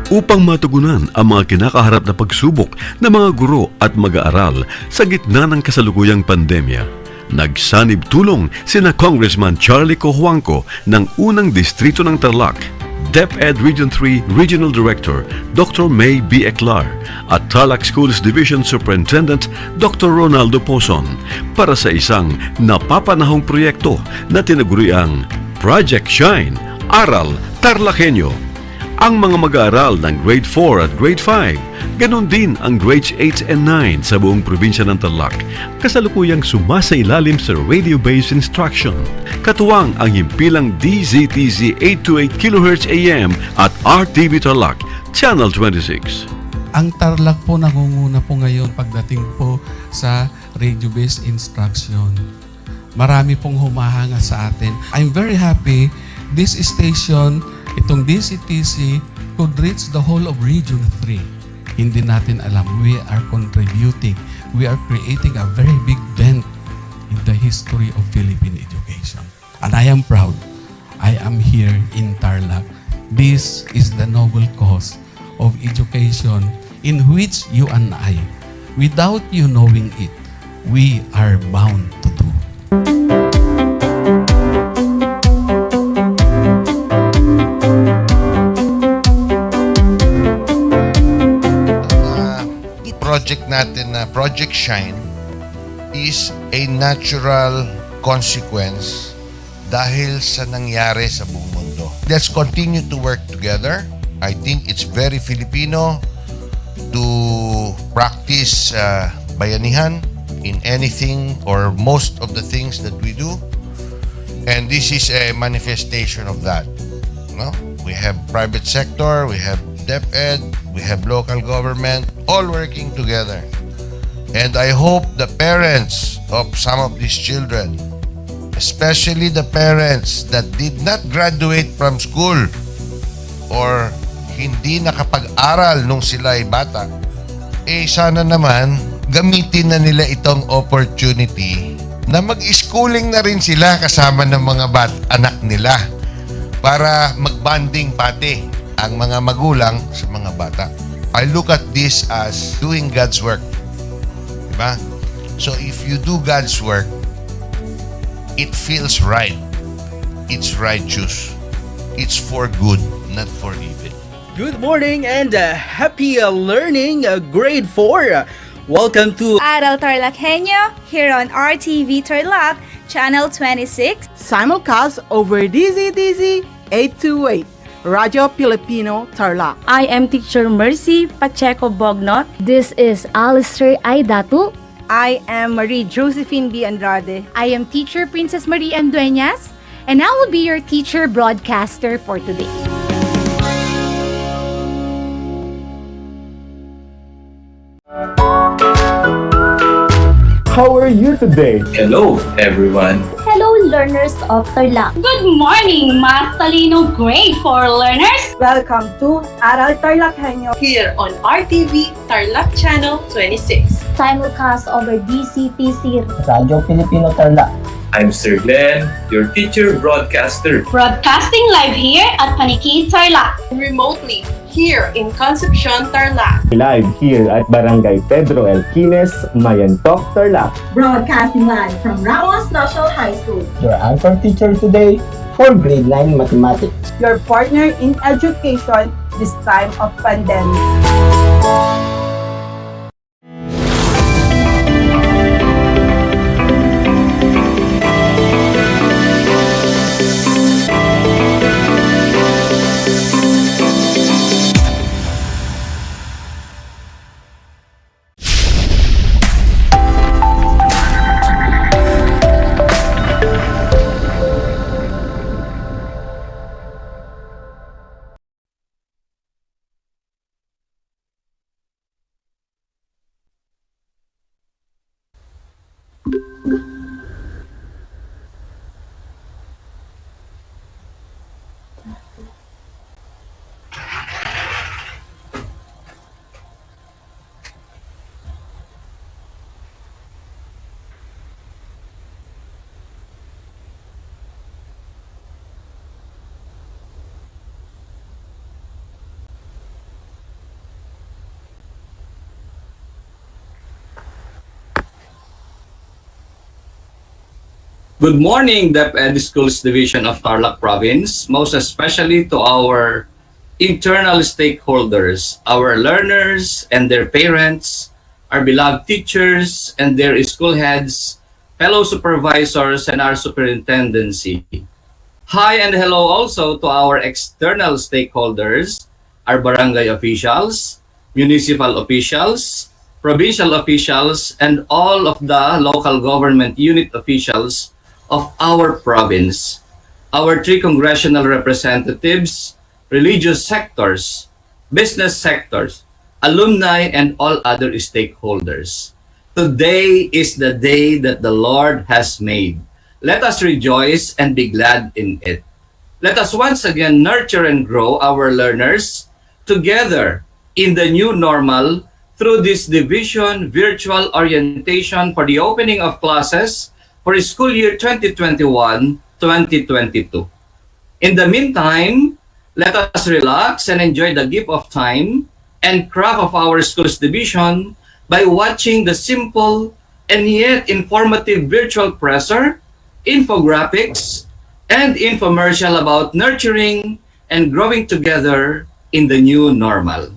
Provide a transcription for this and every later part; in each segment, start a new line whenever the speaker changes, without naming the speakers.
upang matugunan ang mga kinakaharap na pagsubok ng mga guro at mag-aaral sa gitna ng kasalukuyang pandemya. Nagsanib tulong sina Congressman Charlie Cojuangco ng unang distrito ng Tarlac, DEPED Region 3 Regional Director Dr. May B. Eclar at Tarlac Schools Division Superintendent Dr. Ronaldo Pozon para sa isang napapanahong proyekto na tinaguriang Project Shine, ARAL Tarlakhenyo. Ang mga mag-aaral ng Grade 4 at Grade 5, ganon din ang Grades 8 and 9 sa buong probinsya ng Tarlac, kasalukuyang sumasailalim sa radio-based instruction. Katuwang ang himpilang DZTZ 828 kHz AM at RTV Tarlac, Channel 26.
Ang Tarlac po nangunguna po ngayon pagdating po sa radio-based instruction. Marami pong humahanga sa atin. I'm very happy this station, itong DCTC, could reach the whole of Region 3. Hindi natin alam, we are contributing. We are creating a very big dent in the history of Philippine education. And I am proud. I am here in Tarlac. This is the noble cause of education in which you and I, without you knowing it, we are bound to do.
Project natin na Project Shine is a natural consequence dahil sa nangyari sa buong mundo. Let's continue to work together. I think it's very Filipino to practice bayanihan in anything or most of the things that we do. And this is a manifestation of that. No? We have private sector, we have DepEd, we have local government, all working together. And I hope the parents of some of these children, especially the parents that did not graduate from school or hindi nakapag-aral nung sila ay bata, sana naman gamitin na nila itong opportunity na mag-schooling na rin sila kasama ng mga anak nila para mag-bonding pati ang mga magulang sa mga bata. I look at this as doing God's work. Diba? So if you do God's work, it feels right. It's righteous. It's for good, not for evil.
Good morning and happy learning, grade 4. Welcome to
ARAL Tarlakhenyo here on RTV Tarlac, Channel 26.
Simulcast over DZTZ 828. Radyo Pilipino Tarlac.
I am Teacher Mercy Pacheco Bognot.
This is Alistair Aidatu.
I am Marie Josephine B. Andrade.
I am Teacher Princess Marie M. Dueñas, and I will be your teacher broadcaster for today.
How are you today?
Hello, everyone.
Hello, learners of Tarlac.
Good morning, Math Talino Grade 4 learners.
Welcome to ARAL Tarlakhenyo
here on RTV Tarlac Channel 26.
Simulcast over DCTC
Radyo Pilipino Tarlac.
I'm Sir Glenn, your teacher broadcaster.
Broadcasting live here at Paniki Tarlac.
Remotely here in Concepcion, Tarlac.
Live here at Barangay Pedro Elquines, Mayantok, Tarlac.
Broadcasting live from Ramos National High School.
Your anchor teacher today for grade 9 mathematics.
Your partner in education this time of pandemic.
Good morning, DEPED Schools Division of Tarlac Province, most especially to our internal stakeholders, our learners and their parents, our beloved teachers and their school heads, fellow supervisors, and our superintendency. Hi and hello also to our external stakeholders, our barangay officials, municipal officials, provincial officials, and all of the local government unit officials of our province, our 3 congressional representatives, religious sectors, business sectors, alumni, and all other stakeholders. Today is the day that the Lord has made. Let us rejoice and be glad in it. Let us once again nurture and grow our learners together in the new normal through this division virtual orientation for the opening of classes for school year 2021-2022. In the meantime, let us relax and enjoy the gift of time and craft of our schools division by watching the simple and yet informative virtual presser, infographics, and infomercial about nurturing and growing together in the new normal.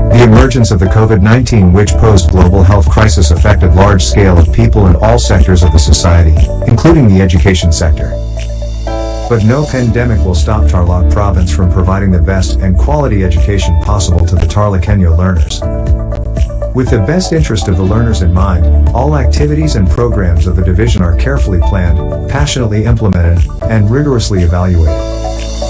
The emergence of the COVID-19 which posed global health crisis affected large scale of people in all sectors of the society, including the education sector. But no pandemic will stop Tarlac Province from providing the best and quality education possible to the Tarlakhenyo learners. With the best interest of the learners in mind, all activities and programs of the division are carefully planned, passionately implemented, and rigorously evaluated.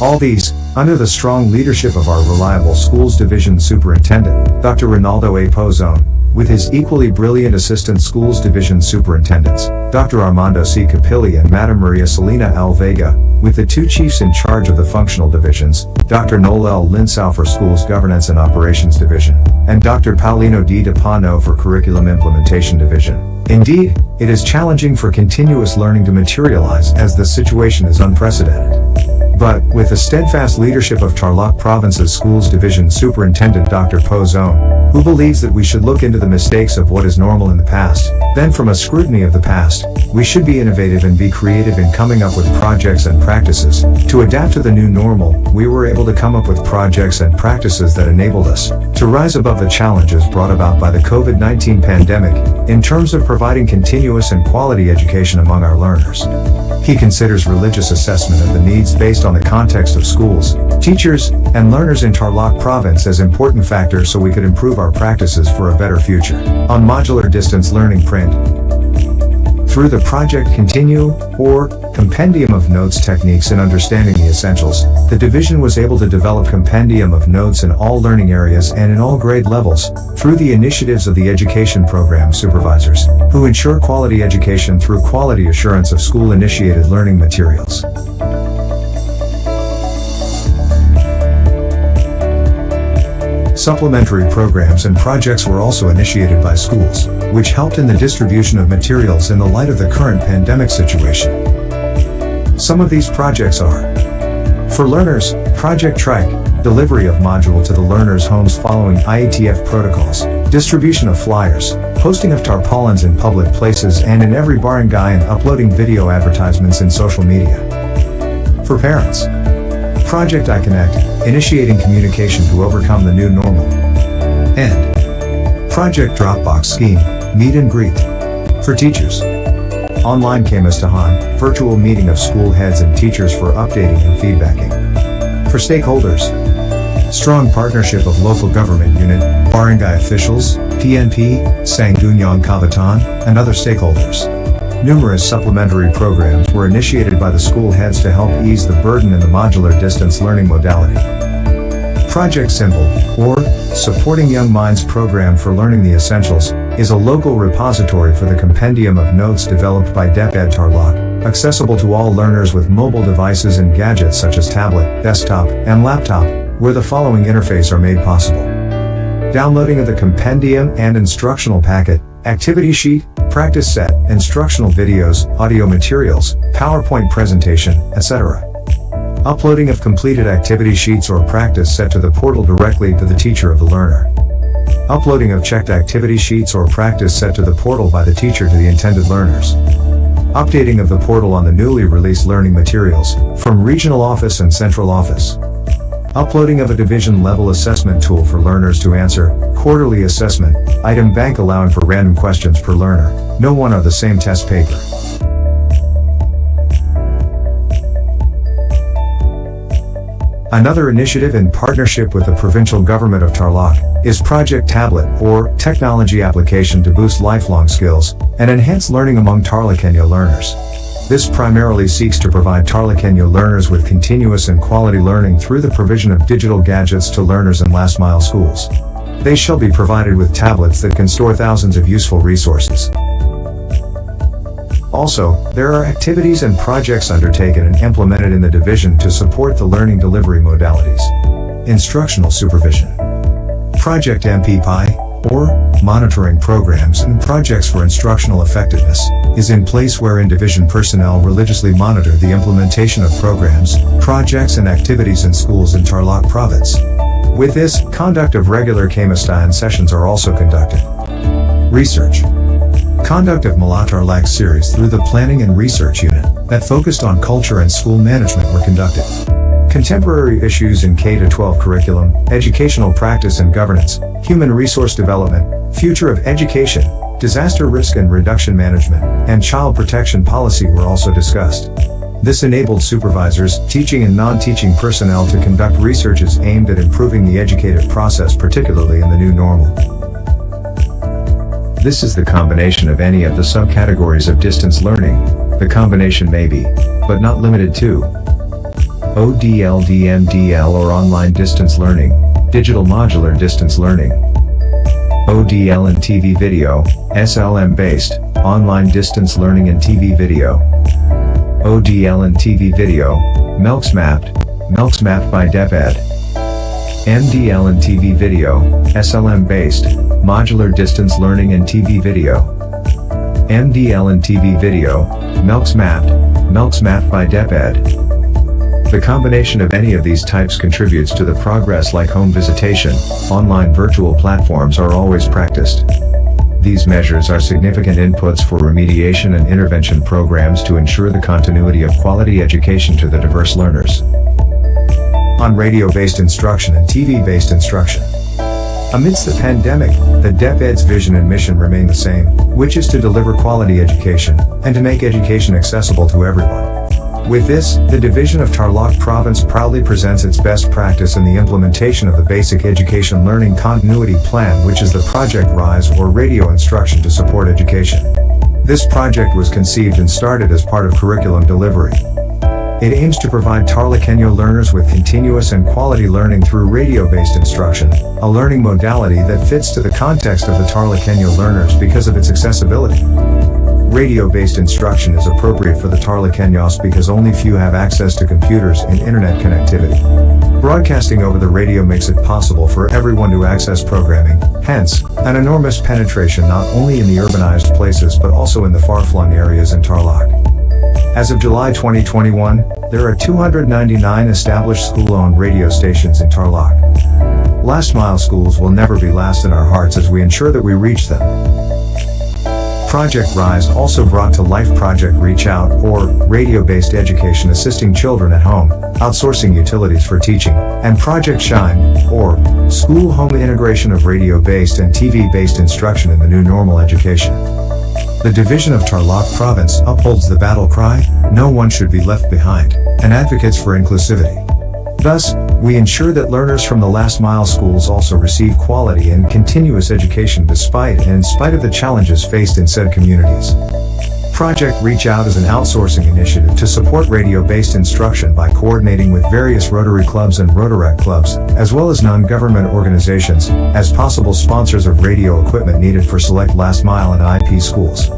All these, under the strong leadership of our reliable schools division superintendent, Dr. Ronaldo A. Pozone, with his equally brilliant assistant schools division superintendents, Dr. Armando C. Capilli and Madam Maria Selena L. Vega, with the 2 chiefs in charge of the functional divisions, Dr. Noel L. Linsau for schools governance and operations division, and Dr. Paulino D. DePano for curriculum implementation division. Indeed, it is challenging for continuous learning to materialize as the situation is unprecedented. But, with the steadfast leadership of Tarlac Province's Schools Division Superintendent Dr. Pozone, who believes that we should look into the mistakes of what is normal in the past, then from a scrutiny of the past, we should be innovative and be creative in coming up with projects and practices. To adapt to the new normal, we were able to come up with projects and practices that enabled us to rise above the challenges brought about by the COVID-19 pandemic, in terms of providing continuous and quality education among our learners. He considers religious assessment of the needs based on the context of schools, teachers, and learners in Tarlac Province as important factors so we could improve our practices for a better future. On modular distance learning print, through the Project Continue, or Compendium of Notes Techniques in Understanding the Essentials, the division was able to develop compendium of notes in all learning areas and in all grade levels, through the initiatives of the education program supervisors, who ensure quality education through quality assurance of school-initiated learning materials. Supplementary programs and projects were also initiated by schools, which helped in the distribution of materials in the light of the current pandemic situation. Some of these projects are: for learners, Project Trike, delivery of module to the learners' homes following IATF protocols, distribution of flyers, posting of tarpaulins in public places and in every barangay, and uploading video advertisements in social media. For parents, Project iConnect, initiating communication to overcome the new normal. And Project Dropbox scheme, meet and greet. For teachers, online Kamastahan, virtual meeting of school heads and teachers for updating and feedbacking. For stakeholders, strong partnership of local government unit, barangay officials, PNP, Sangguniang Kabataan, and other stakeholders. Numerous supplementary programs were initiated by the school heads to help ease the burden in the modular distance learning modality. Project Simple, or Supporting Young Minds Program for Learning the Essentials, is a local repository for the compendium of notes developed by DEPED Tarlac, accessible to all learners with mobile devices and gadgets such as tablet, desktop, and laptop, where the following interface are made possible. Downloading of the compendium and instructional packet, activity sheet, practice set, instructional videos, audio materials, PowerPoint presentation, etc. Uploading of completed activity sheets or practice set to the portal directly to the teacher of the learner. Uploading of checked activity sheets or practice set to the portal by the teacher to the intended learners. Updating of the portal on the newly released learning materials from regional office and central office. Uploading of a division-level assessment tool for learners to answer quarterly assessment item bank, allowing for random questions per learner, no one of the same test paper. Another initiative in partnership with the provincial government of Tarlac is Project Tablet, or technology application to boost lifelong skills and enhance learning among Tarlakhenyo learners. This primarily seeks to provide Tarlakhenyo learners with continuous and quality learning through the provision of digital gadgets to learners in last-mile schools. They shall be provided with tablets that can store thousands of useful resources. Also, there are activities and projects undertaken and implemented in the division to support the learning delivery modalities. Instructional supervision. Project MPPI, or monitoring programs and projects for instructional effectiveness, is in place wherein division personnel religiously monitor the implementation of programs, projects and activities in schools in Tarlac province. With this, conduct of regular Kamastyan sessions are also conducted. Research. Conduct of Mala Tarlac series through the Planning and Research Unit that focused on culture and school management were conducted. Contemporary issues in K-12 curriculum, educational practice and governance, human resource development, future of education, disaster risk and reduction management, and child protection policy were also discussed. This enabled supervisors, teaching and non-teaching personnel to conduct researches aimed at improving the educative process, particularly in the new normal. This is the combination of any of the subcategories of distance learning. The combination may be, but not limited to, ODL, DMDL or online distance learning, digital modular distance learning, ODL and TV video, SLM based, online distance learning and TV video, ODL and TV video, MELCS mapped by DEPED, MDL and TV video, SLM based, modular distance learning and TV video, MDL and TV video, MELCS mapped by DEPED. The combination of any of these types contributes to the progress, like home visitation. Online virtual platforms are always practiced. These measures are significant inputs for remediation and intervention programs to ensure the continuity of quality education to the diverse learners. On radio-based instruction and TV-based instruction. Amidst the pandemic, the DEPED's vision and mission remain the same, which is to deliver quality education and to make education accessible to everyone. With this, the Division of Tarlac Province proudly presents its best practice in the implementation of the Basic Education Learning Continuity Plan, which is the Project RISE or Radio Instruction to Support Education. This project was conceived and started as part of curriculum delivery. It aims to provide Tarlakhenyo learners with continuous and quality learning through radio-based instruction, a learning modality that fits to the context of the Tarlakhenyo learners because of its accessibility. Radio-based instruction is appropriate for the Tarlakhenyos because only few have access to computers and internet connectivity. Broadcasting over the radio makes it possible for everyone to access programming, hence, an enormous penetration not only in the urbanized places but also in the far-flung areas in Tarlac. As of July 2021, there are 299 established school-owned radio stations in Tarlac. Last-mile schools will never be last in our hearts as we ensure that we reach them. Project RISE also brought to life Project Reach Out, or radio-based education assisting children at home, outsourcing utilities for teaching, and Project Shine, or school-home integration of radio-based and TV-based instruction in the new normal education. The Division of Tarlac Province upholds the battle cry, "No one should be left behind," and advocates for inclusivity. Thus, we ensure that learners from the last-mile schools also receive quality and continuous education despite and in spite of the challenges faced in said communities. Project Reach Out is an outsourcing initiative to support radio-based instruction by coordinating with various Rotary clubs and Rotaract clubs, as well as non-government organizations, as possible sponsors of radio equipment needed for select last-mile and IP schools.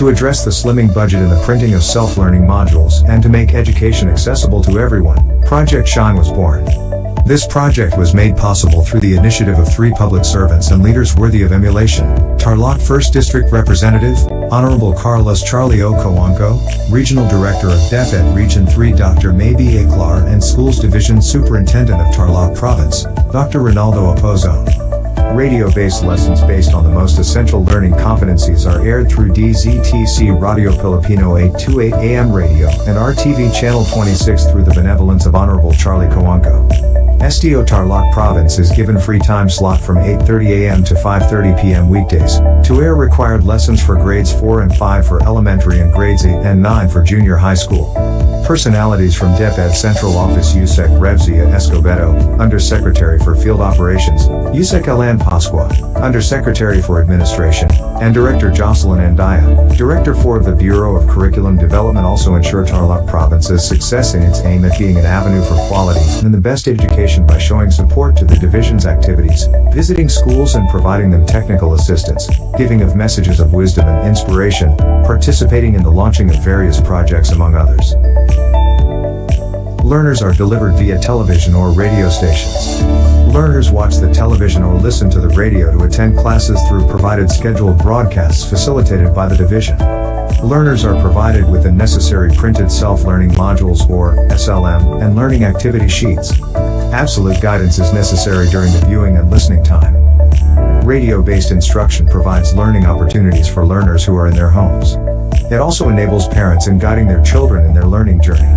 to address the slimming budget in the printing of self-learning modules and to make education accessible to everyone, Project Shine was born. This project was made possible through the initiative of 3 public servants and leaders worthy of emulation: Tarlac 1st District Representative, Honorable Carlos Charlie O. Coanco, Regional Director of DEPED Region 3 Dr. Maybe Eklar, and Schools Division Superintendent of Tarlac Province, Dr. Ronaldo Apozon. Radio-based lessons based on the most essential learning competencies are aired through DZTC Radio Filipino 828 AM Radio and RTV Channel 26 through the benevolence of Honorable Charlie Coanco. SDO Tarlac Province is given free time slot from 8:30 AM to 5:30 PM weekdays to air required lessons for grades 4 and 5 for elementary and grades 8 and 9 for junior high school. Personalities from DEPED Central Office: Yusek Revzia Escobedo, Undersecretary for Field Operations; Yusek Alan Pasqua, Undersecretary for Administration; and Director Jocelyn Andaya, Director for the Bureau of Curriculum Development, also ensure Tarlac Province's success in its aim at being an avenue for quality and the best education by showing support to the division's activities, visiting schools and providing them technical assistance, giving of messages of wisdom and inspiration, participating in the launching of various projects, among others. Learners are delivered via television or radio stations. Learners watch the television or listen to the radio to attend classes through provided scheduled broadcasts facilitated by the division. Learners are provided with the necessary printed self-learning modules or SLM and learning activity sheets. Absolute guidance is necessary during the viewing and listening time. Radio-based instruction provides learning opportunities for learners who are in their homes. It also enables parents in guiding their children in their learning journey.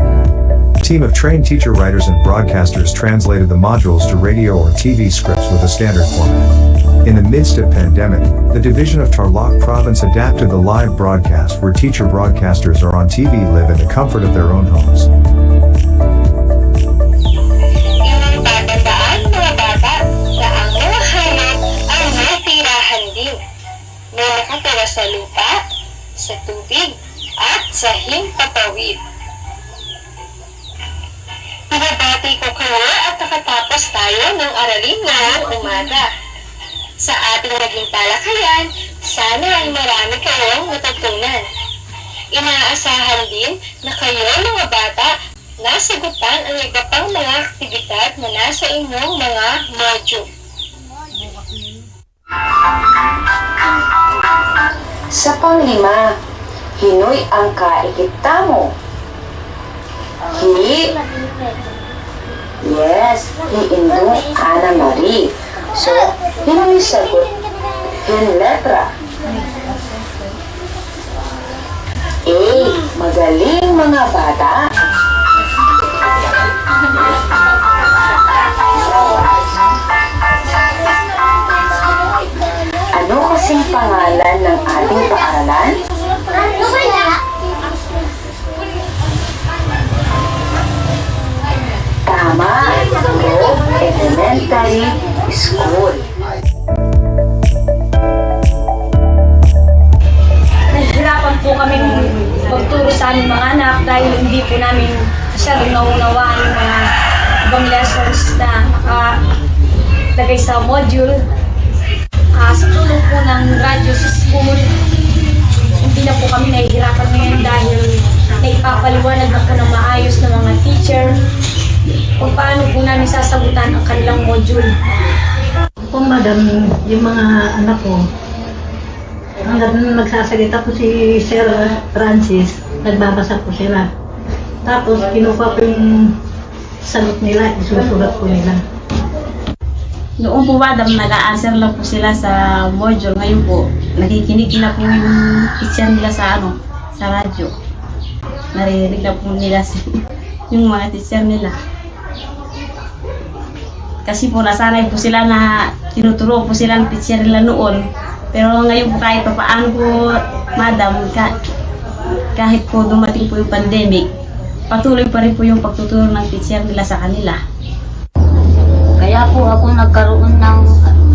A team of trained teacher writers and broadcasters translated the modules to radio or TV scripts with a standard format. In the midst of pandemic, the division of Tarlac Province adapted the live broadcast where teacher broadcasters are on TV live in the comfort of their own homes.
Na nakatira sa lupa, sa tubig, at sa himpapawid. Pinabati ko kayo at nakatapos tayo ng aralin ngayong umaga. Sa ating naging talakayan, sana ay marami kayong natutunan. Inaasahan din na kayo mga bata nasagutan ang iba pang mga aktibidad na nasa inyong mga module.
Sa panglima, hinoy ang kaikita mo. Yes, hiindong Ana Marie. So, hinoy sagot, letra. A, magaling mga bata. Ano kasing pangalan ng ating paaralan? Tama, Grove Elementary School.
Nahihirapan po kami magturo sa aming mga anak dahil hindi po namin masyadong naunawaan yung mga ibang lessons na nakalagay sa module. Sa tulong po ng radyo sa school, hindi na po kami nahihirapan ngayon dahil naipapaliwanag na po ng maayos ng mga teacher kung paano po namin sasagutan ang kanilang module.
Po madam, yung mga anak ko, hanggang nagsasalita po si Sir Francis, nagbabasa po sila. Tapos kinuha po yung sagot nila, isusulat po nila.
Noong po madam, nag-a-answer lang po sila sa module. Ngayon po, nakikinig na po yung teacher nila sa radyo. Naririnig na po nila yung mga teacher nila. Kasi po nasanay po sila na tinuturo po sila ng teacher nila noon. Pero ngayon po kahit paano po madam, kahit po dumating po yung pandemic, patuloy pa rin po yung pagtuturo ng teacher nila sa kanila.
Kaya po ako nagkaroon ng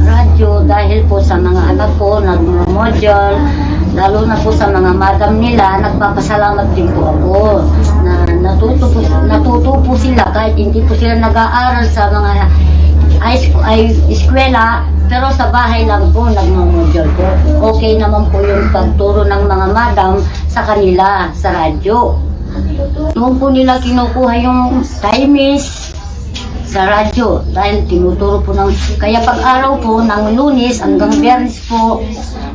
radyo dahil po sa mga anak ko, nag-module, lalo na po sa mga madam nila, nagpapasalamat din po ako na natuto po sila kahit hindi po sila nag-aaral sa mga eskwela, Pero sa bahay lang po, nagmamodule po. Okay naman po yung pagturo ng mga madam sa kanila, sa radyo. Doon po nila kinukuha yung times sa radyo dahil tinuturo po ng... Kaya pag-araw po, ng Lunes hanggang Biyernes po,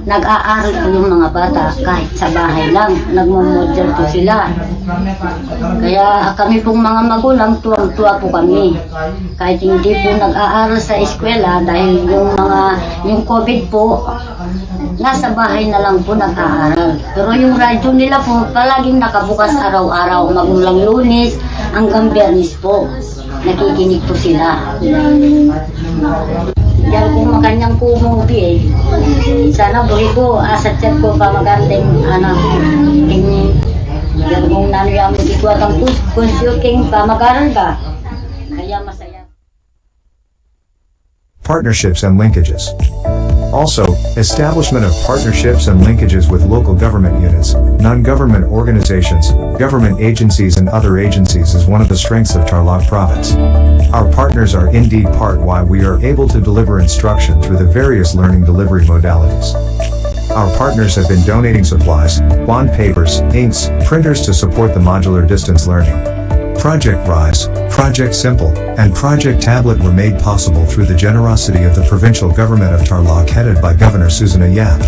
nag-aaral po yung mga bata kahit sa bahay lang. Nagmamodule po sila. Kaya kami pong mga magulang, tuwang-tuwa po kami. Kahit hindi po nag-aaral sa eskwela dahil yung COVID po, nasa bahay na lang po nag-aaral. Pero yung radyo nila po, palaging nakabukas araw-araw, magulang Lunes hanggang Biyernes po. Nakikinig po sila. Yan po makanyang kumubi eh. Sana buhi ko, asat yan po pa magandang anak. Yan mong nangyami dito at ang consulting pa mag-aral ka. Kaya masaya.
Partnerships and linkages. Also, establishment of partnerships and linkages with local government units, non-government organizations, government agencies and other agencies is one of the strengths of Tarlac Province. Our partners are indeed part why we are able to deliver instruction through the various learning delivery modalities. Our partners have been donating supplies, bond papers, inks, printers to support the modular distance learning. Project Rise, Project Simple, and Project Tablet were made possible through the generosity of the provincial government of Tarlac headed by Governor Susan Yap.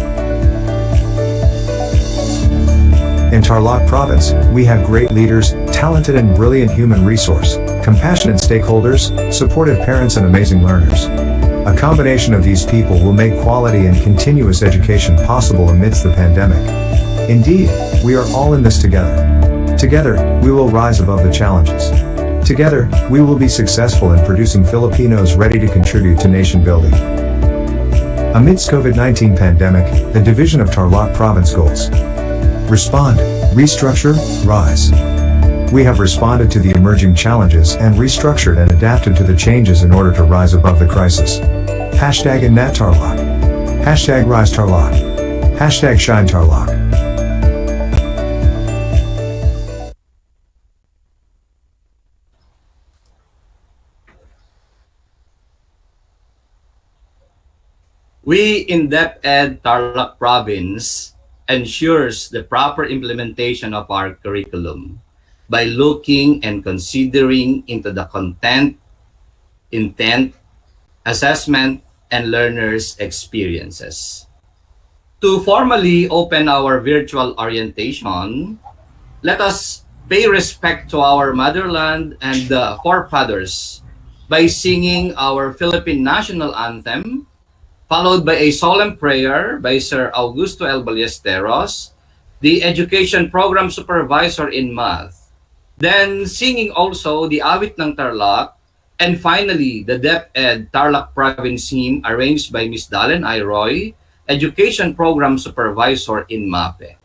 In Tarlac Province, we have great leaders, talented and brilliant human resource, compassionate stakeholders, supportive parents and amazing learners. A combination of these people will make quality and continuous education possible amidst the pandemic. Indeed, we are all in this together. Together, we will rise above the challenges. Together, we will be successful in producing Filipinos ready to contribute to nation building. Amidst COVID-19 pandemic, the division of Tarlac Province goals. Respond, restructure, rise. We have responded to the emerging challenges and restructured and adapted to the changes in order to rise above the crisis. Hashtag #InNatTarlac. Hashtag Rise Tarlac. Hashtag Shine Tarlac.
We in DEPED Tarlac Province ensures the proper implementation of our curriculum by looking and considering into the content, intent, assessment, and learners' experiences. To formally open our virtual orientation, let us pay respect to our motherland and the forefathers by singing our Philippine national anthem, followed by a solemn prayer by Sir Augusto L. Ballesteros, the Education Program Supervisor in Math. Then singing also the Awit ng Tarlac, and finally the DepEd Tarlac Province Hymn arranged by Ms. Dalen I. Roy, Education Program Supervisor in MAPE.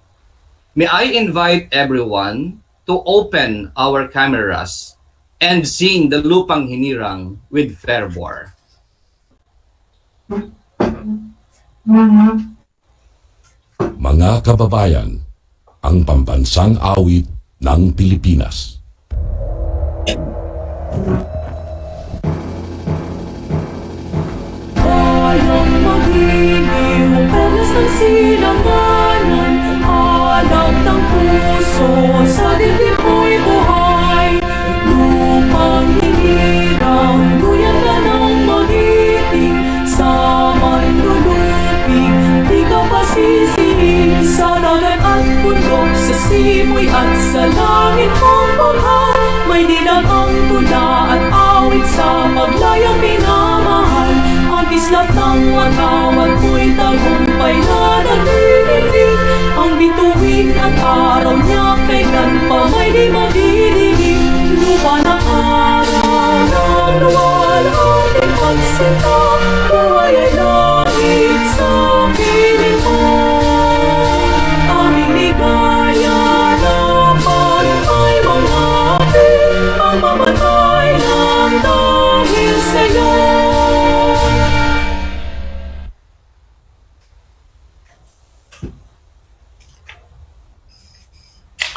May I invite everyone to open our cameras and sing the Lupang Hinirang with fervor.
Mga kababayan, ang pambansang awit ng Pilipinas.
Walang magiliw, perlas ng silanganan, alab ng puso, sa dibdib mo'y buhay. Lupang hinirang, duyan ka ng magiting, sa manlulupig, di ka pasisihin. Sa dagat at bundok, sa simoy at sa langit mong baghal, may nilagang tula at awit sa paglayang minamahal. Ang kislap ng watawat mo'y tagumpay na nagdidilig. Ang bituin at araw niya kailan pa may di madidilig. Lupa ng araw ng luwal ating pagsinta, buhay ay langit sa piling mo. Aming ligaya na pag-ay mga atin, ang mamatay ng dahil sa'yo.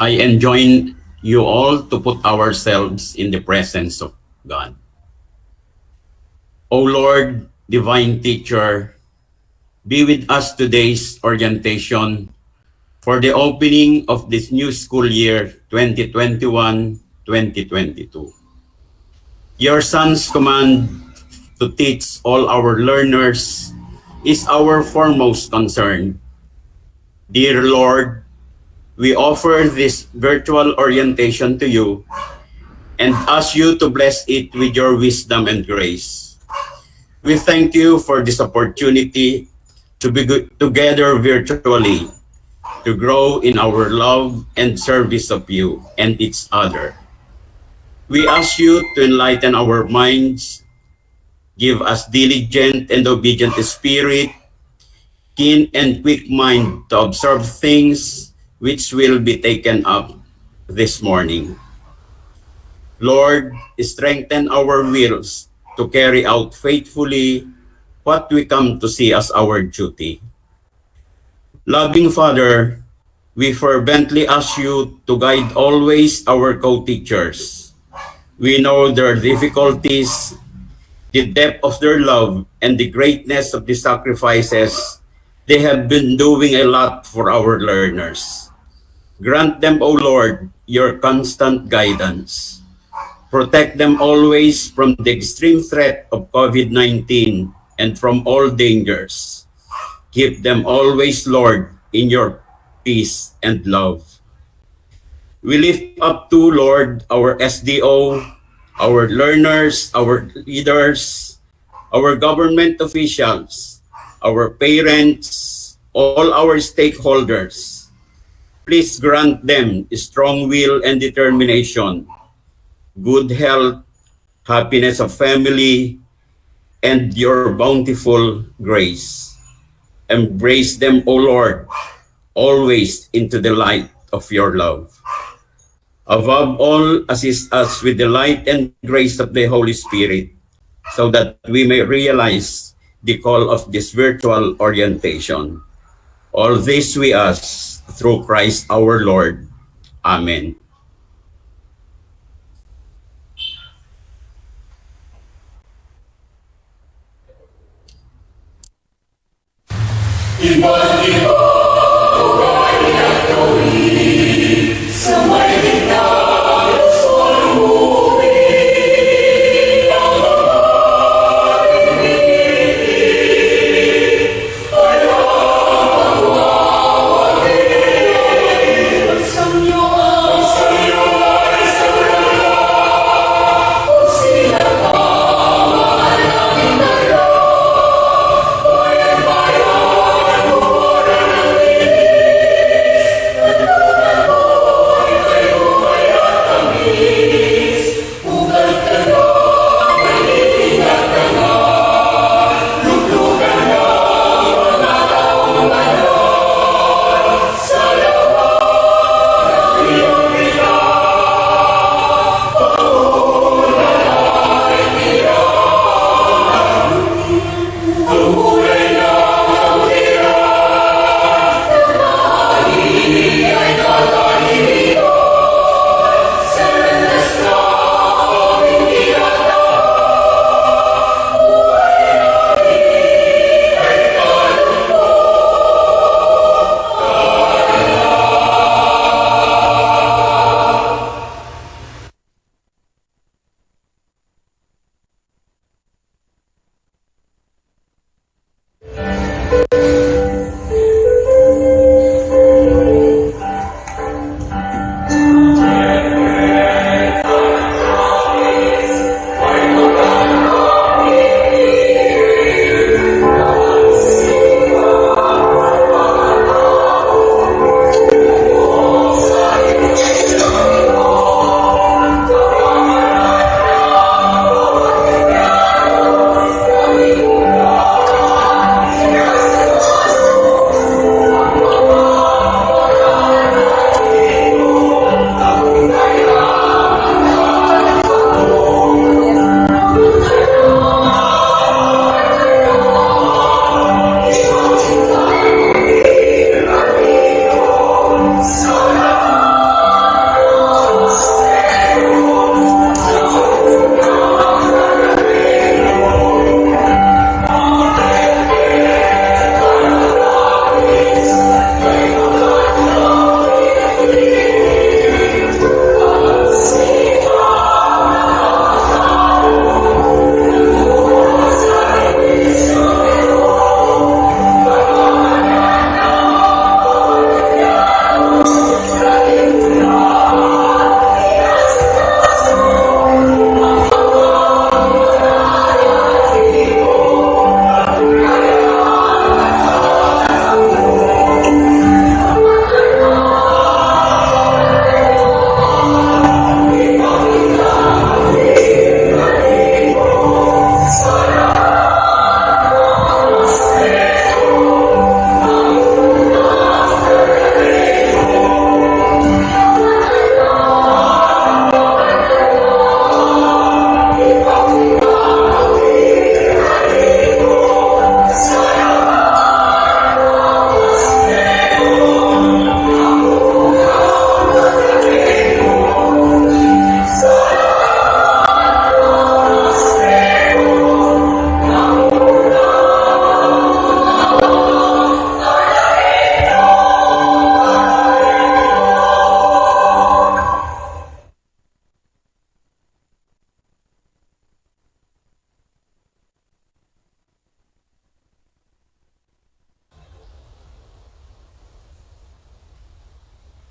I enjoin you all to put ourselves in the presence of God. O Lord, divine teacher, be with us today's orientation for the opening of this new school year 2021-2022. Your Son's command to teach all our learners is our foremost concern. Dear Lord, we offer this virtual orientation to you and ask you to bless it with your wisdom and grace. We thank you for this opportunity to be together virtually, to grow in our love and service of you and each other. We ask you to enlighten our minds, give us diligent and obedient spirit, keen and quick mind to observe things which will be taken up this morning. Lord, strengthen our wills to carry out faithfully what we come to see as our duty. Loving Father, we fervently ask you to guide always our co-teachers. We know their difficulties, the depth of their love, and the greatness of the sacrifices they have been doing a lot for our learners. Grant them, O Lord, your constant guidance. Protect them always from the extreme threat of COVID-19 and from all dangers. Keep them always, Lord, in your peace and love. We lift up to, Lord, our SDO, our learners, our leaders, our government officials, our parents, all our stakeholders. Please grant them strong will and determination, good health, happiness of family, and your bountiful grace. Embrace them, O Lord, always into the light of your love. Above all, assist us with the light and grace of the Holy Spirit, so that we may realize the call of this virtual orientation. All this we ask through Christ our Lord. Amen.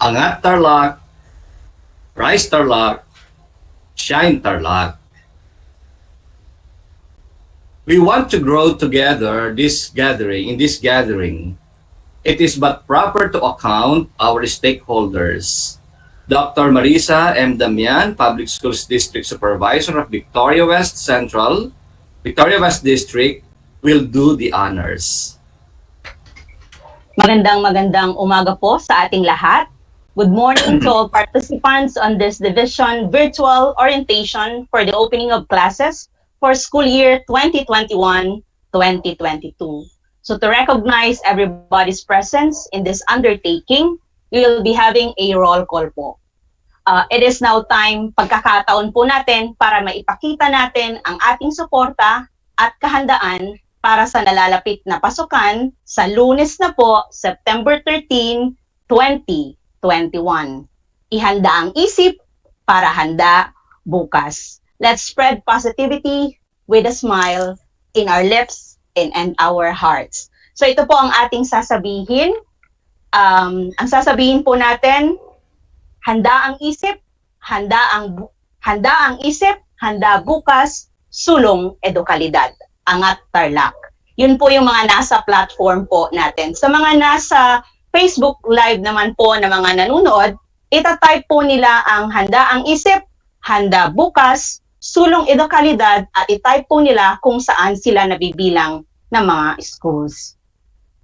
Angat Tarlac, Rise Tarlac, Shine Tarlac. We want to grow together in this gathering. It is but proper to account our stakeholders. Dr. Marisa M. Damian, Public Schools District Supervisor of Victoria West District, will do the honors.
Magandang umaga po sa ating lahat. Good morning to all participants on this division virtual orientation for the opening of classes for school year 2021-2022. So to recognize everybody's presence in this undertaking, we will be having a roll call po. It is now time, pagkakataon po natin para maipakita natin ang ating suporta at kahandaan para sa nalalapit na pasukan sa Lunes na po, September 13, 2021. Ihanda ang isip para handa bukas. Let's spread positivity with a smile in our lips and our hearts. So ito po ang ating sasabihin. Ang sasabihin po natin, handa ang isip, handa ang isip, handa bukas, sulong edukalidad. Angat Tarlac. Yun po yung mga nasa platform po natin. Sa mga nasa Facebook Live naman po na mga nanonood, itatype po nila ang handa ang isip, handa bukas, sulong edukalidad, at itype po nila kung saan sila nabibilang ng mga schools.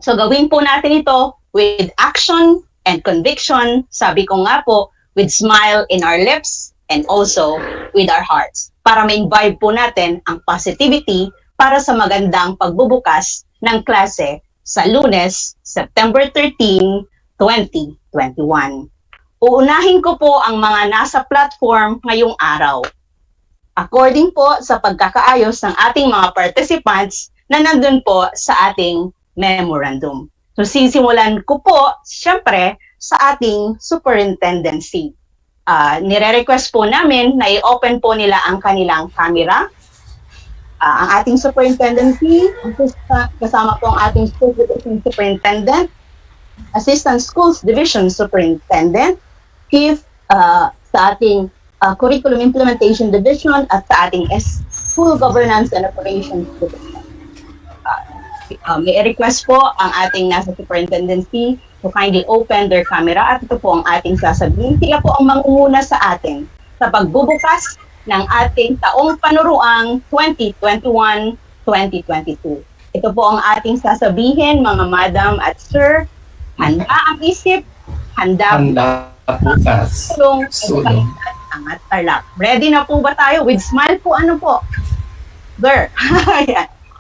So gawin po natin ito with action and conviction, sabi ko nga po, with smile in our lips and also with our hearts, para ma-imbibe po natin ang positivity para sa magandang pagbubukas ng klase sa Lunes, September 13, 2021. Uunahin ko po ang mga nasa platform ngayong araw. According po sa pagkakaayos ng ating mga participants na nandun po sa ating memorandum. So sisimulan ko po, syempre, sa ating superintendency. Nire-request po namin na i-open po nila ang kanilang camera. Ang ating superintendency, kasama po ang ating school division superintendent, assistant schools division superintendent, chief sa ating curriculum implementation division at sa ating school governance and operations division. May request po ang ating nasa superintendency to kindly open their camera at ito po ang ating sasabihin. Sila po ang mangunguna sa atin sa pagbubukas ng ating taong panuruang 2021-2022. Ito po ang ating sasabihin, mga madam at sir. Handa ang isip, handa
bukas, sulong
Angat Tarlac. Ready na po ba tayo? With smile po, ano po? There.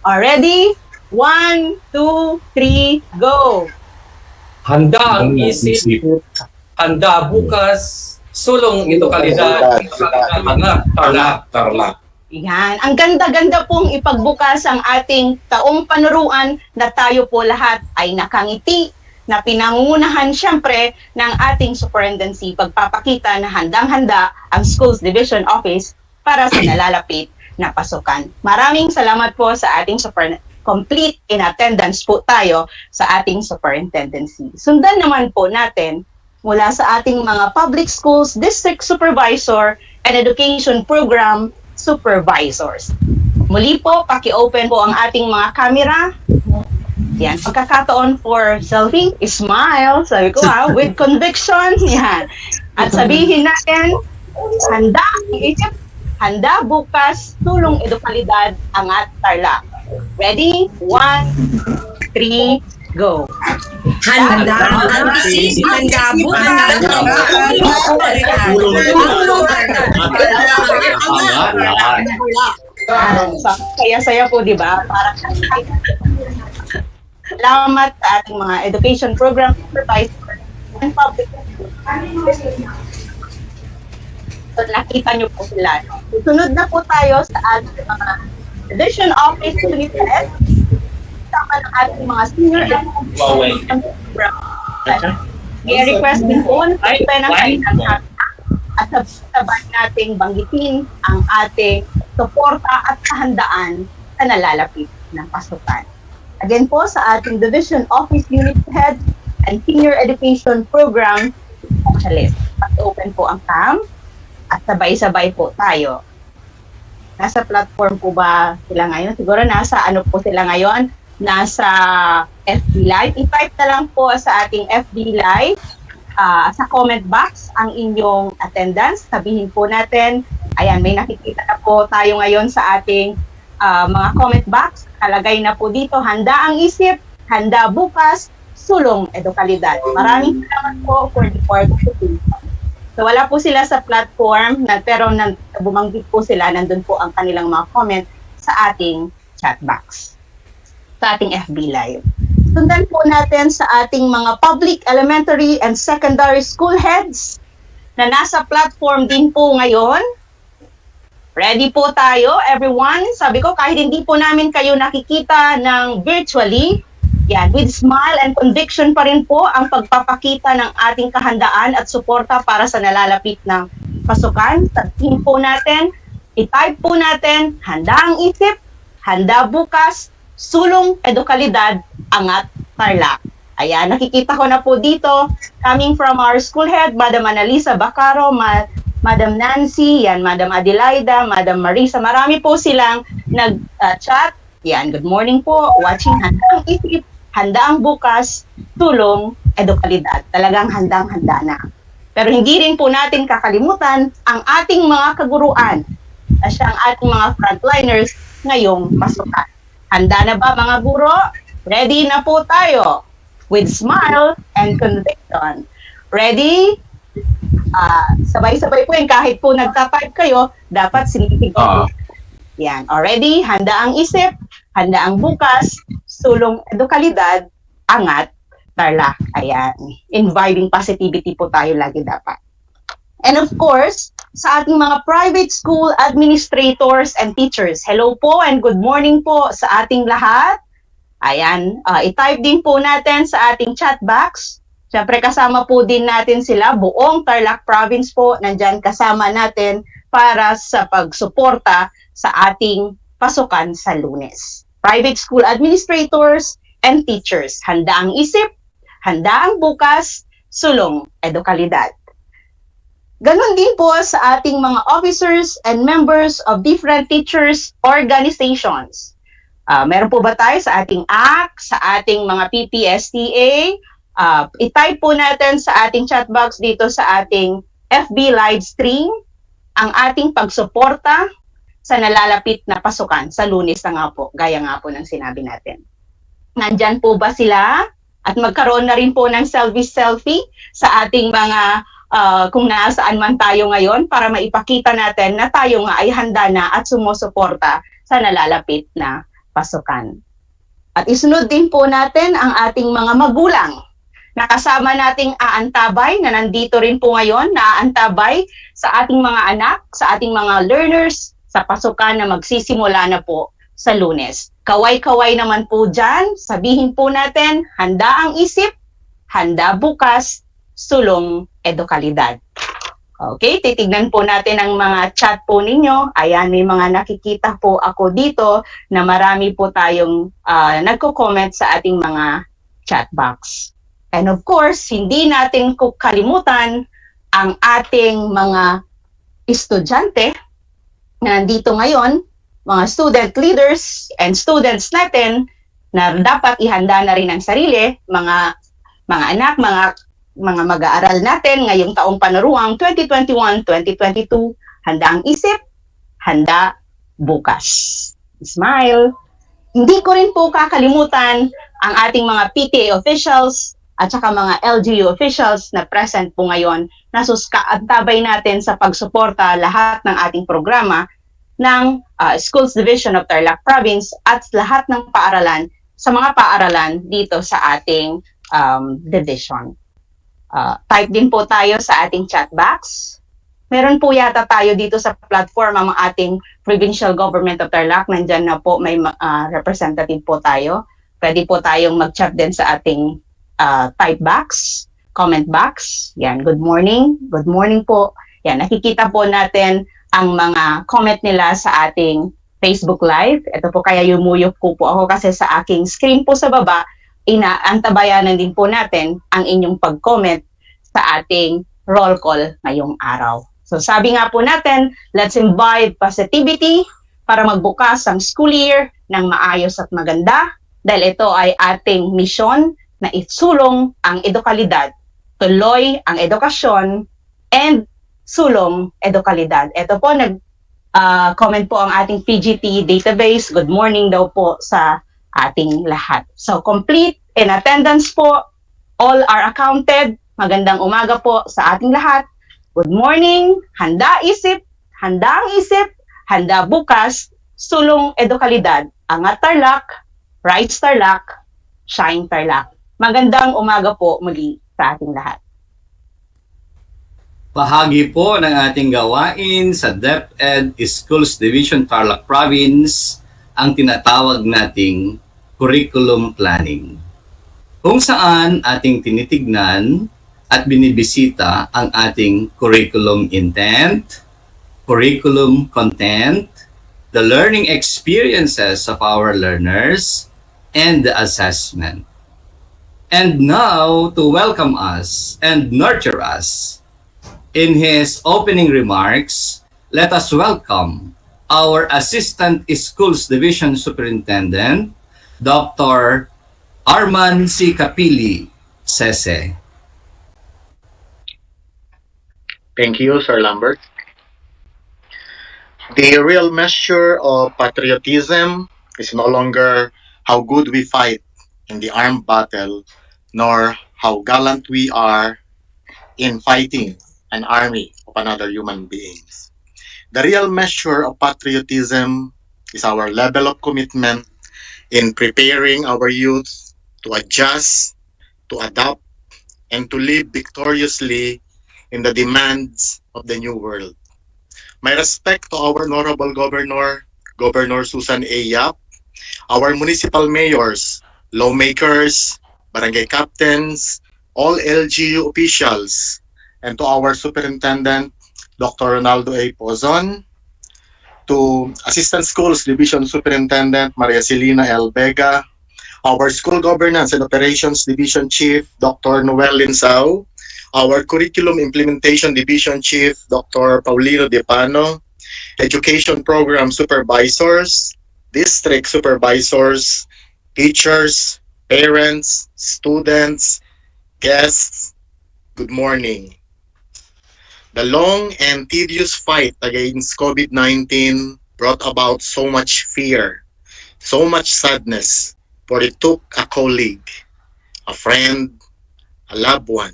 Ready? 1, 2, 3, go!
Handa ang isip, handa bukas, sulong edukalidad, angat Tarlac.
Yan. Ang ganda-ganda pong ipagbukas ang ating taong panuruan na tayo po lahat ay nakangiti, na pinangungunahan siyempre ng ating superintendency pagpapakita na handang-handa ang Schools Division Office para sa nalalapit na pasukan. Maraming salamat po sa ating complete in attendance po tayo sa ating superintendency. Sundan naman po natin mula sa ating mga public schools, district supervisor, and education program supervisors. Muli po, paki-open po ang ating mga camera. Yan, pagkakataon for selfie, smile, sabi ko with conviction, yan. At sabihin natin, handa ang isip, handa bukas, tulong edukalidad, angat Tarlac. Ready? 1, 3, go.
Handa ang isip, handa bukas,
saya-saya po, di ba? Para salamat sa ating mga education program supervisor and public. So, nakita nyo po sila. Sunod na po tayo sa ating mga division office unit head. Sama ng ating mga senior education program. May request din po na open ang kanilang at sabay nating banggitin ang ating suporta at kahandaan sa nalalapit na pasukan. Again po sa ating Division Office Unit Head and Senior Education Program specialist. Pag-open po ang cam at sabay-sabay po tayo. Nasa platform po ba sila ngayon? Siguro nasa ano po sila ngayon? Nasa FB Live. I-type na lang po sa ating FB Live sa comment box ang inyong attendance. Sabihin po natin, ayan, may nakikita na po tayo ngayon sa ating mga comment box. Kalagay na po dito, handa ang isip, handa bukas, sulong edukalidad. Maraming salamat po for the participation. So wala po sila sa platform, pero bumanggit po sila, nandun po ang kanilang mga comment sa ating chat box, sa ating FB Live. Sundan po natin sa ating mga public, elementary, and secondary school heads na nasa platform din po ngayon. Ready po tayo, everyone. Sabi ko, kahit hindi po namin kayo nakikita ng virtually, yan, with smile and conviction pa rin po ang pagpapakita ng ating kahandaan at suporta para sa nalalapit ng pasukan. Sabihin po natin, i-type po natin, handa ang isip, handa bukas, sulong edukalidad, angat Tarlac. Ayan, nakikita ko na po dito, coming from our school head, Madam Analisa Bacaro, Madam Nancy, yan, Madam Adelaida, Madam Marisa, marami po silang nag-chat. Yan, good morning po, watching handa ang isip, handa ang bukas, tulong, edukalidad. Talagang handang-handa na. Pero hindi rin po natin kakalimutan ang ating mga kaguruan na siyang ating mga frontliners ngayong pasukan. Handa na ba mga guro? Ready na po tayo with smile and conviction. Ready? Sabay-sabay po yan. Kahit po nagtatype kayo, dapat sinitig ko. Yan. Already? Handa ang isip, handa ang bukas, sulong edukalidad, angat Tarlac. Ayan. Inviting positivity po tayo lagi dapat. And of course, sa ating mga private school administrators and teachers, hello po and good morning po sa ating lahat. Ayan, i-type din po natin sa ating chat box. Siyempre kasama po din natin sila, buong Tarlac Province po, nandyan kasama natin para sa pagsuporta sa ating pasukan sa Lunes. Private school administrators and teachers, handa ang isip, handa ang bukas, sulong edukalidad. Ganon din po sa ating mga officers and members of different teachers organizations. Meron po ba tayo sa ating ACT, sa ating mga PPSTA? I-type po natin sa ating chat box dito sa ating FB live stream ang ating pagsuporta sa nalalapit na pasukan sa Lunes na nga po, gaya nga po ng sinabi natin. Nandyan po ba sila? At magkaroon na rin po ng selfie sa ating mga kung nasaan man tayo ngayon para maipakita natin na tayo nga ay handa na at sumusuporta sa nalalapit na pasukan. At isunod din po natin ang ating mga magulang na kasama nating aantabay na nandito rin po ngayon, na aantabay sa ating mga anak, sa ating mga learners, sa pasukan na magsisimula na po sa Lunes. Kaway-kaway naman po dyan, sabihin po natin, handa ang isip, handa bukas, sulong edukalidad. Okay, titignan po natin ang mga chat po ninyo. Ayan, may mga nakikita po ako dito na marami po tayong nagko-comment sa ating mga chat box. And of course, hindi natin kalimutan ang ating mga estudyante na nandito ngayon, mga student leaders and students natin na dapat ihanda na rin ang sarili, mga anak, mga mag-aaral natin ngayong taong panuruang 2021-2022, handa ang isip, handa bukas. Smile. Hindi ko rin po kakalimutan ang ating mga PTA officials at saka mga LGU officials na present po ngayon na antabay natin sa pagsuporta lahat ng ating programa ng Schools Division of Tarlac Province at lahat ng paaralan sa mga paaralan dito sa ating division. Type din po tayo sa ating chat box. Meron po yata tayo dito sa platform ang ating Provincial Government of Tarlac. Nandyan na po, may representative po tayo. Pwede po tayong mag-chat din sa ating type box, comment box. Yan, good morning. Good morning po. Yan, nakikita po natin ang mga comment nila sa ating Facebook Live. Ito po, kaya yumuyok po ako kasi sa aking screen po sa baba, antabayanan din po natin ang inyong pag-comment sa ating roll call ngayong araw. So sabi nga po natin, let's imbibe positivity para magbukas ang school year ng maayos at maganda dahil ito ay ating misyon na isulong ang edukalidad, tuloy ang edukasyon, and sulong edukalidad. Ito po, comment po ang ating PGT database. Good morning daw po sa ating lahat. So complete in attendance po, all are accounted. Magandang umaga po sa ating lahat. Good morning, handa isip, handang isip, handa bukas, sulong edukalidad. Angat Tarlac, Rise Tarlac, Shine Tarlac. Magandang umaga po muli sa ating lahat.
Bahagi po ng ating gawain sa DEPED Schools Division Tarlac Province ang tinatawag nating curriculum planning, kung saan ating tinitignan at binibisita ang ating curriculum intent, curriculum content, the learning experiences of our learners, and the assessment. And now, to welcome us and nurture us, in his opening remarks, let us welcome our Assistant Schools Division Superintendent, Dr. Arman C. Capili, Sese.
Thank you, Sir Lambert. The real measure of patriotism is no longer how good we fight in the armed battle, nor how gallant we are in fighting an army of another human beings. The real measure of patriotism is our level of commitment in preparing our youth to adjust, to adapt, and to live victoriously in the demands of the new world. My respect to our Honorable Governor, Governor Susan A. Yap, our municipal mayors, lawmakers, barangay captains, all LGU officials, and to our Superintendent, Dr. Ronaldo A. Pozon, to Assistant Schools Division Superintendent Maria Celina L. Vega, our School Governance and Operations Division Chief, Dr. Noel Linsao, our Curriculum Implementation Division Chief, Dr. Paulino De Pano, Education Program Supervisors, District Supervisors, teachers, parents, students, guests, good morning. The long and tedious fight against COVID-19 brought about so much fear, so much sadness, for it took a colleague, a friend, a loved one.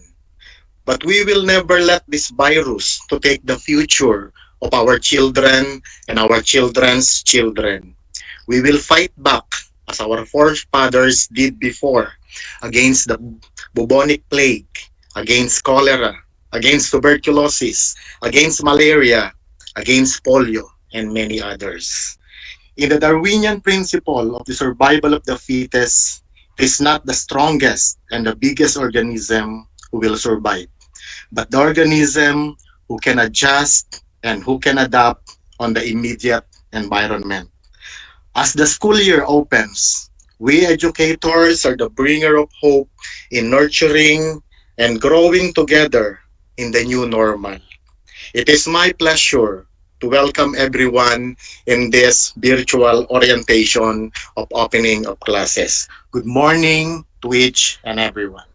But we will never let this virus to take the future of our children and our children's children. We will fight back as our forefathers did before against the bubonic plague, against cholera, against tuberculosis, against malaria, against polio, and many others. In the Darwinian principle of the survival of the fittest, it is not the strongest and the biggest organism who will survive, but the organism who can adjust and who can adapt on the immediate environment. As the school year opens, we educators are the bringer of hope in nurturing and growing together in the new normal. It is my pleasure to welcome everyone in this virtual orientation of opening of classes. Good morning to each and everyone.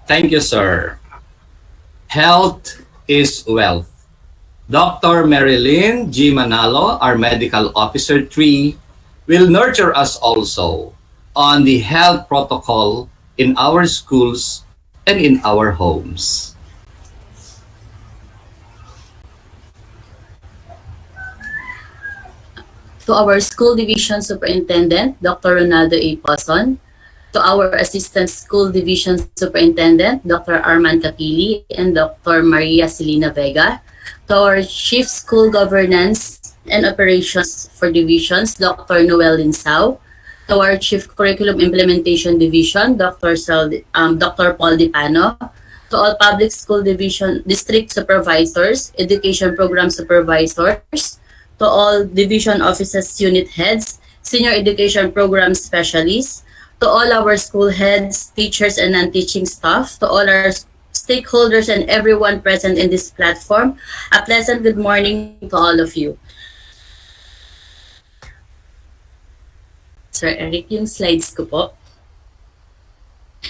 Thank you, sir. Health is wealth. Dr. Marilyn G. Manalo, our Medical Officer 3, will nurture us also on the health protocol in our schools and in our homes.
To our School Division Superintendent, Dr. Ronaldo A. Pozon, to our Assistant School Division Superintendent, Dr. Arman Capili and Dr. Maria Celina Vega, to our Chief School Governance and Operations for Divisions, Dr. Noel Linsao, to our Chief Curriculum Implementation Division, Dr. Paul Di Pano, to all Public School Division District Supervisors, Education Program Supervisors, to all Division Offices Unit Heads, Senior Education Program Specialists, to all our school heads, teachers, and non-teaching staff, to all our stakeholders, and everyone present in this platform. A pleasant good morning to all of you. Sir Eric, yung slides ko po.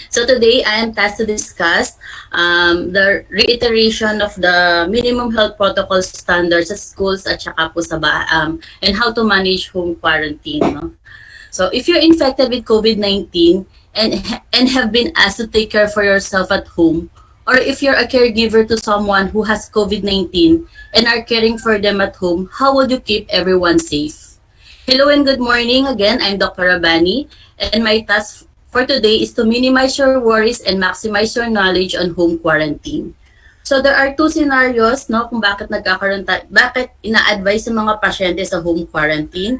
So today, I am tasked to discuss the reiteration of the minimum health protocol standards sa schools at saka po sa and how to manage home quarantine. No? So if you're infected with COVID-19 and have been asked to take care for yourself at home, or if you're a caregiver to someone who has COVID-19 and are caring for them at home, how would you keep everyone safe? Hello and good morning again. I'm Dr. Rabani, and my task for today is to minimize your worries and maximize your knowledge on home quarantine. So there are two scenarios no kung bakit bakit ina-advise ng mga pasyente sa home quarantine.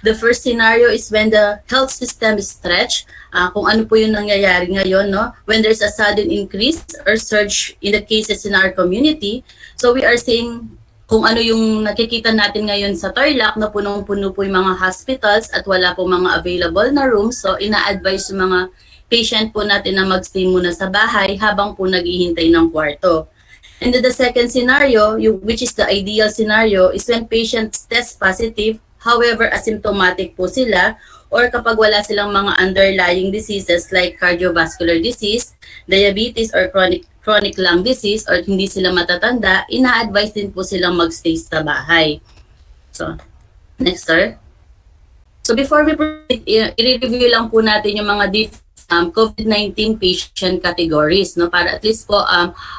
The first scenario is when the health system is stretched, kung ano po yung nangyayari ngayon no, when there's a sudden increase or surge in the cases in our community. So we are seeing kung ano yung nakikita natin ngayon sa Tarlac na punong-puno po yung mga hospitals at wala po mga available na rooms. So ina-advise yung mga patient po natin na magstay muna sa bahay habang po naghihintay ng kwarto. And then the second scenario, which is the ideal scenario, is when patients test positive, however asymptomatic po sila, or kapag wala silang mga underlying diseases like cardiovascular disease, diabetes, or chronic lung disease, or hindi sila matatanda, ina-advise din po silang magstay sa bahay. So, next, sir. So before we proceed, i-review lang po natin yung mga COVID-19 patient categories, no, para at least po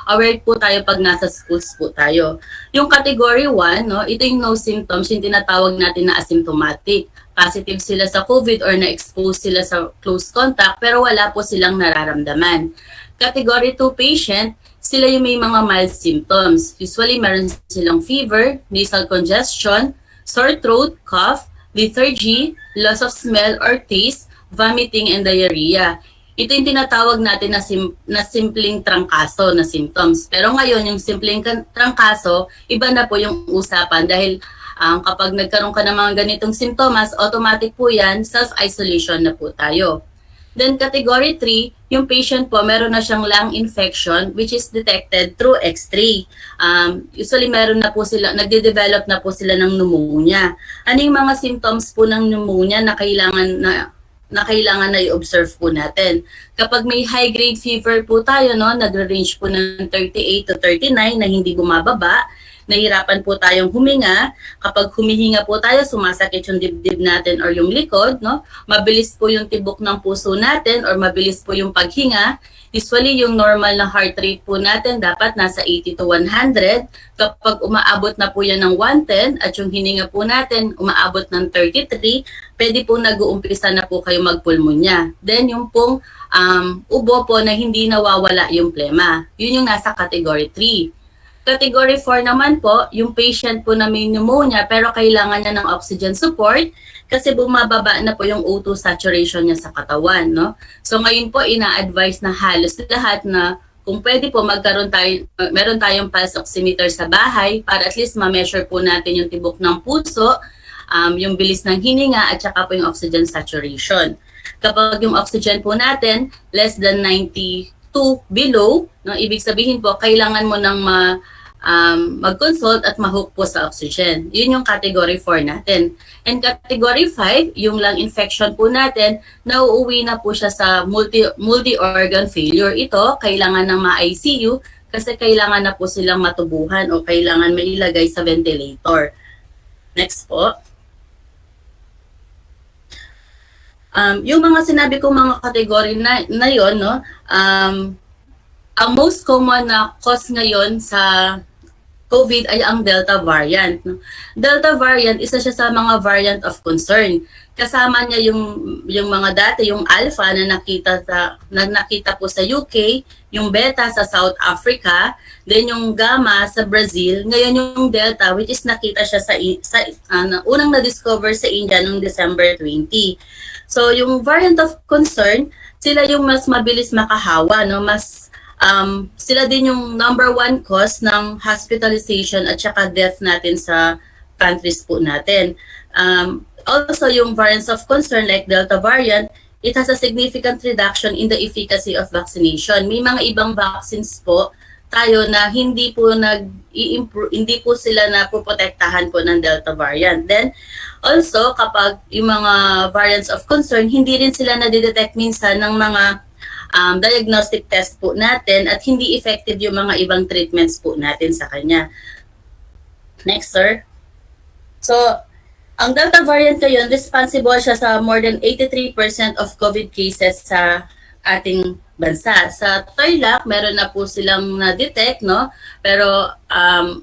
aware po tayo pag nasa schools po tayo. Yung category 1, no, ito yung no symptoms, yung tinatawag natin na asymptomatic. Positive sila sa COVID or na-expose sila sa close contact pero wala po silang nararamdaman. Category 2 patient, sila yung may mga mild symptoms. Usually meron silang fever, nasal congestion, sore throat, cough, lethargy, loss of smell or taste, vomiting, and diarrhea. Ito yung tinatawag natin na simpleng trangkaso na symptoms. Pero ngayon, yung simpleng trangkaso, iba na po yung usapan dahil kapag nagkaroon ka ng mga ganitong simptomas, automatic po yan, self-isolation na po tayo. Then category 3, yung patient po, meron na siyang lung infection which is detected through X-ray. Usually meron na po sila, nagde-develop na po sila ng pneumonia. Ano yung mga symptoms po ng pneumonia na kailangan na i-observe po natin? Kapag may high-grade fever po tayo, no, nagre-range po ng 38 to 39 na hindi bumababa, nahirapan po tayong huminga. Kapag humihinga po tayo, sumasakit yung dibdib natin or yung likod, no? Mabilis po yung tibok ng puso natin or mabilis po yung paghinga. Usually, yung normal na heart rate po natin dapat nasa 80 to 100. Kapag umaabot na po yan ng 110 at yung hininga po natin umaabot ng 33, pwede po nag-uumpisa na po kayo magpulmonya. Then, yung pong ubo po na hindi nawawala yung plema. Yun yung nasa category 3. Category 4 naman po, yung patient po na may pneumonia pero kailangan niya ng oxygen support kasi bumababa na po yung O2 saturation niya sa katawan, no? So ngayon po ina-advise na halos lahat na kung pwede po meron tayong pulse oximeter sa bahay para at least ma-measure po natin yung tibok ng puso, yung bilis ng hininga at saka po yung oxygen saturation. Kapag yung oxygen po natin less than 92 below, no, ibig sabihin po kailangan mo ng mag-consult at ma-hook po sa oxygen. Yun yung category 4 natin. And category 5, yung lung infection po natin, nauuwi na po siya sa multi-organ failure. Ito, kailangan ng ma-ICU kasi kailangan na po silang matubuhan o kailangan may ilagay sa ventilator. Next po. Yung mga sinabi kong mga category na yun, no, ang most common na cause ngayon sa COVID ay ang Delta variant. Delta variant, isa siya sa mga variant of concern. Kasama niya yung mga dati, yung Alpha na nakita po sa UK, yung Beta sa South Africa, then yung Gamma sa Brazil, ngayon yung Delta which is nakita siya sa unang na-discover sa India noong December 20. So yung variant of concern, sila yung mas mabilis makahawa, no? Sila din yung number 1 cause ng hospitalization at saka death natin sa countries po natin. Also, yung variants of concern like Delta variant, it has a significant reduction in the efficacy of vaccination. May mga ibang vaccines po tayo na hindi po hindi po sila na poprotektahan po ng Delta variant. Then also kapag yung mga variants of concern, hindi rin sila nadidetect minsan ng mga diagnostic test po natin at hindi effective yung mga ibang treatments po natin sa kanya. Next, sir. So, ang Delta variant ngayon, responsible siya sa more than 83% of COVID cases sa ating bansa. Sa Tarlac, meron na po silang na-detect, no? Pero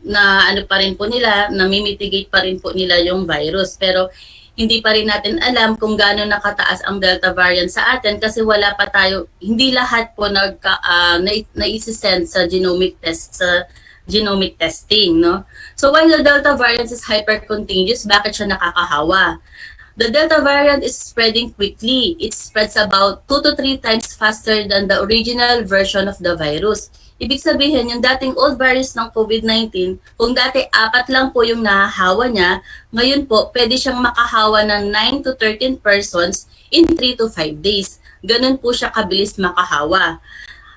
na ano pa rin po nila, na-mitigate pa rin po nila yung virus. Pero hindi pa rin natin alam kung gaano nakataas ang Delta variant sa atin kasi wala pa tayo, hindi lahat po na-isisend sa genomic test, sa genomic testing, no? So while the Delta variant is hyper-contagious, bakit siya nakakahawa? The Delta variant is spreading quickly. It spreads about 2 to 3 times faster than the original version of the virus. Ibig sabihin, yung dating old virus ng COVID-19, kung dati 4 lang po yung nahahawa niya, ngayon po, pwede siyang makahawa ng 9 to 13 persons in 3 to 5 days. Ganun po siya kabilis makahawa.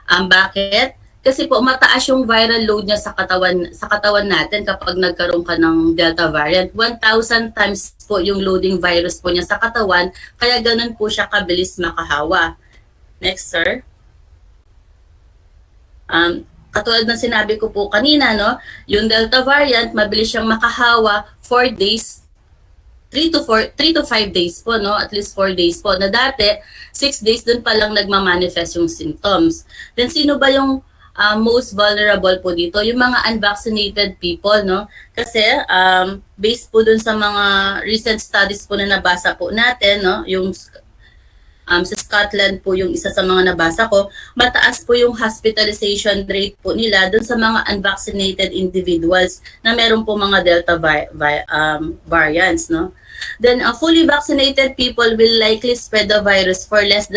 Bakit? Kasi po mataas yung viral load niya sa katawan natin kapag nagkaroon ka ng Delta variant. 1,000 times po yung loading virus po niya sa katawan, kaya ganun po siya kabilis makahawa. Next, sir. Katulad ng sinabi ko po kanina, no, yung Delta variant, mabilis siyang makahawa 4 days, 3 to 5 days po, no, at least 4 days po. Na dati, 6 days dun pa lang nagmamanifest yung symptoms. Then sino ba yung most vulnerable po dito? Yung mga unvaccinated people, no? Kasi based po dun sa mga recent studies po na nabasa po natin, no, yung sa Scotland po yung isa sa mga nabasa ko, mataas po yung hospitalization rate po nila dun sa mga unvaccinated individuals na meron po mga Delta variants, no? Then fully vaccinated people will likely spread the virus for less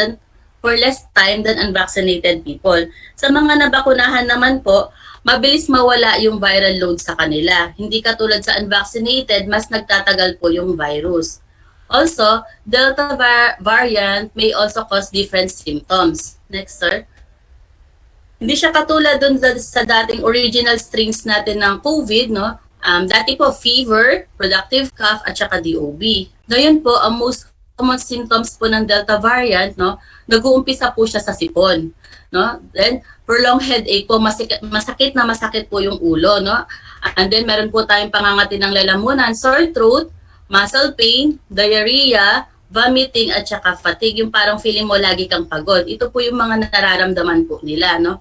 time than unvaccinated people. Sa mga nabakunahan naman po, mabilis mawala yung viral load sa kanila. Hindi katulad sa unvaccinated, mas nagtatagal po yung virus. Also, Delta variant may also cause different symptoms. Next, sir. Hindi siya katulad dun sa dating original strains natin ng COVID, no? Dati po, fever, productive cough, at saka DOB. Ngayon po, ang most common symptoms po ng Delta variant, no, nag-uumpisa po siya sa sipon, no? Then prolonged headache po, masakit po yung ulo, no? And then meron po tayong pangangati ng lalamunan, sore throat, muscle pain, diarrhea, vomiting at saka fatigue, yung parang feeling mo lagi kang pagod. Ito po yung mga nararamdaman po nila, no?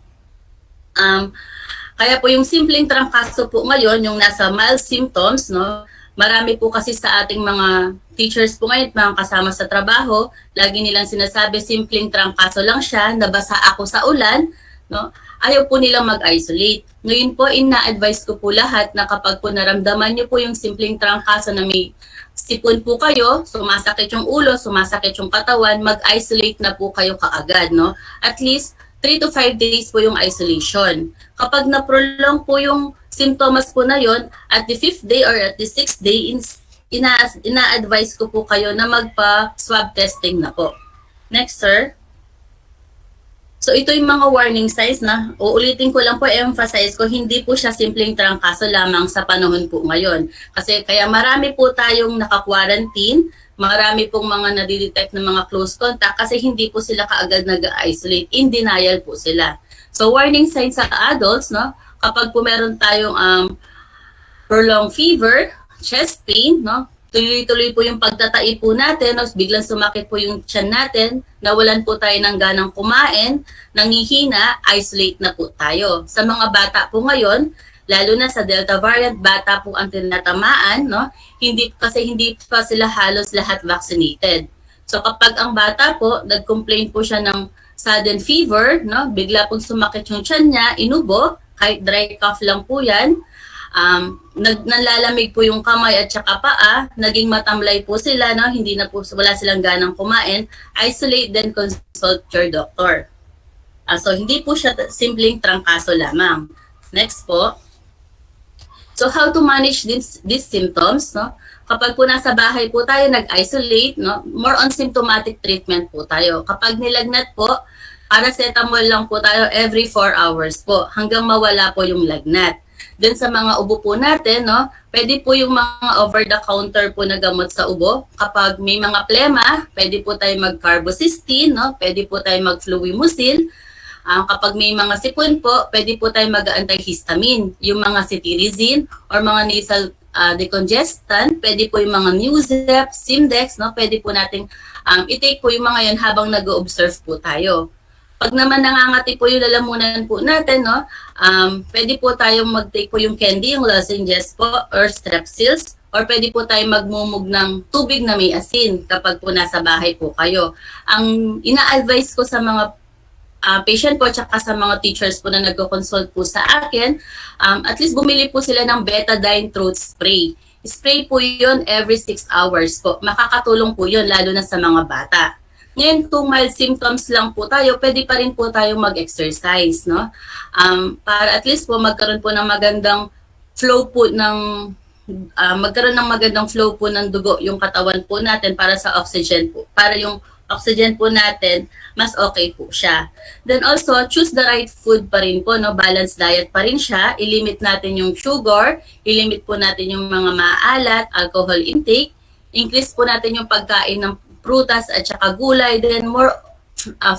Kaya po yung simpleng trangkaso po ngayon, yung nasa mild symptoms, no? Marami po kasi sa ating mga teachers po ngayon, mga kasama sa trabaho, lagi nilang sinasabi, simpleng trangkaso lang siya, nabasa ako sa ulan, no? Ayaw po nilang mag-isolate. Ngayon po, ina-advise ko po lahat na kapag po naramdaman niyo po yung simpleng trangkaso na may sipon po kayo, sumasakit yung ulo, sumasakit yung katawan, mag-isolate na po kayo kaagad, no? At least 3 to 5 days po yung isolation. Kapag na-prolong po yung symptoms po na yon, at the 5th day or at the 6th day, ina-advise ko po kayo na magpa-swab testing na po. Next, sir. So ito yung mga warning signs na uulitin ko lang po, emphasize ko, hindi po siya simpleng trangkaso lamang sa panahon po ngayon. Kasi kaya marami po tayong naka-quarantine, marami pong mga nadidetect ng mga close contact kasi hindi po sila kaagad nag-isolate, in denial po sila. So warning signs sa adults, no? Kapag po meron tayong prolonged fever, chest pain, no? Tuloy-tuloy po yung pagtatai po natin, no? Biglang sumakit po yung tiyan natin, nawalan po tayo ng ganang kumain, nanghihina, isolate na po tayo. Sa mga bata po ngayon, lalo na sa Delta variant, bata po ang tinatamaan, no? Hindi pa sila halos lahat vaccinated. So kapag ang bata po, nag-complain po siya ng sudden fever, no? Bigla pong sumakit yung tiyan niya, inubo, kahit dry cough lang po yan, nalalamig po yung kamay at saka paa, naging matamlay po sila, no? Hindi na po, wala silang ganang kumain, isolate then consult your doctor. So hindi po siya simpleng trangkaso lamang. Next po. So how to manage these symptoms, no? Kapag po nasa bahay po tayo, nag-isolate, no? More on symptomatic treatment po tayo. Kapag nilagnat po, paracetamol lang po tayo every 4 hours po hanggang mawala po yung lagnat. Then sa mga ubo po natin, no, pwede po yung mga over-the-counter po na gamot sa ubo. Kapag may mga plema, pwede po tayo mag-carbocysteine, no? Pwede po tayo mag-fluimucil. Kapag may mga sipon po, pwede po tayo mag-antihistamine. Yung mga cetirizine or mga nasal decongestant, pwede po yung mga Nuzep, Simdex, no? Pwede po nating i-take po yung mga yan habang nag-observe po tayo. Pag naman nangangati po yung lalamunan po natin, no, pwede po tayong mag-take po yung candy, yung lozenges po, or strepsils, or pwede po tayong magmumog ng tubig na may asin kapag po nasa bahay po kayo. Ang ina-advise ko sa mga patient po tsaka sa mga teachers po na nagko-consult po sa akin, at least bumili po sila ng betadine throat spray. Spray po yun every 6 hours po. Makakatulong po yun lalo na sa mga bata. Ngayon, kung mild symptoms lang po tayo, pwede pa rin po tayo mag-exercise, no? Para at least po magkaroon po ng magandang flow po ng dugo yung katawan po natin para sa oxygen po. Para yung oxygen po natin, mas okay po siya. Then also, choose the right food pa rin po, no? Balanced diet pa rin siya. I-limit natin yung sugar, i-limit po natin yung mga maalat, alcohol intake, increase po natin yung pagkain ng prutas at saka gulay, then more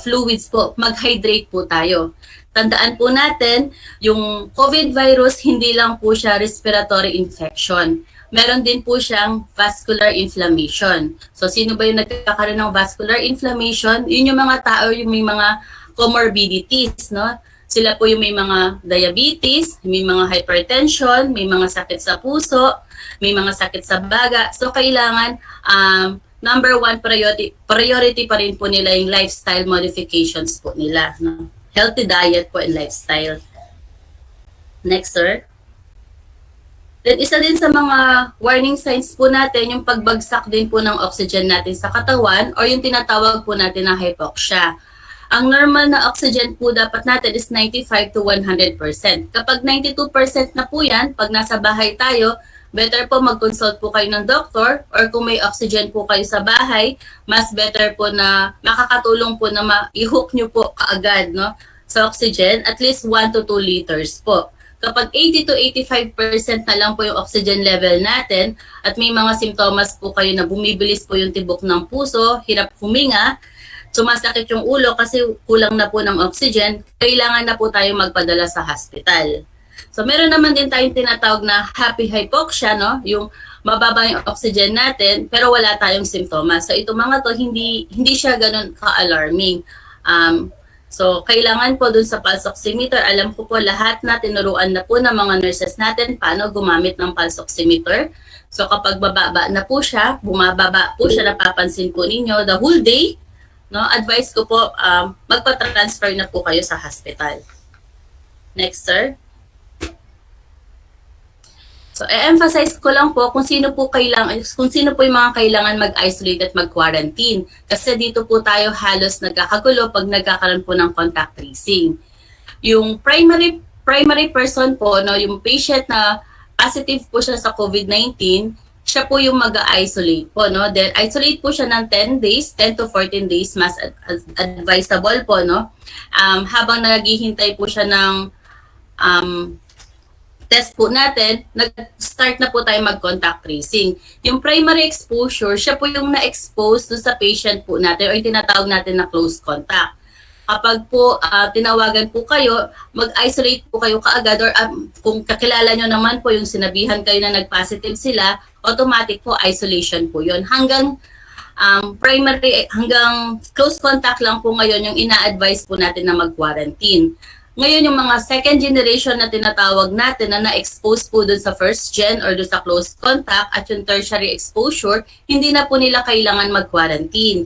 fluids po, mag-hydrate po tayo. Tandaan po natin, yung COVID virus, hindi lang po siya respiratory infection. Meron din po siyang vascular inflammation. So, sino ba yung nagkakaroon ng vascular inflammation? Yun yung mga tao, yung may mga comorbidities, no? Sila po yung may mga diabetes, may mga hypertension, may mga sakit sa puso, may mga sakit sa baga. So, kailangan number one priority pa rin po nila yung lifestyle modifications po nila. No? Healthy diet po and lifestyle. Next, sir. Then isa din sa mga warning signs po natin, yung pagbagsak din po ng oxygen natin sa katawan or yung tinatawag po natin na hypoxia. Ang normal na oxygen po dapat natin is 95 to 100%. Kapag 92% na po yan, pag nasa bahay tayo, better po mag-consult po kayo ng doktor or kung may oxygen po kayo sa bahay, mas better po na makakatulong po na i-hook nyo po kaagad, no, sa oxygen, at least 1 to 2 liters po. Kapag 80 to 85% na lang po yung oxygen level natin at may mga simptomas po kayo na bumibilis po yung tibok ng puso, hirap huminga, sumasakit yung ulo kasi kulang na po ng oxygen, kailangan na po tayo magpadala sa hospital. So, meron naman din tayong tinatawag na happy hypoxia, no? Yung mababa yung oxygen natin, pero wala tayong simptomas. So, itong mga to, hindi siya ganun ka-alarming. So, kailangan po dun sa pulse oximeter, alam ko po lahat na tinuruan na po ng mga nurses natin paano gumamit ng pulse oximeter. So, kapag bababa na po siya, bumababa po siya, napapansin po ninyo the whole day, no? Advice ko po, magpa-transfer na po kayo sa hospital. Next, sir. So, i-emphasize ko lang po kung sino po yung mga kailangan mag-isolate at mag-quarantine. Kasi dito po tayo halos nagkakagulo pag nagkakaroon po ng contact tracing. Yung primary person po, no, yung patient na positive po siya sa COVID-19, siya po yung mag-isolate po, no. Then isolate po siya ng 10 days, 10 to 14 days mas advisable po, no. Habang naghihintay po siya ng test po natin, nag-start na po tayo mag-contact tracing. Yung primary exposure, siya po yung na-expose sa patient po natin o yung tinatawag natin na close contact. Kapag po tinawagan po kayo, mag-isolate po kayo kaagad or kung kakilala nyo naman po yung sinabihan kayo na nag-positive sila, automatic po isolation po yun. Hanggang hanggang close contact lang po ngayon yung ina-advise po natin na mag-quarantine. Ngayon, yung mga second generation na tinatawag natin na na-expose po dun sa first gen or dun sa close contact at yung tertiary exposure, hindi na po nila kailangan mag-quarantine.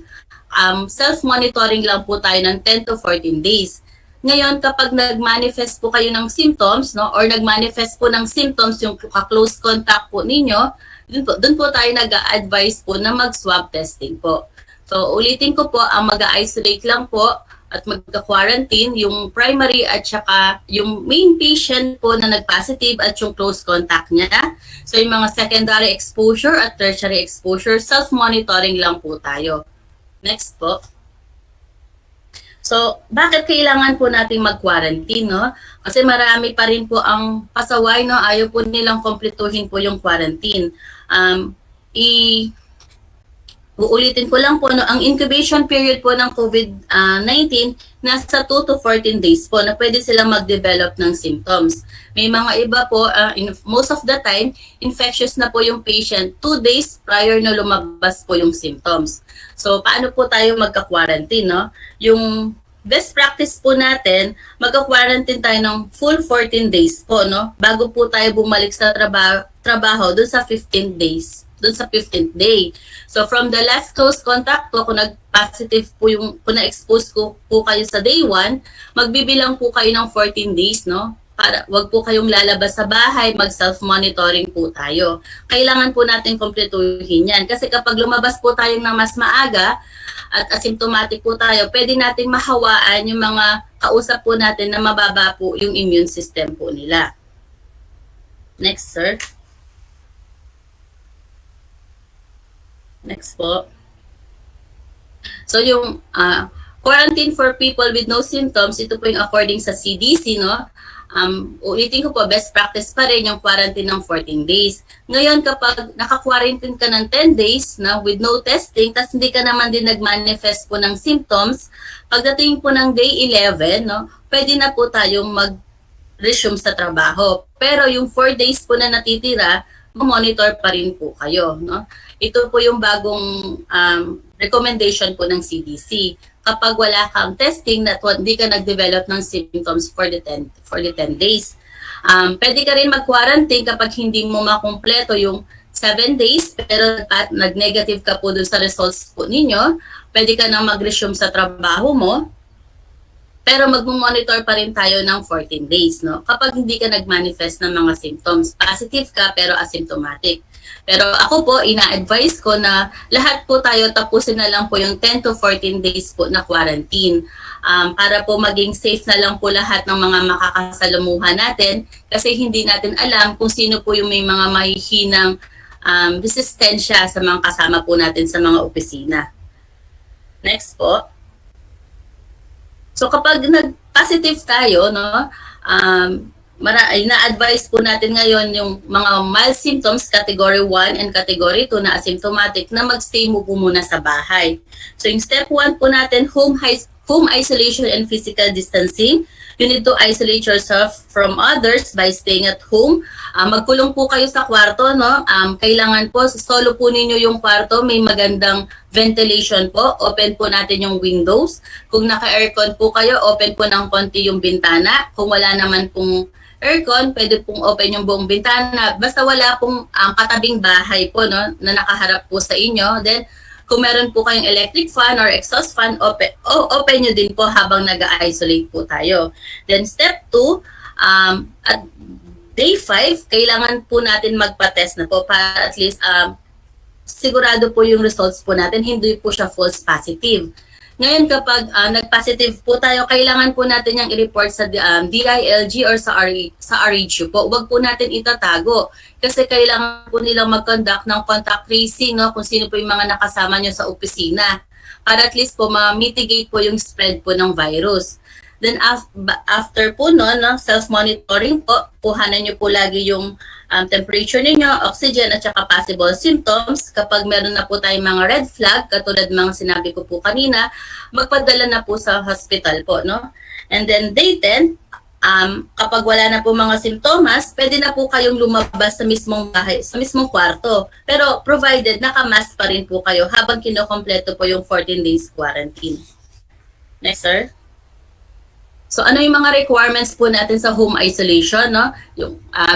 Self-monitoring lang po tayo ng 10 to 14 days. Ngayon, kapag nag-manifest po kayo ng symptoms, no, or nag-manifest po ng symptoms yung close contact po ninyo, dun po tayo nag-a-advise po na mag-swab testing po. So, ulitin ko po, ang mag-isolate lang po, at magka-quarantine, yung primary at saka yung main patient po na nag-positive at yung close contact niya. So yung mga secondary exposure at tertiary exposure, self-monitoring lang po tayo. Next po. So, bakit kailangan po nating mag-quarantine, no? Kasi marami pa rin po ang pasaway, no? Ayaw po nilang kumpletuhin po yung quarantine. Uulitin ko lang po, no, ang incubation period po ng COVID-19 nasa 2 to 14 days po na pwede silang mag-develop ng symptoms. May mga iba po, most of the time, infectious na po yung patient 2 days prior na lumabas po yung symptoms. So, paano po tayo magka-quarantine, no? Yung best practice po natin, magka-quarantine tayo ng full 14 days po, no? Bago po tayo bumalik sa trabaho doon sa 15 days. Doon sa 15th day. So from the last close contact po, kung nag-positive po kung na-expose po kayo sa day 1, magbibilang po kayo ng 14 days, no? Para wag po kayong lalabas sa bahay, mag-self-monitoring po tayo. Kailangan po natin kumpletuhin yan. Kasi kapag lumabas po tayo ng mas maaga at asymptomatic po tayo, pwede natin mahawaan yung mga kausap po natin na mababa po yung immune system po nila. Next, sir. Next po. So yung quarantine for people with no symptoms, ito po yung according sa CDC, no? Ulitin ko po, best practice pa rin yung quarantine ng 14 days. Ngayon, kapag naka-quarantine ka ng 10 days na with no testing, tas hindi ka naman din nag-manifest po ng symptoms, pagdating po ng day 11, no, pwede na po tayong mag-resume sa trabaho. Pero yung 4 days po na natitira, monitor pa rin po kayo, no? Ito po yung bagong recommendation po ng CDC. Kapag wala kang testing na hindi ka nag-develop ng symptoms for the 10 days. Pwede ka rin mag-quarantine kapag hindi mo makumpleto yung 7 days pero nag-negative ka po dun sa results po ninyo. Pwede ka nang mag-resume sa trabaho mo. Pero mag-monitor pa rin tayo ng 14 days, no? Kapag hindi ka nag-manifest ng mga symptoms. Positive ka pero asymptomatic. Pero ako po, ina-advise ko na lahat po tayo tapusin na lang po yung 10 to 14 days po na quarantine. Para po maging safe na lang po lahat ng mga makakasalamuhan natin kasi hindi natin alam kung sino po yung may mga mahihinang resistensya sa mga kasama po natin sa mga opisina. Next po. So kapag nag-positive tayo, no, na-advise po natin ngayon yung mga mild symptoms, category 1 and category 2 na asymptomatic, na mag-stay mo po muna sa bahay. So yung step 1 po natin, home isolation and physical distancing. You need to isolate yourself from others by staying at home. Magkulong po kayo sa kwarto, no? Kailangan po, solo po ninyo yung kwarto, may magandang ventilation po. Open po natin yung windows. Kung naka-aircon po kayo, open po ng konti yung bintana. Kung wala naman pong aircon, pwede pong open yung buong bintana. Basta wala pong katabing bahay po, no, na nakaharap po sa inyo. Then, kung meron po kayong electric fan or exhaust fan, open nyo din po habang nag-isolate po tayo. Then step 2, at day 5, kailangan po natin magpa-test na po para at least sigurado po yung results po natin, hindi po siya false positive. Ngayon kapag nag-positive po tayo, kailangan po natin yung i-report sa DILG or sa RHU po. Huwag po natin itatago kasi kailangan po nilang mag-conduct ng contact tracing, no, kung sino po yung mga nakasama nyo sa opisina para at least po ma-mitigate po yung spread po ng virus. Then after po nun, no, self-monitoring po, kuhanan nyo po lagi yung temperature ninyo, oxygen at saka possible symptoms. Kapag meron na po tayong mga red flag, katulad mga sinabi ko po kanina, magpadala na po sa hospital po, no? And then day 10, kapag wala na po mga simptomas, pwede na po kayong lumabas sa mismong bahay, sa mismong kwarto. Pero provided naka-mask pa rin po kayo habang kinokompleto po yung 14 days quarantine. Next, sir. So ano yung mga requirements po natin sa home isolation, no?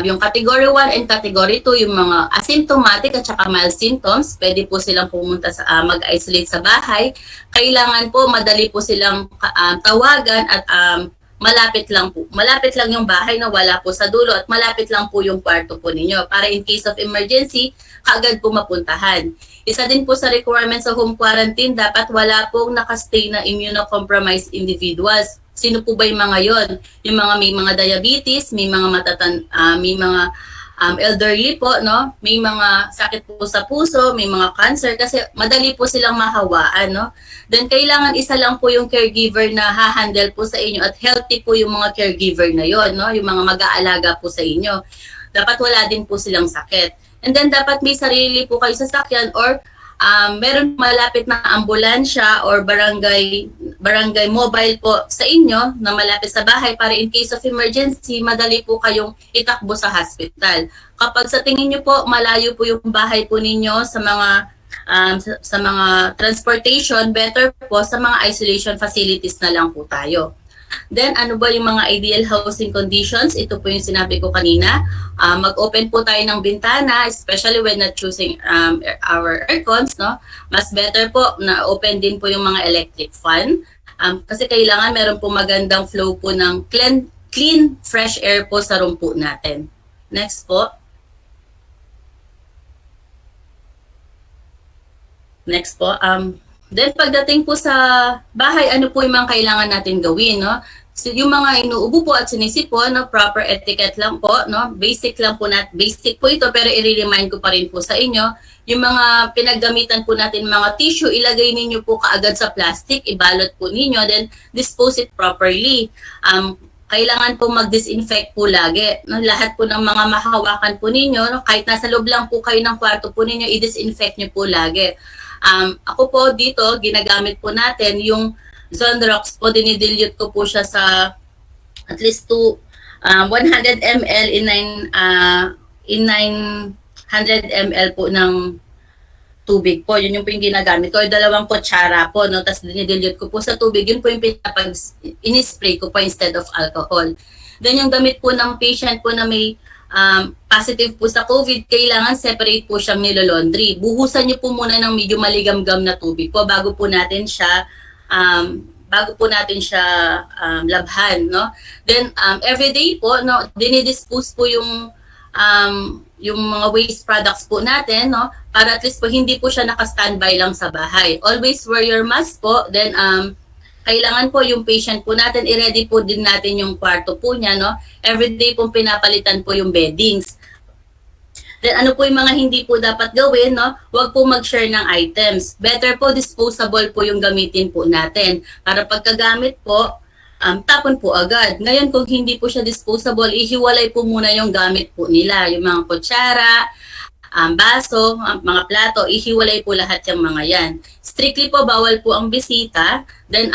Yung category 1 and category 2, yung mga asymptomatic at saka mild symptoms, pwede po silang pumunta sa mag-isolate sa bahay. Kailangan po madali po silang tawagan at malapit lang po. Malapit lang yung bahay na wala po sa dulo at malapit lang po yung kwarto po ninyo para in case of emergency, kaagad po mapuntahan. Isa din po sa requirements sa home quarantine, dapat wala pong nakastay na immunocompromised individuals. Sino po ba yung mga yon? Yung mga may mga diabetes, may mga may mga elderly po, no? May mga sakit po sa puso, may mga cancer kasi madali po silang mahawaan, no? Then kailangan isa lang po yung caregiver na ha-handle po sa inyo at healthy po yung mga caregiver na yon, no? Yung mga mag-aalaga po sa inyo. Dapat wala din po silang sakit. And then dapat may sarili po kayo sasakyan or meron malapit na ambulansya or barangay mobile po sa inyo na malapit sa bahay para in case of emergency, madali po kayong itakbo sa hospital. Kapag sa tingin nyo po, malayo po yung bahay po ninyo sa mga transportation, better po sa mga isolation facilities na lang po tayo. Then, ano ba yung mga ideal housing conditions? Ito po yung sinabi ko kanina. Mag-open po tayo ng bintana, especially when not choosing our aircons, no? Mas better po na open din po yung mga electric fan. Kasi kailangan meron po magandang flow po ng clean, fresh air po sa room po natin. Next po. Next po. Then pagdating po sa bahay, ano po yung mga kailangan natin gawin, no? So, yung mga inuubo po at sinisipon, no, proper etiquette lang po, no? Basic lang po basic po ito pero i-remind ko pa rin po sa inyo. Yung mga pinaggamitan po natin mga tissue, ilagay ninyo po kaagad sa plastic, ibalot po ninyo, then dispose it properly. Kailangan po mag-disinfect po lagi. No? Lahat po ng mga mahawakan po ninyo, no? Kahit nasa loob lang po kayo ng kwarto po ninyo, i-disinfect nyo po lagi. Ako po dito, ginagamit po natin yung Zonrox po, dinidilute ko po siya sa at least 100 ml in 900 ml po ng tubig po. Yun yung po yung ginagamit ko. 2 kutsara po, no? Tapos dinidilute ko po sa tubig. Yun po yung in-spray ko po instead of alcohol. Then yung damit po ng patient po na may positive po sa COVID, kailangan separate po siyang nilolaundry. Buhusan niyo po muna ng medyo maligamgam na tubig po bago po natin siya labhan, no? Then everyday po, no, dinidispose po yung mga waste products po natin, no, para at least po hindi po siya naka-standby lang sa bahay. Always wear your mask po. Then kailangan po yung patient po natin, i-ready po din natin yung kwarto po niya, no? Everyday po pinapalitan po yung beddings. Then ano po yung mga hindi po dapat gawin, no? Huwag po mag-share ng items. Better po disposable po yung gamitin po natin. Para pagkagamit po, tapon po agad. Ngayon kung hindi po siya disposable, ihiwalay po muna yung gamit po nila. Yung mga kutsara, baso, mga plato, ihiwalay po lahat yung mga yan. Strictly po, bawal po ang bisita. Then,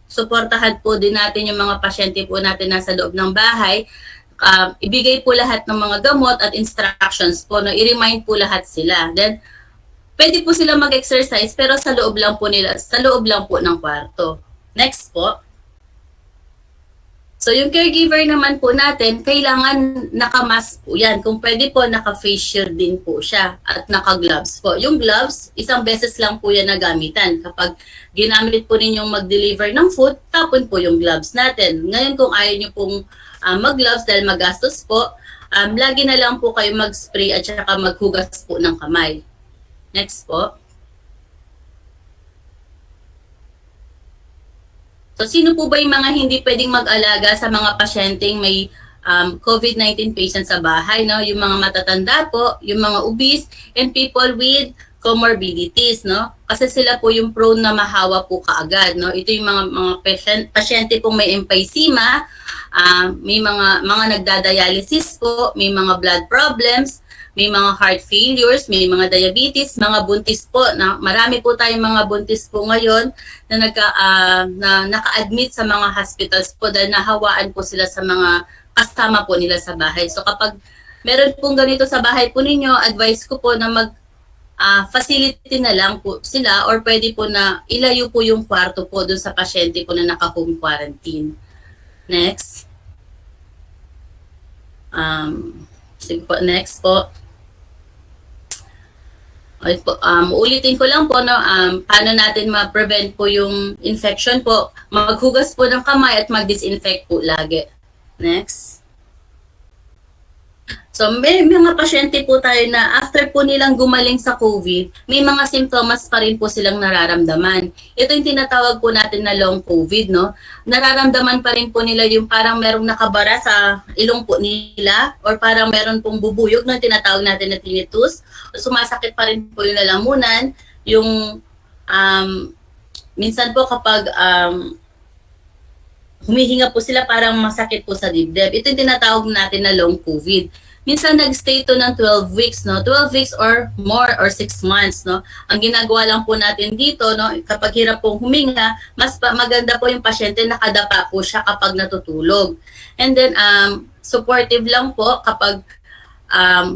supportahan po din natin yung mga pasyente po natin nasa loob ng bahay. Ibigay po lahat ng mga gamot at instructions po, no? I-remind po lahat sila. Then, pwede po sila mag-exercise pero sa loob lang po ng kwarto. Next po. So, yung caregiver naman po natin, kailangan naka-mask po yan. Kung pwede po, naka-face shield din po siya at naka-gloves po. Yung gloves, isang beses lang po yan nagamitan. Kapag ginamit po ninyong mag-deliver ng food, tapon po yung gloves natin. Ngayon, kung ayaw nyo pong mag-gloves dahil magastos po, lagi na lang po kayo mag-spray at saka maghugas po ng kamay. Next po. So, sino po ba yung mga hindi pwedeng mag-alaga sa mga pasyenteng may COVID-19 patients sa bahay, no? Yung mga matatanda po, yung mga obese, and people with comorbidities, no? Kasi sila po yung prone na mahawa po kaagad, no? Ito yung mga pasyente pong may emphysema, may mga nagdadialysis po, may mga blood problems, may mga heart failures, may mga diabetes, mga buntis po. Na marami po tayong mga buntis po ngayon na naka-admit sa mga hospitals po dahil nahawaan po sila sa mga kasama po nila sa bahay. So kapag meron pong ganito sa bahay po ninyo, advice ko po na facility na lang po sila or pwede po na ilayo po yung kwarto po doon sa pasyente po na naka-home quarantine. Next. Sige po, next po. Okay po, ulitin ko lang po, no, paano natin ma-prevent po yung infection po. Maghugas po ng kamay at mag-disinfect po lagi. Next. So, may mga pasyente po tayo na after po nilang gumaling sa COVID, may mga simptomas pa rin po silang nararamdaman. Ito yung tinatawag po natin na long COVID, no? Nararamdaman pa rin po nila yung parang merong nakabara sa ilong po nila or parang meron pong bubuyog na tinatawag natin na tinnitus. Sumasakit pa rin po yung lalamunan. Yung minsan po kapag humihinga po sila parang masakit po sa dibdib. Ito yung tinatawag natin na long COVID. Minsan nag-stay to ng 12 weeks, no? 12 weeks or more or 6 months, no? Ang ginagawa lang po natin dito, no? Kapag hirap pong huminga, mas maganda po yung pasyente nakadapa po siya kapag natutulog. And then, supportive lang po kapag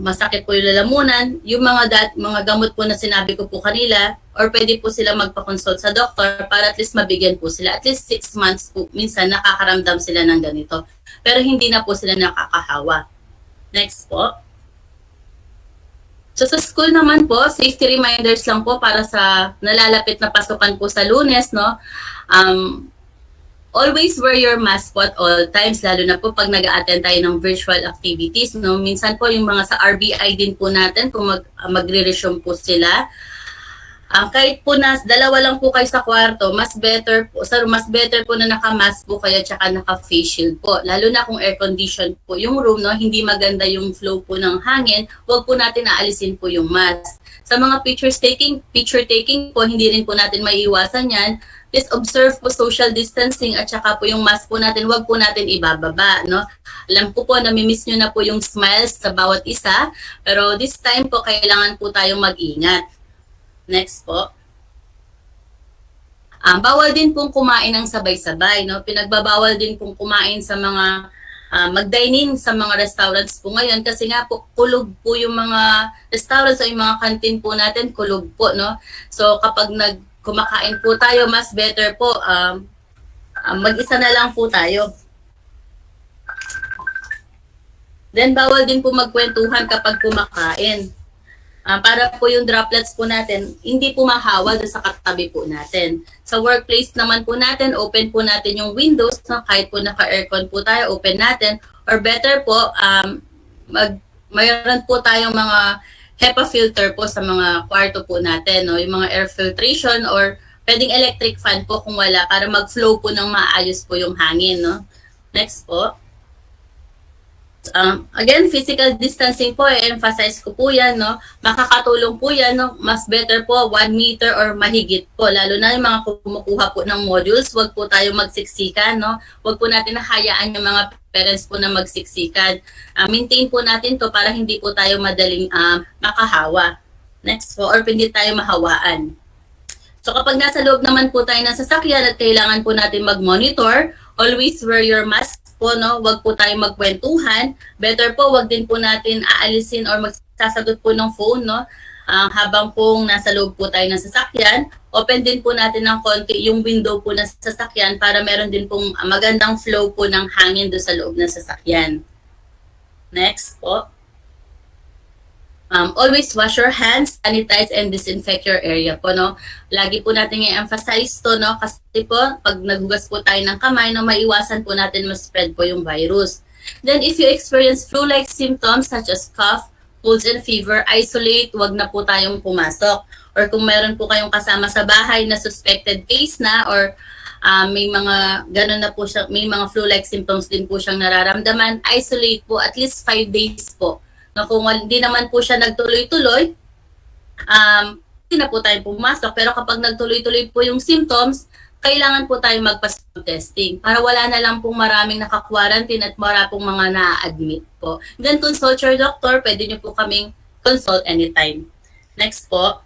masakit po yung lalamunan, yung mga gamot po na sinabi ko po kanila, or pwede po sila magpa-consult sa doktor para at least mabigyan po sila. At least 6 months po, minsan nakakaramdam sila ng ganito. Pero hindi na po sila nakakahawa. Next po. So sa school naman po, safety reminders lang po para sa nalalapit na pasukan po sa Lunes, no? Always wear your mask po at all times, lalo na po pag nag-a-attend tayo ng virtual activities, no? Minsan po yung mga sa RBI din po natin, kung magre-resume po sila, kahit po dalawa lang po kayo sa kwarto, mas better po na naka-mask po kayo tsaka naka-face shield po. Lalo na kung air condition po yung room, no, hindi maganda yung flow po ng hangin, huwag po natin aalisin po yung mask. Sa mga picture taking po, hindi rin po natin maiiwasan yan. Please observe po social distancing at saka po yung mask po natin, huwag po natin ibababa, no? Alam ko po, namimiss nyo na po yung smiles sa bawat isa, pero this time po, kailangan po tayong mag-ingat. Next po. Bawal din pong kumain ng sabay-sabay, no? Pinagbabawal din pong kumain sa mga mag-dine-in sa mga restaurants po ngayon kasi nga po kulog po yung mga restaurants o yung mga canteen po natin, kulog po, no? So kapag kumakain po tayo, mas better po mag-isa na lang po tayo. Then bawal din po magkwentuhan kapag kumakain. Para po yung droplets po natin, hindi po mahawa sa katabi po natin. Sa workplace naman po natin, open po natin yung windows, no? Kahit po naka-aircon po tayo, open natin. Or better po, mayroon po tayong mga HEPA filter po sa mga kwarto po natin, no? Yung mga air filtration or pwedeng electric fan po kung wala para mag-flow po ng maayos po yung hangin, no? Next po. Again, physical distancing po, emphasize ko po yan, no? Makakatulong po yan, no? Mas better po 1 meter or mahigit po. Lalo na yung mga kumukuha po ng modules, wag po tayo magsiksikan, no? Wag po natin nahayaan yung mga parents po na magsiksikan. Maintain po natin to para hindi po tayo madaling makahawa. Next po, or hindi tayo mahawaan. So kapag nasa loob naman po tayo ng sasakyan at kailangan po natin mag-monitor, always wear your mask po, no? Wag po tayo magkwentuhan. Better po, wag din po natin aalisin or magsasagot po ng phone, no? Habang pong nasa loob po tayo ng sasakyan, open din po natin ng konti yung window po ng sasakyan para meron din pong magandang flow po ng hangin doon sa loob ng sasakyan. Next po. Always wash your hands, sanitize and disinfect your area po, no? Lagi po natin i-emphasize to, no? Kasi po, pag naghugas po tayo ng kamay, no, maiwasan po natin ma-spread po yung virus. Then, if you experience flu-like symptoms such as cough, colds and fever, isolate, wag na po tayong pumasok. Or kung meron po kayong kasama sa bahay na suspected case na or may mga ganun na po siya, may mga flu-like symptoms din po siyang nararamdaman, isolate po at least 5 days po. No, kung hindi naman po siya nagtuloy-tuloy, hindi na po tayo pumasok. Pero kapag nagtuloy-tuloy po yung symptoms, kailangan po tayo magpa-swab testing para wala na lang pong maraming naka-quarantine at marami pong mga na-admit po. Then consult your doctor, pwede nyo po kaming consult anytime. Next po.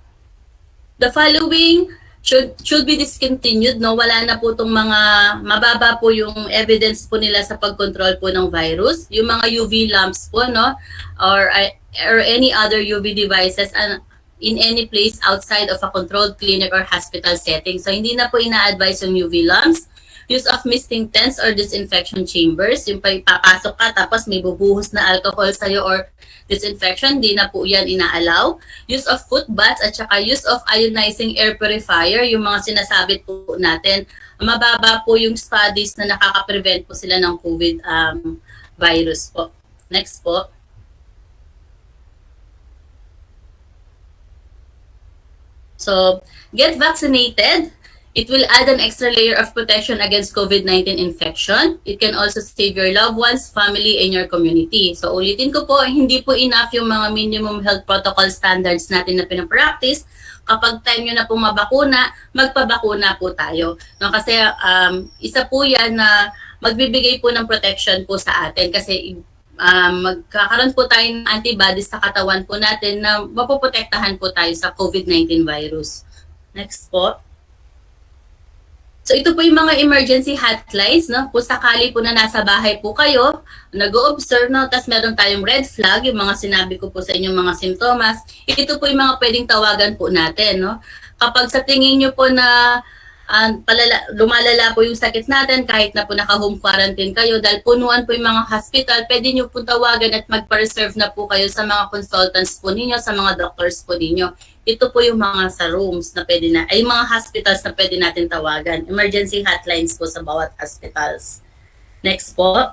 The following should be discontinued, no? Wala na po itong mga, mababa po yung evidence po nila sa pag-control po ng virus. Yung mga UV lamps po, no? Or any other UV devices in any place outside of a controlled clinic or hospital setting. So, hindi na po ina-advise yung UV lamps. Use of misting tents or disinfection chambers. Yung papasok ka tapos may bubuhos na alcohol sa'yo or disinfection, di na po yan inaalaw. Use of foot baths at saka use of ionizing air purifier, yung mga sinasabit po natin. Mababa po yung studies na nakaka-prevent po sila ng COVID virus po. Next po. So, get vaccinated. It will add an extra layer of protection against COVID-19 infection. It can also save your loved ones, family, and your community. So, ulitin ko po, hindi po enough yung mga minimum health protocol standards natin na pinapractice. Kapag time nyo na pong mabakuna, magpabakuna po tayo. No, kasi isa po yan na magbibigay po ng protection po sa atin kasi magkakaroon po tayo ng antibodies sa katawan po natin na mapoprotektahan po tayo sa COVID-19 virus. Next po. So ito po yung mga emergency hotlines, no? Kung sakali po na nasa bahay po kayo, nag-o-observe, no? Tapos meron tayong red flag, yung mga sinabi ko po sa inyong mga simptomas, ito po yung mga pwedeng tawagan po natin, no? Kapag sa tingin nyo po na lumalala po yung sakit natin, kahit na po naka-home quarantine kayo, dahil punuan po yung mga hospital, pwede nyo po tawagan at magpa-reserve na po kayo sa mga consultants po ninyo, sa mga doctors po ninyo. Ito po yung mga sa rooms na pwede na, ay mga hospitals na pwede natin tawagan. Emergency hotlines po sa bawat hospitals. Next po.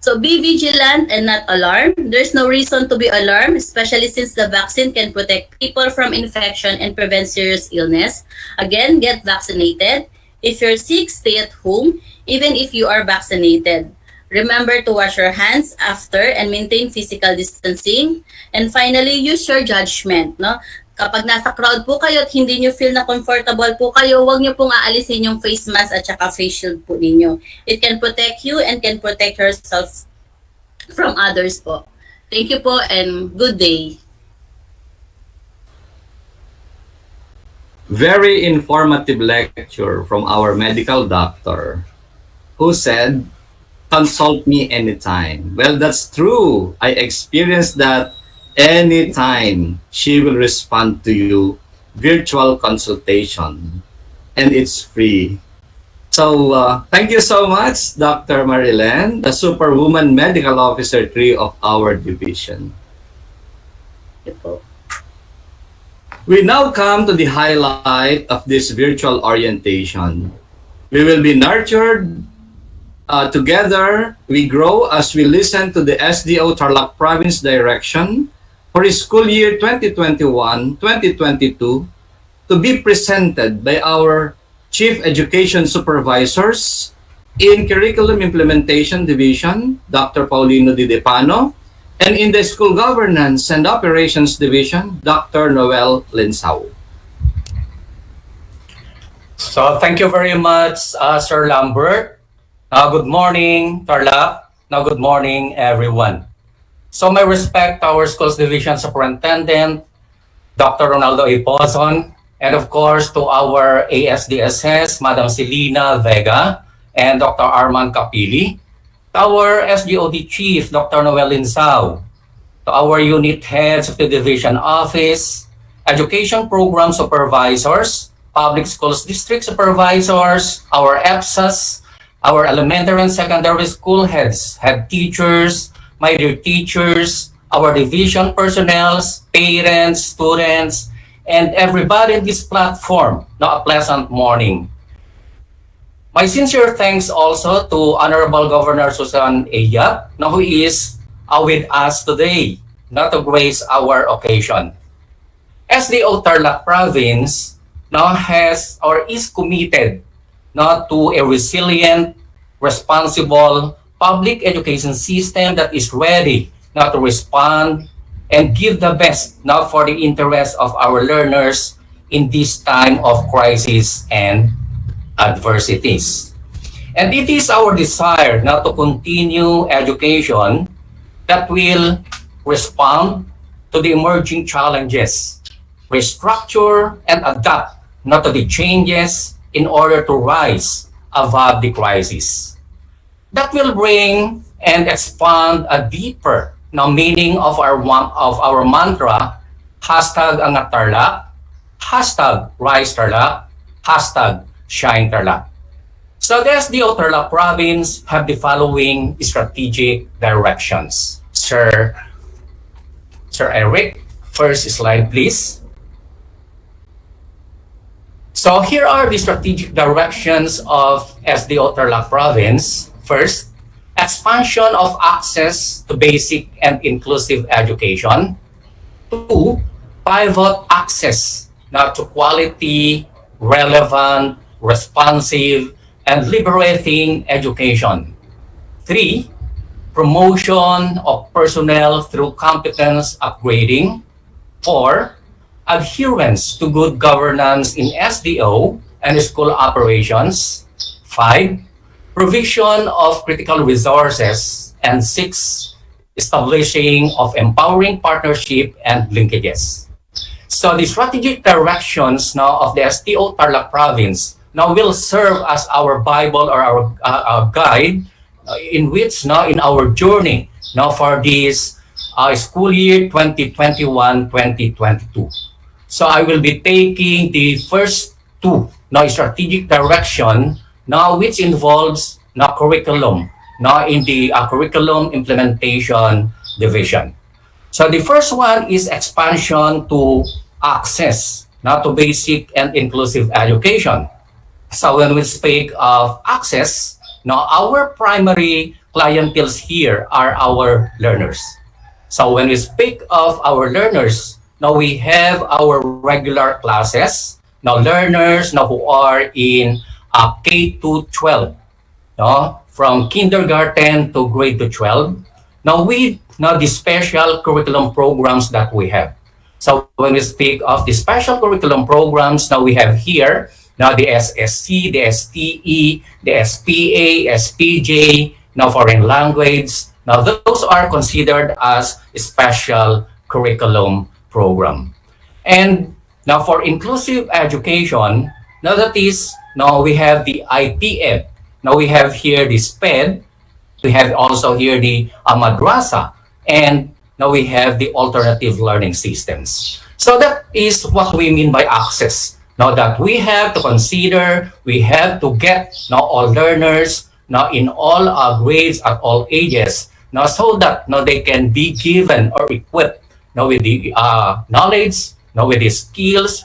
So be vigilant and not alarmed. There's no reason to be alarmed, especially since the vaccine can protect people from infection and prevent serious illness. Again, get vaccinated. If you're sick, stay at home, even if you are vaccinated. Remember to wash your hands after and maintain physical distancing. And finally, use your judgment. No? Kapag nasa crowd po kayo at hindi nyo feel na comfortable po kayo, huwag nyo pong aalisin yung face mask at saka face shield po ninyo. It can protect you and can protect yourself from others po. Thank you po and good day.
Very informative lecture from our medical doctor who said, consult me anytime. Well, that's true. I experienced that anytime she will respond to you, virtual consultation, and it's free. So, thank you so much, Dr. Marilyn, the Superwoman Medical Officer 3 of our division. We now come to the highlight of this virtual orientation. We will be nurtured together. We grow as we listen to the SDO Tarlac Province direction for school year 2021-2022 to be presented by our Chief Education Supervisors in Curriculum Implementation Division, Dr. Paulino Di Depano, and in the School Governance and Operations Division, Dr. Noel Linsao.
So thank you very much, Sir Lambert. Good morning, Tarlac. Good morning, everyone. So my respect to our Schools Division Superintendent, Dr. Ronaldo A. Pozon, and of course to our ASDSS, Madam Selina Vega, and Dr. Arman Capili, to our SGOD Chief, Dr. Noel Linsao, to our unit heads of the division office, education program supervisors, public schools district supervisors, our EPSAs, our elementary and secondary school heads, head teachers, my dear teachers, our division personnel, parents, students, and everybody in this platform. Now, a pleasant morning. My sincere thanks also to Honorable Governor Susan Eya, who is with us today, to grace our occasion. SDO Tarlac Province now has or is committed to a resilient, responsible public education system that is ready to respond and give the best for the interest of our learners in this time of crisis and adversities. And it is our desire to continue education that will respond to the emerging challenges, restructure and adapt to the changes in order to rise above the crisis. That will bring and expand a deeper meaning of our mantra, #Angat Tarlac, #Rise Tarlac, #Shine Tarlac. So the SDO Tarlac Province have the following strategic directions. Sir Eric, first slide please. So here are the strategic directions of SDO Tarlac Province. First, expansion of access to basic and inclusive education. 2, pivot access now to quality, relevant, responsive, and liberating education. 3, promotion of personnel through competence upgrading. 4, adherence to good governance in SDO and school operations. 5, provision of critical resources. And 6, establishing of empowering partnership and linkages. So the strategic directions now of the SDO Tarlac Province now will serve as our Bible or our guide in which now in our journey now for this school year 2021-2022. So I will be taking the first two now strategic direction now which involves now curriculum now in the curriculum implementation division. So the first one is expansion to access now to basic and inclusive education. So when we speak of access, now our primary clienteles here are our learners. So when we speak of our learners, now we have our regular classes, now learners now who are in K to 12, no? From kindergarten to grade to 12. Now the special curriculum programs that we have. So when we speak of the special curriculum programs, now we have here now the SSC, the STE, the SPA, SPJ, now foreign language. Now those are considered as special curriculum program. And now for inclusive education, now that is, now we have the ITED. Now we have here the SPED. We have also here the madrasa. And now we have the alternative learning systems. So that is what we mean by access. Now that we have to consider, we have to get now all learners now in all grades at all ages, now so that now they can be given or equipped now with the knowledge, now with the skills,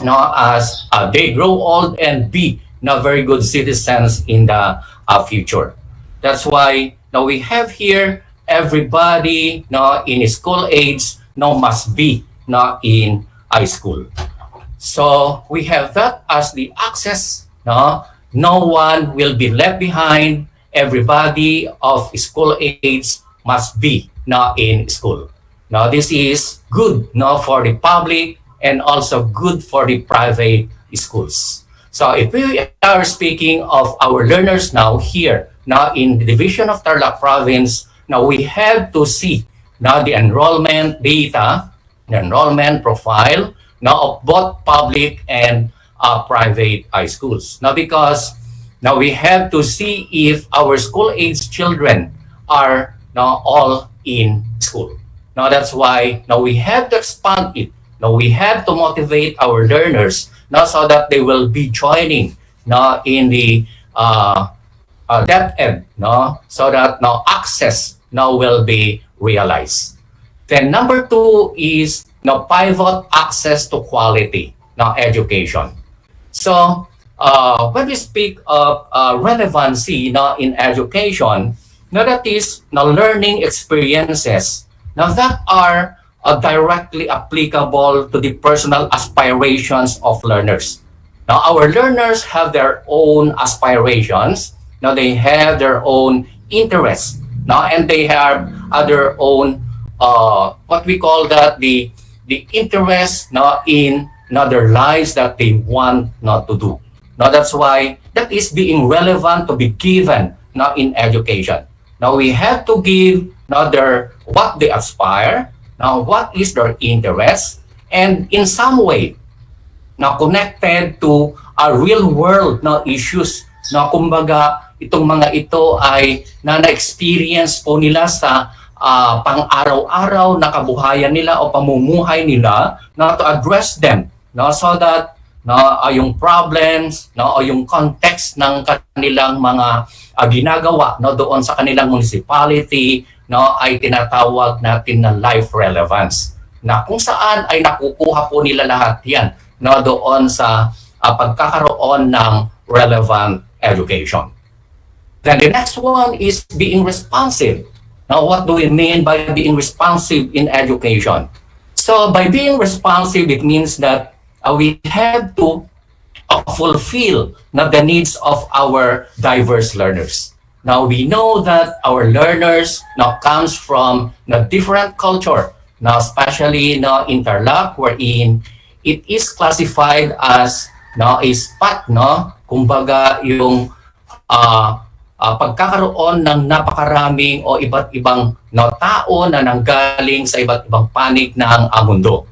now as they grow old and be now very good citizens in the future. That's why now we have here everybody now in school age now must be now in high school. So we have that as the access. No one will be left behind. Everybody of school age must be now in school. Now this is good now for the public and also good for the private schools. So if we are speaking of our learners now here, now in the division of Tarlac Province, now we have to see now the enrollment data, the enrollment profile, now of both public and private high schools. Now because now we have to see if our school age children are now all in school. Now that's why now we have to expand it. Now we have to motivate our learners now so that they will be joining now in the DEPED, no? So that now access now will be realized. Then number 2 is now pivot access to quality now education. So when we speak of relevancy now in education, now that is now learning experiences now that are directly applicable to the personal aspirations of learners. Now our learners have their own aspirations. Now they have their own interests. Now and they have their own what we call that the interest now in their lives that they want not to do. Now that's why that is being relevant to be given now in education. Now we have to give now their what they aspire, now what is their interest, and in some way now connected to real world now issues. Now kumbaga itong mga ito ay na-experience po nila sa pang-araw-araw na kabuhayan nila o pamumuhay nila na to address them, no, so that yung problems, o yung context ng kanilang mga ginagawa doon sa kanilang municipality, ay tinatawag natin na life relevance, na kung saan ay nakukuha po nila lahat yan doon sa pagkakaroon ng relevant education. Then the next one is being responsive. Now, what do we mean by being responsive in education? So by being responsive, it means that we have to fulfill the needs of our diverse learners. Now, we know that our learners comes from different culture, especially in Tarlac, wherein it is classified as a spot, kumbaga yung pagkakaroon ng napakaraming o iba't ibang tao na nanggaling sa iba't ibang panig ng mundo.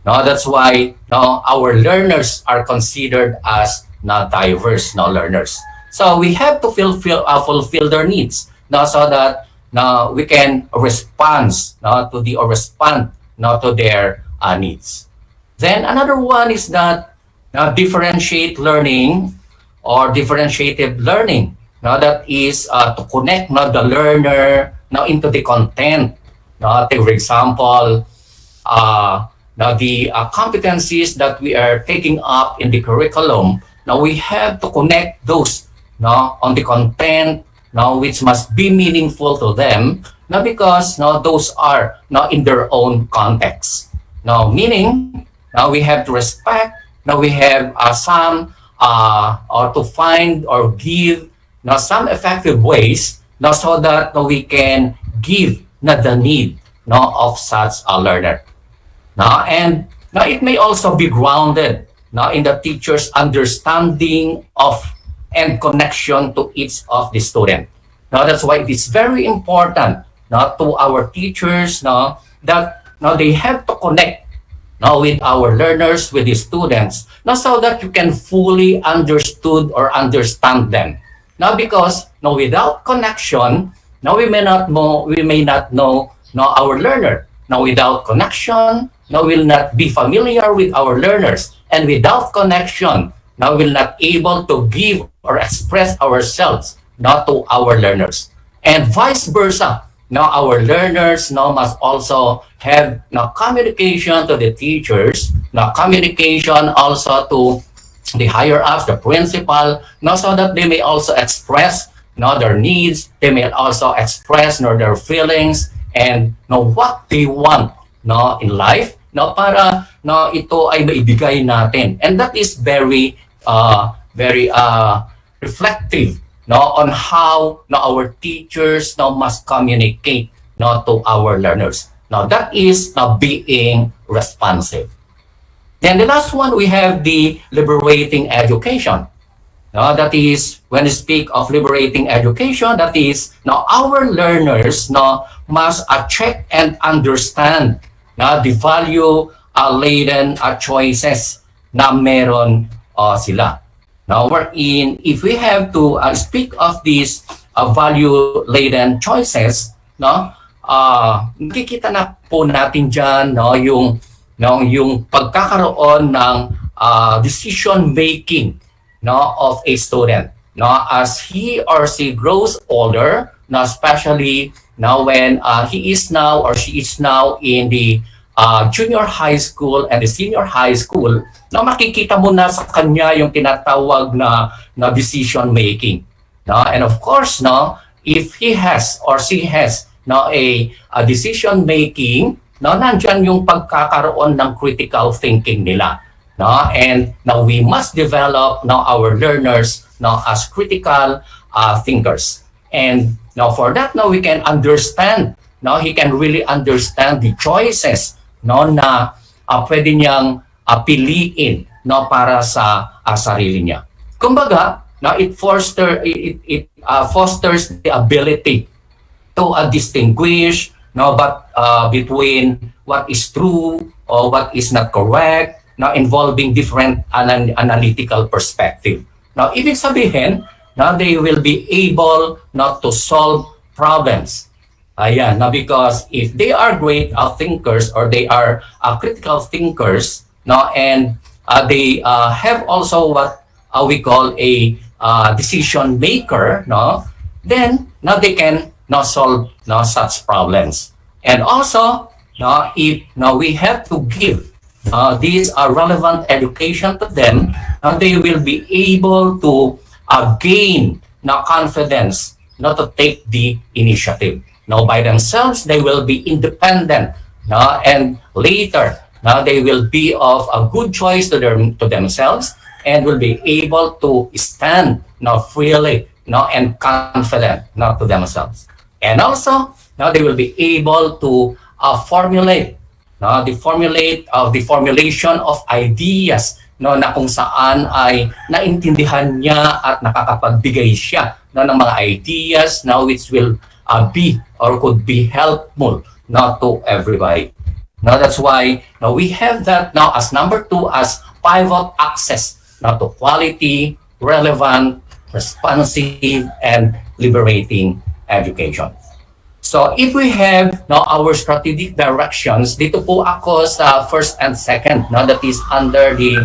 That's why our learners are considered as diverse learners. So we have to fulfill their needs so that we can respond to their needs. Then another one is that differentiate learning or differentiated learning. That is to connect the learner into the content. Take for example, the competencies that we are taking up in the curriculum. Now we have to connect those on the content which must be meaningful to them, because those are in their own context. Meaning we have to respect. We have some or to find or give some effective ways so that we can give the need of such a learner. And it may also be grounded in the teacher's understanding of and connection to each of the student. That's why it is very important to our teachers that they have to connect with our learners, with the students, so that you can fully understood or understand them. Because without connection, we may not know our learner. Without connection, will not be familiar with our learners, and without connection, will not able to give or express ourselves to our learners, and vice versa. Our learners must also have communication to the teachers, communication also to the higher ups, the principal, so that they may also express their needs, they may also express their feelings and what they want in life, para ito ay maibigay natin. And that is very reflective on how our teachers must communicate to our learners. That is being responsive. Then the last one, we have the liberating education. That is, when we speak of liberating education, that is, our learners must check and understand the value-laden choices na meron sila. Wherein, if we have to speak of these value-laden choices, nakikita na po natin dyan yung pagkakaroon ng decision-making of a student. As he or she grows older, especially when he is now or she is now in the junior high school and the senior high school, makikita mo na sa kanya yung tinatawag na decision making. And of course, if he has or she has a decision making, nandyan yung pagkakaroon ng critical thinking nila. And we must develop our learners as critical thinkers. And for that, we can understand, he can really understand the choices na pwede niyang piliin para sa sarili niya. Kumbaga, it fosters the ability to distinguish between what is true or what is not correct, involving different analytical perspective. Ibig sabihin, they will be able to solve problems. Ayan, because if they are great thinkers or they are critical thinkers, and they have also what we call a decision maker, no, then now they can now solve now such problems. And also, now if now we have to give these relevant education to them, they will be able to gain now confidence not to take the initiative. Now by themselves, they will be independent, and later now they will be of a good choice to themselves and will be able to stand now freely now and confident now to themselves. And also now they will be able to formulate the formulation of ideas no, na kung saan ay naintindihan niya at nakakapagbigay siya no, ng mga ideas now which will be or could be helpful not to everybody. Now that's why now we have that now as number 2 as pivot access now to quality, relevant, responsive, and liberating education. So if we have now our strategic directions, dito po ako sa first and second, no, that is under the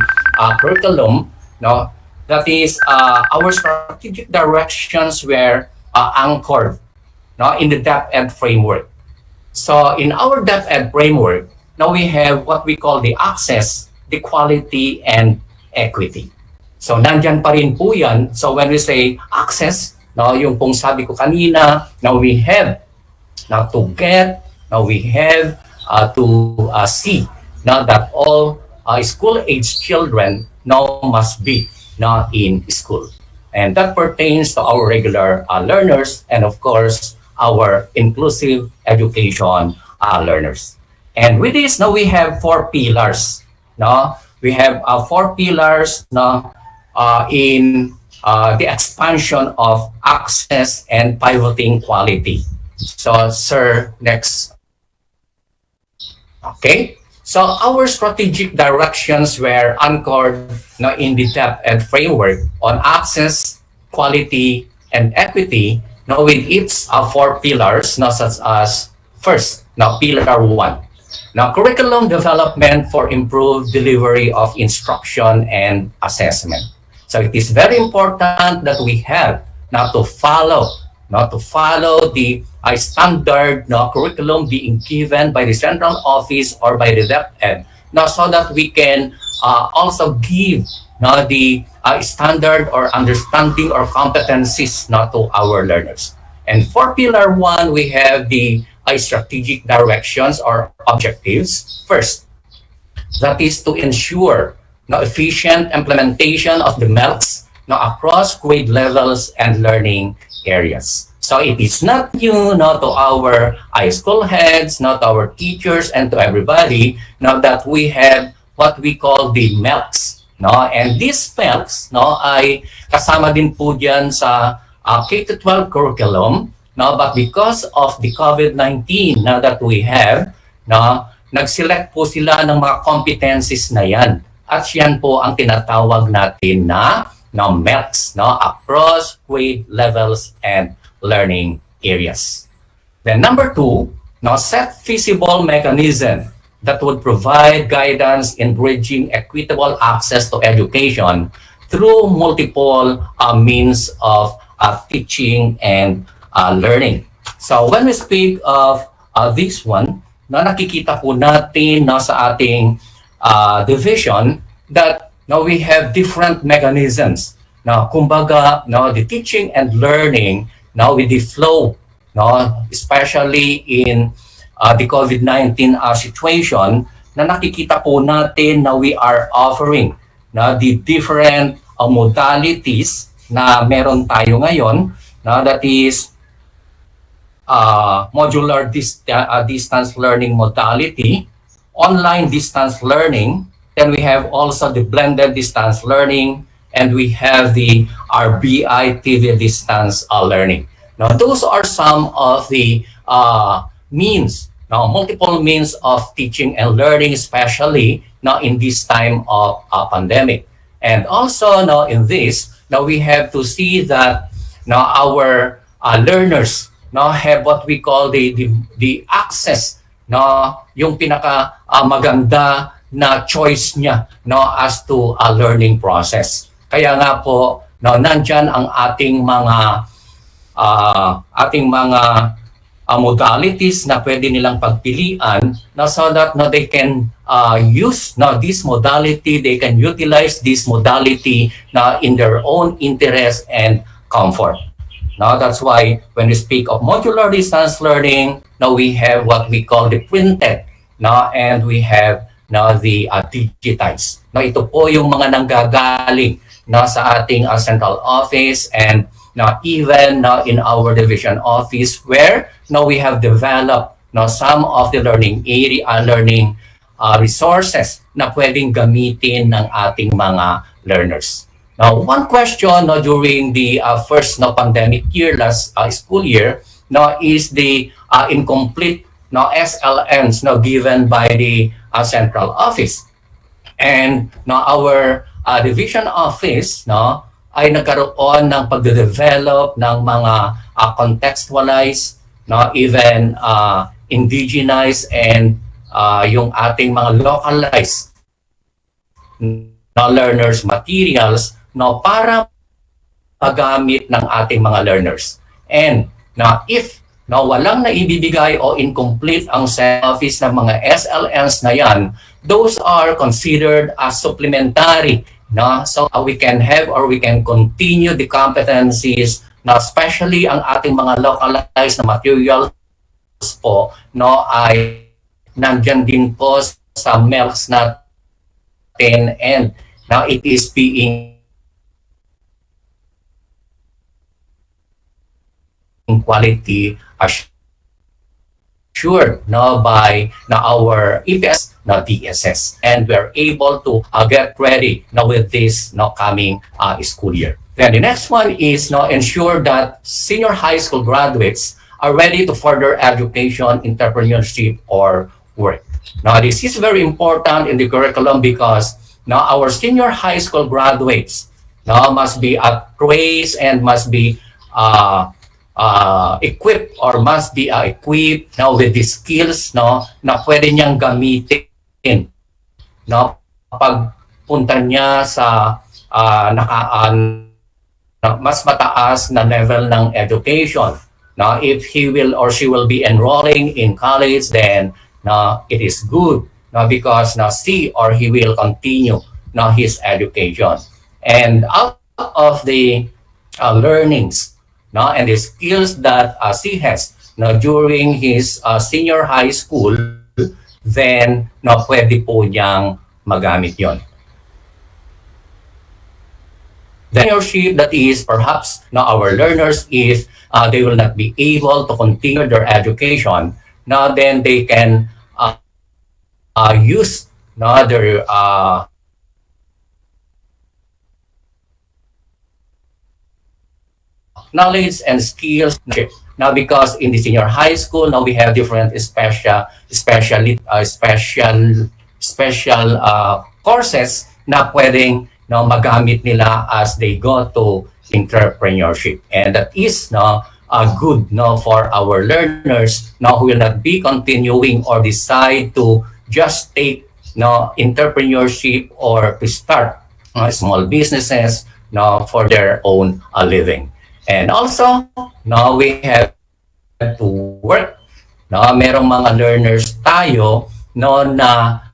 curriculum, no, that is our strategic directions were anchored no, in the DEPED framework. So in our DEPED framework, now we have what we call the access, the quality, and equity. So nandyan pa rin po yan. So when we say access, no, yung pong sabi ko kanina, now we have now to get, now we have to see now that all school-age children now must be now in school. And that pertains to our regular learners and of course our inclusive education learners. And with this, now we have 4 pillars. No? We have 4 pillars no, in the expansion of access and pivoting quality. So, sir, next. Okay. So, our strategic directions were anchored no, in the DEPED framework on access, quality, and equity, no, with its 4 pillars, no, such as first, now pillar 1. Now, curriculum development for improved delivery of instruction and assessment. So, it is very important that we have now to follow the standard curriculum being given by the central office or by the DEPED, so that we can also give the standard or understanding or competencies to our learners. And for pillar 1, we have the strategic directions or objectives. First, that is to ensure efficient implementation of the MELCs across grade levels and learning areas. So it is not new to our high school heads, not our teachers, and to everybody that we have what we call the MELCs. And these MELCs ay kasama din po dyan sa K-12 curriculum. But because of the COVID-19 that we have, nag-select po sila ng mga competencies na yan. At yan po ang tinatawag natin na MELCs across grade levels and learning areas. Then number 2, set feasible mechanism that would provide guidance in bridging equitable access to education through multiple means of teaching and learning. So when we speak of this one, nakikita po natin sa ating division that we have different mechanisms. Kumbaga, the teaching and learning with the flow, especially in the COVID-19 situation, nakikita po natin na we are offering the different modalities na meron tayo ngayon, that is modular distance learning modality, online distance learning, then we have also the blended distance learning, and we have the RBI TV distance learning. Now, those are some of the means, multiple means of teaching and learning, especially now in this time of pandemic. And also now in this, now we have to see that now our learners have what we call the access, yung pinaka maganda na choice niya as to a learning process. Kaya nga po nandyan ang ating mga modalities na pwede nilang pagpilian so that they can use this modality, they can utilize this modality in their own interest and comfort. That's why when we speak of modular distance learning, we have what we call the printed and we have the digitized. Ito po yung mga nanggagaling sa ating central office and even in our division office where we have developed some of the learning resources na pwedeng gamitin ng ating mga learners. Now, one question during the first pandemic year, last school year, is the incomplete SLNs given by the central office. And our division office ay nagkaroon ng pagde-develop ng mga contextualized, even indigenized and yung ating mga localized learners materials para magamit ng ating mga learners. And if walang naibibigay o incomplete ang office ng mga SLNs na yan, those are considered as supplementary. So we can have or we can continue the competencies especially ang ating mga localized na materials po ay nandyan din po sa MELCs natin and now it is being quality assured by our EPS, DSS, and we're able to get ready with this coming school year. Then the next one is ensure that senior high school graduates are ready to further education, entrepreneurship, or work. Now this is very important in the curriculum because our senior high school graduates must be appraised and must be equipped or must be equipped with the skills na pwede niyang gamitin pagpunta niya sa mas mataas na level ng education. If he will or she will be enrolling in college, then it is good because she or he will continue his education. And out of the learnings and the skills that she has during his senior high school, then pwede po niyang magamit yon. The entrepreneurship that is perhaps our learners, if they will not be able to continue their education, then they can use their knowledge and skills. Because in the senior high school we have different special courses na pwedeng magamit nila as they go to entrepreneurship, and that is good for our learners who will not be continuing or decide to just take entrepreneurship or to start small businesses for their own living. And also we have to work. Merong mga learners tayo na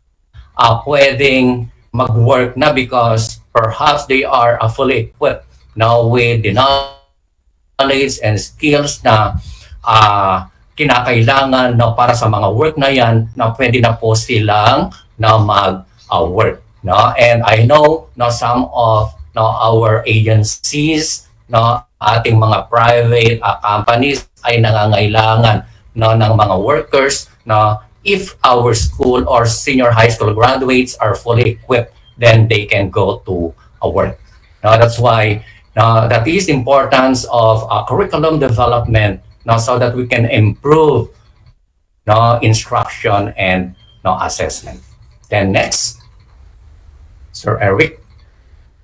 pwedeng mag-work na because perhaps they are fully equipped with the knowledge and skills na kinakailangan para sa mga work na yan pwede na po silang mag-work. And I know some of our agencies, ating mga private companies ay nangangailangan ng mga workers if our school or senior high school graduates are fully equipped, then they can go to work. That's why that is the importance of curriculum development so that we can improve instruction and assessment. Then next, Sir Eric.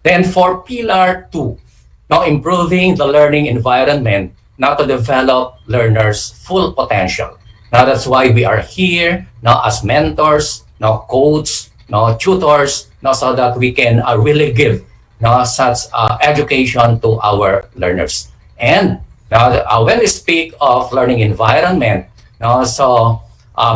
Then for Pillar 2, improving the learning environment to develop learners' full potential. That's why we are here as mentors, coach, no, tutors, no, so that we can really give, no, such education to our learners. And when we speak of learning environment, no, so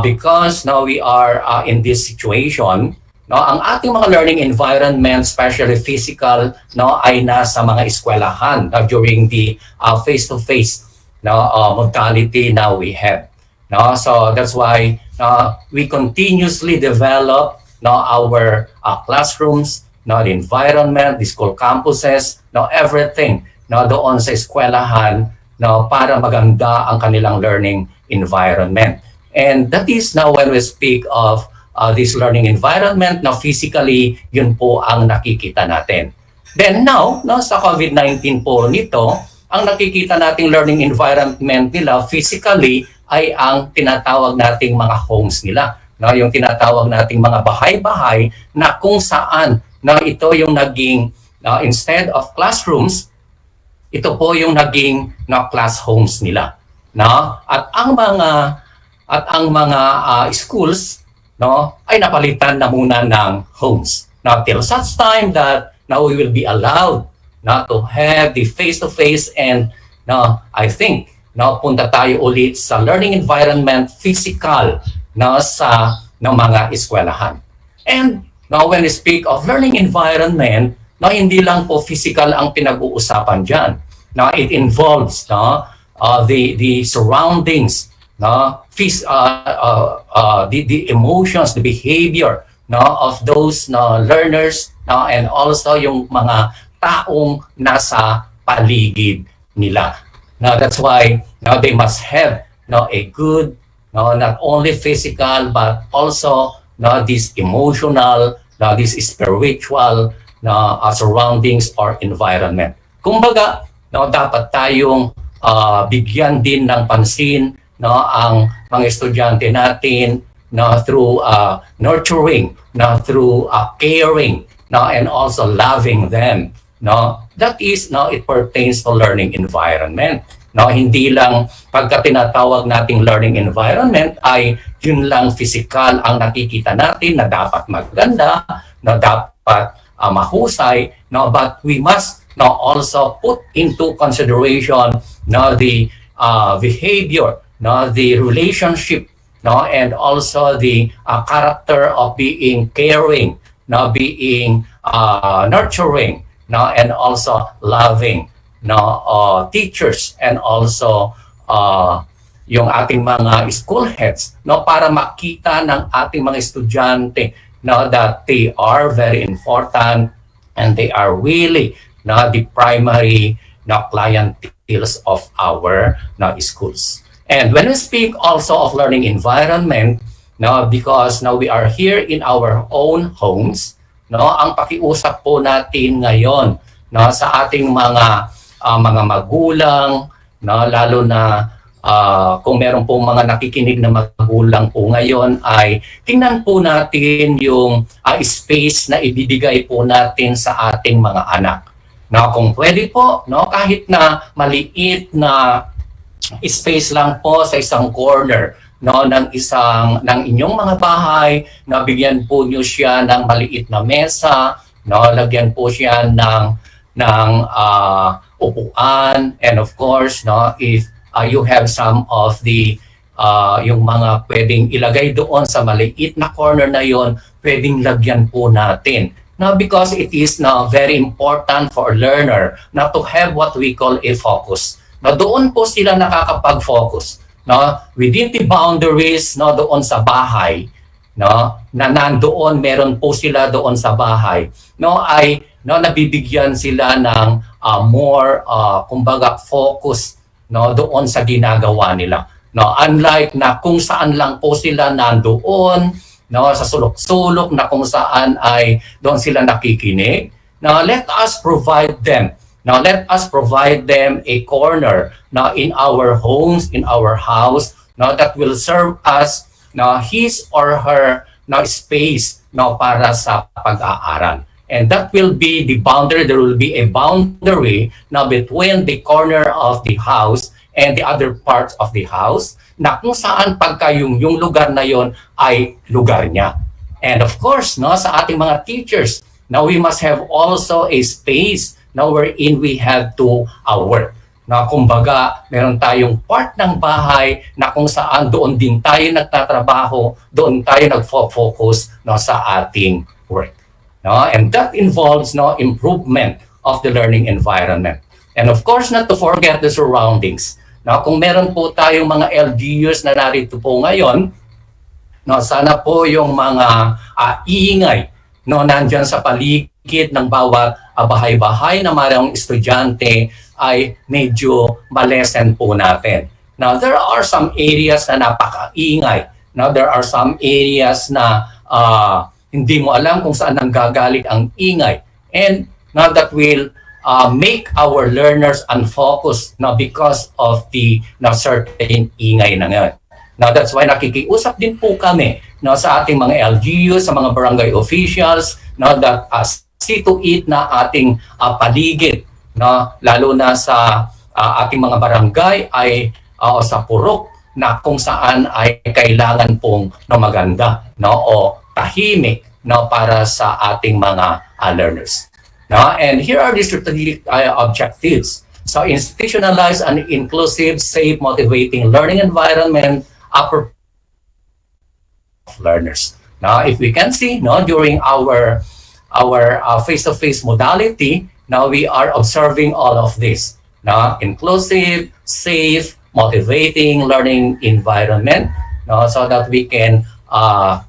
because now we are in this situation, no, ang ating mga learning environment, especially physical, no, ay nasa mga eskwelahan during the face-to-face, no, modality now we have. No, so that's why we continuously develop, no, our classrooms, no, the environment, the school campuses, no, everything, no, doon sa eskwelahan, no, para maganda ang kanilang learning environment. And that is now when we speak of this learning environment, na physically, yun po ang nakikita natin. Then now, no, sa COVID-19 po nito, ang nakikita nating learning environment nila physically ay ang tinatawag nating mga homes nila. No, yung tinatawag nating mga bahay-bahay na kung saan na ito yung naging, instead of classrooms, ito po yung naging class homes nila. No? At ang mga schools, no, ay napalitan na muna ng homes. Now, till such time that now we will be allowed to have the face-to-face, and I think punta tayo ulit sa learning environment physical sa mga eskwelahan. And when we speak of learning environment, hindi lang po physical ang pinag-uusapan dyan. It involves the surroundings, the emotions, the behavior of those learners, and also yung mga taong nasa paligid nila. That's why they must have a good, not only physical but also this emotional, this spiritual surroundings or environment. Kumbaga, dapat tayong bigyan din ng pansin ang mga estudyante natin through nurturing, through caring, and also loving them. That is, it pertains to learning environment. Hindi lang pagka tinatawag nating learning environment ay yun lang physical ang nakikita natin na dapat maganda, na dapat mahusay, but we must also put into consideration the behavior, the relationship, and also the character of being caring, being nurturing, and also loving teachers, and also yung ating mga school heads, para makita ng ating mga estudyante that they are very important and they are really the primary clienteles of our schools. And when we speak also of learning environment, because now we are here in our own homes, ang pakiusap po natin ngayon sa ating mga magulang, lalo na kung meron pong mga nakikinig na magulang po ngayon, ay tingnan po natin yung space na ibibigay po natin sa ating mga anak. Kung pwede po, kahit na maliit na space lang po sa isang corner ng inyong mga bahay, bigyan po niyo siya ng maliit na mesa, lagyan po siya ng upuan, and of course, if you have some of the yung mga pwedeng ilagay doon sa maliit na corner na yon, pwedeng lagyan po natin. Because it is very important for a learner to have what we call a focus. Doon po sila nakakapag-focus. Within the boundaries doon sa bahay, na nandoon, meron po sila doon sa bahay, ay nabibigyan sila ng more, kumbaga, focus doon sa ginagawa nila. Unlike na kung saan lang po sila nandoon, sa sulok-sulok na kung saan ay doon sila nakikinig. Let us provide them. Let us provide them a corner in our homes, in our house, that will serve as his or her space para sa pag-aaral. And that will be the boundary. There will be a boundary between the corner of the house and the other parts of the house, na kung saan pagka yung lugar na yon ay lugar niya. And of course, no, sa ating mga teachers, now we must have also a space now wherein we have to work. Na kumbaga, meron tayong part ng bahay na kung saan doon din tayo nagtatrabaho, doon tayo nagfo-focus no, sa ating work. No? And that involves no, improvement of the learning environment. And of course, not to forget the surroundings. No? Kung meron po tayong mga LGUs na narito po ngayon, no, sana po yung mga iingay no, nandyan sa paligid ng bawat bahay-bahay na mayroong estudyante ay medyo malesen po natin. Now, there are some areas na napakaingay. Now, there are some areas na hindi mo alam kung saan nanggagaling ang ingay. And now that will make our learners unfocused now because of the certain ingay na ngayon. Now, that's why nakikiusap din po kami no, sa ating mga LGU, sa mga barangay officials, no, that see to it na ating paligid, no, lalo na sa ating mga barangay ay sa purok na kung saan ay kailangan pong no, maganda no, o tahimik no, para sa ating mga learners. No? And here are the strategic objectives. So institutionalize an inclusive, safe, motivating learning environment for learners. Now, if we can see, no, during our face-to-face modality, now we are observing all of this. No, inclusive, safe, motivating learning environment, no, so that we can at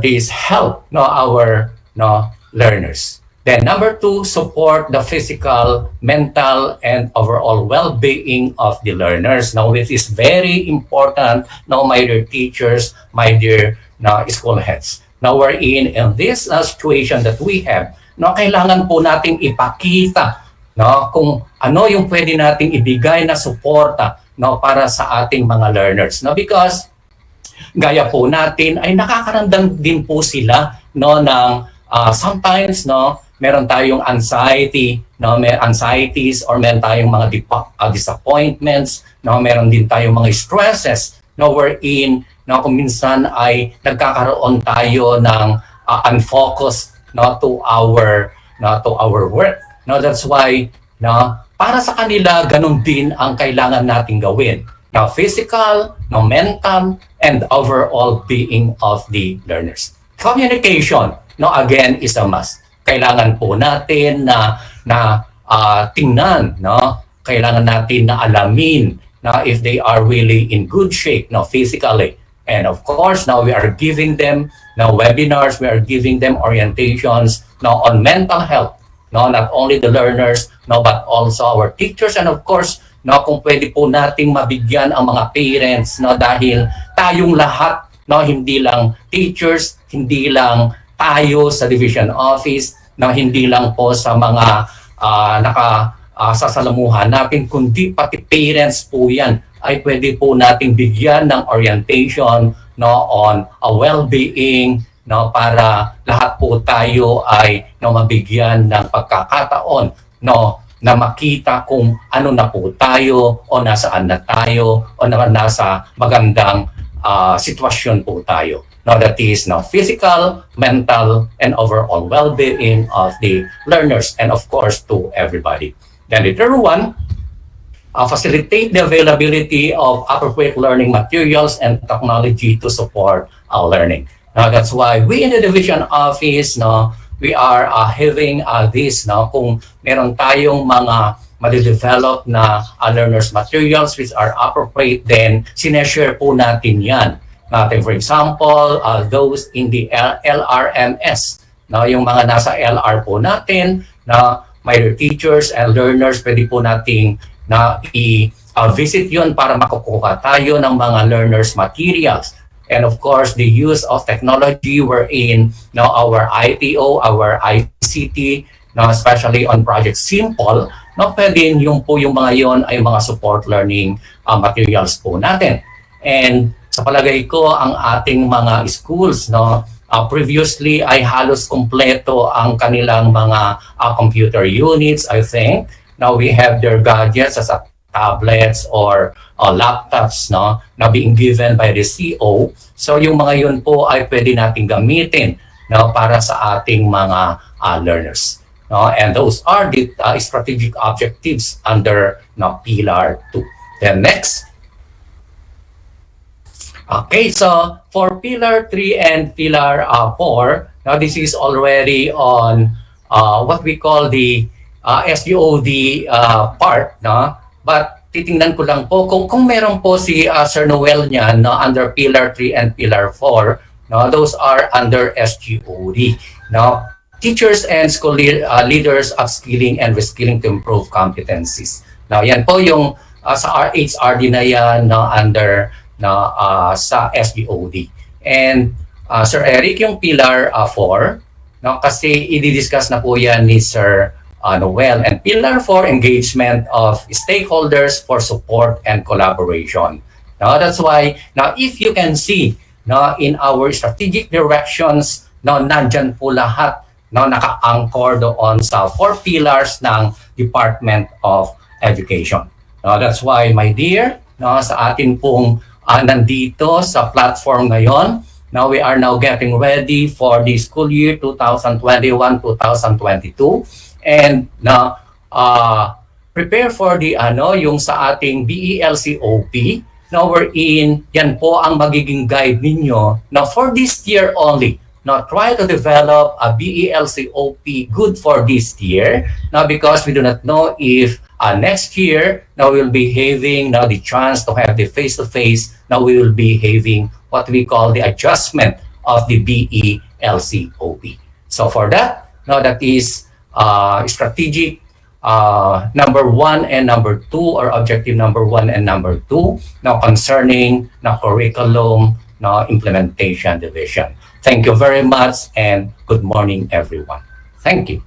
least help no, our no, learners. Then number 2, support the physical, mental, and overall well-being of the learners. Now, this is very important, now, my dear teachers, my dear school heads. Now, we're in this situation that we have, no, kailangan po nating ipakita no, kung ano yung pwede nating ibigay na suporta no, para sa ating mga learners. No, because gaya po natin ay nakakaramdam din po sila no, ng sometimes no, meron tayong anxiety, no, may anxieties or meron tayong mga disappointments, no, meron din tayong mga stresses, no, wherein no, kung minsan ay nagkakaroon tayo ng unfocused no, to our work. No, that's why no, para sa kanila ganun din ang kailangan nating gawin. Now, physical, no, mental, and overall being of the learners. Communication, no, again, is a must. Kailangan po natin na tingnan, no? Kailangan natin na alamin na if they are really in good shape, no, physically. And of course, now we are giving them now webinars, we are giving them orientations now on mental health, no, not only the learners, no, but also our teachers, and of course, no, kung pwede po nating mabigyan ang mga parents, no, dahil tayong lahat, no, hindi lang teachers, hindi lang tayo sa division office, na hindi lang po sa mga nakasasalamuhan natin, kundi pati parents po yan ay pwede po nating bigyan ng orientation no, on a well-being no, para lahat po tayo ay no, mabigyan ng pagkakataon no, na makita kung ano na po tayo o nasaan na tayo o nasa magandang sitwasyon po tayo. Now, that is now physical, mental, and overall well-being of the learners, and of course to everybody. Then the third one, facilitate the availability of appropriate learning materials and technology to support our learning. Now, that's why we in the division office, no, we are having this, no, kung meron tayong mga madidevelop na learners materials which are appropriate, then sineshare po natin yan. For example, those in the LRMS, no, yung mga nasa LR po natin, na my teachers and learners, pwede po nating na i-visit yun para makukuha tayo ng mga learners materials. And of course, the use of technology wherein no, our ITO, our ICT, no, especially on Project Simple, no, pwede yung po yung mga yon ay mga support learning materials po natin. And sa palagay ko, ang ating mga schools, no, previously ay halos kompleto ang kanilang mga computer units, I think. Now we have their gadgets as tablets or laptops, no, na being given by the CO. So yung mga yun po ay pwede nating gamitin, no, para sa ating mga learners. No? And those are the strategic objectives under, no, Pillar 2. Then next. Okay, so for Pillar 3 and Pillar 4, now this is already on what we call the SUOD part, no? But titingnan ko lang po kung meron po si Sir Noel niyan, no, under Pillar 3 and Pillar 4, no, those are under SGOD, no? Teachers and school leaders upskilling and reskilling to improve competencies. Now, yan po yung sa HRD na yan, no, under sa SGOD. And Sir Eric, yung Pillar 4, no, kasi i-discuss na po yan ni Sir Noel. And Pillar 4, engagement of stakeholders for support and collaboration. Now, that's why, now if you can see, no, in our strategic directions, no, nandyan po lahat, no, naka-anchor doon sa 4 pillars ng Department of Education. No, that's why, my dear, no, sa atin pong nandito sa platform ngayon. Now we are now getting ready for the school year 2021-2022 and now prepare for the yung sa ating BELCOP. Now we're in, yan po ang magiging guide ninyo. Now for this year only, now try to develop a BELCOP good for this year. Now because we do not know if next year, now we'll be having now the chance to have the face-to-face. Now we will be having what we call the adjustment of the BELCOP. So for that, now that is strategic number 1 and number 2, or objective number 1 and number 2, now concerning now curriculum, now implementation division. Thank you very much and good morning, everyone. Thank you.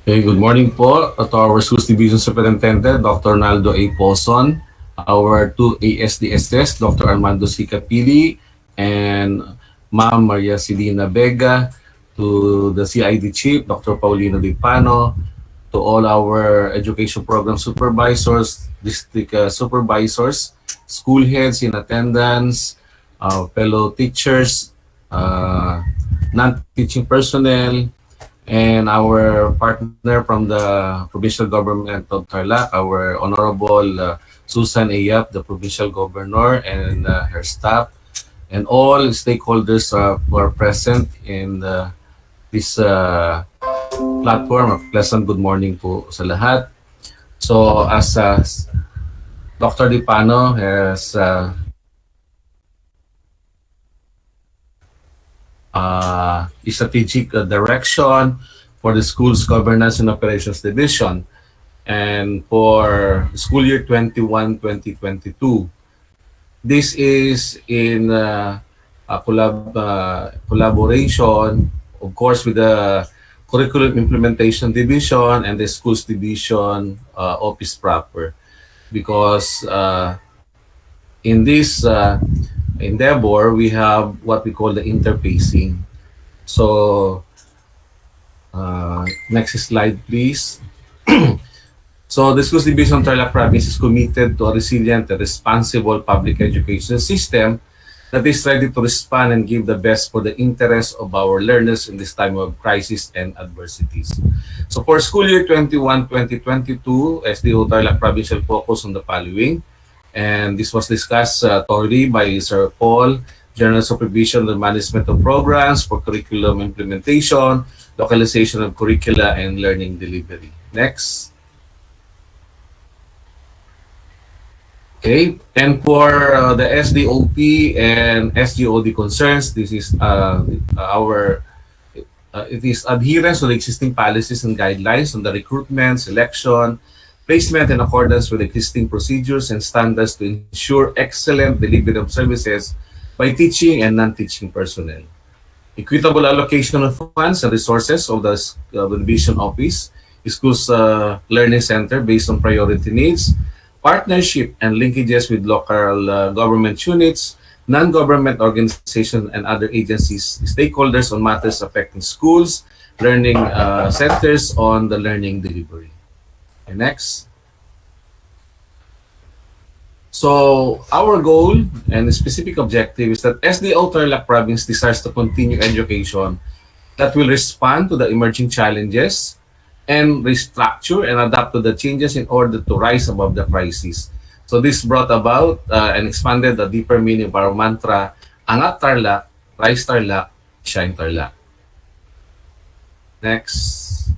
Okay, good morning po to our Schools Division Superintendent, Dr. Ronaldo A. Poson, our 2 ASDSS, Dr. Armando C. Capili, and Ma'am Maria Celina Vega, to the CID Chief, Dr. Paulino Dipano, to all our education program supervisors, district supervisors, school heads in attendance, fellow teachers, non-teaching personnel, and our partner from the provincial government of Tarlac, our Honorable Susan A. Yap, the provincial governor, and her staff, and all stakeholders who are present in this platform. A pleasant good morning po sa lahat. So as Dr. Dipano has strategic direction for the school's governance and operations division, and for school year 21-2022. This is in collaboration, of course, with the curriculum implementation division and the schools division office proper, because in this endeavor, we have what we call the interfacing. So, next slide, please. So, the Schools Division of Tarlac Province is committed to a resilient and responsible public education system that is ready to respond and give the best for the interests of our learners in this time of crisis and adversities. So, for school year 21-2022, SDO Tarlac Province will focus on the following. And this was discussed thoroughly by Sir Paul, General Supervision and Management of Programs for Curriculum Implementation, Localization of Curricula, and Learning Delivery. Next. Okay, and for the SDOP and SGOD concerns, this is it is adherence to the existing policies and guidelines on the recruitment, selection, placement in accordance with existing procedures and standards to ensure excellent delivery of services by teaching and non-teaching personnel. equitable allocation of funds and resources of the division office, schools learning center based on priority needs, partnership and linkages with local government units, non-government organizations and other agencies, stakeholders on matters affecting schools, learning centers on the learning delivery. Okay, next. So our goal and specific objective is that SDO Tarlac Province desires to continue education that will respond to the emerging challenges and restructure and adapt to the changes in order to rise above the crisis. So this brought about and expanded the deeper meaning of our mantra, Angat Tarlac, Rise Tarlac, Shine Tarlac. Next.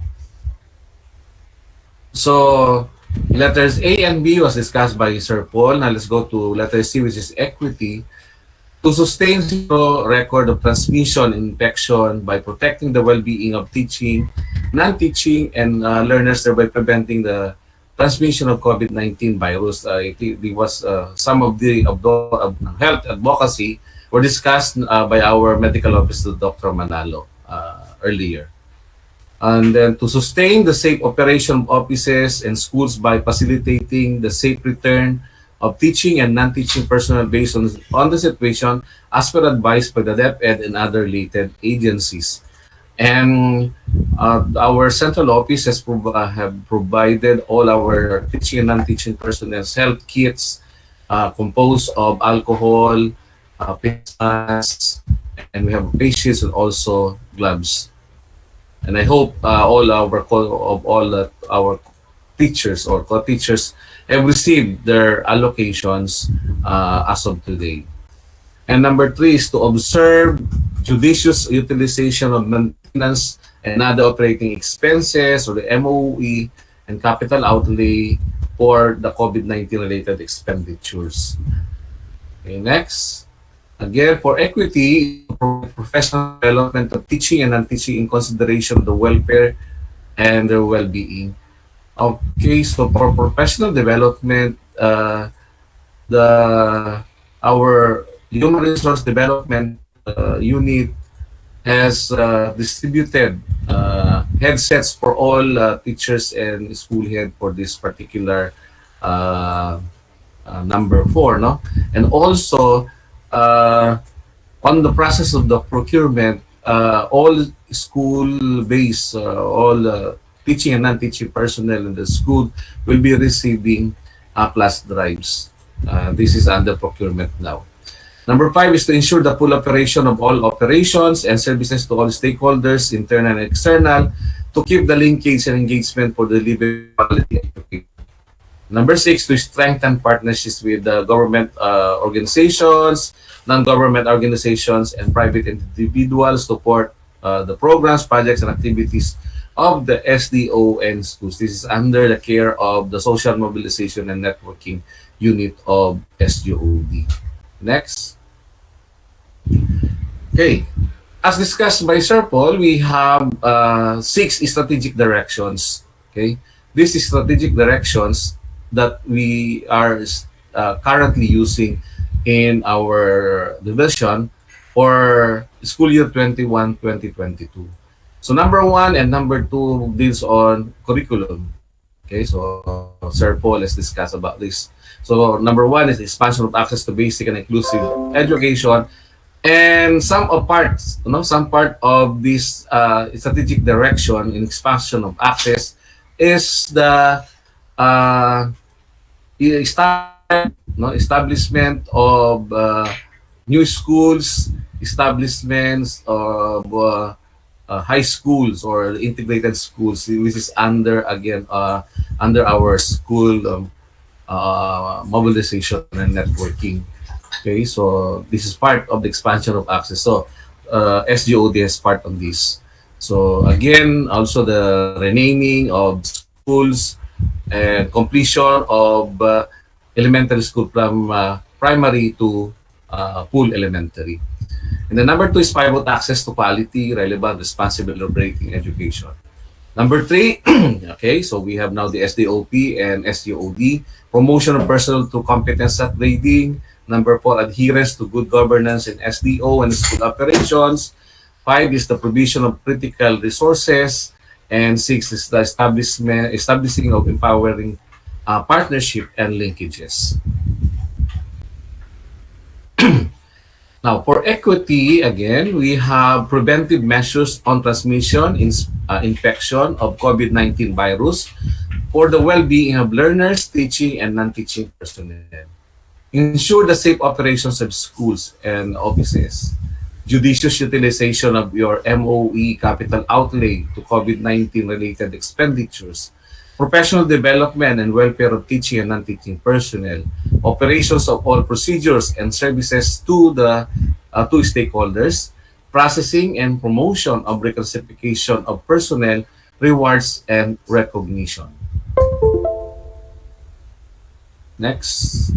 So letters A and B was discussed by Sir Paul. Now let's go to letter C, which is equity. To sustain zero record of transmission and infection by protecting the well-being of teaching, non-teaching, and learners, thereby preventing the transmission of COVID-19 virus. It was some of the health advocacy were discussed by our medical officer, Dr. Manalo, earlier. And then to sustain the safe operation of offices and schools by facilitating the safe return of teaching and non-teaching personnel based on the situation as per advice by the DEPED and other related agencies. And our central office has have provided all our teaching and non-teaching personnel health kits composed of alcohol, face masks, and we have face shields and also gloves. And I hope all our teachers or co-teachers have received their allocations as of today. And number 3 is to observe judicious utilization of maintenance and other operating expenses or the MOE and capital outlay for the COVID-19 related expenditures. Okay, next. Again, for equity, professional development of teaching and non-teaching in consideration of the welfare and their well-being. Okay, so for professional development, our human resource development unit has distributed headsets for all teachers and school head for this particular number 4, no? And also on the process of the procurement, all school-based, all teaching and non-teaching personnel in the school will be receiving plus drives. This is under procurement now. Number 5 is to ensure the full operation of all operations and services to all stakeholders, internal and external, to keep the linkage and engagement for the delivery quality education. Number 6, to strengthen partnerships with the government organizations, non-government organizations, and private individuals to support the programs, projects, and activities of the SDO and schools. This is under the care of the Social Mobilization and Networking Unit of SGOD. Next. Okay. As discussed by Sir Paul, we have 6 strategic directions. Okay. These strategic directions that we are currently using in our division for school year 21-2022. So number 1 and number 2 deals on curriculum. Okay, so Sir Paul has discussed about this. So number 1 is expansion of access to basic and inclusive education, and some part of this strategic direction in expansion of access is the establishment of new schools, establishments of high schools or integrated schools, which is under our school mobilization and networking. Okay, so this is part of the expansion of access. So SGOD has part on this. So again, also the renaming of schools and completion of elementary school from primary to full elementary. And the number 2 is pivot access to quality, relevant, responsible operating education. Number 3, okay, so we have now the SDOP and SGOD, promotion of personnel to competence upgrading. Number 4, adherence to good governance in SDO and school operations. 5 is the provision of critical resources. And 6 is the establishing of empowering partnership and linkages. Now, for equity, again, we have preventive measures on transmission, infection of COVID-19 virus for the well-being of learners, teaching, and non-teaching personnel. Ensure the safe operations of schools and offices. Judicious utilization of your MOE capital outlay to COVID-19 related expenditures. Professional development and welfare of teaching and non-teaching personnel, operations of all procedures and services to the to stakeholders, processing and promotion of reclassification of personnel, rewards, and recognition. Next.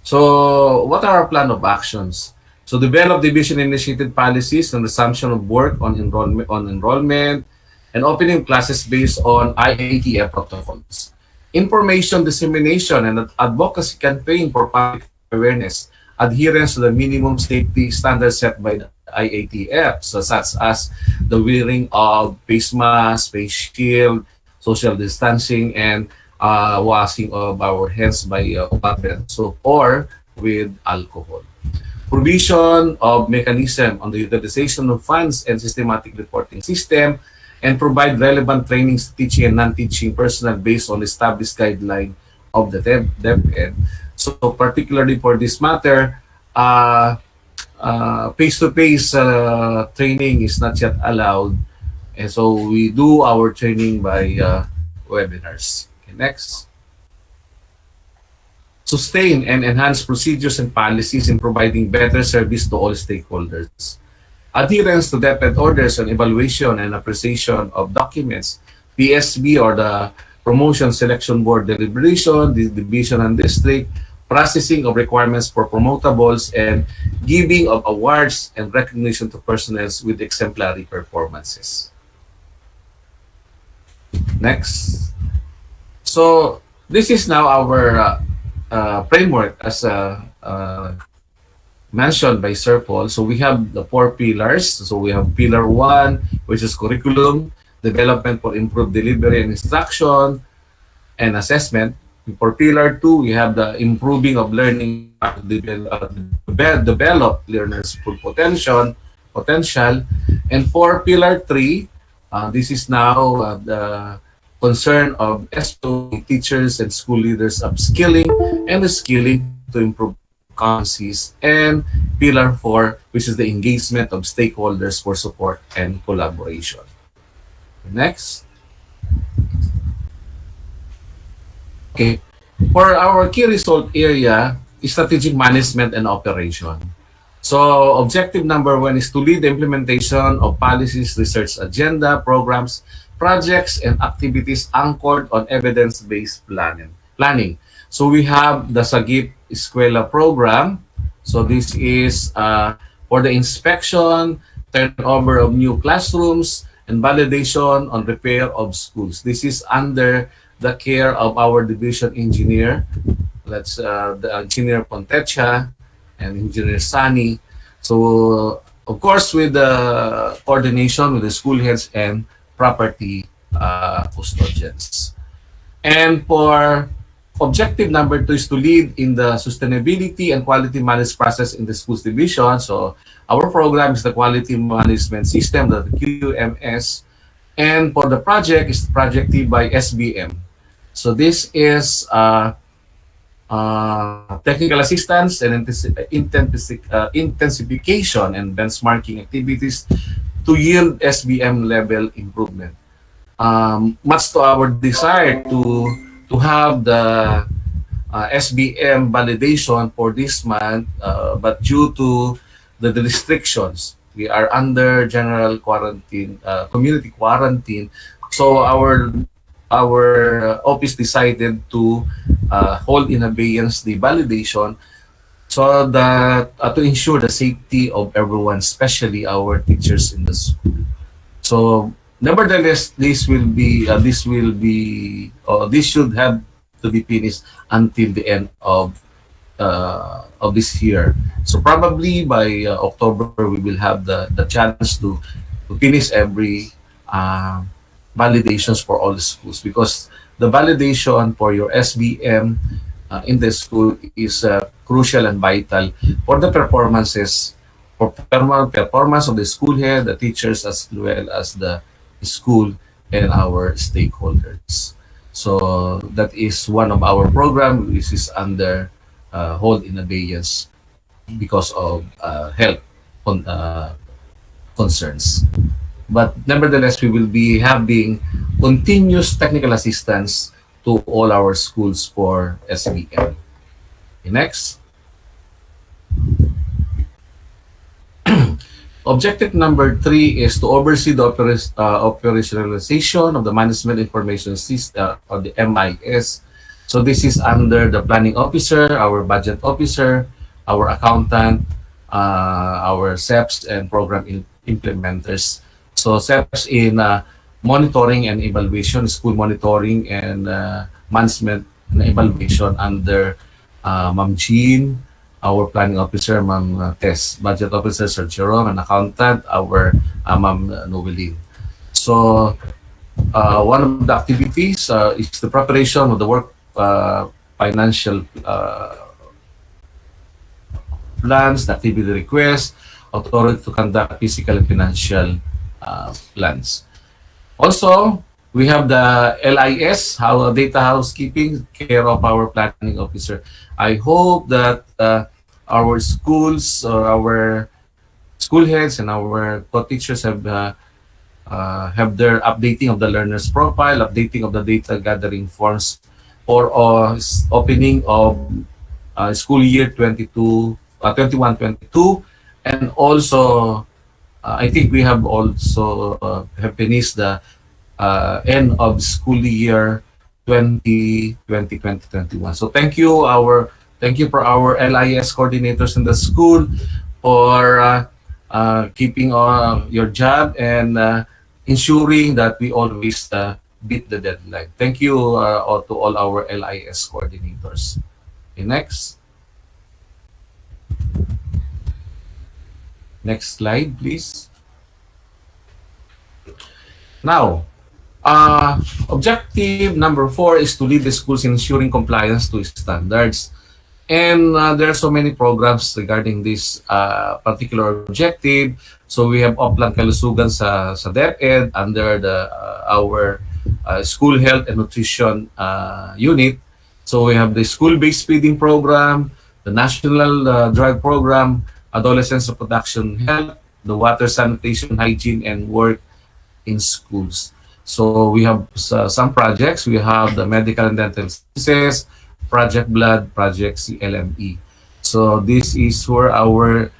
So, what are our plan of actions? So, develop division-initiated policies and resumption of work on enrollment, and opening classes based on IATF protocols. Information dissemination and advocacy campaign for public awareness, adherence to the minimum safety standards set by the IATF, so such as the wearing of face mask, face shield, social distancing, and washing of our hands by water and soap or with alcohol. Provision of mechanism on the utilization of funds and systematic reporting system, and provide relevant trainings to teaching and non-teaching personnel based on established guideline of the DEPED. So particularly for this matter, face-to-face training is not yet allowed. And so we do our training by webinars. Okay, next. Sustain and enhance procedures and policies in providing better service to all stakeholders. Adherence to DEPED orders on evaluation and appreciation of documents, PSB or the Promotion Selection Board deliberation, the division and district, processing of requirements for promotables, and giving of awards and recognition to personnel with exemplary performances. Next. So this is now our framework as mentioned by Sir Paul. So we have the 4 pillars. So we have pillar 1, which is curriculum, development for improved delivery and instruction and assessment. For pillar 2, we have the improving of learning develop learners' full potential. And for pillar 3, this is now the concern of SOE teachers and school leaders upskilling and reskilling to improve competencies, and pillar 4, which is the engagement of stakeholders for support and collaboration. Next. Okay. For our key result area, strategic management and operation. So objective number 1 is to lead the implementation of policies, research agenda, programs, projects, and activities anchored on evidence-based planning. So we have the Sagip Eskwela program. So this is for the inspection, turnover of new classrooms, and validation on repair of schools. This is under the care of our division engineer. That's the engineer Pontecha and engineer Sani. So of course with the coordination with the school heads and property custodians. And for objective number 2 is to lead in the sustainability and quality management process in the schools division. So our program is the quality management system, the QMS. And for the project is the project team by SBM. So this is technical assistance and intensification and benchmarking activities to yield SBM level improvement. Much to our desire to have the SBM validation for this month, but due to the restrictions, we are under general quarantine, community quarantine. So our office decided to hold in abeyance the validation, so that to ensure the safety of everyone, especially our teachers in the school. So nevertheless, this should have to be finished until the end of of this year. So probably by October we will have the chance to finish every validations for all the schools, because the validation for your SBM in the school is crucial and vital for the performances, for performance of the school head, the teachers, as well as the school and our stakeholders. So that is one of our program. This is under hold in abeyance because of health concerns. But nevertheless, we will be having continuous technical assistance to all our schools for SBM. Okay, next. Objective number 3 is to oversee the operationalization of the Management Information System, or the MIS. So this is under the planning officer, our budget officer, our accountant, our SEPs and program implementers. So SEPs in monitoring and evaluation, school monitoring and management and evaluation under Ma'am Jean, our planning officer, Ma'am Tess, budget officer, Sir Jerome, and accountant, our Ma'am Noeline. So one of the activities is the preparation of the work financial plans, the activity request, authority to conduct physical and financial plans. Also, we have the LIS, data housekeeping, care of our planning officer. I hope that our schools or our school heads and our co-teachers have their updating of the learner's profile, updating of the data gathering forms for opening of school year 21-22, and also I think we have also have finished the end of school year 2020-2021. So thank you for our LIS coordinators in the school for keeping your job and ensuring that we always beat the deadline. Thank you to all our LIS coordinators. Okay, next. Next slide, please. Now, objective number 4 is to lead the schools in ensuring compliance to standards. And there are so many programs regarding this particular objective. So we have Oplan Kalusugan sa DEPED under our School Health and Nutrition Unit. So we have the School-Based Feeding Program, the National Drug Program, Adolescents Reproduction Health, the Water Sanitation, Hygiene, and Work in Schools. So we have some projects. We have the Medical and Dental Sciences, Project Blood, Project CLME. So this is where our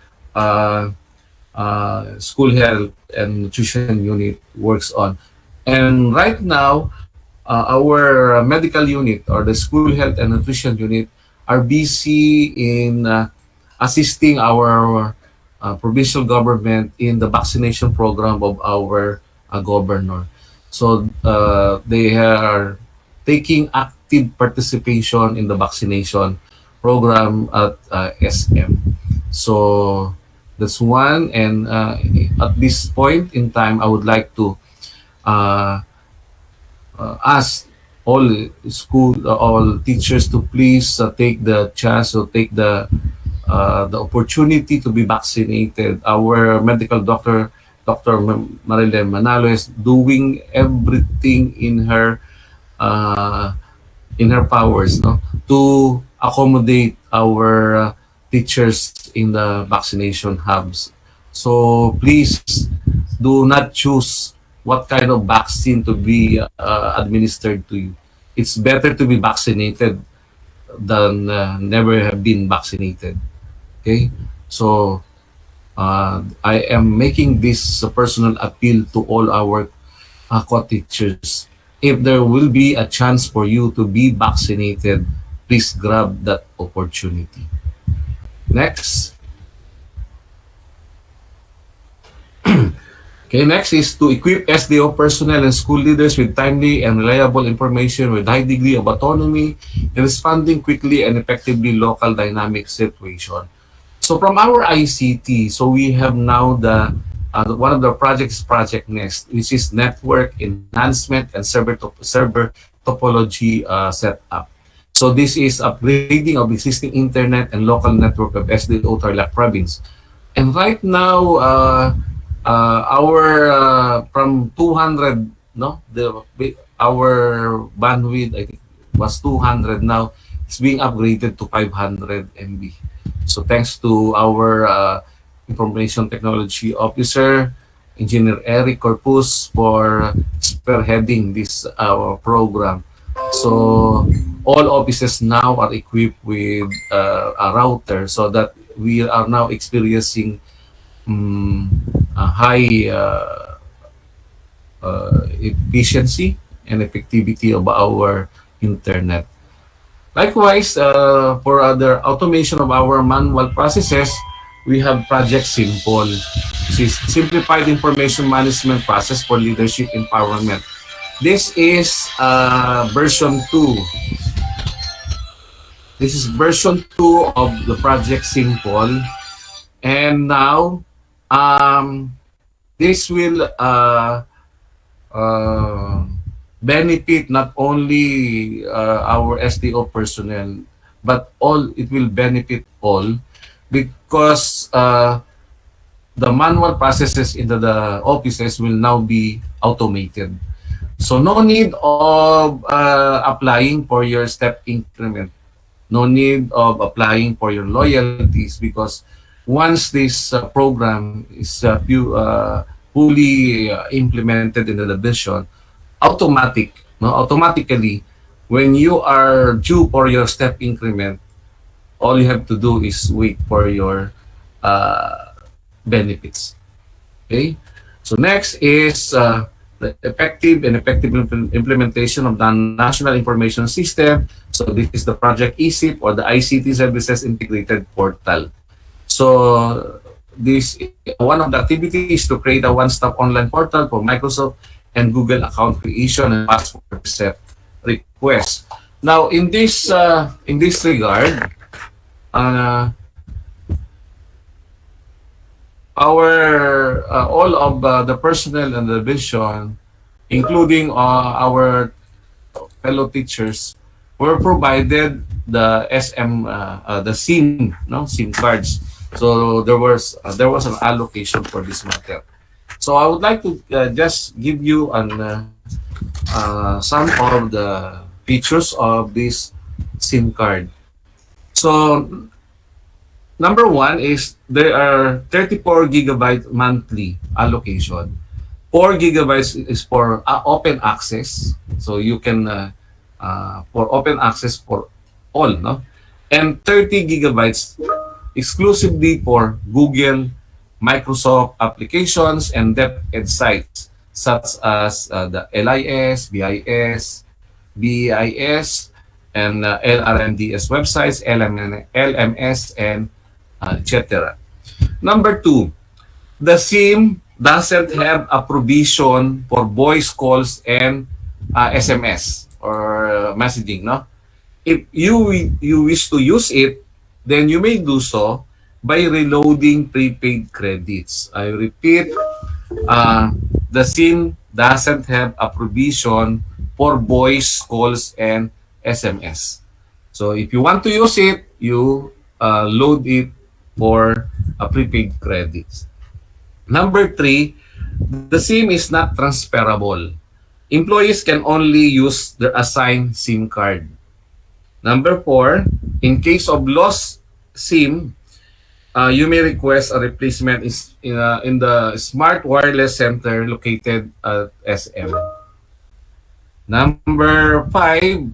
School Health and Nutrition Unit works on. And right now, our medical unit or the School Health and Nutrition Unit are busy in assisting our provincial government in the vaccination program of our governor. So they are taking active participation in the vaccination program at SM. So that's one. And at this point in time, I would like to ask all teachers to please take the chance or take the opportunity to be vaccinated. Our medical doctor, Dr. Marilyn Manalo, is doing everything in her powers, to accommodate our teachers in the vaccination hubs. So please do not choose what kind of vaccine to be administered to you. It's better to be vaccinated than never have been vaccinated. Okay, so I am making this personal appeal to all our co-teachers. If there will be a chance for you to be vaccinated, please grab that opportunity. Next. Okay, next is to equip SDO personnel and school leaders with timely and reliable information with high degree of autonomy in responding quickly and effectively local dynamic situation. So from our ICT, so we have now one of the projects, Project Nest, which is network enhancement and server topology setup. So this is upgrading of existing internet and local network of SDO Tarlac province. And right now, our from 200, no, our bandwidth I think was 200. Now it's being upgraded to 500 MB. So thanks to our information technology officer, Engineer Eric Corpus, for spearheading this program. So all offices now are equipped with a router, so that we are now experiencing a high efficiency and effectivity of our internet. Likewise, for other automation of our manual processes, we have Project Simple, which is simplified information management process for leadership empowerment. This is version 2. This is version 2 of the Project Simple. And now, this will benefit not only our SDO personnel, but it will benefit all, because the manual processes into the offices will now be automated. So no need of applying for your step increment. No need of applying for your loyalties, because once this program is fully implemented in the division, automatically, when you are due for your step increment, all you have to do is wait for your benefits. Okay. So next is the effective implementation of the National Information System. So this is the Project ESIP, or the ICT Services Integrated Portal. So this one of the activities is to create a one-stop online portal for Microsoft and Google account creation and password reset request. Now, in this regard, all of the personnel and the division, including our fellow teachers, were provided the the SIM cards. So there was an allocation for this matter. So I would like to just give you some of the features of this SIM card. So number one is there are 34 gigabyte monthly allocation. 4 gigabytes is for open access, so you can for open access for all, no? And 30 gigabytes exclusively for Google, Microsoft applications and DEPED sites such as the LIS, BIS, BIS, and LRMDS websites, LMS, and etc. Number two, the SIM doesn't have a provision for voice calls and SMS or messaging, no? If you wish to use it, then you may do so by reloading prepaid credits. I repeat, the SIM doesn't have a provision for voice calls and SMS. So if you want to use it, you load it for a prepaid credits. Number three, the SIM is not transferable. Employees can only use their assigned SIM card. Number four, in case of lost SIM, you may request a replacement in the Smart Wireless Center located at SM. Number five,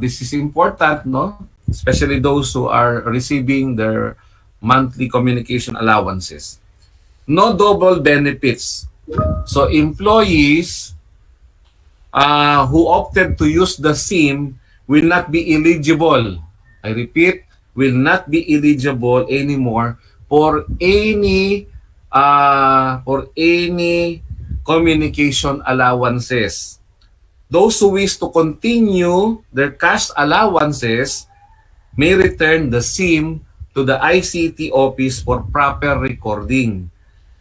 this is important, no? Especially those who are receiving their monthly communication allowances. No double benefits. So employees who opted to use the SIM will not be eligible. I repeat, will not be eligible anymore for any for any communication allowances. Those who wish to continue their cash allowances may return the SIM to the ICT office for proper recording.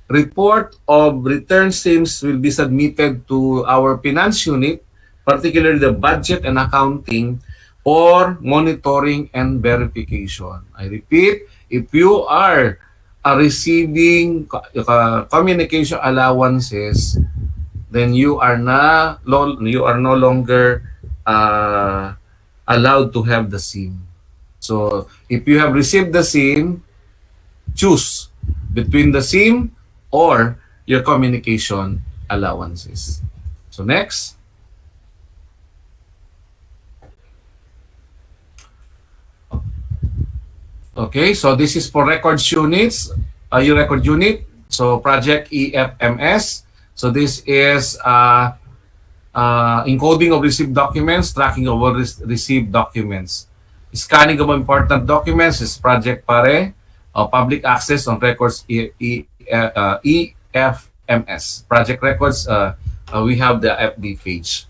Report of return SIMs will be submitted to our finance unit, particularly the budget and accounting, for monitoring and verification. I repeat, if you are receiving communication allowances, then you are no longer allowed to have the SIM. So if you have received the SIM, choose between the SIM or your communication allowances. So next. Okay, so this is for records units, your record unit. So project EFMS. So this is encoding of received documents, tracking of received documents. Scanning of important documents is project PARE. Public access on records EFMS. Project records, we have the FB page.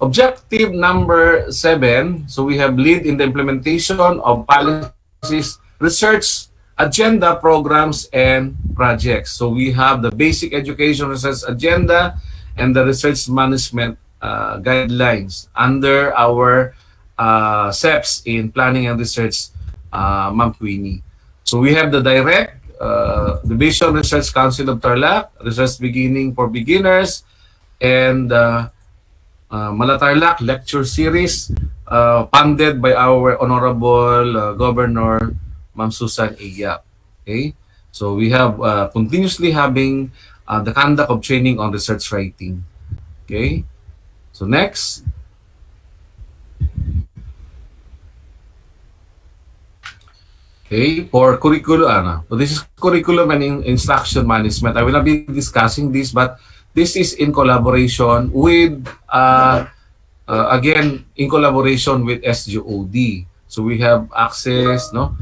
Objective number 7, so we have lead in the implementation of policies, research, agenda, programs, and projects. So we have the basic education research agenda and the research management guidelines under our SEPs in planning and research, Ma'am Queenie. So we have the direct Division Research Council of Tarlac, Research Beginning for Beginners, and Malatarlac lecture series funded by our Honorable Governor Ma'am Susan Iyap. Okay, so we have continuously having the conduct of training on research writing. Okay, so next. Okay, for curriculum, so this is curriculum and instruction management. I will not be discussing this, but this is in collaboration with, again, in collaboration with SGOD. So we have access, no,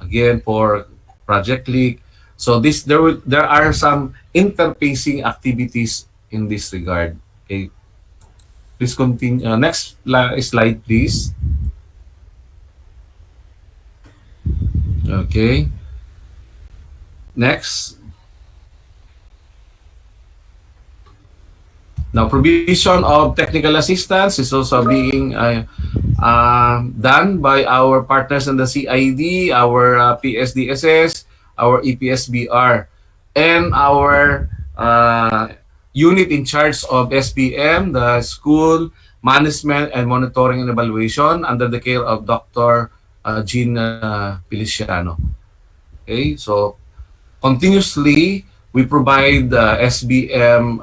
again for Project Leak. So there are some interfacing activities in this regard. Okay, please continue. Next slide, please. Okay. Next. Now, provision of technical assistance is also being done by our partners in the CID, our PSDSS, our EPSBR, and our unit in charge of SPM, the School Management and Monitoring and Evaluation, under the care of Dr. Jean Feliciano. Okay, so continuously we provide SBM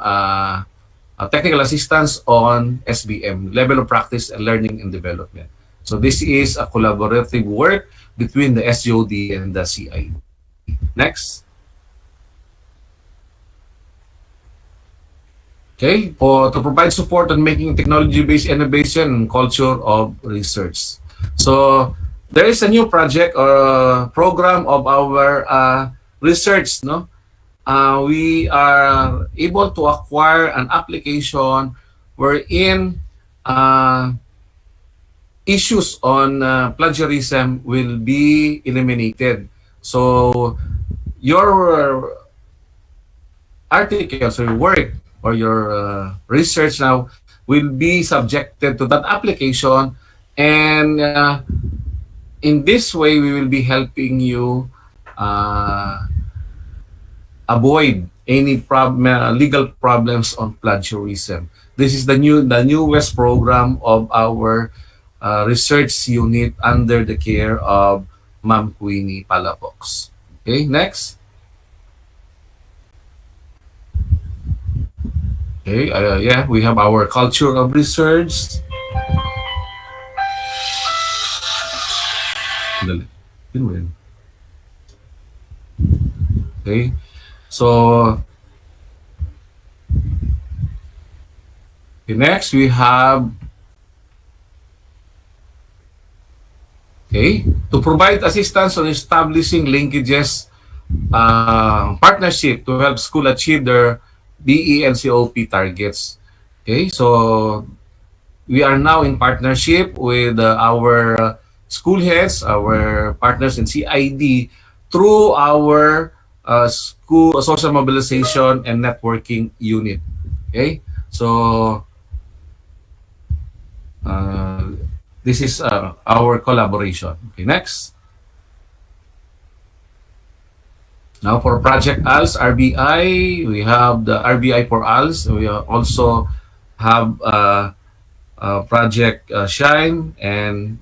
technical assistance on SBM, level of practice and learning and development. So this is a collaborative work between the SGOD and the CID. Next. Okay, to provide support on making technology-based innovation and culture of research. So there is a new project or program of our research, no? We are able to acquire an application wherein issues on plagiarism will be eliminated. So your articles or work or your research now will be subjected to that application, and in this way we will be helping you avoid any legal problems on plagiarism. This is the newest program of our research unit under the care of Ma'am Queenie Palafox. Okay, next. Okay, yeah, we have our culture of research. Okay, so next we have, okay, to provide assistance on establishing linkages partnership to help school achieve their BE and COP targets. Okay, so we are now in partnership with our school heads, our partners in CID, through our school social mobilization and networking unit. Okay, so this is our collaboration. Okay, next. Now for Project ALS, RBI, we have the RBI for ALS. We also have Project Shine and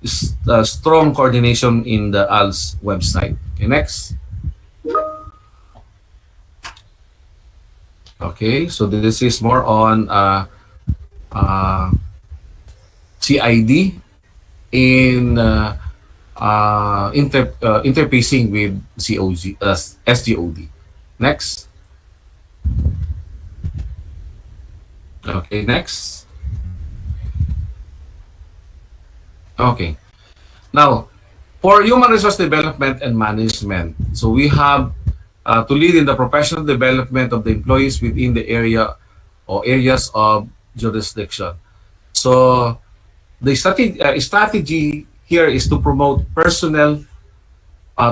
strong coordination in the ALS website. Okay, next. Okay, so this is more on CID in interfacing with SGOD. Next. Okay, next. Okay. Now, for human resource development and management, so we have to lead in the professional development of the employees within the area or areas of jurisdiction. So, the strategy here is to promote personnel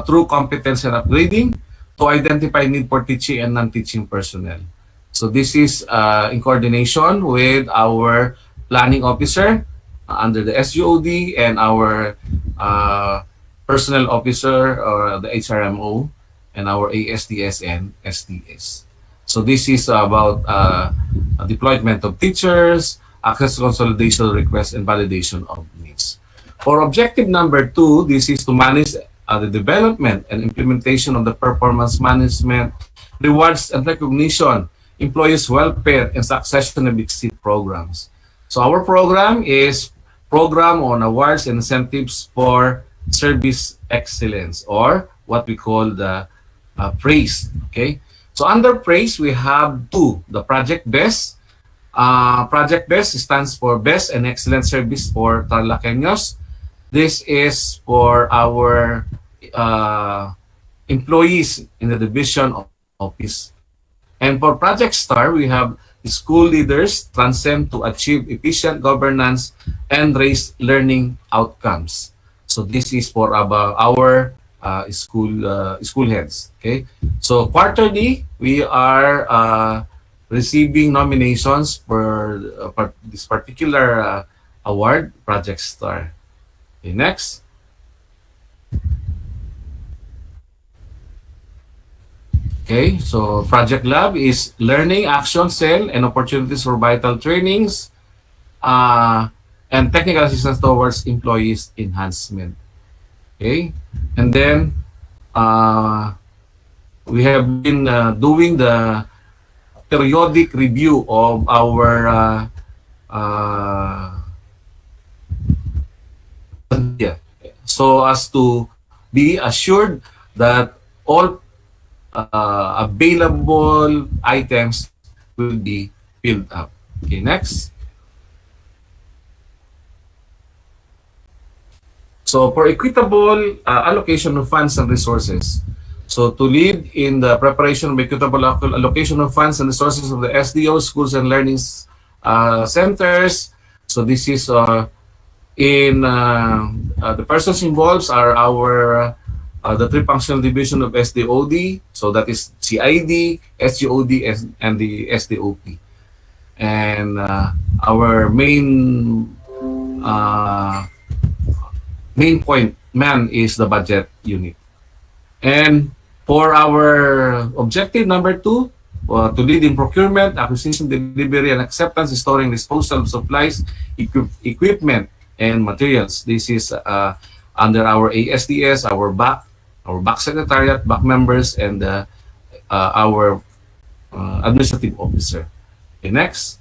through competence and upgrading to identify need for teaching and non-teaching personnel. So this is in coordination with our planning officer under the SGOD and our personnel officer or the HRMO and our ASDS and SDS. So this is about deployment of teachers, access consolidation requests, and validation of needs. For objective number 2, this is to manage the development and implementation of the performance management, rewards and recognition, employees' welfare, and succession and exit programs. So our program is Program on Awards and Incentives for Service Excellence, or what we call the PRAISE. Okay. So under PRAISE, we have 2, the Project BEST. Project BEST stands for Best and Excellent Service for Tarlakenyos. This is for our employees in the division of office. And for Project STAR, we have school leaders transcend to achieve efficient governance and raise learning outcomes. So this is for our school heads. Okay. So quarterly, we are receiving nominations for this particular award, Project STAR. Okay, next. Okay, so Project Lab is learning, action, cell, and opportunities for vital trainings and technical assistance towards employees enhancement. Okay, and then we have been doing the periodic review of our so as to be assured that all available items will be filled up. Okay, next. So for equitable allocation of funds and resources, so to lead in the preparation of equitable allocation of funds and resources of the SDO, schools and learning centers. So this is in the persons involved are our the 3 functional division of SDOD. So that is CID, SGOD, and the SDOP. And our main point man is the budget unit. And for our objective number 2, to lead in procurement, acquisition, delivery, and acceptance, storing, disposal of supplies, equipment, and materials. This is under our ASDS, our back secretariat, back members, and our administrative officer. Okay, next.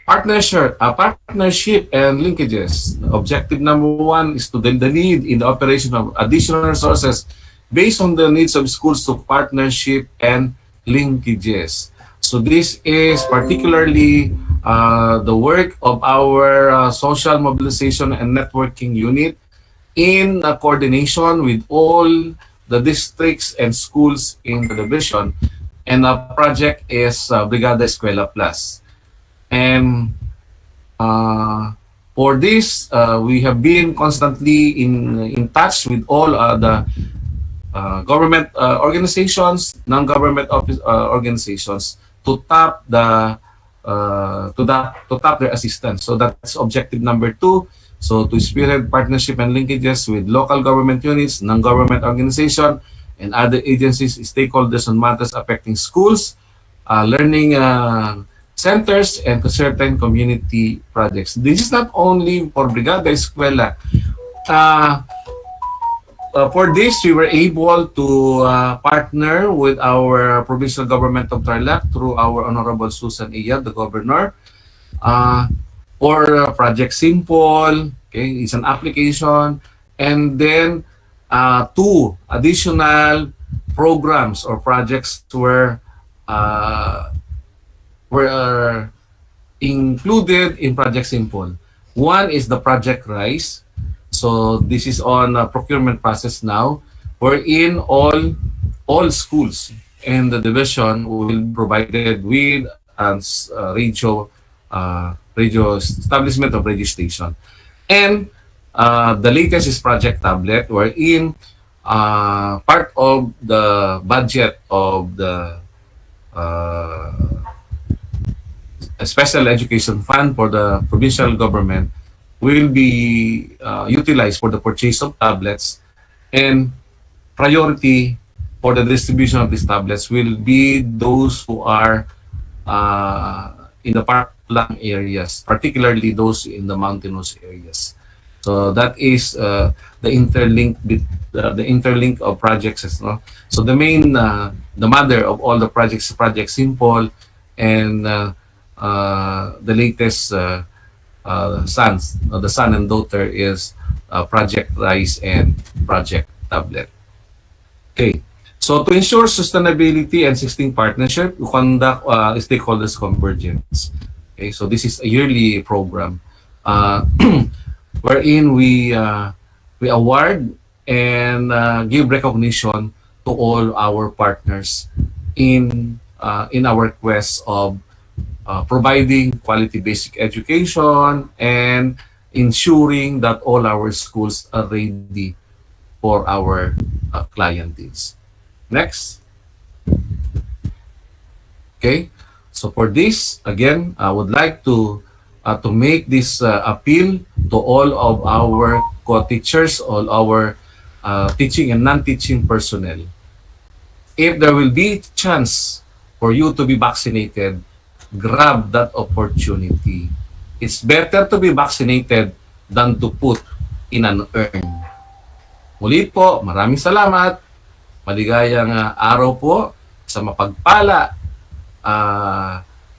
Partnership and linkages. Objective number 1 is to the need in the operation of additional resources based on the needs of schools to partnership and linkages. So this is particularly the work of our social mobilization and networking unit. in coordination with all the districts and schools in the division. And the project is Brigada Escuela Plus. And for this, we have been constantly in touch with all the government organizations, non-government organizations to tap their assistance. So that's objective number 2. So to spearhead partnership and linkages with local government units, non-government organization, and other agencies, stakeholders on matters affecting schools, learning centers, and certain community projects. This is not only for Brigada Escuela. For this, we were able to partner with our provincial government of Tarlac through our Honorable Susan Iyad, the governor, for Project Simple. Okay, it's an application, and then 2 additional programs or projects were included in Project Simple. One is the Project Rise. So this is on procurement process now, wherein all schools in the division will be provided with radio establishment of radio station. And the latest is Project Tablet, wherein part of the budget of the Special Education Fund for the provincial government will be utilized for the purchase of tablets, and priority for the distribution of these tablets will be those who are in the parkland areas, particularly those in the mountainous areas. So that is the interlink of projects. No? So the main, the mother of all the projects, Project Simple, and the latest sons, the son and daughter is Project Rise and Project Tablet. Okay, so to ensure sustainability and existing partnership, we conduct stakeholders convergence. Okay, so this is a yearly program wherein we award and give recognition to all our partners in our quest of providing quality basic education and ensuring that all our schools are ready for our clientele. Next. Okay, so for this, again, I would like to make this appeal to all of our co-teachers, all our teaching and non-teaching personnel. If there will be chance for you to be vaccinated, grab that opportunity. It's better to be vaccinated than to put in an urn. Muli po, maraming salamat. Maligayang araw po sa mapagpala,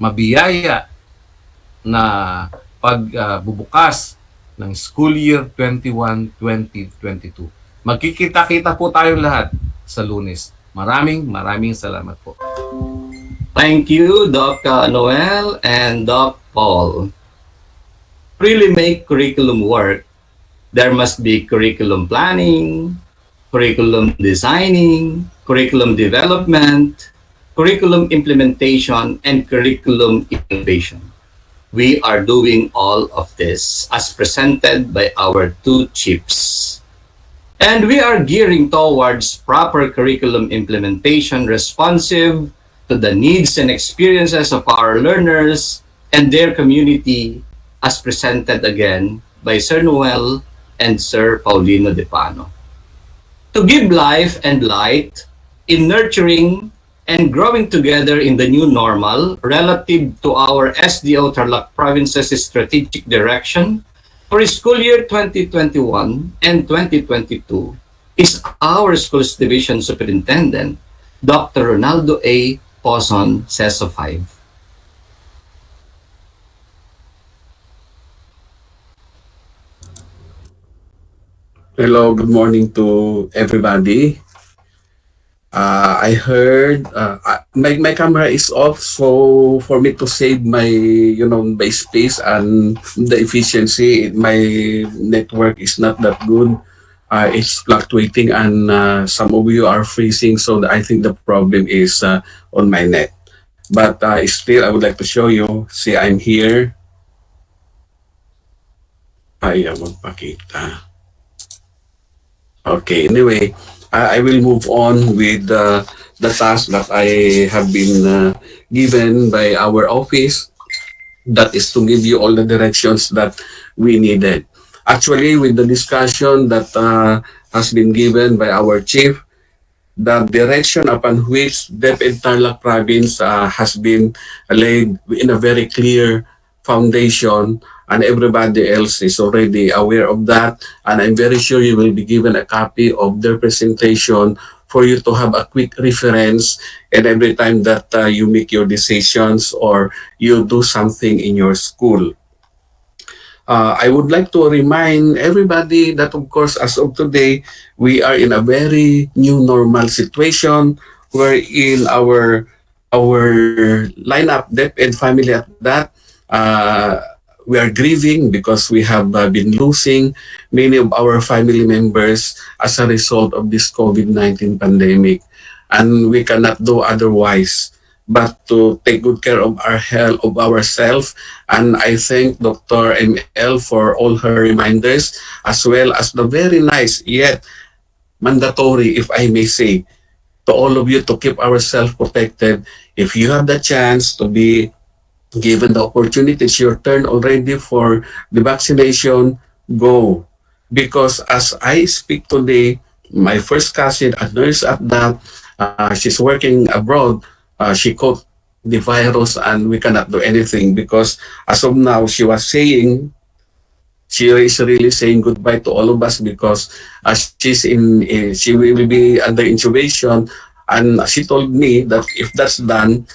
mabiyaya na pagbubukas ng school year 21-2022. Magkikita-kita po tayong lahat sa Lunes. Maraming salamat po.
Thank you, Doc Noel and Doc Paul. Really make curriculum work, there must be curriculum planning, curriculum designing, curriculum development, curriculum implementation, and curriculum innovation. We are doing all of this as presented by our 2 chiefs. And we are gearing towards proper curriculum implementation responsive to the needs and experiences of our learners and their community as presented again by Sir Noel and Sir Paulino De Pano. To give life and light in nurturing and growing together in the new normal relative to our SDO Tarlac Province's strategic direction for school year 2021 and 2022 is our Schools Division Superintendent, Dr. Ronaldo A. Poson, CESO 5.
Hello, good morning to everybody. I heard my camera is off, so for me to save my my space and the efficiency, my network is not that good. it's fluctuating, and some of you are freezing, so I think the problem is on my net. But still, I would like to show you. See, I'm here. Ayaw magpakita. Okay, anyway, I will move on with the task that I have been given by our office. That is to give you all the directions that we needed. Actually, with the discussion that has been given by our chief, the direction upon which DEPED Tarlac province has been laid in a very clear foundation, and everybody else is already aware of that, and I'm very sure you will be given a copy of their presentation for you to have a quick reference, and every time that you make your decisions or you do something in your school. I would like to remind everybody that, of course, as of today, we are in a very new normal situation wherein our lineup, DepEd family at that, we are grieving because we have been losing many of our family members as a result of this COVID-19 pandemic. And we cannot do otherwise but to take good care of our health, of ourselves. And I thank Dr. ML for all her reminders, as well as the very nice yet mandatory, if I may say, to all of you to keep ourselves protected. If you have the chance to be given the opportunity, it's your turn already for the vaccination, go. Because as I speak today, my first cousin, a nurse at that, she's working abroad, she caught the virus and we cannot do anything because as of now, she was saying, she is really saying goodbye to all of us because she will be under intubation, and she told me that if that's done,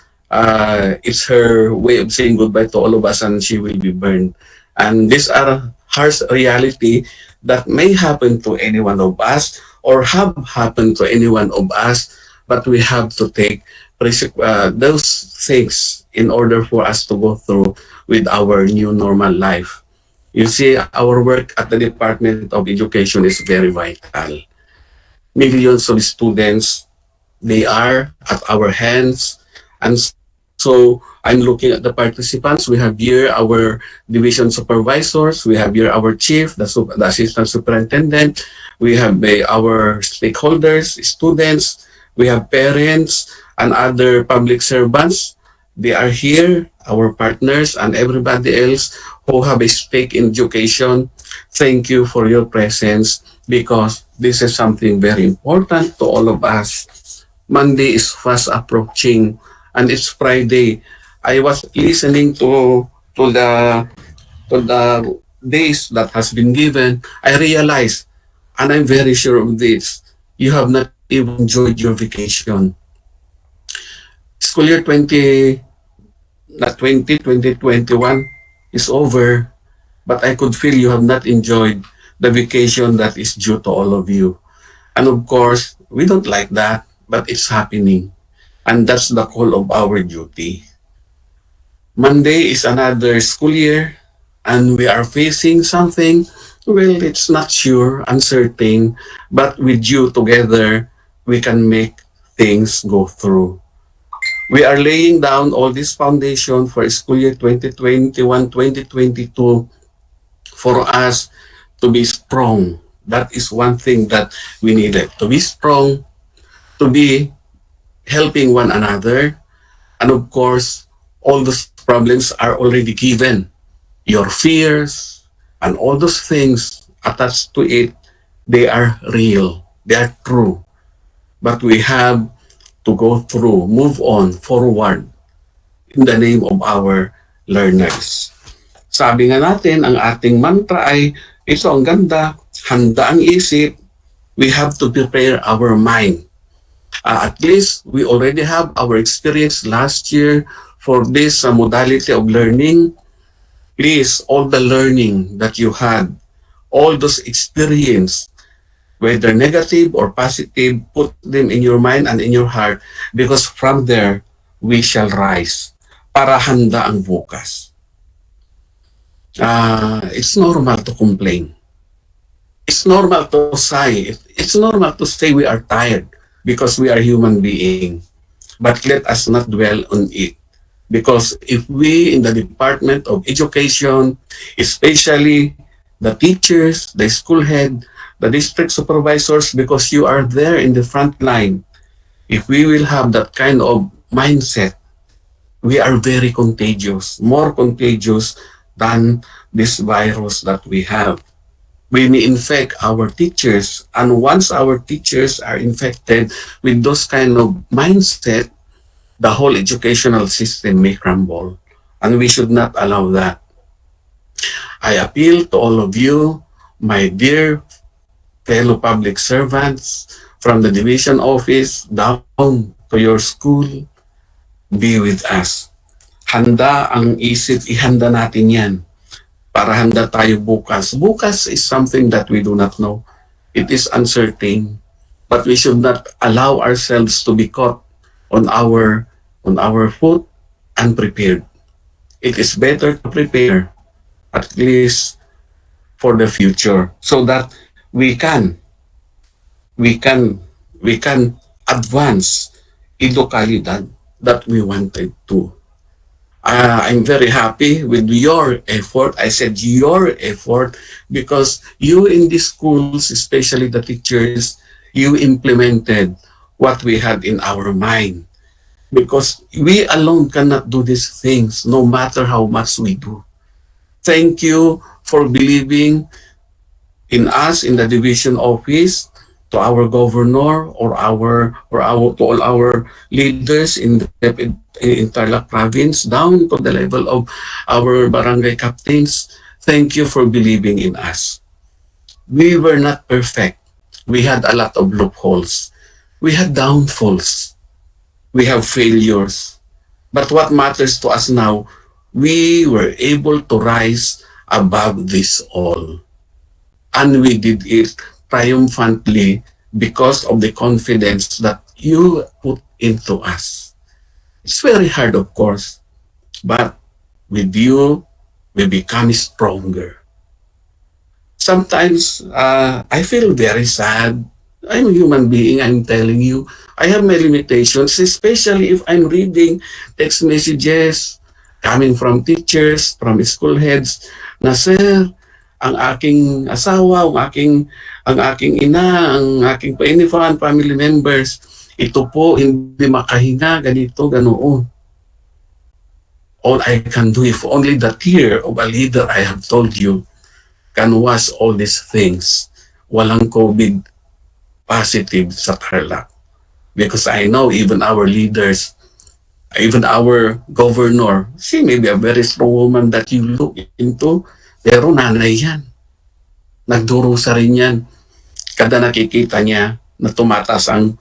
it's her way of saying goodbye to all of us and she will be burned. And these are harsh reality that may happen to any one of us or have happened to any one of us, but we have to take those things in order for us to go through with our new normal life. You see, our work at the Department of Education is very vital. Millions of students, they are at our hands. And so I'm looking at the participants. We have here our division supervisors. We have here our chief, the assistant superintendent. We have our stakeholders, students. We have parents and other public servants. They are here, our partners and everybody else who have a stake in education. Thank you for your presence because this is something very important to all of us. Monday is fast approaching and it's Friday. I was listening to the days that has been given. I realized, and I'm very sure of this, you have not even enjoyed your vacation. School year 2021 is over, but I could feel you have not enjoyed the vacation that is due to all of you. And of course, we don't like that, but it's happening. And that's the call of our duty. Monday is another school year, and we are facing something, well, it's not sure, uncertain, but with you together, we can make things go through. We are laying down all this foundation for school year 2021-2022 for us to be strong. That is one thing that we needed, to be strong, to be helping one another. And of course, all those problems are already given. Your fears and all those things attached to it, they are real, they are true. But we have to go through, move on, forward in the name of our learners. Sabi nga natin, ang ating mantra ay, ito ang ganda, handa ang isip, we have to prepare our mind. At least, we already have our experience last year for this modality of learning. Please, all the learning that you had, all those experience, whether negative or positive, put them in your mind and in your heart because from there, we shall rise para handa ang bukas. It's normal to complain. It's normal to say, it's normal to say we are tired because we are human being. But let us not dwell on it. Because if we in the Department of Education, especially the teachers, the school head, the district supervisors, because you are there in the front line, if we will have that kind of mindset, we are very contagious, more contagious than this virus that we have. We may infect our teachers, and once our teachers are infected with those kind of mindset, the whole educational system may crumble, and we should not allow that. I appeal to all of you, my dear fellow public servants, from the division office down to your school, be with us. Handa ang isip, ihanda natin yan para handa tayo bukas. Bukas is something that we do not know. It is uncertain, but we should not allow ourselves to be caught on our foot unprepared. It is better to prepare at least for the future so that we can advance in the kalidad that we wanted to. I'm very happy with your effort. I said your effort because you in the schools, especially the teachers, you implemented what we had in our mind. Because we alone cannot do these things no matter how much we do. Thank you for believing in us in the division office, to our governor or to all our leaders in the in Tarlac province, down to the level of our barangay captains. Thank you for believing in us. We were not perfect. We had a lot of loopholes. We had downfalls. We have failures. But what matters to us now, we were able to rise above this all. And we did it triumphantly because of the confidence that you put into us. It's very hard, of course, but with you, we become stronger. Sometimes I feel very sad. I'm a human being, I'm telling you. I have my limitations, especially if I'm reading text messages coming from teachers, from school heads, na sir, ang aking asawa, ang aking ina, ang aking painifan, family members, ito po hindi makahinga, ganito, ganoon. All I can do, if only the tear of a leader I have told you can wash all these things. Walang COVID positive sa Tarlac. Because I know even our leaders, even our governor, she may be a very strong woman that you look into, pero nanay yan. Nagdurusa rin yan. Kada nakikita niya na tumataas ang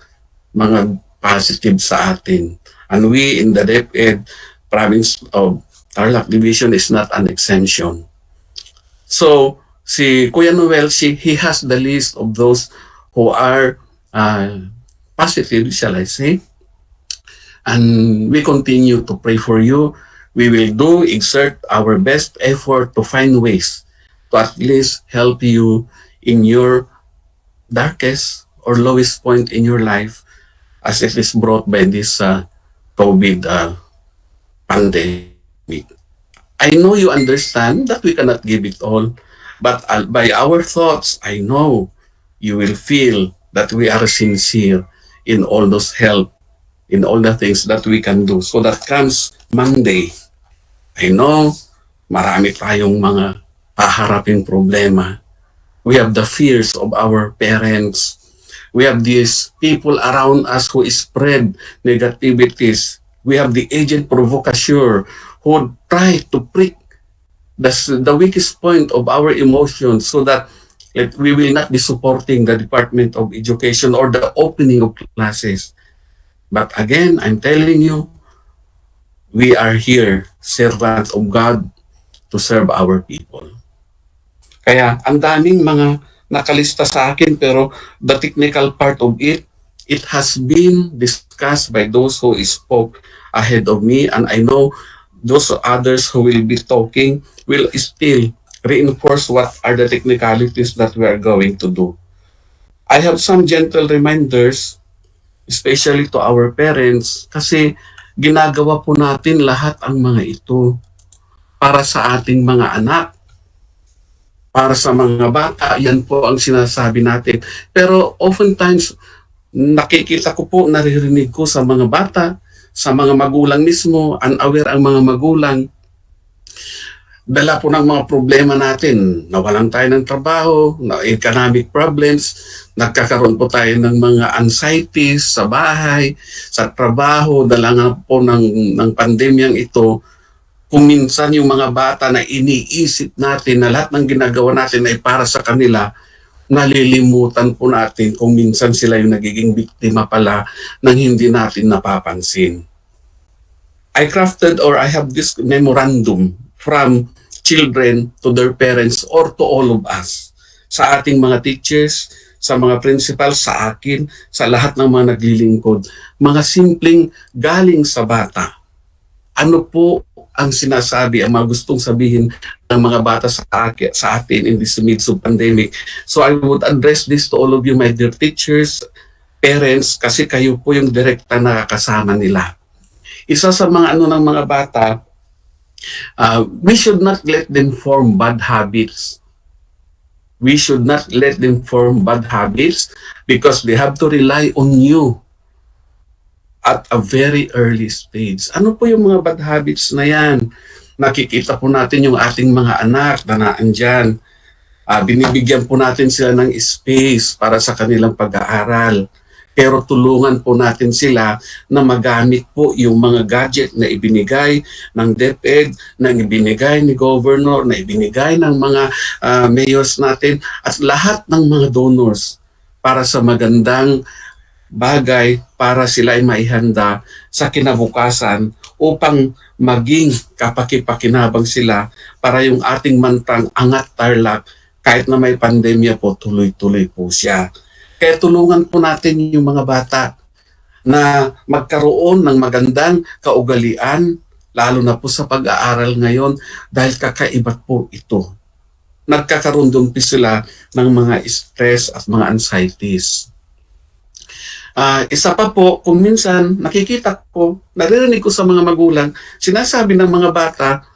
mga positive sa atin. And we in the DEPED province of Tarlac division is not an exemption. So, si Kuya Noel, he has the list of those who are positive, shall I say. And we continue to pray for you. We will exert our best effort to find ways to at least help you in your darkest or lowest point in your life as it is brought by this COVID pandemic. I know you understand that we cannot give it all, but by our thoughts, I know you will feel that we are sincere in all those help, in all the things that we can do. So that comes Monday, I know marami tayong mga haharaping problema. We have the fears of our parents. We have these people around us who spread negativities. We have the agent provocateur who try to prick the weakest point of our emotions so that we will not be supporting the Department of Education or the opening of classes. But again, I'm telling you, we are here, servants of God, to serve our people. Kaya ang daming mga nakalista sa akin, pero the technical part of it has been discussed by those who spoke ahead of me, and I know those others who will be talking will still reinforce what are the technicalities that we are going to do. I have some gentle reminders, especially to our parents, kasi ginagawa po natin lahat ang mga ito para sa ating mga anak, para sa mga bata. Yan po ang sinasabi natin. Pero oftentimes, nakikita ko po, naririnig ko sa mga bata, sa mga magulang mismo, unaware ang mga magulang, dala po ng mga problema natin. Nawalan tayo ng trabaho, economic problems, nagkakaroon po tayo ng mga anxieties sa bahay, sa trabaho, dala nga po ng pandemyang ito. Kung minsan yung mga bata na iniisip natin na lahat ng ginagawa natin ay para sa kanila, nalilimutan po natin kung minsan sila yung nagiging biktima pala ng hindi natin napapansin. I crafted or I have this memorandum from children to their parents or to all of us. Sa ating mga teachers, sa mga principals, sa akin, sa lahat ng mga naglilingkod. Mga simpleng galing sa bata. Ano po ang sinasabi, ang mga gustong sabihin ng mga bata sa atin in this midst of pandemic. So I would address this to all of you, my dear teachers, parents, kasi kayo po yung direkta nakakasama nila. Isa sa mga ng mga bata, we should not let them form bad habits. We should not let them form bad habits because they have to rely on you at a very early stage. Ano po yung mga bad habits na yan? Nakikita po natin yung ating mga anak na naandyan. Binibigyan po natin sila ng space para sa kanilang pag-aaral. Pero tulungan po natin sila na magamit po yung mga gadget na ibinigay ng DEPED, na ibinigay ni Governor, na ibinigay ng mga mayors natin, at lahat ng mga donors para sa magandang bagay para sila ay maihanda sa kinabukasan upang maging kapakipakinabang sila para yung ating mantang Angat Tarlac, kahit na may pandemya po, tuloy-tuloy po siya. Kaya tulungan po natin yung mga bata na magkaroon ng magandang kaugalian, lalo na po sa pag-aaral ngayon, dahil kakaiba po ito. Nagkakaroon doon po sila ng mga stress at mga anxieties. Isa pa po, kung minsan nakikita ko, naririnig ko sa mga magulang, sinasabi ng mga bata,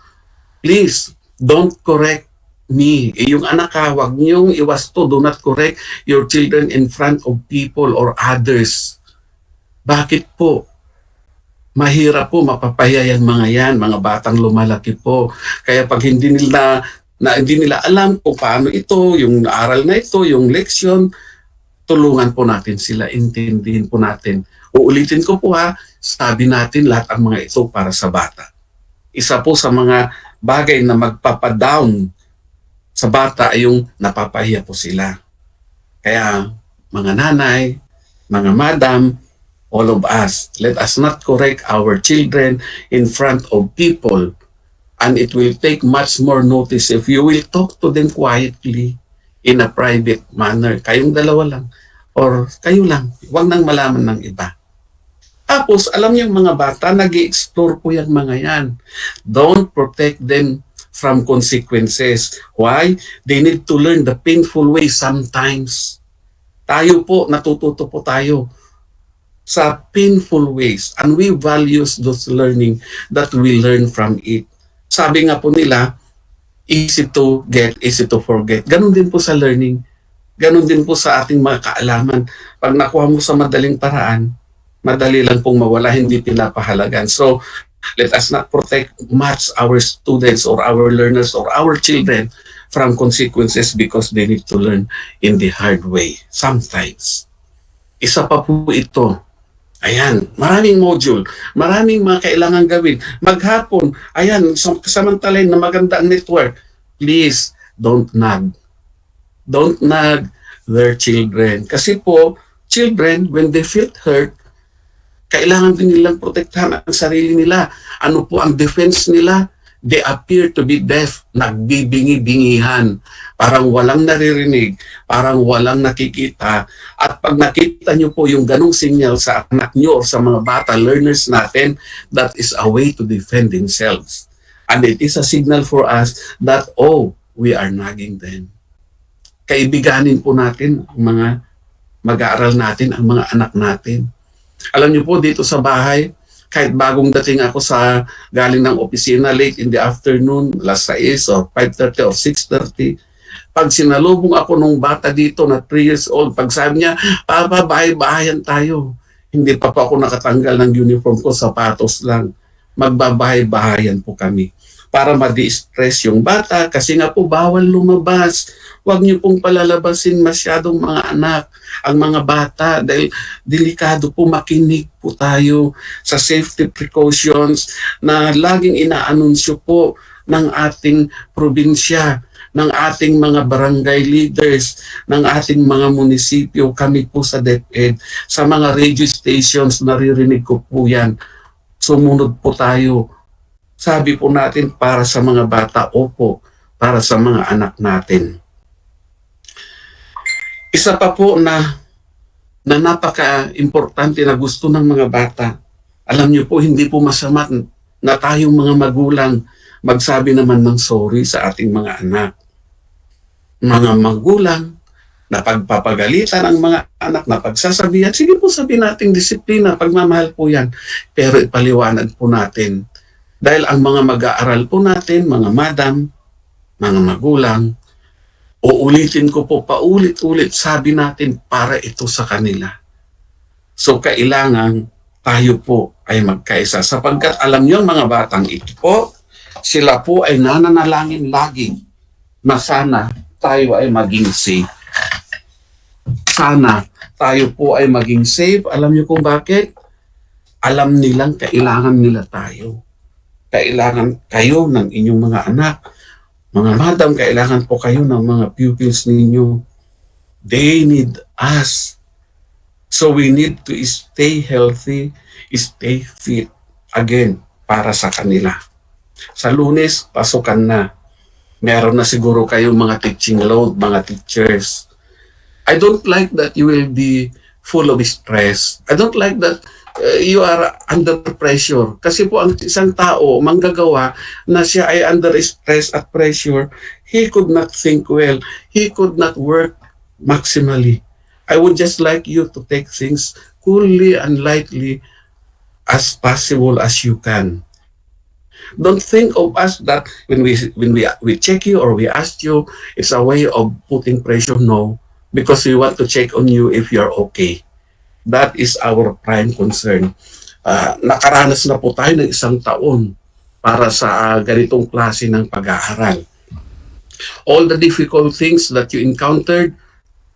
please, don't correct me. Yung anak ka, huwag niyong iwasto, do not correct your children in front of people or others. Bakit po? Mahirap po, mapapahiya yan mga yan, mga batang lumalaki po. Kaya pag hindi nila alam kung paano ito, yung aral na ito, yung leksyon, tulungan po natin sila, intindihin po natin. Uulitin ko po sabi natin lahat ang mga ito para sa bata. Isa po sa mga bagay na magpapadown sa bata ay yung napapahiya po sila. Kaya mga nanay, mga madam, all of us, let us not correct our children in front of people, and it will take much more notice if you will talk to them quietly in a private manner. Kayong dalawa lang or kayo lang, huwag nang malaman ng iba. Tapos alam niyo mga bata, nag-i-explore po yung mga yan. Don't protect them from consequences. Why? They need to learn the painful way sometimes. Tayo po, natututo po tayo sa painful ways, and we values those learning that we learn from it. Sabi nga po nila, easy to get, easy to forget. Ganon din po sa learning. Ganon din po sa ating mga kaalaman. Pag nakuha mo sa madaling paraan, madali lang pong mawala, hindi pinapahalagan. So, let us not protect much our students or our learners or our children from consequences because they need to learn in the hard way sometimes. Isa pa po ito. Ayan, maraming module, maraming mga kailangan gawin. Maghapon, ayan, samantalay na maganda ang network. Please, don't nag. Don't nag their children. Kasi po, children, when they feel hurt, kailangan din nilang protektahan ang sarili nila. Ano po ang defense nila? They appear to be deaf, nagbibingi-bingihan, parang walang naririnig, parang walang nakikita. At pag nakita nyo po yung ganong signal sa anak nyo o sa mga bata, learners natin, that is a way to defend themselves. And it is a signal for us that, oh, we are nagging them. Kaibiganin po natin ang mga mag-aaral natin, ang mga anak natin. Alam niyo po, dito sa bahay, kahit bagong dating ako sa galing ng opisina late in the afternoon, alas 6 or 5:30 or 6:30, pag sinalubong ako nung bata dito na 3 years old, pag sabi niya, Papa, bahay-bahayan tayo. Hindi pa ako nakatanggal ng uniform ko, sapatos lang. Magbabahay-bahayan po kami para ma-de-stress yung bata kasi nga po bawal lumabas. Huwag niyo pong palalabasin masyadong mga anak, ang mga bata dahil delikado po, makinig po tayo sa safety precautions na laging inaanunsyo po ng ating probinsya, ng ating mga barangay leaders, ng ating mga munisipyo, kami po sa DepEd, sa mga radio stations, naririnig ko po yan. Sumunod po tayo. Sabi po natin para sa mga bata, opo, para sa mga anak natin. Isa pa po na napaka-importante na gusto ng mga bata, alam niyo po, hindi po masama na tayong mga magulang magsabi naman ng sorry sa ating mga anak. Mga magulang na pagpapagalitan ang mga anak, na pagsasabihan, sige po sabihin natin disiplina, pagmamahal po yan. Pero ipaliwanag po natin. Dahil ang mga mag-aaral po natin, mga madam, mga magulang, uulitin ko po paulit-ulit, sabi natin para ito sa kanila. So kailangan tayo po ay magkaisa. Sapagkat alam niyo mga batang ito po, sila po ay nananalangin lagi na sana tayo ay maging safe. Sana tayo po ay maging safe. Alam niyo kung bakit? Alam nilang kailangan nila tayo. Kailangan kayo ng inyong mga anak. Mga madam, kailangan po kayo ng mga pupils ninyo. They need us. So we need to stay healthy, stay fit. Again, para sa kanila. Sa Lunes, pasukan na. Meron na siguro kayong mga teaching load, mga teachers. I don't like that you will be full of stress. I don't like that you are under pressure. Kasi po ang isang tao, manggagawa na siya ay under stress at pressure, he could not think well. He could not work maximally. I would just like you to take things coolly and lightly as possible as you can. Don't think of us that when we check you or we ask you, it's a way of putting pressure. No, because we want to check on you if you're okay. That is our prime concern. Nakaranas na po tayo ng 1 taon para sa ganitong klase ng pag-aaral. All the difficult things that you encountered,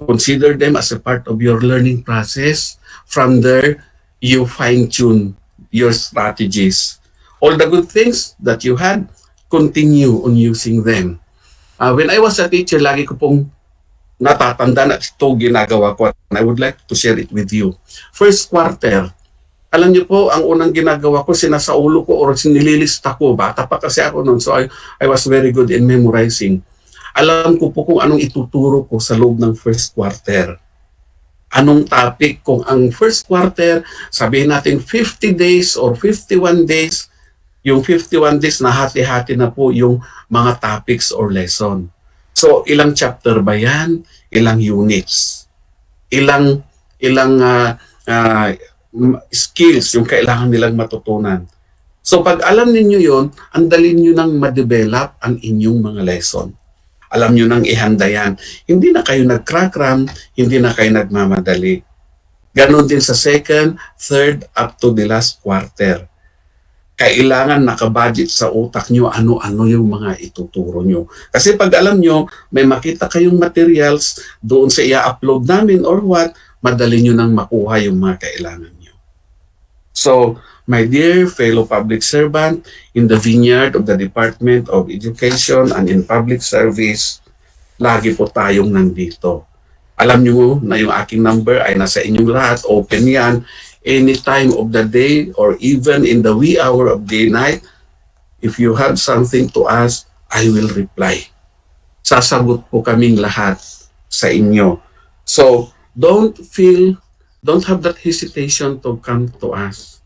consider them as a part of your learning process. From there, you fine-tune your strategies. All the good things that you had, continue on using them. When I was a teacher, lagi ko pong natatandaan at ito ginagawa ko. And I would like to share it with you. First quarter, alam niyo po, ang unang ginagawa ko, sinasaulo ko or sinililista ko. Bata pa kasi ako noon, so I was very good in memorizing. Alam ko po kung anong ituturo ko sa loob ng first quarter. Anong topic, kung ang first quarter, sabihin natin 50 days or 51 days, yung 51 days na hati-hati na po yung mga topics or lesson. So, ilang chapter ba yan? Ilang units? Ilang skills yung kailangan nilang matutunan. So, pag alam ninyo yon, ang dali nyo nang ma-develop ang inyong mga lesson. Alam nyo nang ihanda yan. Hindi na kayo nag-crack-ram, hindi na kayo nagmamadali. Ganon din sa second, third, up to the last quarter. Kailangan nakabudget sa utak nyo ano-ano yung mga ituturo nyo. Kasi pag alam nyo, may makita kayong materials doon sa i-upload namin or what, madali nyo nang makuha yung mga kailangan nyo. So, my dear fellow public servant, in the vineyard of the Department of Education and in public service, lagi po tayong nandito. Alam nyo na yung aking number ay nasa inyong lahat, open yan, any time of the day or even in the wee hour of the night. If you have something to ask, I will reply. Sasagot po kaming lahat sa inyo. So, don't have that hesitation to come to us.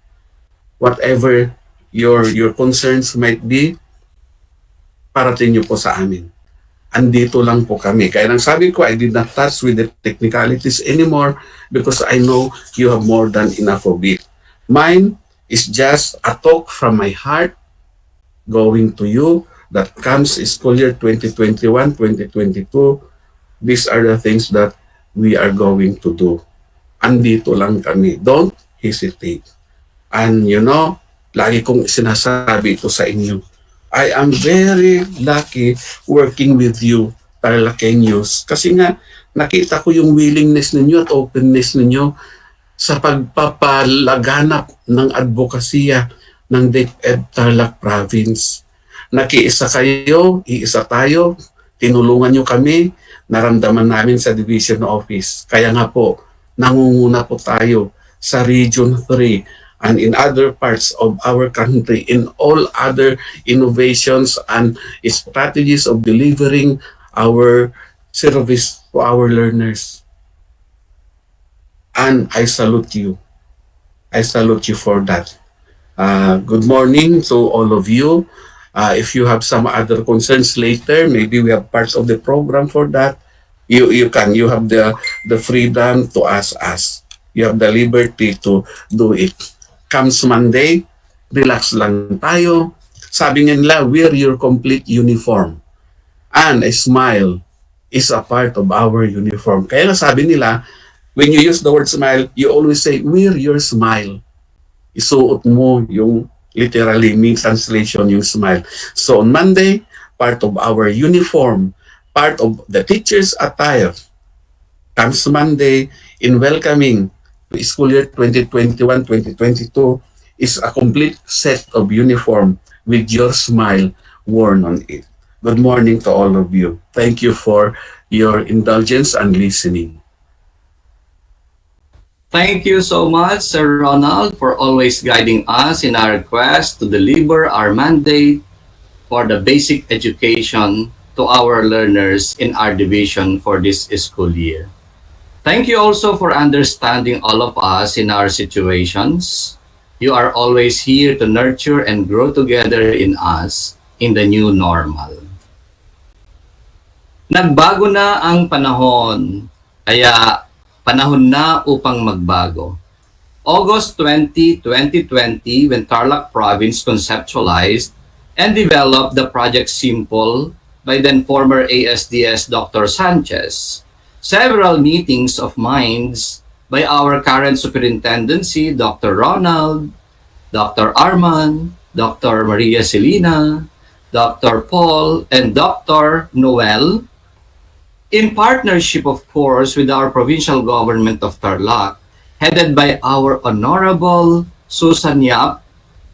Whatever your concerns might be, parating nyo po sa amin. andito lang po kami. Kaya nang sabi ko, I did not touch with the technicalities anymore because I know you have more than enough of it. Mine is just a talk from my heart going to you that comes school year 2021-2022. These are the things that we are going to do. Andito lang kami. Don't hesitate. And you know, lagi kong sinasabi ito sa inyo. I am very lucky working with you, Tarlakenyos. Kasi nga, nakita ko yung willingness ninyo at openness ninyo sa pagpapalaganap ng advokasya ng DEPED Tarlac Province. Nakiisa kayo, iisa tayo, tinulungan nyo kami, naramdaman namin sa Division Office. Kaya nga po, nangunguna po tayo sa Region 3 and in other parts of our country, in all other innovations and strategies of delivering our service to our learners. And I salute you. I salute you for that. Good morning to all of you. If you have some other concerns later, maybe we have parts of the program for that. You have the freedom to ask us. You have the liberty to do it. Comes Monday, relax lang tayo. Sabi nga nila, wear your complete uniform. And a smile is a part of our uniform. Kaya sabi nila, when you use the word smile, you always say, wear your smile. Isuot mo yung literally mean translation yung smile. So on Monday, part of our uniform, part of the teacher's attire, comes Monday in welcoming school year 2021-2022 is a complete set of uniform with your smile worn on it. Good morning to all of you. Thank you for your indulgence and listening.
Thank you so much, Sir Ronald, for always guiding us in our quest to deliver our mandate for the basic education to our learners in our division for this school year. Thank you also for understanding all of us in our situations. You are always here to nurture and grow together in us in the new normal. Nagbago na ang panahon, kaya panahon na upang magbago. August 20, 2020, when Tarlac Province conceptualized and developed the Project Simple by then former ASDS Dr. Sanchez, several meetings of minds by our current superintendency, Dr. Ronald, Dr. Arman, Dr. Maria Celina, Dr. Paul, and Dr. Noel, in partnership, of course, with our provincial government of Tarlac, headed by our Honorable Susan Yap,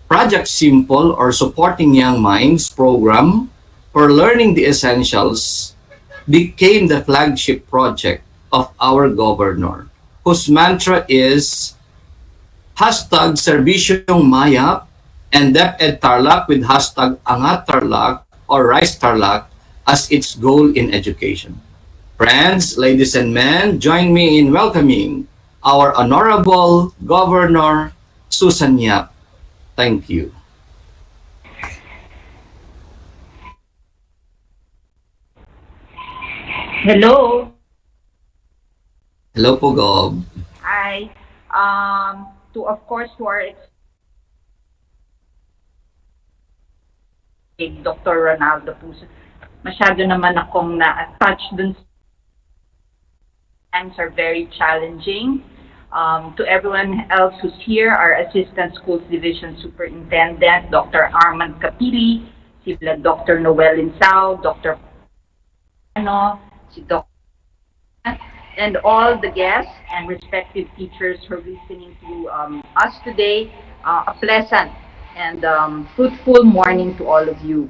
Project Simple or Supporting Young Minds program for learning the essentials became the flagship project of our governor, whose mantra is hashtag Servisyong Mayap and DepEd Tarlac with hashtag Angat Tarlac or Rise Tarlac as its goal in education. Friends, ladies and men, join me in welcoming our Honorable Governor Susan Yap. Thank you.
Hello.
Hello po, Gob.
Hi. To of course to our Dr. Ronaldo po. Masyado naman akong na-attach dun. Times are very challenging. To everyone else who's here, our Assistant Schools Division Superintendent, Dr. Arman Kapili, sila Dr. Noel Insao, Dr. Si Dr. and all the guests and respective teachers who are listening to us today, a pleasant and fruitful morning to all of you.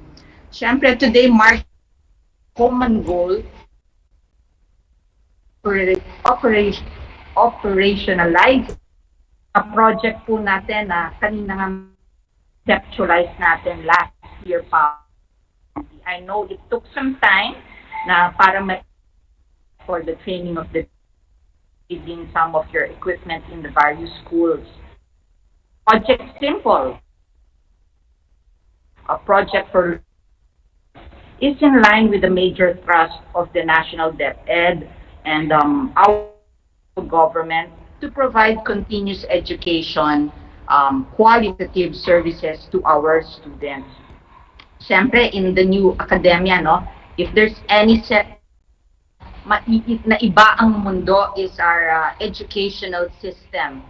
Siyempre, today marks common goal operationalize a project po natin na kanina nga conceptualize natin last year pa. I know it took some time na para for the training of the in some of your equipment in the various schools. Project Simple, a project for is in line with the major thrust of the national DepEd and our government to provide continuous education, qualitative services to our students. Siyempre, in the new academia, no, if there's any set maiit na iba ang mundo is our educational system.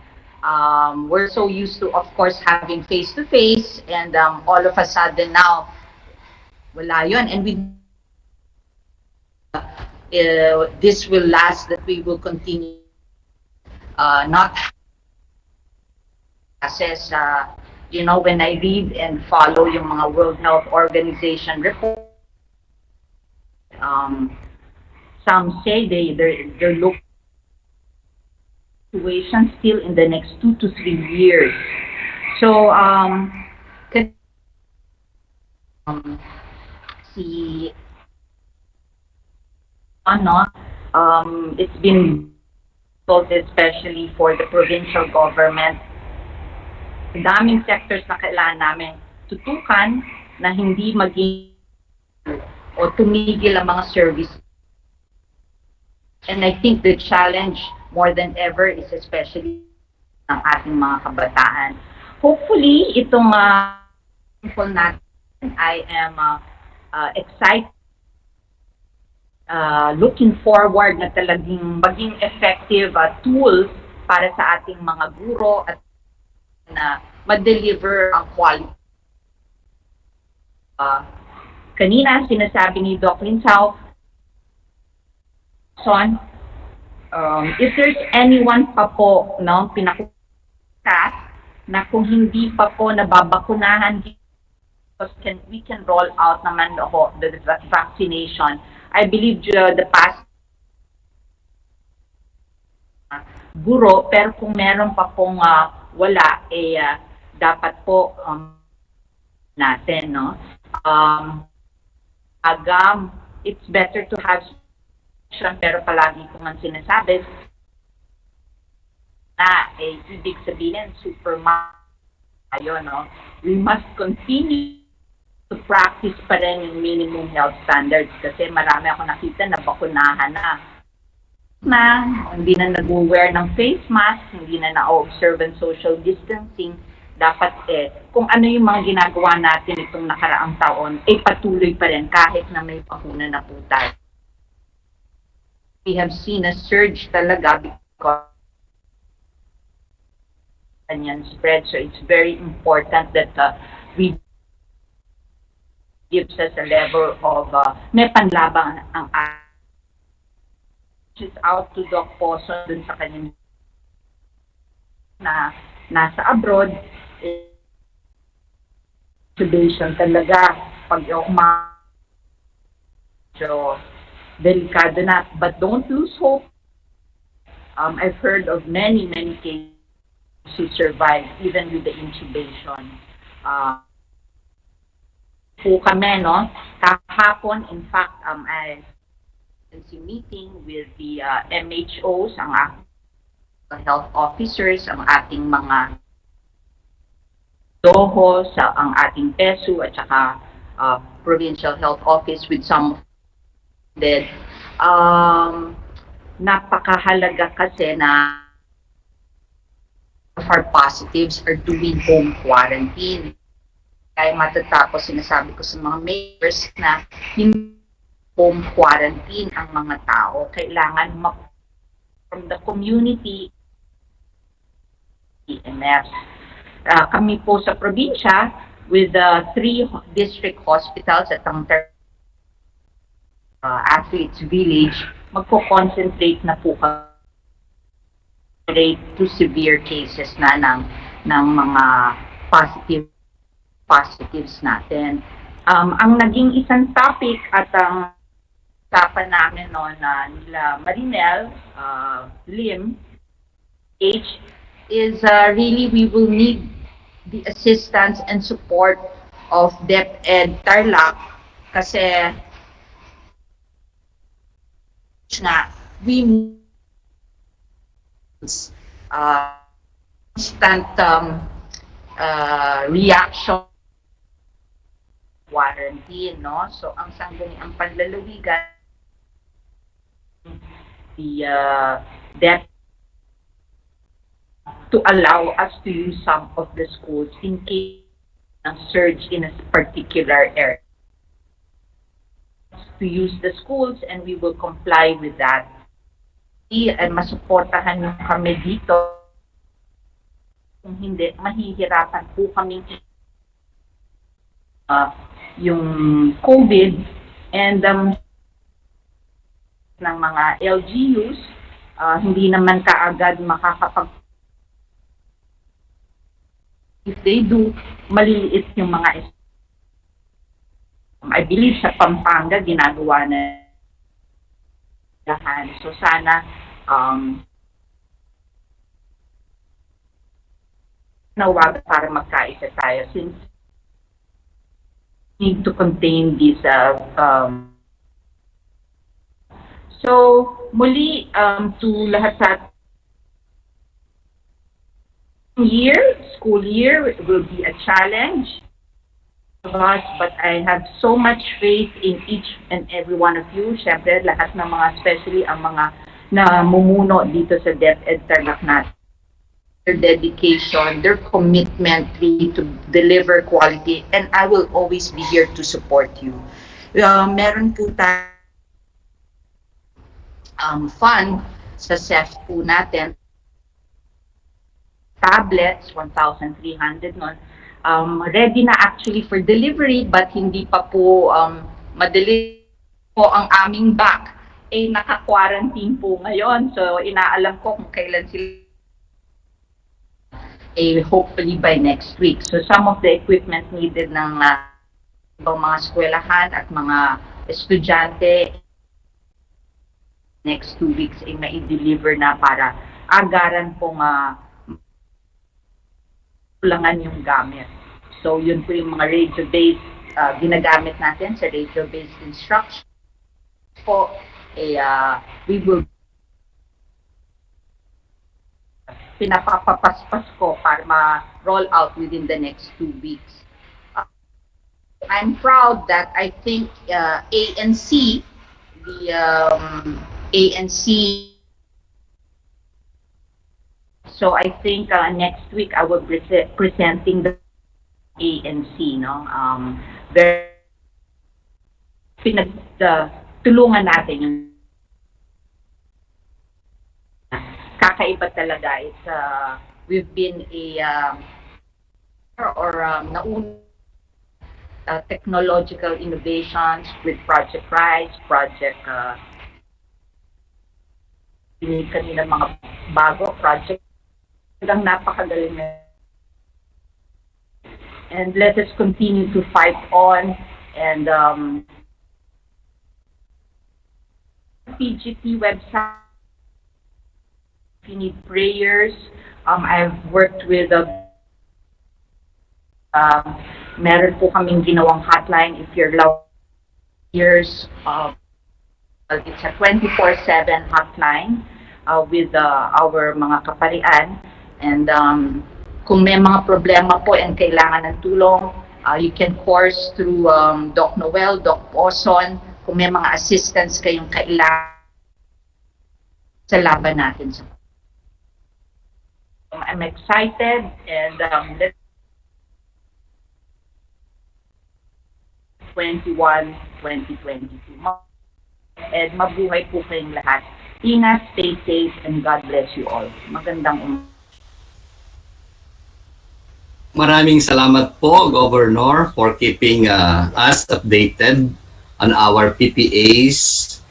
We're so used to, of course, having face-to-face, and all of a sudden now, wala yun. And this will last, that we will continue not classes. You know, when I read and follow yung mga World Health Organization report, some say they're looking at situation still in the next 2 to 3 years. So see, it's been difficult, especially for the provincial government. Daming sectors na kailangan namin tutukan na hindi maging o tumigil ang mga service. And I think the challenge more than ever is especially ng ating mga kabataan. Hopefully, itong natin, I am excited, looking forward na talagang maging effective tool para sa ating mga guro at na ma-deliver ang quality. Kanina, sinasabi ni Doc Linsao, Son, if there's anyone pa po, no, pinakukas na kung hindi pa po nababakunahan, we can roll out naman the vaccination. I believe the past guro, pero kung meron pa pong wala, dapat po natin, no? It's better to have, pero palagi ko man sinasabi na ibig sabihin super tayo, no? We must continue to practice pa rin yung minimum health standards kasi marami ako nakita na bakunahan na hindi na nag-wear ng face mask, hindi na na-observe ang social distancing. Dapat kung ano yung mga ginagawa natin itong nakaraang taon, patuloy pa rin kahit na may bakuna na po tayo. We have seen a surge talaga because kanyan spread. So it's very important that we gives us a level of may panlabang ang is out to Doc Poso dun sa kanyang na nasa abroad. Intubation talaga pag so delikado na, but don't lose hope. I've heard of many cases who survived even with the intubation. Po kami, no, kahapon, in fact, I meeting with the MHOs, ang health officers, ang ating mga DOHO, ang ating PESU, at saka Provincial Health Office with some that napakahalaga kasi na of our positives are doing home quarantine. Kaya matatapos sinasabi ko sa mga mayors na hindi home quarantine ang mga tao. Kailangan from the community EMFs. Kami po sa probinsya with the 3 district hospitals at ang Athletes Village, magko-concentrate na po kami to severe cases na ng mga positives natin. Ang naging isang topic at ang usapan namin na nila Marinel, Lim, H, is really we will need the assistance and support of DepEd Tarlac kasi na we constant reaction quarantine, no? So ang sangguniang panlalawigan, the DEPED to allow us to use some of the schools in case ng surge in a particular area. To use the schools and we will comply with that. Masuportahan nyo kami dito. Kung hindi, mahihirapan po kami yung COVID and ng mga LGUs, hindi naman kaagad makakapag if they do, maliliit yung mga I believe sa Pampanga ginagawa na lahat. So sana nawag para magkaisa tayo since need to contain this so muli to lahat sa school year will be a challenge of us, but I have so much faith in each and every one of you. Syempre, lahat ng mga, especially ang mga namumuno dito sa DepEd Tarlac natin. Their dedication, their commitment really to deliver quality, and I will always be here to support you. Meron po tayo fund sa CEF po natin. Tablets, 1,300 nun. Ready na actually for delivery but hindi pa po madali po ang aming back. Naka-quarantine po ngayon. So inaalam ko kung kailan sila hopefully by next week. So some of the equipment needed ng ibang mga eskwelahan at mga estudyante next 2 weeks ay mai-deliver na para agaran pong kulangan yung gamit. So yun po yung mga radio-based ginagamit natin sa radio-based instruction po. We will pinapapapaspas ko para ma-roll out within the next 2 weeks. I'm proud that I think ANC, the ANC. So I think next week I will be presenting the ANC, no? Tulungan natin yung kakaiba talaga. It's we've been technological innovations with Project Rise, Project kanina mga bago project. Hanggang napakagaling na. And let us continue to fight on and PGT website. If you need prayers, I've worked with meron po kaming ginawang hotline if you're low years. It's a 24/7 hotline with our mga kaparian. And kung may mga problema po and kailangan ng tulong, you can course through Doc Noel, Doc Oson, kung may mga assistance kayong kailangan sa laban natin. I'm excited and 2022. And mabuhay po kayong lahat. Ingat, stay safe, and God bless you all. Magandang
Maraming salamat po, Governor, for keeping us updated on our PPAs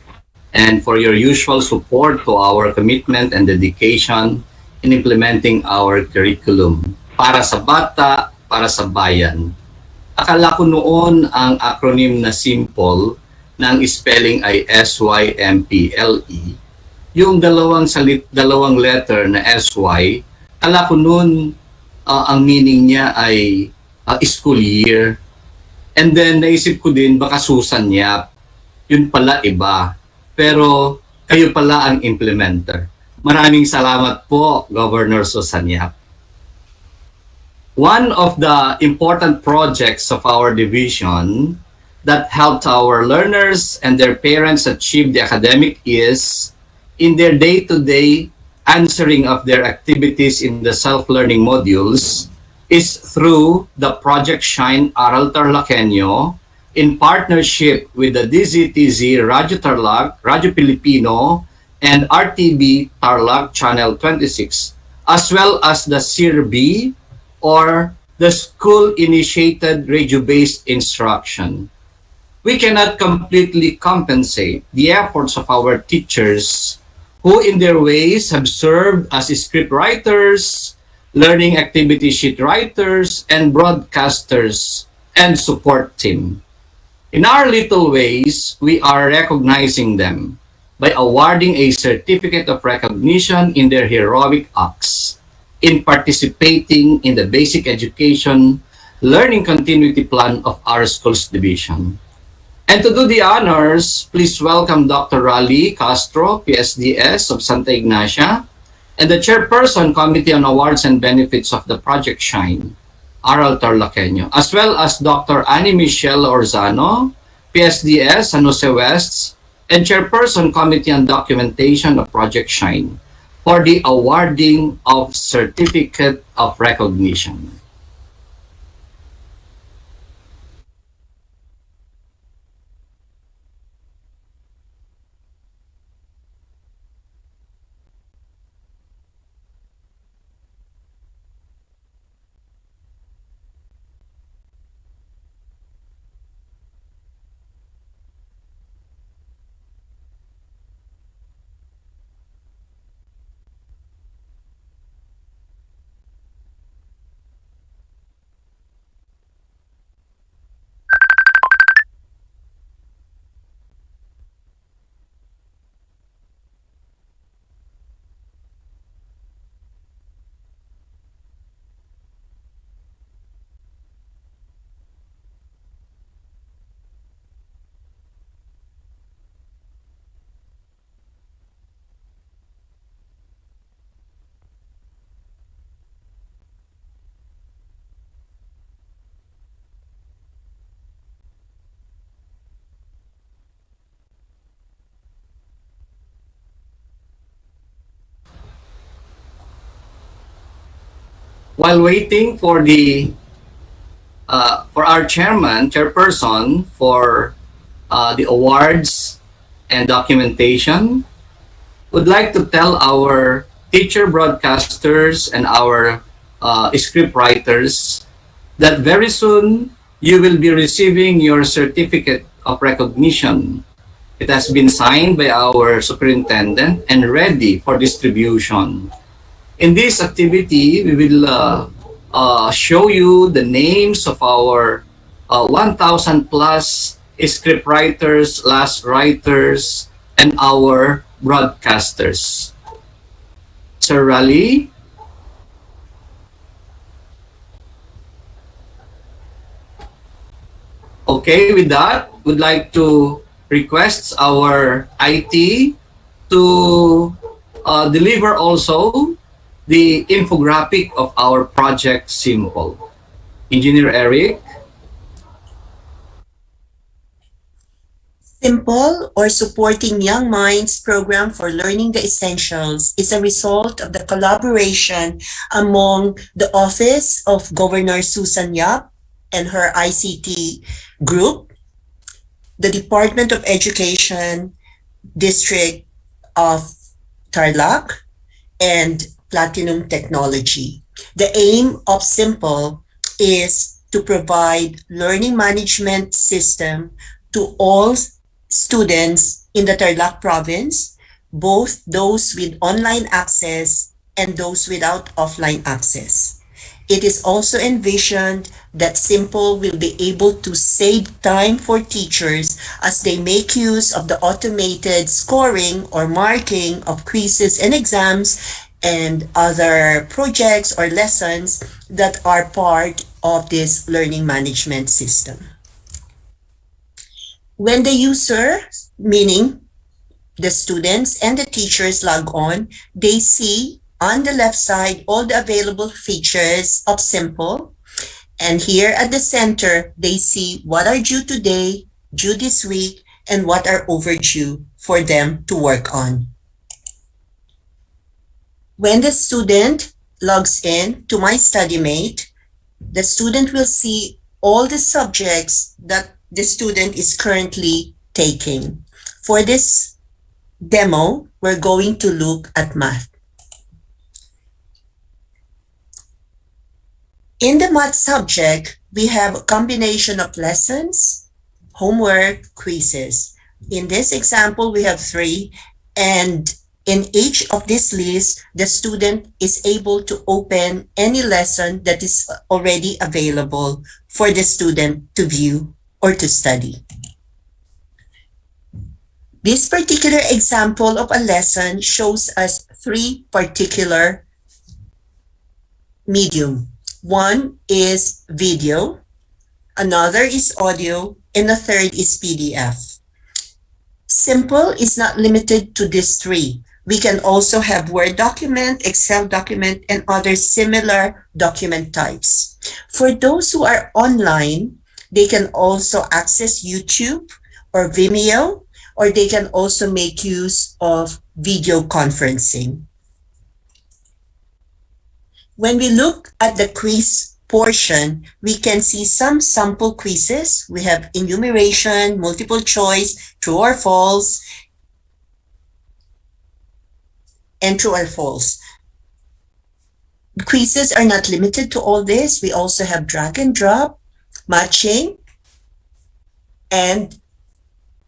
and for your usual support to our commitment and dedication in implementing our curriculum para sa bata, para sa bayan. Akala ko noon ang acronym na simple ng spelling ay SYMPLE. Yung dalawang letter na SY, akala ko noon ang meaning niya ay school year. And then naisip ko din baka Susan Yap. Yun pala iba. Pero kayo pala ang implementer. Maraming salamat po, Governor Susan Yap. One of the important projects of our division that helped our learners and their parents achieve the academic is in their day-to-day answering of their activities in the self-learning modules is through the Project Shine ARAL Tarlakhenyo in partnership with the DZTZ Radio Tarlac, Radio Filipino, and RTV Tarlac Channel 26, as well as the SIRB or the school-initiated radio-based instruction. We cannot completely compensate the efforts of our teachers who in their ways have served as script writers, learning activity sheet writers, and broadcasters and support team. In our little ways, we are recognizing them by awarding a certificate of recognition in their heroic acts in participating in the basic education learning continuity plan of our schools division. And to do the honors, please welcome Dr. Raleigh Castro, PSDS of Santa Ignacia, and the Chairperson, Committee on Awards and Benefits of the Project Shine, ARAL Tarlakhenyo, as well as Dr. Annie Michelle Orzano, PSDS, San Jose West, and Chairperson, Committee on Documentation of Project Shine, for the awarding of Certificate of Recognition. While waiting for our chairperson for the awards and documentation, would like to tell our teacher broadcasters and our script writers that very soon you will be receiving your certificate of recognition. It has been signed by our superintendent and ready for distribution. In this activity, we will show you the names of our 1,000 plus script writers, last writers, and our broadcasters. Sir Raleigh? Okay, with that, would like to request our IT to deliver also the infographic of our project Simple. Engineer Eric?
Simple, or Supporting Young Minds Program for Learning the Essentials, is a result of the collaboration among the Office of Governor Susan Yap and her ICT group, the Department of Education, District of Tarlac, and Platinum Technology. The aim of Simple is to provide learning management system to all students in the Tarlac province, both those with online access and those without offline access. It is also envisioned that Simple will be able to save time for teachers as they make use of the automated scoring or marking of quizzes and exams and other projects or lessons that are part of this learning management system. When the user, meaning the students and the teachers, log on, they see on the left side all the available features of Simple. And here at the center, they see what are due today, due this week, and what are overdue for them to work on. When the student logs in to My StudyMate, the student will see all the subjects that the student is currently taking. For this demo, we're going to look at math. In the math subject, we have a combination of lessons, homework, quizzes. In this example, we have 3, and in each of these lists, the student is able to open any lesson that is already available for the student to view or to study. This particular example of a lesson shows us 3 particular medium. One is video, another is audio, and the third is PDF. Simple is not limited to these 3. We can also have Word document, Excel document, and other similar document types. For those who are online, they can also access YouTube or Vimeo, or they can also make use of video conferencing. When we look at the quiz portion, we can see some sample quizzes. We have enumeration, multiple choice, true or false, and true or false. Quizzes are not limited to all this. We also have drag and drop, matching, and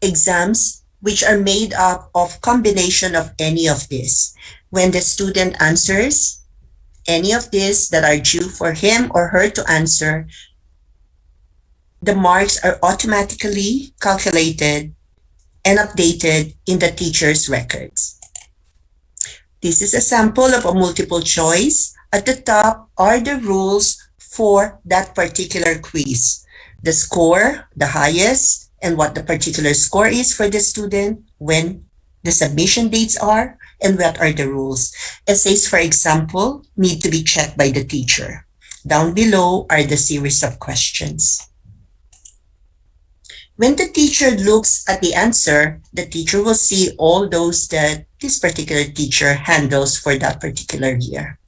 exams which are made up of combination of any of this. When the student answers any of this that are due for him or her to answer, the marks are automatically calculated and updated in the teacher's records. This is a sample of a multiple choice. At the top are the rules for that particular quiz. The score, the highest, and what the particular score is for the student, when the submission dates are, and what are the rules. Essays, for example, need to be checked by the teacher. Down below are the series of questions. When the teacher looks at the answer, the teacher will see all those that this particular teacher handles for that particular year.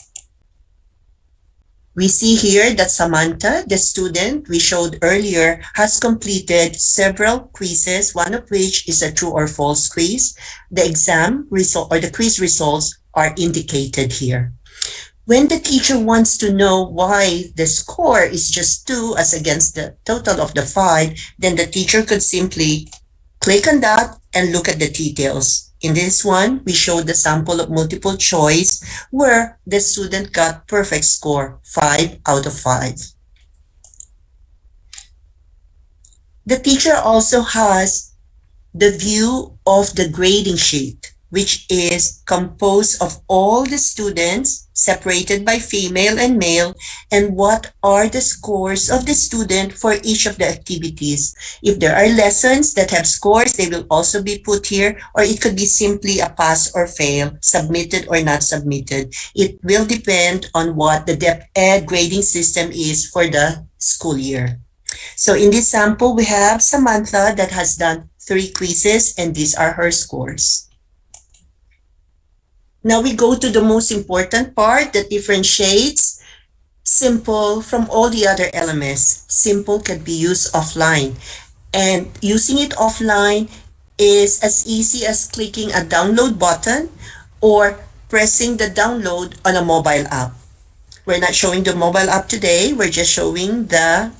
We see here that Samantha, the student we showed earlier, has completed several quizzes, one of which is a true or false quiz. The exam result or the quiz results are indicated here. When the teacher wants to know why the score is just 2 as against the total of the 5, then the teacher could simply click on that and look at the details. In this one, we showed the sample of multiple choice where the student got perfect score, 5 out of 5. The teacher also has the view of the grading sheet, which is composed of all the students separated by female and male, and what are the scores of the student for each of the activities. If there are lessons that have scores, they will also be put here, or it could be simply a pass or fail, submitted or not submitted. It will depend on what the DEPED grading system is for the school year. So in this sample, we have Samantha that has done 3 quizzes, and these are her scores. Now we go to the most important part that differentiates Simple from all the other LMS. Simple can be used offline, and using it offline is as easy as clicking a download button or pressing the download on a mobile app. We're not showing the mobile app today. We're just showing the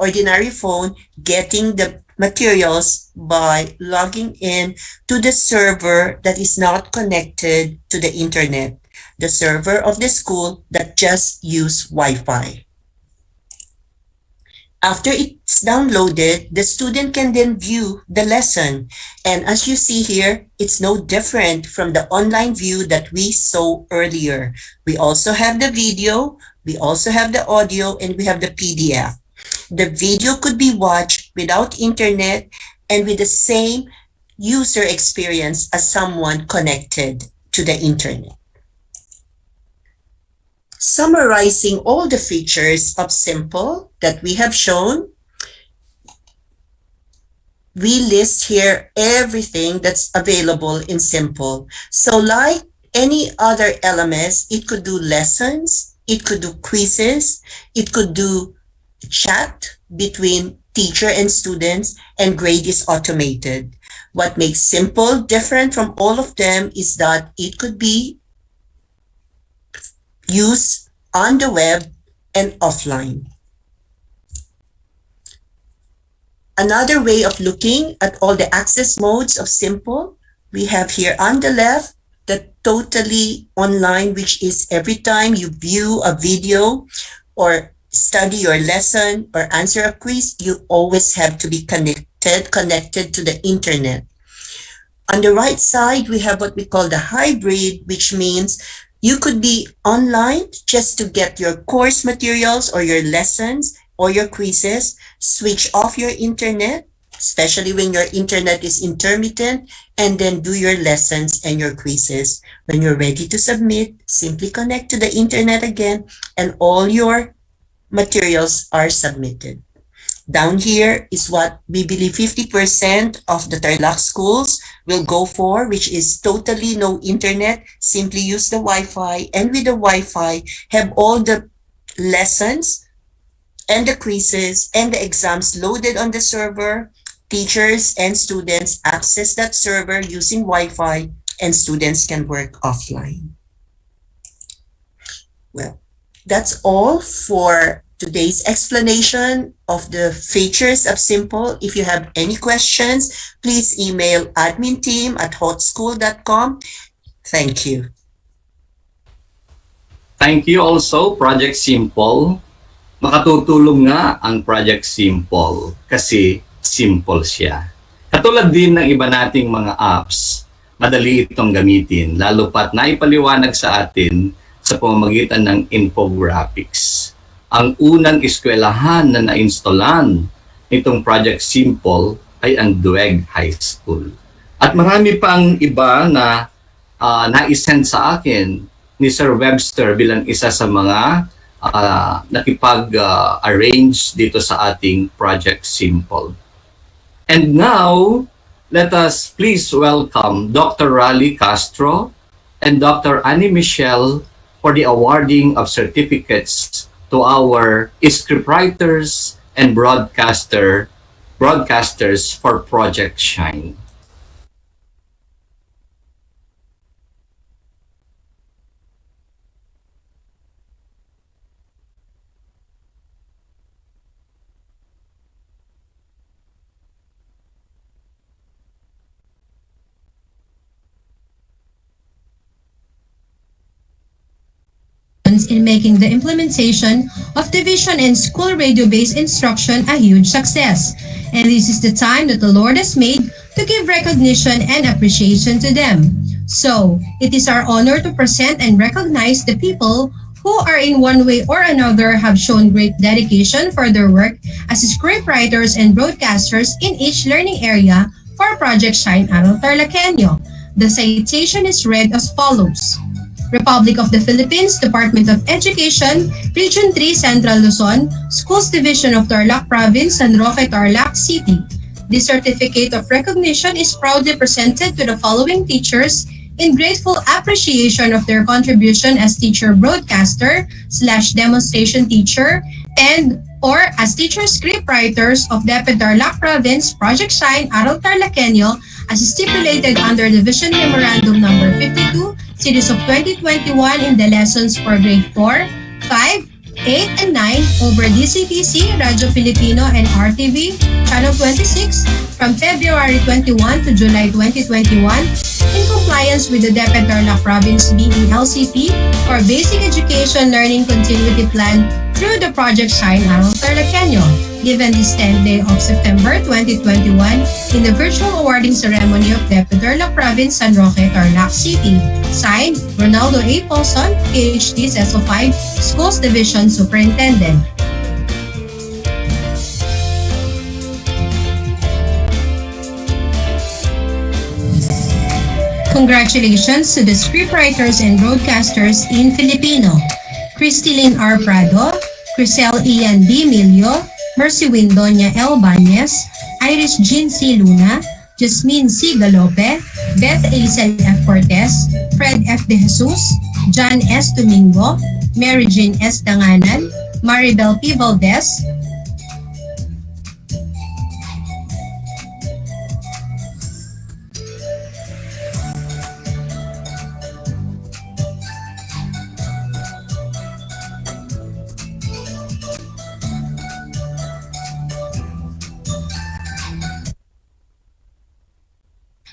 ordinary phone getting the materials by logging in to the server that is not connected to the internet, the server of the school that just use Wi-Fi. After it's downloaded, the student can then view the lesson. And as you see here, it's no different from the online view that we saw earlier. We also have the video, we also have the audio, and we have the PDF. The video could be watched without internet and with the same user experience as someone connected to the internet. Summarizing all the features of Simple that we have shown, we list here everything that's available in Simple. So like any other LMS, it could do lessons, it could do quizzes, it could do chat between teacher and students, and grade is automated. What makes Simple different from all of them is that it could be used on the web and offline. Another way of looking at all the access modes of Simple, we have here on the left, the totally online, which is every time you view a video or study your lesson or answer a quiz, you always have to be connected to the internet. On the right side, we have what we call the hybrid, which means you could be online just to get your course materials or your lessons or your quizzes, switch off your internet, especially when your internet is intermittent, and then do your lessons and your quizzes. When you're ready to submit, simply connect to the internet again, and all your materials are submitted. Down here is what we believe 50% of the Tarlac schools will go for, which is totally no internet, simply use the Wi-Fi, and with the Wi-Fi, have all the lessons and the quizzes and the exams loaded on the server. Teachers and students access that server using Wi-Fi, and students can work offline. Well, that's all for today's explanation of the features of Simple. If you have any questions, please email adminteam@hotschool.com. Thank you.
Thank you also, Project Simple. Makatutulong nga ang Project Simple kasi simple siya. Katulad din ng iba nating mga apps, madali itong gamitin, lalo pat naipaliwanag sa atin sa pamamagitan ng infographics. Ang unang eskwelahan na na-installan nitong Project Simple ay ang Dueg High School. At marami pang iba na na-send sa akin ni Sir Webster bilang isa sa mga nakipag-arrange dito sa ating Project Simple. And now, let us please welcome Dr. Raleigh Castro and Dr. Annie Michelle for the awarding of certificates to our scriptwriters and broadcasters for Project Shine.
In making the implementation of division and school radio-based instruction a huge success. And this is the time that the Lord has made to give recognition and appreciation to them. So, it is our honor to present and recognize the people who are in one way or another have shown great dedication for their work as scriptwriters and broadcasters in each learning area for Project Shine ARAL Tarlakhenyo. The citation is read as follows. Republic of the Philippines, Department of Education, Region 3, Central Luzon, Schools Division of Tarlac Province, San Roque, Tarlac City. This certificate of recognition is proudly presented to the following teachers in grateful appreciation of their contribution as teacher broadcaster / demonstration teacher and or as teacher scriptwriters of DEPED Tarlac Province, Project Shine ARAL Tarlakhenyo as stipulated under Division Memorandum Number 52, Series of 2021 in the lessons for grade 4, 5, 8, and 9 over DCTC, Radyo Filipino, and RTV, Channel 26, from February 21 to July 2021, in compliance with the DEPED Tarlac Province BELCP or Basic Education Learning Continuity Plan through the Project Shine ARAL Tarlakhenyo, given this 10th day of September 2021 in the virtual awarding ceremony of DEPED Tarlac Province, San Roque, Tarlac City. Signed, Ronaldo A. Paulson, PhD, SESO 5, Schools Division Superintendent. Congratulations to the scriptwriters and broadcasters in Filipino: Cristilyn R. Prado, Crisel Ian D. Milio, Mercy Windonia L. Bañez, Iris Jean C. Luna, Jasmine C. Galope, Beth Aisel F. Cortez, Fred F. De Jesus, John S. Domingo, Mary Jane S. Danganan, Maribel P. Valdez,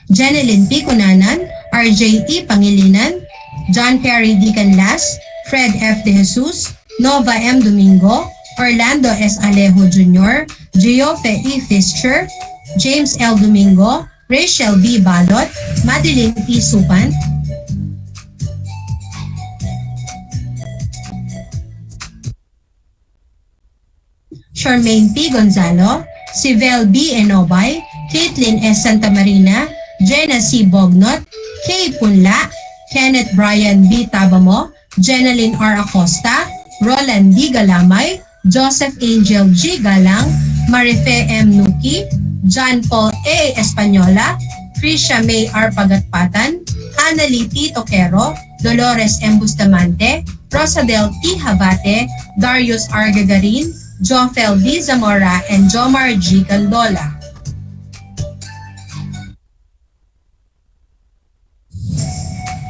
Jeneline P. Cunanan, RJ E. Pangilinan, John Perry D. Canlas, Fred F. De Jesus, Nova M. Domingo, Orlando S. Alejo Jr., Geoffrey E. Fischer, James L. Domingo, Rachel B. Balot, Madeline E. Supan, Charmaine P. Gonzalo, Sivel B. Enobay, Caitlin S. Santamarina, Jenna C. Bognot, Kay Punla, Kenneth Brian B. Tabamo, Jeneline R. Acosta, Roland D. Galamay, Joseph Angel G. Galang, Marife M. Nuki, John Paul A. Espanola, Krisha May R. Pagatpatan, Annalie T. Toquero, Dolores M. Bustamante, Rosadel T. Habate, Darius R. Gagarin, Jofel D. Zamora, and Jomar G. Candola.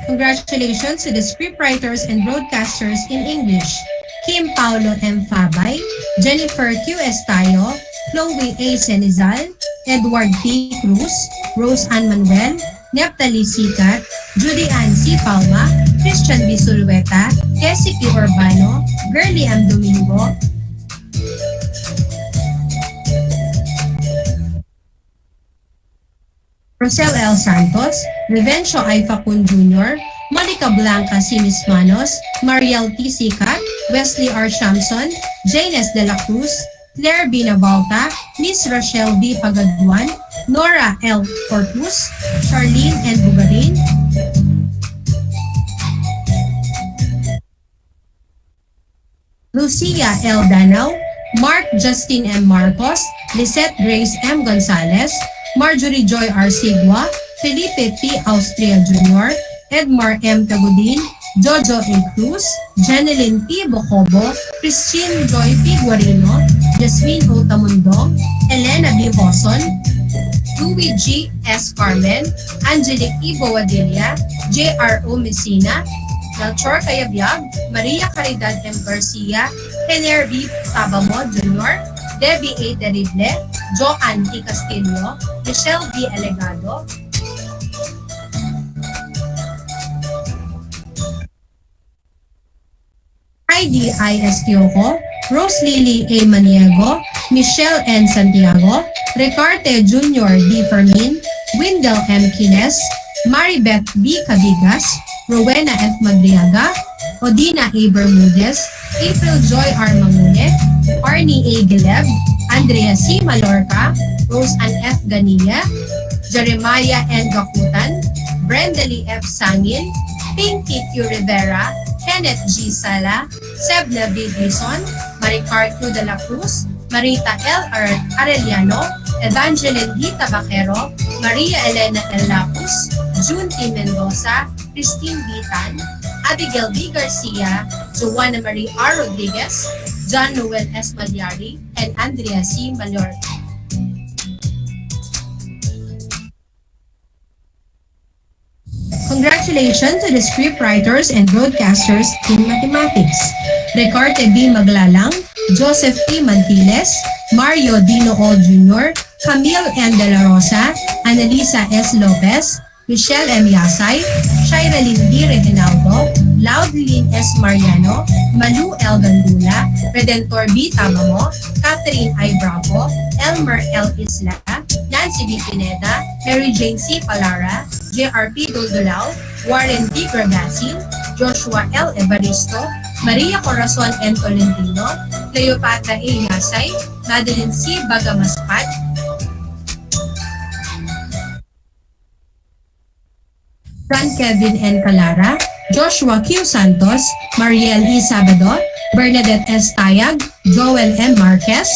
Congratulations to the scriptwriters and broadcasters in English: Kim Paulo M. Fabay, Jennifer Q. Estayo, Chloe A. Senizal, Edward P. Cruz, Rose Ann Manuel, Neptali Sikat, Judy Ann C. Palma, Christian B. Sulueta, Cassie P. Urbano, Girly M. Domingo, Rosel L. Santos, Revencio I. Facun Jr., Monica Blanca C. Mismanos, Mariel T. Sikat, Wesley R. Shamson, Janes De La Cruz, Claire B. Navalta, Miss Rochelle B. Pagaduan, Nora L. Corpus, Charlene N. Bugarin, Lucia L. Danao, Mark Justin M. Marcos, Lisette Grace M. Gonzalez, Marjorie Joy R. Sigua, Felipe P. Austria Jr., Edmar M. Tagudin, Jojo A. Cruz, Jeneline P. Bocobo, Christine Joy P. Guarino, Jasmine O. Tamundong, Elena B. Boson, Louis G. S. Carmen, Angelique E. Boadilla, J.R. O. Messina, Melchor Cayabyab, Maria Caridad M. Garcia, Tener B. Tabamo Jr., Debbie A. Terrible, Joanne T. Castillo, Michelle B. Elegado, Heidi I. Estioco, Rose Lily A. Maniego, Michelle N. Santiago, Ricarte Jr. D. Fermin, Wendell M. Quines, Maribeth B. Cabigas, Rowena F. Madriaga, Odina A. Bermudez, April Joy R. Mangune, Arnie A. Gileb, Andrea C. Malorca, Rose Ann F. Ganilla, Jeremiah N. Gakutan, Brendely F. Sangin, Pinky Q. Rivera, Kenneth G. Sala, Sebna B. Grison, Maricar Q. De La Cruz, Marita L. Arellano, Evangeline D. Tabaquero, Maria Elena L. Lapus, June T. Mendoza, Christine B. Tan, Abigail B. Garcia, Joanna Marie R. Rodriguez, John Noel S. Malyari, and Andrea C. Malor. Congratulations to the scriptwriters and broadcasters in mathematics: Ricarte B. Maglalang, Joseph P. Mantiles, Mario Dino O. Jr., Camille N. De La Rosa, Annalisa S. Lopez, Michelle M. Yasay, Shiralyn D. Reginaldo, Loudlin S. Mariano, Malu L. Gandula, Redentor B. Tabamo, Catherine I. Bravo, Elmer L. Isla, Nancy B. Pineda, Mary Jane C. Palara, J.R.P. Doldolao, Warren D. Gragasin, Joshua L. Evaristo, Maria Corazon N. Tolentino, Cleopatra A. Yasay, Madeline C. Bagamaspat, Ran Kevin N. Calara, Joshua Q. Santos, Mariel E. Sabado, Bernadette S. Tayag, Joel M. Marquez,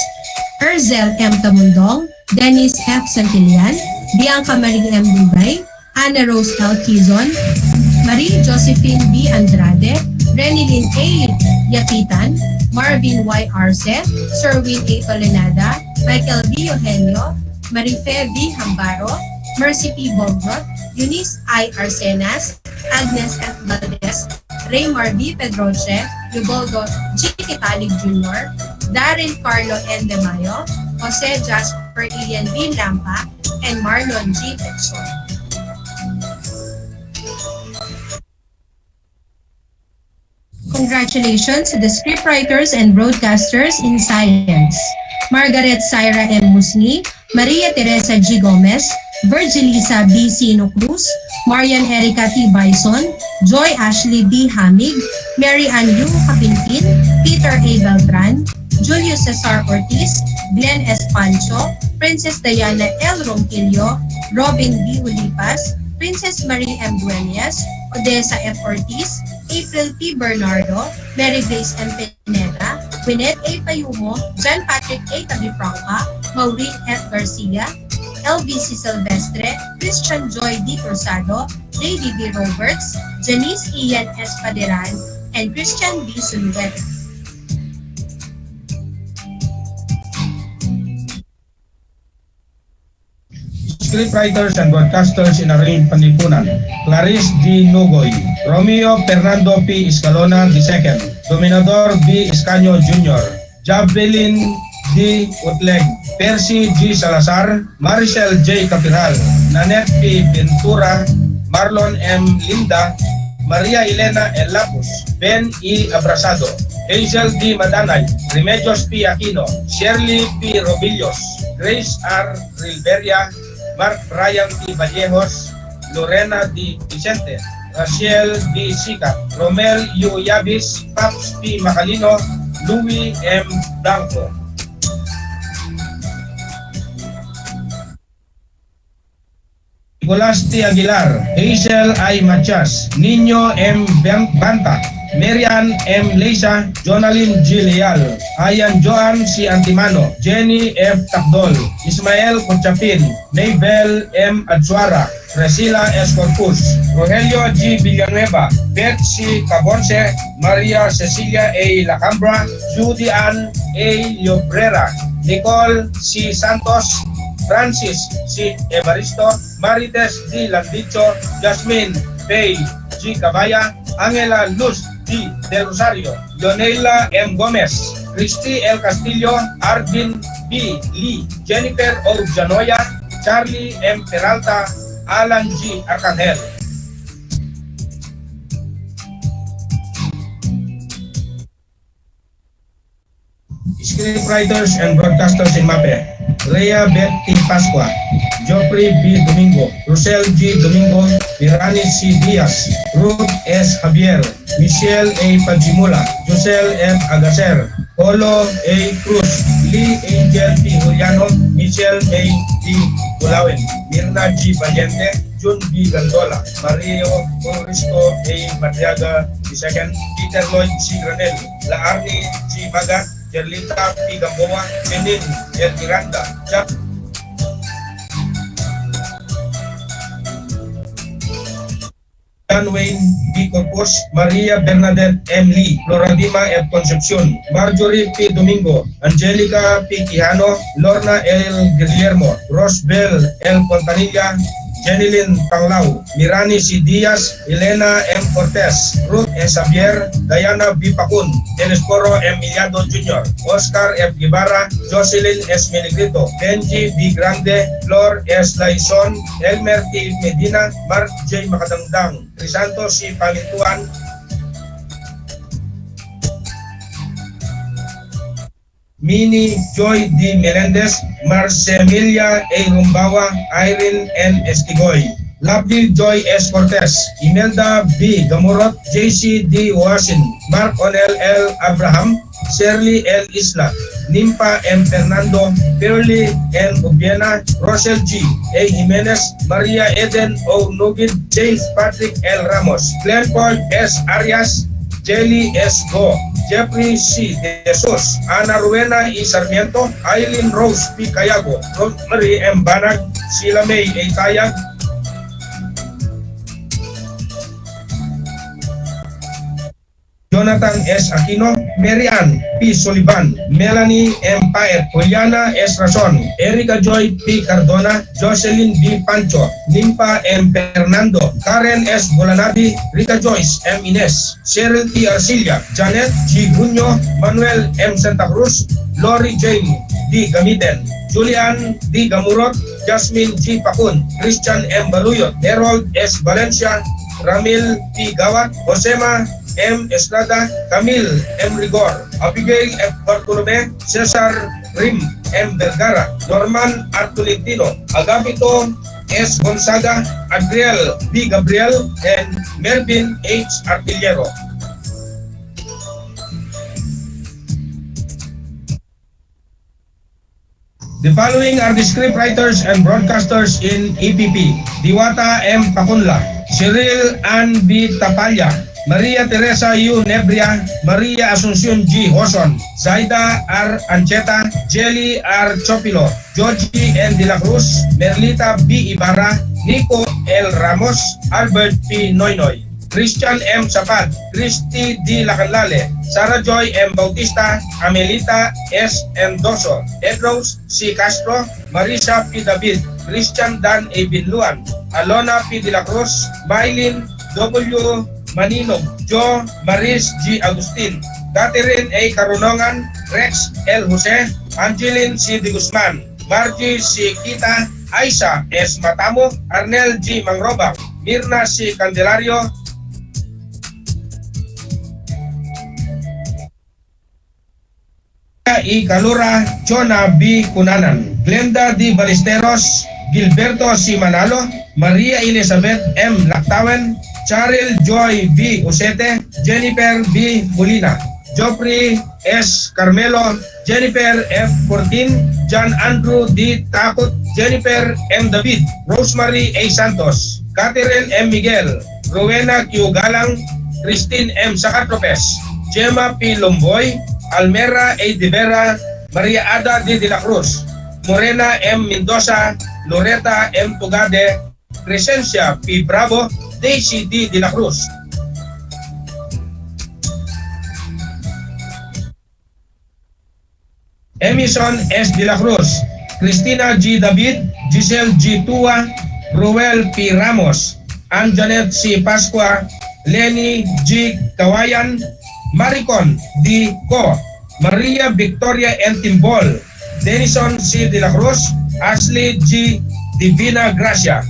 Erzel M. Tamundong, Dennis F. Santillan, Bianca Marie M. Dubay, Ana Rose L. Quizon, Marie Josephine B. Andrade, Renilyn A. Yapitan, Marvin Y. Arce, Sherwin A. Tolenada, Michael B. Eugenio, Marife B. Hambaro, Mercy P. Bogrot, Eunice I. Arcenas, Agnes F. Valdez, Raymar B. Pedroche, Luboldo G. Kitalig Jr., Darren Carlo N. De Mayo, Jose Jasper Ian B. Lampa, and Marlon G. Petson. Congratulations to the scriptwriters and broadcasters in science. Margaret Syra M. Musni, Maria Teresa G. Gomez, Virgilisa B. Sino Cruz, Marian Erica T. Bison, Joy Ashley B. Hamig, Mary Ann Yu Kapintin, Peter A. Beltran, Julius Cesar Ortiz, Glenn S. Pancho, Princess Diana L. Ronquillo, Robin B. Ulipas, Princess Marie M. Dueñas, Odessa F. Ortiz, April P. Bernardo, Mary Grace M. Pineda, Winnet A. Payumo, John Patrick A. Tabifranca, Maureen F. Garcia, LBC Silvestre, Christian Joy D. Cruzado, Lady D. Roberts, Janice Ian S. Paderan, and Christian B. Sulueta.
Scriptwriters and broadcasters in Araling Panlipunan, Clarice D. Nugoy, Romeo Fernando P. Escalona II, Dominador B. Escaño Jr., Javelin D. Utleg, Percy G. Salazar, Maricel J. Capiral, Nanette P. Ventura, Marlon M. Linda, Maria Elena L. Lapus, Ben E. Abrasado, Hazel D. Madanay, Remedios P. Aquino, Shirley P. Robillos, Grace R. Rilberia, Mark Ryan D. Vallejos, Lorena D. Vicente, Rachel D. Sica, Romel U. Yabis, Paps P. Macalino, Louis M. Blanco. Nicolas T. Aguilar, Hazel I. Machas, Nino M. Banta, Marian M. Leisa, Jonalyn G. Leal, Ayan Joan C. Antimano, Jenny F. Takdol, Ismael Conchapin, Maybel M. Adsuara, Priscilla S. Corpus, Rogelio G. Villanueva, Beth C. Cabonce, Maria Cecilia A. Lacambra, Judy Ann A. Llobrera, Nicole C. Santos, Francis C. Evaristo, Marites D. Landicho, Jasmine Faye G. Cabaya, Angela Luz D. Del Rosario, Leonela M. Gomez, Christy L. Castillo, Arvin B. Lee, Jennifer Orjanoya, Charlie M. Peralta, Alan G. Arcangel. Scriptwriters and broadcasters in MAPE, Rhea Beth T. Pascua, Joffrey B. Domingo, Rosel G. Domingo, Mirani C. Diaz, Ruth S. Javier, Michelle A. Pagimula, Josel F. Agacer, Polo A. Cruz, Lee Angel P. Juliano, Michelle A. P. Bulawin, Mirna G. Valiente, Jun B. Gandola, Mario Cristo A. Madriaga II, Peter Lloyd C. Granel, Laarni G. Magat, Jerlita P. Gamboa, Jenin L. Miranda, John Wayne B. Corpus, Maria Bernadette M. Lee, Floradima F. Concepcion, Marjorie P. Domingo, Angelica P. Quijano, Lorna L. Guillermo, Rosbel L. Pontanilla, Jenilyn Taulao, Mirani C. Diaz, Elena M. Cortez, Ruth S. Xavier, Diana B. Pacun, Telesforo M. Miliado Jr., Oscar F. Guevara, Jocelyn S. Meligrito, Benji B. Grande, Flor S. Laison, Elmer T. Medina, Mark J. Macadangdang, Crisanto C. Palintuan, Mini Joy D. Melendez, Marcemilia A. Rumbawa, Irene N. Estigoy, Lovely Joy S. Cortez, Imelda B. Gamurot, JC D. Wasin, Mark Onel L. Abraham, Shirley L. Isla, Nimpa M. Fernando, Pirli N. Ubiena, Rosel G. A. Jimenez, Maria Eden O. Nugid, James Patrick L. Ramos, Glenford S. Arias, Jelly S. Go, Jeffrey C. De Jesus, Ana Ruena E. Sarmiento, Aileen Rose P. Cayago, Rosemary M. Banag, Sheila May A. Tayag, Jonathan S. Aquino, Mary Ann P. Sullivan, Melanie M. Paet, Juliana S. Rason, Erica Joy P. Cardona, Jocelyn B. Pancho, Nimpa M. Fernando, Karen S. Bolanadi, Rita Joyce M. Ines, Cheryl T. Arcilia, Janet G. Gunyo, Manuel M. Santa Cruz, Lori Jane D. Gamiten, Julian D. Gamurot, Jasmine G. Pakun, Christian M. Baluyot, Harold S. Valencia, Ramil P. Gawat, Josema M. Estrada, Camille M. Rigor, Abigail F. Bartolome, Cesar Rim M. Vergara, Norman R. Tolentino, Agapito S. Gonzaga, Adriel B. Gabriel, and Melvin H. Artillero. The following are the scriptwriters and broadcasters in EPP: Diwata M. Pakunla, Cyril Ann B. Tapaya, Maria Teresa U. Nebria, Maria Asuncion G. Hoson, Zaida R. Ancheta, Jelly R. Chopilo, Georgie N. De La Cruz, Merlita B. Ibarra, Nico L. Ramos, Albert P. Noynoy, Christian M. Sapat, Christy D. Lacanlale, Sarah Joy M. Bautista, Amelita S. Endoso, Edros C. Castro, Marisa P. David, Christian Dan A. Binluan, Alona P. De La Cruz, Mylene W. Maninog, Joe Maris G. Agustin, Catherine A. Carunongan, Rex L. Jose, Angeline C. De Guzman, Margie C. Kita, Aisa S. Matamo, Arnel G. Mangrobak, Mirna C. Candelario, E. Calura, Chona B. Cunanan, Glenda D. Ballesteros, Gilberto C. Manalo, Maria Elizabeth M. Lactawen, Charil Joy B. Usete, Jennifer B. Molina, Joffrey S. Carmelo, Jennifer F. Fortin, John Andrew D. Takot, Jennifer M. David, Rosemary A. Santos, Catherine M. Miguel, Rowena Q. Galang, Christine M. Sacatropes, Gemma P. Lomboy, Almera A. De Vera, Maria Ada D. De La Cruz, Morena M. Mendoza, Loretta M. Tugade, Crescencia P. Bravo, Daisy D. De La Cruz. Emison S. De La Cruz, Cristina G. David, Giselle G. Tua, Ruel P. Ramos, Anjanet C. Pascua, Lenny G. Kawayan, Maricon D. Co, Maria Victoria N. Timbol, Denison C. De La Cruz, Ashley G. Divina Gracia,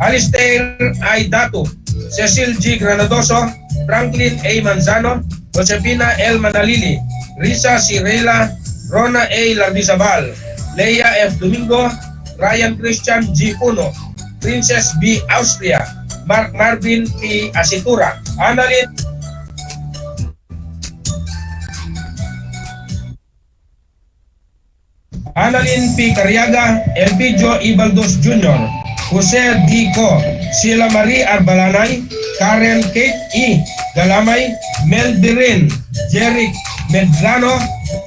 Alistair I. Dato, Cecil G. Granadoso, Franklin A. Manzano, Josefina L. Manalili, Risa C. Reyla, Rona A. Lardizabal, Leia F. Domingo, Ryan Christian G. Puno, Princess B. Austria, Mark Marvin P. Asitura, Annalyn P. Cariaga, Elpidio E. Baldos Jr., Jose D. Co, Sheila Marie Arbalanay, Karen Kate E. Galamay, Mel Birin, Jeric Medrano,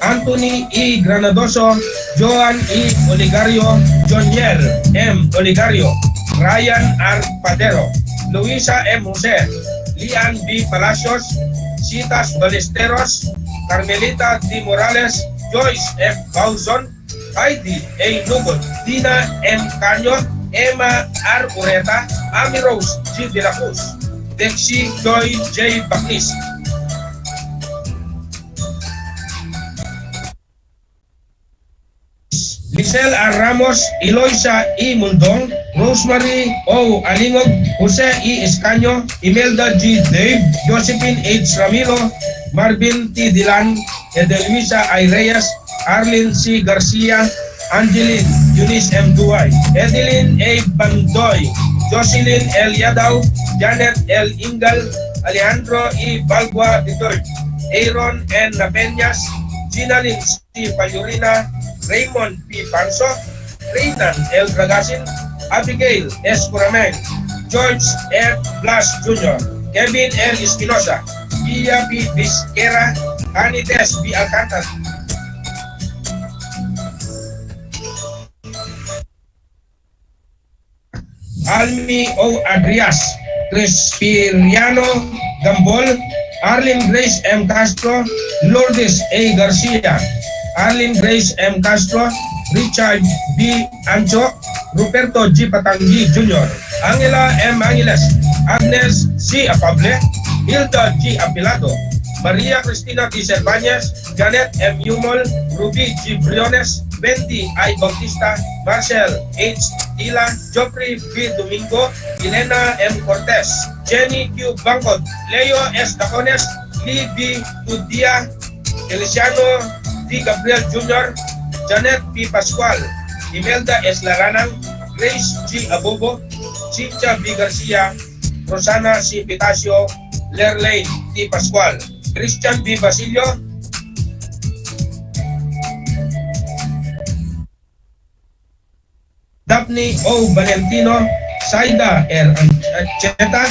Anthony E. Granadoso, Joan E. Oligario, Joniel M. Oligario, Ryan R. Padero, Luisa M. Jose, Lian B. Palacios, Citas Balesteros, Carmelita D. Morales, Joyce F. Bauzon, Heidi A. Nugot, Dina M. Canyo, Emma R. Ureta, Ami Rose G. De La Cruz, Dexy Joy J. Baptiste, Michelle R. Ramos, Eloisa E. Mundong, Rosemary O. Alingog, Jose E. Escaño, Imelda G. Dave, Josephine H. Ramiro, Marvin T. Dilan, Edelmisa I. Reyes, Arlene C. Garcia, Angeline Eunice M. Duay, Edeline A. Bandoy, Jocelyn L. Yadaw, Janet L. Ingal, Alejandro E. Balgua III, Aaron N. Napeñas, Ginalyn C. Payurina, Raymond P. Panso, Reynan L. Dragasin, Abigail S. Curameng, George F. Blas Jr., Kevin L. Espinosa, Gia B. Vizquera, Anites B. Alcantara, Almi O. Adrias, Crispiriano Gambol, Arlene Grace M. Castro, Lourdes A. Garcia, Arlene Grace M. Castro, Richard B. Ancho, Ruperto G. Patanggi Jr., Angela M. Angeles, Agnes C. Apable, Hilda G. Apilado, Maria Cristina T. Cervantes, Janet M. Yumol, Ruby G. Briones, Wendy I. Bautista, Marcel H. Tila, Joffrey B. Domingo, Elena M. Cortez, Jenny Q. Bangkod, Leo S. Dacones, Lee B. Tudia, Feliciano D. Gabriel Jr., Janet P. Pascual, Imelda S. Laranang, Grace G. Abobo, Cynthia B. Garcia, Rosana C. Pitacio, Lerlane T. Pascual, Christian B. Basilio, Daphne O. Valentino, Saida L. Ancheta,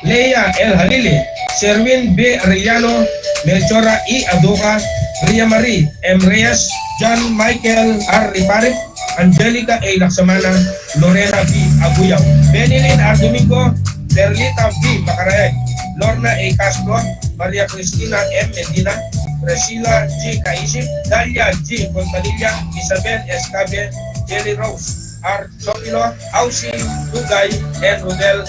Leia L. Halili, Sherwin B. Arellano, Melchora E. Aduca, Ria Marie M. Reyes, John Michael R. Ripare, Angelica A. Laksamana, Lorena B. Aguyaw, Benilyn R. Domingo, Perlita B. Macarayag, Lorna A. Castro, Maria Cristina M. Medina, Priscilla G. Kaisip, Dalia G. Contalilla, Isabel Escabe, Jelly Rose, R. Chopilo, Ausi Dugay, and Rodel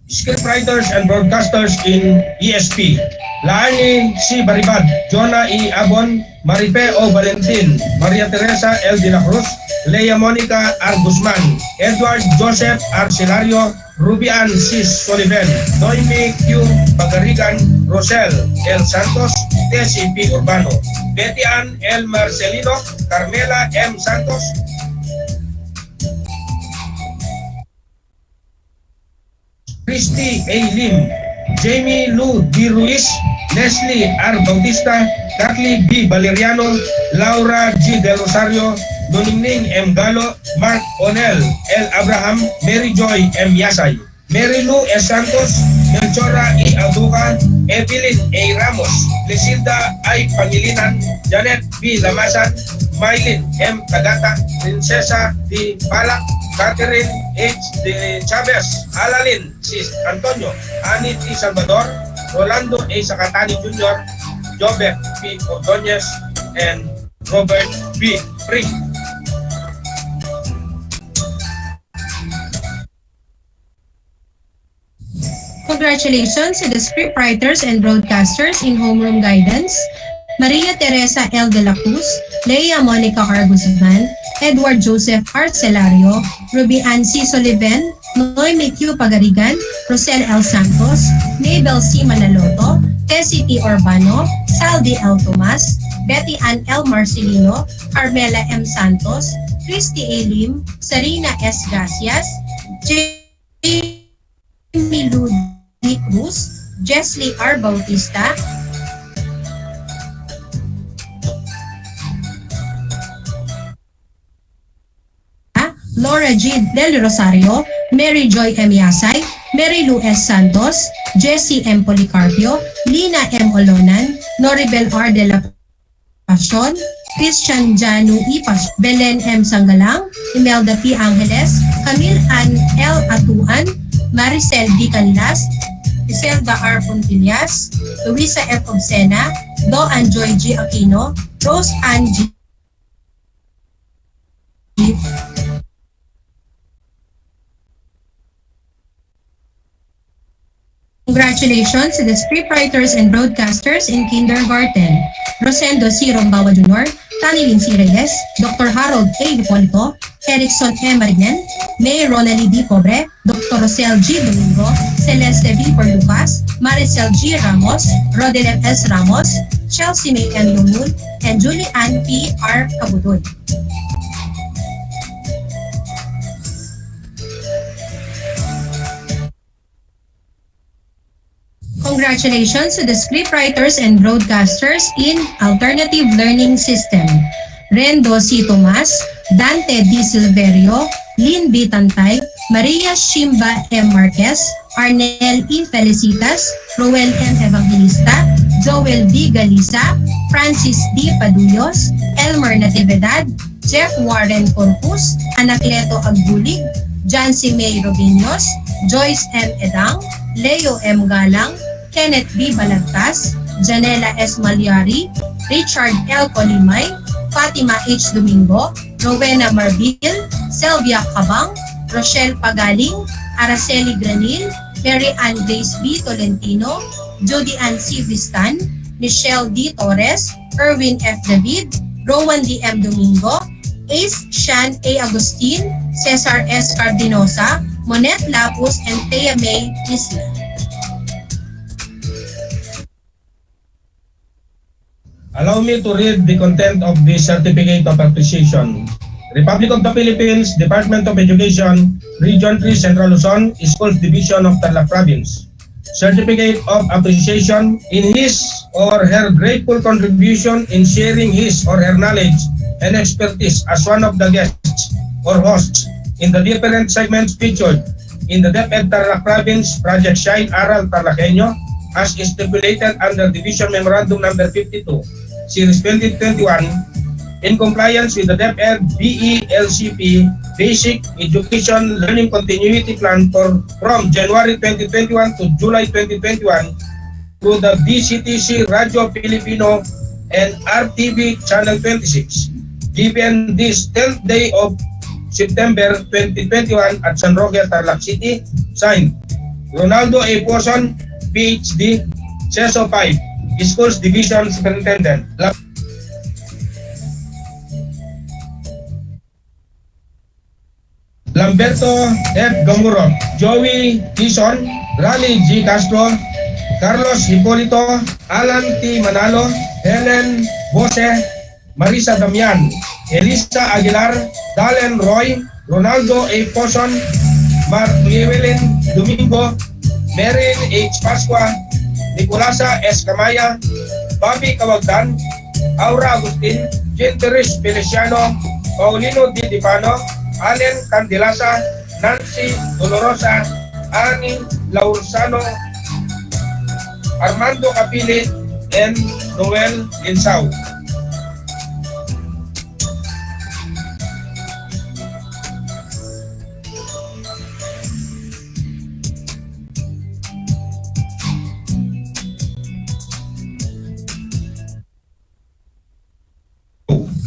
scriptwriters and broadcasters in ESP. Laani C. Baribad, Jonah E. Abon, Maripe O. Valentin, Maria Teresa L. De La Cruz, Leia Monica R. Guzman, Edward Joseph R. Silario, Rubian C. Soliven, Noemi Q. Bagarigan, Rosel L. Santos, Tessie P. Urbano, Betty Ann L. Marcelino, Carmela M. Santos, Christy A. Lim, Jamie Lou D. Ruiz, Leslie R. Bautista, Kathleen B. Valeriano, Laura G. Del Rosario, Doningning M. Galo, Mark Onel L. Abraham, Mary Joy M. Yasay, Mary Lou S. Santos, Melchora E. Aduca, Evelyn A. Ramos, Lisilda I. Pangilinan, Janet B. Lamasan, Mylene M. Tagata, Prinsesa D. Palak, Catherine H. De Chavez, Alalin C. Antonio, Annie T. Salvador, Rolando A. Sacatani Jr., Jobek P. Ordonez, and Robert B. Free.
Congratulations to the scriptwriters and broadcasters in homeroom guidance, Maria Teresa L. De La Cruz, Leia Monica R. Guzman, Edward Joseph R. Celario, Ruby Ann C. Soliven, Noemi Q. Pagarigan, Rosel L. Santos, Mabel C. Manaloto, Tessie T. Urbano, Saldi L. Tomas, Betty Ann L. Marcelino, Carmela M. Santos, Christy A. Lim, Sarina S. Gracias, Jamie Lou D. Cruz, Jesly R. Bautista, Laura G. Del Rosario, Mary Joy M. Yasay, Mary Lou S. Santos, Jessie M. Policarpio, Lina M. Olonan, Noribel R. De La Pasion, Christian Janu E. Belen M. Sanggalang, Imelda P. Angeles, Camille Ann L. Atuan, Maricel D. Canlas, Iselda R. Puntillas, Luisa F. Obsena, Doan Joy G. Aquino, Rose Ann G. Congratulations to the scriptwriters and broadcasters in kindergarten, Rosendo C. Rombawa Jr., Tanilin C. Reyes, Dr. Harold A. Hipolito, Erickson M. Marignen, May Ronald D. Pobre, Dr. Rosel G. Domingo, Celeste V. Porlucas, Maricel G. Ramos, Rodelem S. Ramos, Chelsea May M. Yungul, and Julie Ann P. R. Kabudod. Congratulations to the scriptwriters and broadcasters in Alternative Learning System. Rendo C. Tomas, Dante D. Silverio, Lynn B. Tantay, Maria Shimba M. Marquez, Arnel E. Felicitas, Roel M. Evangelista, Joel B. Galisa, Francis D. Paduyos, Elmer Natividad, Jeff Warren Corpus, Anacleto Agbulig, Jancy May Robinos, Joyce M. Edang, Leo M. Galang, Kenneth B. Balagtas, Janela S. Malyari, Richard L. Colimay, Fatima H. Domingo, Rowena Marbil, Selvia Cabang, Rochelle Pagaling, Araceli Granil, Mary Ann Grace B. Tolentino, Judy Ann C. Vistan, Michelle D. Torres, Erwin F. David, Rowan D. M. Domingo, Ace Shan A. Agustin, Cesar S. Cardinosa, Monette Lapus, and Thea May Isla.
Allow me to read the content of the Certificate of Appreciation. Republic of the Philippines, Department of Education, Region 3 Central Luzon, Schools Division of Tarlac Province. Certificate of Appreciation in his or her grateful contribution in sharing his or her knowledge and expertise as one of the guests or hosts in the different segments featured in the DEPED Tarlac Province Project Shine ARAL Tarlakhenyo as stipulated under Division Memorandum Number 52, Series 2021, in compliance with the DepEd BELCP Basic Education Learning Continuity Plan from January 2021 to July 2021 through the DCTC Radio Filipino and RTV Channel 26, given this 10th day of September 2021 at San Roque, Tarlac City, signed Ronaldo A. Poson, PhD, CESO 5, Schools Division Superintendent. Lamberto F. Gamuro, Joey Tison, Raleigh G. Castro, Carlos Hipolito, Alan T. Manalo, Helen Bose, Marisa Damian, Elisa Aguilar, Dalen Roy, Ronaldo A. Poson, Mark Llewellyn Domingo, Merin H. Pascua, Nicolasa S. Camaya, Bobby Cawagdan, Aura Agustin, Jenteris Feliciano, Paulino D. Dipano, Allen Candilasa, Nancy Dolorosa, Ani Laursano, Armando Capili, and Noel Insao.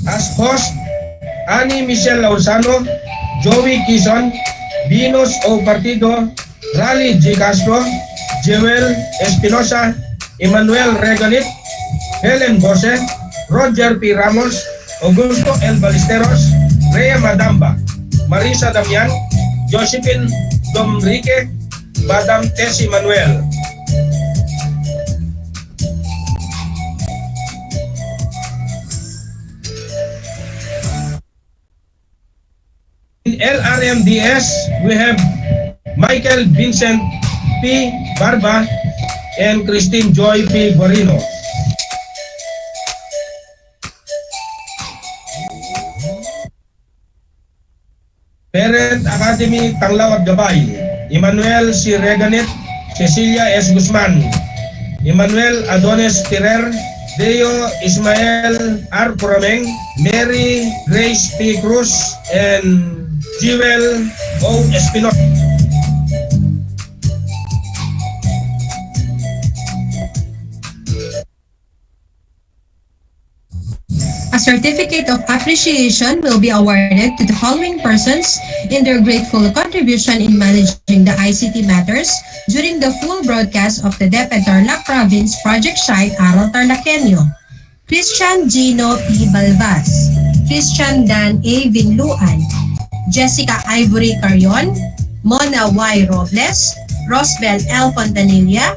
As host, Ani Michelle Laursano, Joey Quizon, Venus O. Partido, Raleigh G. Castro, Joel Espinosa, Emmanuel Regalit, Helen Bose, Roger P. Ramos, Augusto L. Ballesteros, Rhea Madamba, Marisa Damian, Josephine Domrique, Madam Tessie Manuel. In LRMDS, we have Michael Vincent P. Barba and Christine Joy P. Borino. Parent Academy Tanglaw at Gabay, Emmanuel C. Reganet, Cecilia S. Guzman, Emmanuel Adonis Tirer, Deo Ismael R. Purameng, Mary Grace P. Cruz, and Jewel O. Espinosa.
A certificate of appreciation will be awarded to the following persons in their grateful contribution in managing the ICT matters during the full broadcast of the DEPED Tarlac Province Project Shine ARAL Tarlakhenyo. Christian Gino P. Balvas, Christian Dan A. Vinluan, Jessica Ivory Carion, Mona Y. Robles, Rosbel L. Fontanilla,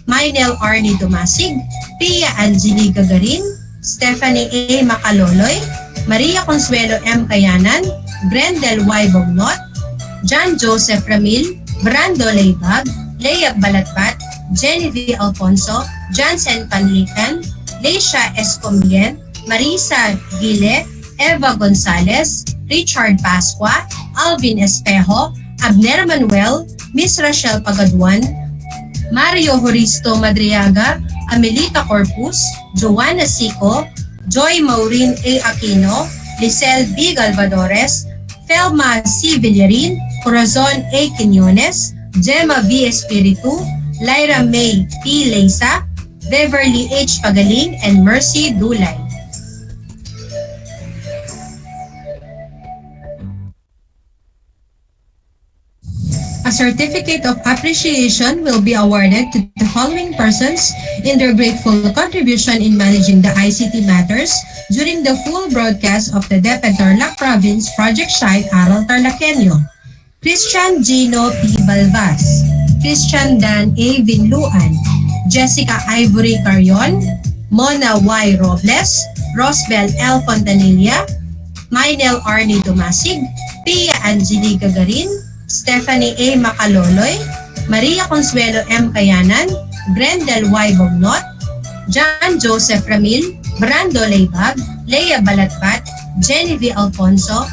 Mainel Arnie Dumasig, Pia Angeli Gagarin, Stephanie A. Macaloloy, Maria Consuelo M. Kayanan, Brendel Y. Bognot, John Joseph Ramil, Brando Leibag, Leia Balatpat, Jenny V. Alfonso, Jansen Panlican, Leisha Escombien, Marisa Gile, Eva Gonzalez, Richard Pascua, Alvin Espejo, Abner Manuel, Miss Rachel Pagaduan, Mario Horisto Madriaga, Amelita Corpus, Joanna Sico, Joy Maureen A. Aquino, Lisel B. Galvadores, Felma C. Villarin, Corazon A. Quiñones, Gemma V. Espiritu, Lyra May P. Leisa, Beverly H. Pagaling, and Mercy Dulay. A certificate of appreciation will be awarded to the following persons in their grateful contribution in managing the ICT matters during the full broadcast of the DEPED Tarlac Province Project Shine ARAL Tarlakhenyo. Christian Gino P. Balvas, Christian Dan A. Vinluan, Jessica Ivory Carion, Mona Y. Robles, Rosbel L. Fontanilla, Mainel Arnie Tumasig, Pia Angelica Garin, Stephanie A. Macaloloy, Maria Consuelo M. Kayanan, Brendel Y. Bognot, John Joseph Ramil, Brando Leibag, Leia Balatpat, Jenny V. Alfonso,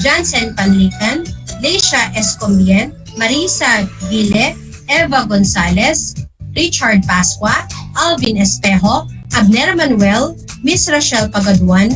Jansen Panlican, Leisha Escombien, Marisa Gile, Eva Gonzalez, Richard Pascua, Alvin Espejo, Abner Manuel, Miss Rachel Pagaduan,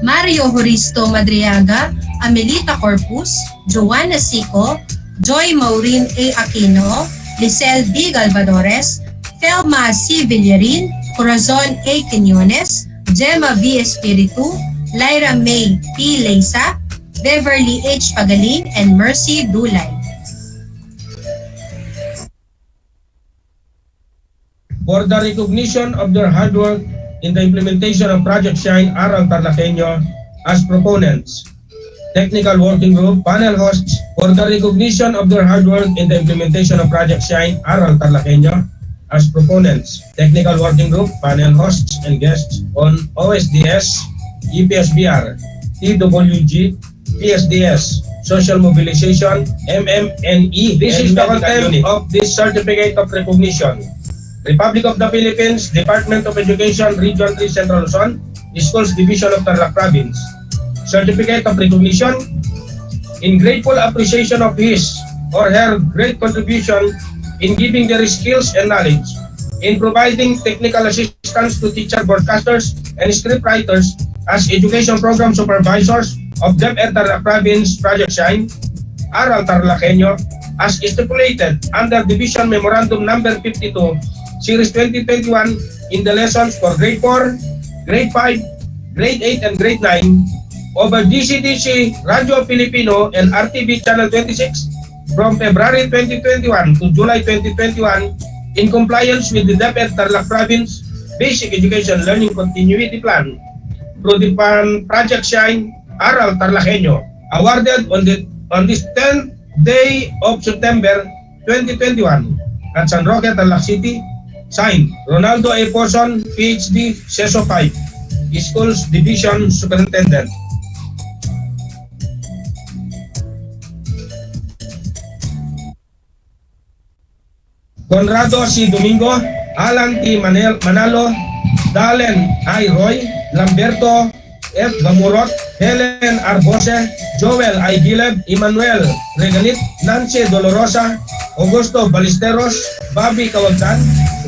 Mario Horisto Madriaga, Amelita Corpus, Joanna Sico, Joy Maureen A. Aquino, Lisel B. Galvadores, Felma C. Villarin, Corazon A. Quiñones, Gemma V. Espiritu, Lyra May P. Leisa, Beverly H. Pagaling, and Mercy Dulay.
For the recognition of their hard work in the implementation of Project Shine ARAL Tarlakhenyo as proponents, Technical Working Group panel hosts for the recognition of their hard work in the implementation of Project Shine ARAL Tarlakhenyo as proponents, Technical Working Group panel hosts and guests on OSDS, EPSBR, TWG, PSDS, Social Mobilization, MMNE. This is the content of this certificate of recognition. Republic of the Philippines, Department of Education, Region 3 Central Luzon, Schools Division of Tarlac Province. Certificate of recognition in grateful appreciation of his or her great contribution in giving their skills and knowledge, in providing technical assistance to teacher broadcasters and script writers as education program supervisors of DEPED Tarlac Province Project Shine, ARAL Tarlakhenyo, as stipulated under Division Memorandum Number 52, Series 2021 in the lessons for Grade 4, Grade 5, Grade 8, and Grade 9 over DCDC Radio Filipino and RTV Channel 26 from February 2021 to July 2021 in compliance with the DEPED Tarlac Province Basic Education Learning Continuity Plan through the Project Shine ARAL Tarlakhenyo, awarded on this 10th day of September 2021 at San Roque, Tarlac City. Signed, Ronaldo A. Poson, PhD, CESO 5, Schools Division Superintendent. Conrado C. Domingo, Alan T. Manalo, Dalen I. Roy, Lamberto F. Gamurot, Helen Arbose, Joel I. Gileb, Emmanuel Reganit, Nancy Dolorosa, Augusto Ballesteros, Bobby Kawagdan,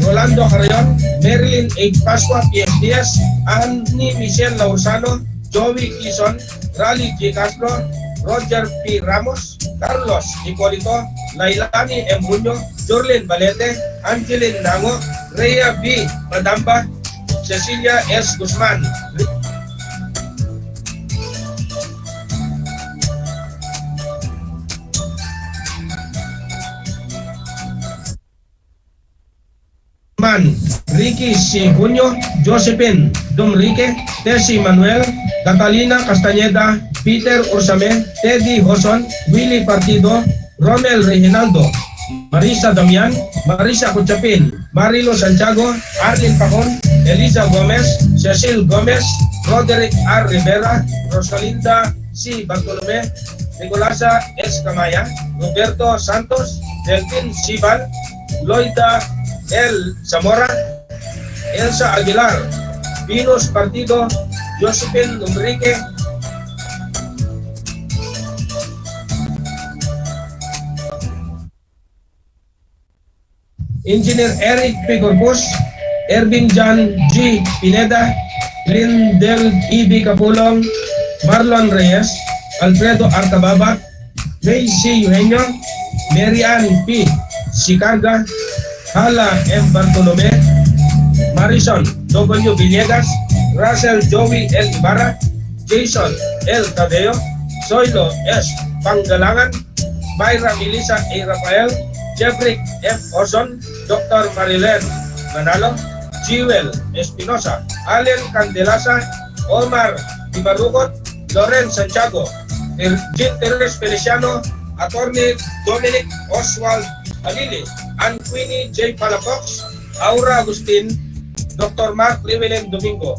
Rolando Carayon, Marilyn H. Pascua, PhDS, Annie Michelle Laursano, Joey Quizon, Raleigh G. Castro, Roger P. Ramos, Carlos Hipolito, Lailani M. Muño, Jorlin Balete, Angeline Nango, Rhea B. Madamba, Cecilia S. Guzman, Ricky C. Junio, Josephine Domrique, Tessie Manuel, Catalina Castañeda, Peter Ursame, Teddy Hoson, Willie Partido, Romel Reginaldo, Marisa Damian, Marisa Cuchapin, Marilo Santiago, Arlene Pacon, Elisa Gomez, Cecil Gomez, Roderick R. Rivera, Rosalinda C. Bartolome, Nicolasa S. Camaya, Roberto Santos, Delvin Sibal, Loida L. Zamora, Elsa Aguilar, Venus Partido, Josephine Lumbrique, Engineer Eric P. Corpus, Ervin John G. Pineda, Lindel E.B. Capulong, Marlon Reyes, Alfredo Artababat, May C. Eugenio, Mary Ann P. Sicarga, Hala M. Bartolome, Marison W. Villegas, Russell Joey L. Ibarra, Jason L. Tadeo, Zoilo S. Panggalangan, Myra Melissa A. Rafael, Jeffrey F. Orson, Dr. Marilen Manalo, Jewel Espinosa, Allen Candelasa, Omar Ibarukot, Loren Santiago, Jean Teres Feliciano, Attorney Dominic Oswald Alili, Ann Queenie J. Palafox, Aura Agustin, Dr. Mark Llewellyn Domingo.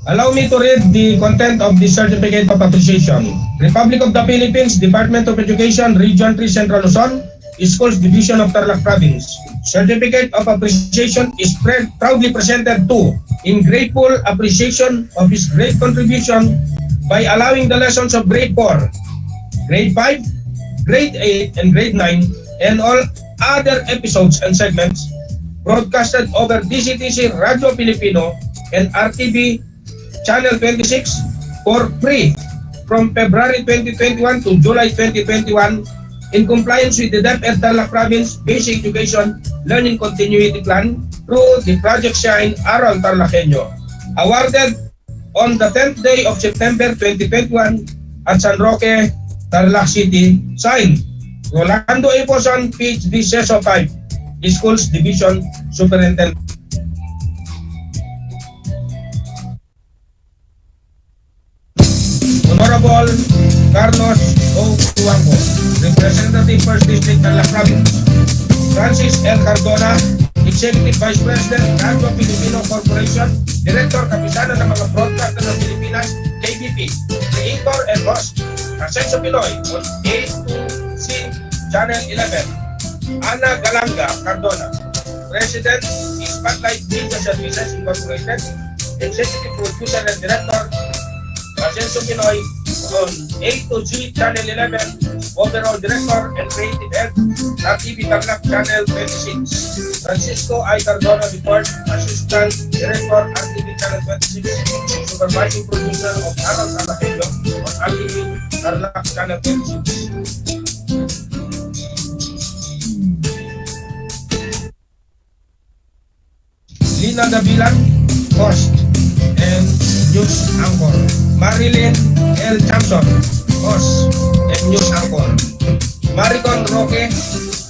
Allow me to read the content of the Certificate of Appreciation. Republic of the Philippines, Department of Education, Region 3 Central Luzon, Schools Division of Tarlac Province. Certificate of Appreciation is proudly presented to, in grateful appreciation of his great contribution by allowing the lessons of Grade 4, Grade 5, Grade 8, and Grade 9, and all other episodes and segments broadcasted over DCTC Radio Filipino and RTV Channel 26 for free from February 2021 to July 2021 in compliance with the DEPED Tarlac Province Basic Education Learning Continuity Plan through the Project Shine ARAL TARLAKHENYO, awarded on the 10th day of September 2021 at San Roque, Tarlac City, signed Rolando A. Poson, PhD, CESO 5, Schools Division Superintendent. Honorable Carlos O. Tuango, Representative 1st District Tarlac Province. Francis L. Cardona, Executive Vice President, Radio Filipino Corporation, Director Kapisana ng mga Broadcaster ng Pilipinas, KBP, Creator and Host, Ascenso Pinoy on A2C Channel 11. Ana Galanga Cardona, President, Spotlight Media Services Incorporated, Executive Producer and Director, Ascenso Pinoy on A2G Channel 11, Overall Director and Creative Head, RTV Tarlac Channel 26. Francisco I. Cardona III, Assistant Director, RTV Channel 26, Supervising Producer of ARAL TARLAKHENYO on RTV Tarlac Channel 26. Lina Gabilan, Host and News Anchor. Marilyn L. Thompson, Host and News Anchor. Maricon Roque,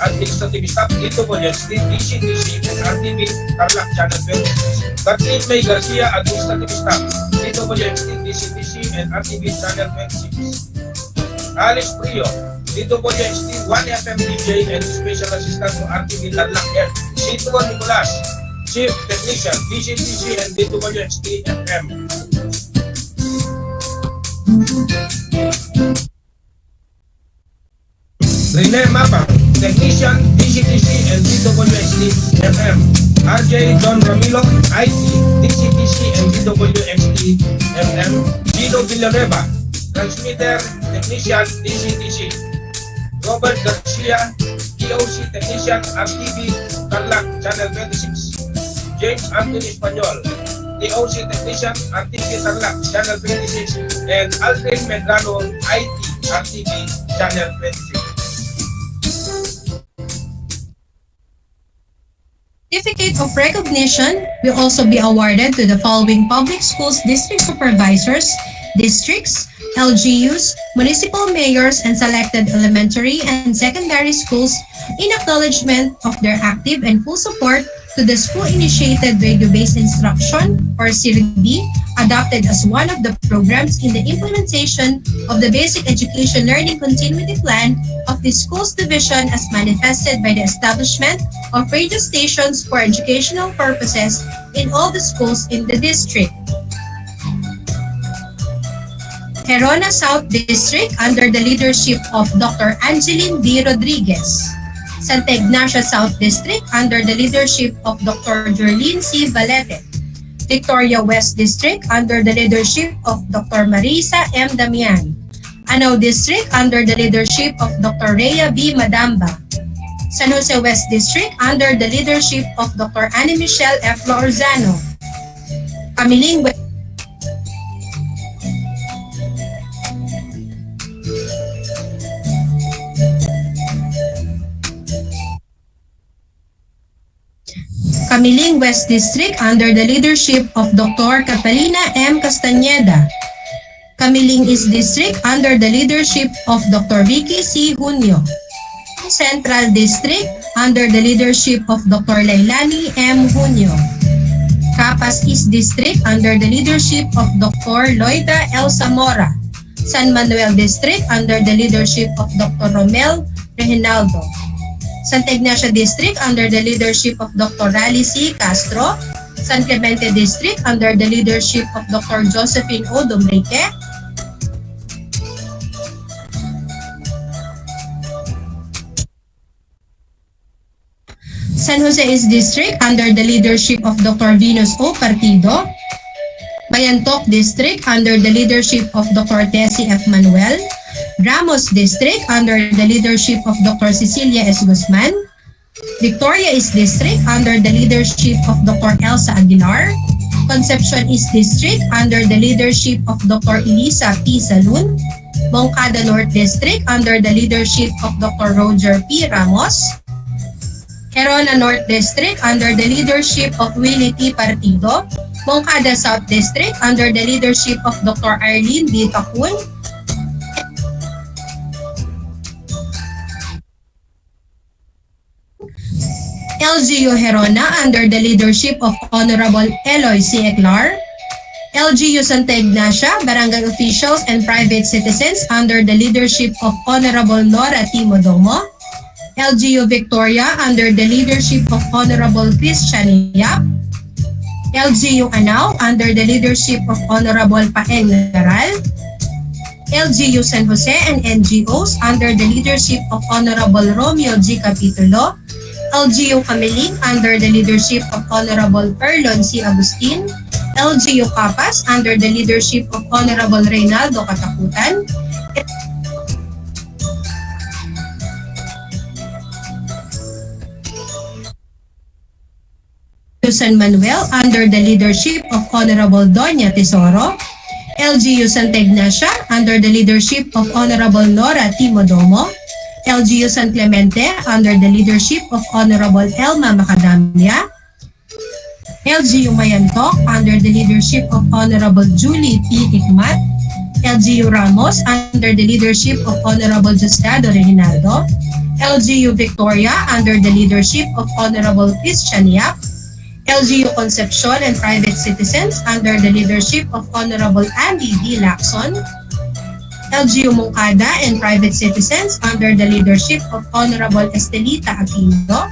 Administrative Staff, dito po yan, DCTC and RTV Tarlac Channel 26. Kathleen May Garcia, Administrative Staff, dito po yan, DCTC and RTV Channel 26. Alice Prio, dito po yan, 1FM DJ and Special Assistant to RTV Tarlac F. Situan Nicolas, Chief Technician, DCTC and dito po yan, FM. Rene Mapang, Technician, DCTC and DWXT FM. RJ Don Ramilo, IT, DCTC and DWXT FM. Gino Villanueva, Transmitter, Technician, DCTC. Robert Garcia, DOC Technician, RTV Tarlac Channel 26. James Anthony Espanyol, DOC Technician, RTV Tarlac Channel 26. And Aldrin Medrano, IT, RTV Channel 26.
Certificate of recognition will also be awarded to the following public schools district supervisors, districts, LGUs, municipal mayors, and selected elementary and secondary schools in acknowledgement of their active and full support to the school-initiated radio-based instruction, or CRIB, adopted as one of the programs in the implementation of the Basic Education Learning Continuity Plan of the Schools Division as manifested by the establishment of radio stations for educational purposes in all the schools in the district. Herona South District under the leadership of Dr. Angeline D. Rodriguez. Santa Ignacia South District under the leadership of Dr. Jorlene C. Valete. Victoria West District under the leadership of Dr. Marisa M. Damian. Anao District under the leadership of Dr. Rhea B. Madamba. San Jose West District under the leadership of Dr. Annie Michelle F. Lorzano. Camiling West Camiling West District under the leadership of Dr. Catalina M. Castañeda. Camiling East District under the leadership of Dr. Vicky C. Junio. Central District under the leadership of Dr. Lailani M. Junio. Capas East District under the leadership of Dr. Loida L. Zamora. San Manuel District under the leadership of Dr. Romel Reginaldo. Santa Ignacia District under the leadership of Dr. Rally C. Castro. San Clemente District under the leadership of Dr. Josephine O. Domrique. San Jose East District under the leadership of Dr. Venus O. Partido. Bayantok District under the leadership of Dr. Tessie F. Manuel. Ramos District under the leadership of Dr. Cecilia S. Guzman. Victoria East District under the leadership of Dr. Elsa Aguilar. Concepcion East District under the leadership of Dr. Elisa P. Salun. Moncada North District under the leadership of Dr. Roger P. Ramos. Herona North District under the leadership of Willie T. Partido. Moncada South District under the leadership of Dr. Arlene D. Tacun. LGU Herona under the leadership of Honorable Eloy C. Eclar. LGU Santa Ignacia, barangay officials and private citizens under the leadership of Honorable Nora T. Modomo. LGU Victoria under the leadership of Honorable Christian Yap. LGU Anao under the leadership of Honorable Paeng Garal. LGU San Jose and NGOs under the leadership of Honorable Romeo G. Capitulo. LGU Camiling under the leadership of Honorable Erlon C. Agustin. LGU Capas under the leadership of Honorable Reynaldo Katakutan. San Manuel under the leadership of Honorable Doña Tesoro. LGU Santa Ignacia under the leadership of Honorable Nora T. Modomo. LGU San Clemente under the leadership of Honorable Elma Macadamia. LGU Mayantok under the leadership of Honorable Julie P. Ikmat. LGU Ramos under the leadership of Honorable Justado Reginaldo. LGU Victoria under the leadership of Honorable Christian Yap. LGU Concepcion and private citizens under the leadership of Honorable Andy D. Lacson. LGU Moncada and private citizens under the leadership of Honorable Estelita Aquino.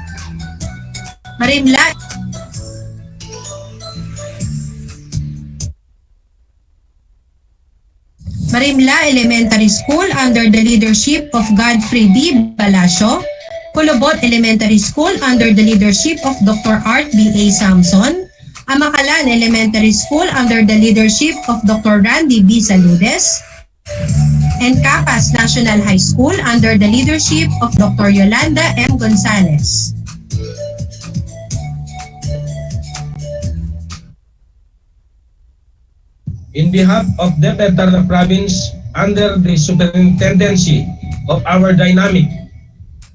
Marimla Elementary School under the leadership of Godfrey D. Balacio. Kulobot Elementary School under the leadership of Dr. Art B. A. Samson. Amakalan Elementary School under the leadership of Dr. Randy B. Saludes. And Capas National High School under the leadership of Dr. Yolanda M. Gonzalez.
In behalf of DEPED Tarlac Province, under the superintendency of our dynamic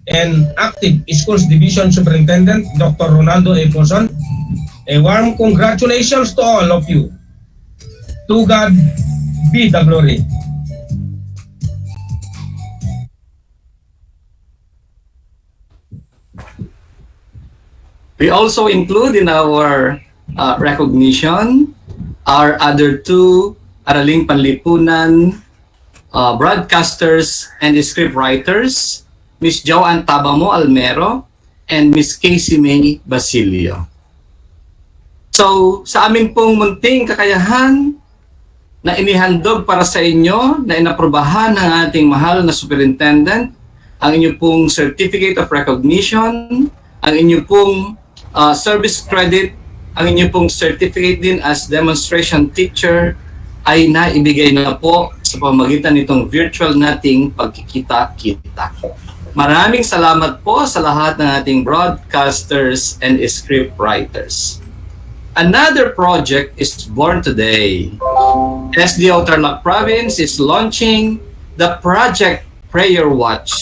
and active Schools Division Superintendent, Dr. Ronaldo A. Poson, a warm congratulations to all of you. To God be the glory.
We also include in our recognition our other two Araling Panlipunan broadcasters and script writers, Miss Joanne Tabamo Almero and Miss Casey May Basilio. So, sa amin pong munting kakayahan na inihandog para sa inyo na inaprubahan ng ating mahal na Superintendent, ang inyo pong Certificate of Recognition, ang inyo pong service credit, ang inyo pong certificate din as demonstration teacher ay naibigay na po sa pamamagitan nitong virtual nating pagkikita-kita. Maraming salamat po sa lahat ng ating broadcasters and script writers. Another project is born today. SDO Tarlac Province is launching the Project Prayer Watch.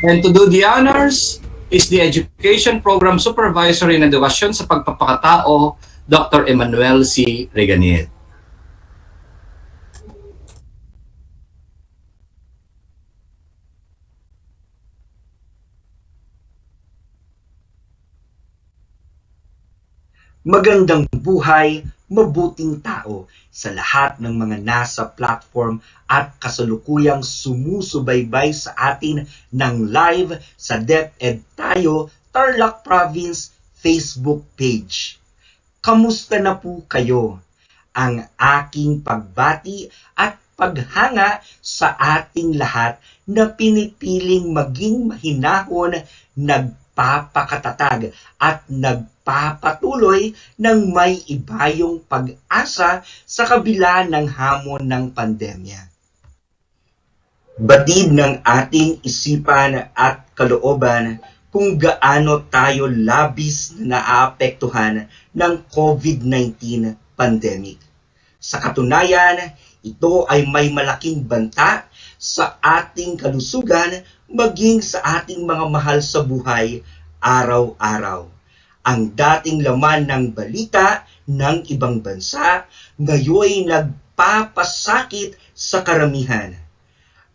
And to do the honors is the Education Program Supervisor in Edukasyon sa Pagpapakatao, Dr. Emmanuel C. Reganier.
Magandang buhay, mabuting tao sa lahat ng mga nasa platform at kasalukuyang sumusubaybay sa atin ng live sa DEPED tayo Tarlac Province Facebook page. Kamusta na po kayo? Ang aking pagbati at paghanga sa ating lahat na pinipiling maging mahinahon, nagpapakatatag at nagpapatuloy ng may ibayong pag-asa sa kabila ng hamon ng pandemya. Batid ng ating isipan at kalooban kung gaano tayo labis na naapektuhan ng COVID-19 pandemic. Sa katunayan, ito ay may malaking banta sa ating kalusugan maging sa ating mga mahal sa buhay araw-araw. Ang dating laman ng balita ng ibang bansa ngayon nagpapasakit sa karamihan.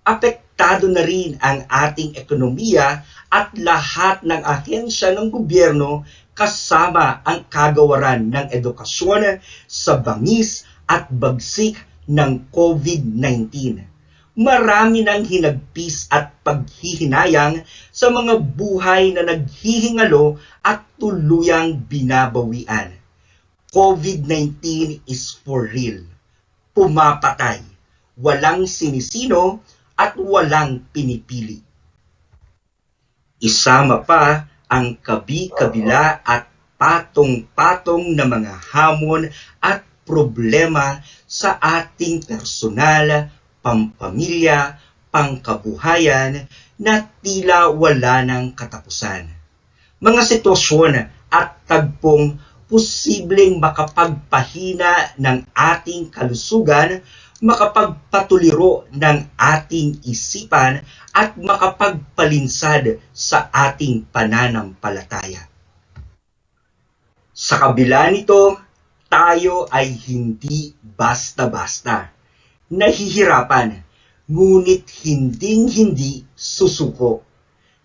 Apektado na rin ang ating ekonomiya at lahat ng ahensya ng gobyerno kasama ang kagawaran ng edukasyon sa bangis at bagsik ng COVID-19. Marami ng hinagpis at paghihinayang sa mga buhay na naghihingalo at tuluyang binabawian. COVID-19 is for real. Pumapatay, walang sinisino at walang pinipili. Isama pa ang kabi-kabila at patong-patong na mga hamon at problema sa ating personal, pampamilya, pangkabuhayan na tila wala ng katapusan. Mga sitwasyon at tagpong posibleng makapagpahina ng ating kalusugan, makapagpatuliro ng ating isipan at makapagpalinsad sa ating pananampalataya. Sa kabila nito, tayo ay hindi basta-basta. Nahihirapan, ngunit hinding-hindi susuko.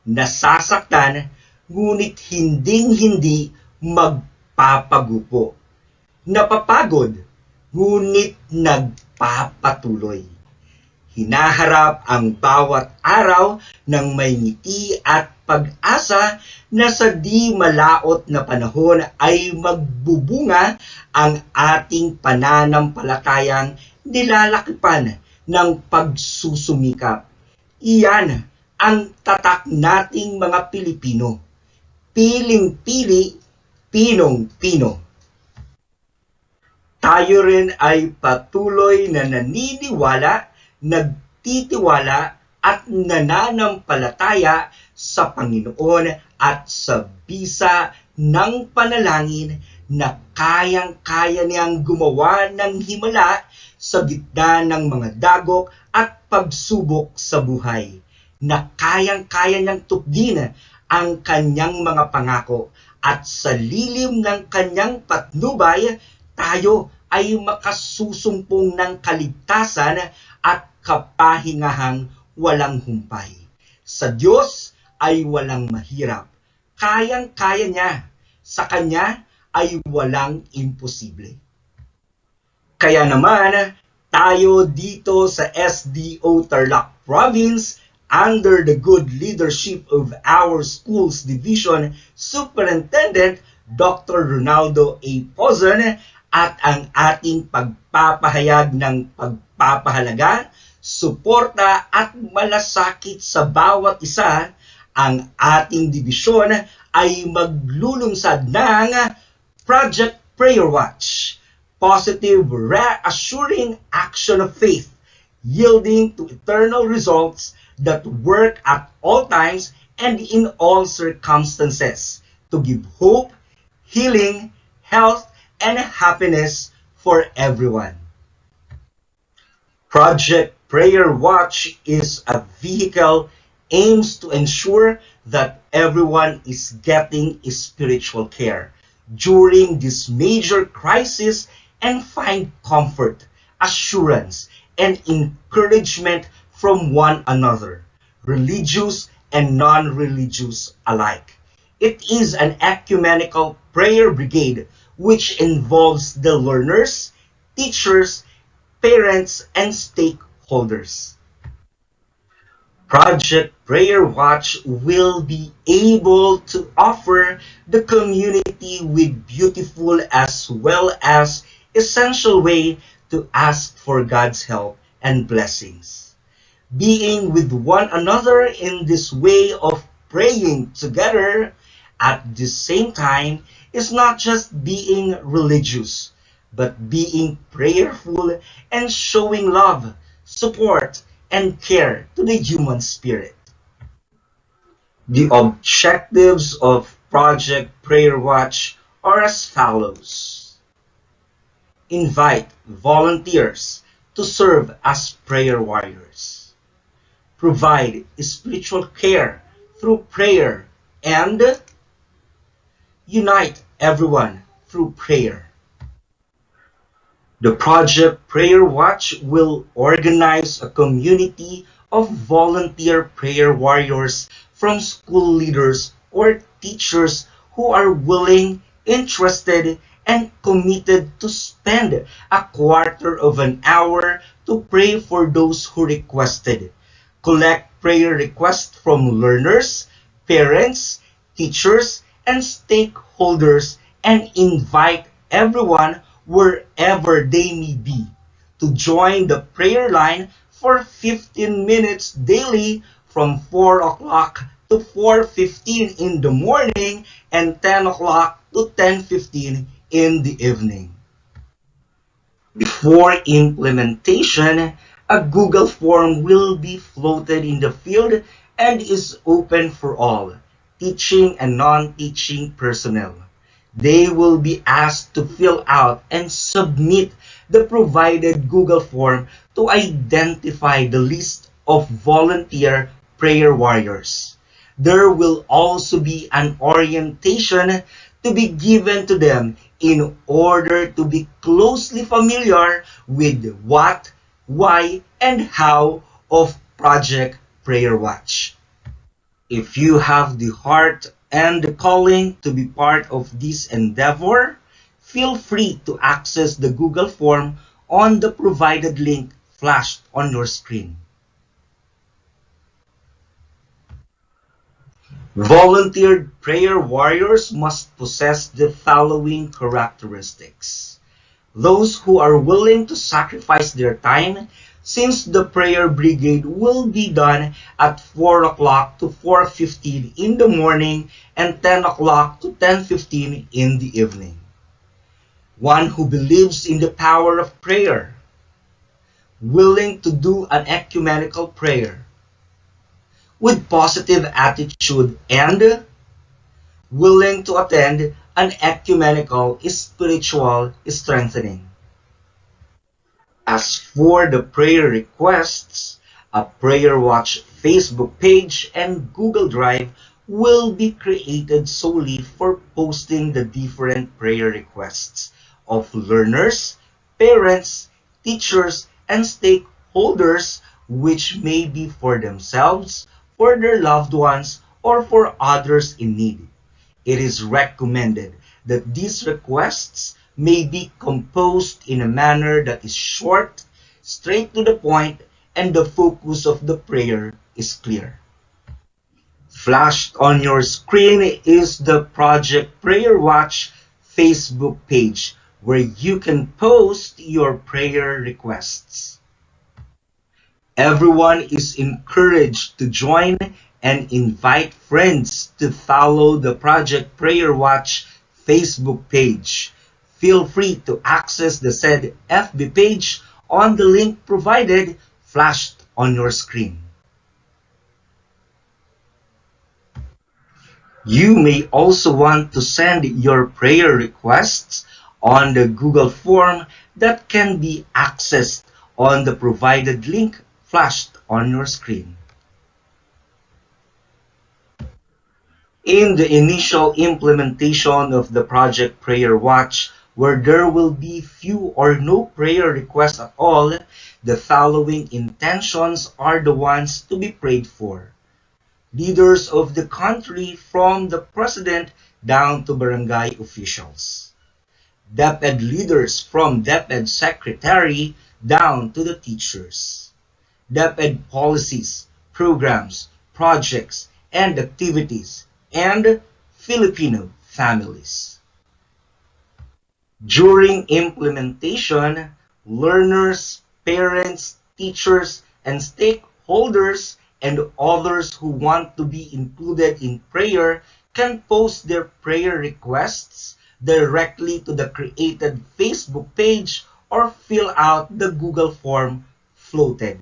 Nasasaktan, ngunit hinding-hindi magpapagupo. Napapagod, ngunit nagpapatuloy. Hinaharap ang bawat araw ng may ngiti at pag-asa na sa di malaot na panahon ay magbubunga ang ating pananampalatayang nilalakipan ng pagsusumikap. Iyan ang tatak nating mga Pilipino. Piling-pili, pinong-pino. Tayo rin ay patuloy na naniniwala, nagtitiwala at nananampalataya sa Panginoon at sa bisa ng panalangin na kayang-kaya niyang gumawa ng himala sa gitna ng mga dagok at pagsubok sa buhay, na kayang-kaya niyang tupdin ang kanyang mga pangako at sa lilim ng kanyang patnubay, tayo ay makasusumpong ng kaligtasan at kapahingahang walang humpay. Sa Diyos ay walang mahirap. Kayang-kaya niya. Sa Kanya ay walang imposible. Kaya naman, tayo dito sa SDO Tarlac Province, under the good leadership of our Schools Division Superintendent Dr. Ronaldo A. Pozon, at ang ating pagpapahayag ng pagpapahalaga, suporta at malasakit sa bawat isa, ang ating dibisyon ay maglulunsad ng Project Prayer Watch, positive, reassuring action of faith, yielding to eternal results that work at all times and in all circumstances to give hope, healing, health, and happiness for everyone. Project Prayer Watch is a vehicle aims to ensure that everyone is getting spiritual care during this major crisis and find comfort, assurance, and encouragement from one another, religious and non-religious alike. It is an ecumenical prayer brigade which involves the learners, teachers, parents, and stakeholders. Project Prayer Watch will be able to offer the community with beautiful as well as essential way to ask for God's help and blessings. Being with one another in this way of praying together at the same time is not just being religious, but being prayerful and showing love, support, and care to the human spirit. The objectives of Project Prayer Watch are as follows. Invite volunteers to serve as prayer warriors. Provide spiritual care through prayer and unite everyone through prayer. The Project Prayer Watch will organize a community of volunteer prayer warriors from school leaders or teachers who are willing, interested, and committed to spend a quarter of an hour to pray for those who requested. Collect prayer requests from learners, parents, teachers, and stakeholders, and invite everyone wherever they may be to join the prayer line for 15 minutes daily from 4 o'clock to 4:15 in the morning and 10 o'clock to 10:15 in the evening. Before implementation, a Google form will be floated in the field and is open for all, teaching and non-teaching personnel. They will be asked to fill out and submit the provided Google form to identify the list of volunteer prayer warriors. There will also be an orientation to be given to them in order to be closely familiar with what, why, and how of Project Prayer Watch. If you have the heart and the calling to be part of this endeavor, feel free to access the Google form on the provided link flashed on your screen. Volunteered prayer warriors must possess the following characteristics. Those who are willing to sacrifice their time, since the prayer brigade will be done at 4 o'clock to 4:15 in the morning and 10 o'clock to 10:15 in the evening. One who believes in the power of prayer, willing to do an ecumenical prayer, with positive attitude and willing to attend an ecumenical spiritual strengthening. As for the prayer requests, a Prayer Watch Facebook page and Google Drive will be created solely for posting the different prayer requests of learners, parents, teachers, and stakeholders, which may be for themselves, for their loved ones, or for others in need. It is recommended that these requests may be composed in a manner that is short, straight to the point, and the focus of the prayer is clear. Flashed on your screen is the Project Prayer Watch Facebook page where you can post your prayer requests. Everyone is encouraged to join and invite friends to follow the Project Prayer Watch Facebook page. Feel free to access the said FB page on the link provided flashed on your screen. You may also want to send your prayer requests on the Google form that can be accessed on the provided link flashed on your screen. In the initial implementation of the Project Prayer Watch, where there will be few or no prayer requests at all, the following intentions are the ones to be prayed for. Leaders of the country from the President down to barangay officials. DEPED leaders from DEPED Secretary down to the teachers. DEPED policies, programs, projects, and activities, and Filipino families. During implementation, learners, parents, teachers, and stakeholders and others who want to be included in prayer can post their prayer requests directly to the created Facebook page or fill out the Google form floated.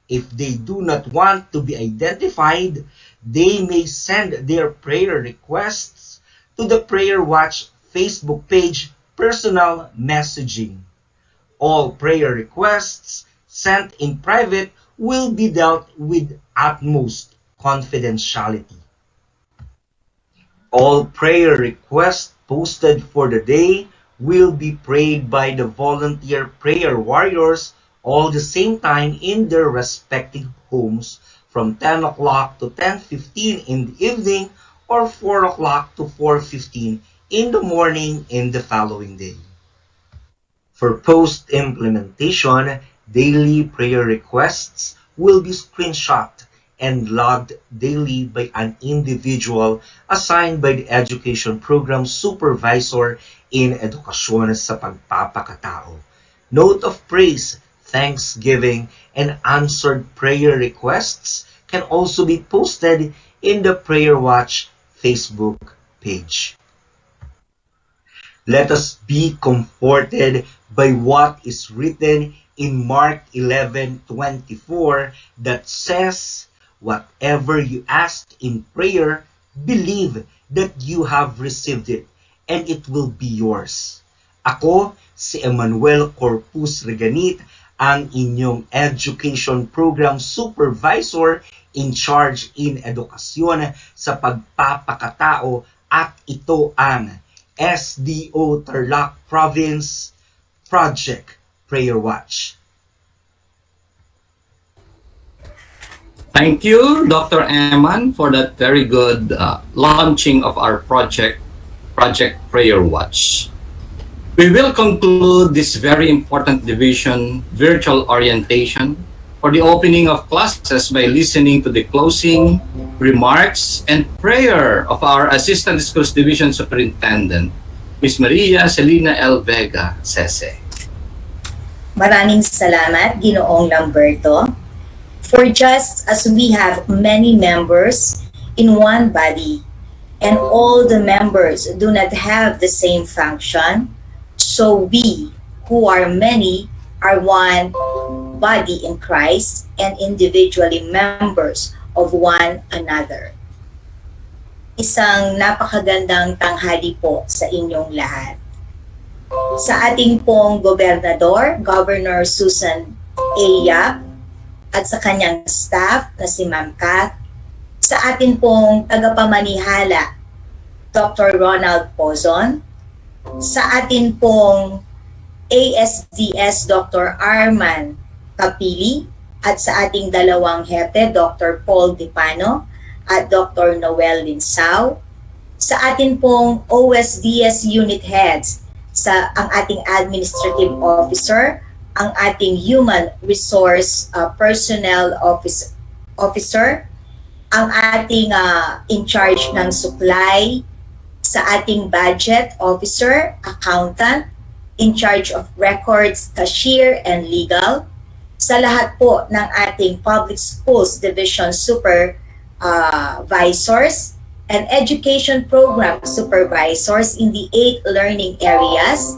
If they do not want to be identified, they may send their prayer requests to the Prayer Watch Facebook page personal messaging. All prayer requests sent in private will be dealt with utmost confidentiality. All prayer requests posted for the day will be prayed by the volunteer prayer warriors all the same time in their respective homes from 10 o'clock to 10:15 in the evening or 4 o'clock to 4:15 in the morning in the following day. For post-implementation, daily prayer requests will be screenshot and logged daily by an individual assigned by the Education Program Supervisor in Edukasyon sa Pagpapakatao. Note of praise, thanksgiving, and answered prayer requests can also be posted in the Prayer Watch Facebook page. Let us be comforted by what is written in Mark 11:24 that says, "Whatever you ask in prayer, believe that you have received it, and it will be yours." Ako, si Emmanuel Corpus Reganit, ang inyong Education Program Supervisor in charge in edukasyon sa pagpapakatao, at ito ang SDO Tarlac Province Project Prayer Watch.
Thank you, Dr. Eman, for that very good launching of our Project Prayer Watch. We will conclude this very important division virtual orientation for the opening of classes by listening to the closing remarks and prayer of our Assistant Schools Division Superintendent, Ms. Maria Celina L. Vega Sese.
Maraming salamat, Ginoong Lamberto. For just as we have many members in one body, and all the members do not have the same function, so we, who are many, are one body in Christ and individually members of one another. Isang napakagandang tanghali po sa inyong lahat. Sa ating pong gobernador, Governor Susan A. Yap, at sa kanyang staff na si Ma'am Kath, sa atin pong tagapamanihala, Dr. Ronald Pozon, sa atin pong ASDS Dr. Arman Kapili, at sa ating dalawang hepe, Dr. Paul Dipano at Dr. Noel Linsao, sa atin pong OSDS unit heads, sa ang ating administrative officer, ang ating human resource personnel officer, ang ating in charge ng supply, sa ating budget officer, accountant, in charge of records, cashier, and legal, sa lahat po ng ating Public Schools Division Supervisors and Education Program Supervisors in the 8 learning areas,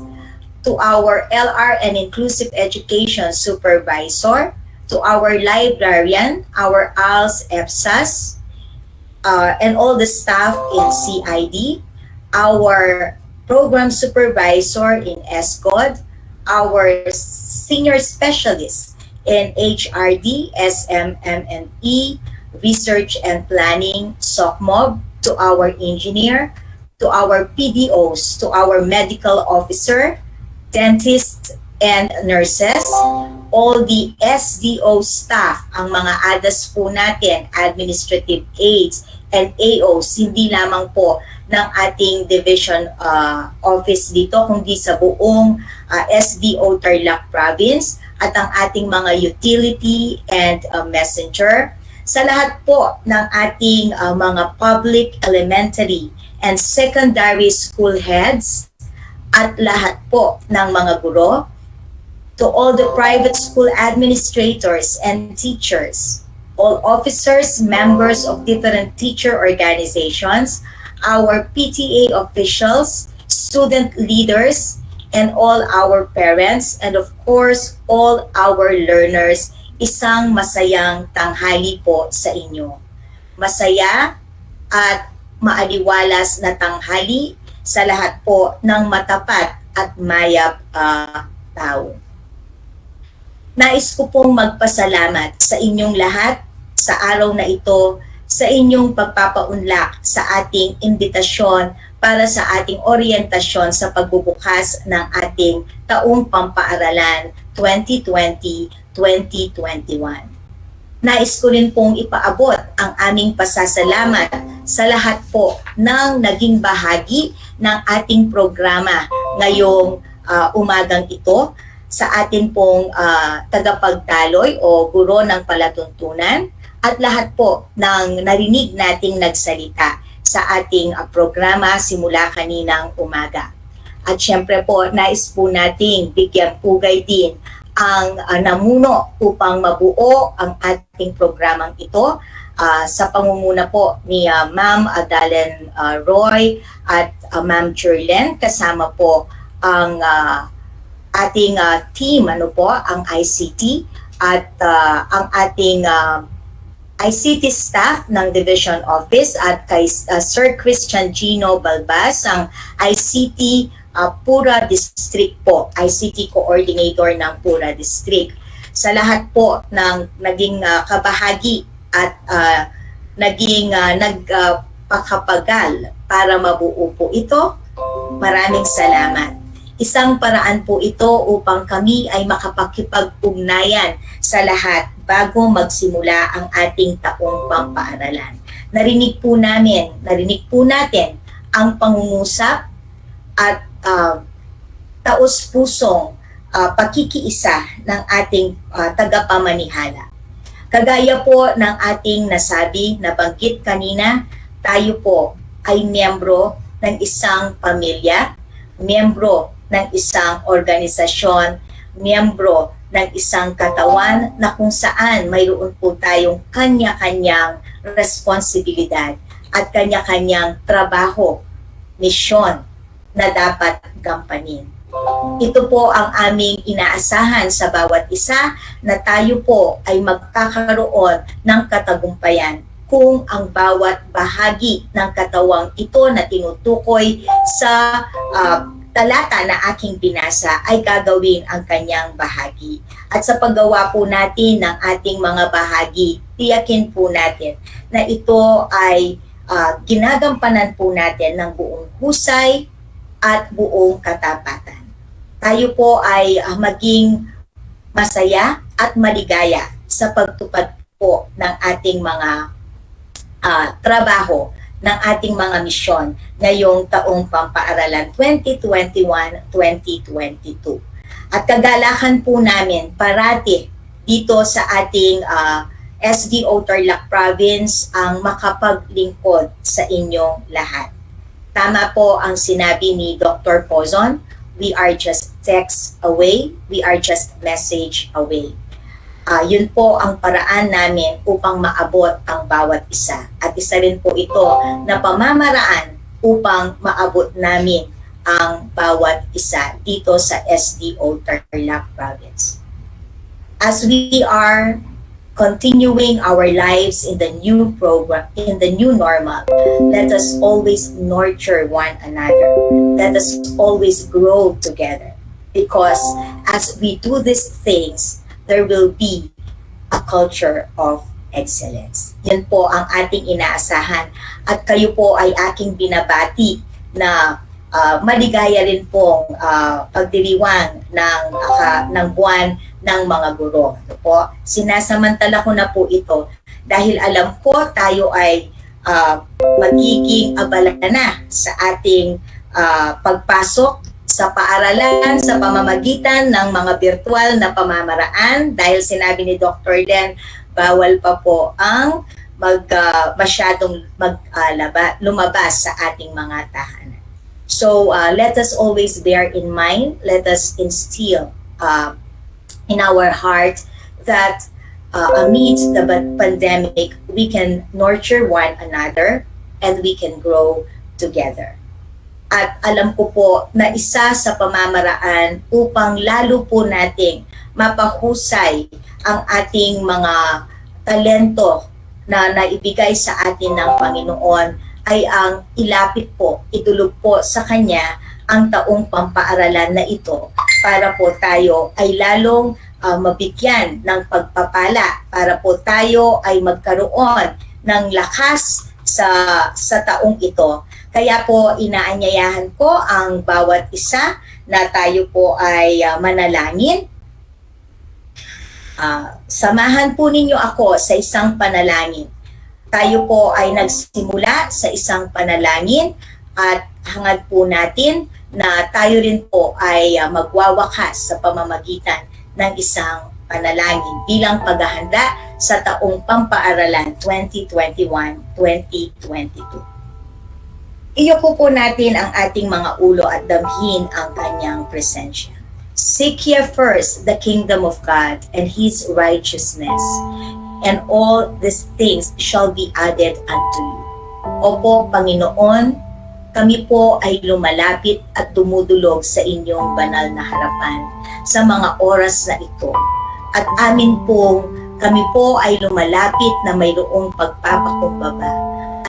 to our LR and Inclusive Education Supervisor, to our librarian, our ALS, EPSAS, and all the staff in CID, our program supervisor in SCOD, our senior specialists in HRD, SMME, Research and Planning, SOCMOB, to our engineer, to our PDOs, to our medical officer, dentists, and nurses, all the SDO staff, ang mga ADAS po natin, administrative aides, and AOs, hindi lamang po ng ating division office dito, kundi sa buong SDO Tarlac Province, at ang ating mga utility and messenger, sa lahat po ng ating mga public, elementary, and secondary school heads, at lahat po ng mga guro, to all the private school administrators and teachers, all officers, members of different teacher organizations, our PTA officials, student leaders, and all our parents, and of course, all our learners, isang masayang tanghali po sa inyo. Masaya at maaliwalas na tanghali sa lahat po ng matapat at mayap tao. Nais ko pong magpasalamat sa inyong lahat sa araw na ito, sa inyong pagpapaunlak sa ating imbitasyon para sa ating oryentasyon sa pagbubukas ng ating taong pampaaralan 2020-2021. Nais ko rin pong ipaabot ang aming pasasalamat sa lahat po ng naging bahagi ng ating programa ngayong umagang ito, sa atin pong tagapagdaloy o guro ng palatuntunan, at lahat po ng narinig nating nagsalita sa ating programa simula kaninang umaga. At syempre po, nais po nating bigyan pugay din ang namuno upang mabuo ang ating programang ito, sa pangunguna po ni Ma'am Adalen Roy at Ma'am Jerlen, kasama po ang ating team, ang ICT, at ang ating ICT staff ng Division Office, at kay Sir Christian Gino Balbas, ang ICT Pura District po, ICT Coordinator ng Pura District. Sa lahat po ng naging kabahagi at naging nagpakapagal para mabuo po ito, maraming salamat. Isang paraan po ito upang kami ay makapakipag-ugnayan sa lahat bago magsimula ang ating taong pampaaralan. Narinig po natin ang pangungusap at taos-pusong pakikiisa ng ating tagapamanihala. Kagaya po ng ating nasabi, nabanggit kanina, tayo po ay miyembro ng isang pamilya, miyembro ng isang organisasyon, miyembro ng isang katawan na kung saan mayroon po tayong kanya-kanyang responsibilidad at kanya-kanyang trabaho, misyon na dapat gampanin. Ito po ang aming inaasahan sa bawat isa, na tayo po ay magkakaroon ng katagumpayan kung ang bawat bahagi ng katawang ito na tinutukoy sa talata na aking binasa ay gagawin ang kanyang bahagi. At sa paggawa po natin ng ating mga bahagi, tiyakin po natin na ito ay ginagampanan po natin ng buong husay at buong katapatan. Tayo po ay maging masaya at maligaya sa pagtupad po ng ating mga trabaho, ng ating mga misyon ngayong taong pampaaralan 2021-2022. At kagalakan po namin parati dito sa ating SDO Tarlac Province ang makapaglingkod sa inyong lahat. Tama po ang sinabi ni Dr. Pozon, we are just text away, we are just message away. Yun po ang paraan namin upang maabot ang bawat isa. At isa rin po ito na pamamaraan upang maabot namin ang bawat isa dito sa SDO Tarlac Province. As we are continuing our lives in the new program, in the new normal, let us always nurture one another. Let us always grow together. Because as we do these things, there will be a culture of excellence. Yan po ang ating inaasahan. At kayo po ay aking binabati na maligaya rin pong pagdiriwang ng buwan ng mga guro. Ano po? Sinasamantala ko na po ito dahil alam ko tayo ay magiging abala na sa ating pagpasok sa paaralan sa pamamagitan ng mga virtual na pamamaraan dahil sinabi ni Dr. Den, bawal pa po ang masyadong lumabas sa ating mga tahanan. So let us always bear in mind, let us instill in our heart that amidst the pandemic, we can nurture one another and we can grow together. At alam ko po na isa sa pamamaraan upang lalo po nating mapahusay ang ating mga talento na naibigay sa atin ng Panginoon ay ang ilapit po, idulog po sa Kanya ang taong pampaaralan na ito para po tayo ay lalong mabigyan ng pagpapala, para po tayo ay magkaroon ng lakas sa taong ito. Kaya po inaanyayahan ko ang bawat isa na tayo po ay manalangin. Samahan po ninyo ako sa isang panalangin. Tayo po ay nagsimula sa isang panalangin at hangad po natin na tayo rin po ay magwawakas sa pamamagitan ng isang panalangin bilang paghahanda sa taong pampaaralan 2021-2022. Iyuko po natin ang ating mga ulo at damhin ang kanyang presensya. Seek ye first the kingdom of God and His righteousness, and all these things shall be added unto you. Opo, Panginoon, kami po ay lumalapit at dumudulog sa inyong banal na harapan sa mga oras na ito. At kami po ay lumalapit na mayroong pagpapakumbaba.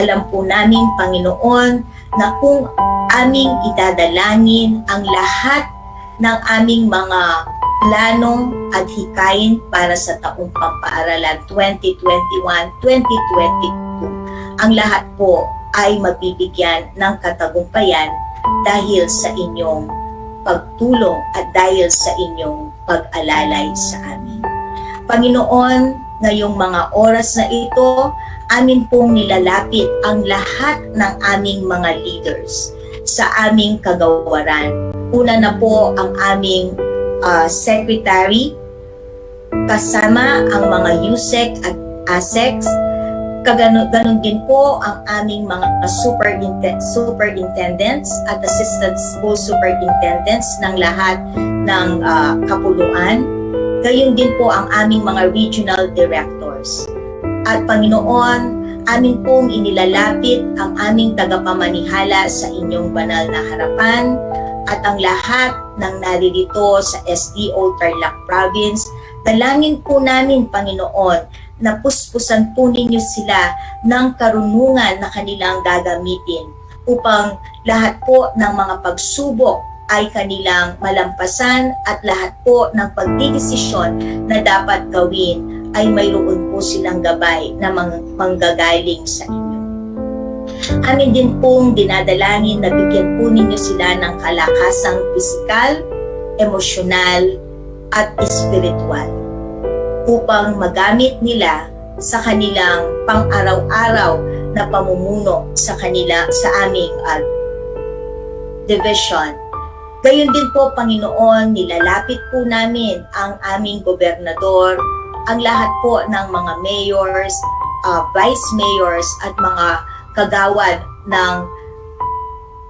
Alam po namin, Panginoon, na kung aming idadalangin ang lahat ng aming mga plano at hikayin para sa taong pampaaralan 2021-2022, ang lahat po ay mabibigyan ng katagumpayan dahil sa inyong pagtulong at dahil sa inyong pag-alalay sa amin. Panginoon, ngayong mga oras na ito, amin pong nilalapit ang lahat ng aming mga leaders sa aming kagawaran. Una na po ang aming secretary, kasama ang mga USEC at ASECs, ganun din po ang aming mga superintendents at assistant school superintendents ng lahat ng kapuluan. Gayon din po ang aming mga regional directors. At Panginoon, amin pong inilalapit ang aming tagapamanihala sa inyong banal na harapan at ang lahat ng naririto sa SDO Tarlac Province. Dalangin po namin, Panginoon, na puspusan po ninyo sila ng karunungan na kanilang gagamitin upang lahat po ng mga pagsubok ay kanilang malampasan at lahat po ng pagdidesisyon na dapat gawin ay mayroon po silang gabay na manggagaling sa inyo. Amin din pong dinadalangin na bigyan po ninyo sila ng kalakasang pisikal, emosyonal, at espiritual upang magamit nila sa kanilang pang-araw-araw na pamumuno sa aming division. Gayon din po, Panginoon, nilalapit po namin ang aming gobernador, ang lahat po ng mga mayors, vice mayors at mga kagawad ng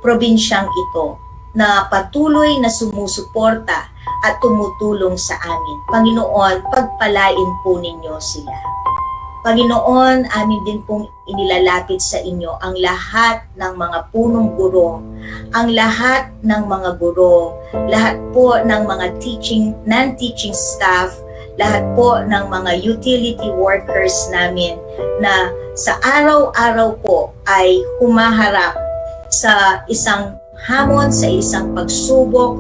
probinsyang ito na patuloy na sumusuporta at tumutulong sa amin. Panginoon, pagpalain po ninyo sila. Panginoon, amin din pong inilalapit sa inyo ang lahat ng mga punong guro, ang lahat ng mga guro, lahat po ng mga non-teaching staff, lahat po ng mga utility workers namin na sa araw-araw po ay humaharap sa isang hamon, sa isang pagsubok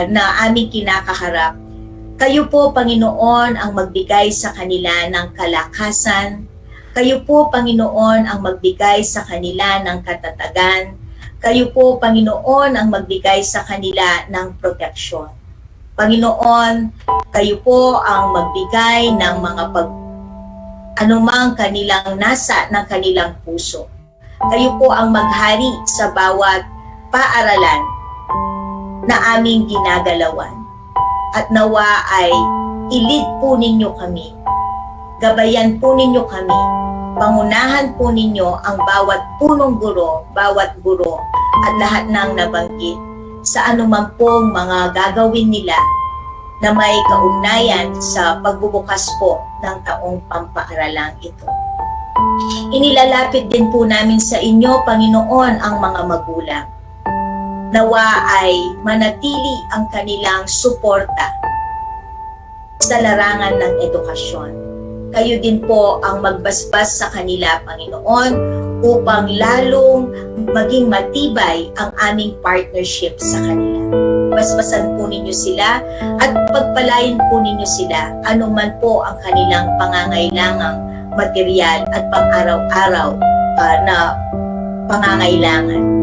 na aming kinakaharap. Kayo po, Panginoon, ang magbigay sa kanila ng kalakasan. Kayo po, Panginoon, ang magbigay sa kanila ng katatagan. Kayo po, Panginoon, ang magbigay sa kanila ng proteksyon. Panginoon, kayo po ang magbigay ng mga anumang kanilang nasa ng kanilang puso. Kayo po ang maghari sa bawat paaralan na aming ginagalawan. At nawa ay i-lead po ninyo kami. Gabayan po ninyo kami. Pangunahan po ninyo ang bawat punong guro, bawat guro, at lahat ng nabanggit sa anuman pong mga gagawin nila na may kaugnayan sa pagbubukas po ng taong pampaaralang ito. Inilalapit din po namin sa inyo, Panginoon, ang mga magulang. Nawa ay manatili ang kanilang suporta sa larangan ng edukasyon. Kayo din po ang magbasbas sa kanila, Panginoon, upang lalong maging matibay ang aming partnership sa kanila. Basbasan po ninyo sila at pagpalain po ninyo sila anuman po ang kanilang pangangailangang material at pang-araw-araw na pangangailangan.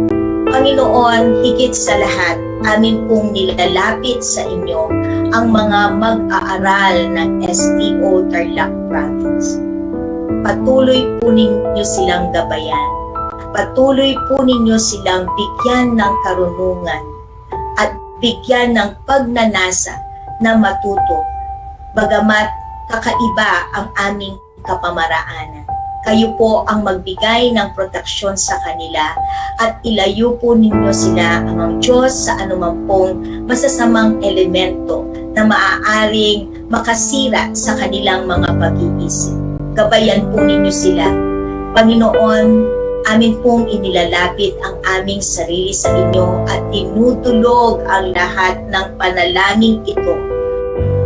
Panginoon, higit sa lahat, amin pong nilalapit sa inyo ang mga mag-aaral ng STO Tarlac Province. Patuloy po ninyo silang gabayan. Patuloy po ninyo silang bigyan ng karunungan at bigyan ng pagnanasa na matuto, bagamat kakaiba ang aming kapamaraanan. Kayo po ang magbigay ng proteksyon sa kanila at ilayo po ninyo sila, amang Diyos, sa anumang pong masasamang elemento na maaaring makasira sa kanilang mga pag-iisip. Gabayan po ninyo sila. Panginoon, amin pong inilalapit ang aming sarili sa inyo at tinutulog ang lahat ng panalangin ito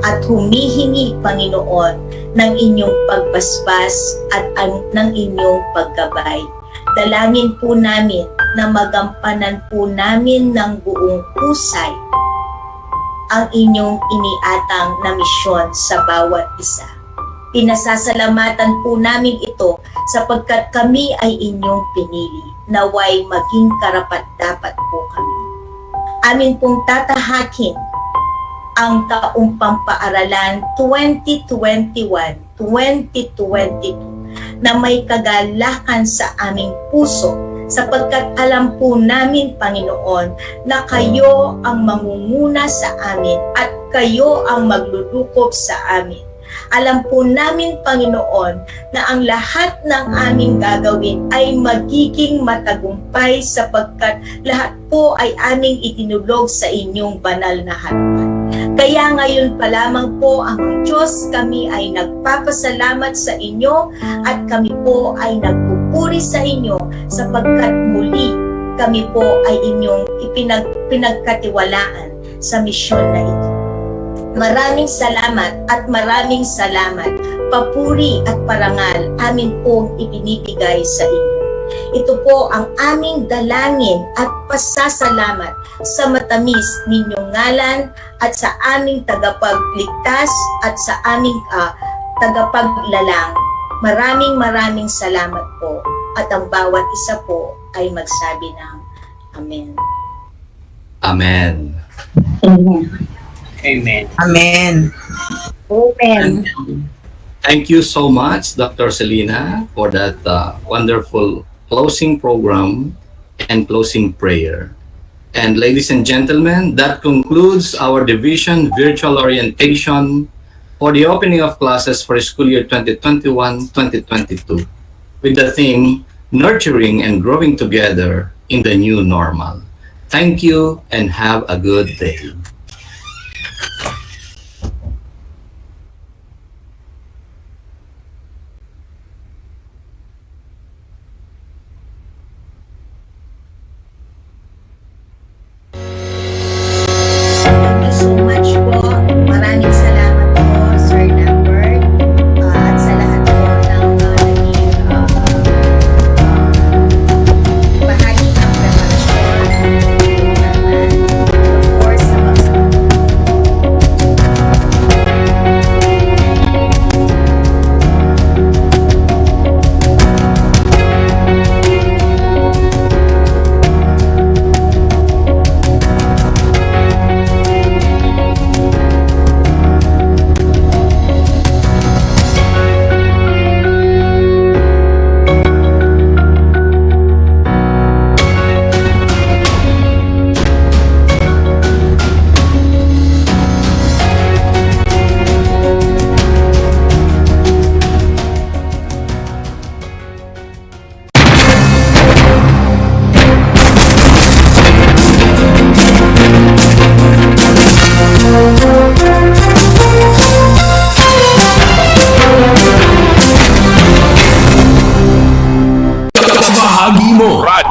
at humihingi, Panginoon, ng inyong pagbasbas at ng inyong paggabay. Dalangin po namin na magampanan po namin ng buong husay ang inyong iniatang na misyon sa bawat isa. Pinasasalamatan po namin ito sapagkat kami ay inyong pinili, naway maging karapat-dapat po kami. Amin pong tatahakin ang taong pampaaralan 2021-2022 na may kagalakan sa aming puso sapagkat alam po namin, Panginoon, na kayo ang mangunguna sa amin at kayo ang maglulukop sa amin. Alam po namin, Panginoon, na ang lahat ng aming gagawin ay magiging matagumpay sapagkat lahat po ay aming itinulog sa inyong banal na harapan. Kaya ngayon pa lamang po, ang Diyos, kami ay nagpapasalamat sa inyo at kami po ay nagpupuri sa inyo sapagkat muli kami po ay inyong pinagkatiwalaan sa misyon na ito. Maraming salamat at maraming salamat. Papuri at parangal amin pong ibinibigay sa inyo. Ito po ang aming dalangin at pasasalamat sa matamis ninyong ngalan at sa aming tagapagligtas at sa aming tagapaglalang. Maraming salamat po at ang bawat isa po ay magsabi ng Amen.
Amen.
Amen.
Amen.
Amen. Amen.
Thank you so much, Dr. Selena, for that wonderful closing program and closing prayer. And ladies and gentlemen, that concludes our division virtual orientation for the opening of classes for school year 2021-2022 with the theme Nurturing and Growing Together in the New Normal. Thank you and have a good day.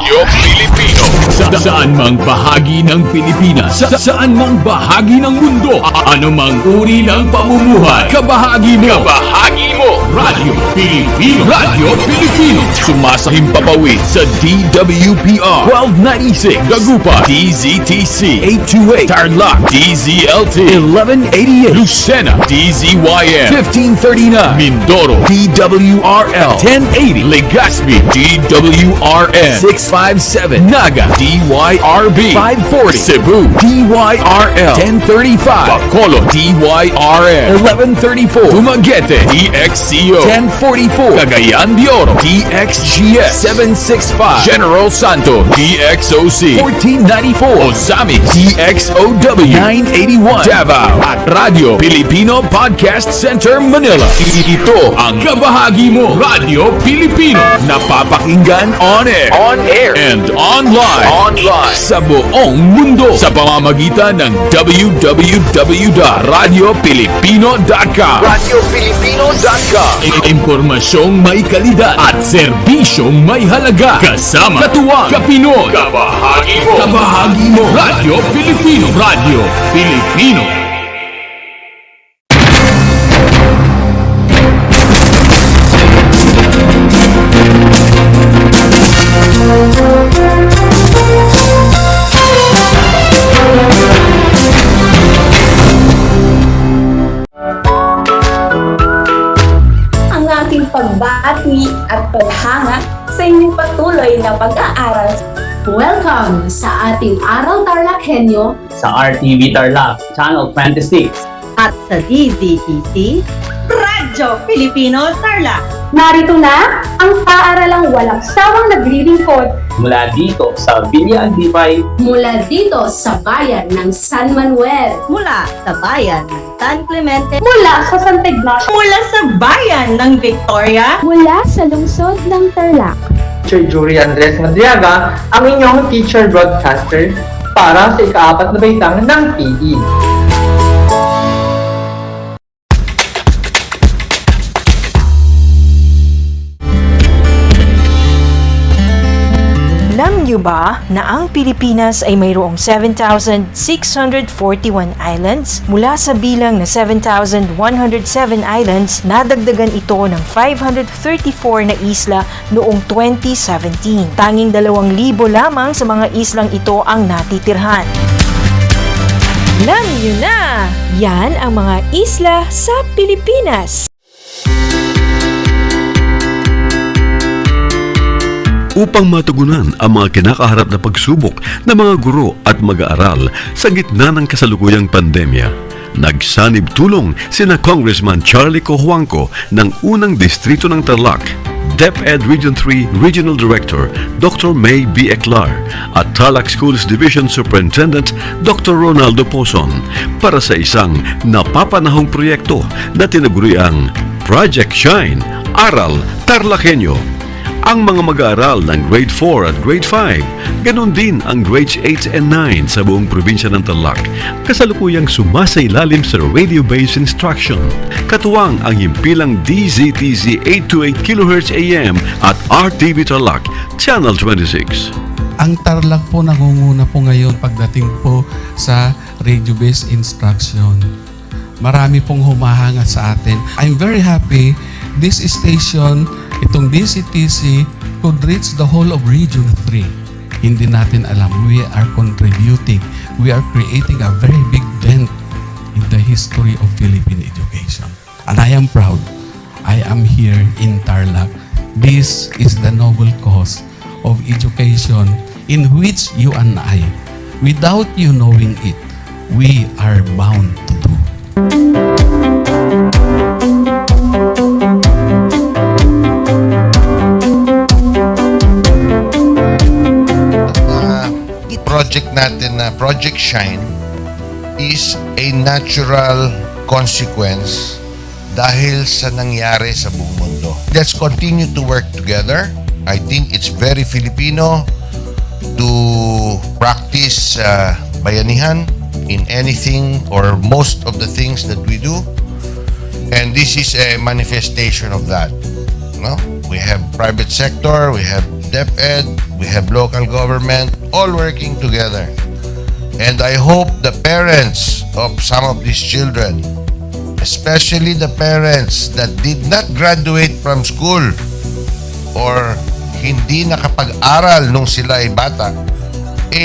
Radyo Pilipino. Saan mang bahagi ng Pilipinas, saan mang bahagi ng mundo, anumang uri ng pamumuhay, kabahagi mo. Radyo Pilipino. Radyo Pilipino. Sumasahimpapawid sa DWPR 1296 Dagupan, DZTC 828 Tarlac, DZLT 1188 Lucena, DZYN 1539 Mindoro, DWRL 1080 Legazpi, DWRN 657 Naga, DYRB 540 Cebu, DYRL 1035 Bacolod, DYRN 1134 Dumaguete, DXCO 1044 Cagayan de Oro, DXGS 765 General Santos, DXOC 1494 Ozami, DXOW 981 Davao at Radyo Pilipino Podcast Center Manila. Ito ang kabahagi mo, Radyo Pilipino, napapakinggan on air and online sa buong mundo sa pamamagitan ng www.radiopilipino.com. Impormasyong may kalidad at serbisyong may halaga. Kasama katuwang Kapinoy. Kabahagi mo. Radyo Pilipino. Radyo Pilipino.
Pagbati at paghanga sa inyong patuloy na pag-aaral.
Welcome sa ating Aral Tarlakhenyo
sa RTV Tarlac, Channel 26
At sa DZTC, Radyo Pilipino Tarlac.
Narito na ang paaralang walang sawang naglilingkod
mula dito sa Villa Aldipay,
mula dito sa bayan ng San Manuel,
mula sa bayan ng San Clemente,
mula sa Santa Ignacio,
mula sa bayan ng Victoria,
mula sa lungsod ng Tarlac.
Teacher Jury Andres Madriaga, ang inyong teacher broadcaster para sa ika-4 na baitang ng PE.
Alam niyo ba na ang Pilipinas ay mayroong 7,641 islands? Mula sa bilang na 7,107 islands, nadagdagan ito ng 534 na isla noong 2017. Tanging 2,000 lamang sa mga islang ito ang natitirhan. Alam niyo na! Yan ang mga isla sa Pilipinas.
Upang matugunan ang mga kinakaharap na pagsubok ng mga guro at mag-aaral sa gitna ng kasalukuyang pandemya, nagsanib tulong sina Congressman Charlie Cojuangco ng unang distrito ng Tarlac, DepEd Region 3 Regional Director Dr. May B. Eclar at Tarlac Schools Division Superintendent Dr. Ronaldo Pozon para sa isang napapanahong proyekto na tinaguriang Project Shine, ARAL Tarlakhenyo. Ang mga mag-aaral ng Grade 4 at Grade 5, ganon din ang Grades 8 and 9 sa buong probinsya ng Tarlac, kasalukuyang sumasailalim sa radio-based instruction. Katuwang ang himpilang DZTC 828 kHz AM at RTV Tarlac, Channel 26.
Ang Tarlac po nangunguna po ngayon pagdating po sa radio-based instruction. Marami pong humahanga sa atin. I'm very happy this station, itong DCTC, could reach the whole of Region 3. Hindi natin alam, we are contributing. We are creating a very big dent in the history of Philippine education. And I am proud. I am here in Tarlac. This is the noble cause of education in which you and I, without you knowing it, we are bound to do.
Project natin na Project Shine is a natural consequence dahil sa nangyari sa buong mundo. Let's continue to work together. I think it's very Filipino to practice bayanihan in anything or most of the things that we do. And this is a manifestation of that. No? We have private sector, we have DepEd, we have local government, all working together. And I hope the parents of some of these children, especially the parents that did not graduate from school or hindi nakapag-aral nung sila ay bata,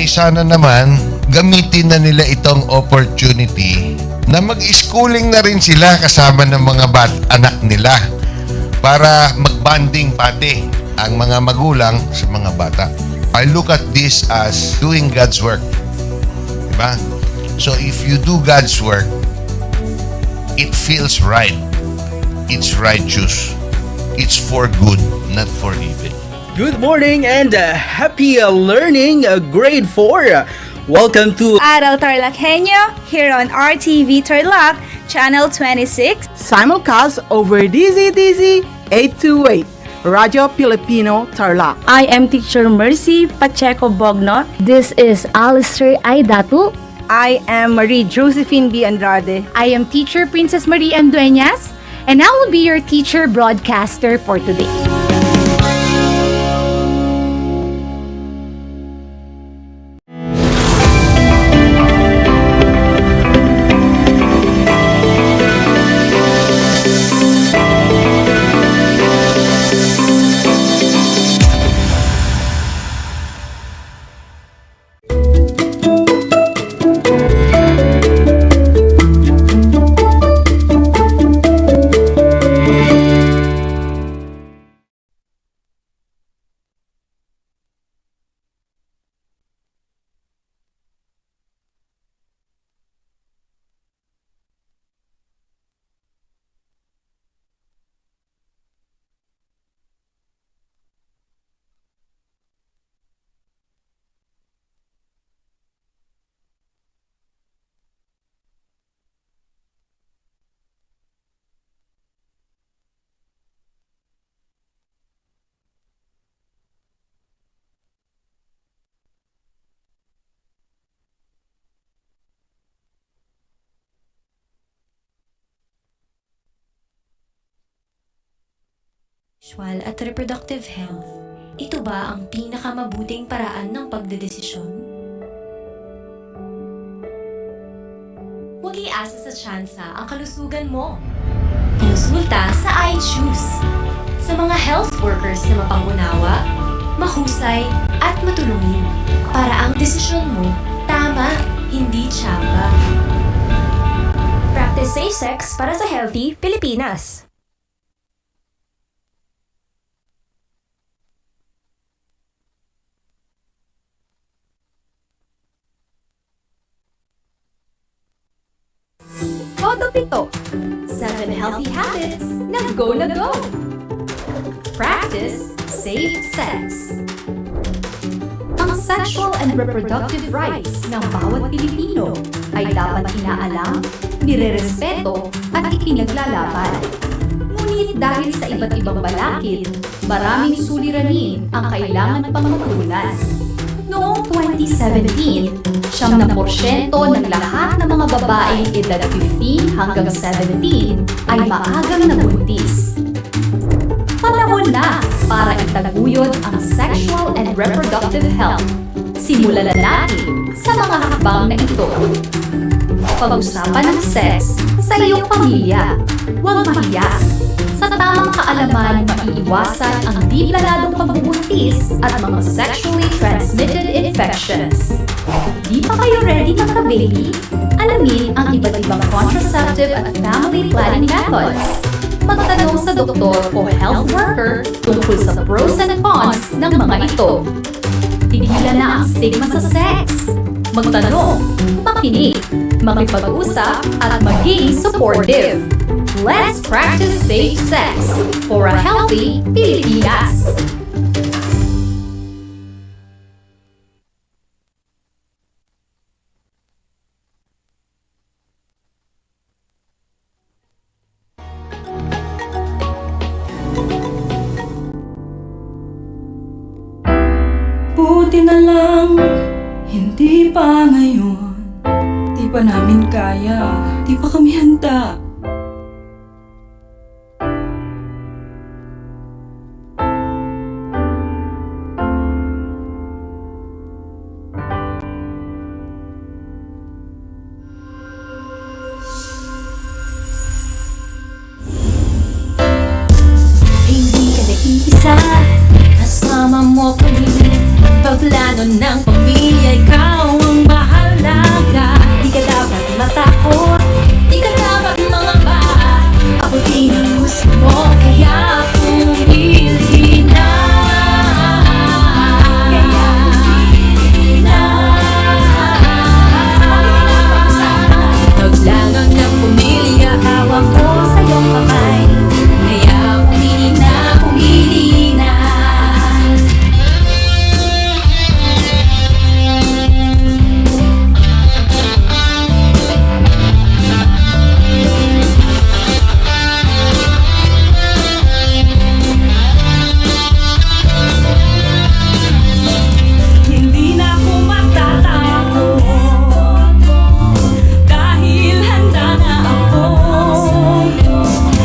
sana naman gamitin na nila itong opportunity na mag-schooling na rin sila kasama ng mga anak nila para mag-bonding pati ang mga magulang sa mga bata. I look at this as doing God's work. Diba? So if you do God's work, it feels right. It's righteous. It's for good, not for evil.
Good morning and happy learning, grade 4. Welcome to
ARAL Tarlakhenyo here on RTV Tarlac, Channel 26.
Simulcast over DZDZ 828, Radio Filipino Tarlac.
I am Teacher Mercy Pacheco Bogno.
This is Alistair Aidatu.
I am Marie Josephine B. Andrade.
I am Teacher Princess Marie M. Dueñas, and I will be your teacher broadcaster for today.
Sexual at reproductive health, ito ba ang pinakamabuting paraan ng pagdedesisyon? Huwag iasa sa tsansa ang kalusugan mo. Konsulta sa iChoose. Sa mga health workers na mapangunawa, mahusay at matulungin para ang desisyon mo tama, hindi tsamba. Practice safe sex para sa healthy Pilipinas. Todo pito. 7 healthy habits na go na go. Practice safe sex. Ang sexual and reproductive rights ng bawat Pilipino ay dapat inaalam, nirerespeto at ipinaglalaban. Ngunit dahil sa iba't ibang balakid, maraming suliranin ang kailangan pang matugunan. Noong 2017, 70% ng lahat ng mga babaeng edad 15 hanggang 17 ay maagang nabuntis. Panahon na para itaguyod ang sexual and reproductive health. Simulan na natin sa mga hakbang na ito. Pag-usapan ng sex sa iyong pamilya. Huwag mahiya. Sa tamang kaalaman, maiiwasan ang di planadong pagbubuntis at mga sexually transmitted infections. Di pa kayo ready magka-baby? Alamin ang iba't ibang contraceptive at family planning methods. Magtanong sa doktor o health worker tungkol sa pros and cons ng mga ito. Tigilan na ang stigma sa sex. Magtanong, makinig, makipag-usap at maging supportive. Let's practice safe sex for a healthy Pilipinas.
Buti na lang, hindi pa ngayon. Di pa namin kaya, di pa kami handa. plano ng pamilya, ikaw ang mahalaga. Di ka dapat matakot, di ka dapat mangamba. Ako din ang gusto mo, kaya pumili na. Plano ng pumilya, hawak ko sa iyong kamay. Kaya pumili na, pumili na. Hindi na ako matatakot dahil handa na ako.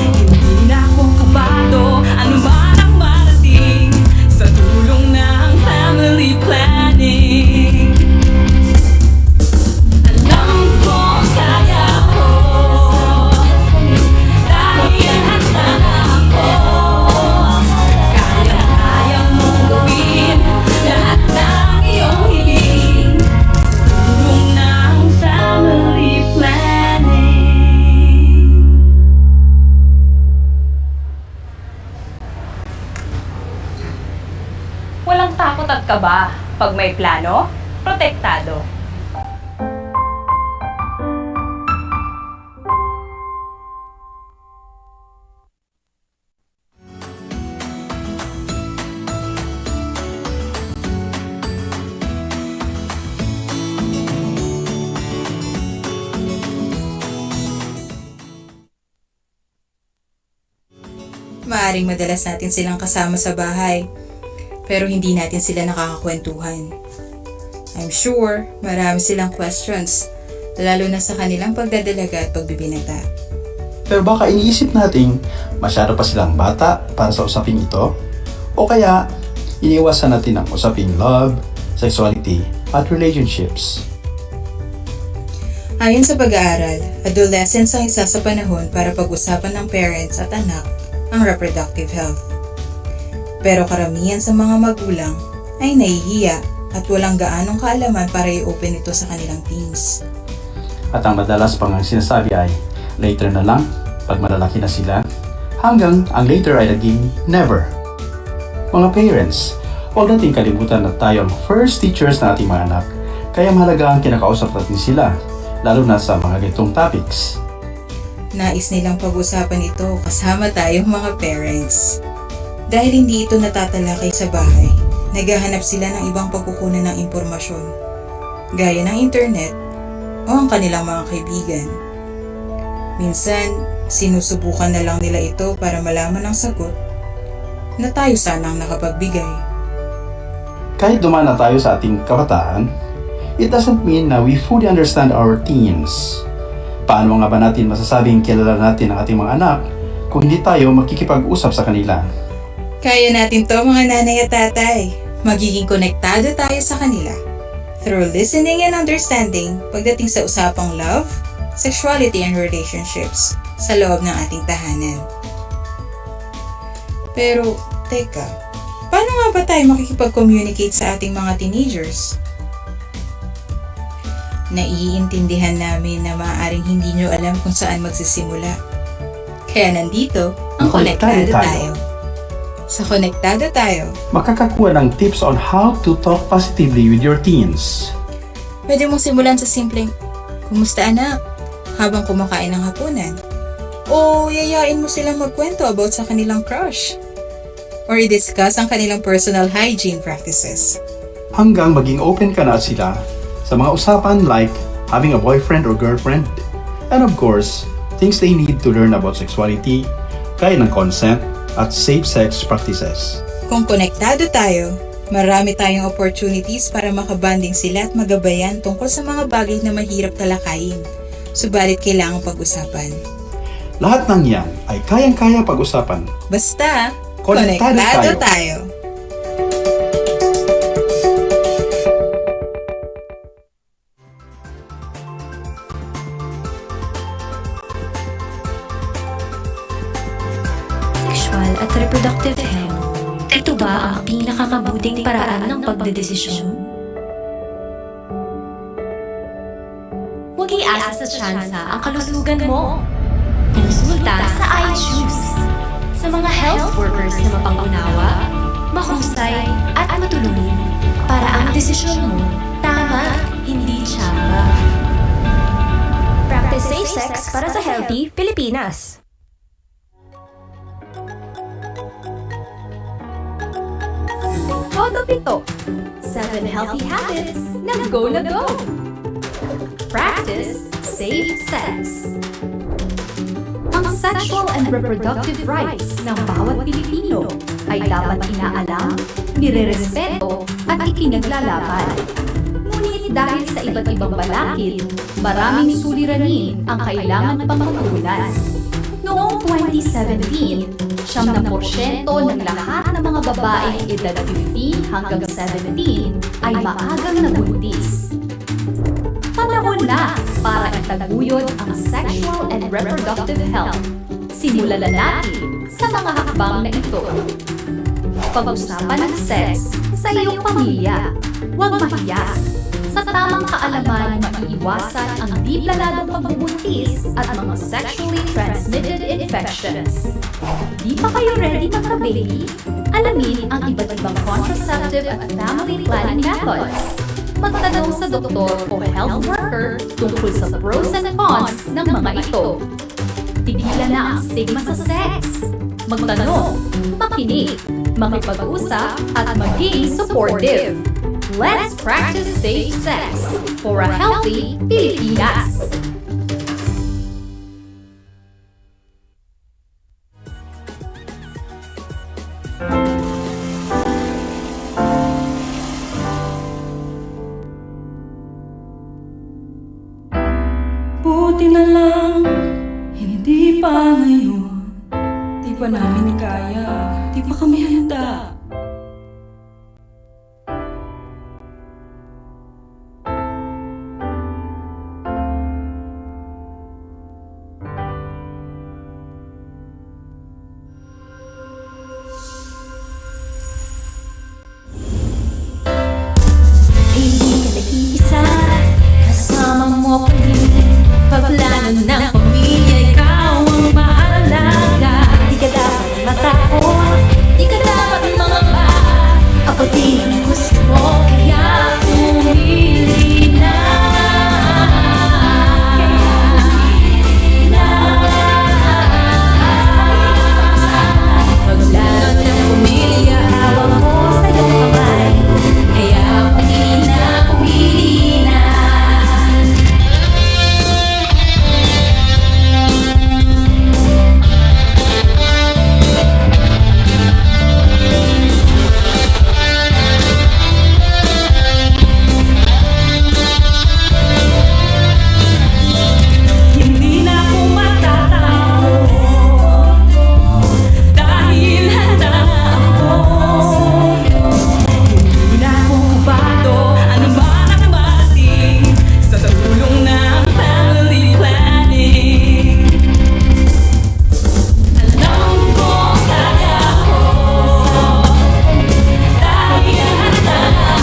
Hindi na ako kabado, ano man ang marating, sa tulong ng family planning. Alam ko kaya ko, dahil handa na ako. Kaya mong gawin lahat ng iyong hiling, sa tulong ng family planning.
Walang takot at kaba. Pag may plano, protektado.
Maaring madalas natin silang kasama sa bahay, pero hindi natin sila nakakakwentuhan. I'm sure marami silang questions, lalo na sa kanilang pagdadalaga at pagbibinata.
Pero baka iniisip nating masyado pa silang bata para sa usaping ito? O kaya iniiwasan natin ang usaping love, sexuality, at relationships?
Ayon sa pag-aaral, adolescence ang isa sa panahon para pag-usapan ng parents at anak ang reproductive health. Pero karamihan sa mga magulang ay nahihiya at walang gaanong kaalaman para i-open ito sa kanilang teens.
At ang madalas pang ang sinasabi ay later na lang pag malalaki na sila, hanggang ang later ay naging never. Mga parents, huwag natin kalimutan na tayo ang first teachers na ating mga anak, kaya mahalaga ang kinakausap natin sila, lalo na sa mga ganitong topics.
Nais nilang pag-usapan ito kasama tayong mga parents. Dahil hindi ito natatalakay sa bahay, naghahanap sila ng ibang pagkukunan ng impormasyon, gaya ng internet o ang kanilang mga kaibigan. Minsan, sinusubukan na lang nila ito para malaman ang sagot na tayo sanang nakapagbigay.
Kahit dumaan na tayo sa ating kabataan, it doesn't mean na we fully understand our teens. Paano nga ba natin masasabing kilala natin ang ating mga anak kung hindi tayo makikipag-usap sa kanila?
Kaya natin to mga nanay at tatay. Magiging konektado tayo sa kanila through listening and understanding pagdating sa usapang love, sexuality and relationships sa loob ng ating tahanan. Pero, teka, paano nga ba tayo makikipag-communicate sa ating mga teenagers? Naiintindihan namin na maaaring hindi nyo alam kung saan magsisimula. Kaya nandito ang Konektado tayo. Sa Konektado tayo,
makakakuha ng tips on how to talk positively with your teens.
Pwede mong simulan sa simpleng, "Kumusta anak?" habang kumakain ng hapunan. O yayain mo silang magkwento about sa kanilang crush. Or i-discuss ang kanilang personal hygiene practices.
Hanggang maging open ka na sila sa mga usapan like having a boyfriend or girlfriend. And of course, things they need to learn about sexuality, gaya ng consent at safe sex practices.
Kung konektado tayo, marami tayong opportunities para makabanding sila at magabayan tungkol sa mga bagay na mahirap talakayin, subalit kailangang pag-usapan.
Lahat ng yan ay kayang-kaya pag-usapan.
Basta,
konektado
tayo.
Sexual at reproductive health. Ito
Ito ba ang pinakamabuting paraan ng pagdedesisyon? Huwag iasa sa tsansa ang kalusugan mo. Konsulta sa iChoose. Sa mga health workers na mapangunawa, mahusay at matulungin para ang desisyon mo tama, hindi tsamba.
Practice safe sex para sa healthy Pilipinas.
Todo pito. 7 healthy habits na go na go. Practice safe sex. Ang sexual and reproductive rights ng bawat Pilipino ay dapat inaalam, nirerespeto at ipinaglalaban. Ngunit dahil sa iba't ibang balakid, maraming suliranin ang kailangan pang matugunan. Noong 2017, 70% ng lahat ng mga babaeng edad 15 hanggang 17 ay maagang nabuntis. Panahon na para itaguyod ang sexual and reproductive health. Simulan na natin sa mga hakbang na ito. Pag-usapan ng sex sa iyong pamilya. Huwag mahiya. Sa tamang kaalaman, maiiwasan ang di planadong pagbubuntis at mga sexually transmitted infections. Di pa kayo ready magka-baby? Alamin ang iba't ibang contraceptive at family planning methods. Magtanong sa doktor o health worker tungkol sa pros and cons ng mga ito. Tigilan na ang stigma sa sex. Magtanong, makinig, makipag-usap at maging supportive. Let's practice safe sex for a healthy Pilipinas.
Buti na lang, hindi pa ngayon. Di pa namin kaya, di pa kami handa. Hindi ka nag-iisa, kasama mo kami. Pagplano ng pamilya, ikaw ang mahalaga. Di ka dapat matakot, di ka dapat mangamba. Ako din ang gusto mo, kaya pumili na. Pagplano ng pamilya, hawak mo sa iyong kamay. Kaya pumili na, pumili na. Hindi na ako matatakot dahil handa ako. Hindi na ako kabado, ano man ang dumating sa tulong ng family planning. Alam ko kaya ko dahil handa ako.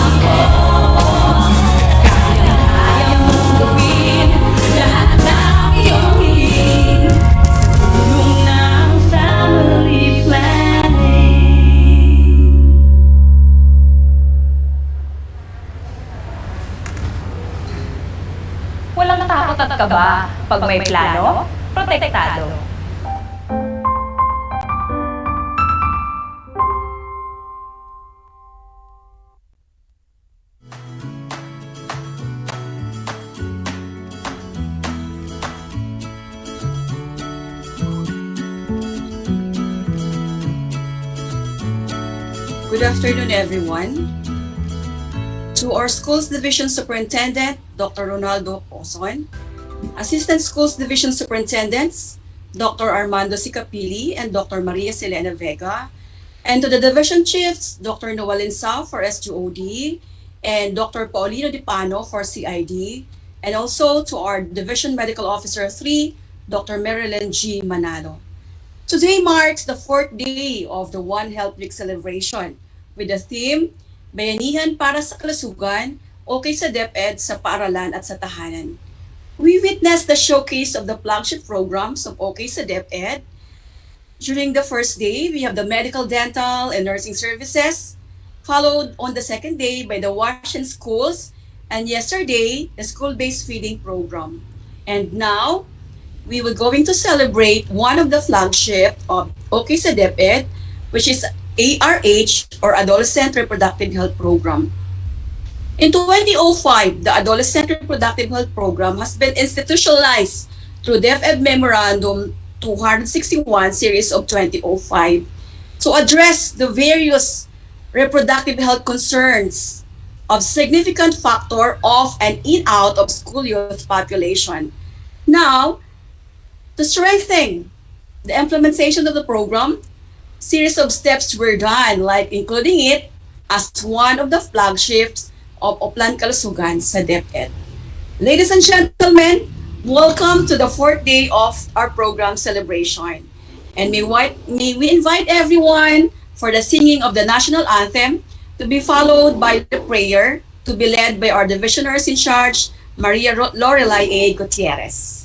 Kaya mong gawin lahat ng iyong hiling sa tulong ng family planning.
Walang takot at kaba. Pag may plano, protektado.
Good afternoon, everyone. To our Schools Division Superintendent, Dr. Ronaldo Poson, Assistant Schools Division Superintendents, Dr. Armando Sicapili and Dr. Maria Selena Vega, and to the Division Chiefs, Dr. Noelin Sao for SGOD, and Dr. Paulino Dipano for CID, and also to our Division Medical Officer 3, Dr. Marilyn G. Manalo. Today marks the fourth day of the One Health Week celebration with the theme, Bayanihan para sa Kalusugan, okay sa DepEd, sa paaralan at sa tahanan. We witnessed the showcase of the flagship programs of OK sa DepEd. During the first day, we have the medical, dental, and nursing services, followed on the second day by the wash and schools, and yesterday, the school-based feeding program. And now, we were going to celebrate one of the flagship of OK sa DepEd, which is ARH or Adolescent Reproductive Health Program. In 2005, the Adolescent Reproductive Health Program has been institutionalized through DepEd Memorandum 261 series of 2005 to address the various reproductive health concerns of significant factor of and in out of school youth population. Now, to strengthen the implementation of the program, series of steps were done, like including it as one of the flagships of Oplan Kalusugan sa DepEd. Ladies and gentlemen, welcome to the fourth day of our program celebration. And may we invite everyone for the singing of the national anthem to be followed by the prayer to be led by our division nurse in charge, Maria Lorelai A. Gutierrez.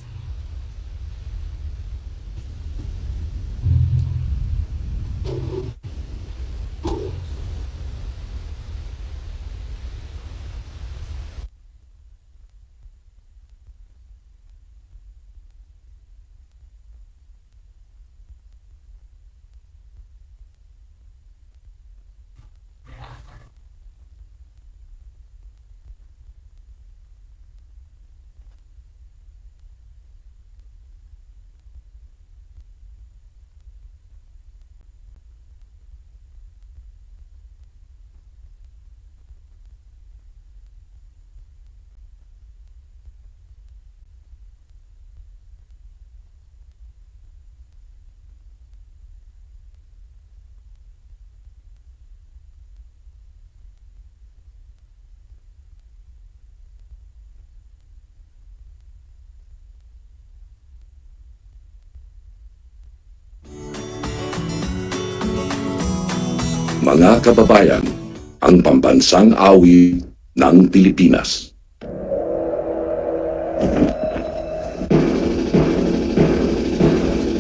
Mga kababayan, ang pambansang awit ng Pilipinas.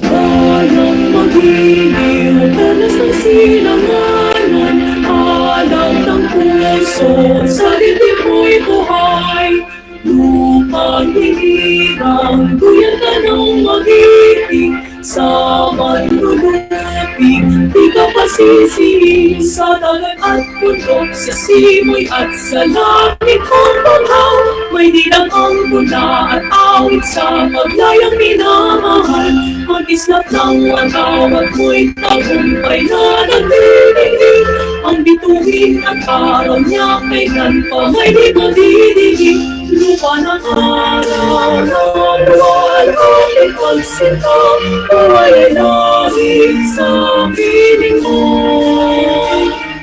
Walang magiging talas ng silanganan, alam ng puso, sa dibdib mo'y buhay. Lupang hinirang, duyan ka ng magiting, sa manlulupig, di ka pasisihin sa dagat at bundok, sa simoy at sa langit kong paghaw. May dilang ang mula at awit sa paglayang minamahal, mag-islap ng watawat mo'y tagumpay na nagdidigdig. Ang bituin at araw niya kailan pa may di madidigig. Lupa ng araw ng buwan ang ipagsinta, buhay ay langit sa piling mo.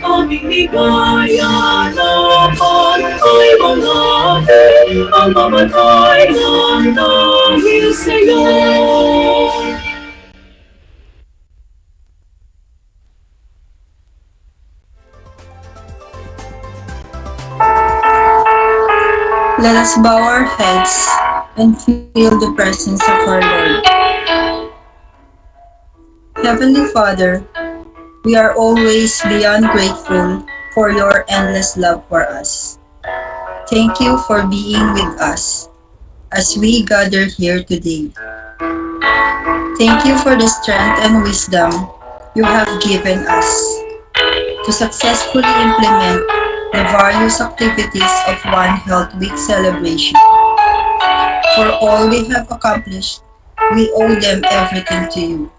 Aming ligaya naman ay mga atin, ang mamatay ng dahil sa'yo.
Let us bow our heads and feel the presence of our Lord. Heavenly Father, we are always beyond grateful for your endless love for us. Thank you for being with us as we gather here today. Thank you for the strength and wisdom you have given us to successfully implement the various activities of One Health Week celebration. For all we have accomplished, we owe them everything to you.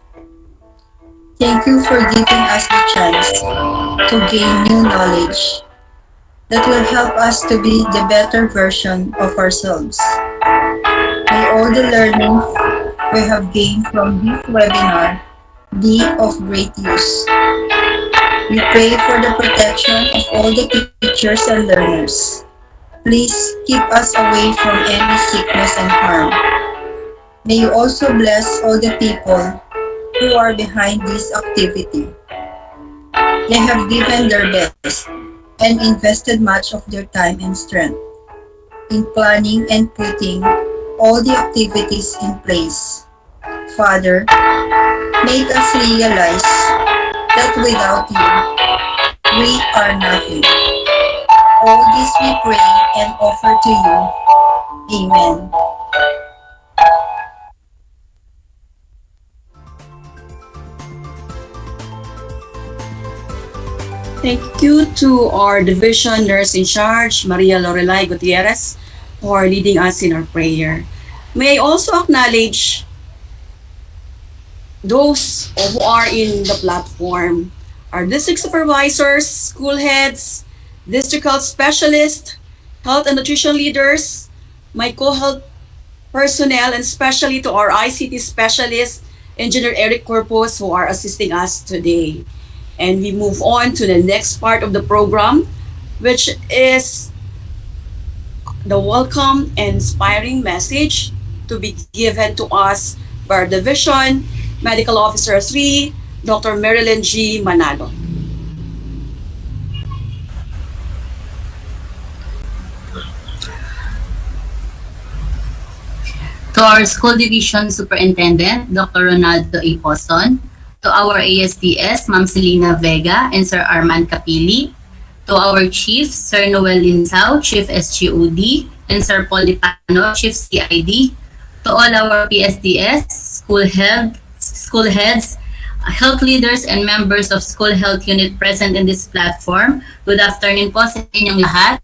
Thank you for giving us the chance to gain new knowledge that will help us to be the better version of ourselves. May all the learning we have gained from this webinar be of great use. We pray for the protection of all the teachers and learners. Please keep us away from any sickness and harm. May you also bless all the people
who are behind this activity. They have given their best and invested much of their time and strength in planning and putting all the activities in place. Father, make us realize that without you, we are nothing. All this we pray and offer to you. Amen.
Thank you to our division nurse in charge, Maria Lorelai Gutierrez, for leading us in our prayer. May I also acknowledge those who are in the platform, our district supervisors, school heads, district health specialists, health and nutrition leaders, my co-health personnel, and especially to our ICT specialist, Engineer Eric Corpus, who are assisting us today. And we move on to the next part of the program, which is the welcome and inspiring message to be given to us by our Division Medical Officer 3, Dr. Marilyn G. Manalo.
To our School Division Superintendent, Dr. Ronaldo A. Poson, to our ASDS, Ma'am Selena Vega and Sir Arman Capili, to our Chief, Sir Noel Linsao, Chief SGOD, and Sir Paul Dipano, Chief CID, to all our PSDS, school heads, health leaders, and members of school health unit present in this platform. Good afternoon po sa inyong lahat.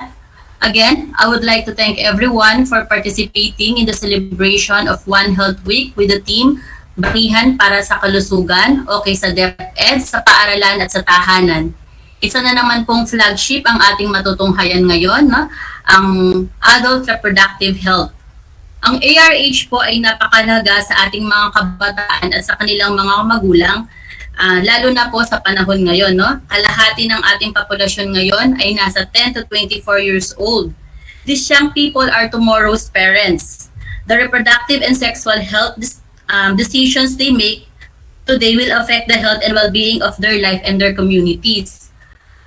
Again, I would like to thank everyone for participating in the celebration of One Health Week with the team Batihan para sa Kalusugan o kay sa DEPED sa paaralan at sa tahanan. Isa na naman pong flagship ang ating matutunghayan ngayon, no? Ang Adult Reproductive Health. Ang ARH po ay napakalaga sa ating mga kabataan at sa kanilang mga magulang, lalo na po sa panahon ngayon. No? Kalahati ng ating populasyon ngayon ay nasa 10 to 24 years old. These young people are tomorrow's parents. The reproductive and sexual health decisions they make today will affect the health and well-being of their life and their communities.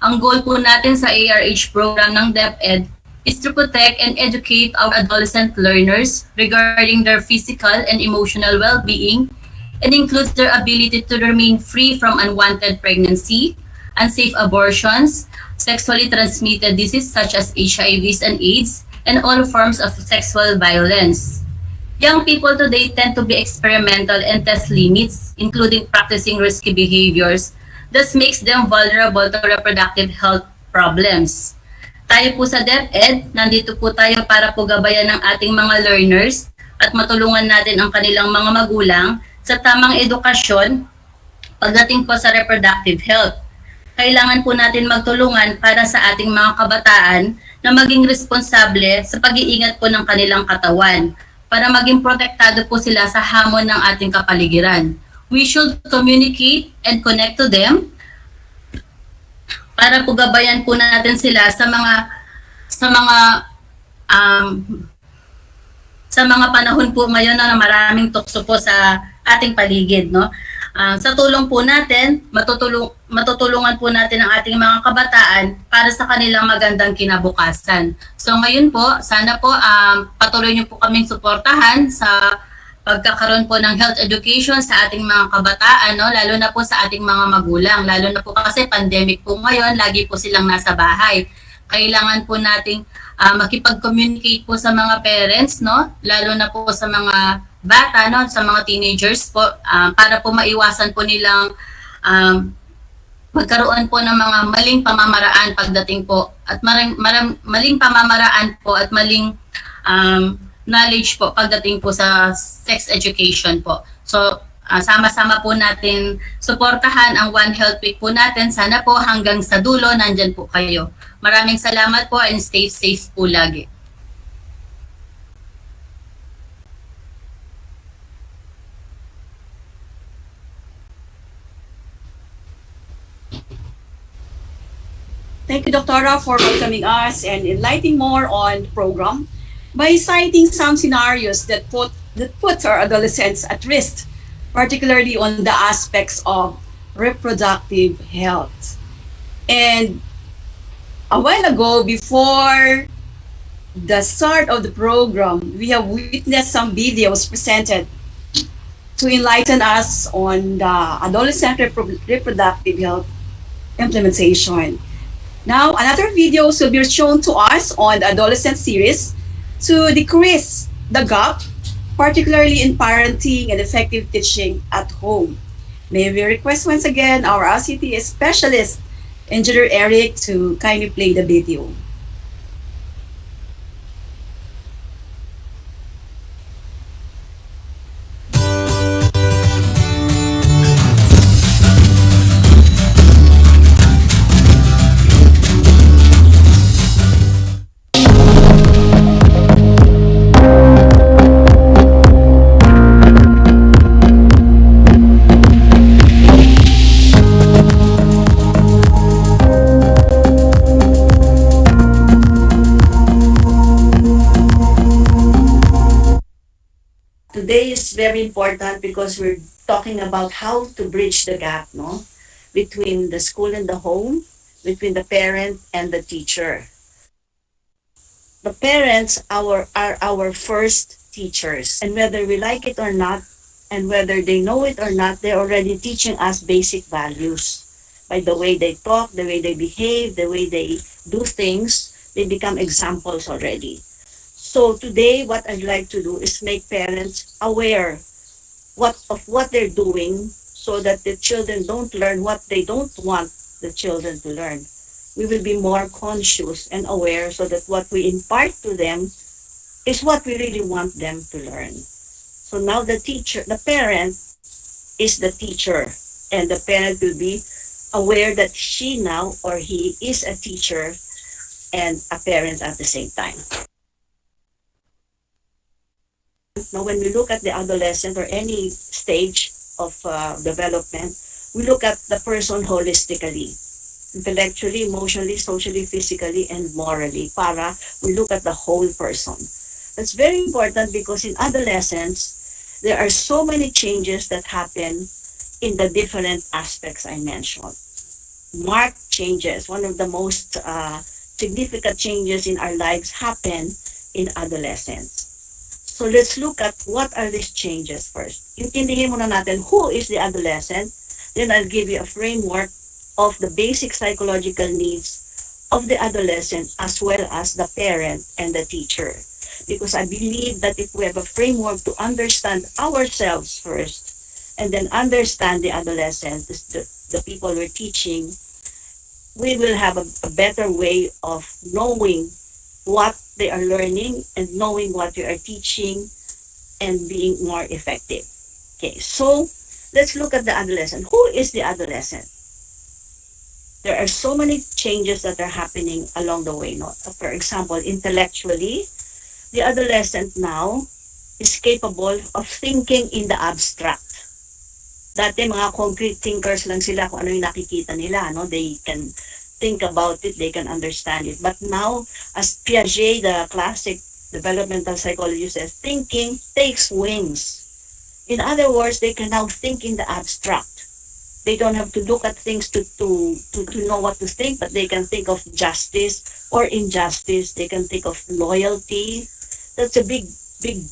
Ang goal po natin sa ARH program ng DepEd is to protect and educate our adolescent learners regarding their physical and emotional well-being and includes their ability to remain free from unwanted pregnancy, unsafe abortions, sexually transmitted diseases such as HIVs and AIDS, and all forms of sexual violence. Young people today tend to be experimental and test limits, including practicing risky behaviors. This makes them vulnerable to reproductive health problems. Tayo po sa DepEd, nandito po tayo para po gabayan ng ating mga learners at matulungan natin ang kanilang mga magulang sa tamang edukasyon pagdating po sa reproductive health. Kailangan po natin magtulungan para sa ating mga kabataan na maging responsable sa pag-iingat po ng kanilang katawan para maging protektado po sila sa hamon ng ating kapaligiran. We should communicate and connect to them para po gabayan po natin sila sa mga panahon po ngayon na maraming tukso po sa ating paligid, no? Sa tulong po natin, matutulungan po natin ang ating mga kabataan para sa kanilang magandang kinabukasan. So ngayon po, sana po patuloy niyo po kaming suportahan sa pagkakaroon po ng health education sa ating mga kabataan, no? Lalo na po sa ating mga magulang. Lalo na po kasi pandemic po ngayon, lagi po silang nasa bahay. Kailangan po nating makipag-communicate po sa mga parents, no? Lalo na po sa mga bata, no? Sa mga teenagers po, para po maiwasan po nilang magkaroon po ng mga maling pamamaraan pagdating po at maling pamamaraan po at maling knowledge po pagdating po sa sex education po. So, sama-sama po natin suportahan ang One Health Week po natin. Sana po hanggang sa dulo nandyan po kayo. Maraming salamat po and stay safe po lagi.
Thank you, Doctora, for welcoming us and enlightening more on the program by citing some scenarios that put our adolescents at risk particularly on the aspects of reproductive health. And a while ago, before the start of the program, we have witnessed some videos presented to enlighten us on the adolescent reproductive health implementation. Now, another videos will be shown to us on the adolescent series to decrease the gap, particularly in parenting and effective teaching at home. May we request once again our ICT specialist, Engineer Eric, to kindly play the video.
Today is very important because we're talking about how to bridge the gap, no, between the school and the home, between the parent and the teacher. The parents are our first teachers, and whether we like it or not, and whether they know it or not, they're already teaching us basic values. By the way they talk, the way they behave, the way they do things, they become examples already. So today, what I'd like to do is make parents aware of what they're doing so that the children don't learn what they don't want the children to learn. We will be more conscious and aware so that what we impart to them is what we really want them to learn. So now the parent is the teacher, and the parent will be aware that she now or he is a teacher and a parent at the same time. Now, when we look at the adolescent or any stage of development, we look at the person holistically, intellectually, emotionally, socially, physically, and morally, para we look at the whole person. That's very important because in adolescence, there are so many changes that happen in the different aspects I mentioned. Marked changes, one of the most significant changes in our lives happen in adolescence. So let's look at what are these changes first. Intindihin muna natin who is the adolescent, then I'll give you a framework of the basic psychological needs of the adolescent as well as the parent and the teacher. Because I believe that if we have a framework to understand ourselves first, and then understand the adolescent, the people we're teaching, we will have a better way of knowing what they are learning and knowing what you are teaching and being more effective. Okay, so let's look at the adolescent. Who is the adolescent? There are so many changes that are happening along the way. No? For example, intellectually, the adolescent now is capable of thinking in the abstract. Dati mga concrete thinkers lang sila kung ano yung nakikita nila. No? They can think about it, they can understand it. But now, as Piaget, the classic developmental psychologist, says, thinking takes wings. In other words, they can now think in the abstract. They don't have to look at things to know what to think, but they can think of justice or injustice. They can think of loyalty. That's a big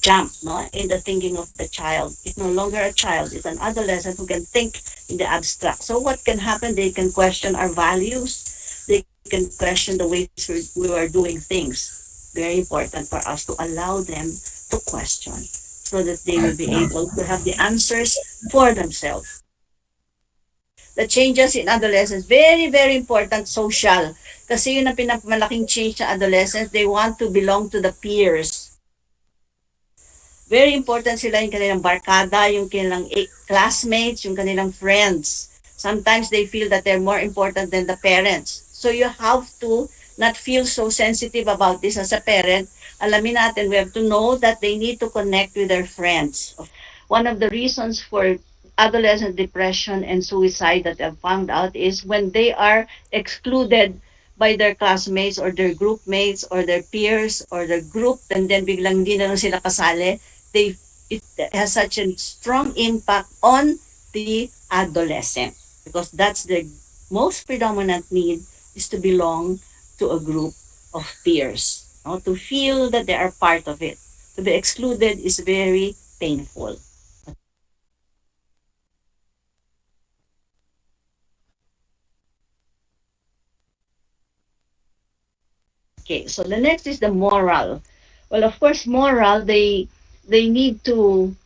jump, no, in the thinking of the child. It's no longer a child, it's an adolescent who can think in the abstract. So what can happen? They can question our values. They can question the ways we are doing things. Very important for us to allow them to question so that they will be able to have the answers for themselves. The changes in adolescence, very, very important, social. Kasi yun ang pinamalaking change sa adolescents. They want to belong to the peers. Very important sila yung kanilang barkada, yung kanilang classmates, yung kanilang friends. Sometimes they feel that they're more important than the parents. So you have to not feel so sensitive about this as a parent. Alamin natin, we have to know that they need to connect with their friends. One of the reasons for adolescent depression and suicide that I've found out is when they are excluded by their classmates or their group mates or their peers or their group, and then biglang hindi na lang sila kasali, they it has such a strong impact on the adolescent, because that's the most predominant need, is to belong to a group of peers, no? To feel that they are part of it. To be excluded is very painful. Okay, so the next is the moral. Well, of course, moral, they need to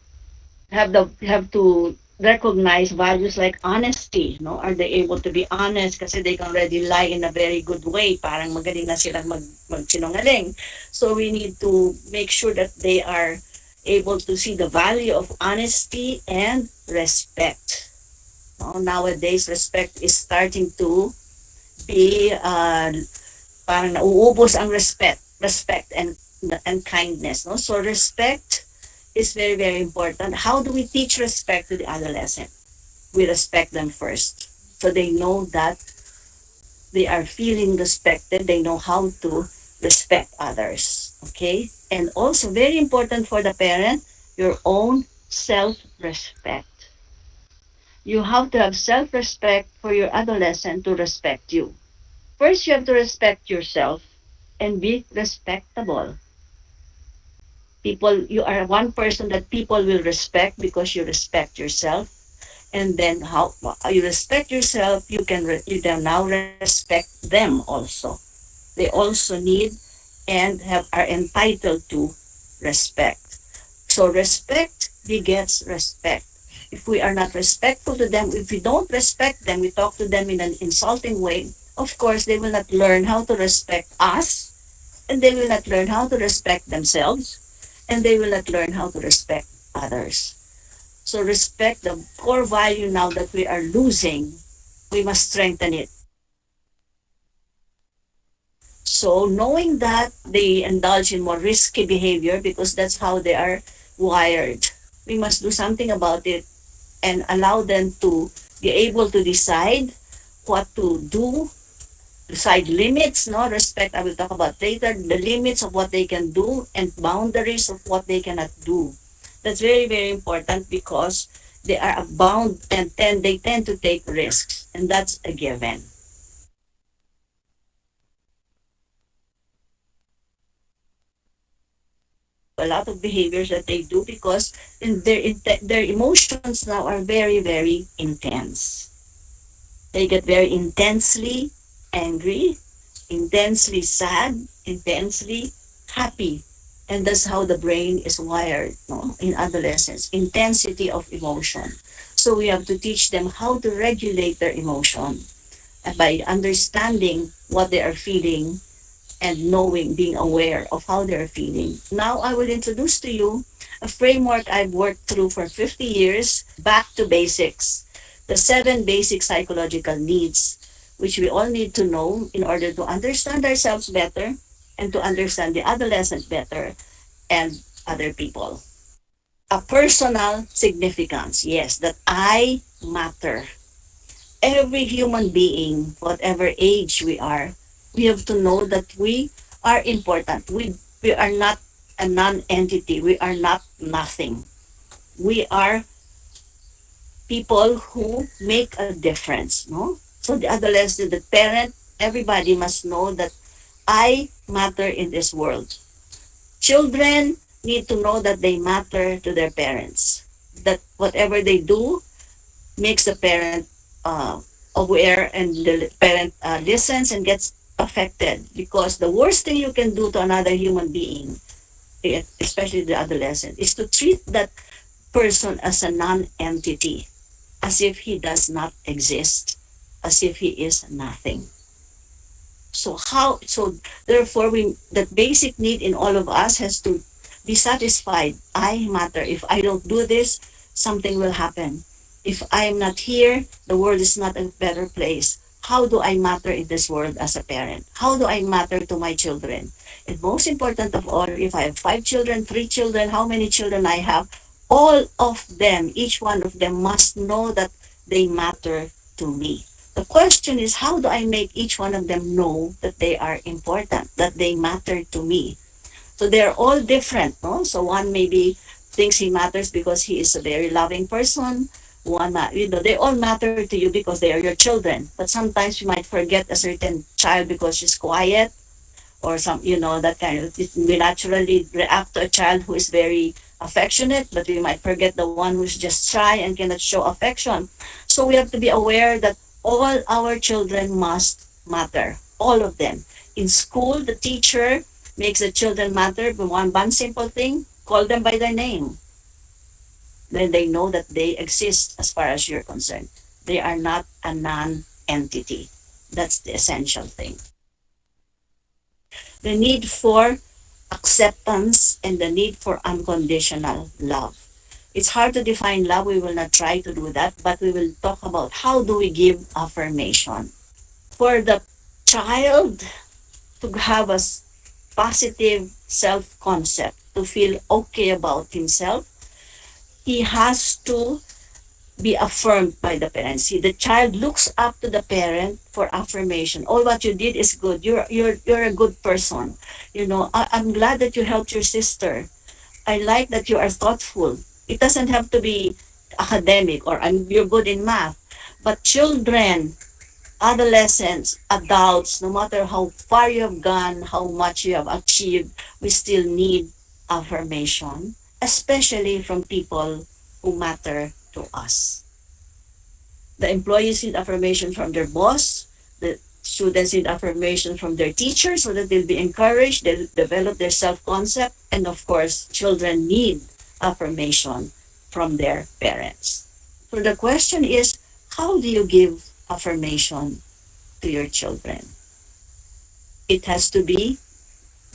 have to recognize values like honesty, no? Are they able to be honest? Kasi they can already lie in a very good way. Parang magaling na silang magsinungaling. So we need to make sure that they are able to see the value of honesty and respect. No? Nowadays, respect is starting to be parang nauubos ang respect and kindness, no? So respect is very, very important. How do we teach respect to the adolescent? We respect them first. So they know that they are feeling respected. They know how to respect others. Okay? And also, very important for the parent, your own self-respect. You have to have self-respect for your adolescent to respect you. First, you have to respect yourself and be respectable. You are one person that people will respect because you respect yourself. And then how you respect yourself, you can now respect them also. They also need and are entitled to respect. So respect begets respect. If we are not respectful to them, if we don't respect them, we talk to them in an insulting way, of course, they will not learn how to respect us, and they will not learn how to respect themselves, and they will not learn how to respect others. So respect, the core value now that we are losing, we must strengthen it. So knowing that they indulge in more risky behavior because that's how they are wired, we must do something about it and allow them to be able to decide what to do, decide limits, no? Respect, I will talk about later, the limits of what they can do and boundaries of what they cannot do. That's very, very important because they are bound and they tend to take risks, and that's a given. A lot of behaviors that they do because their emotions now are very, very intense. They get very intensely angry, intensely sad, intensely happy. And that's how the brain is wired, no? In adolescence, intensity of emotion. So we have to teach them how to regulate their emotion by understanding what they are feeling and knowing, being aware of how they're feeling. Now I will introduce to you a framework I've worked through for 50 years, back to basics. The 7 basic psychological needs, which we all need to know in order to understand ourselves better and to understand the adolescent better and other people. A personal significance, yes, that I matter. Every human being, whatever age we are, we have to know that we are important. We are not a non-entity. We are not nothing. We are people who make a difference, no? So the adolescent, the parent, everybody must know that I matter in this world. Children need to know that they matter to their parents. That whatever they do makes the parent aware, and the parent listens and gets affected, because the worst thing you can do to another human being, especially the adolescent, is to treat that person as a non-entity, as if he does not exist, as if he is nothing. So therefore that basic need in all of us has to be satisfied. I matter. If I don't do this, something will happen. If I am not here, the world is not a better place. How do I matter in this world as a parent? How do I matter to my children? And most important of all, if I have 5 children, 3 children, how many children I have, all of them, each one of them must know that they matter to me. The question is, how do I make each one of them know that they are important, that they matter to me? So they're all different, no? So one may be thinks he matters because he is a very loving person. They all matter to you because they are your children. But sometimes you might forget a certain child because she's quiet, or that kind of. We naturally react to a child who is very affectionate, but we might forget the one who's just shy and cannot show affection. So we have to be aware that all our children must matter, all of them. In school, the teacher makes the children matter, but one simple thing: call them by their name. Then they know that they exist as far as you're concerned. They are not a non-entity. That's the essential thing. The need for acceptance and the need for unconditional love. It's hard to define love. We will not try to do that, but we will talk about how do we give affirmation. For the child to have a positive self-concept, to feel okay about himself, he has to be affirmed by the parents. See, the child looks up to the parent for affirmation. Oh, what you did is good. You're a good person. I'm glad that you helped your sister. I like that you are thoughtful. It doesn't have to be academic or you're good in math. But children, adolescents, adults, no matter how far you have gone, how much you have achieved, we still need affirmation, especially from people who matter to us. The employees need affirmation from their boss. The students need affirmation from their teachers so that they'll be encouraged, they'll develop their self-concept, and of course, children need affirmation from their parents. So the question is, how do you give affirmation to your children? It has to be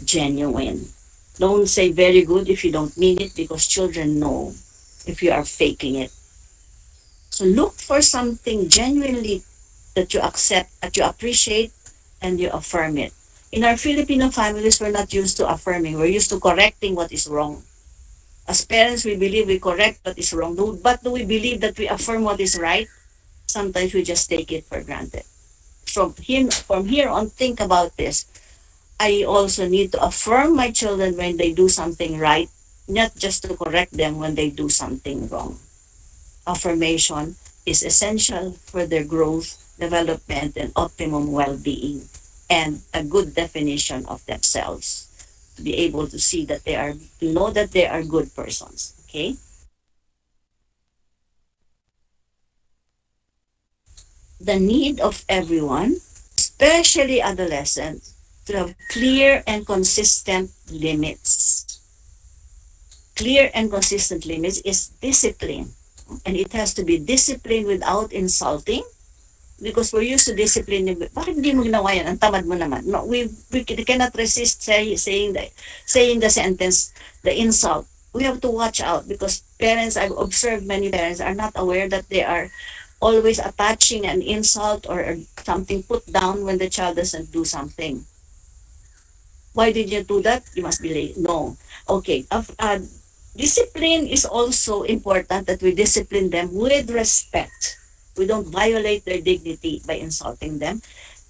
genuine. Don't say very good if you don't mean it, because children know if you are faking it. So look for something genuinely that you accept, that you appreciate, and you affirm it. In our Filipino families, we're not used to affirming. We're used to correcting what is wrong. As parents, we believe we correct what is wrong. But do we believe that we affirm what is right? Sometimes we just take it for granted. From here on, think about this. I also need to affirm my children when they do something right, not just to correct them when they do something wrong. Affirmation is essential for their growth, development, and optimum well-being, and a good definition of themselves, to be able to see that know that they are good persons. Okay? The need of everyone, especially adolescents, to have clear and consistent limits. Clear and consistent limits is discipline. And it has to be discipline without insulting, because we're used to discipline. Bakit hindi mo ginawa yan? Ang tamad mo naman. No, we cannot resist saying the sentence, the insult. We have to watch out, because parents, I've observed many parents are not aware that they are always attaching an insult or something put down when the child doesn't do something. Why did you do that? You must be late. No. Okay. Discipline is also important, that we discipline them with respect. We don't violate their dignity by insulting them.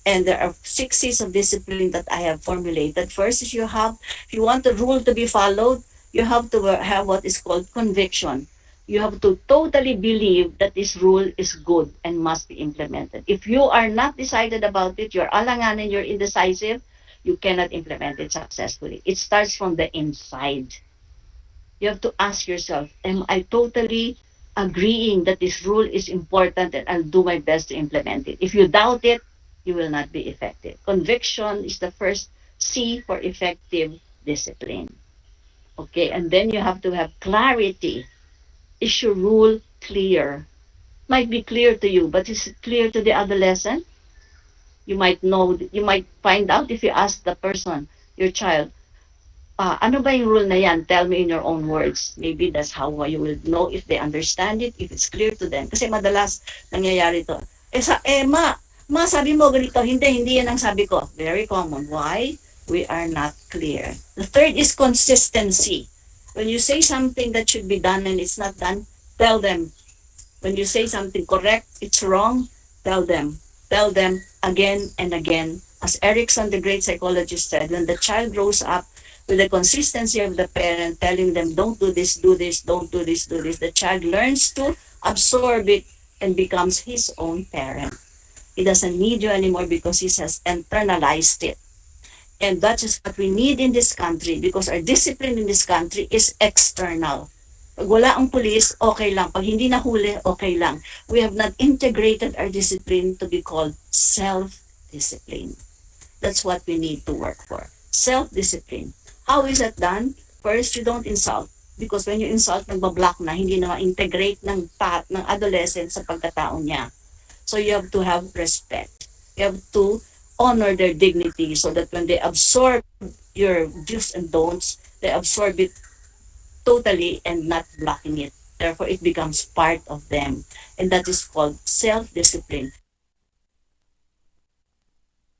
And there are 6 C's of discipline that I have formulated. First is if you want the rule to be followed, you have to have what is called conviction. You have to totally believe that this rule is good and must be implemented. If you are not decided about it, you're alanganin, you're indecisive, you cannot implement it successfully. It starts from the inside. You have to ask yourself, am I totally agreeing that this rule is important and I'll do my best to implement it? If you doubt it, you will not be effective. Conviction is the first C for effective discipline. Okay, and then you have to have clarity. Is your rule clear? Might be clear to you, but is it clear to the adolescent? You might find out if you ask the person, your child, ano ba yung rule na yan? Tell me in your own words. Maybe that's how you will know if they understand it, if it's clear to them. Kasi madalas nangyayari to. Ma, sabi mo ganito, hindi yan ang sabi ko. Very common. Why? We are not clear. The third is consistency. When you say something that should be done and it's not done, tell them. When you say something correct, it's wrong, tell them. Tell them again and again. As Erickson, the great psychologist, said, when the child grows up with the consistency of the parent telling them, don't do this, do this, don't do this, do this, the child learns to absorb it and becomes his own parent. He doesn't need you anymore because he has internalized it. And that is what we need in this country because our discipline in this country is external. Pag wala ang police, okay lang. Pag hindi nahuli, okay lang. We have not integrated our discipline to be called self-discipline. That's what we need to work for. Self-discipline. How is that done? First, you don't insult. Because when you insult, nagbablock na, hindi na ma-integrate ng adolescent sa pagkatao niya. So you have to have respect. You have to honor their dignity so that when they absorb your do's and don'ts, they absorb it totally and not blocking it. Therefore, it becomes part of them. And that is called self-discipline.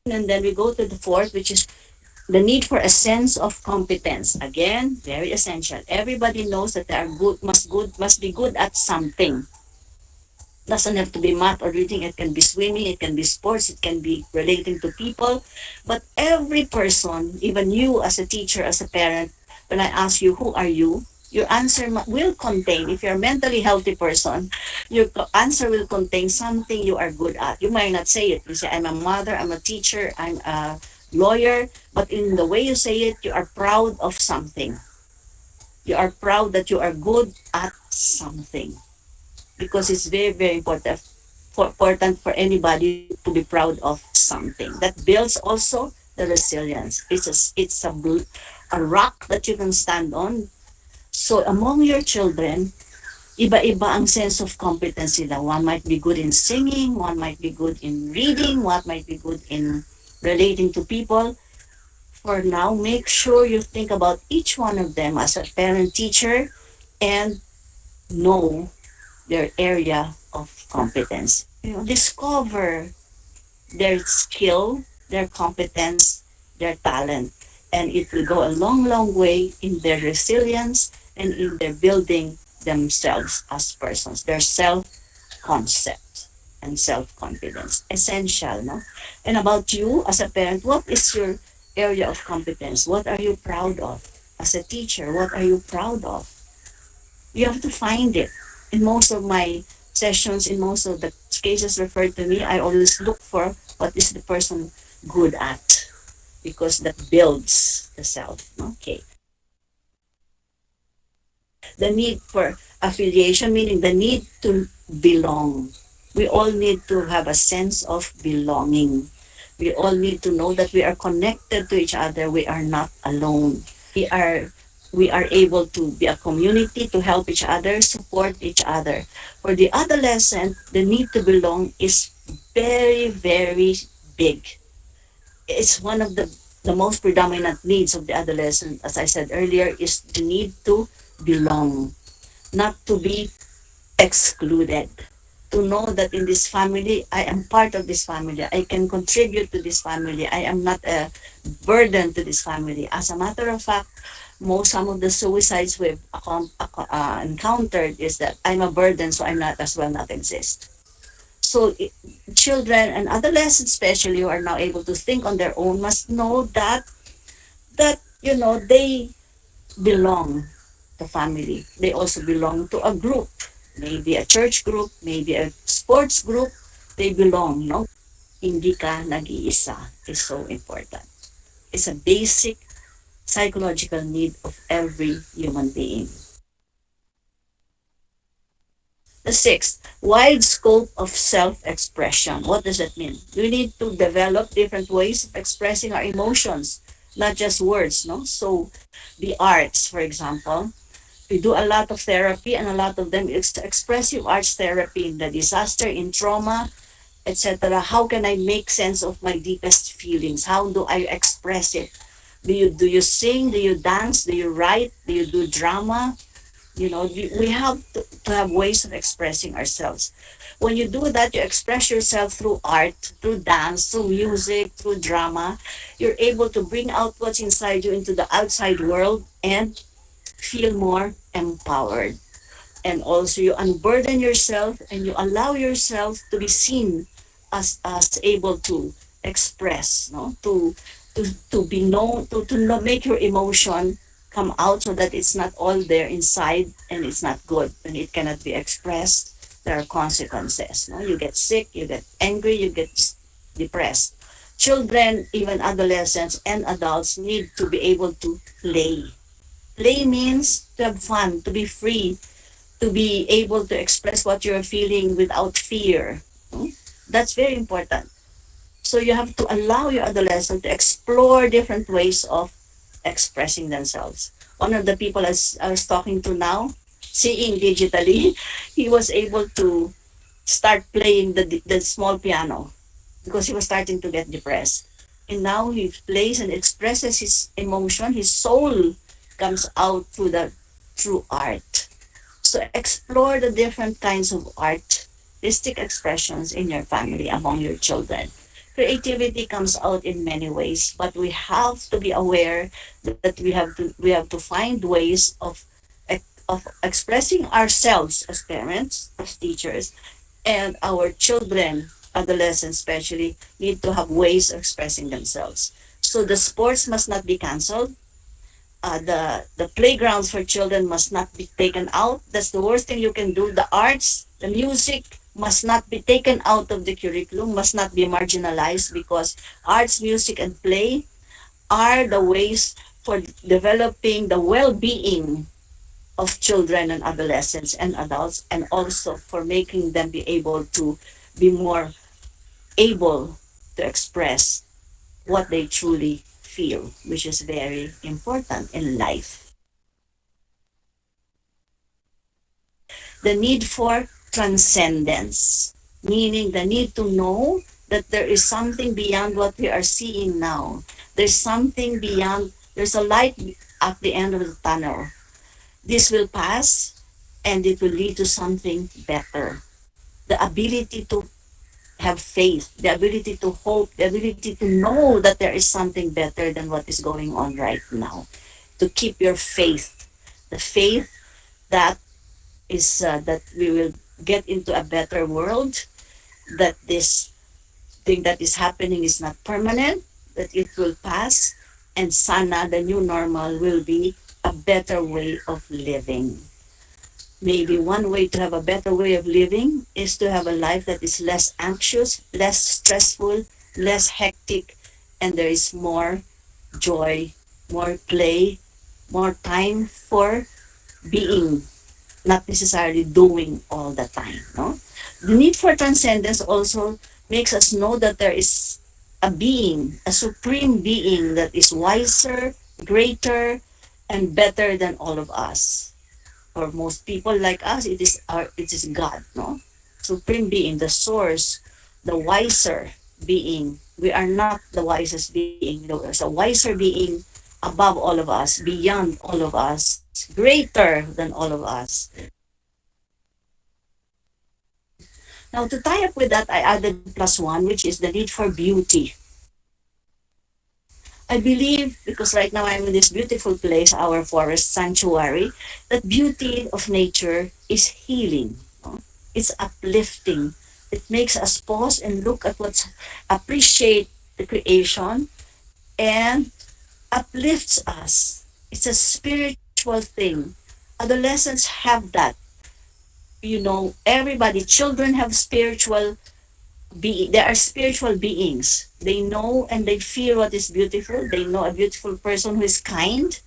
And then we go to the fourth, which is the need for a sense of competence. Again, very essential. Everybody knows that they are must be good at something. Doesn't have to be math or reading. It can be swimming, it can be sports, it can be relating to people. But every person, even you as a teacher, as a parent, when I ask you, who are you? Your answer will contain, if you're a mentally healthy person, your answer will contain something you are good at. You might not say it. You say, I'm a mother, I'm a teacher, I'm a lawyer. But in the way you say it, you are proud of something. You are proud that you are good at something. Because it's very, very important for anybody to be proud of something. That builds also the resilience. It's a rock that you can stand on. So among your children, iba-iba ang sense of competence nila. One might be good in singing, one might be good in reading, one might be good in relating to people. For now, make sure you think about each one of them as a parent-teacher and know their area of competence. Discover their skill, their competence, their talent. And it will go a long, long way in their resilience and in their building themselves as persons, their self-concept and self-confidence. Essential, no? And about you as a parent, what is your area of competence? What are you proud of? As a teacher, what are you proud of? You have to find it. In most of my sessions, in most of the cases referred to me, I always look for what is the person good at, because that builds the self. Okay. The need for affiliation, meaning the need to belong. We all need to have a sense of belonging. We all need to know that we are connected to each other. We are not alone. We are able to be a community, to help each other, support each other. For the adolescent, the need to belong is very, very big. It's one of the most predominant needs of the adolescent, as I said earlier, is the need to belong, not to be excluded. To know that in this family, I am part of this family. I can contribute to this family. I am not a burden to this family. As a matter of fact, some of the suicides we've encountered is that I'm a burden, so I'm not as well not exist. So children and adolescents especially who are now able to think on their own must know that they belong to family. They also belong to a group, maybe a church group, maybe a sports group. They belong, no? Hindi ka nag-iisa is so important. It's a basic psychological need of every human being. The sixth, wide scope of self-expression. What does that mean? We need to develop different ways of expressing our emotions, not just words, no? So the arts, for example, we do a lot of therapy, and a lot of them is expressive arts therapy in the disaster, in trauma, etc. How can I make sense of my deepest feelings? How do I express it? Do you sing? Do you dance? Do you write? Do you do drama? We have to have ways of expressing ourselves. When you do that, you express yourself through art, through dance, through music, through drama. You're able to bring out what's inside you into the outside world and feel more empowered. And also you unburden yourself and you allow yourself to be seen as able to express, no? To to be known, to know, make your emotion come out so that it's not all there inside and it's not good and it cannot be expressed. There are consequences. No? You get sick, you get angry, you get depressed. Children, even adolescents and adults need to be able to play. Play means to have fun, to be free, to be able to express what you're feeling without fear. That's very important. So you have to allow your adolescent to explore different ways of expressing themselves. One of the people I was talking to now, seeing digitally, he was able to start playing the small piano because he was starting to get depressed. And now he plays and expresses his emotion, his soul comes out through art. So explore the different kinds of artistic expressions in your family among your children. Creativity comes out in many ways, but we have to be aware that we have to find ways of expressing ourselves as parents, as teachers, and our children, adolescents especially, need to have ways of expressing themselves. So the sports must not be canceled. The playgrounds for children must not be taken out. That's the worst thing you can do. The arts, the music must not be taken out of the curriculum, must not be marginalized because arts, music, and play are the ways for developing the well-being of children and adolescents and adults, and also for making them be able to be more able to express what they truly feel, which is very important in life. The need for transcendence, meaning the need to know that there is something beyond what we are seeing now. There's something beyond, there's a light at the end of the tunnel. This will pass and it will lead to something better. The ability to have faith, the ability to hope, the ability to know that there is something better than what is going on right now. To keep your faith, the faith that is that we will get into a better world, that this thing that is happening is not permanent, that it will pass, and sana, the new normal, will be a better way of living. Maybe one way to have a better way of living is to have a life that is less anxious, less stressful, less hectic, and there is more joy, more play, more time for being, not necessarily doing all the time. No? The need for transcendence also makes us know that there is a being, a supreme being that is wiser, greater, and better than all of us. For most people like us, it is God, no? Supreme being, the source, the wiser being. We are not the wisest being. There's a wiser being above all of us, beyond all of us, greater than all of us. Now, to tie up with that, I added plus one, which is the need for beauty. I believe, because right now I'm in this beautiful place, our forest sanctuary, that beauty of nature is healing. No? It's uplifting. It makes us pause and look at appreciate the creation and uplifts us. It's a spiritual thing. Adolescents have that. Everybody, children have they are spiritual beings. They know and they feel what is beautiful. They know a beautiful person who is kind.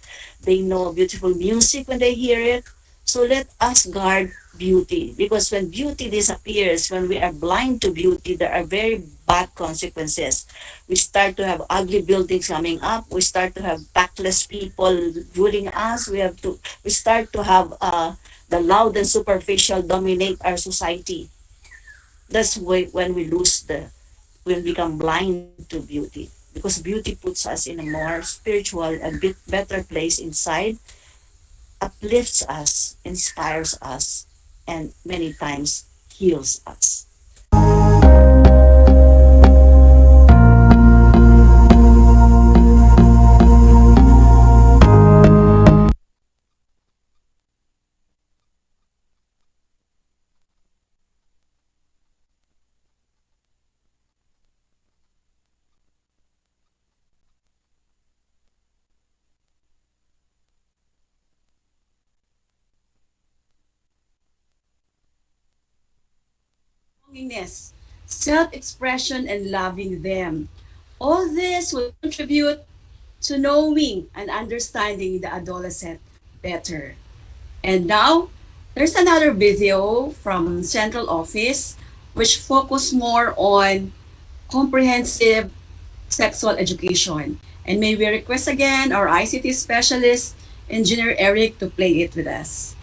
They know beautiful music when they hear it. So let us guard beauty, because when beauty disappears, when we are blind to beauty, there are very bad consequences. We start to have ugly buildings coming up. We start to have tactless people ruling us. We start to have the loud and superficial dominate our society. That's when we become blind to beauty, because beauty puts us in a more spiritual and bit better place inside, uplifts us, inspires us, and many times heals us.
self-expression, and loving them. All this will contribute to knowing and understanding the adolescent better. And now, there's another video from Central Office which focus more on comprehensive sexual education. And may we request again our ICT specialist, Engineer Eric, to play it with us.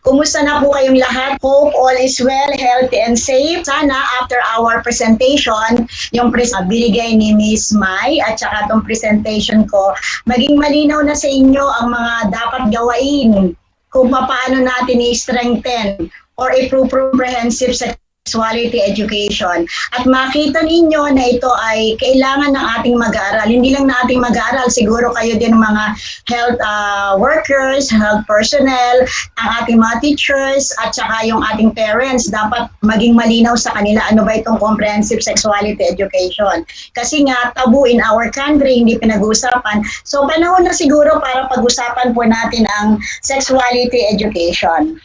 Kumusta na po kayong lahat? Hope all is well, healthy and safe. Sana after our presentation, yung binigay ni Miss Mai at saka itong presentation ko, maging malinaw na sa inyo ang mga dapat gawain kung paano natin i-strengthen or improve comprehensive sexuality education. At makita ninyo na ito ay kailangan ng ating mag-aaral. Hindi lang nating mag-aaral, siguro kayo din mga health workers, health personnel, ang ating mga teachers, at saka yung ating parents, dapat maging malinaw sa kanila ano ba itong comprehensive sexuality education. Kasi nga, tabu in our country, hindi pinag-uusapan. So, panahon na siguro para pag-usapan po natin ang sexuality education.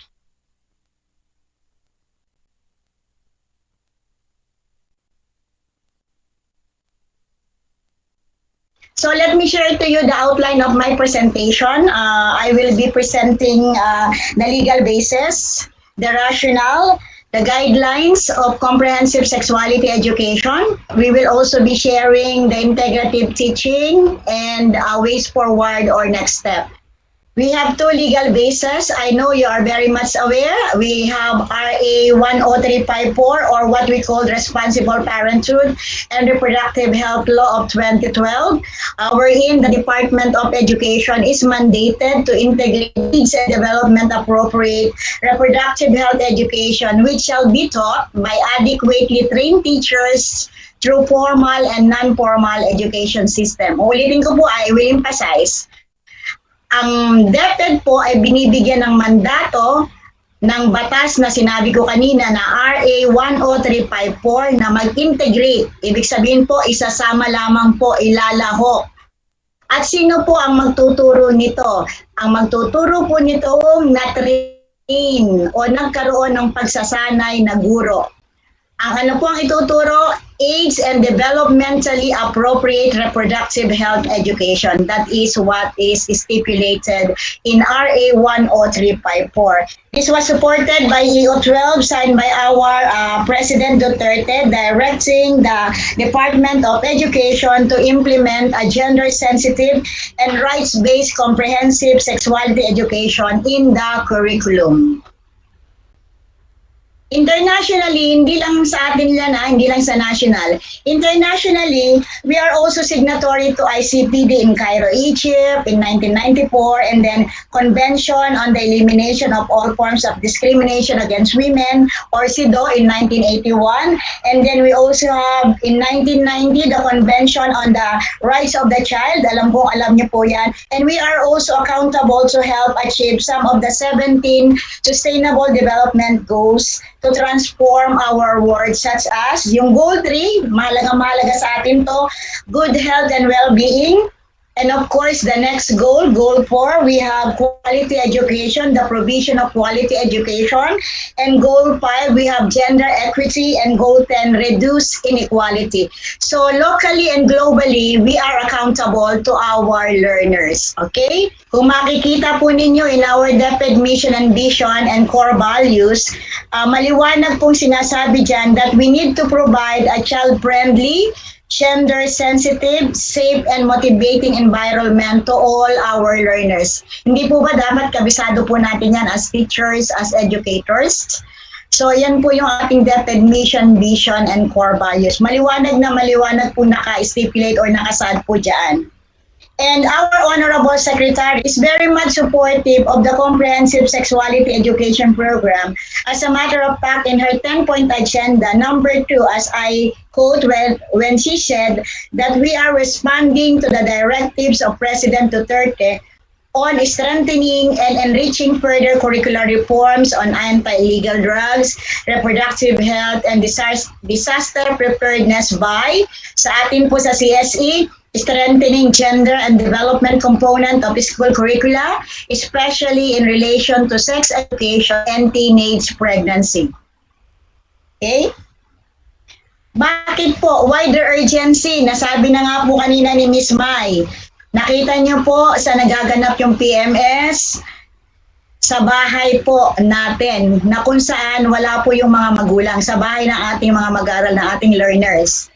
So let me share to you the outline of my presentation. I will be presenting the legal basis, the rationale, the guidelines of comprehensive sexuality education. We will also be sharing the integrative teaching and ways forward or next step. We have two legal bases. I know you are very much aware. We have RA 10354 or what we call Responsible Parenthood and Reproductive Health Law of 2012, wherein the Department of Education is mandated to integrate needs and development appropriate reproductive health education, which shall be taught by adequately trained teachers through formal and non-formal education system. Ulitin ko po, I will emphasize. Ang DEPED po ay binibigyan ng mandato ng batas na sinabi ko kanina na RA 10354 na mag-integrate. Ibig sabihin po, isasama lamang po, ilalaho. At sino po ang magtuturo nito? Ang magtuturo po nito na-train o nagkaroon ng pagsasanay na guro. Ang ano po ang ituturo? Age and developmentally appropriate reproductive health education. That is what is stipulated in RA 10354. This was supported by EO 12, signed by our President Duterte, directing the Department of Education to implement a gender-sensitive and rights-based comprehensive sexuality education in the curriculum. Internationally, hindi lang sa atin lang, hindi lang sa national. Internationally, we are also signatory to ICPD in Cairo, Egypt in 1994, and then Convention on the Elimination of All Forms of Discrimination Against Women, or CEDAW, in 1981. And then we also have in 1990 the Convention on the Rights of the Child. Alam niyo po yan. And we are also accountable to help achieve some of the 17 Sustainable Development Goals to transform our world, such as yung goal 3, mahalaga sa atin to, good health and well-being. And of course, the next goal, goal 4, we have quality education, the provision of quality education. And goal 5, we have gender equity. And goal 10, reduce inequality. So locally and globally, we are accountable to our learners. Okay? Kung makikita po ninyo in our DEPED mission and vision and core values, maliwanag pong sinasabi dyan that we need to provide a child-friendly, gender-sensitive, safe, and motivating environment to all our learners. Hindi po ba dapat kabisado po natin yan as teachers, as educators? So yan po yung ating DEPED mission, vision, and core values. Maliwanag na maliwanag po naka-stipulate or nakasad po dyan. And our Honorable Secretary is very much supportive of the Comprehensive Sexuality Education Program. As a matter of fact, in her 10-point agenda, number 2, as I quote when she said that we are responding to the directives of President Duterte on strengthening and enriching further curricular reforms on anti-illegal drugs, reproductive health, and disaster preparedness by, sa atin po sa CSE, strengthening gender and development component of school curricula, especially in relation to sex education and teenage pregnancy. Okay? Bakit po? Why the urgency? Nasabi na nga po kanina ni Ms. Mai. Nakita niyo po sa nagaganap yung PMS, sa bahay po natin na kung saan wala po yung mga magulang, sa bahay ng ating mga mag-aaral, ng ating learners.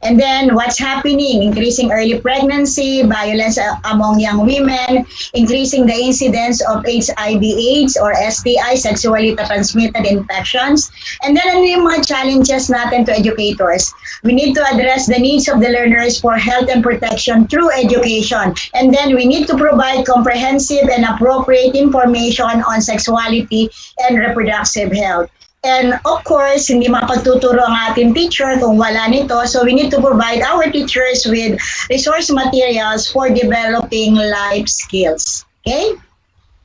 And then, what's happening? Increasing early pregnancy, violence among young women, increasing the incidence of HIV/AIDS or STI, sexually transmitted infections. And then, ano yung mga challenges natin to educators? We need to address the needs of the learners for health and protection through education. And then, we need to provide comprehensive and appropriate information on sexuality and reproductive health. And of course, hindi mapagtuturo ang ating teacher kung wala nito. So we need to provide our teachers with resource materials for developing life skills. Okay?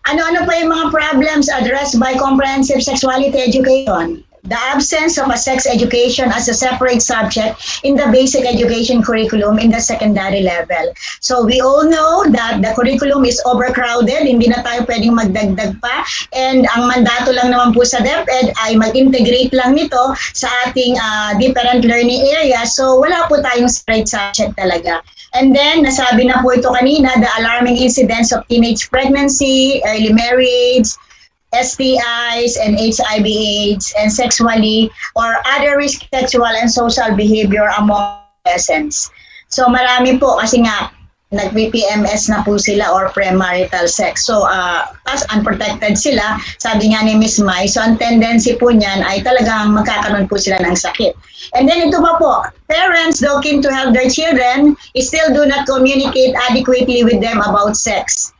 Ano-ano pa yung mga problems addressed by comprehensive sexuality education? The absence of a sex education as a separate subject in the basic education curriculum in the secondary level. So we all know that the curriculum is overcrowded, hindi na tayo pwedeng magdagdag pa, and ang mandato lang naman po sa DepEd ay mag-integrate lang nito sa ating different learning areas, so wala po tayong separate subject talaga. And then, nasabi na po ito kanina, the alarming incidence of teenage pregnancy, early marriage, STIs and HIV/AIDS and sexually or other risk sexual and social behavior among adolescents. So marami po kasi nga nag-PMS na po sila or premarital sex. So as unprotected sila, sabi nga ni Ms. Mai, so ang tendency po niyan ay talagang magkakaroon po sila ng sakit. And then ito pa po, parents though keen to help their children still do not communicate adequately with them about sex.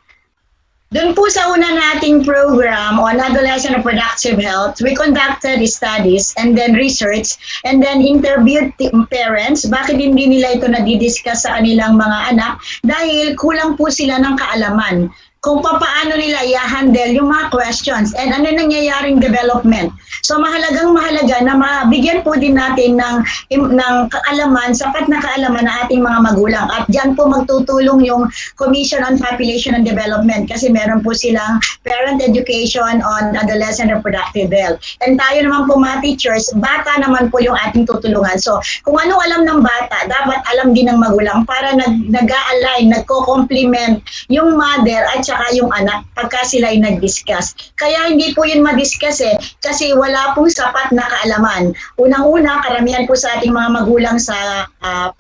Doon po sa una nating program on adolescent reproductive health, we conducted studies and then research and then interviewed parents. Bakit hindi nila ito nadidiscuss sa kanilang mga anak? Dahil kulang po sila ng kaalaman kung paano nila i-handle yung mga questions and ano nangyayaring development. So mahalaga na mabigyan po din natin ng kaalaman, sapat na kaalaman ng ating mga magulang. At dyan po magtutulong yung Commission on Population and Development kasi meron po silang Parent Education on Adolescent Reproductive Health. And tayo naman po mga teachers, bata naman po yung ating tutulungan. So kung ano alam ng bata, dapat alam din ng magulang para nag-a-align, nagko-complement yung mother at saka yung anak pagka sila ay nag-discuss. Kaya hindi po yun ma-discuss kasi wala pong sapat na kaalaman. Unang-una, karamihan po sa ating mga magulang sa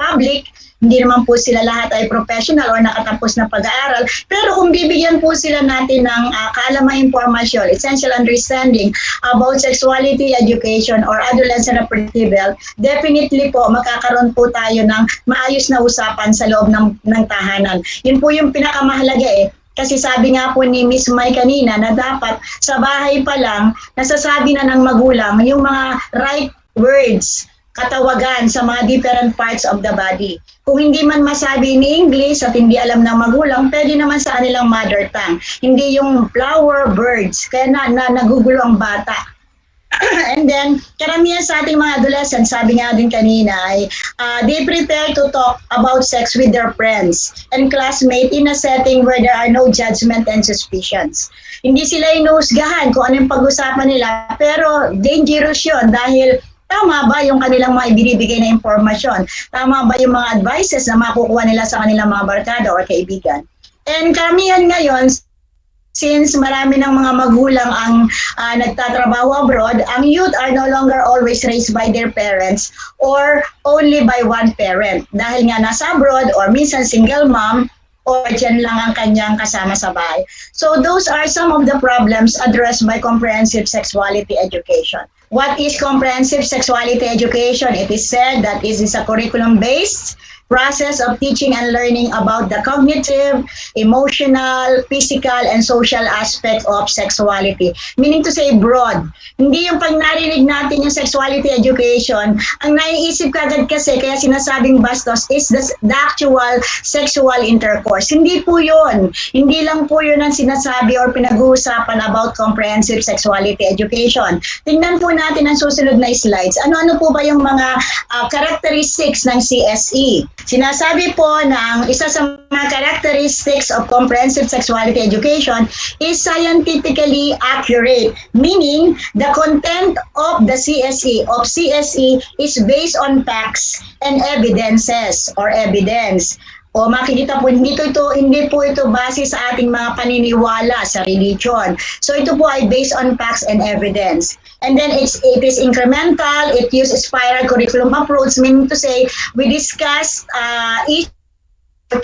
public, hindi naman po sila lahat ay professional or nakatapos na pag-aaral. Pero kung bibigyan po sila natin ng kaalamang impormasyon, essential understanding about sexuality education or adolescent reproductive health, definitely po magkakaroon po tayo ng maayos na usapan sa loob ng tahanan. Yun po yung pinakamahalaga Kasi sabi nga po ni Ms. Mai kanina na dapat sa bahay pa lang nasasabi na ng magulang yung mga right words, katawagan sa mga different parts of the body. Kung hindi man masabi ni English at hindi alam ng magulang, pwede naman sa kanilang mother tongue. Hindi yung flower, birds, kaya nagugulo ang bata. And then, karamihan sa ating mga adolescents, sabi nga din kanina, ay they prepare to talk about sex with their friends and classmates in a setting where there are no judgment and suspicions. Hindi sila inuusgahan kung anong pag-usapan nila, pero dangerous yun dahil tama ba yung kanilang mga ibinibigay na impormasyon? Tama ba yung mga advices na makukuha nila sa kanilang mga barkada or kaibigan? And karamihan ngayon, since marami ng mga magulang ang nagtatrabaho abroad, ang youth are no longer always raised by their parents or only by one parent. Dahil nga nasa abroad or minsan single mom or dyan lang ang kanyang kasama sa bahay. So those are some of the problems addressed by comprehensive sexuality education. What is comprehensive sexuality education? It is said that it is a curriculum-based process of teaching and learning about the cognitive, emotional, physical, and social aspect of sexuality. Meaning to say broad. Hindi yung pag narinig natin yung sexuality education, ang naiisip kagad kasi, kaya sinasabing bastos, is the actual sexual intercourse. Hindi po yun. Hindi lang po yun ang sinasabi or pinag-uusapan about comprehensive sexuality education. Tingnan po natin ang susunod na slides. Ano-ano po ba yung mga characteristics ng CSE? Sinasabi po na isa sa mga characteristics of comprehensive sexuality education is scientifically accurate, meaning the content of the CSE is based on facts and evidences or evidence. O makikita po, hindi po ito base sa ating mga paniniwala sa religion. So ito po ay based on facts and evidence. And then it is incremental, it uses spiral curriculum approach, meaning to say, we discuss each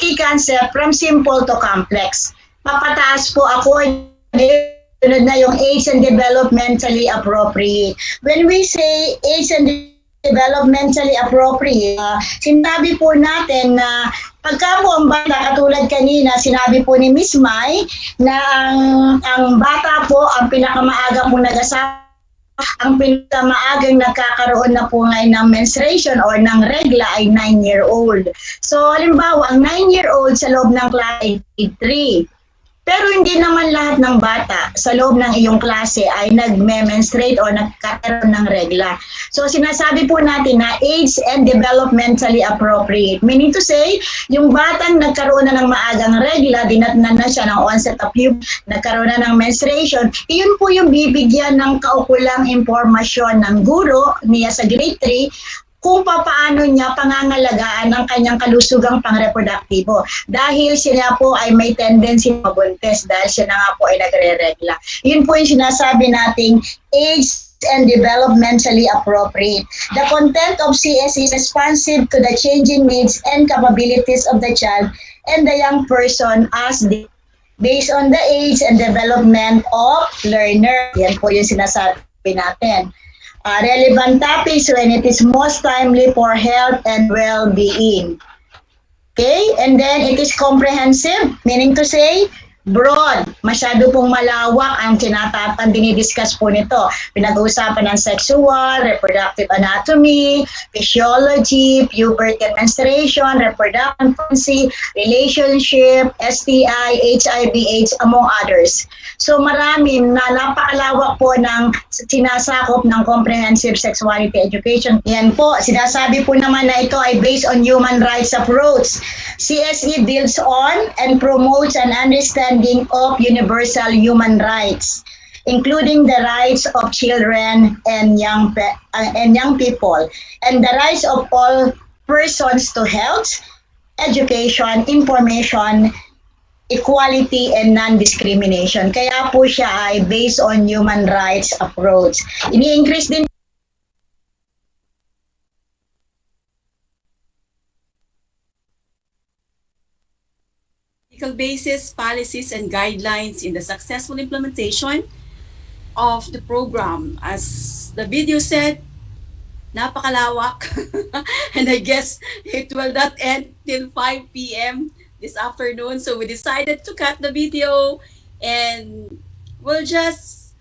key concept from simple to complex. Papataas po ako, sunod na yung age and developmentally appropriate. When we say age and developmentally appropriate, sinabi po natin na pagka po ang bata, katulad kanina, sinabi po ni Miss Mai na ang bata po ang pinakamaaga po nag-asawa, ang pinakamaagang nagkakaroon na po ngayon ng menstruation or ng regla ay 9-year-old. So, halimbawa, ang 9-year-old sa loob ng klase ay 3. Pero hindi naman lahat ng bata sa loob ng iyong klase ay nagme-menstruate o nagkakaroon ng regla. So sinasabi po natin na age and developmentally appropriate. Meaning to say, yung batang nagkaroon na ng maagang regla, dinatnan na siya ng onset of puberty, nagkaroon na ng menstruation, iyon po yung bibigyan ng kaukulang impormasyon ng guro niya sa grade 3 kung paano niya pangangalagaan ang kanyang kalusugang pang-reproduktibo. Dahil siya po ay may tendency mabuntis dahil siya na nga po ay nagre-regla. Yun po yung sinasabi nating age and developmentally appropriate. The content of CS is responsive to the changing needs and capabilities of the child and the young person based on the age and development of learner. Yan po yung sinasabi natin. Relevant topics when it is most timely for health and well-being. Okay? And then it is comprehensive, meaning to say, broad. Masyado pong malawak ang dinidiscuss po nito. Pinag-uusapan ng sexual, reproductive anatomy, physiology, puberty and menstruation, reproduction, pregnancy, relationship, STI, HIV, AIDS, among others. So marami na napakalawak po ng sinasakop ng comprehensive sexuality education. Yan po, sinasabi po naman na ito ay based on human rights approach. CSE builds on and promotes an understanding of universal human rights, including the rights of children and young people, and the rights of all persons to health, education, information, equality, and non-discrimination. Kaya po siya ay based on human rights approach. Ini-increase din
basis, policies, and guidelines in the successful implementation of the program. As the video said, napakalawak. And I guess it will not end till 5 p.m. this afternoon. So we decided to cut the video and we'll just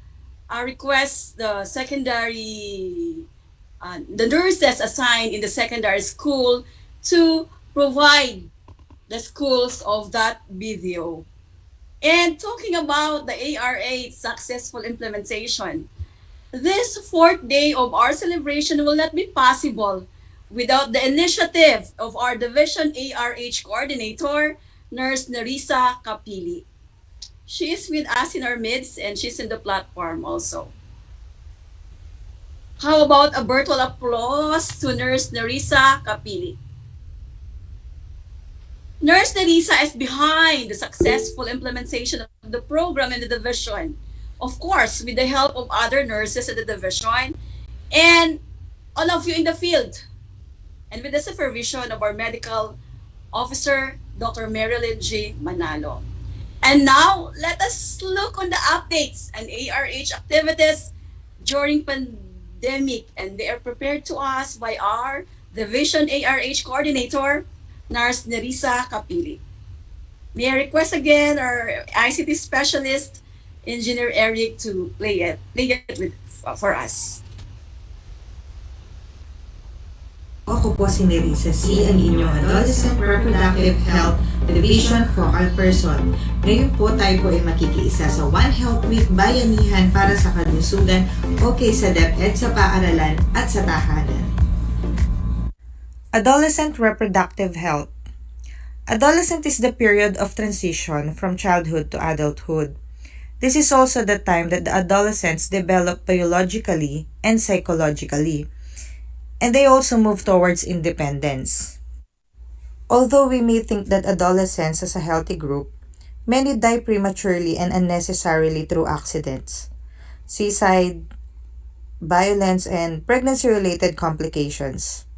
request the the nurses assigned in the secondary school to provide the schools of that video. And talking about the ARA successful implementation, this 4th day of our celebration will not be possible without the initiative of our Division ARH Coordinator, Nurse Nerissa Capili. She is with us in our midst and she's in the platform also. How about a virtual applause to Nurse Nerissa Capili? Nurse Nerissa is behind the successful implementation of the program in the division. Of course, with the help of other nurses in the division and all of you in the field. And with the supervision of our medical officer, Dr. Marilyn G. Manalo. And now, let us look on the updates and ARH activities during pandemic. And they are prepared to us by our Division ARH Coordinator, Nurse Nerissa Kapili. May I request again our ICT specialist, Engineer Eric, to play it for us.
Ako po si Nerissa C, ang inyong Adolescent Reproductive Health Division Focal Person. Ngayon po tayo po ay makikiisa sa One Health Week Bayanihan para sa kalusugan okay sa DepEd, sa paaralan at sa tahanan.
Adolescent Reproductive Health. Adolescent is the period of transition from childhood to adulthood. This is also the time that the adolescents develop biologically and psychologically, and they also move towards independence. Although we may think that adolescents as a healthy group, many die prematurely and unnecessarily through accidents, suicide, violence, and pregnancy-related complications.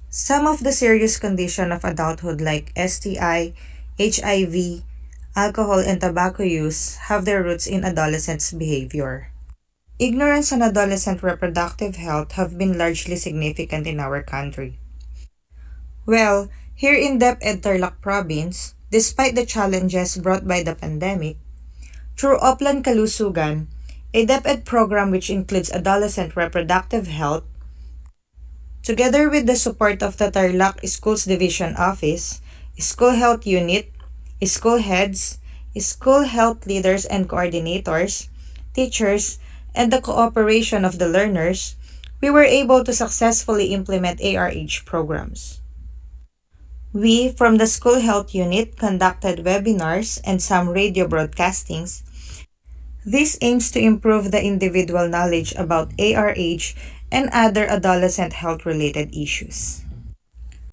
Some of the serious conditions of adulthood like STI, HIV, alcohol, and tobacco use have their roots in adolescents' behavior. Ignorance on adolescent reproductive health have been largely significant in our country. Well, here in DepEd Tarlac Province, despite the challenges brought by the pandemic, through Oplan Kalusugan, a DepEd program which includes adolescent reproductive health, together with the support of the Tarlac Schools Division Office, School Health Unit, school heads, school health leaders and coordinators, teachers, and the cooperation of the learners, we were able to successfully implement ARH programs. We, from the School Health Unit, conducted webinars and some radio broadcastings. This aims to improve the individual knowledge about ARH and other adolescent health-related issues.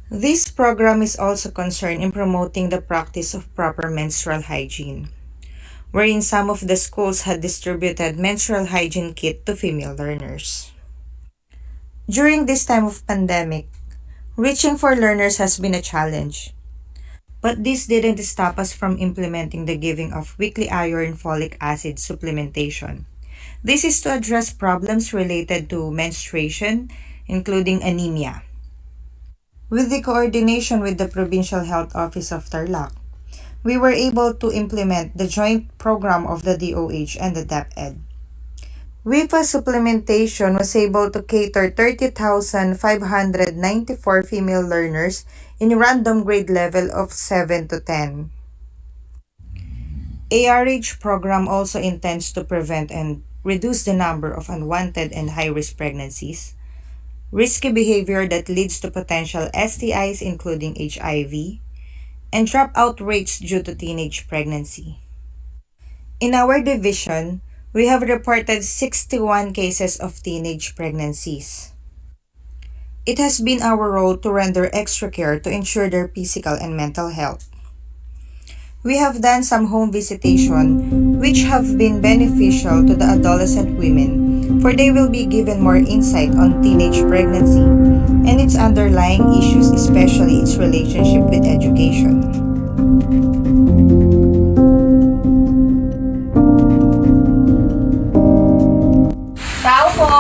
This program is also concerned in promoting the practice of proper menstrual hygiene, wherein some of the schools had distributed menstrual hygiene kit to female learners. During this time of pandemic, reaching for learners has been a challenge, but this didn't stop us from implementing the giving of weekly iron folic acid supplementation. This is to address problems related to menstruation, including anemia. With the coordination with the Provincial Health Office of Tarlac, we were able to implement the joint program of the DOH and the DepEd. WIFA supplementation was able to cater 30,594 female learners in random grade level of 7 to 10. ARH program also intends to prevent and reduce the number of unwanted and high-risk pregnancies, risky behavior that leads to potential STIs including HIV, and dropout rates due to teenage pregnancy. In our division, we have reported 61 cases of teenage pregnancies. It has been our role to render extra care to ensure their physical and mental health. We have done some home visitation which have been beneficial to the adolescent women, for they will be given more insight on teenage pregnancy and its underlying issues, especially its relationship with education.
Tao po!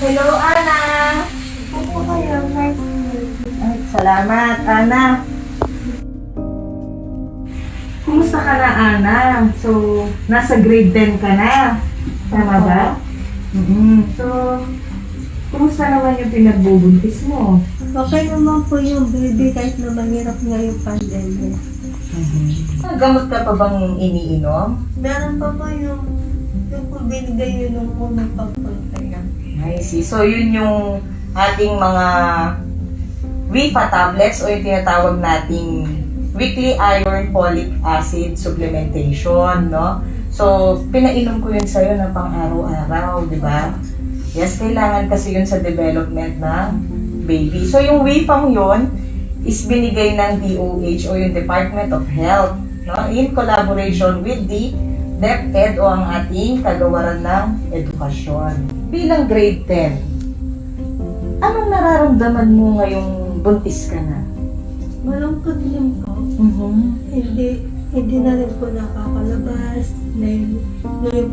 Hello, Ana! Ay, salamat, Ana. Kumusta ka na, Ana? So, nasa grade 10 ka na. Tama ba? So, kumusta naman yung pinagbubuntis mo?
Okay naman po yung baby kahit na mahirap nga yung pandemic.
Gamot ka pa bang iniinom?
Meron pa po yung po binigay yun nung unang pagpunta yan.
I see. So, yun yung ating mga WIFA tablets o yung tinatawag nating weekly iron folic acid supplementation, no? So, pinainom ko yun sa'yo na pang-araw-araw, di ba? Yes, kailangan kasi yun sa development ng baby. So, yung WIFA yun is binigay ng DOH o yung Department of Health, no? In collaboration with the DepEd o ang ating kagawaran ng edukasyon. Bilang grade 10, anong nararamdaman mo ngayong buntis ka na?
Malungkot lang po. Hindi na rin po nakakalabas na yung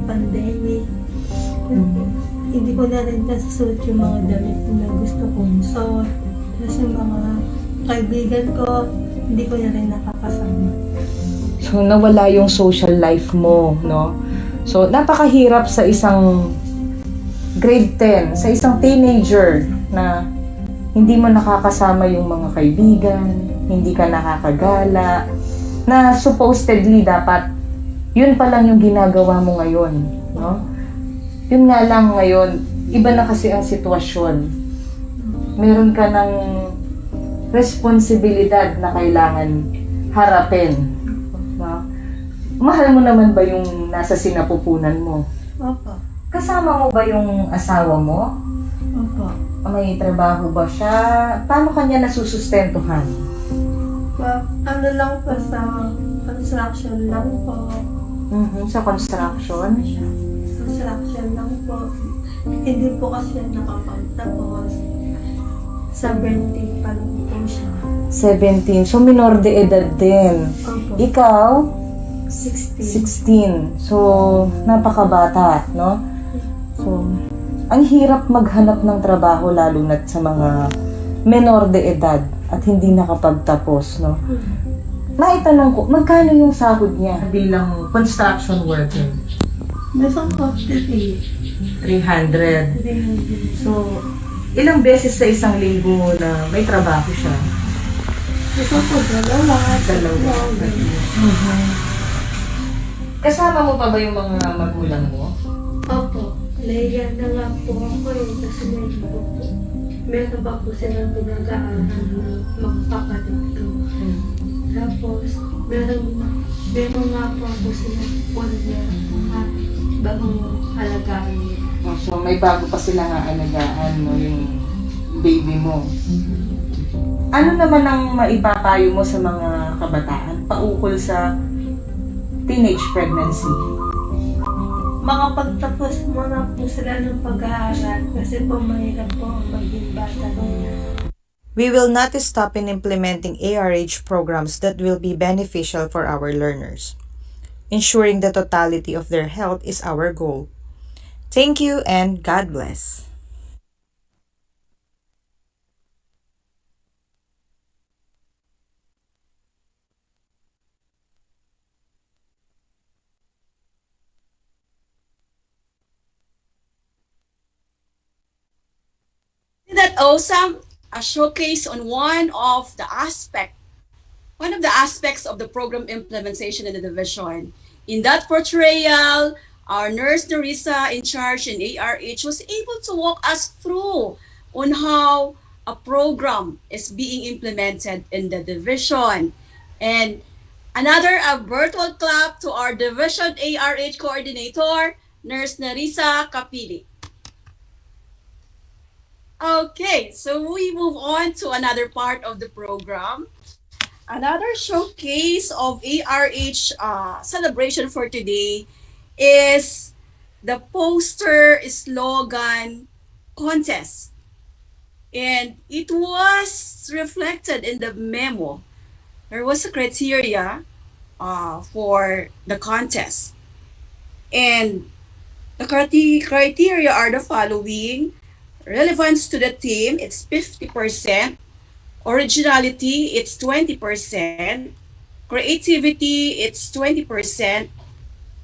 pandemic. hindi ko na rin nasusuot yung mga damit na gusto kong suot. Tapos yung mga kaibigan ko, hindi ko na rin nakakasama.
So, nawala yung social life mo, no? So, napakahirap sa isang grade 10, sa isang teenager na hindi mo nakakasama yung mga kaibigan, hindi ka nakakagala, na supposedly dapat yun pa lang yung ginagawa mo ngayon, no? Yun nga lang ngayon, iba na kasi ang sitwasyon. Meron ka ng responsibilidad na kailangan harapin. No? Mahal mo naman ba yung nasa sinapupunan mo?
Opo.
Kasama mo ba yung asawa mo?
Opo.
May trabaho ba siya? Paano kanya nasusustentuhan?
Ano lang po sa construction lang po.
Sa construction?
Construction lang po. Hindi po kasi siya nakapagtapos. 17 pa lang po siya.
17. So, minor de edad din.
Opo.
Ikaw? 16.
16.
So, napakabata, no? So, ang hirap maghanap ng trabaho lalo na sa mga menor de edad at hindi nakapagtapos, no? Naitanong ko, magkano yung sahod niya bilang construction worker?
Nasa 53.
300.
300.
So, ilang beses sa isang linggo na may trabaho siya?
Ito po, dalawa.
Kasama mo pa ba yung mga magulang mo?
Opo. Naiyan na nga po ako kasi meron pa po silang pinag-aaral ng magpapatid ko. Tapos, meron nga po ako silang pulya bagong alagaan niya.
So, may bago pa sila nga alagaan, no, yung baby mo. Ano naman ang maipapayo mo sa mga kabataan paukol sa teenage pregnancy?
Mga pagtapos muna po sila ng pag-aaral kasi po mahirap po ang maging bata nila.
We will not stop in implementing ARH programs that will be beneficial for our learners. Ensuring the totality of their health is our goal. Thank you and God bless.
Isn't that awesome? A showcase on one of the aspects of the program implementation in the division. In that portrayal, our nurse Narissa in charge in ARH was able to walk us through on how a program is being implemented in the division. And another virtual clap to our division ARH coordinator, Nurse Narissa Kapili. Okay, so we move on to another part of the program. Another showcase of ARH celebration for today is the poster slogan contest. And it was reflected in the memo. There was a criteria for the contest. And the criteria are the following. Relevance to the theme, it's 50%. Originality, it's 20%. Creativity, it's 20%.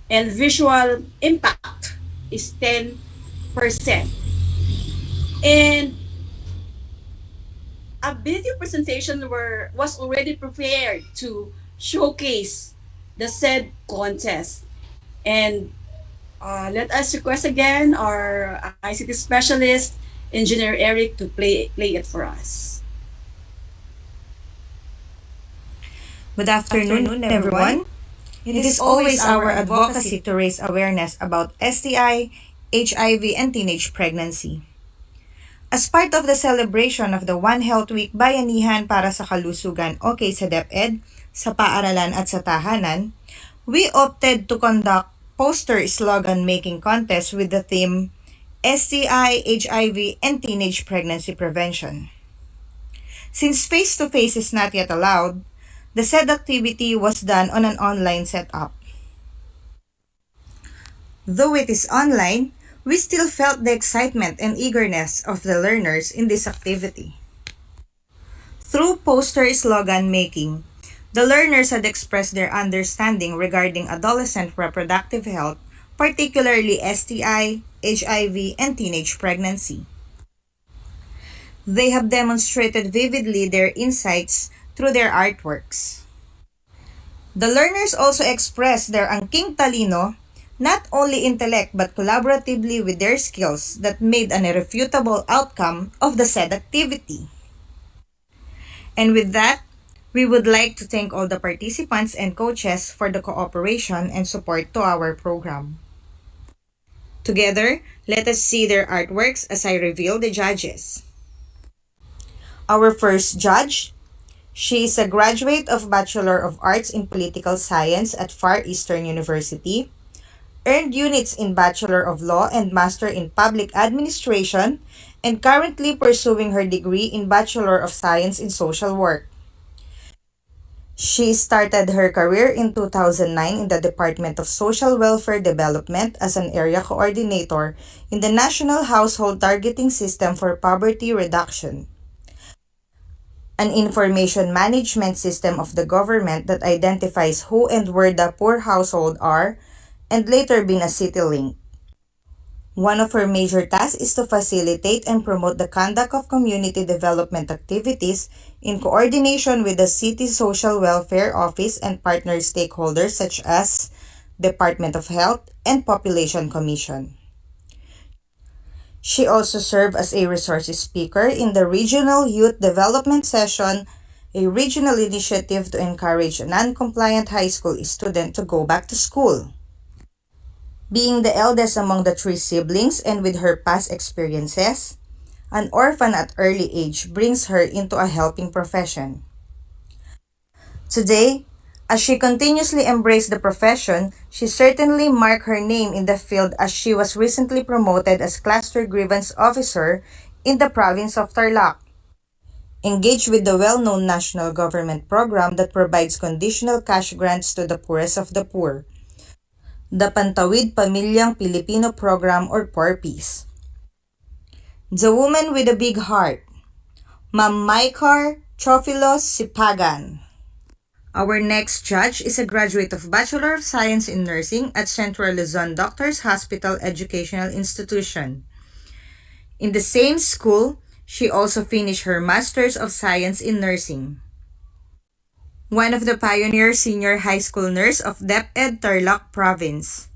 And visual impact is 10%. And a video presentation was already prepared to showcase the said contest. And let us request again our ICT specialist, Engineer Eric, to play it for us.
Good afternoon, everyone. It is always our advocacy to raise awareness about STI, HIV, and teenage pregnancy. As part of the celebration of the One Health Week Bayanihan para sa Kalusugan okay sa DEPED, sa paaralan at sa tahanan, we opted to conduct poster slogan making contest with the theme STI, HIV, and teenage pregnancy prevention. Since face-to-face is not yet allowed, the said activity was done on an online setup. Though it is online, we still felt the excitement and eagerness of the learners in this activity. Through poster slogan making, the learners had expressed their understanding regarding adolescent reproductive health, particularly STI, HIV, and teenage pregnancy. They have demonstrated vividly their insights through their artworks. The learners also expressed their angking talino, not only intellect but collaboratively with their skills that made an irrefutable outcome of the said activity. And with that, we would like to thank all the participants and coaches for the cooperation and support to our program. Together, let us see their artworks as I reveal the judges. Our first judge, she is a graduate of Bachelor of Arts in Political Science at Far Eastern University, earned units in Bachelor of Law and Master in Public Administration, and currently pursuing her degree in Bachelor of Science in Social Work. She started her career in 2009 in the Department of Social Welfare Development as an area coordinator in the National Household Targeting System for Poverty Reduction, an information management system of the government that identifies who and where the poor household are, and later been a city link. One of her major tasks is to facilitate and promote the conduct of community development activities in coordination with the City Social Welfare Office and partner stakeholders such as Department of Health and Population Commission. She also served as a resource speaker in the Regional Youth Development Session, a regional initiative to encourage a non-compliant high school student to go back to school. Being the eldest among the 3 siblings and with her past experiences, an orphan at early age brings her into a helping profession. Today, as she continuously embraced the profession, she certainly marked her name in the field as she was recently promoted as Cluster Grievance Officer in the province of Tarlac. Engaged with the well-known national government program that provides conditional cash grants to the poorest of the poor, the Pantawid Pamilyang Pilipino Program or PORPIS. The woman with a big heart, Ma'am Maikar Trofilos Sipagan. Our next judge is a graduate of Bachelor of Science in Nursing at Central Luzon Doctors Hospital Educational Institution. In the same school, she also finished her Master's of Science in Nursing. One of the pioneer senior high school nurse of DEPED Tarlac Province.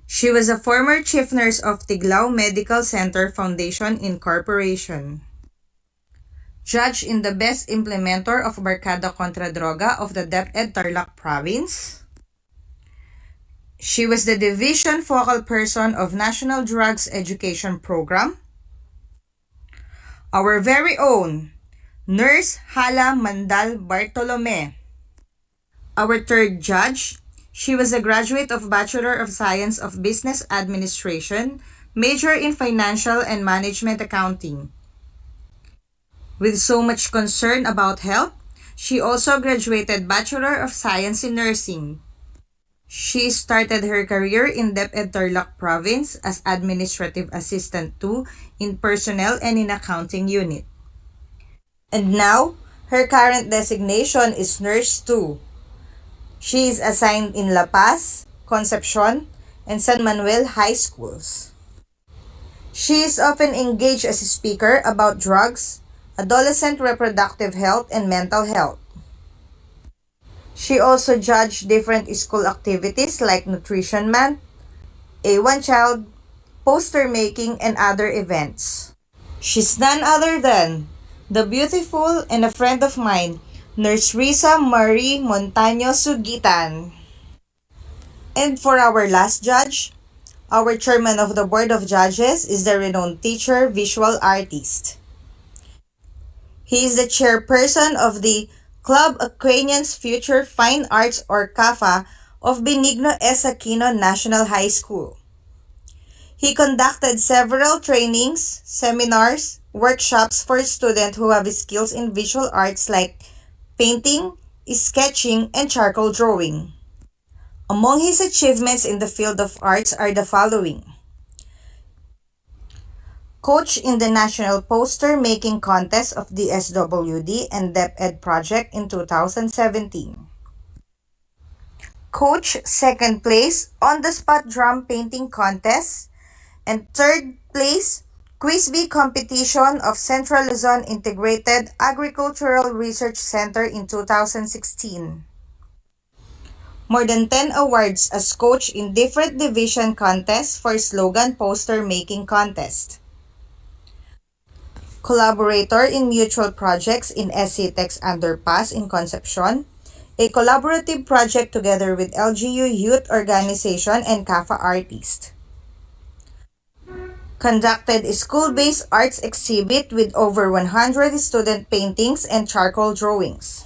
She was a former chief nurse of Tiglao Medical Center Foundation Incorporation. Judge in the Best Implementer of Barkada Contra Droga of the DepEd Tarlac Province. She was the Division Focal Person of National Drugs Education Program. Our very own, Nurse Hala Mandal Bartolome. Our third judge, she was a graduate of Bachelor of Science of Business Administration, major in Financial and Management Accounting. With so much concern about health, she also graduated Bachelor of Science in Nursing. She started her career in DepEd Tarlac Province as Administrative Assistant 2 in Personnel and in Accounting Unit. And now, her current designation is Nurse 2. She is assigned in La Paz, Concepcion, and San Manuel High Schools. She is often engaged as a speaker about drugs, adolescent reproductive health, and mental health. She also judged different school activities like Nutrition Month, A1 Child, poster making, and other events. She's none other than the beautiful and a friend of mine, Nurse Risa Marie Montaño Sugitan. And for our last judge, our chairman of the Board of Judges is the renowned teacher, visual artist. He is the chairperson of the Club Aquanians Future Fine Arts or CAFA of Benigno S. Aquino National High School. He conducted several trainings, seminars, workshops for students who have skills in visual arts like painting, sketching, and charcoal drawing. Among his achievements in the field of arts are the following: Coach in the National Poster Making Contest of the SWD and DEPED project in 2017. Coach second place on the spot drum painting contest and third place Quiz Bee competition of Central Luzon Integrated Agricultural Research Center in 2016. More than 10 awards as coach in different division contests for slogan poster making contest. Collaborator in mutual projects in SC Tech's Underpass in Concepcion, a collaborative project together with LGU Youth Organization and CAFA Artist. Conducted a school-based arts exhibit with over 100 student paintings and charcoal drawings.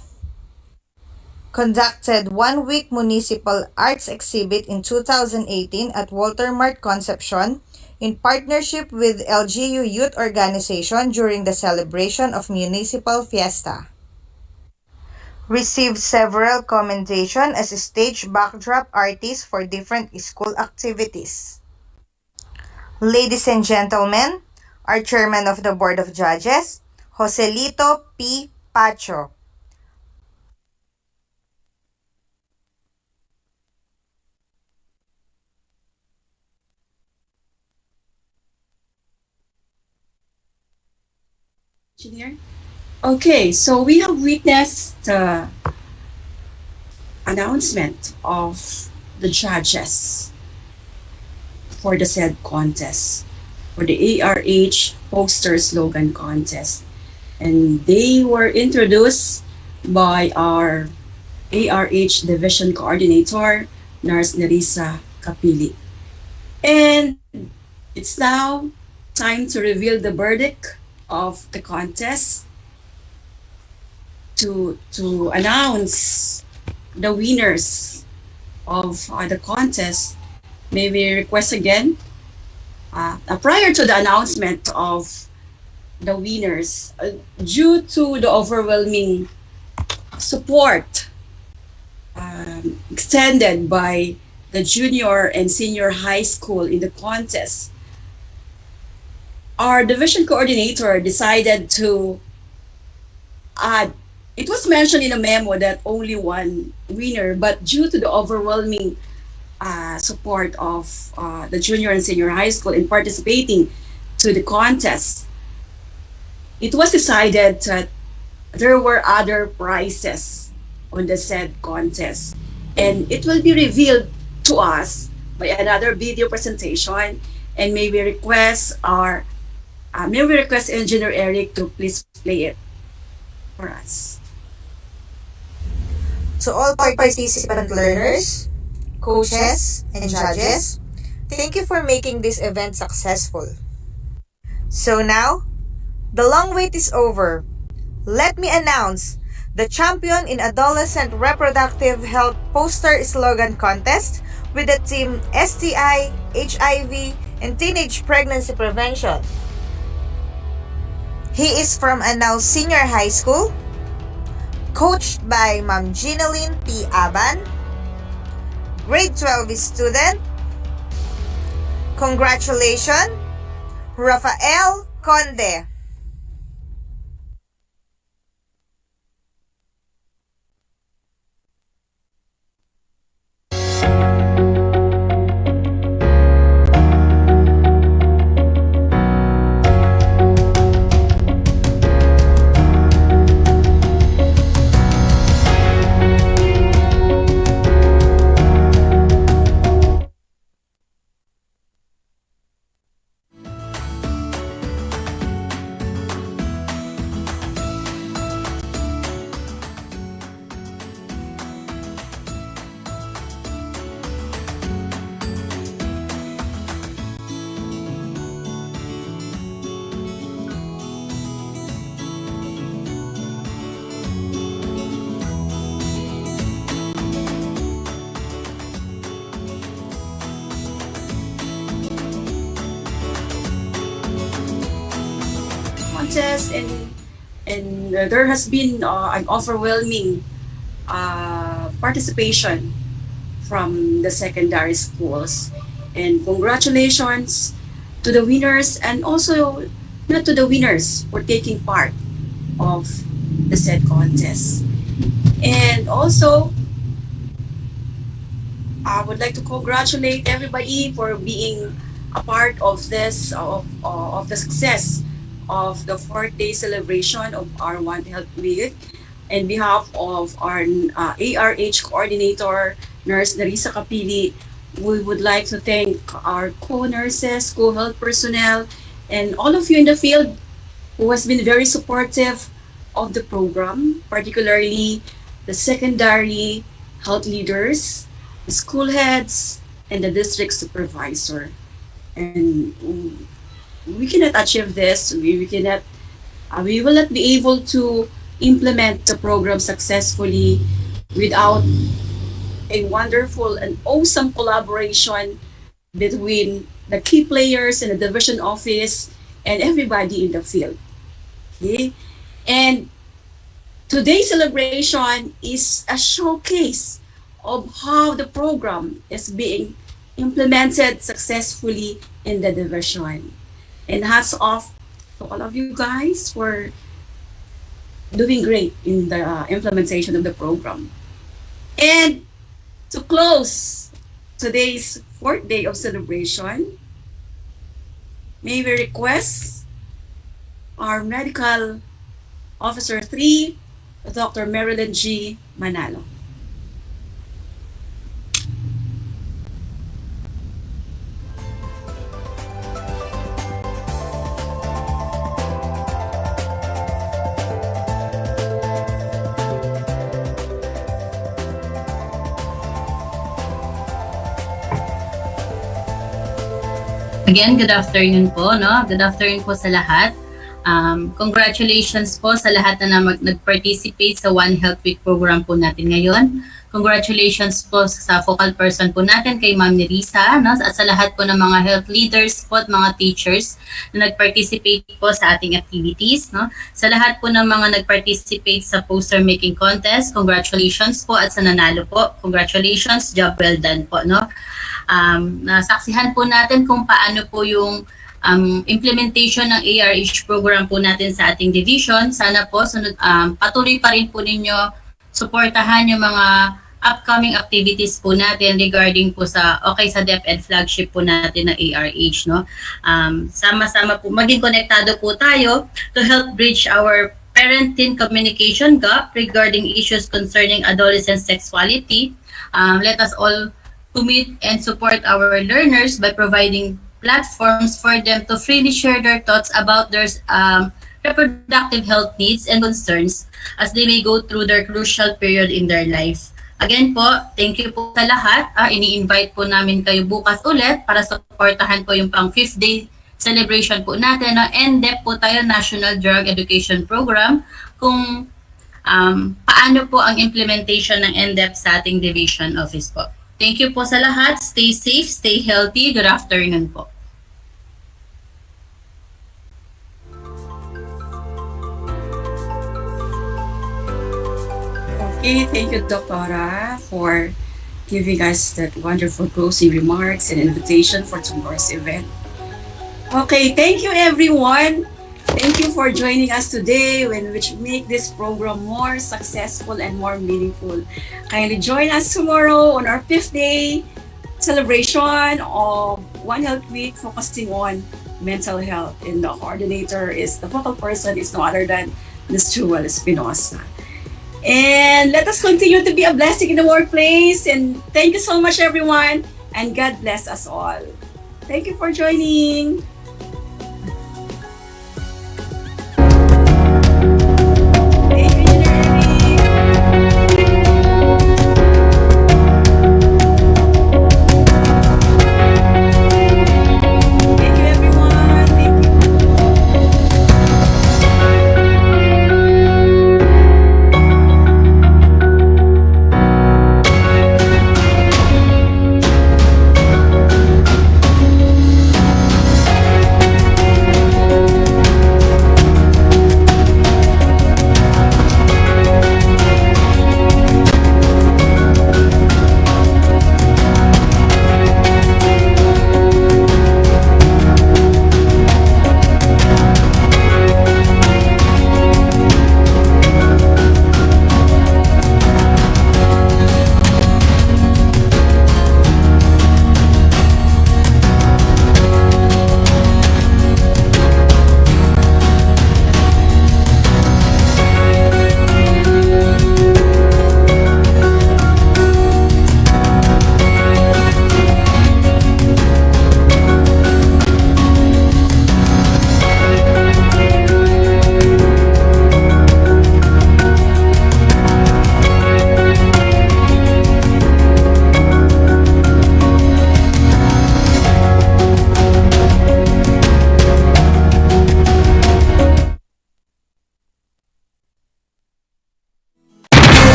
Conducted one-week municipal arts exhibit in 2018 at Walter Mart Concepcion in partnership with LGU Youth Organization during the celebration of Municipal Fiesta. Received several commendations as a stage backdrop artist for different school activities. Ladies and gentlemen, our Chairman of the Board of Judges, Joselito P. Pacho.
Engineer? Okay, so we have witnessed the announcement of the judges for the said contest, for the ARH poster slogan contest. And they were introduced by our ARH Division Coordinator, Nurse Nerissa Capili. And it's now time to reveal the verdict of the contest, to announce the winners of the contest. May we request again, prior to the announcement of the winners, due to the overwhelming support extended by the junior and senior high school in the contest, our division coordinator decided to add. It was mentioned in a memo that only one winner, but due to the overwhelming support of the junior and senior high school in participating to the contest, it was decided that there were other prizes on the said contest, and it will be revealed to us by another video presentation. And may we request Engineer Eric to please play it for us.
To all participant learners, coaches, and judges, thank you for making this event successful. So now, the long wait is over. Let me announce the champion in Adolescent Reproductive Health Poster Slogan Contest with the team STI, HIV, and Teenage Pregnancy Prevention. He is from Anao Senior High School, coached by Ma'am Ginaline P. Aban, grade 12 student. Congratulations, Rafael Conde.
Contest, and there has been an overwhelming participation from the secondary schools. And congratulations to the winners and also not to the winners for taking part of the said contest. And also, I would like to congratulate everybody for being a part of this of the success of the 4th day celebration of our One Health Week. On behalf of our ARH coordinator, Nurse Narisa Kapili, we would like to thank our co-nurses, co-health personnel, and all of you in the field who has been very supportive of the program, particularly the secondary health leaders, the school heads, and the district supervisor. And we cannot achieve this. We will not be able to implement the program successfully without a wonderful and awesome collaboration between the key players in the division office and everybody in the field. Okay? And today's celebration is a showcase of how the program is being implemented successfully in the division. And hats off to all of you guys for doing great in the implementation of the program. And to close today's 4th day of celebration, may we request our Medical Officer 3, Dr. Marilyn G. Manalo.
Again, good afternoon po, no? Good afternoon po sa lahat. Congratulations po sa lahat na nag-participate sa One Health Week program po natin ngayon. Congratulations po sa focal person po natin kay Ma'am Nerissa, no? At sa lahat po ng mga health leaders po at mga teachers na nag-participate po sa ating activities, no? Sa lahat po ng mga nag-participate sa poster making contest, congratulations po, at sa nanalo po, congratulations, job well done po, no? Nasaksihan po natin kung paano po yung implementation ng ARH program po natin sa ating division. Sana po patuloy pa rin po ninyo suportahan yung mga upcoming activities po natin regarding po sa DepEd flagship po natin ng ARH, no? Sama-sama po maging konektado po tayo to help bridge our parent-teen communication gap regarding issues concerning adolescent sexuality. Let us all commit and support our learners by providing platforms for them to freely share their thoughts about their reproductive health needs and concerns as they may go through their crucial period in their life. Again po, thank you po sa lahat. Ini-invite po namin kayo bukas ulit para supportahan po yung pang 5th day celebration po natin. NDEP po tayo, National Drug Education Program, kung paano po ang implementation ng NDEP sa ating division office po. Thank you po sa lahat. Stay safe, stay healthy. Good afternoon po.
Okay, thank you, Doctora, for giving us that wonderful closing remarks and invitation for tomorrow's event. Okay, thank you, everyone. Thank you for joining us today, which make this program more successful and more meaningful. Kindly join us tomorrow on our 5th day celebration of One Health Week, focusing on mental health. And the focal person is no other than Ms. Jewel Espinosa. And let us continue to be a blessing in the workplace. And thank you so much, everyone. And God bless us all. Thank you for joining.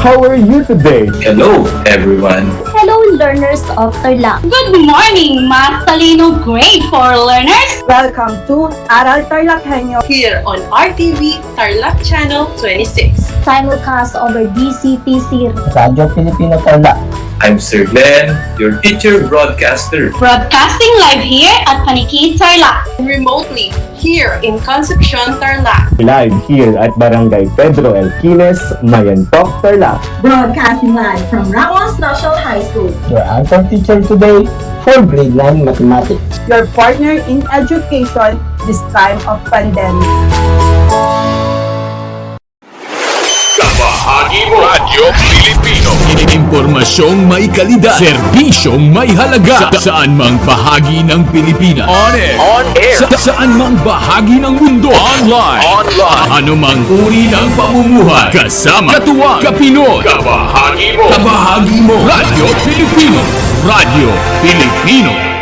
how are you today?
Hello, everyone.
Hello, learners of Tarlac.
Good morning, Math Talino Grade 4 learners.
Welcome to ARAL Tarlakhenyo
here on RTV Tarlac Channel 26.
Simulcast over DCTC
Radyo Pilipino Tarlac.
I'm Sir Glenn, your teacher broadcaster.
Broadcasting live here at Paniki Tarlac.
Remotely here in Concepcion, Tarlac.
Live here at Barangay Pedro Elquines, Mayantok, Tarlac.
Broadcasting live from Ramos National High School.
Your anchor teacher today for grade 9 mathematics.
Your partner in education this time of pandemic.
Kabahagi mo Radyo Pilipino. Impormasyong may kalidad, serbisyong may halaga, saan mang bahagi ng Pilipinas. On air. On air. Saan mang bahagi ng mundo. Online. Ano mang uri ng pamumuhay. Kasama. Katuwang. Kapinoy. Kabahagi mo. Kabahagi mo. Radyo Pilipino. Radyo Pilipino.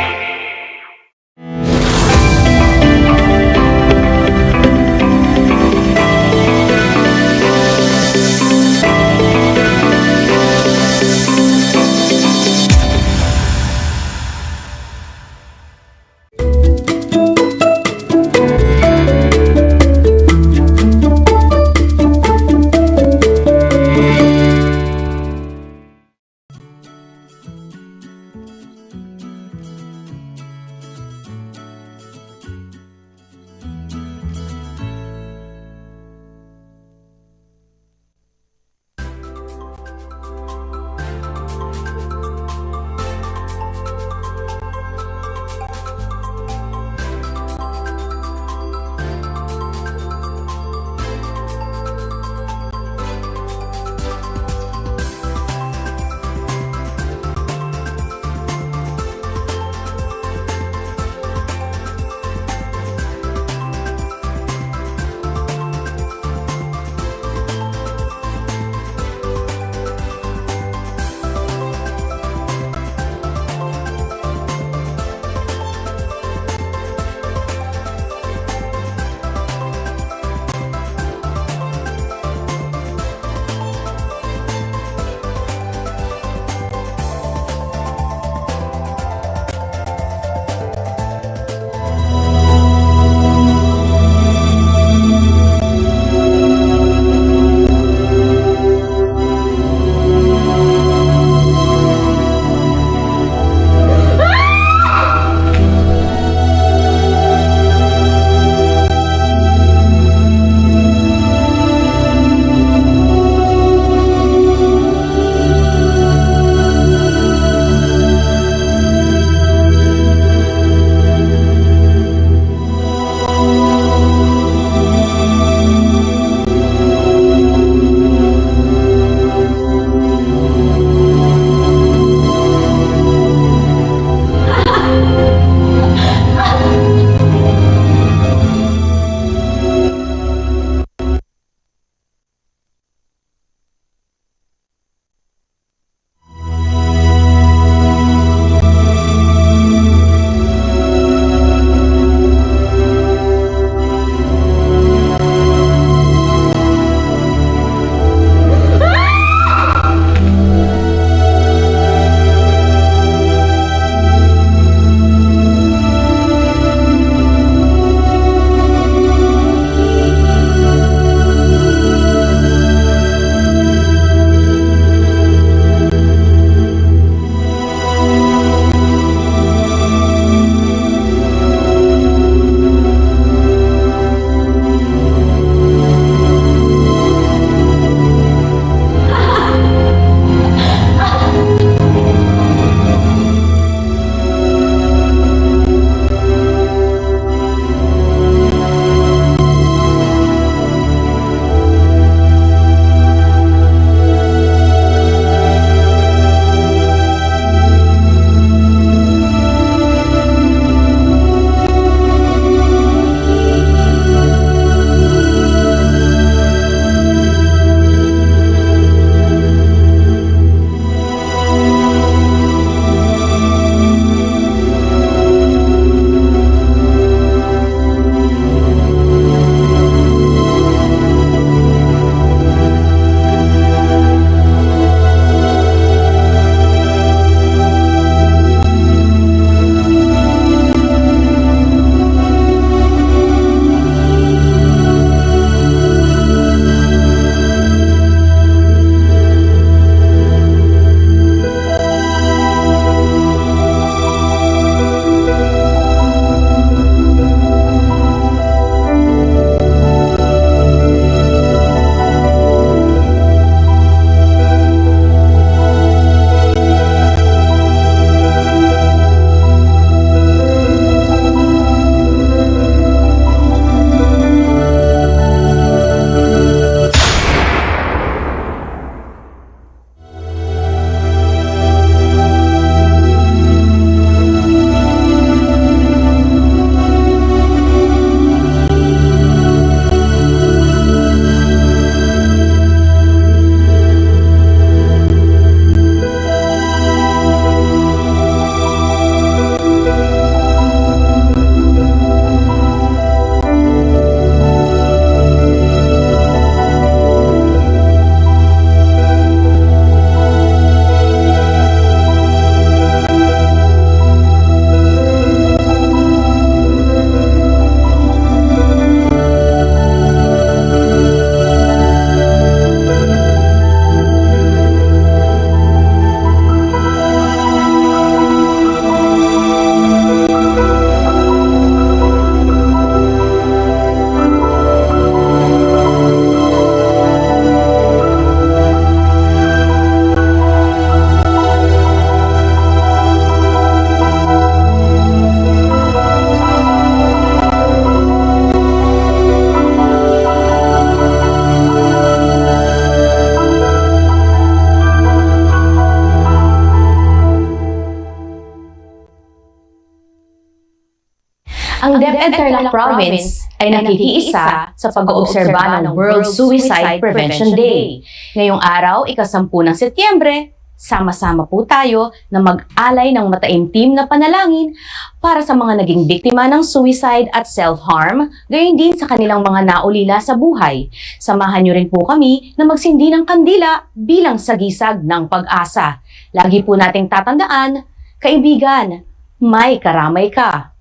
Tarlac Province ay nakikiisa sa pag-oobserba ng World Suicide Prevention Day. Ngayong araw, ika-10 ng Setyembre, sama-sama po tayo na mag-alay ng mataimtim na panalangin para sa mga naging biktima ng suicide at self-harm, gayon din sa kanilang mga naulila sa buhay. Samahan niyo rin po kami na magsindi ng kandila bilang sagisag ng pag-asa. Lagi po nating tatandaan, kaibigan, may karamay ka.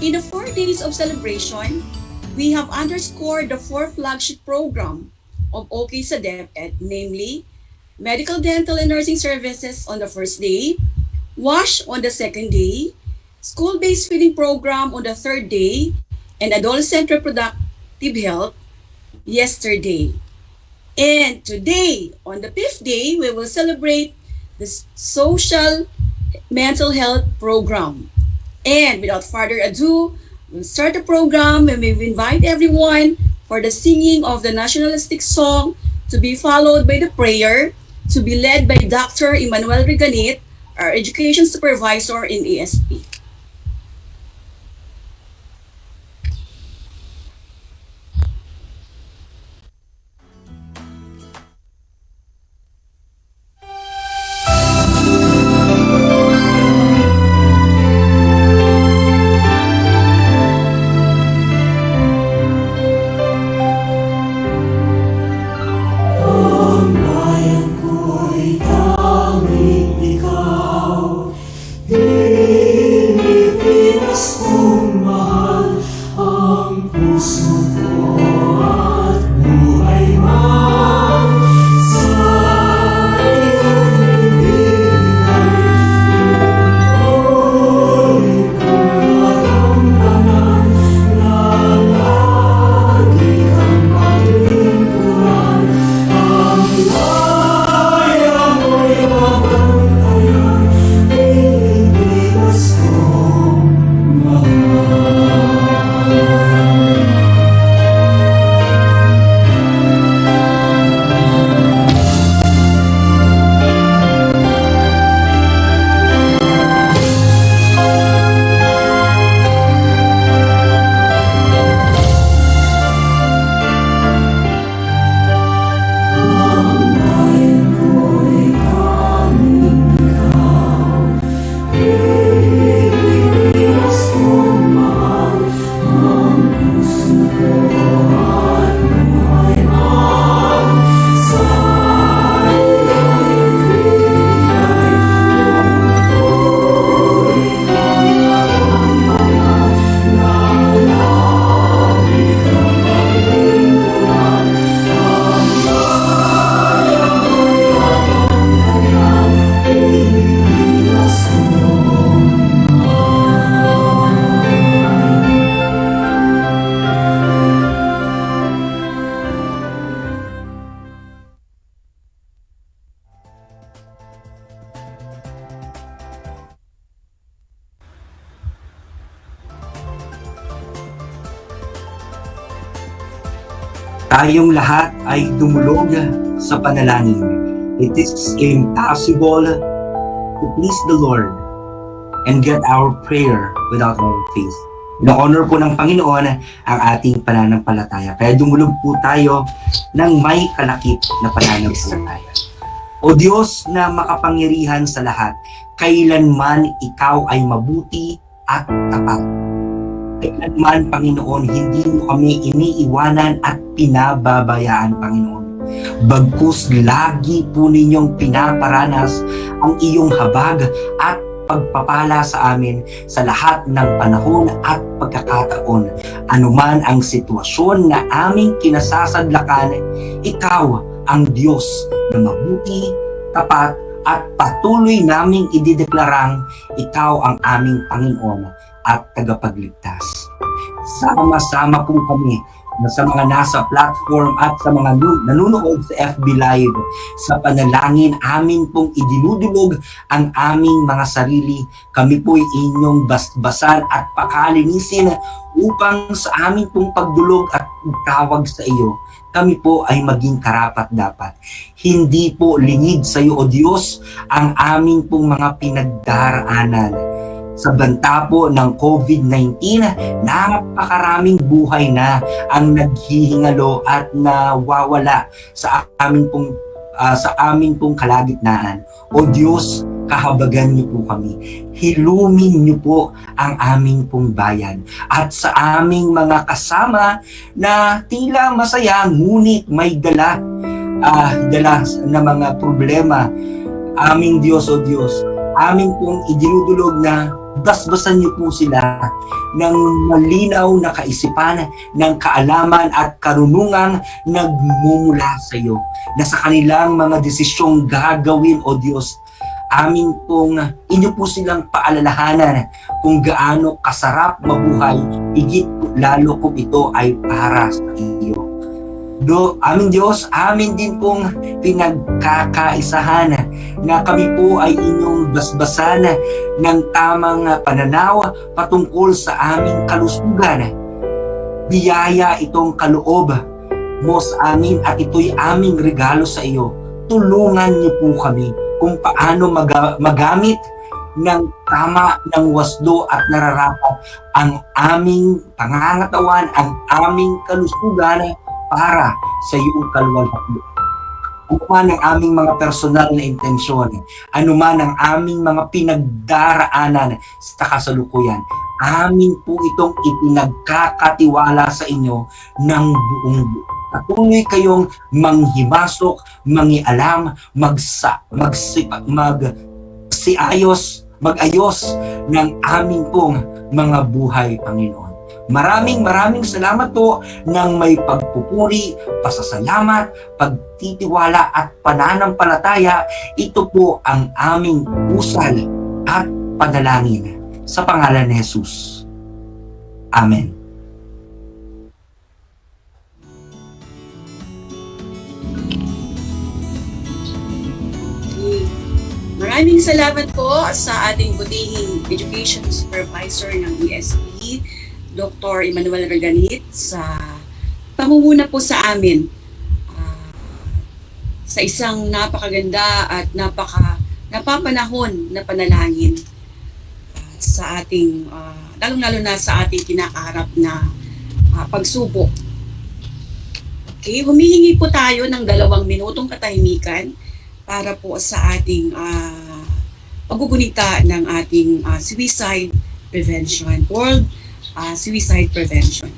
In the 4 days of celebration, we have underscored the 4 flagship program of OK sa DEPED, namely medical, dental, and nursing services on the first day, WASH on the second day, school-based feeding program on the third day, and adolescent reproductive health yesterday. And today, on the 5th day, we will celebrate the social mental health program. And without further ado, We'll start the program and we invite everyone for the singing of the nationalistic song to be followed by the prayer to be led by Dr. Emmanuel Reganit, our Education Supervisor in ESP.
Tayong lahat ay dumulog sa panalangin. It is impossible to please the Lord and get our prayer without our faith. Na-honor po ng Panginoon ang ating pananampalataya. Kaya dumulog po tayo ng may kalakip na pananampalataya. O Diyos na makapangyarihan sa lahat, kailanman ikaw ay mabuti at tapat. Kailanman, Panginoon, hindi mo kami iniiwanan at pinababayaan, Panginoon. Bagkus lagi po ninyong pinaparanas ang iyong habag at pagpapala sa amin sa lahat ng panahon at pagkakataon. Anuman ang sitwasyon na aming kinasasadlakan, ikaw ang Diyos na mabuti, tapat, at patuloy naming idideklarang ikaw ang aming Panginoon at tagapagligtas. Sama-sama po kami sa mga nasa platform at sa mga nanonood sa FB Live. Sa panalangin, amin pong idinudulog ang aming mga sarili. Kami po'y inyong basbasan at pakalinisin upang sa amin pong pagdulog at tawag sa iyo, kami po ay maging karapat-dapat. Hindi po lingid sa iyo, O Diyos, ang aming pong mga pinagdaraanan. Sa banta po ng COVID-19, napakaraming buhay na ang naghihingalo at nawawala sa aming pong kalagitnaan. O Diyos, kahabagan niyo po kami. Hilumin niyo po ang aming pong bayan. At sa aming mga kasama na tila masaya, ngunit may dala na mga problema. Aming Diyos, O Diyos, aming pong idinudulog na basbasan niyo po sila ng malinaw na kaisipan, ng kaalaman at karunungang nagmumula sa iyo, na sa kanilang mga desisyong gagawin, O Diyos, amin pong inyo po silang paalalahanan kung gaano kasarap mabuhay, higit lalo kung ito ay para sa iyo. Aming Diyos, amin din pong pinagkakaisahan na kami po ay inyong basbasan ng tamang pananaw patungkol sa aming kalusugan. Biyaya itong kaloob mo sa amin at ito'y aming regalo sa iyo. Tulungan niyo po kami kung paano magamit ng tama, ng wasdo at nararapat ang aming pangangatawan, ang aming kalusugan para sa iyong kaluwalhatian. Ano man ang aming mga personal na intensyon, ano man ang aming mga pinagdaraanan sa kasalukuyan, amin po itong ipinagkakatiwala sa inyo ng buong buo. Patuloy kayong manghimasok, mangialam, mag-ayos ng aming pong mga buhay, Panginoon. Maraming salamat po ng may pagpupuri, pasasalamat, pagtitiwala at pananampalataya. Ito po ang aming usal at panalangin sa pangalan ni Jesus. Amen.
Maraming salamat po sa ating butihing Education Supervisor ng ESP, Dr. Emmanuel Reganit, sa pangunguna po sa amin sa isang napakaganda at napapanahon na panalangin sa ating, lalong-lalo na sa ating kinakaharap na pagsubok. Okay, humihingi po tayo ng 2 minutong katahimikan para po sa ating paggugunita ng ating suicide prevention, World Suicide Prevention.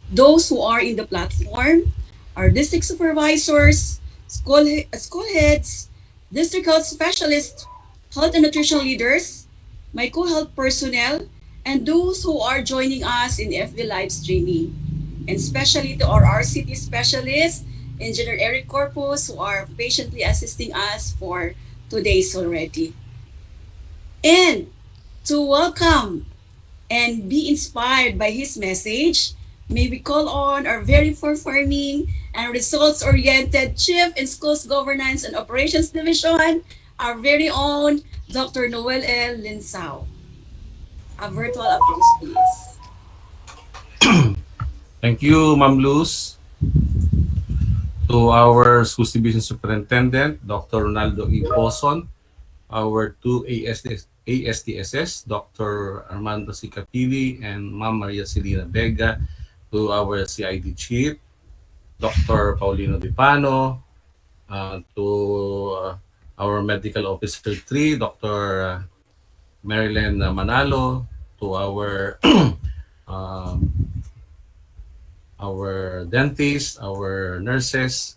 Those who are in the platform are district supervisors, school heads, district health specialists, health and nutrition leaders, my co-health personnel, and those who are joining us in FB live streaming. And especially to our RCT specialists, Engineer Eric Corpus, who are patiently assisting us for 2 days already. And to welcome and be inspired by his message, may we call on our very performing and results-oriented Chief in Schools Governance and Operations Division, our very own Dr. Noel L. Linsao. A virtual applause, please.
Thank you, Ma'am Luz. To our Schools Division Superintendent, Dr. Ronaldo E. Poson, our 2 ASTSS, Dr. Armando C. Capili, and Ma'am Maria Celina Vega, to our CID Chief, Dr. Paulino Dipano, to our Medical Officer 3, Dr. Marilyn Manalo, to our our dentists, our nurses,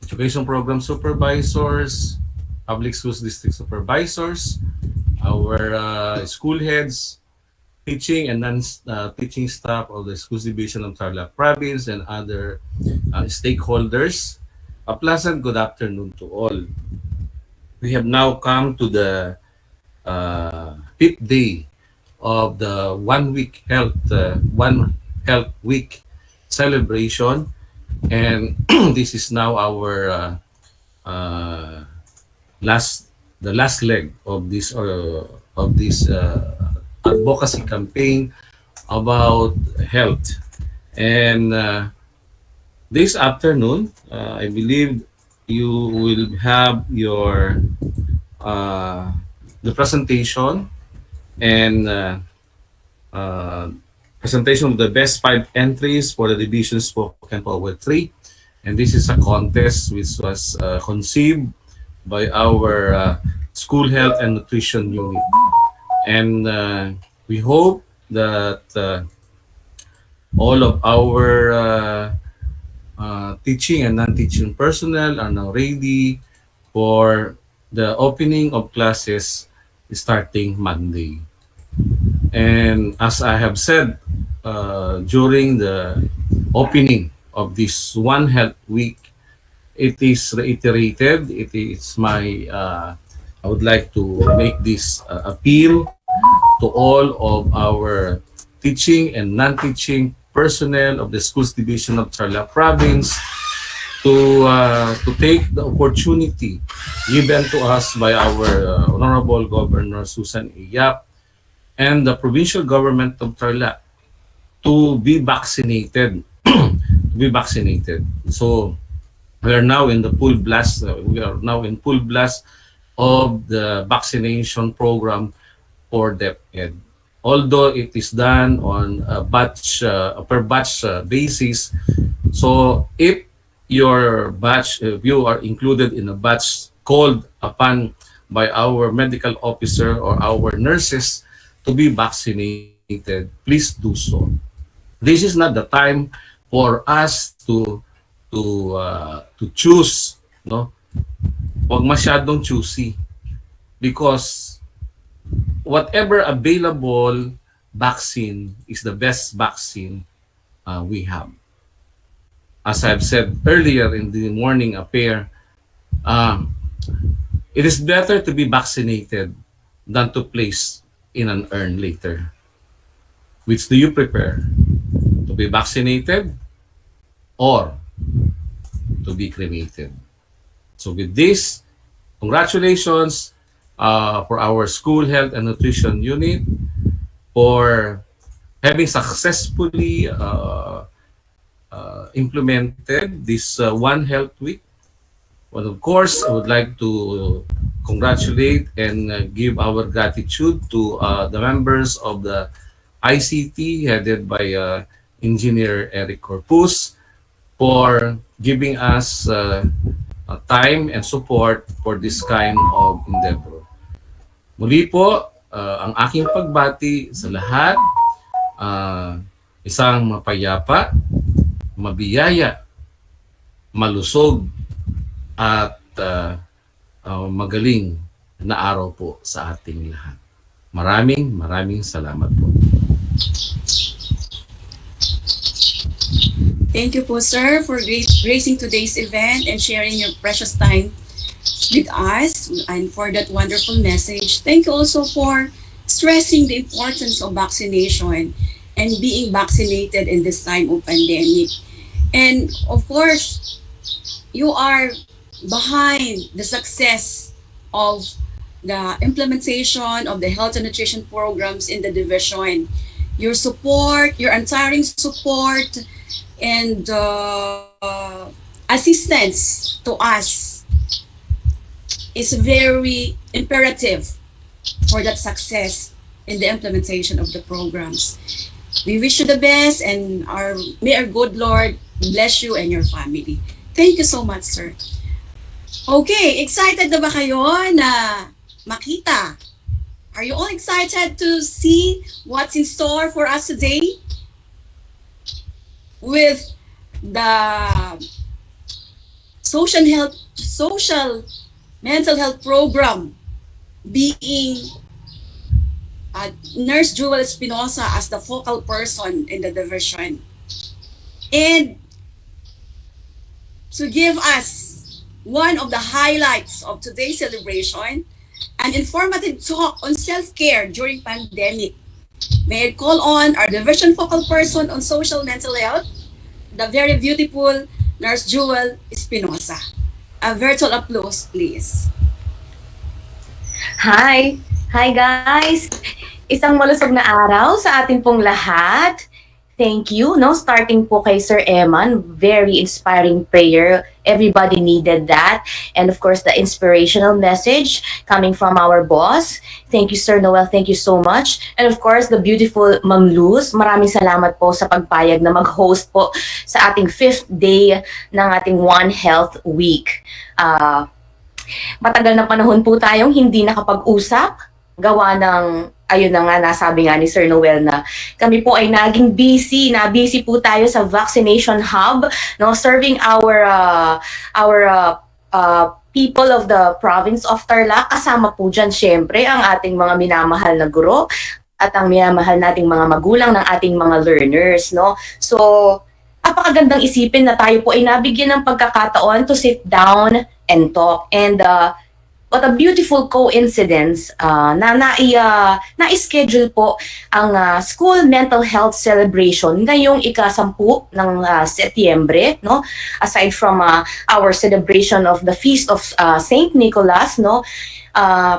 education program supervisors, public schools district supervisors, our school heads, teaching and non-teaching staff of the Schools Division of Tarlac Province, and other stakeholders. A pleasant good afternoon to all. We have now come to the 5th day of the One Health Week celebration, and this is now our the last leg of this advocacy campaign about health. And this afternoon, I believe you will have your the presentation and presentation of the best 5 entries for the division spoken poetry. And this is a contest which was conceived by our school health and nutrition unit. And we hope that all of our teaching and non-teaching personnel are now ready for the opening of classes starting Monday. And as I have said during the opening of this One Health Week, it is reiterated. It is my, I would like to make this appeal to all of our teaching and non-teaching personnel of the Schools Division of Tarlac Province to take the opportunity given to us by our Honorable Governor Susan A. Yap and the provincial government of Tarlac to be vaccinated. To be vaccinated. So we are now in the full blast. We are now in full blast of the vaccination program for DEPED. Although it is done on a batch per batch basis, so if your batch, if you are included in a batch called upon by our medical officer or our nurses to be vaccinated, please do so. This is not the time for us to choose, no? Huwag masyadong choosy because whatever available vaccine is the best vaccine we have. As I've said earlier in the morning affair, it is better to be vaccinated than to place in an urn later. Which do you prefer? To be vaccinated or to be cremated? So with this, congratulations for our school health and nutrition unit for having successfully implemented this One Health Week. Well, of course, I would like to congratulate and give our gratitude to the members of the ICT headed by Engineer Eric Corpus for giving us time and support for this kind of endeavor. Muli po, ang aking pagbati sa lahat, isang mapayapa, mabiyaya, malusog, at magaling na araw po sa ating lahat. Maraming salamat po.
Thank you po, sir, for gracing today's event and sharing your precious time with us and for that wonderful message. Thank you also for stressing the importance of vaccination and being vaccinated in this time of pandemic. And of course, you are behind the success of the implementation of the health and nutrition programs in the division. Your support, your untiring support, and assistance to us is very imperative for that success in the implementation of the programs. We wish you the best, and may our good Lord bless you and your family. Thank you so much, sir. Okay, excited na ba kayo na makita? Are you all excited to see what's in store for us today? With the mental health program being Nurse Jewel Espinosa as the focal person in the division. And to give us one of the highlights of today's celebration, an informative talk on self-care during pandemic. May I call on our division focal person on social mental health, the very beautiful Nurse Jewel Espinosa. A virtual applause, please.
Hi guys! Isang malusog na araw sa ating pong lahat. Thank you, no? Starting po kay Sir Eman, very inspiring prayer. Everybody needed that. And of course, the inspirational message coming from our boss. Thank you, Sir Noel. Thank you so much. And of course, the beautiful Ma'am Luz. Maraming salamat po sa pagpayag na mag-host po sa ating 5th day ng ating One Health Week. Matagal na panahon po tayong hindi nakapag-usap. Gawa ng, ayun na nga, nasabi nga ni Sir Noel na kami po ay naging busy. Na-busy po tayo sa vaccination hub, no, serving our people of the province of Tarlac. Kasama po dyan, syempre, ang ating mga minamahal na guro at ang minamahal nating mga magulang ng ating mga learners, no? So, napakagandang isipin na tayo po ay nabigyan ng pagkakataon to sit down and talk. And what a beautiful coincidence na na-schedule po ang school mental health celebration ngayong ika-10 ng Setyembre, no? Aside from our celebration of the feast of Saint Nicholas, no?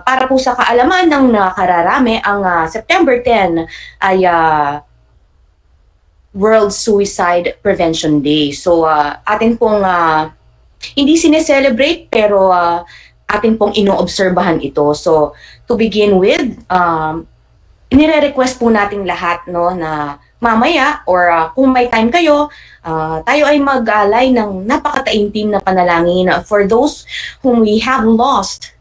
Para po sa kaalaman ng nakararami, ang September 10 ay World Suicide Prevention Day. So atin pong hindi sineselebrate pero atin pong inoobserbahan ito. So, to begin with, inire-request po nating lahat, no, na mamaya or kung may time kayo, tayo ay mag-alay ng napakataimtim na panalangin for those whom we have lost,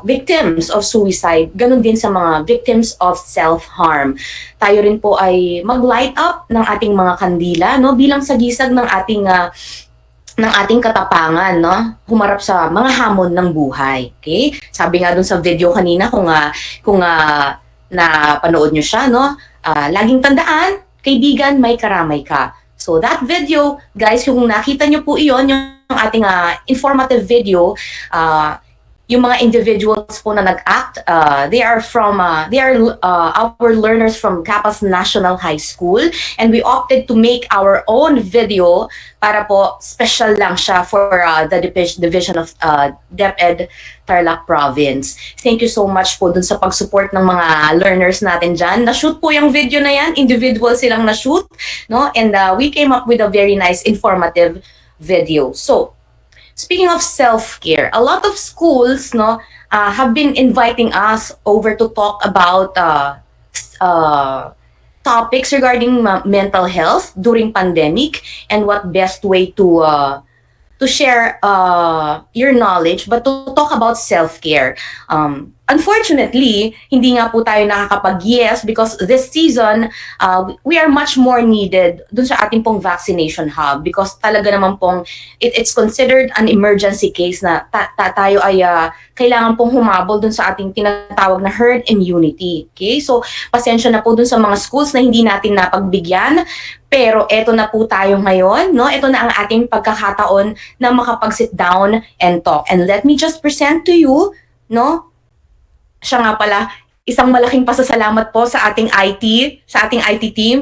victims of suicide, ganun din sa mga victims of self-harm. Tayo rin po ay mag-light up ng ating mga kandila, no, bilang sagisag ng ating katapangan, no? Humarap sa mga hamon ng buhay. Okay? Sabi nga dun sa video kanina, kung napanood nyo siya, no? Laging tandaan, kaibigan, may karamay ka. So that video, guys, yung nakita nyo po iyon, yung ating informative video, yung mga individuals po na nag-act, they are our learners from Capas National High School, and we opted to make our own video para po special lang siya for the division of DEPED Tarlac Province. Thank you so much po dun sa pag-support ng mga learners natin dyan. Na-shoot po yung video na yan, individual silang na-shoot, no? And we came up with a very nice informative video. So, speaking of self-care, a lot of schools, no, have been inviting us over to talk about topics regarding mental health during pandemic and what best way to share your knowledge, but to talk about self-care. Unfortunately, hindi nga po tayo nakakapag-yes because this season, we are much more needed dun sa ating pong vaccination hub because talaga naman pong it's considered an emergency case na tayo ay kailangan pong humabol dun sa ating tinatawag na herd immunity. Okay? So, pasensya na po dun sa mga schools na hindi natin napagbigyan, pero eto na po tayo ngayon, no? Ito na ang ating pagkakataon na makapag-sit down and talk. And let me just present to you, no? Siya nga pala, isang malaking pasasalamat po sa ating IT team,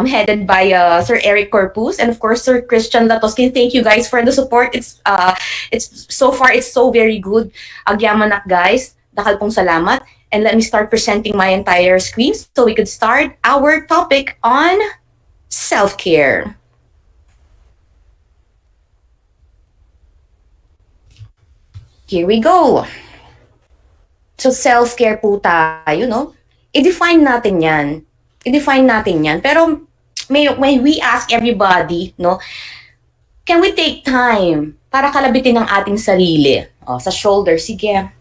headed by Sir Eric Corpus and of course Sir Christian Latoskin. Thank you guys for the support. It's so far it's so very good. Agyamanak guys, dakal pong salamat. And let me start presenting my entire screen so we could start our topic on self-care. Here we go. So, self-care po tayo, no? I-define natin yan. Pero, may we ask everybody, no? Can we take time para kalabitin ang ating sarili? Sa shoulder, sige.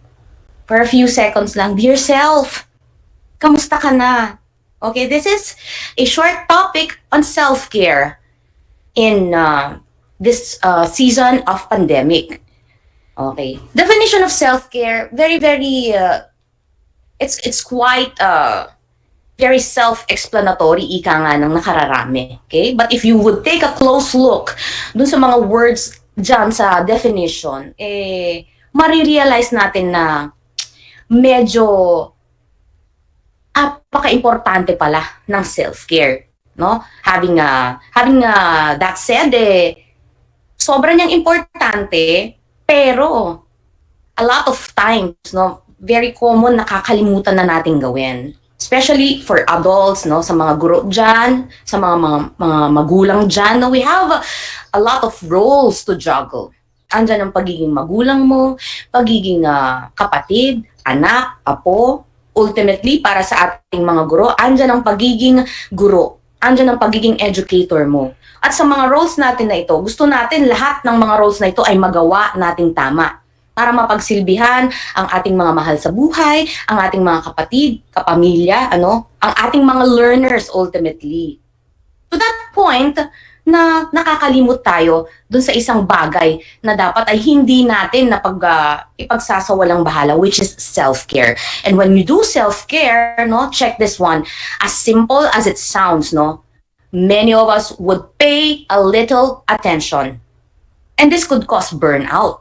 For a few seconds lang. Dear self, kamusta ka na? Okay, this is a short topic on self-care in this season of pandemic. Okay. Definition of self-care, very, very, it's quite very self-explanatory, ika nga ng nakararami. Okay? But if you would take a close look dun sa mga words dyan sa definition, marirealize natin na medyo apaka-importante pala ng self-care. No? Having that said, sobrang niyang importante, pero a lot of times, no, very common nakakalimutan na nating gawin. especially for adults, no, sa mga guro dyan, sa mga magulang dyan, no, we have a lot of roles to juggle. Andyan ang pagiging magulang mo, pagiging kapatid, anak, apo. Ultimately, para sa ating mga guro, andyan ang pagiging guro. Andyan ang pagiging educator mo. At sa mga roles natin na ito, gusto natin lahat ng mga roles na ito ay magawa nating tama para mapagsilbihan ang ating mga mahal sa buhay, ang ating mga kapatid, kapamilya, ang ating mga learners ultimately. To that point, na nakakalimot tayo dun sa isang bagay na dapat ay hindi natin ipagsasawalang bahala, which is self-care. And when you do self-care, no, check this one, as simple as it sounds, no, many of us would pay a little attention. And this could cause burnout.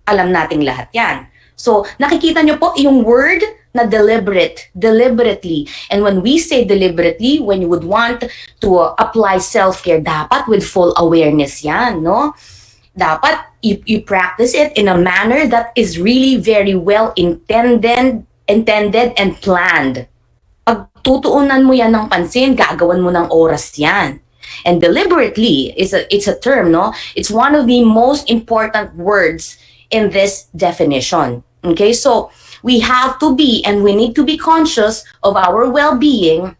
Alam nating lahat yan. So, nakikita nyo po yung word na deliberately. And when we say deliberately, when you would want to apply self-care, dapat with full awareness yan, no? Dapat you practice it in a manner that is really very well intended and planned. Pag tutuunan mo yan ng pansin, gagawan mo ng oras yan. And deliberately, it's a term, no? It's one of the most important words in this definition. Okay, so we have to be and we need to be conscious of our well-being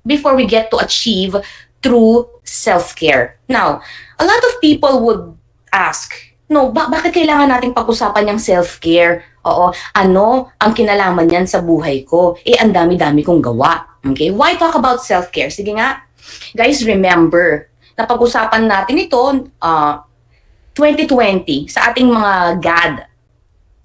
before we get to achieve through self-care. Now, a lot of people would ask, no, bakit kailangan nating pag-usapan yung self-care? Oo, ano ang kinalaman yan sa buhay ko? Ang dami-dami kong gawa. Okay, why talk about self-care? Sige nga, guys, remember, na pag-usapan natin ito 2020 sa ating mga GAD,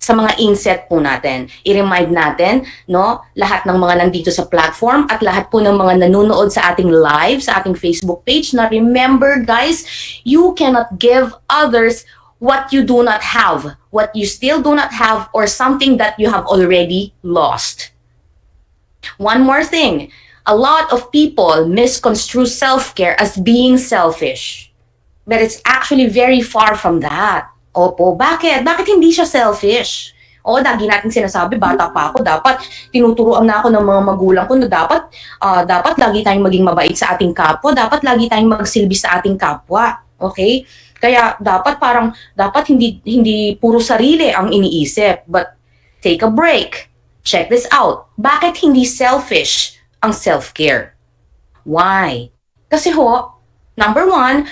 sa mga inset po natin. I-remind natin, no, lahat ng mga nandito sa platform at lahat po ng mga nanonood sa ating live, sa ating Facebook page, na remember, guys, you cannot give others what you do not have, what you still do not have, or something that you have already lost. One more thing, a lot of people misconstrue self-care as being selfish. But it's actually very far from that. Opo, bakit? Bakit hindi siya selfish? Lagi natin sinasabi, bata pa ako, dapat tinuturuan na ako ng mga magulang ko na dapat lagi tayong maging mabait sa ating kapwa, dapat lagi tayong magsilbi sa ating kapwa. Okay? Kaya dapat hindi puro sarili ang iniisip, but take a break. Check this out. Bakit hindi selfish ang self-care? Why? Kasi number one,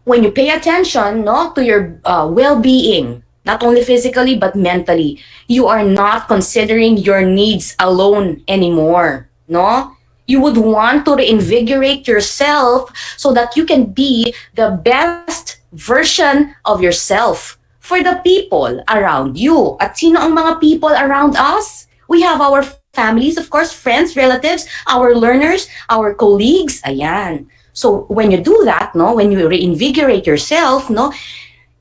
when you pay attention, no, to your well-being, not only physically but mentally, you are not considering your needs alone anymore, no? You would want to reinvigorate yourself so that you can be the best version of yourself for the people around you. At sino ang mga people around us? We have our families, of course, friends, relatives, our learners, our colleagues. Ayan. So when you do that, no, when you reinvigorate yourself, no,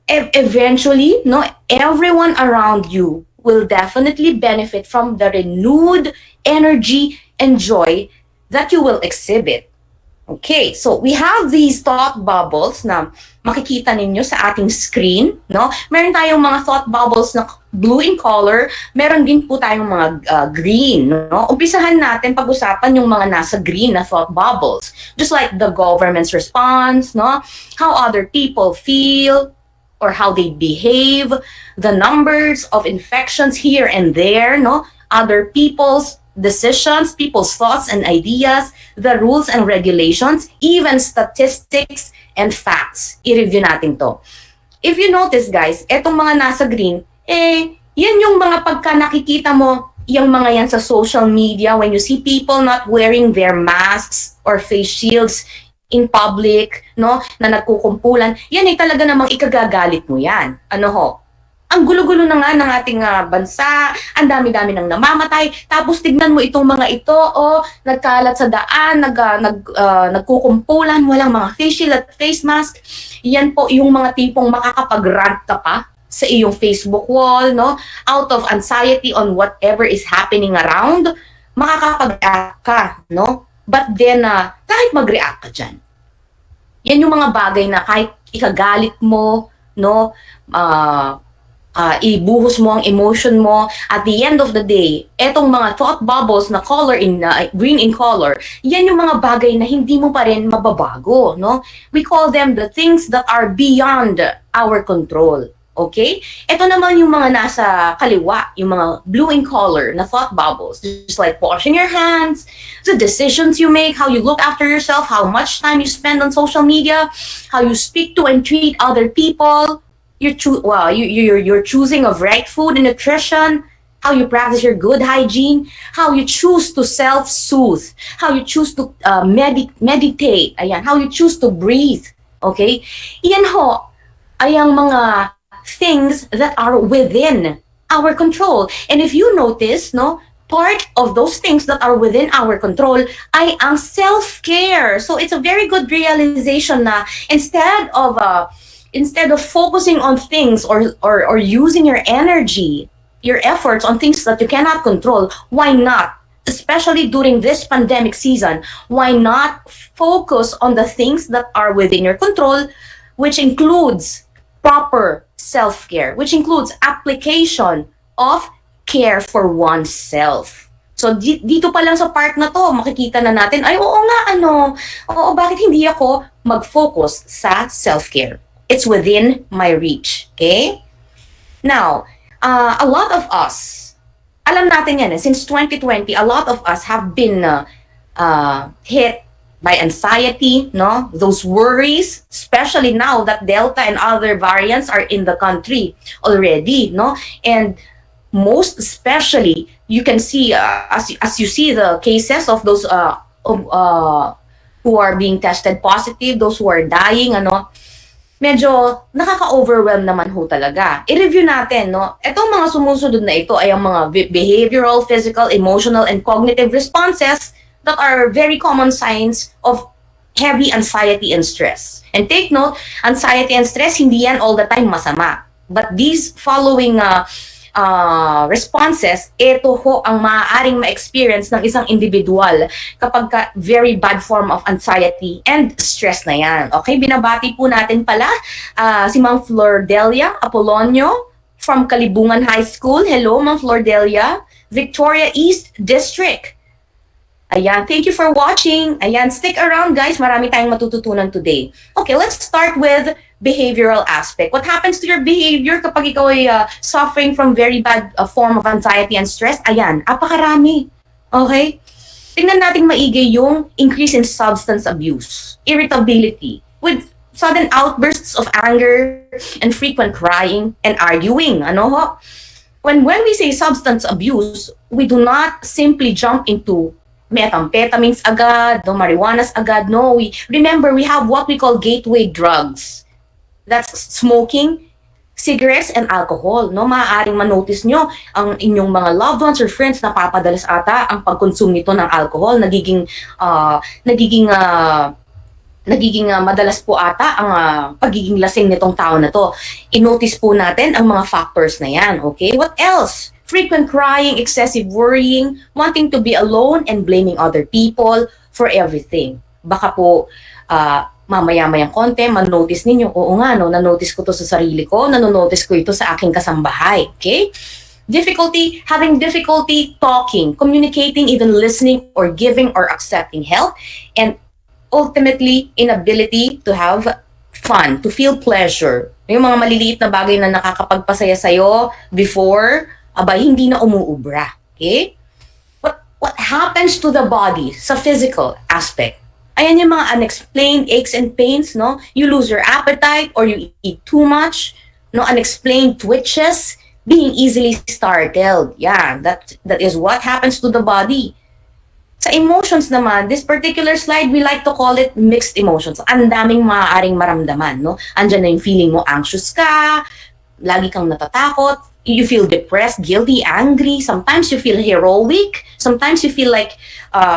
eventually, no, everyone around you will definitely benefit from the renewed energy and joy that you will exhibit. Okay, so we have these thought bubbles na makikita ninyo sa ating screen, no? Meron tayong mga thought bubbles na blue in color, meron din po tayong mga green, no? Umpisahan natin pag-usapan yung mga nasa green na thought bubbles. Just like the government's response, no? How other people feel or how they behave, the numbers of infections here and there, no? Other people's decisions, people's thoughts and ideas, the rules and regulations, even statistics and facts. I-review natin to. If you notice, guys, etong mga nasa green, yan yung mga pagka nakikita mo, yung mga yan sa social media, when you see people not wearing their masks or face shields in public, no, na nagkukumpulan, yan ay talaga namang ikagagalit mo yan. Ang gulo-gulo na nga ng ating bansa, ang dami-dami nang namamatay, tapos tignan mo itong mga ito, nagkalat sa daan, nagkukumpulan, walang mga face shield at face mask. Yan po yung mga tipong makakapag-rant ka pa sa iyong Facebook wall, no? Out of anxiety on whatever is happening around, makakapag-react ka, no? But then, kahit mag-react ka dyan, yan yung mga bagay na kahit ikagalit mo, no? ibuhos mo ang emotion mo. At the end of the day, etong mga thought bubbles na green in color, yan yung mga bagay na hindi mo pa rin mababago, no? We call them the things that are beyond our control. Okay? Ito naman yung mga nasa kaliwa, yung mga blue in color na thought bubbles. Just like washing your hands, the decisions you make, how you look after yourself, how much time you spend on social media, how you speak to and treat other people, you're choosing of right food and nutrition, how you practice your good hygiene, how you choose to self-soothe, how you choose to meditate, ayan, how you choose to breathe. Okay? Yan ho ay ang mga things that are within our control. And if you notice, no, part of those things that are within our control ay ang self-care. So it's a very good realization na instead of focusing on things or using your energy, your efforts on things that you cannot control, why not? Especially during this pandemic season, why not focus on the things that are within your control, which includes proper self-care, which includes application of care for oneself. So dito pa lang sa part na to, makikita na natin, ay oo nga bakit hindi ako mag-focus sa self-care? It's within my reach, okay? Now, a lot of us, alam natin yan, since 2020, a lot of us have been hit by anxiety, no? Those worries, especially now that Delta and other variants are in the country already, no? And most especially, you can see, as you see the cases of those who are being tested positive, those who are dying, medyo nakaka-overwhelm naman ho talaga. I-review natin, no? Itong mga sumusunod na ito ay ang mga behavioral, physical, emotional, and cognitive responses that are very common signs of heavy anxiety and stress. And take note, anxiety and stress, hindi yan all the time masama. But these following responses, ito ho ang maaaring ma-experience ng isang individual kapag very bad form of anxiety and stress na yan. Okay, binabati po natin pala si Ma'am Flordelia Apolonio from Kalibungan High School. Hello, Ma'am Flordelia. Victoria East District. Ayan, thank you for watching. Ayan, stick around guys, marami tayong matututunan today. Okay, let's start with behavioral aspect. What happens to your behavior kapag ikaw ay suffering from very bad form of anxiety and stress? Ayan, apakarami. Okay? Tingnan natin maigi yung increase in substance abuse, irritability, with sudden outbursts of anger and frequent crying and arguing. When we say substance abuse, we do not simply jump into methamphetamines agad, marijuanas agad. No, we have what we call gateway drugs. That's smoking, cigarettes, and alcohol. No, maaaring manotice nyo ang inyong mga loved ones or friends na papadalas ata ang pag-consume nito ng alcohol. Nagiging madalas po ata ang pagiging lasing nitong tao na to. I-notice po natin ang mga factors na yan. Okay, what else? Frequent crying, excessive worrying, wanting to be alone, and blaming other people for everything. Baka po, mamaya-mayang konti, manotice ninyo, oo nga, nanotice ko to sa sarili ko, nanonotice ko ito sa aking kasambahay. Okay? Having difficulty talking, communicating, even listening, or giving or accepting help, and ultimately, inability to have fun, to feel pleasure. Yung mga maliliit na bagay na nakakapagpasaya sa'yo before, hindi na umuubra. Okay? What happens to the body sa physical aspect? Ayan yung mga unexplained aches and pains, no? You lose your appetite or you eat too much, no? Unexplained twitches, being easily startled. Yeah, that is what happens to the body. Sa emotions naman, this particular slide, we like to call it mixed emotions. Ang daming maaaring maramdaman, no? Andyan na yung feeling mo anxious ka, lagi kang natatakot, you feel depressed, guilty, angry, sometimes you feel heroic, sometimes you feel like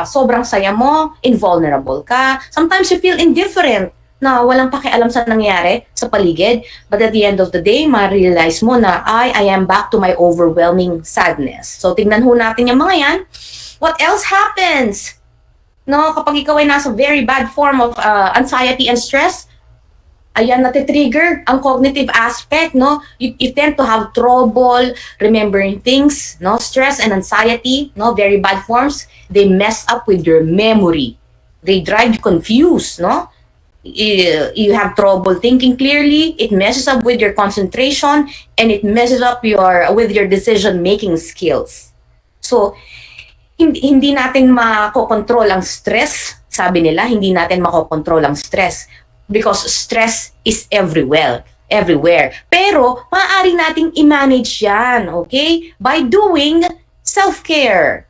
sobrang saya mo, invulnerable ka, sometimes you feel indifferent, na walang pakialam sa nangyari sa paligid, but at the end of the day, ma-realize mo na, I am back to my overwhelming sadness. So tingnan ho natin yung mga yan. What else happens? No, kapag ikaw ay nasa very bad form of anxiety and stress, ayan, natitrigger ang cognitive aspect, no? You tend to have trouble remembering things, no? Stress and anxiety, no? Very bad forms. They mess up with your memory. They drive you confused, no? You have trouble thinking clearly. It messes up with your concentration, and it messes up with your decision-making skills. So, hindi natin makokontrol ang stress. Sabi nila, hindi natin makokontrol ang stress because stress is everywhere. Pero, maaari nating i-manage yan, okay? By doing self-care.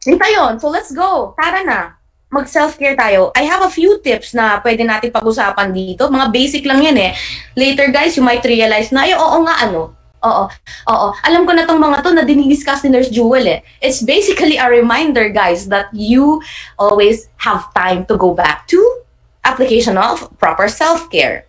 Ito yun. So, let's go. Tara na. Mag-self-care tayo. I have a few tips na pwede natin pag-usapan dito. Mga basic lang yan eh. Later, guys, you might realize na, oo nga, Oo. Alam ko na tong mga to na dinidiscuss ni Nurse Jewel eh. It's basically a reminder, guys, that you always have time to go back to application of proper self-care.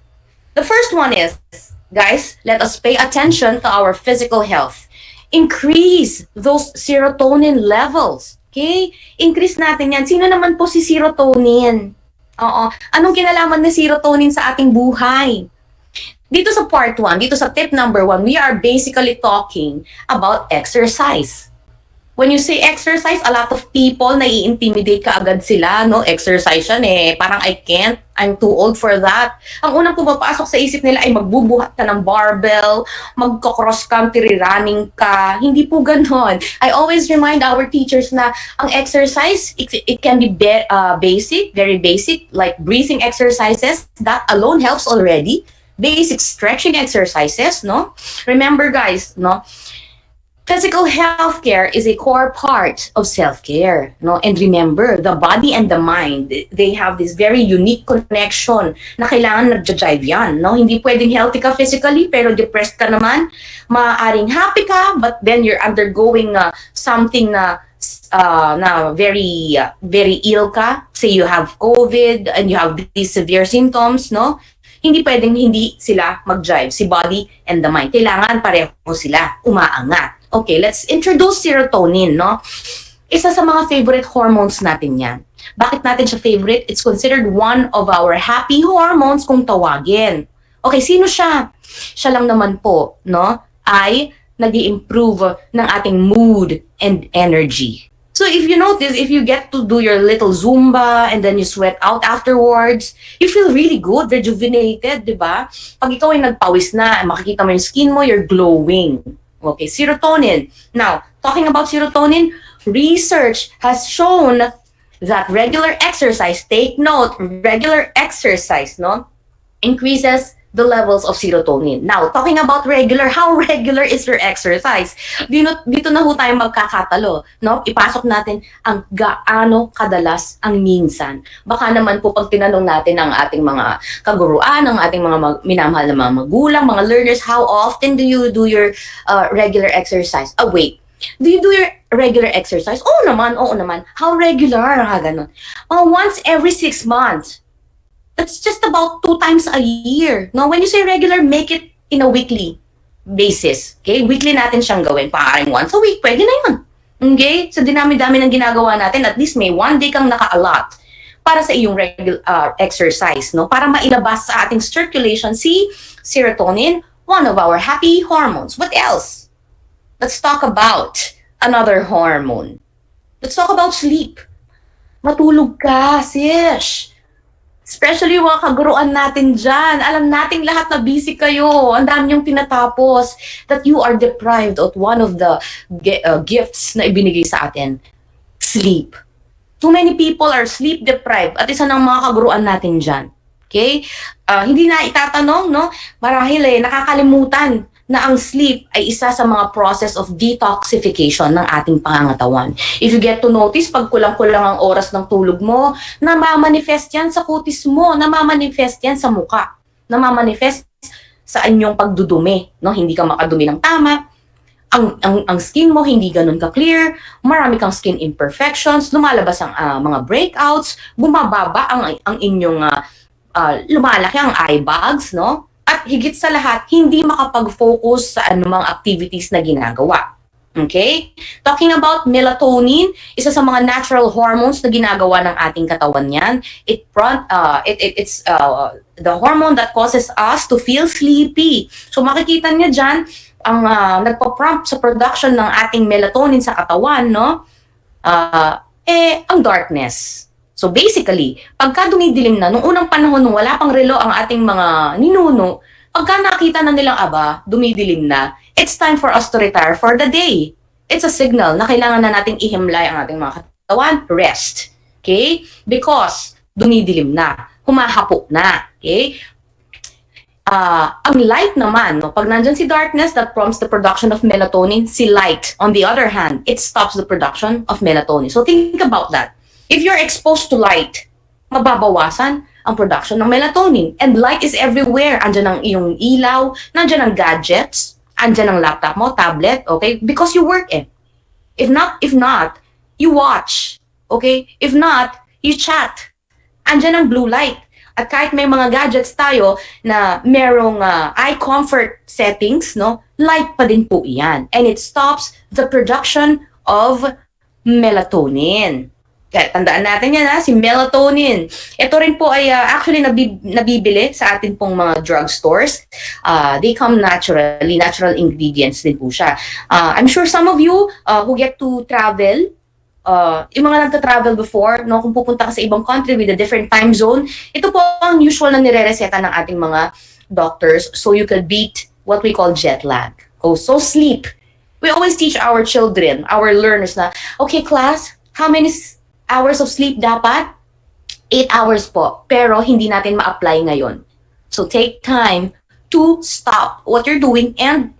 The first one is, guys, let us pay attention to our physical health. Increase those serotonin levels. Okay? Increase natin yan. Sino naman po si serotonin? Anong kinalaman ni serotonin sa ating buhay? Dito sa part 1, dito sa tip number 1, we are basically talking about exercise. When you say exercise, a lot of people nai-intimidate ka agad sila, no? Exercise yan eh. Parang I can't, I'm too old for that. Ang unang pumapasok sa isip nila ay magbubuhat ka ng barbell, magko-cross country running ka. Hindi po ganon. I always remind our teachers na ang exercise, it can be basic, very basic, like breathing exercises. That alone helps already. Basic stretching exercises, no? Remember, guys, no? Physical health care is a core part of self-care, no? And remember, the body and the mind, they have this very unique connection na kailangan nagja-jive yan, no? Hindi pwedeng healthy ka physically, pero depressed ka naman. Maaaring happy ka, but then you're undergoing something na very ill ka. Say you have COVID and you have these severe symptoms, no? Hindi pwedeng hindi sila mag-jive, si body and the mind. Kailangan pareho sila umaangat. Okay, let's introduce serotonin, no? Isa sa mga favorite hormones natin yan. Bakit natin siya favorite? It's considered one of our happy hormones kung tawagin. Okay, sino siya? Siya lang naman po, no? Ay nag-i-improve ng ating mood and energy. So if you notice, if you get to do your little Zumba and then you sweat out afterwards, you feel really good, rejuvenated, di ba? Pag ikaw ay nagpawis na, makikita mo yung skin mo, you're glowing. Okay, serotonin. Now, talking about serotonin, research has shown that regular exercise, take note, regular exercise, no, increases the levels of serotonin. Now, talking about regular, how regular is your exercise? Dito na ho tayo magkakatalo, no? Ipasok natin ang gaano kadalas ang minsan. Baka naman po pag tinanong natin ang ating mga kaguruan, ang ating mga minamahal na mga magulang, mga learners, how often do you do your regular exercise? Wait. Do you do your regular exercise? Oo naman. How regular? Ganon. Once every 6 months. That's just about 2 times a year. No, when you say regular, make it in a weekly basis. Okay? Weekly natin siyang gawin. Paaaring once a week, pwede na yun. Okay? Sa dinami-dami ng ginagawa natin, at least may 1 day kang naka-allot para sa iyong regular exercise, no? Para mailabas sa ating circulation si serotonin, one of our happy hormones. What else? Let's talk about another hormone. Let's talk about sleep. Matulog ka, sis. Especially mga kaguruan natin dyan. Alam nating lahat na busy kayo. Ang dami yung tinatapos. That you are deprived of one of the gifts na ibinigay sa atin. Sleep. Too many people are sleep deprived. At isa ng mga kaguruan natin dyan. Okay? Hindi na itatanong, no? Marahil nakakalimutan na ang sleep ay isa sa mga process of detoxification ng ating pangangatawan. If you get to notice, pag kulang-kulang ang oras ng tulog mo, namamanifest yan sa kutis mo, namamanifest yan sa muka, namamanifest sa inyong pagdudumi, no? Hindi ka makadumi ng tama, ang skin mo hindi ganun ka-clear, marami kang skin imperfections, lumalabas ang mga breakouts, bumababa ang inyong lumalaki ang eye bags, no? At higit sa lahat, hindi makapag-focus sa anumang activities na ginagawa. Okay? Talking about melatonin, isa sa mga natural hormones na ginagawa ng ating katawan yan. It's the hormone that causes us to feel sleepy. So makikita niyo dyan, ang nagpa-prompt sa production ng ating melatonin sa katawan, no? Ang darkness. So basically, pagka dumidilim na, nung unang panahon nung wala pang relo ang ating mga ninuno, pagka nakita na nilang dumidilim na, it's time for us to retire for the day. It's a signal na kailangan na nating ihimlay ang ating mga katawan, rest. Okay? Because dumidilim na, humahapo na. Okay? Ang light naman, no, pag nandyan si darkness, that prompts the production of melatonin. Si light, on the other hand, it stops the production of melatonin. So think about that. If you're exposed to light, mababawasan ang production ng melatonin. And light is everywhere. Andyan ang iyong ilaw, nandyan ang gadgets, andyan ang laptop mo, tablet, okay? Because you work it. If not, you watch, okay? If not, you chat. Andyan ang blue light. At kahit may mga gadgets tayo na merong eye comfort settings, no, light pa din po iyan. And it stops the production of melatonin. Kaya tandaan natin yan, si melatonin. Ito rin po ay actually nabibili sa atin pong mga drugstores. They come naturally, natural ingredients din po siya. I'm sure some of you who get to travel, yung mga nagta-travel before, no, kung pupunta ka sa ibang country with a different time zone, ito po ang usual na nire-reseta ng ating mga doctors so you could beat what we call jet lag. So sleep. We always teach our children, our learners na, okay class, how many hours of sleep dapat? 8 hours po. Pero hindi natin ma-apply ngayon. So take time to stop what you're doing and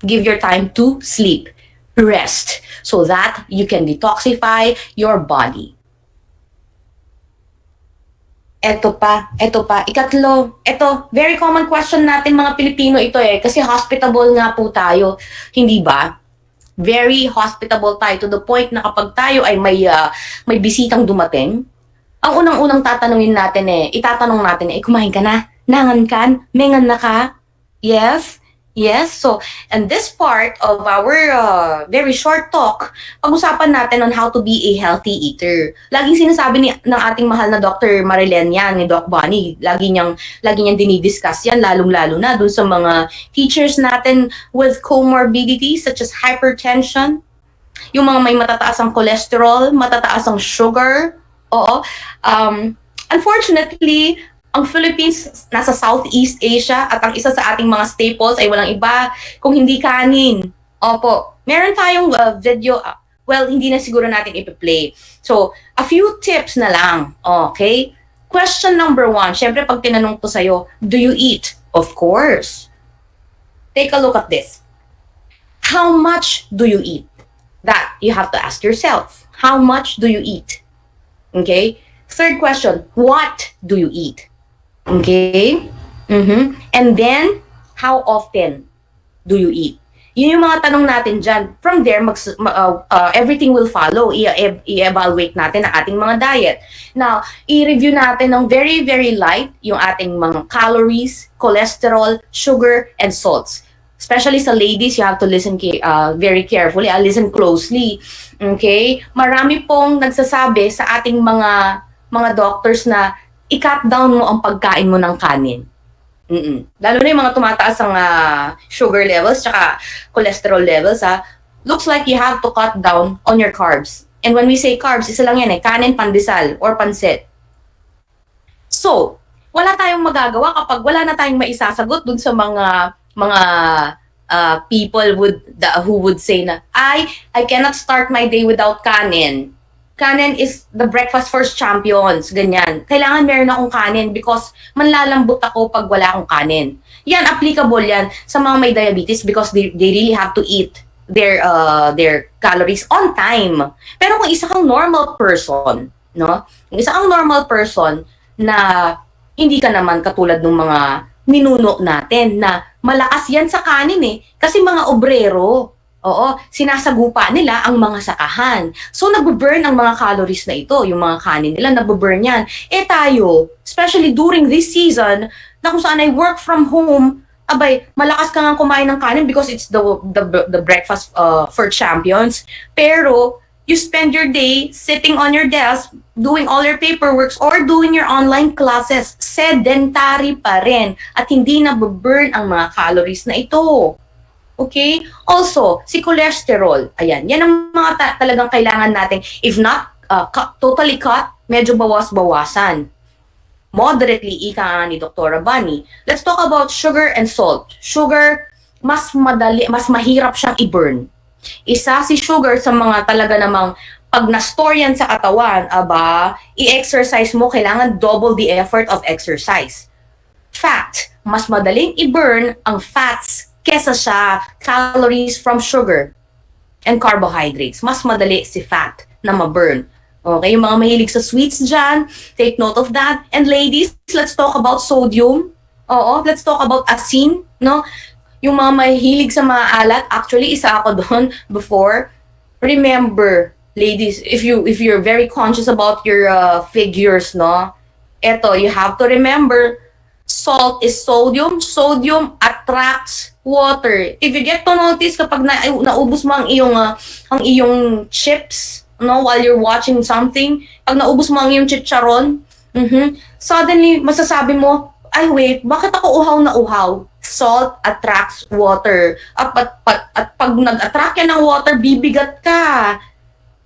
give your time to sleep. Rest. So that you can detoxify your body. Ito pa. Ikatlo. Ito, very common question natin mga Pilipino ito kasi hospitable nga po tayo. Hindi ba? Very hospitable tayo to the point na kapag tayo ay may bisitang dumating, ang unang-unang itatanong natin kumain ka na? Nangan kan? Mengan na ka? Yes? Yes? So, and this part of our very short talk, pag-usapan natin on how to be a healthy eater. Laging sinasabi ng ating mahal na Dr. Marilyn yan, ni Doc Bonnie, lagi niyang dinidiscuss yan, lalong-lalo na dun sa mga teachers natin with comorbidities such as hypertension, yung mga may matataas ang cholesterol, matataas ang sugar. Oo. Unfortunately, ang Philippines nasa Southeast Asia at ang isa sa ating mga staples ay walang iba kung hindi kanin. Opo, meron tayong video, hindi na siguro natin ipi-play. So, a few tips na lang, okay? Question number 1, syempre pag tinanong to sa'yo, do you eat? Of course. Take a look at this. How much do you eat? That you have to ask yourself. How much do you eat? Okay? Third question, what do you eat? Okay? And then, how often do you eat? Yun yung mga tanong natin dyan. From there, everything will follow. I-evaluate natin ang ating mga diet. Now, i-review natin ng very, very light yung ating mga calories, cholesterol, sugar, and salts. Especially sa ladies, you have to listen very carefully. Listen closely. Okay? Marami pong nagsasabi sa ating mga doctors na i-cut down mo ang pagkain mo ng kanin. Lalo na yung mga tumataas ang sugar levels tsaka cholesterol levels. Looks like you have to cut down on your carbs. And when we say carbs, isa lang yan kanin, pandesal, or pansit. So, wala tayong magagawa kapag wala na tayong maisasagot dun sa mga people who would say na, I cannot start my day without kanin. Kanin is the breakfast for champions, ganyan. Kailangan meron akong kanin because manlalambot ako pag wala akong kanin. Yan, applicable yan sa mga may diabetes because they really have to eat their calories on time. Pero kung isa kang normal person, no? Kung isa kang normal person na hindi ka naman katulad ng mga ninuno natin na malakas yan sa kanin kasi mga obrero. Oo, sinasagupa nila ang mga sakahan. So, nagbe-burn ang mga calories na ito. Yung mga kanin nila, nagbe-burn yan. Tayo, especially during this season, na kung saan ay work from home, abay, malakas ka nga kumain ng kanin because it's the breakfast for champions. Pero, you spend your day sitting on your desk, doing all your paperworks, or doing your online classes. Sedentary pa rin. At hindi na burn ang mga calories na ito. Okay? Also, si cholesterol. Ayan, yan ang mga talagang kailangan natin. If not totally cut, medyo bawas-bawasan. Moderately, ika nga ni Dr. Bunny. Let's talk about sugar and salt. Sugar, mas mahirap siyang i-burn. Isa si sugar sa mga talaga namang pag na-store yan sa katawan, i-exercise mo, kailangan double the effort of exercise. Fat, mas madaling i-burn ang fats kesa sa calories from sugar and carbohydrates. Mas madali si fat na ma-burn. Okay, yung mga mahilig sa sweets dyan, take note of that. And ladies, let's talk about sodium. Oo, let's talk about asin, no? Yung mga mahilig sa mga alat, actually, isa ako doon before. Remember, ladies, if you're very conscious about your figures, no? Eto, you have to remember, salt is sodium. Sodium attracts water. If you get to notice kapag naubos mo ang iyong chips, no, while you're watching something, pag naubos mo ang iyong chicharon, suddenly masasabi mo, ay wait, bakit ako uhaw na uhaw? Salt attracts water. At pag nag-attract yan ng water, bibigat ka.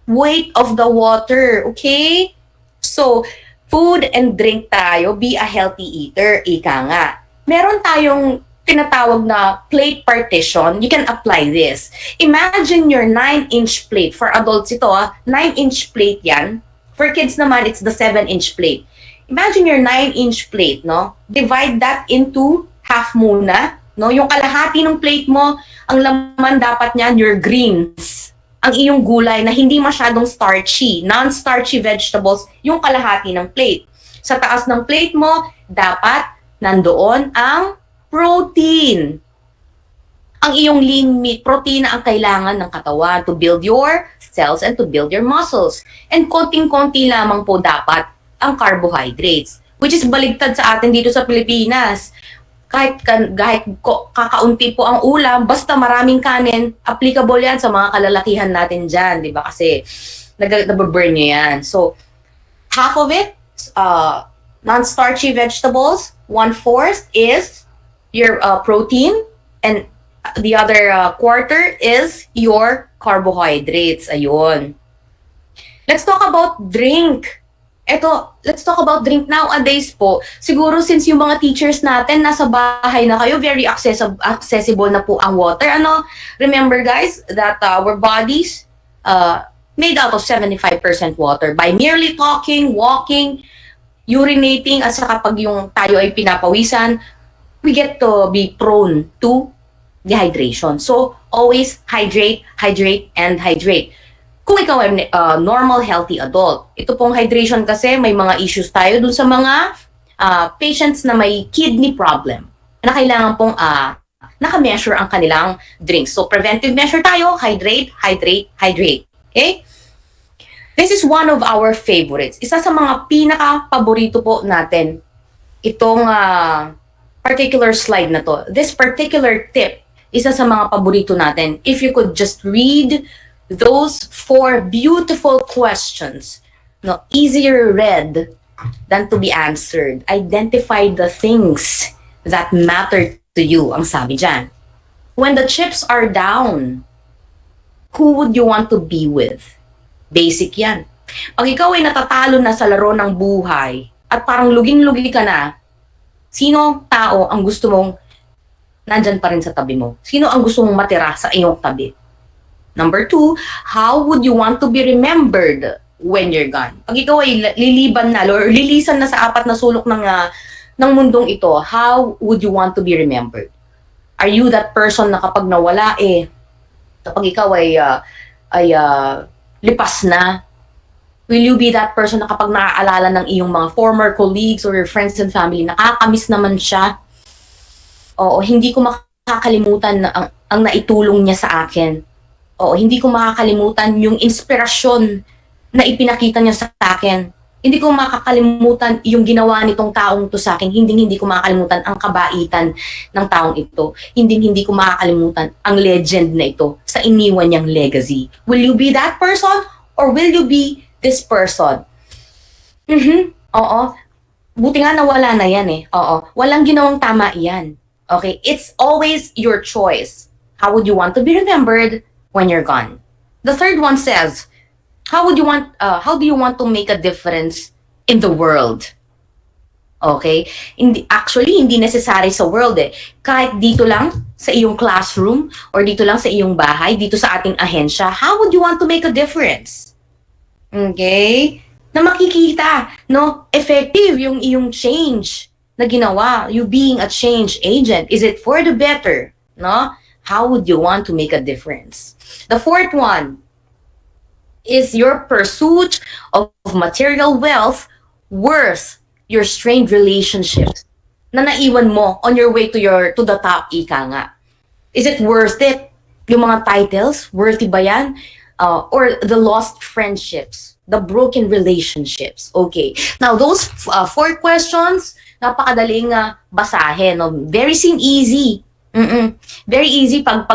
Weight of the water, okay? So, food and drink tayo, be a healthy eater, ika nga. Meron tayong tinatawag na plate partition. You can apply this. Imagine your 9-inch plate. For adults ito, 9-inch plate yan. For kids naman, it's the 7-inch plate. Imagine your 9-inch plate, no? Divide that into half muna, no? Yung kalahati ng plate mo, ang laman dapat niyan, your greens. Ang iyong gulay na hindi masyadong starchy, non-starchy vegetables, yung kalahati ng plate. Sa taas ng plate mo, dapat nandoon ang protein. Ang iyong lean meat, protein ang kailangan ng katawan to build your cells and to build your muscles. And konting-konti lamang po dapat ang carbohydrates, which is baligtad sa atin dito sa Pilipinas. Kahit kakaunti po ang ulam, basta maraming kanin, applicable yan sa mga kalalakihan natin dyan, di ba? Kasi nababurn nyo yan. So, half of it, non-starchy vegetables, 1/4 is your protein, and the other quarter is your carbohydrates. Ayun. Let's talk about drink. Let's talk about drink nowadays po. Siguro since yung mga teachers natin nasa bahay na kayo, very accessible na po ang water. Remember guys, that our bodies made out of 75% water. By merely talking, walking, urinating, at saka pag yung tayo ay pinapawisan, we get to be prone to dehydration. So, always hydrate, hydrate, and hydrate. Kung ikaw ay normal, healthy adult, ito pong hydration kasi may mga issues tayo dun sa mga patients na may kidney problem na kailangan pong naka-measure ang kanilang drinks. So, preventive measure tayo, hydrate, hydrate, hydrate. Okay? This is one of our favorites. Isa sa mga pinaka-paborito po natin, itong particular slide na to. This particular tip, isa sa mga paborito natin. If you could just read those 4 beautiful questions, no, easier read than to be answered. Identify the things that matter to you, ang sabi dyan. When the chips are down, who would you want to be with? Basic yan. Pag ikaw ay natatalo na sa laro ng buhay at parang luging-lugi ka na, sino tao ang gusto mong nandyan pa rin sa tabi mo? Sino ang gusto mong matira sa iyong tabi? Number 2, how would you want to be remembered when you're gone? Pag ikaw ay liliban na or lilisan na sa 4 na sulok ng mundong ito, how would you want to be remembered? Are you that person na kapag nawala kapag ikaw ay lipas na, will you be that person na kapag naaalala ng iyong mga former colleagues or your friends and family, nakakamiss naman siya? Oo, hindi ko makakalimutan na ang naitulong niya sa akin. Oo, hindi ko makakalimutan yung inspirasyon na ipinakita niya sa akin. Hindi ko makakalimutan yung ginawa nitong taong to sa akin. Hindi ko makakalimutan ang kabaitan ng taong ito. Hindi ko makakalimutan ang legend na ito sa iniwan niyang legacy. Will you be that person or will you be this person? Oo. Buti nga nawala na yan eh. Oo. Walang ginawang tama yan. Okay? It's always your choice. How would you want to be remembered when you're gone? The third one says, how do you want to make a difference in the world? Okay? Hindi necessary sa world eh. Kahit dito lang sa iyong classroom or dito lang sa iyong bahay, dito sa ating ahensya, how would you want to make a difference? Okay? Na makikita, no? Effective yung iyong change na ginawa. You being a change agent. Is it for the better? No? How would you want to make a difference? The fourth one, is your pursuit of material wealth worth your strained relationships na naiwan mo on your way to the top, ika nga? Is it worth it? Yung mga titles, worthy ba yan? Or the lost friendships, the broken relationships? Okay. Now, those 4 questions, napakadaling basahin. No? Very easy. Very easy pag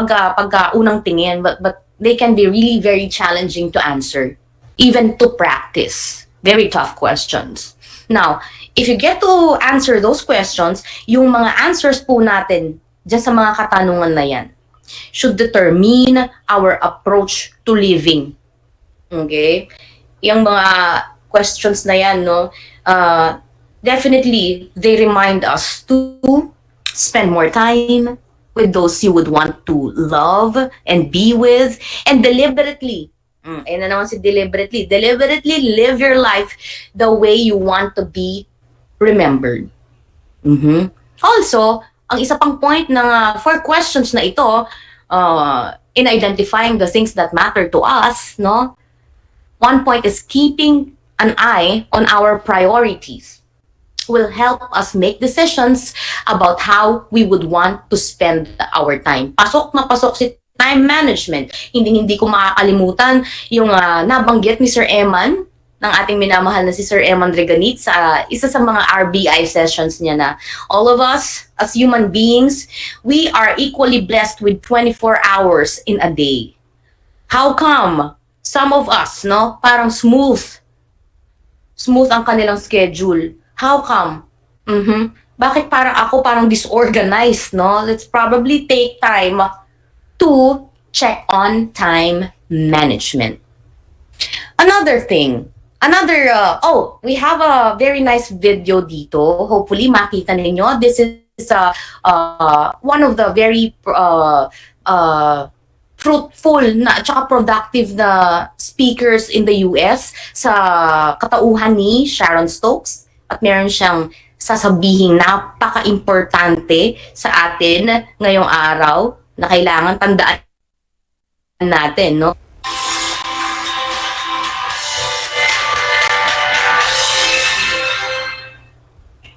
unang tingin, but they can be really very challenging to answer, even to practice. Very tough questions. Now, if you get to answer those questions, yung mga answers po natin dyan sa mga katanungan na yan should determine our approach to living. Okay? Yung mga questions na yan, no, definitely, they remind us to spend more time with those you would want to love and be with, and deliberately, ayun na naman si deliberately live your life the way you want to be remembered. Also, ang isa pang point ng 4 questions na ito, in identifying the things that matter to us, no? One point is keeping an eye on our priorities will help us make decisions about how we would want to spend our time. Pasok na pasok si time management. Hindi ko makakalimutan yung nabanggit ni Sir Eman, ng ating minamahal na si Sir Eman Reganit sa isa sa mga RBI sessions niya na all of us as human beings, we are equally blessed with 24 hours in a day. How come some of us, no, parang smooth ang kanilang schedule? How come? Bakit parang disorganized, no? Let's probably take time to check on time management. We have a very nice video dito. Hopefully, makita ninyo. This is one of the very fruitful na at saka productive na speakers in the US sa katauhan ni Sharon Stokes. At meron siyang sasabihing napaka-importante sa atin ngayong araw na kailangan tandaan natin, no?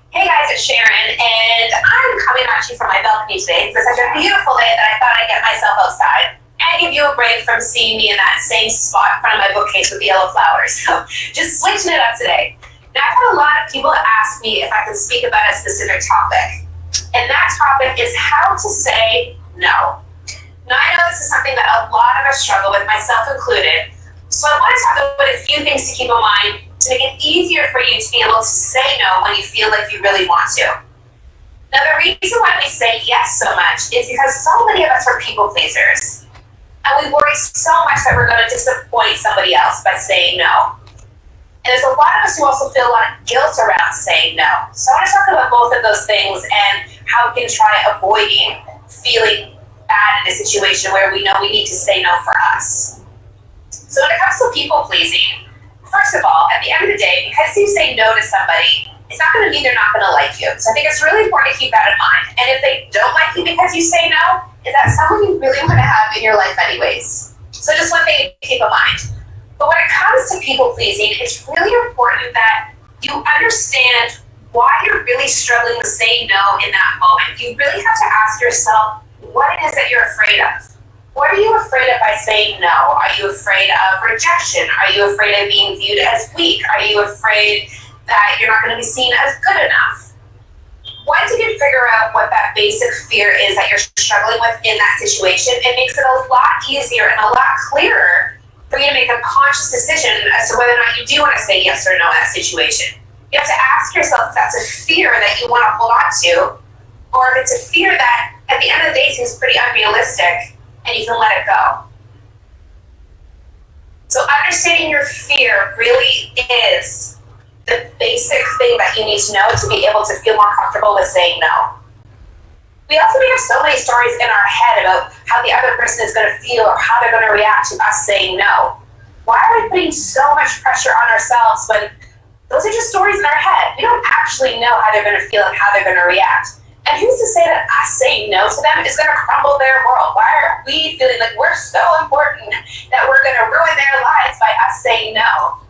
Hey guys, it's Sharon, and I'm coming at you from my balcony today. It's such a beautiful day that I thought I'd get myself outside and give you a break from seeing me in that same spot in front of my bookcase with the yellow flowers. So just switching it up today. Now, I've had a lot of people ask me if I can speak about a specific topic, and that topic is how to say no. Now, I know this is something that a lot of us struggle with, myself included, so I want to talk about a few things to keep in mind to make it easier for you to be able to say no when you feel like you really want to. Now, the reason why we say yes so much is because so many of us are people pleasers, and we worry so much that we're going to disappoint somebody else by saying no. And there's a lot of us who also feel a lot of guilt around saying no. So I want to talk about both of those things and how we can try avoiding feeling bad in a situation where we know we need to say no for us. So when it comes to people pleasing, first of all, at the end of the day, because you say no to somebody, it's not going to mean they're not going to like you. So I think it's really important to keep that in mind. And if they don't like you because you say no, is that someone you really want to have in your life anyways? So just one thing to keep in mind. But when it comes to people pleasing, it's really important that you understand why you're really struggling with saying no in that moment. You really have to ask yourself what it is that you're afraid of. What are you afraid of by saying no? Are you afraid of rejection? Are you afraid of being viewed as weak? Are you afraid that you're not going to be seen as good enough? Once you can figure out what that basic fear is that you're struggling with in that situation, it makes it a lot easier and a lot clearer for you to make a conscious decision as to whether or not you do want to say yes or no in that situation. You have to ask yourself if that's a fear that you want to hold on to, or if it's a fear that at the end of the day seems pretty unrealistic and you can let it go. So understanding your fear really is the basic thing that you need to know to be able to feel more comfortable with saying no. We also have so many stories in our head about how the other person is going to feel or how they're going to react to us saying no. Why are we putting so much pressure on ourselves when those are just stories in our head? We don't actually know how they're going to feel and how they're going to react. And who's to say that us saying no to them is going to crumble their world? Why are we feeling like we're so important that we're going to ruin their lives by us saying no?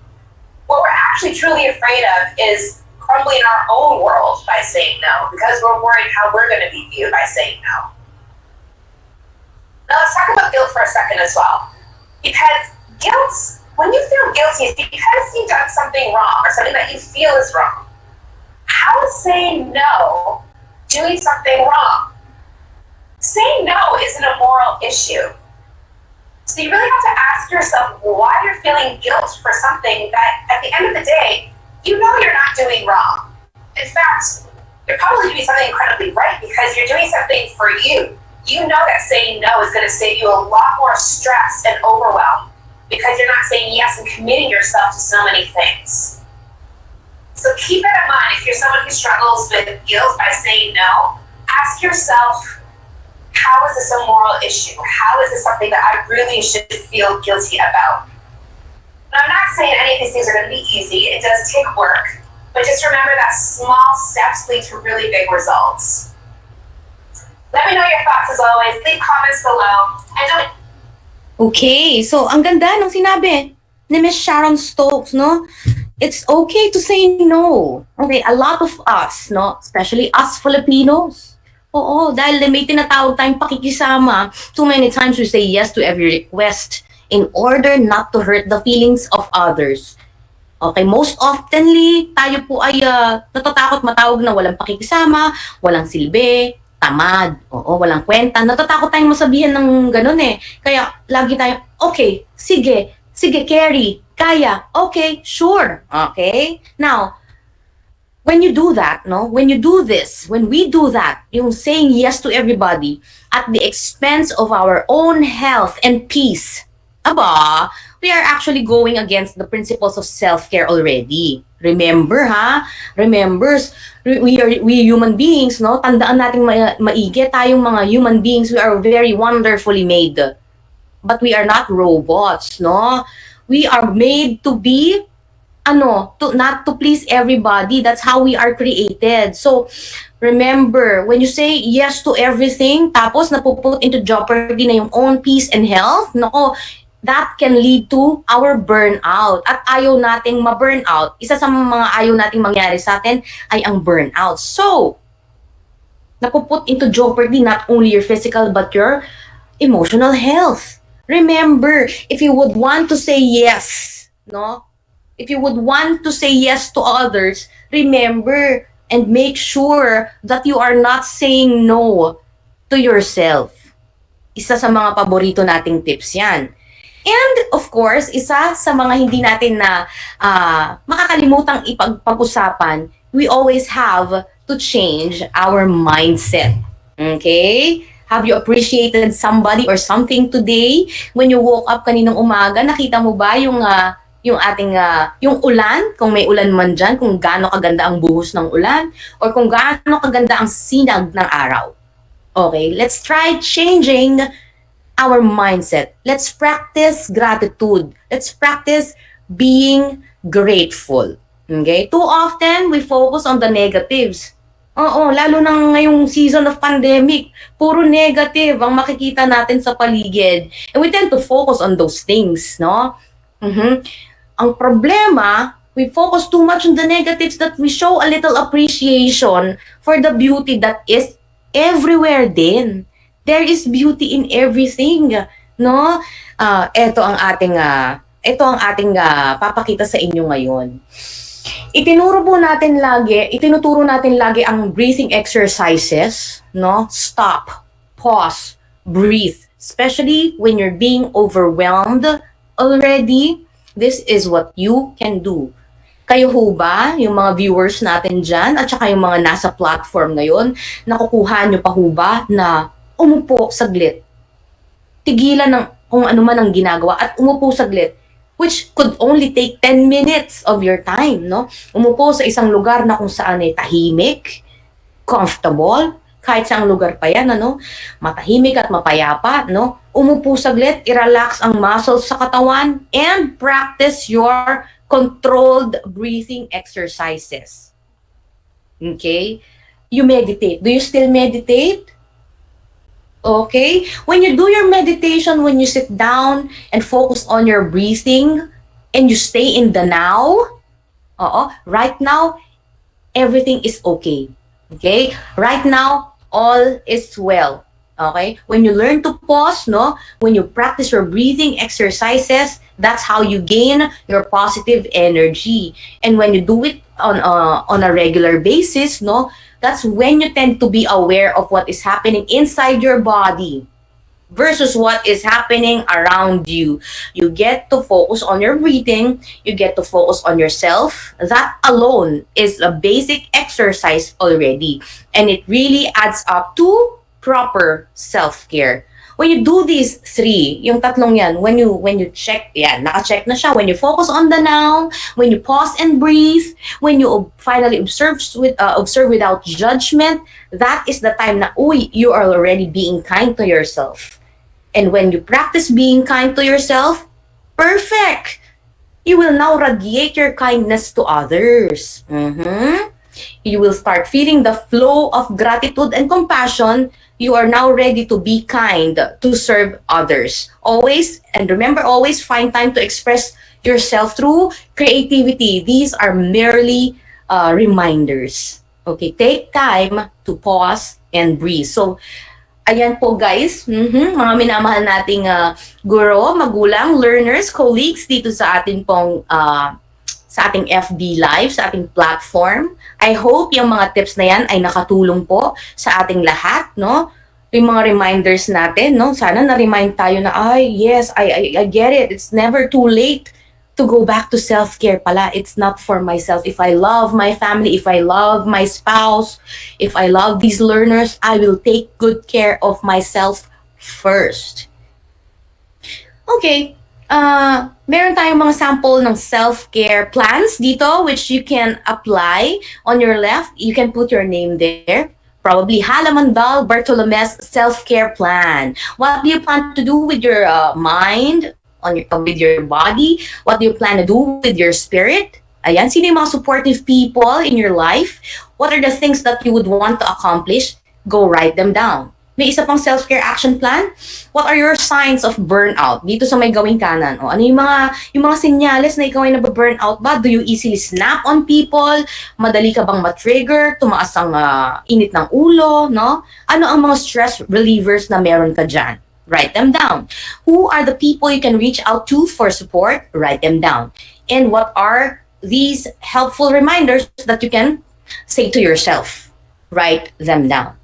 What we're actually truly afraid of is crumbling our own world by saying no, because we're worried how we're going to be viewed by saying no. Now let's talk about guilt for a second as well. Because guilt, when you feel guilty, it's because you've done something wrong or something that you feel is wrong. How is saying no doing something wrong? Saying no isn't a moral issue. So you really have to ask yourself why you're feeling guilt for something that at the end of the day, you know you're not doing wrong. In fact, you're probably doing something incredibly right because you're doing something for you. You know that saying no is going to save you a lot more stress and overwhelm because you're not saying yes and committing yourself to so many things. So keep that in mind. If you're someone who struggles with guilt by saying no, ask yourself, how is this a moral issue? How is this something that I really should feel guilty about? And I'm not saying any of these things are going to be easy. It does take work. But just remember that small steps lead to really big results. Let me know your thoughts as always. Leave comments below. And don't...
Okay, so ang ganda ng sinabi ni Miss Sharon Stokes, no? It's okay to say no. Okay, a lot of us, no? Especially us Filipinos. Oo, dahil may tinatawag tayong pakikisama. Too many times we say yes to every request in order not to hurt the feelings of others. Okay, most oftenly, tayo po ay natatakot matawag na walang pakikisama, walang silbi, tamad, oo, walang kwenta. Natatakot tayong masabihan ng ganun eh. Kaya lagi tayong, okay, sige, carry, kaya, okay, sure, okay? Now, when you do that, no? When you do this, when we do that, yung saying yes to everybody at the expense of our own health and peace, aba, we are actually going against the principles of self-care already. Remember, ha? Remember, we human beings, no? Tandaan nating maigi, tayong mga human beings, we are very wonderfully made. But we are not robots, no? We are made to be not to please everybody. That's how we are created. So, remember, when you say yes to everything, tapos napuput into jeopardy na yung own peace and health, nako, that can lead to our burnout. At ayaw nating ma-burnout. Isa sa mga ayaw nating mangyari sa atin ay ang burnout. So, napuput into jeopardy not only your physical but your emotional health. Remember, if you would want to say yes, no? If you would want to say yes to others, remember and make sure that you are not saying no to yourself. Isa sa mga paborito nating tips yan. And of course, isa sa mga hindi natin na makakalimutang ipag-usapan, we always have to change our mindset. Okay? Have you appreciated somebody or something today? When you woke up kaninang umaga, nakita mo ba yung ating yung ulan, kung may ulan man dyan, kung gaano kaganda ang buhos ng ulan, or kung gaano kaganda ang sinag ng araw. Okay, let's try changing our mindset. Let's practice gratitude. Let's practice being grateful. Okay? Too often, we focus on the negatives. Oo, lalo na ngayong season of pandemic, puro negative ang makikita natin sa paligid. And we tend to focus on those things, no? Ang problema, we focus too much on the negatives that we show a little appreciation for the beauty that is everywhere din. There is beauty in everything, no? Ito ang ating papakita sa inyo ngayon. Itinuturo natin lagi ang breathing exercises, no? Stop, pause, breathe. Especially when you're being overwhelmed already, this is what you can do. Kayo ho ba, yung mga viewers natin dyan, at saka yung mga nasa platform ngayon, nakukuha nyo pa ho ba na umupo saglit? Tigilan ng kung ano man ang ginagawa at umupo saglit, which could only take 10 minutes of your time, no? Umupo sa isang lugar na kung saan ay tahimik, comfortable, kahit saang lugar pa yan, ano? Matahimik at mapayapa, no? Umupo saglit, i-relax ang muscles sa katawan, and practice your controlled breathing exercises. Okay? You meditate. Do you still meditate? Okay? When you do your meditation, when you sit down and focus on your breathing, and you stay in the now, right now, everything is okay. Okay? Right now, all is well. Okay? When you learn to pause, no? When you practice your breathing exercises, that's how you gain your positive energy. And when you do it on a regular basis, no? That's when you tend to be aware of what is happening inside your body versus what is happening around you. You get to focus on your breathing, you get to focus on yourself. That alone is a basic exercise already. And it really adds up to proper self-care. When you do these three, yung tatlong yan, when you check, yan, naka-check na siya. When you focus on the now, when you pause and breathe, when you finally observe without judgment, that is the time na, you are already being kind to yourself. And when you practice being kind to yourself, perfect! You will now radiate your kindness to others. You will start feeling the flow of gratitude and compassion. You are now ready to be kind, to serve others. Always, and remember, always find time to express yourself through creativity. These are merely reminders. Okay, take time to pause and breathe. So, ayan po guys, mga minamahal nating guro, magulang, learners, colleagues dito sa ating pong sa ating FB Live, sa ating platform. I hope yung mga tips na yan ay nakatulong po sa ating lahat, no? Yung mga reminders natin, no? Sana na-remind tayo na, yes, I get it. It's never too late to go back to self-care pala. It's not for myself. If I love my family, if I love my spouse, if I love these learners, I will take good care of myself first. Okay. Meron tayong mga sample ng self-care plans dito which you can apply. On your left, you can put your name there. Probably Halamandal Bartolome's self-care plan. What do you plan to do with your mind, with your body? What do you plan to do with your spirit? Ayan, sino yung mga supportive people in your life? What are the things that you would want to accomplish? Go write them down. May isa pang self-care action plan. What are your signs of burnout? Dito sa may gawing kanan. Ano yung mga senyales na ikaw ay nababurnout ba? Do you easily snap on people? Madali ka bang matrigger? Tumaas ang init ng ulo? No? Ano ang mga stress relievers na meron ka dyan? Write them down. Who are the people you can reach out to for support? Write them down. And what are these helpful reminders that you can say to yourself? Write them down.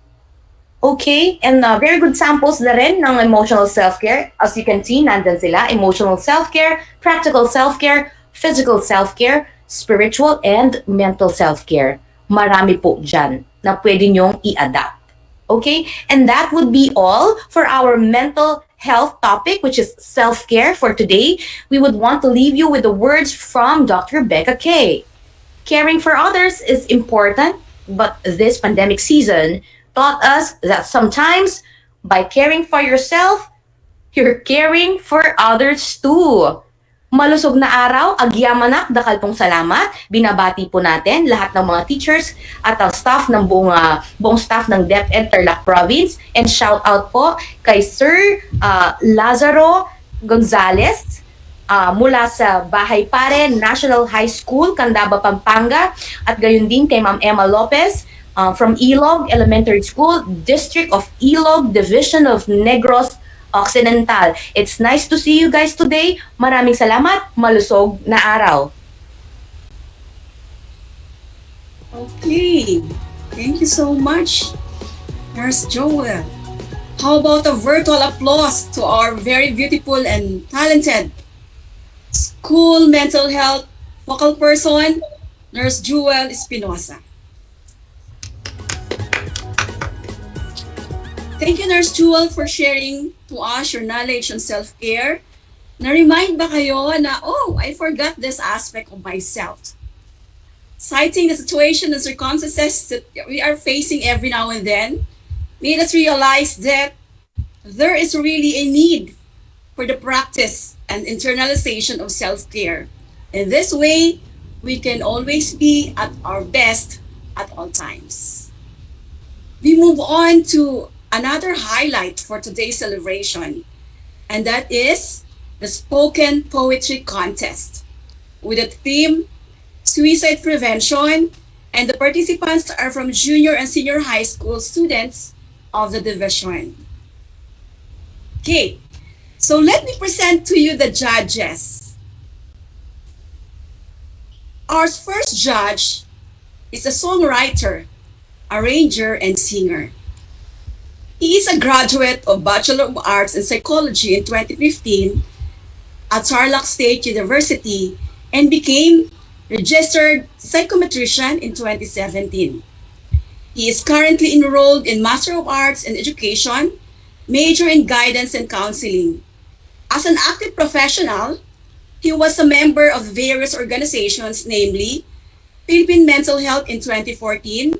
Okay, and very good samples na rin ng emotional self-care. As you can see, nandun sila. Emotional self-care, practical self-care, physical self-care, spiritual, and mental self-care. Marami po dyan na pwede nyong i-adapt. Okay, and that would be all for our mental health topic, which is self-care for today. We would want to leave you with the words from Dr. Becca K. Caring for others is important, but this pandemic season taught us that sometimes by caring for yourself, you're caring for others too. Malusog na araw, agyamanak, dakal pong salamat. Binabati po natin lahat ng mga teachers at ang staff ng buong staff ng DEPED Tarlac Province. And shout out po kay Sir Lazaro Gonzales mula sa Bahay Pare National High School, Candaba, Pampanga. At gayon din kay Ma'am Emma Lopez from Ilog Elementary School, District of Ilog, Division of Negros Occidental. It's nice to see you guys today. Maraming salamat. Malusog na araw.
Okay, thank you so much, Nurse Joel. How about a virtual applause to our very beautiful and talented school mental health focal person, Nurse Joel Espinosa. Thank you, Nurse Jewel, for sharing to us your knowledge on self-care. Na-remind ba kayo na, oh, I forgot this aspect of myself? Citing the situation and circumstances that we are facing every now and then, made us realize that there is really a need for the practice and internalization of self-care. In this way, we can always be at our best at all times. We move on to another highlight for today's celebration, and that is the Spoken Poetry Contest with the theme Suicide Prevention, and the participants are from junior and senior high school students of the division. Okay, so let me present to you the judges. Our first judge is a songwriter, arranger, and singer. He is a graduate of Bachelor of Arts in Psychology in 2015 at Tarlac State University and became registered psychometrician in 2017. He is currently enrolled in Master of Arts in Education, major in Guidance and Counseling. As an active professional, he was a member of various organizations, namely Philippine Mental Health in 2014,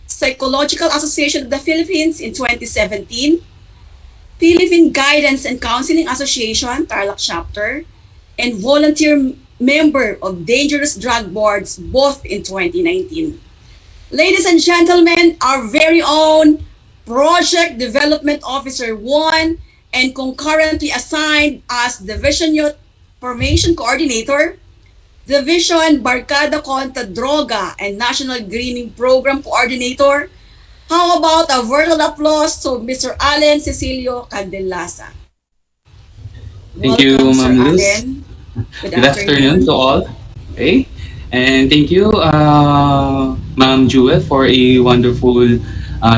Psychological Association of the Philippines in 2017, Philippine Guidance and Counseling Association, Tarlac Chapter, and volunteer member of Dangerous Drug Boards, both in 2019. Ladies and gentlemen, our very own Project Development Officer 1 and concurrently assigned as Division Youth Formation Coordinator, Division Barkada Contra Droga and National Greening Program Coordinator. How about a virtual applause to Mr. Allen Cecilio Candelasa?
Thank you, Ma'am Luz. Good afternoon to all. Okay. And thank you, Ma'am Jewel, for a wonderful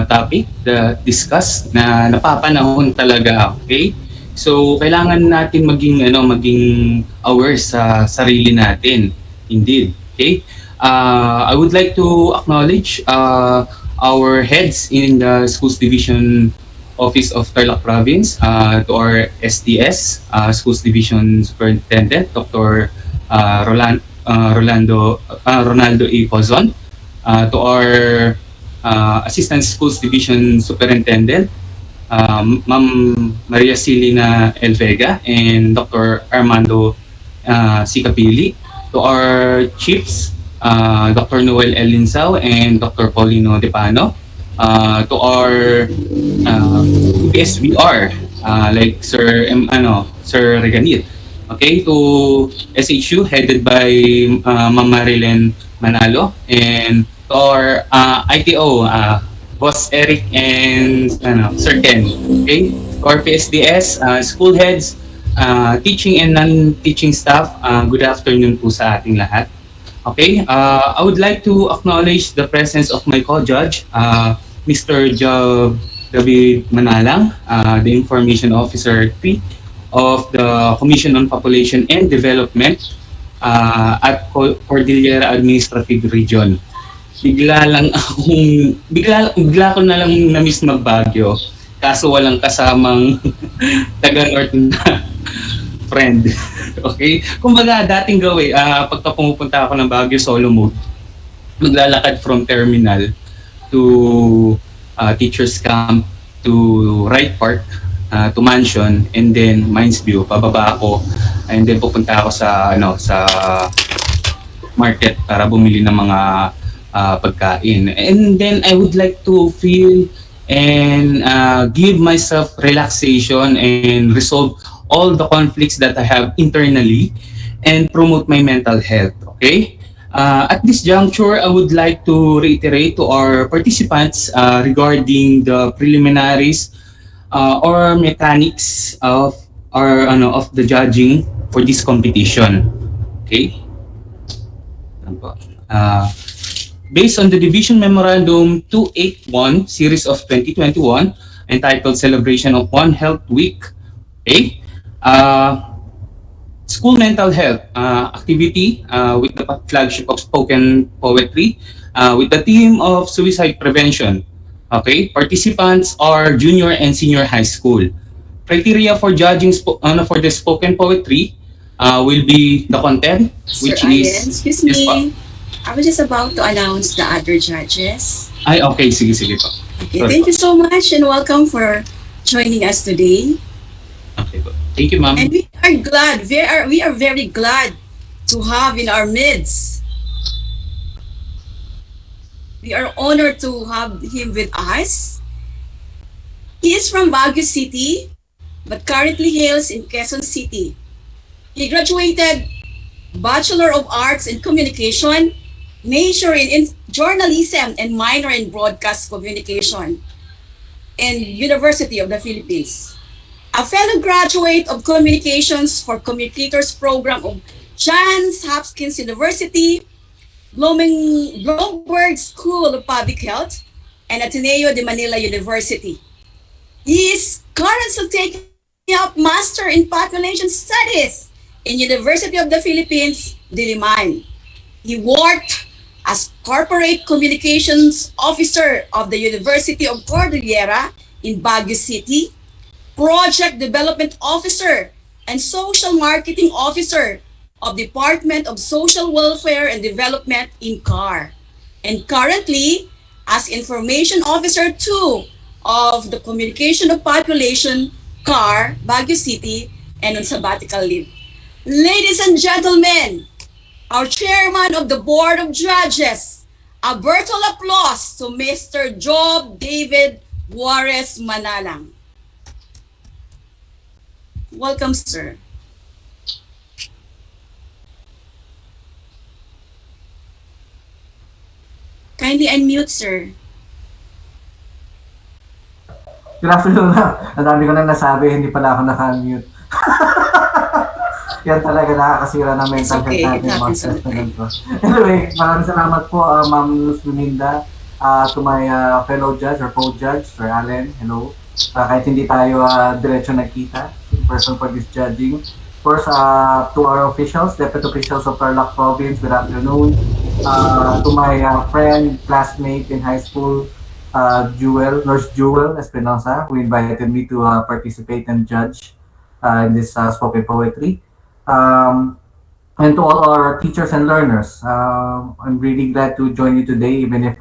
topic that discussed na napapanahon talaga. Okay. So, kailangan natin maging aware sa sarili natin. Indeed. Okay? I would like to acknowledge our heads in the Schools Division Office of Tarlac Province, to our SDS, Schools Division Superintendent, Dr. Ronaldo A. Pozon, to our Assistant Schools Division Superintendent, Ma'am Maria Silina El Vega and Dr. Armando C. Capili, to our chiefs, Dr. Noel L. Linsao and Dr. Paulino Depano, to our PSVR, like Sir Reganit, okay, to SHU headed by Ma'am Marilyn Manalo, and to our ITO, Boss Eric and Sir Ken, okay? Or PSDS, school heads, teaching and non-teaching staff, good afternoon po sa ating lahat. Okay, I would like to acknowledge the presence of my co-judge, Mr. Job David Manalang, the Information Officer 3 of the Commission on Population and Development at Cordillera Administrative Region. Bigla ko na lang na-miss mag-Baguio, kaso walang kasamang taga-North na friend. Okay? Kumbaga, dating gawin, pagka pumupunta ako ng Baguio solo mode, maglalakad from terminal to teacher's camp to Wright Park to Mansion, and then Mines View, pababa ako, and then pupunta ako sa market para bumili ng mga pagkain. And then I would like to feel and give myself relaxation and resolve all the conflicts that I have internally and promote my mental health. Okay? At this juncture, I would like to reiterate to our participants regarding the preliminaries or mechanics of of the judging for this competition. Okay. Based on the Division Memorandum 281 Series of 2021 entitled Celebration of One Health Week, okay, school mental health activity with the flagship of spoken poetry with the theme of suicide prevention. Okay, participants are junior and senior high school. Criteria for judging for the spoken poetry will be the content,
Sir
which
Allen,
is
excuse
yes, po.
me. I was just about to announce the other judges.
Ay, okay, sige po.
Okay,
Sorry
thank
po.
you so much and welcome for joining us today.
Okay po. Thank you, ma'am.
And we are glad, we are very glad to have in our midst. We are honored to have him with us. He is from Baguio City, but currently hails in Quezon City. He graduated Bachelor of Arts in Communication, major in journalism and minor in broadcast communication in University of the Philippines. A fellow graduate of Communications for Communicators program of Johns Hopkins University, Bloomberg School of Public Health, and Ateneo de Manila University. He is currently taking up Master in Population Studies in University of the Philippines, Diliman. He worked as Corporate Communications Officer of the University of Cordillera in Baguio City, Project Development Officer and Social Marketing Officer of Department of Social Welfare and Development in CAR, and currently as Information Officer 2 of the Communication of Population CAR, Baguio City, and on sabbatical leave. Ladies and gentlemen, our Chairman of the Board of Judges, a virtual applause to Mr. Job David Juarez Manalang. Welcome, sir. Kindly unmute, sir.
Good afternoon. Ang dami ko na nasabi, hindi pala ako naka-unmute. Yan talaga nakakasira ng mental health natin mga assessment ko. Anyway, maraming salamat po, Ma'am Luz Luminda, to my fellow judge or co-judge, Sir Allen. Hello. Kahit hindi tayo diretso nagkita in person for this judging. Of course, to our officials, deputy officials of Tarlac Province, good afternoon. To my friend, classmate in high school, Nurse Jewel Espinosa, who invited me to participate and judge in this spoken poetry. And to all our teachers and learners, I'm really glad to join you today, even if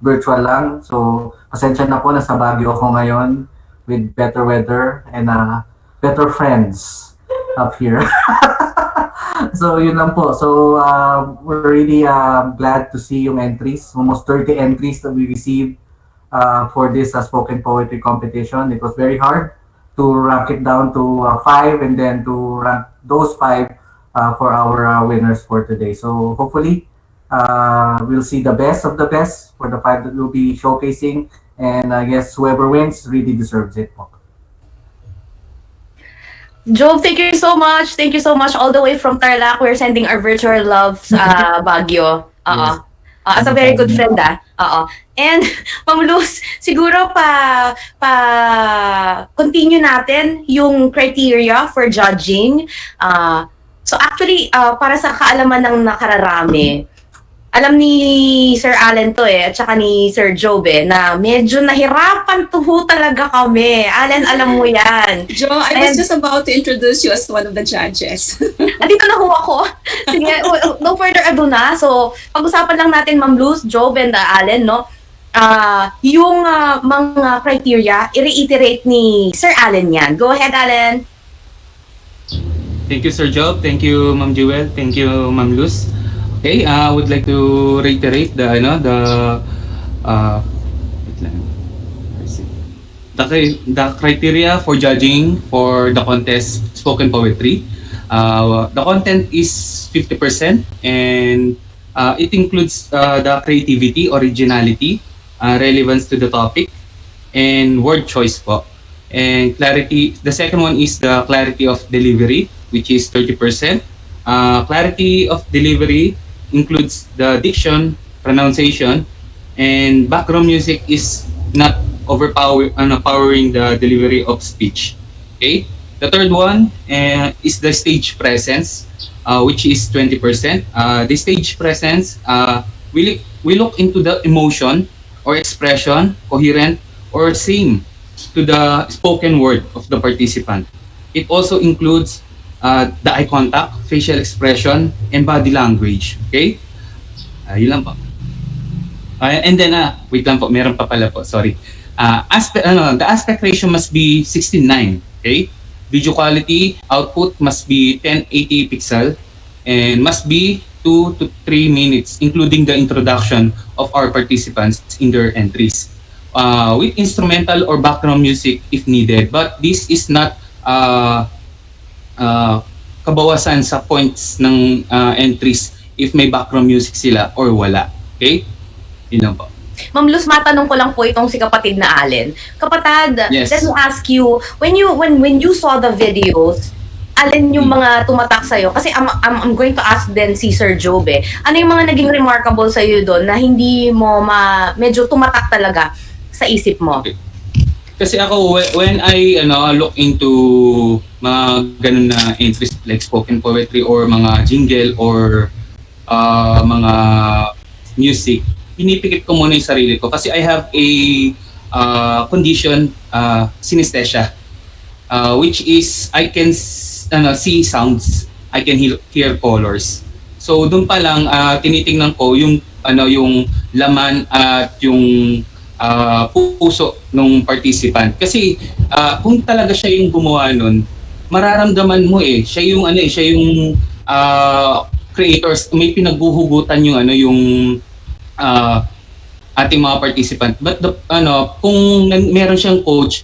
virtual lang. So, pasensya na po, nasa Baguio ako ngayon with better weather and better friends up here. So, yun lang po. So, we're really glad to see yung entries. Almost 30 entries that we received for this spoken poetry competition. It was very hard to rank it down to 5 and then to rank those 5 for our winners for today. So hopefully we'll see the best of the best for the 5 that we'll be showcasing, and I guess whoever wins really deserves it.
Job, thank you so much. Thank you so much all the way from Tarlac. We're sending our virtual loves, Baguio.
Yes.
As a very good friend, And, Ma'am Luz, siguro continue natin yung criteria for judging. So actually, para sa kaalaman ng nakararami, alam ni Sir Allen to at saka ni Sir Job na medyo nahirapan talaga kami. Allen, alam mo yan.
Jo, I was just about to introduce you as one of the judges.
Andito na ho ako. Sige, no further ado na. So, pag-usapan lang natin, Ma'am Luz, Job, and Allen, no? Yung mga criteria, i-reiterate ni Sir Allen yan. Go ahead, Allen.
Thank you, Sir Job. Thank you, Ma'am Jewel. Thank you, Ma'am Luz. Okay, I would like to reiterate the criteria for judging for the contest spoken poetry. The content is 50% and It includes the creativity, originality, relevance to the topic, and word choice po. And clarity, the second one is the clarity of delivery, which is 30%. Clarity of delivery includes the diction, pronunciation, and background music is not powering the delivery of speech. Okay. The third one is the stage presence, which is 20%. The stage presence, we look into the emotion or expression, coherent or same to the spoken word of the participant. It also includes the eye contact, facial expression, and body language. Okay? Yun lang po. And then, wait lang po, meron pa pala po, sorry. The aspect ratio must be 16:9. Okay? Video quality output must be 1080 pixel and must be 2 to 3 minutes, including the introduction of our participants in their entries. With instrumental or background music if needed, but this is not kabawasan sa points ng entries if may background music sila or wala. Okay? Yun lang po.
Ma'am Luz, matanong ko lang po itong si kapatid na Allen. Kapatid,
Yes.
let me ask you, when you saw the videos, alin yung mga tumatak sa'yo? Kasi I'm going to ask then si Sir Job eh. Ano yung mga naging remarkable sa'yo doon na hindi mo medyo tumatak talaga sa isip mo?
Okay. Kasi ako, when I look into mga ganun na entries like spoken poetry or mga jingle or mga music, pinipikit ko muna yung sarili ko kasi I have a condition, synesthesia, which is I can see sounds, I can hear colors. So doon pa lang tinitingnan ko yung yung laman at yung puso ng participant. Kasi kung talaga siya yung gumawa nun, mararamdaman mo siya yung creators, may pinaghuhugutan yung yung ating mga participant. But kung meron siyang coach,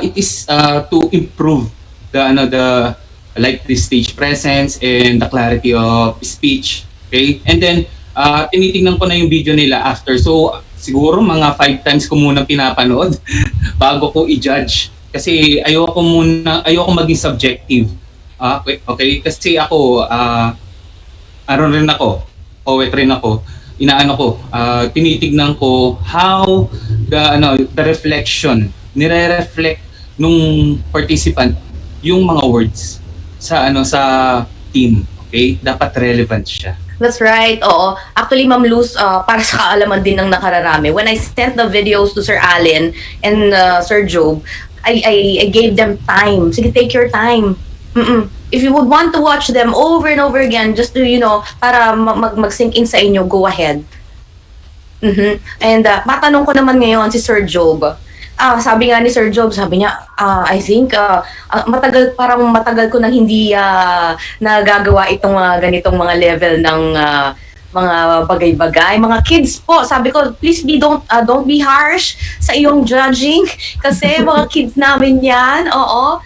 it is to improve the like the stage presence and the clarity of speech. Okay? And then tinitingnan ko na yung video nila after. So siguro mga 5 times ko muna pinapanood bago ko i-judge. Kasi ayoko maging subjective. Okay? Kasi ako poet rin ako. Tinitignan ko how the reflection, nire-reflect nung participant yung mga words sa team. Okay? Dapat relevant siya.
That's right, oo. Actually, Ma'am Luz, para sa kaalaman din ng nakararami, when I sent the videos to Sir Allen and Sir Job, I gave them time. Sige, take your time. If you would want to watch them over and over again, just to, para mag-sink in sa inyo, go ahead. And matanong ko naman ngayon si Sir Job. Sabi nga ni Sir Job, sabi niya, I think matagal ko nang hindi nagagawa itong ganitong mga level ng mga bagay-bagay. Mga kids po, sabi ko, please don't be harsh sa iyong judging kasi mga kids namin yan. Oo.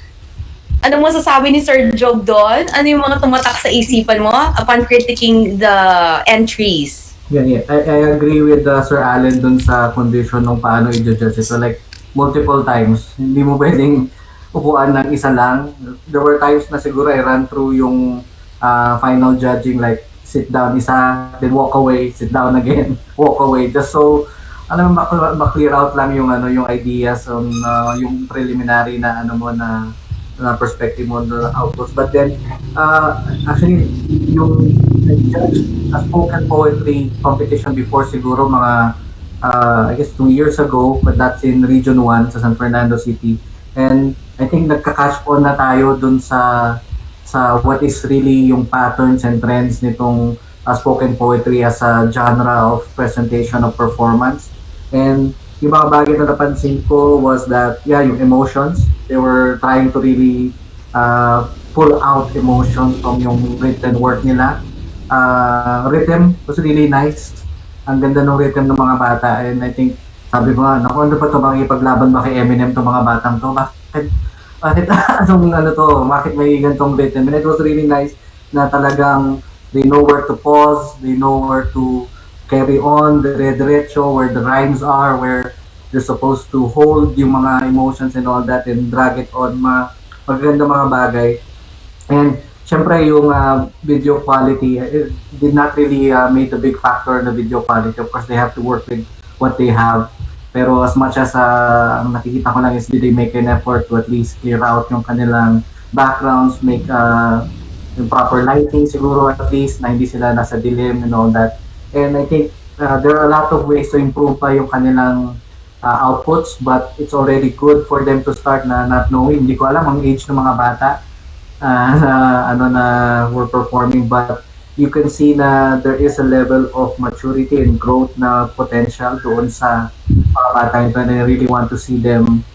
Ano mo sasabi ni Sir Job doon? Ano yung mga tumatak sa isipan mo upon critiquing the entries?
Yeah. I agree with Sir Allen dun sa condition ng paano i-judge ito. Like, multiple times. Hindi mo pwedeng upuan ng isa lang. There were times na siguro I ran through yung final judging, like sit down isa, then walk away, sit down again, walk away. Just so, ma-clear out lang yung yung ideas on yung preliminary na na perspective mo na outputs. But then, actually, yung judge a spoken poetry competition before siguro mga I guess 2 years ago, but that's in Region 1 sa San Fernando City. And I think nagka-catch on na tayo dun sa what is really yung patterns and trends nitong spoken poetry as a genre of presentation of performance. And yung mga bagay na napansin ko was that, yung emotions, they were trying to really pull out emotions from yung written work nila. Rhythm was really nice. Ang ganda ng rhythm ng mga bata, and I think, sabi ko nga, ano ba ito, makikipaglaban ba kay Eminem itong mga batang to? Bakit bakit may gantong rhythm? And it was really nice na talagang They know where to pause, they know where to carry on, dire-diretso, where the rhymes are, where they're supposed to hold yung mga emotions and all that and drag it on. Magaganda mga bagay. And syempre yung video quality, it did not really make a big factor in the video quality. Of course, they have to work with what they have. Pero as much as ang nakikita ko lang is did they make an effort to at least clear out yung kanilang backgrounds, make yung proper lighting siguro at least, na hindi sila nasa dilim and all that. And I think there are a lot of ways to improve pa yung kanilang outputs, but it's already good for them to start na not knowing. Hindi ko alam ang age ng mga bata na we're performing, but you can see na there is a level of maturity and growth na potential doon sa mga bata ito, and I really want to see them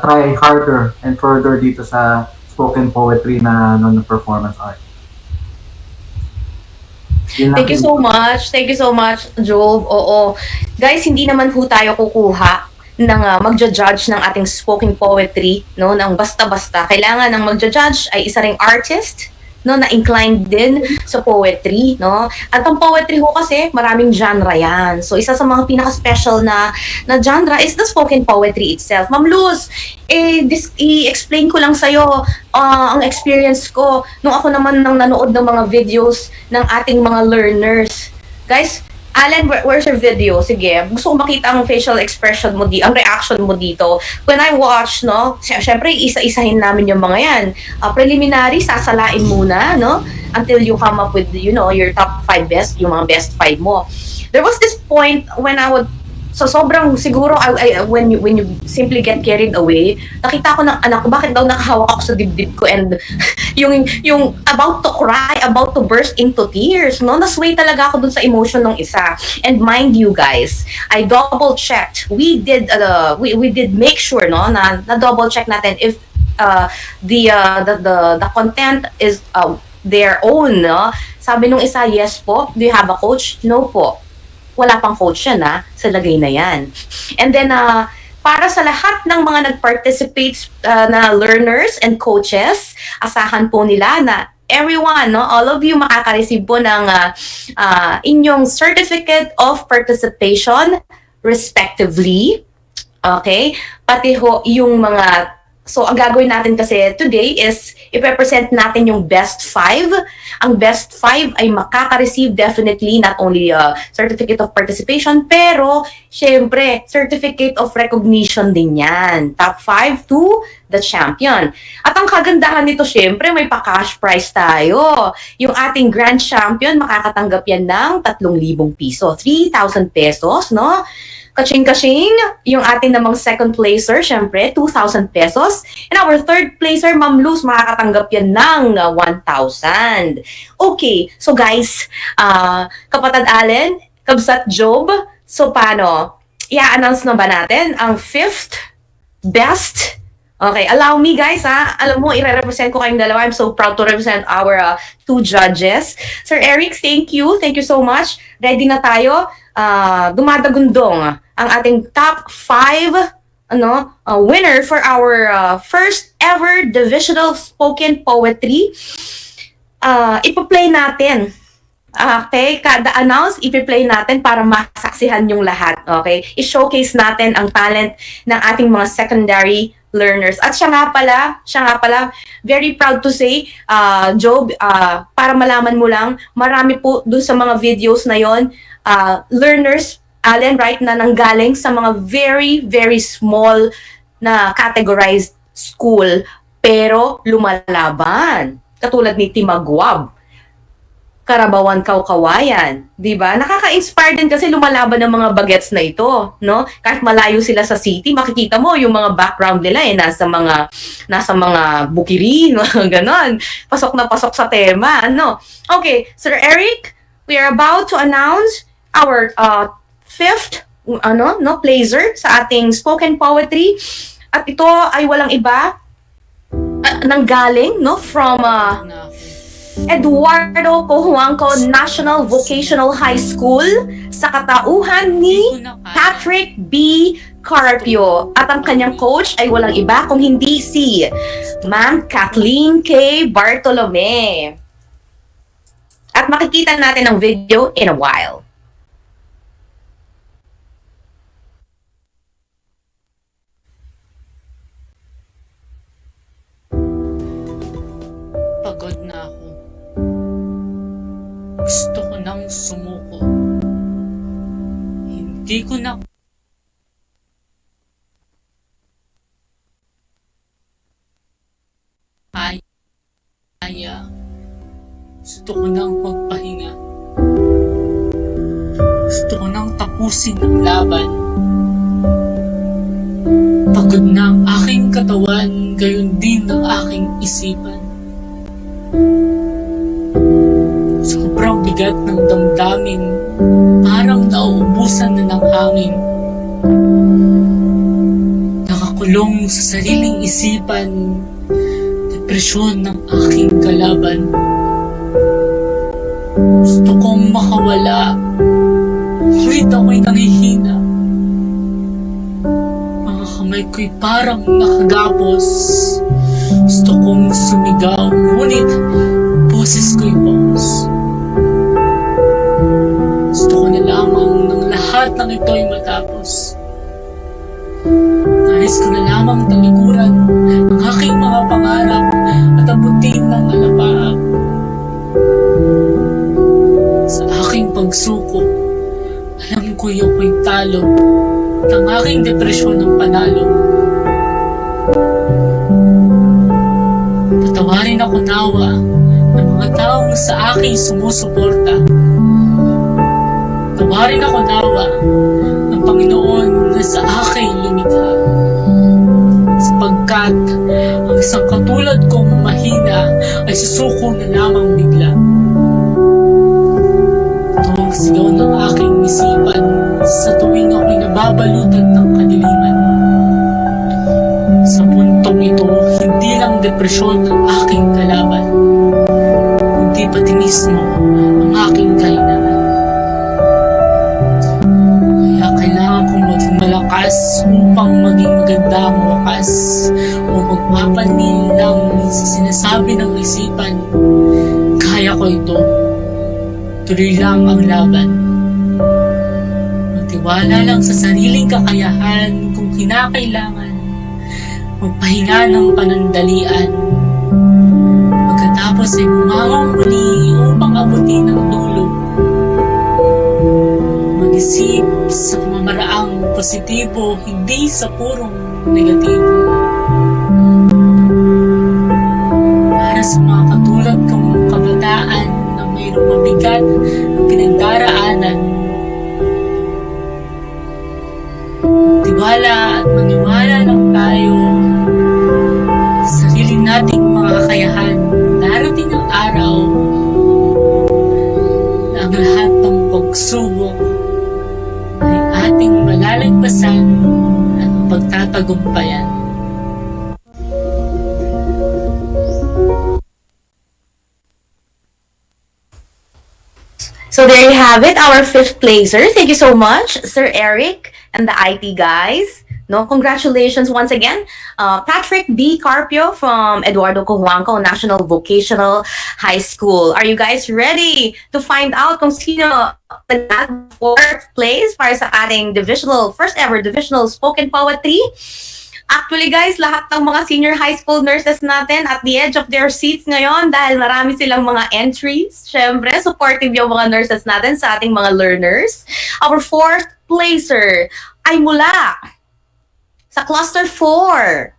try harder and further dito sa spoken poetry na performance art.
Thank you so much. Thank you so much, Job. Oo. Guys, hindi naman po tayo kukuha ng magja-judge ng ating spoken poetry, no, ng basta-basta. Kailangan ng magja-judge ay isa ring artist, no, na inclined din sa poetry, no. At ang poetry ho kasi, maraming genre yan. So, isa sa mga pinaka-special na genre is the spoken poetry itself. Ma'am Luz, i-explain ko lang sa'yo ang experience ko nung ako naman nang nanood ng mga videos ng ating mga learners. Guys, Alan, where's your video? Sige, gusto ko makita ang facial expression mo ang reaction mo dito. When I watch, no, syempre isa-isahin namin yung mga yan. Preliminary, sasalain muna, no, until you come up with, you know, your top 5 best, yung mga best 5 mo. There was this point when I would, so sobrang siguro, when you simply get carried away, nakita ko ng anak ko, bakit daw nakahawak ako sa dibdib ko, and yung about to cry, about to burst into tears, no? Nasway talaga ako dun sa emotion ng isa. And mind you guys, I double checked. We did make sure, no, na double check natin if the content is their own, no? Sabi nung isa, yes po. Do you have a coach? No po. Wala pang coach yan, sa lagay na yan. And then, para sa lahat ng mga nag-participate na learners and coaches, asahan po nila na everyone, no, all of you makaka-receive po ng inyong certificate of participation respectively. Okay? Pati ho yung mga, so ang gagawin natin kasi today is i-represent natin yung best 5. Ang best 5 ay makaka-receive definitely not only certificate of participation, pero syempre certificate of recognition din yan. Top 5 to the champion. At ang kagandahan nito, syempre may pa-cash prize tayo. Yung ating grand champion makakatanggap yan ng 3,000 piso, 3,000 pesos, no? Kaching-kaching, yung ating namang second placer, syempre, 2,000 pesos. And our third placer, Ma'am Luz, makakatanggap yan ng 1,000. Okay, so guys, Kapatid Allen, Kabsat Job, so paano? I-announce na ba natin ang 5th best? Okay, allow me guys, alam mo, i-represent ko kayong dalawa. I'm so proud to represent our 2 judges. Sir Eric, thank you so much. Ready na tayo. Dumadagundong ang ating top 5 winner for our first ever divisional spoken poetry. Ipa-play natin. Okay, kada announce, ipi-play natin para masaksihan yung lahat. Okay, i-showcase natin ang talent ng ating mga secondary learners. At siya nga pala, very proud to say, Job, para malaman mo lang, marami po dun sa mga videos na yon, learners, Allen, right, na nanggaling sa mga very, very small na categorized school, pero lumalaban. Katulad ni Timagwab, Karabawan Kaukawayan, di ba? Nakaka-inspire din kasi lumalaban ng mga bagets na ito, no? Kahit malayo sila sa city, makikita mo yung mga background nila nasa mga bukirin, ganon. Pasok na pasok sa tema, no? Okay, Sir Eric, we are about to announce our 5th placer sa ating spoken poetry. At ito ay walang iba nanggaling, no, from Eduardo Cojuangco National Vocational High School sa katauhan ni Patrick B. Carpio. At ang kanyang coach ay walang iba kung hindi si Ma'am Kathleen K. Bartolome. At at makikita natin ang video in a while.
Pagod na ako. Gusto ko nang sumuko. Hindi ko na kaya. Gusto ko nang magpahinga. Gusto ko nang tapusin ang laban. Pagod na ang aking katawan, gayon din ang aking isipan. Sobrang bigat ng damdamin, parang nauubusan na ng hangin. Nakakulong sa sariling isipan, depresyon ng aking kalaban. Gusto kong makawala, ngunit ako'y nangihina. Mga kamay ko'y parang nakagapos. Gusto kong sumigaw, ngunit boses ko'y bawas. Gusto ko na lamang ng lahat ng ito'y matapos. Nais ko na lamang talikuran ang aking mga pangarap at abutin ng alapaap. Sa aking pagsuko, alam ko ako'y talo at ang aking depresyon ang panalo. Patawarin ako nawa ng mga taong sa aking sumusuporta. Patawarin ako nawa ng Panginoon na sa aking lumikha. Sapagkat ang isang katulad kong mahina ay susuko na lamang bigla. Ito ang sigaw ng aking isipan sa tuwing ako'y nababalutan ng kadiliman. Sa puntong ito, hindi lang depresyon ang aking kalaban, kundi pati mismo ang aking kahinaan. Kaya kailangan kong maging malakas upang maging maganda ang wakas, o magpapanil lang sa sinasabi ng isipan. Kaya ko ito, tuloy lang ang laban. Magtiwala lang sa sariling kakayahan kung kinakailangan. Magpahinga ng panandalian. Pagkatapos ay bumangon muli upang abutin ang dulo. Mag-isip sa pamamaraang positibo, hindi sa purong negatibo. Para sa mga katulad kong kabataan na mayroong mabigat na pinagdaraanan, tiwala at maniwala lang tayo sa sarili nating mga kakayahan. Darating ang araw na ang lahat ng pagsubok ay ating malalagpasan at pagtatagumpayan.
So there you have it, our 5th placer. Thank you so much, Sir Eric and the IT guys. No, congratulations once again, Patrick B. Carpio from Eduardo Cojuangco National Vocational High School. Are you guys ready to find out kung sino nag 4th place para sa ating first ever divisional spoken poetry? Actually guys, lahat ng mga senior high school nurses natin at the edge of their seats ngayon dahil marami silang mga entries. Syempre, supportive yung mga nurses natin sa ating mga learners. Our 4th placer ay mula sa Cluster 4.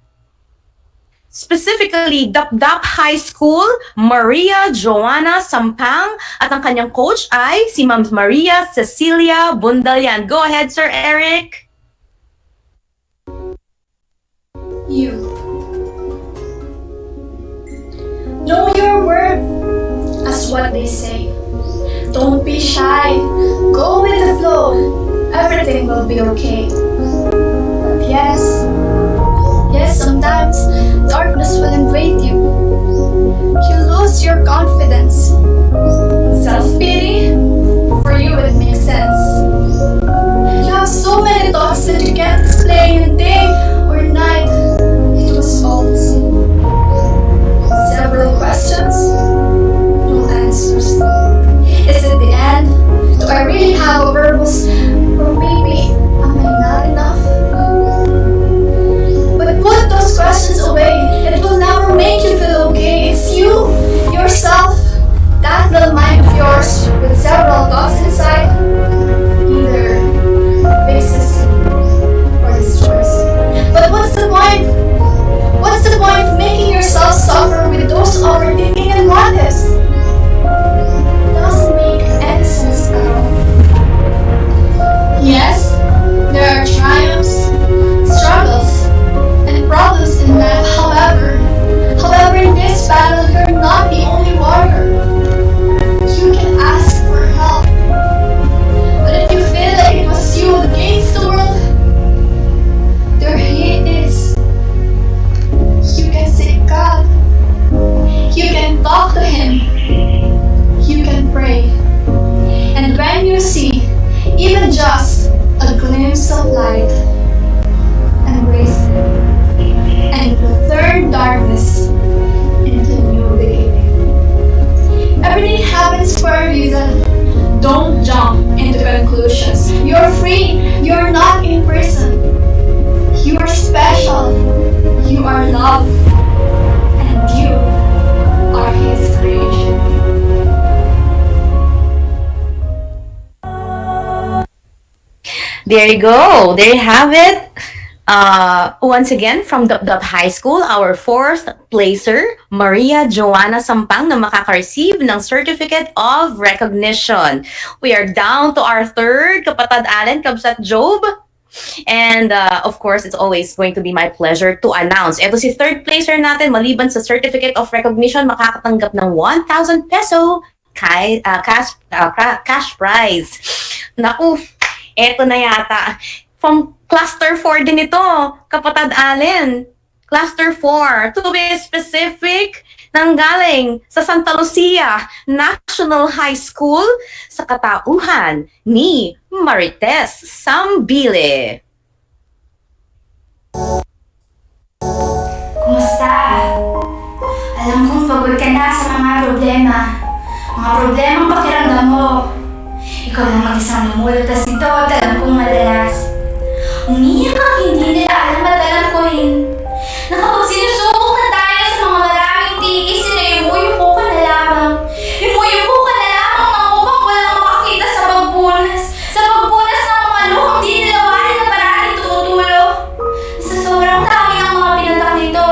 Specifically, Dapdap High School, Maria Joanna Sampang, at ang kanyang coach ay si Ma'am Maria Cecilia Bundalian. Go ahead, Sir Eric.
You know your worth, as what they say. Don't be shy, go with the flow, everything will be okay. But yes, sometimes darkness will invade you. You lose your confidence. Self-pity, for you it makes sense. You have so many thoughts that you can't explain in day or night. It was all the same. Several questions, no answers. several thoughts inside either fixes or destroys. But what's the point? What's the point of making yourself suffer with those overthinking and what ifs? Doesn't make any sense at all. Yes, there are triumphs, struggles, and problems in life. However, in this battle, you're not the only warrior. You can ask for help. But if you feel like it was you against the world, there He is. You can seek God. You can talk to Him. You can pray. And when you see even just a glimpse of light, embrace it. And it will turn darkness into new beginning. Everything happens for a reason. Don't jump into conclusions. You're free. You're not in prison. You are special. You are loved. And you are His creation.
There you go. There you have it. Once again, from Dot High School, our fourth placer, Maria Joanna Sampang, na makaka-receive ng Certificate of Recognition. We are down to our third, Kapatid Allen, Kabsat Job. And of course, it's always going to be my pleasure to announce. Ito si third placer natin, maliban sa Certificate of Recognition, makakatanggap ng 1,000 peso cash prize. Naku, eto na yata. From Cluster 4 din ito, Kapatid Allen. Cluster 4, to be specific, nanggaling sa Santa Lucia National High School sa katauhan ni Marites Sambile.
Kumusta? Alam kong pagod ka na sa mga problema. Mga problemang pakiramdam mo. Ikaw lang mag-isang lumulutas nito at alam kong madalas. Umiyak ang hindi nila alam at alam ko rin na kapag sinusubok na tayo sa mga maraming tiis na yumuyuko ka na lamang. Yumuyuko ka na lamang nang upang walang makakita sa pagpunas. Sa pagpunas ng mga luhang di nilawanan na parating tumutulo. Sa sobrang dami ng mga pinatak nito,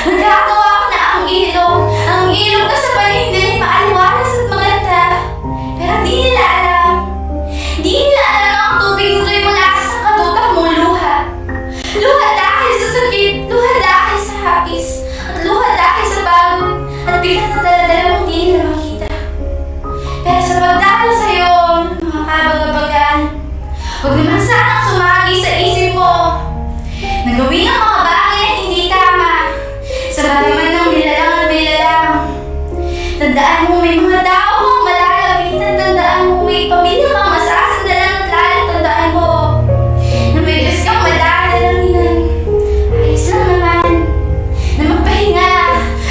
nagkatawa ko na ang ilog na sa paligid ay maaliwalas at maganda. Pero di nila alam na ang tubig nito'y mula sa katutak mong luha. Luha dahil sa sakit, luha dahil sa hapis, at luha dahil sa pagod, at bigat na daladala mong di nila makita. Pero sa pagdalo sa'yo, mga kabagabagan, huwag naman sanang sumagi sa isip mo na gawin ang mga bagay na hindi tama. Sa bagaman ng nilalang at may lalang, tandaan mo may mga tao kang malalapitan, tandaan mo may pamilya kang masasandalan at lalo tandaan mo na may Diyos kang madadalaginan. Ayos lang naman na magpahinga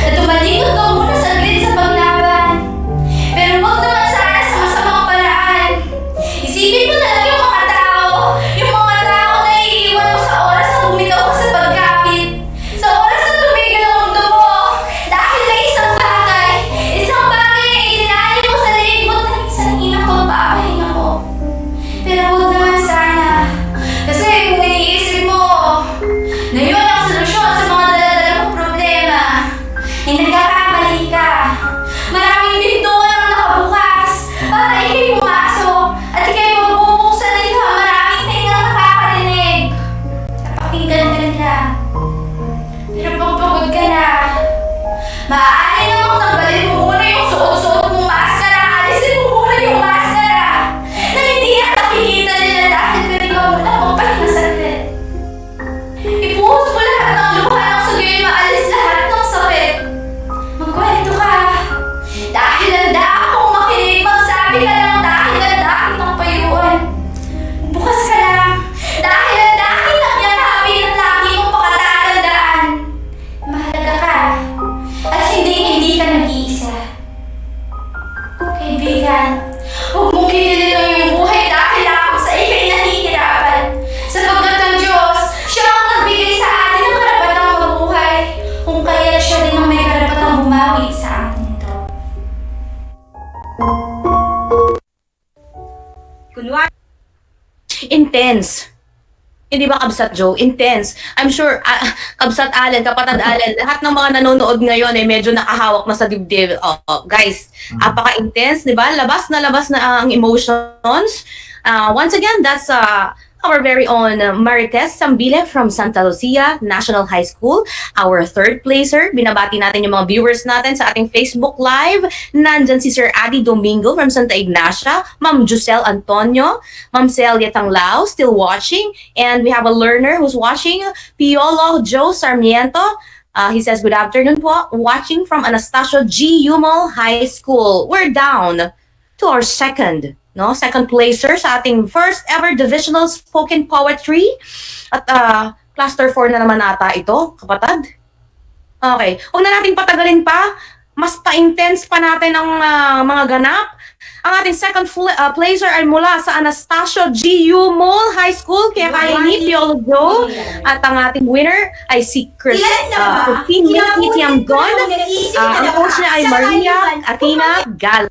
at tumalikod ka muna saglit sa paglaban. Pero huwag naman sana sa masamang paraan. Isipin mo na lang yung mga tao na iiwan mo sa oras na bumitaw ka sa pagkapit, sa oras na tumigil ang mundo mo dahil may isang bagay na itinali mo sa likod ng isang inang pagpapahinga mo. Pero huwag naman sana, kasi kung iniisip mo na yun ang solusyon sa mga dala-dala mong problema, ay nagkakamali ka. Maraming pintuan ang nakabukas para ikay pumasok at ikay magbubuksan nila. Maraming tingang nakakarinig. Napakinggan ka nila. Pero pag pagod ka na, maaari namang tanggalin mo muna yung suot-suot mong maskara. Alisin mo muna yung maskara na hindi yan nakikita nila dahil ikaw mo lang magpahinga saglit. Ipuhos mo lahat ng luha nang sa gayon maalis lahat ng sakit. Magkwento ka. Dahil handa akong makinig, magsabi ka lang dahil handa kitang payuan. Bukas ka lang. Dahil handa kitang yakapin at lagi mong pakatatandaan. Mahalaga ka. At hindi
intense. Hindi ba, Kabsat Joe? Intense. I'm sure, Kabsat Allen, Kapatid Allen, lahat ng mga nanonood ngayon ay medyo nakahawak na sa dibdib. Guys, apaka-intense, di ba? Labas na ang emotions. Once again, that's our very own Marites Sambile from Santa Lucia National High School, our third placer. Binabati natin yung mga viewers natin sa ating Facebook Live. Nandyan si Sir Adi Domingo from Santa Ignacia, Ma'am Jusel Antonio, Ma'am Celia Tanglao, still watching. And we have a learner who's watching, Piolo Joe Sarmiento. He says, good afternoon po, watching from Anastasio G. Umol High School. We're down to our second placer sa ating first ever divisional spoken poetry. At cluster 4 na naman ata ito, kapatid. Okay, huwag na natin patagalin pa. Mas pa-intense pa natin ang mga ganap. Ang ating second placer ay mula sa Anastasio G. Umol High School, kaya kaya ni Piolo Joe. At ang ating winner ay si Christine Itiam Gon. Ang coach niya ay Maria Athena Gal.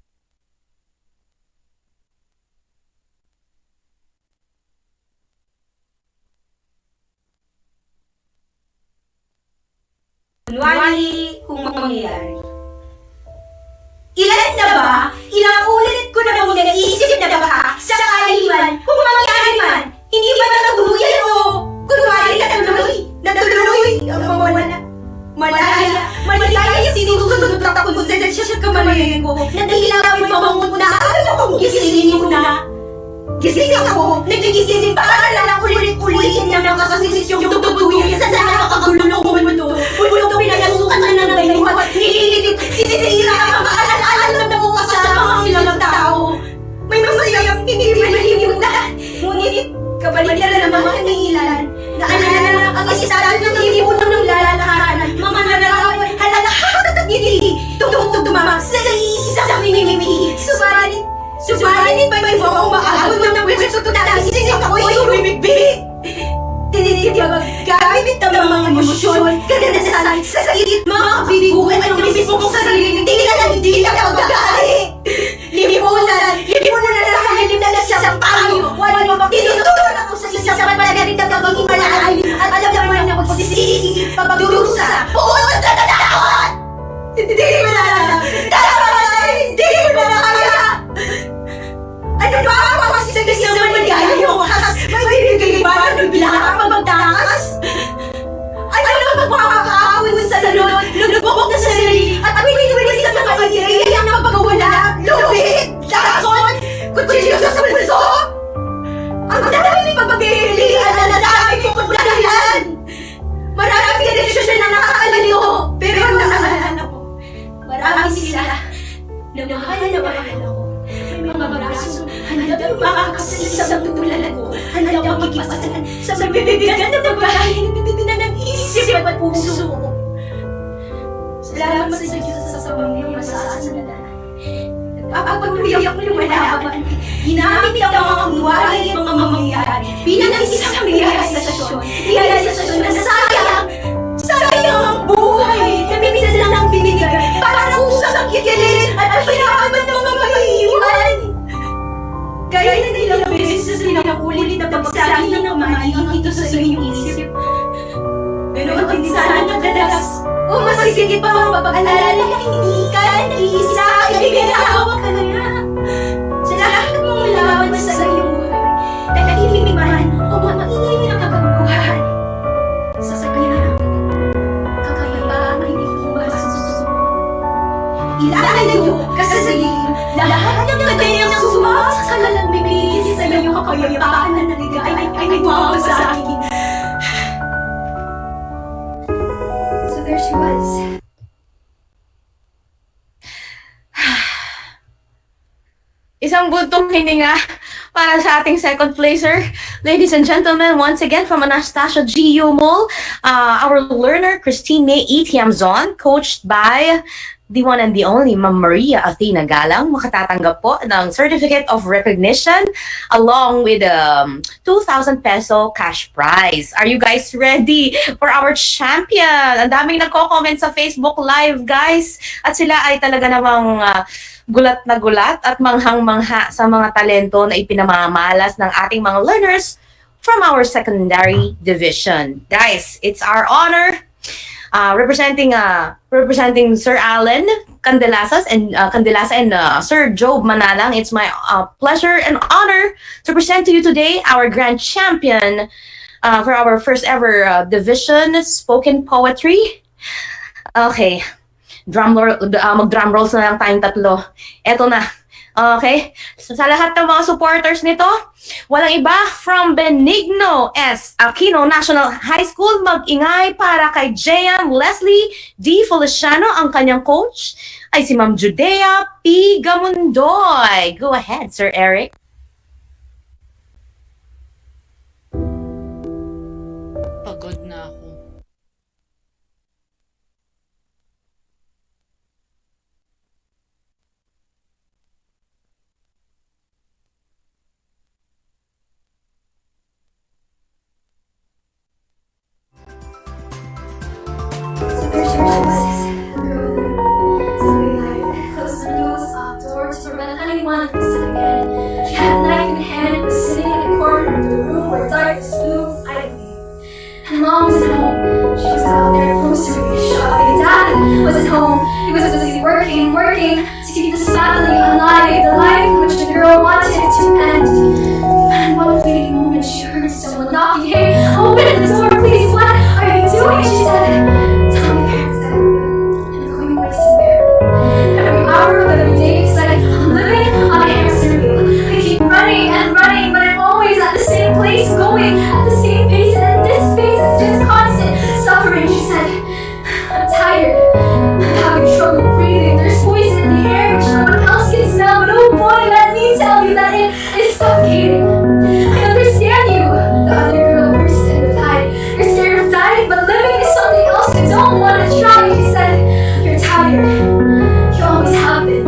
Kunwari kung mangyayari. Ilan na ba? Ilang ulit ko na bang naisip na baka sakali man, kung mangyari man, hindi ba natuluyan o kunwari natuloy ang mawala. Malaya sinusunod ako kung sensya sa kamalayan ko, na dilawin pamangot na akala kong gisingin mo na. Gising ako, nagigising para lang ulit-ulitin ng nakasasisyon yung tututuyan sa nakakagulong mundo. Mundo pinagasukan na ng dayuhan, nililitip, sinisira ang maalala ng mga kasama ang ilang tao. May masayang hindi malilimutan, ngunit kabalikan ng mga hinihilan. Naalala lang ang isa ng lipunan ng lalakaran, mga nalalawan, halalahat at ngiti, tumama sa isang minimihi. Subalit pa iba akong maagod ng pwesto nagising ako'y umibig. Tinitibag gamit ang mga emosyon, kadalasan sa sakit, mga kabibuhan ang mismo kong sarili, hindi na mag-aari. Lipunan na sa halim na siyang payo, wala ba tinutunan ako sa isang malalim na magiging malalim, at alam naman na magsisisi, pagdurusa, buong at natatakot. Hindi ko na alam, hindi ko na kaya. Ano ba ang mga sisagasang maligaya yung wakas? May bibigay ba ng bilang ang magtakas? Ano ba magpapakaawin sa lunod, lubog na sarili, at pinipilis sa mga iray ang napagawala, lubid, lason, kutsilyo sa bulso? Ang dami pagpapilihan na dami kong dahilan. Maraming direksyon na nakakalito, pero naalala ko, marami sila na mahal ako. May mga braso, handang makakasalisang tulad ko, handang makipasan sa mabibigan na pagbahay ng isip at puso. Salamat sa Diyos sa pamilya masasandalan. Nagpapatuloy akong lumalaban. Ginamit ang mga kunwari at mga mangyayari bilang isang realisasyon na sayang ang buhay na minsan lang ang binigay para usang kikilin at pinahaman ng mga maiiwan. Kaya na nilang beses na ulit na pagsabi ng magiging ito sa iyong isip. Ganoon din sana nagdadas o masigit pa ang pag-alala na hindi ka nag-iisa ay pinahawak ka na. Sa lahat ng mga laban sa iyong buhay, tahimik man o maingay na kaguluhan. Sa kanya, kakayapaan ay hindi ko masusunod. Ilalayo ka sa salim, lahat ng kanyang sumama sa kalalang bibigis sa iyong kakayapaan na naligay ay nagwawa sa akin. So there she was.
Isang buntong hininga para sa ating second placer. Ladies and gentlemen, once again from Anastasio G. Umol, our learner, Christine May Itiamzon, coached by the one and the only Ma'am Maria Athena Galang, makatatanggap po ng Certificate of Recognition along with 2,000 peso cash prize. Are you guys ready for our champion? Ang daming nagko-comment sa Facebook Live, guys. At sila ay talaga namang gulat na gulat at manghang-mangha sa mga talento na ipinamamalas ng ating mga learners from our secondary division. Guys, it's our honor representing Sir Alan Candelasa and Sir Job Manalang. It's my pleasure and honor to present to you today our grand champion for our first ever division spoken poetry. Okay, mag-drum rolls na lang tayong tatlo. Eto na. Okay? So, sa lahat ng mga supporters nito, walang iba from Benigno S. Aquino National High School, mag-ingay para kay Jean Leslie D. Feliciano, ang kanyang coach ay si Ma'am Judea P. Gamundoy. Go ahead, Sir Eric.
Pagod na ako.
Closed the windows, locked doors to prevent anyone from sitting in. She had a knife in hand and was sitting in the corner of the room where darkness loomed silently. And Mom was at home. She was out there grocery shopping. Dad was at home. He was busy working to keep this family alive, the life in which the girl wanted to end. And in one fleeting moment, she heard someone knocking. Hey, open the door, please. What are you doing? She said. Tell my parents that I'm going away somewhere. Every hour of every day, it's like I'm living on a hamster wheel. I keep running and running, but I'm always at the same place, going at the same pace, and in this space, it's just constant suffering. She said, I'm tired. I'm having trouble breathing. There's poison in the air, which no one else can smell, but oh boy, let me tell you that it is suffocating. I understand you. The other girl burst and replied, you're scared of dying, but living is something else you don't want to try. He said, you're tired. You always have been.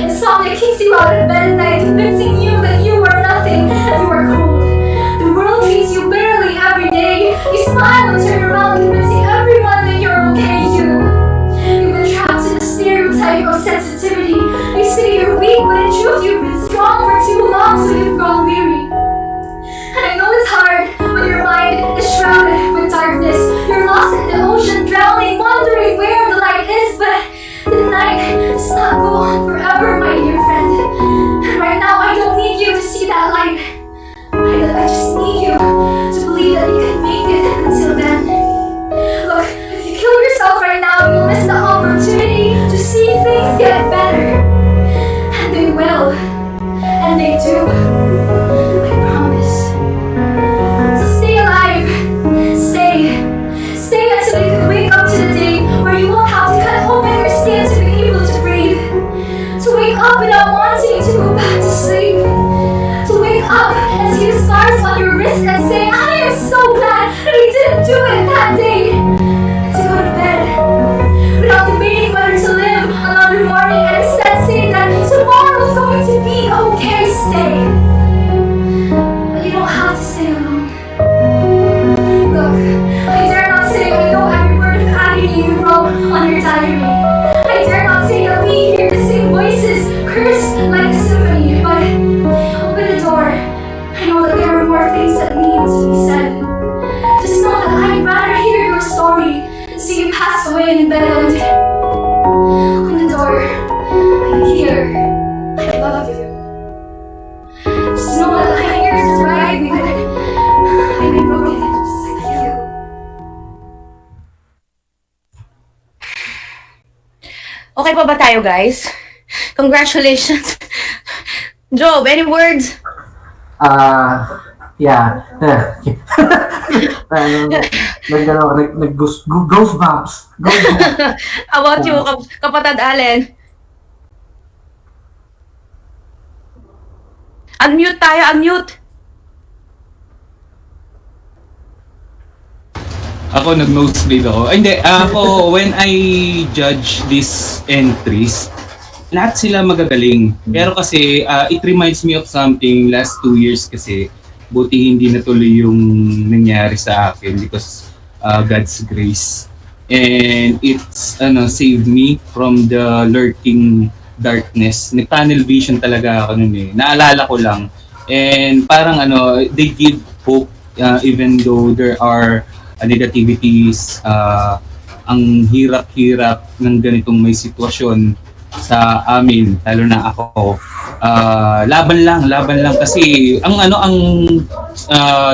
Insomnia kicks you out of bed at night, convincing you that you are nothing and you are cold. The world treats you bitterly every day. You smile and turn around, convincing everyone that you're okay. You've been trapped in a stereotype of sensitivity. You say you're weak, but in truth you've been strong for too long, so you've grown weary. And I know it's hard when your mind is shrouded with darkness. You're lost in the ocean, drowning, wondering where the light is, but the night does not go on forever, my dear friend. And right now, I don't need you to see that light. I just need you to believe that you can make it until then. Look, if you kill yourself right now, you'll miss the opportunity to see things get better. And they will. And they do. I promise. So stay alive. Stay until you can wake up to the day where you won't have to cut open your skin to be able to breathe. To wake up without wanting to go back to sleep. To wake up and see the scars on your wrist and say, I am so glad that I didn't do it that day. And to go to bed without debating whether to live another morning and instead say that tomorrow's going to be okay. Stay. But you don't have to stay alone. Look, I dare not say I know every word of agony you wrote on your diary. I dare not say that we hear the same voices curse like a symphony, but open the door. I know that there are more things that need to be said. Just know that I'd rather hear your story than see you pass away in bed. Open the door. I'm here. I love you. Just know that I'm here to drive you. I've been broken just like you.
Okay pa ba tayo, guys? Congratulations. Job, any words?
Yeah. Goosebumps.
How about you, kapatid Allen? Unmute tayo, unmute.
Ako nag-nosebleed ako. Ay, hindi. Ako, when I judge these entries, lahat sila magagaling. Pero kasi, it reminds me of something last 2 years kasi, buti hindi natuloy yung nangyari sa akin because God's grace. And it's, saved me from the lurking darkness. Nag-tunnel vision talaga ako nun eh. Naalala ko lang. And parang they give hope, even though there are negativities, ang hirap-hirap ng ganitong may sitwasyon sa amin, lalo na ako. Laban lang kasi ang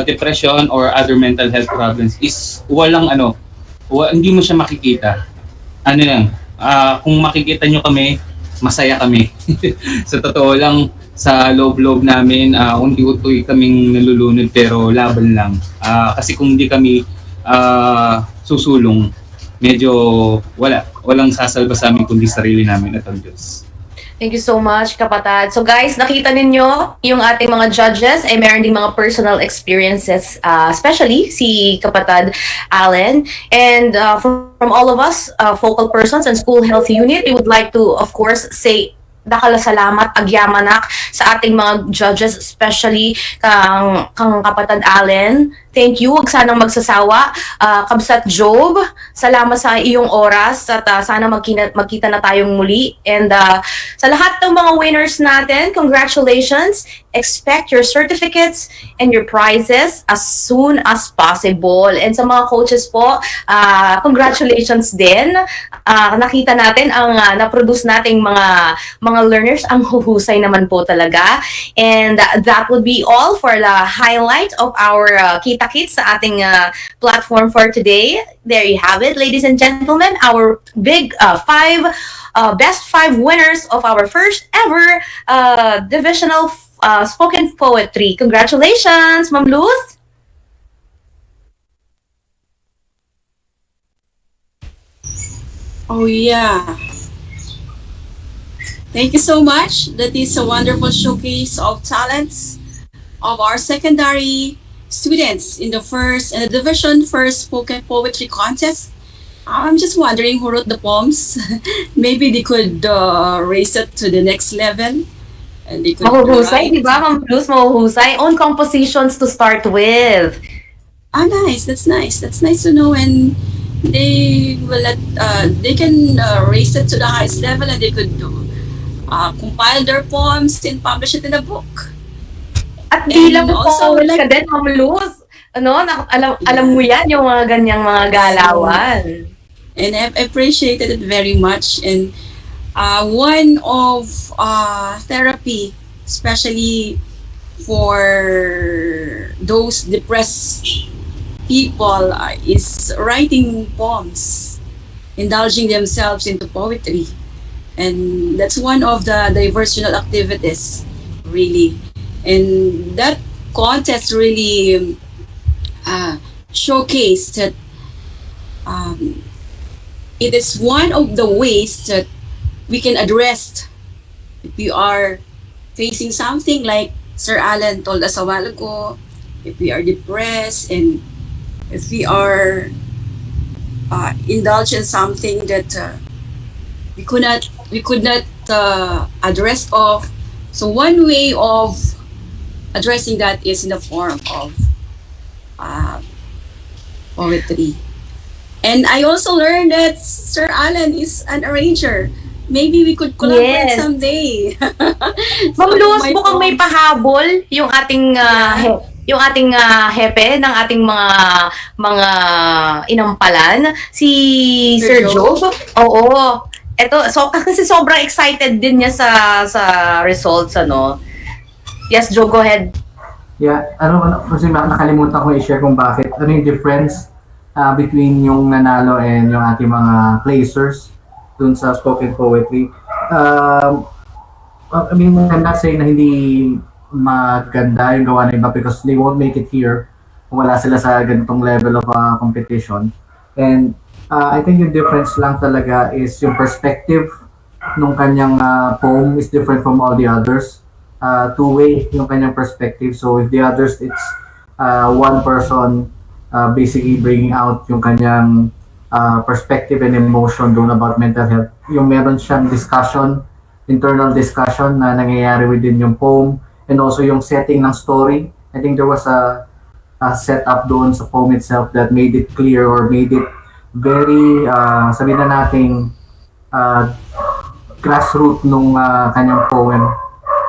depression or other mental health problems is hindi mo siya makikita. Ano lang, kung makikita nyo kami, masaya kami. Sa totoo lang, sa loob-loob namin, unti-unti kaming nalulunod pero laban lang. Kasi kung hindi kami susulong, medyo walang sasalba sa amin kundi sarili namin at ang Diyos.
Thank you so much, kapatid. So guys, nakita ninyo yung ating mga judges ay meron ding mga personal experiences, especially si kapatid Allen. And from all of us, focal persons and school health unit, we would like to, of course, say salamat agyamanak sa ating mga judges, especially kang kapatid Allen. Thank you. Huwag sanang magsasawa. Kabsat Job, salamat sa iyong oras at sana magkita na tayong muli. And sa lahat ng mga winners natin, congratulations. Expect your certificates and your prizes as soon as possible. And sa mga coaches po, congratulations din. Nakita natin ang na-produce nating mga learners, ang huhusay naman po talaga. And that would be all for the highlight of our Kita-Kits sa ating platform for today. There you have it, ladies and gentlemen, our big best 5 winners of our first ever divisional spoken poetry. Congratulations, Ma'am Luz!
Oh yeah. Thank you so much. That is a wonderful showcase of talents of our secondary students in the first and the division first spoken poetry contest. I'm just wondering who wrote the poems. Maybe they could raise it to the next level. And they could
Mahuhusay, di ba, Ma'am Luz? Mahuhusay. Own compositions to start with.
Nice. That's nice. That's nice to know. And they will they can raise it to the highest level, and they could compile their poems and publish it in a book.
At bilang poet ka din, Ma'am Luz. Alam mo yan, yung mga ganyang mga galawan.
And I appreciated it very much. And one of therapy, especially for those depressed people, is writing poems, indulging themselves into poetry. And that's one of the diversional activities, really. And that contest really showcased that it is one of the ways that we can address if we are facing something like Sir Alan told us a while ago, if we are depressed and if we are indulge in something that we could not address of. So one way of addressing that is in the form of poetry. And I also learned that Sir Alan is an arranger. Maybe we could collaborate someday.
Ma'am Luz, mukhang may pahabol yung ating hepe ng ating mga inampalan, si Sir Job. Oo. Kasi sobrang excited din niya sa results, ano. Yes, Joe, go ahead.
Yeah, kasi nakalimutan ko i-share kung bakit. Ano yung difference between yung nanalo and yung ating mga placers dun sa spoken poetry. I mean, I'm not saying na hindi maganda yung gawa na iba because they won't make it here kung wala sila sa ganitong level of competition. And I think yung difference lang talaga is yung perspective nung kanyang poem is different from all the others. Two-way yung kanyang perspective. So if the others, it's one person basically bringing out yung kanyang perspective and emotion doon about mental health. Yung meron siyang discussion, internal discussion na nangyayari within yung poem, and also yung setting ng story. I think there was a setup doon sa poem itself that made it clear or made it very, sabihin na natin, grassroots nung kanyang poem.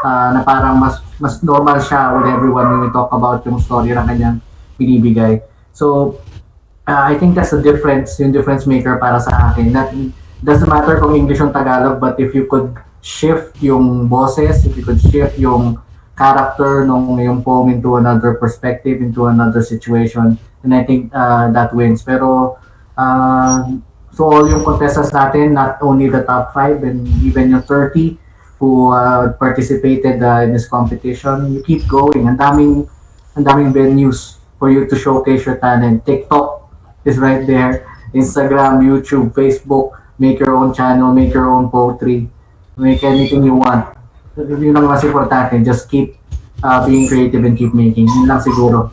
na parang mas normal siya with everyone when we talk about yung story na kanyang binibigay. So, I think that's the difference, yung difference maker para sa akin. That doesn't matter kung English o Tagalog, but if you could shift yung boses, if you could shift yung character nung yung poem into another perspective, into another situation, and I think that wins. Pero, so all yung contestants natin, not only the top 5 and even yung 30 who participated in this competition, you keep going. Ang daming venues for you to showcase your talent. TikTok is right there. Instagram, YouTube, Facebook, make your own channel, make your own poetry, make anything you want. Yun ang mas importante. Just keep being creative and keep making. Yun lang siguro.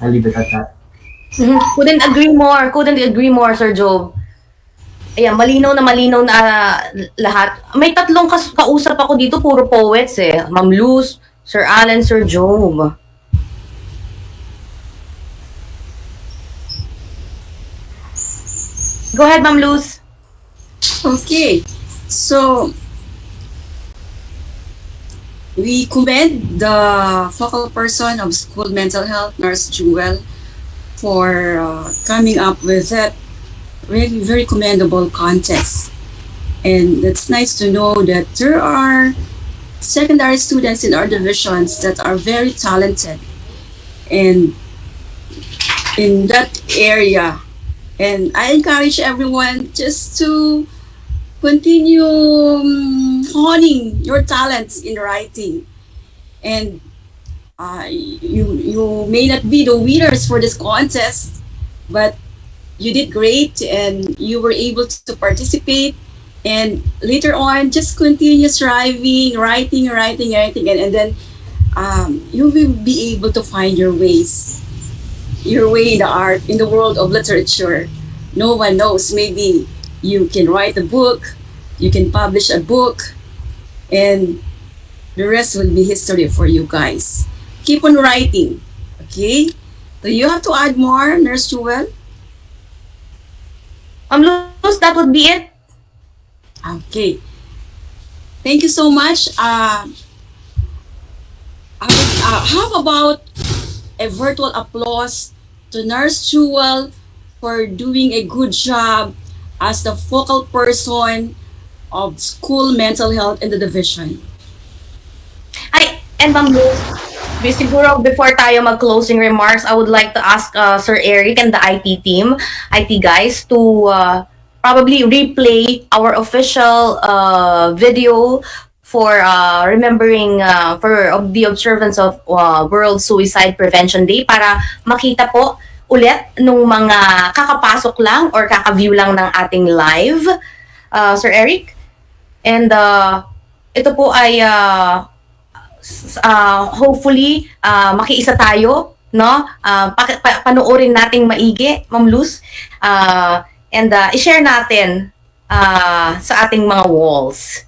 I'll leave it at that.
Couldn't agree more, Sir Job. Ayan, malinaw na lahat. May tatlong kausap ako dito, puro poets eh. Ma'am Luz, Sir Allen, Sir Job. Go ahead, Ma'am Luz.
Okay, so we commend the focal person of school mental health, Nurse Jewel, for coming up with that really very commendable contest. And it's nice to know that there are secondary students in our divisions that are very talented and in that area. And I encourage everyone just to continue honing your talents in writing. And you may not be the winners for this contest, but you did great and you were able to participate. And later on, just continue striving, writing, and then you will be able to find your way in the art, in the world of literature. No one knows. Maybe you can write a book, you can publish a book, and the rest will be history for you guys. Keep on writing, okay? Do you have to add more, Nurse Jewel?
Luz, that would be it.
Okay. Thank you so much. How about a virtual applause to Nurse Jewel for doing a good job as the focal person of school mental health in the division.
And Ma'am Luz, siguro before tayo mag-closing remarks, I would like to ask Sir Eric and the IT team, IT guys, to probably replay our official video for remembering for the observance of World Suicide Prevention Day para makita po ulit nung mga kakapasok lang or kaka-view lang ng ating live, Sir Eric. And ito po ay hopefully makiisa tayo, no? Panoorin nating maigi, Ma'am Luz, and i-share natin sa ating mga walls.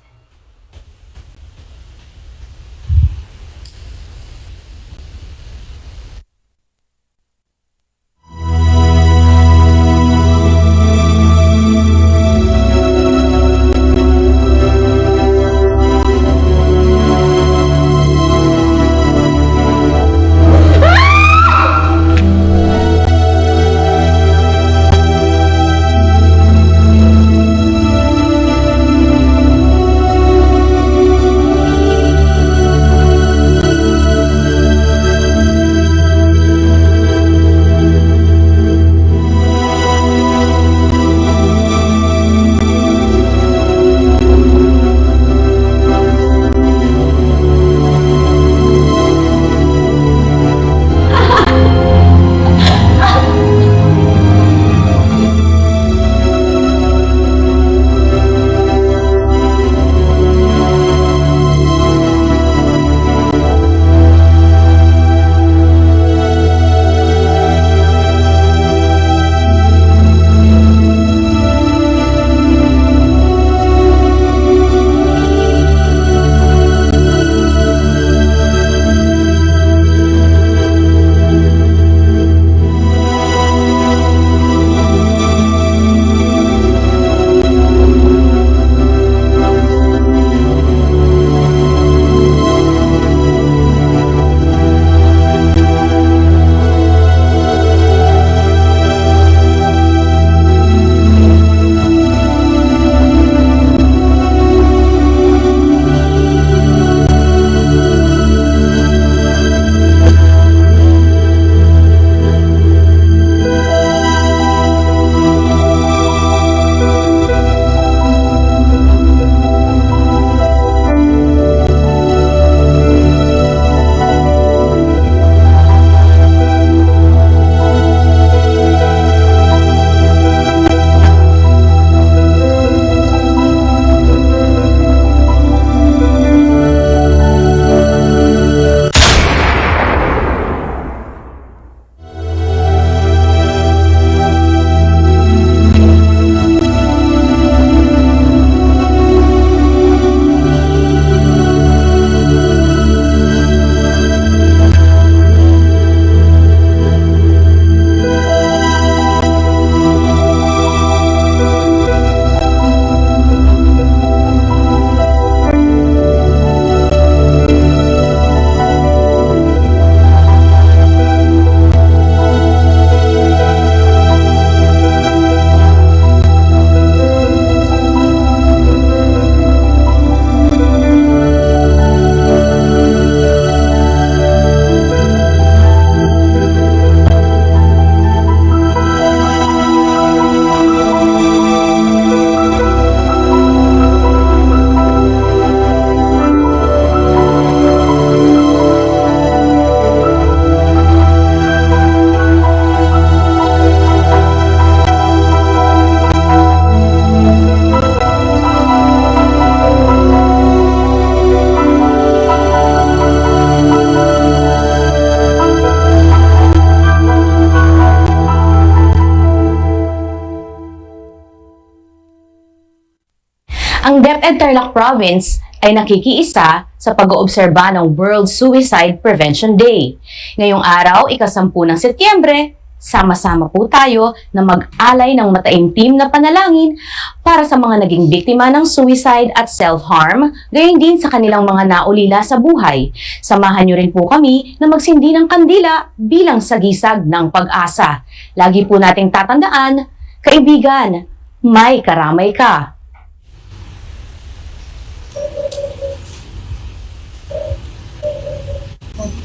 Ang DepEd Tarlac Province ay nakikiisa sa pag-oobserba ng World Suicide Prevention Day. Ngayong araw, ika-10 ng Setyembre, sama-sama po tayo na mag-alay ng mataimtim na panalangin para sa mga naging biktima ng suicide at self-harm, gayon din sa kanilang mga naulila sa buhay. Samahan niyo rin po kami na magsindi ng kandila bilang sagisag ng pag-asa. Lagi po nating tatandaan, kaibigan, may karamay ka.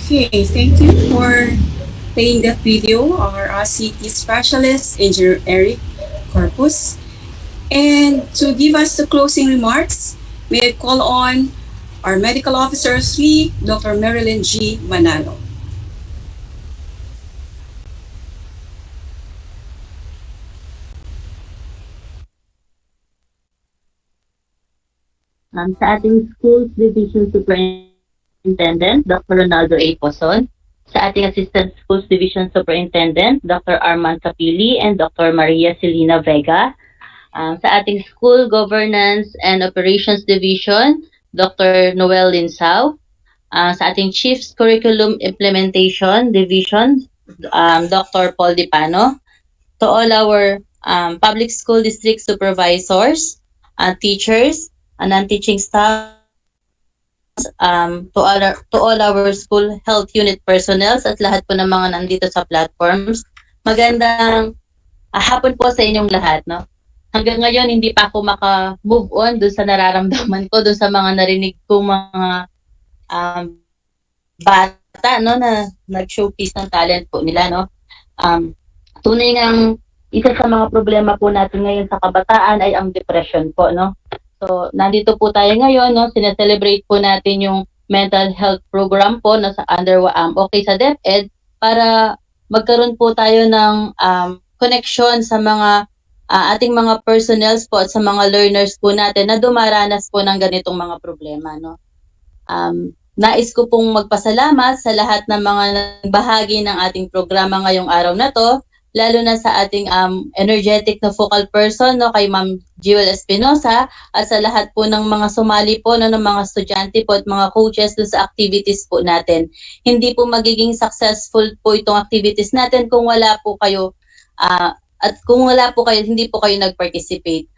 Okay, thank you for playing that video, our CT specialist, Engineer Eric Corpus. And to give us the closing remarks, may I call on our Medical Officer 3, Dr. Marilyn G. Manalo.
Sa ating Schools Division Superintendent, Dr. Ronaldo A. Poson, sa ating Assistant Schools Division Superintendent, Dr. Arman Capili and Dr. Maria Celina Vega, sa ating School Governance and Operations Division, Dr. Noel Linsao, sa ating Chief Curriculum Implementation Division, Dr. Paul Dipano, to all our public school district supervisors, teachers, and non-teaching staff, to all our school health unit personnel at lahat po ng mga nandito sa platforms. Magandang hapon po sa inyong lahat, no? Hanggang ngayon hindi pa ako maka-move on doon sa nararamdaman ko, doon sa mga narinig ko mga bata, no, na nag-showcase ng talent po nila, no. Tunay ngang isa sa mga problema po natin ngayon sa kabataan ay ang depression po, no. So, nandito po tayo ngayon, no, sineselebrate po natin yung mental health program po na sa okay sa DepEd para magkaroon po tayo ng connection sa mga ating mga personnels po at sa mga learners po natin na dumaranas po ng ganitong mga problema, no. Nais ko pong magpasalamat sa lahat ng mga bahagi ng ating programa ngayong araw na to, lalo na sa ating energetic na focal person, no, kay Ma'am Jewel Espinosa, at sa lahat po ng mga sumali po, no, ng mga estudyante po at mga coaches do sa activities po natin. Hindi po magiging successful po itong activities natin kung wala po kayo at kung wala po kayo, hindi po kayo nag-participate.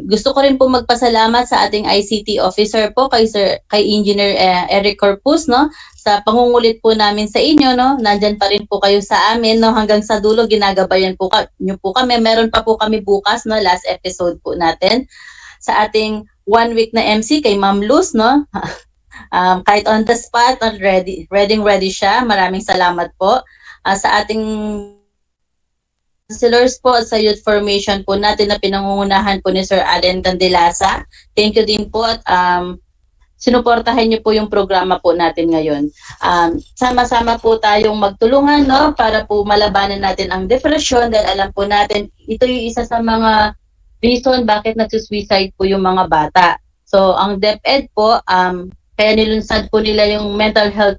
Gusto ko rin po magpasalamat sa ating ICT officer po, kay Engineer Eric Corpus, no, sa pangungulit po namin sa inyo, no. Nandyan pa rin po kayo sa amin, no, hanggang sa dulo ginagabayan po nyo po kami. Meron pa po kami bukas, no, last episode po natin. Sa ating 1 week na MC kay Ma'am Luz, no. Kahit on the spot, ready siya. Maraming salamat po. Sa ating counselors po sa youth formation po natin na pinangungunahan po ni Sir Allen Candelaza. Thank you din po at sinuportahan niyo po yung programa po natin ngayon. Sama-sama po tayong magtulungan, no, para po malabanan natin ang depression dahil alam po natin ito yung isa sa mga reason bakit nagsusuicide po yung mga bata. So ang DepEd po, kaya nilunsad po nila yung mental health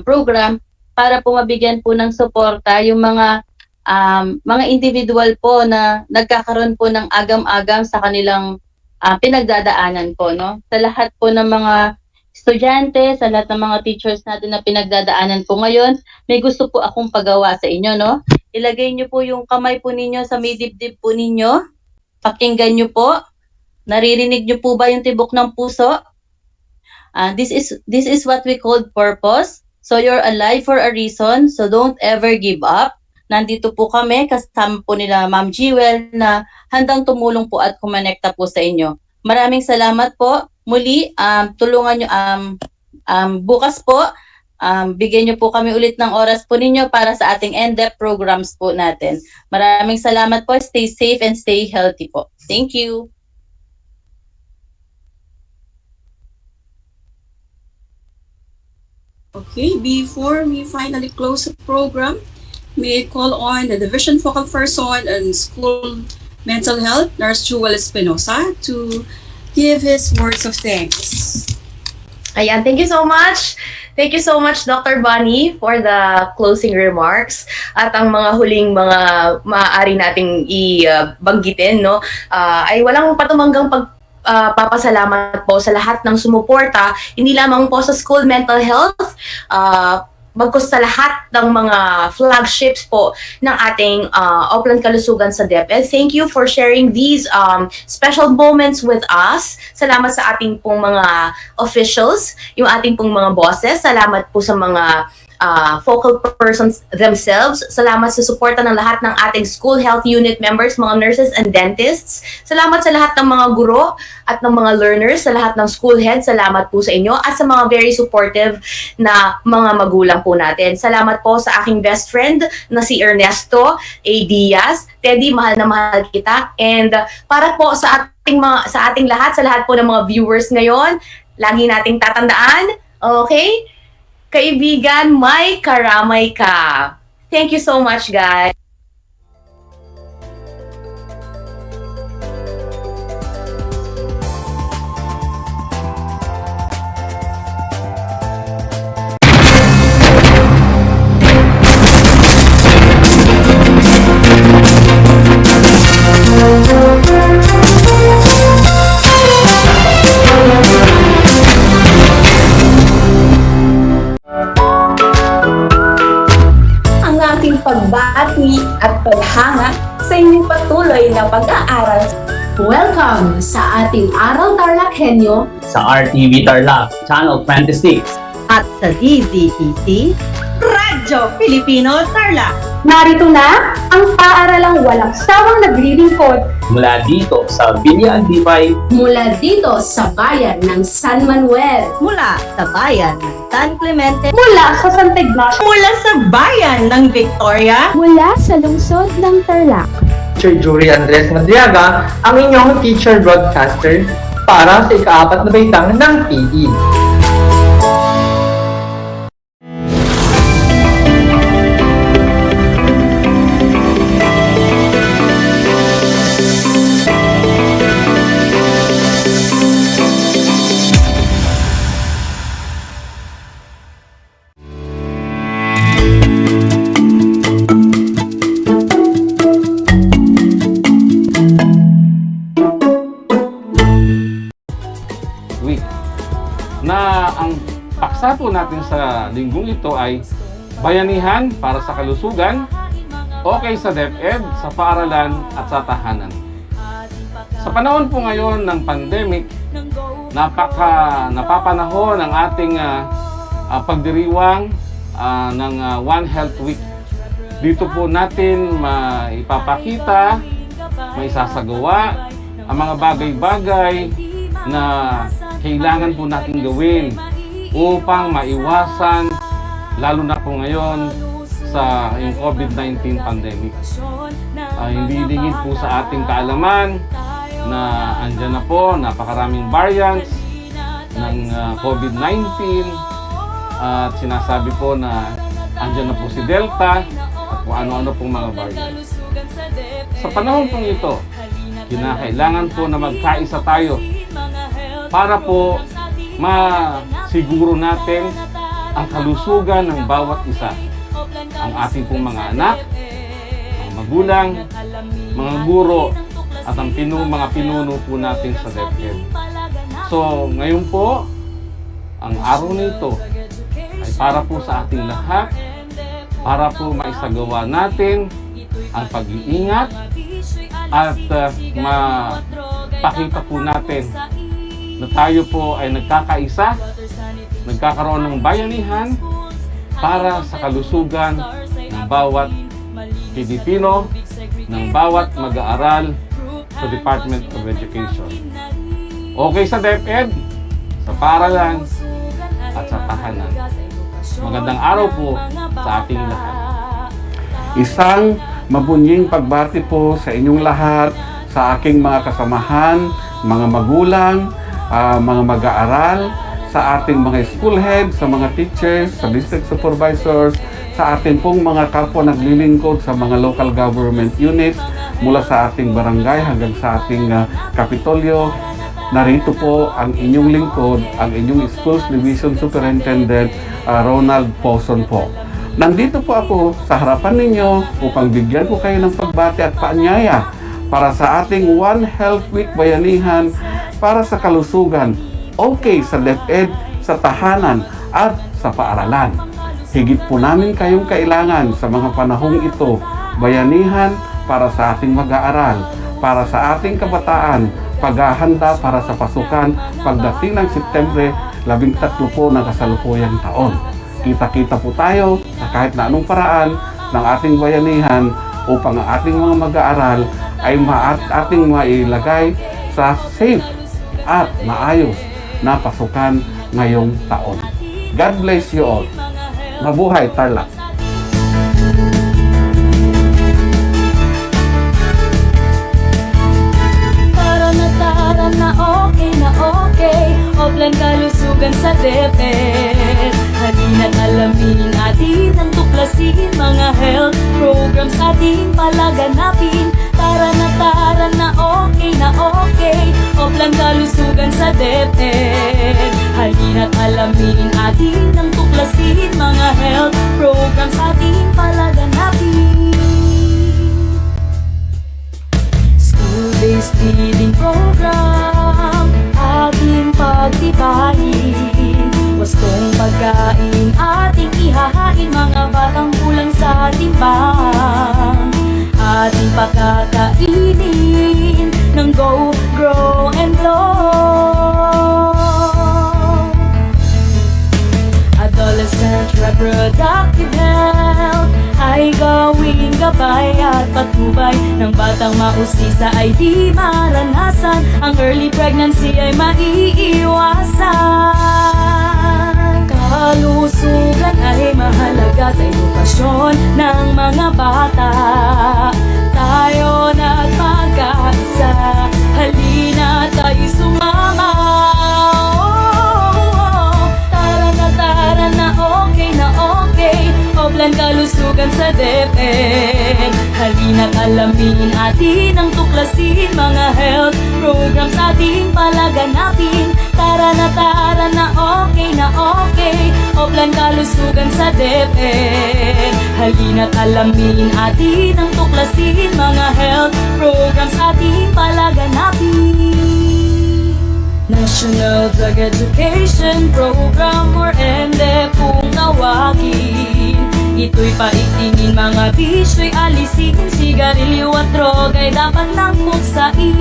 program para po mabigyan po ng suporta yung mga individual po na nagkakaroon po ng agam-agam sa kanilang pinagdadaanan po, no? Sa lahat po ng mga estudyante, sa lahat ng mga teachers natin na pinagdadaanan po ngayon, may gusto po akong pagawa sa inyo, no? Ilagay niyo po yung kamay po ninyo sa may dibdib po ninyo. Pakinggan niyo po. Naririnig niyo po ba yung tibok ng puso? This is what we call purpose. So you're alive for a reason, so don't ever give up. Nandito po kami, kasama po nila Ma'am Jewel na handang tumulong po at kumonekta po sa inyo. Maraming salamat po. Muli, tulungan nyo, bukas po, bigyan nyo po kami ulit ng oras po ninyo para sa ating in-depth programs po natin. Maraming salamat po. Stay safe and stay healthy po. Thank you.
Okay, before we finally close the program, may I call on the Division Focal Person and School Mental Health, Nurse Jewel Espinosa, to give his words of thanks.
Ayan, thank you so much. Thank you so much, Dr. Bonnie, for the closing remarks. At ang mga huling mga maaari nating ibanggitin, no, ay walang patumanggang papasalamat po sa lahat ng sumuporta, hindi lamang po sa school mental health, bagkus sa lahat ng mga flagships po ng ating Oplan Kalusugan sa DepEd. Thank you for sharing these special moments with us. Salamat sa ating pong mga officials, yung ating pong mga bosses. Salamat po sa mga focal persons themselves. Salamat sa suporta ng lahat ng ating school health unit members, mga nurses and dentists. Salamat sa lahat ng mga guro at ng mga learners, sa lahat ng school heads. Salamat po sa inyo at sa mga very supportive na mga magulang po natin. Salamat po sa aking best friend na si Ernesto A. Diaz. Teddy, mahal na mahal kita. And para po sa ating lahat, sa lahat po ng mga viewers ngayon, lagi nating tatandaan, okay? Kaibigan, may karamay ka. Thank you so much, guys.
Pagbati at paghanga sa inyong patuloy na pag-aaral.
Welcome sa ating ARAL Tarlakhenyo
sa RTV Tarlac, Channel 26
at sa DZTC
Radyo Pilipino Tarlac.
Narito na ang paaralang walang sawang naglilingkod
mula dito sa Villa Aldibay,
mula dito sa bayan ng San Manuel,
mula sa bayan ng San Clemente,
mula sa Santa Ignacio,
mula sa bayan ng Victoria,
mula sa lungsod ng Tarlac.
Teacher Jury Andres Madriaga, ang inyong teacher broadcaster para sa ika-4 na baitang ng PE.
Na ang paksa po natin sa linggong ito ay bayanihan para sa kalusugan, okay sa DepEd, sa paaralan at sa tahanan. Sa panahon po ngayon ng pandemic, napapanahon ang ating pagdiriwang ng One Health Week. Dito po natin maipapakita, maisasagawa ang mga bagay-bagay na kailangan po natin gawin upang maiwasan, lalo na po ngayon sa yung COVID-19 pandemic. Hindi lingid po sa ating kaalaman na andyan na po napakaraming variants ng COVID-19 at sinasabi po na andyan na po si Delta at kung ano-ano pong mga variants. Sa panahon pong ito, kinakailangan po na magkaisa tayo para po masiguro natin ang kalusugan ng bawat isa. Ang ating pong mga anak, ang magulang, mga guro, at ang mga pinuno po natin sa DepEd. So, ngayon po, ang araw nito ay para po sa ating lahat, para po maisagawa natin ang pag-iingat at mapakita po natin na tayo po ay nagkakaisa, nagkakaroon ng bayanihan para sa kalusugan ng bawat Pilipino, ng bawat mag-aaral sa Department of Education. Okay sa DepEd, sa paaralan, at sa tahanan. Magandang araw po sa ating lahat.
Isang mabunying pagbati po sa inyong lahat, sa aking mga kasamahan, mga magulang, mga mag-aaral, sa ating mga school heads, sa mga teachers, sa district supervisors, sa ating pong mga kapwa naglilingkod sa mga local government units, mula sa ating barangay hanggang sa ating kapitolyo. Narito po ang inyong lingkod, ang inyong Schools Division Superintendent Ronald Poson po. Nandito po ako sa harapan ninyo upang bigyan ko kayo ng pagbati at paanyaya para sa ating One Health Week bayanihan para sa kalusugan, okay sa DepEd, sa tahanan at sa paaralan. Higit po namin kayong kailangan sa mga panahong ito, bayanihan para sa ating mag-aaral, para sa ating kabataan, paghahanda para sa pasukan pagdating ng Setyembre 13 po ng kasalukuyang taon. Kita-kita po tayo sa kahit na anong paraan ng ating bayanihan upang ang ating mga mag-aaral ay ating mailagay sa safe at maayos na pasukan ngayong taon. God bless you all. Mabuhay Tarlac!
Tara na okay, Oplan kalusugan sa DepEd. Halina't alamin atin ang tuklasin, mga health programs ating palaganapin. Tara na okay, Oplan kalusugan sa DepEd. Halina't alamin atin ang tuklasin, mga health programs ating palaganapin. School-based feeding program ating pagtibayin. Wastong pagkain ating ihahain, mga batang kulang sa timbang. Ating pakakainin ng Go, Grow, and Glow. Adolescent reproductive health ay gawing gabay at patnubay ng batang mausisa ay di maranasan. Ang early pregnancy ay maiiwasan. Kalusugan ay mahalaga sa edukasyon ng mga bata. Tayo na't magkaisa, halina tayo sumama. Tara na okay, Oplan kalusugan sa DepEd. Halina't alamin atin ang tuklasin, mga health programs ating palaganapin. Tara na okay, Oplan kalusugan sa DepEd. Halina't alamin atin ang tuklasin, mga health programs ating palaganapin. National Drug Education Program or NDE kung tawagin. Ito'y paigtingin mga bisyo'y alisin. Sigarilyo at droga'y dapat nang buksain.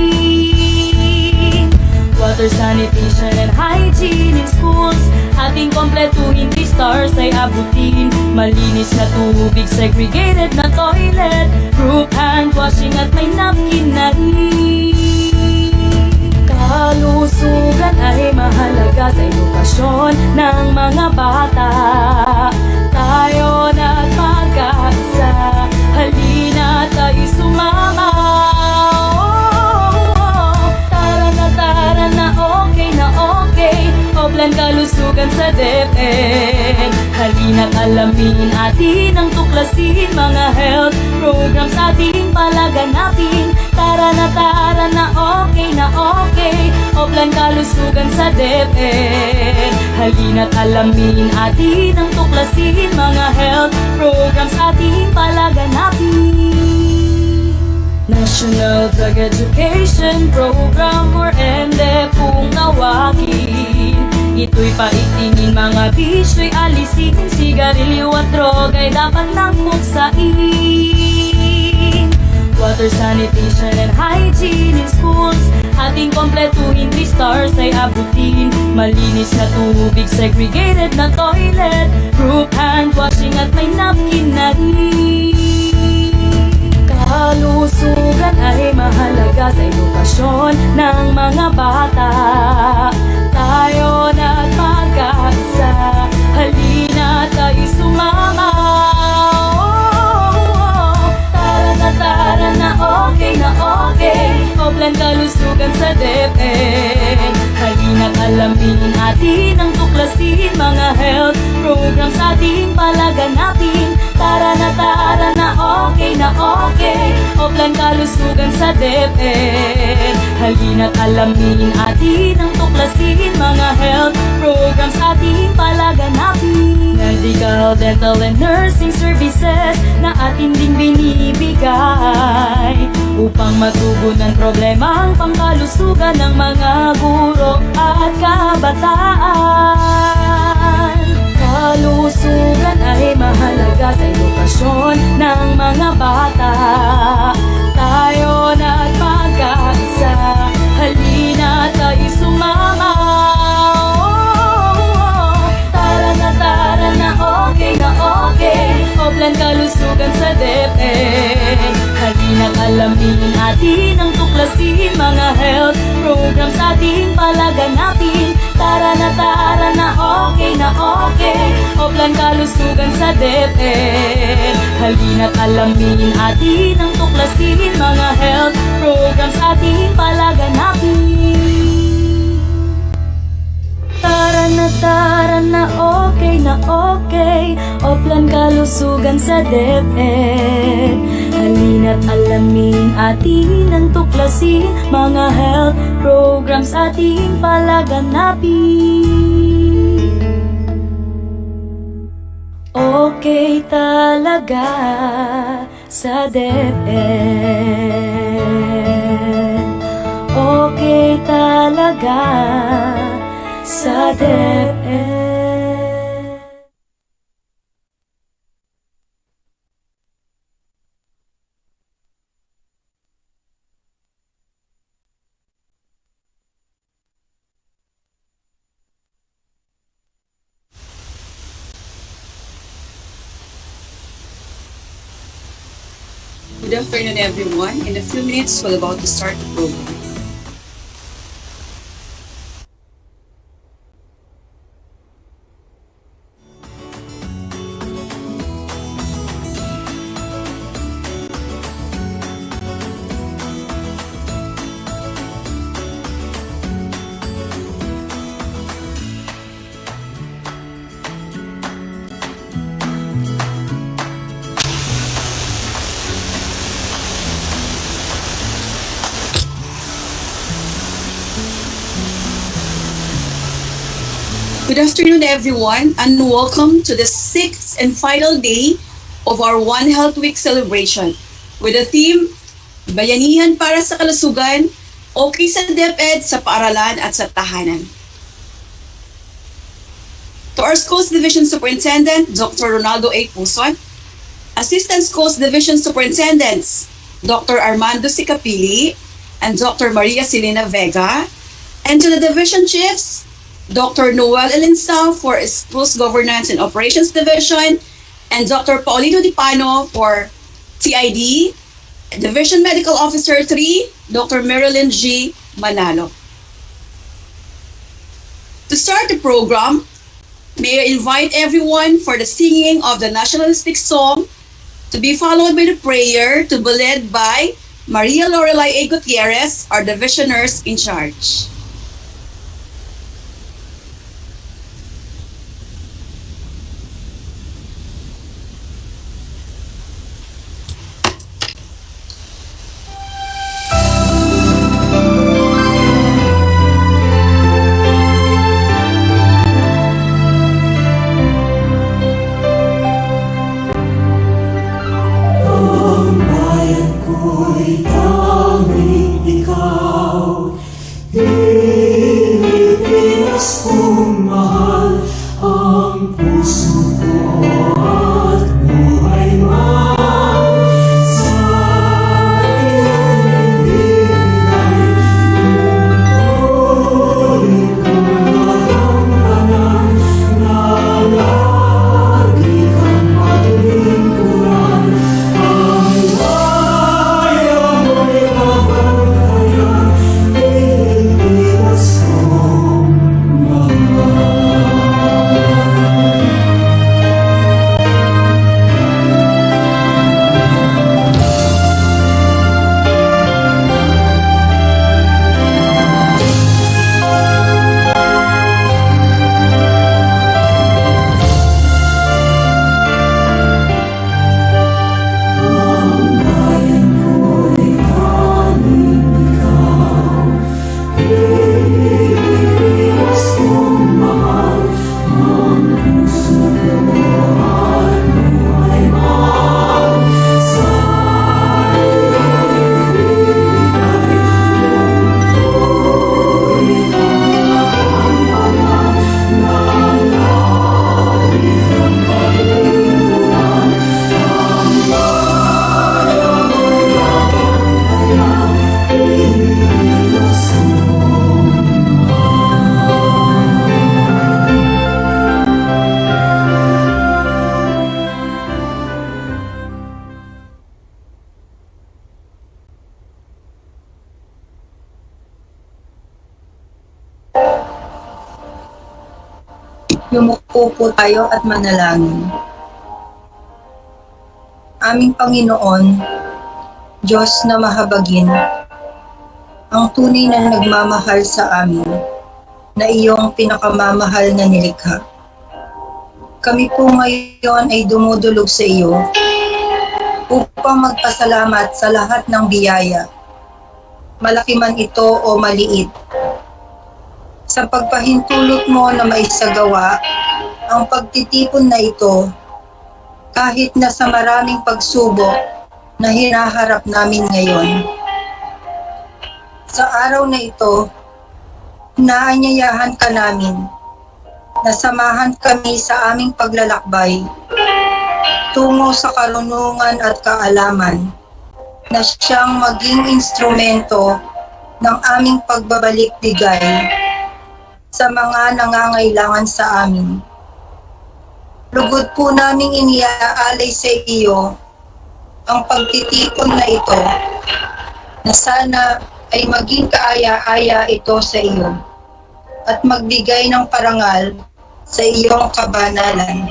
Water sanitation and hygiene in schools ating kompletuhin, 3 stars ay abutin. Malinis na tubig, segregated na toilet, group hand washing at may napkin na rin. Kalusugan ay mahalaga sa edukasyon ng mga bata. Tayo na't magkaisa, halina tayo sumama. Tara na okay, Oplan kalusugan sa DepEd. Halina't alamin atin ang tuklasin, mga health programs ating palaganapin. Tara na okay, Oplan kalusugan sa DepEd. Halina't alamin atin ang tuklasin, mga health programs ating palaganapin. National Drug Education Program or NDE kung tawagin. Ito'y paigtingin mga bisyo'y alisin. Sigarilyo at droga'y dapat nang buksain. Water sanitation and hygiene in schools ating kompletuhin, 3 stars ay abutin. Malinis na tubig, segregated na toilet, group hand washing at may napkin na rin. Kalusugan ay mahalaga sa edukasyon ng mga bata. Tayo na't magkaisa, halina tayo sumama. Tara na okay, Oplan kalusugan sa DepEd. Halina't alamin atin ang tuklasin, mga health programs ating palaganapin. Tara na okay, Oplan kalusugan sa DepEd. Halina't alamin atin ang tuklasin, mga health programs ating palaganapin. medical, dental, and nursing services na atin ding binibigay upang matugunan problemang pangkalusugan ng mga guro at kabataan. Kalusugan ay mahalaga sa edukasyon ng mga bata. Tayo na't magkaisa, halina tayo sumama. Tara na, okay na okay, Oplan kalusugan sa DepEd. Halina't alamin atin ang tuklasin, mga health programs ating palaganapin. Tara na, okay na okay, Oplan kalusugan sa DepEd. Halina't alamin atin ang tuklasin, mga health programs ating palaganapin. Tara na, okay, Oplan kalusugan sa DepEd. Halina't alamin atin ang tuklasin, mga health programs ating palaganapin. Okay talaga sa DepEd. Okay talaga sa DepEd.
Good afternoon, everyone. In a few minutes, we're about to start the program. Good afternoon, everyone, and welcome to the 6th and final day of our One Health Week celebration with the theme, Bayanihan para sa Kalusugan, okay sa DepEd, sa paaralan at sa tahanan. To our Schools Division Superintendent, Dr. Ronaldo A. Puson, Assistant Schools Division Superintendents, Dr. Armando C. Capili and Dr. Maria Silena Vega, and to the Division Chiefs, Dr. Noel Elinsao for Schools Governance and Operations Division, and Dr. Paulino Dipano for TID, Division Medical Officer 3, Dr. Marilyn G. Manalo. To start the program, may I invite everyone for the singing of the nationalistic song, to be followed by the prayer to be led by Maria Lorelai A. Gutierrez, our Division Nurse in charge.
Tanging ikaw, Yumuko po tayo at manalangin. Aming Panginoon, Diyos na mahabagin, ang tunay na nagmamahal sa amin, na iyong pinakamamahal na nilikha. Kami po ngayon ay dumudulog sa iyo upang magpasalamat sa lahat ng biyaya, malaki man ito o maliit, sa pagpahintulot mo na maisagawa ang pagtitipon na ito kahit na sa maraming pagsubok na hinaharap namin ngayon. Sa araw na ito, inaanyayahan ka namin na samahan kami sa aming paglalakbay tungo sa karunungan at kaalaman na siyang maging instrumento ng aming pagbabalik-bigay sa mga nangangailangan sa amin. Lugod po naming iniaalay sa iyo ang pagtitipon na ito na sana ay maging kaaya-aya ito sa iyo at magbigay ng parangal sa iyong kabanalan.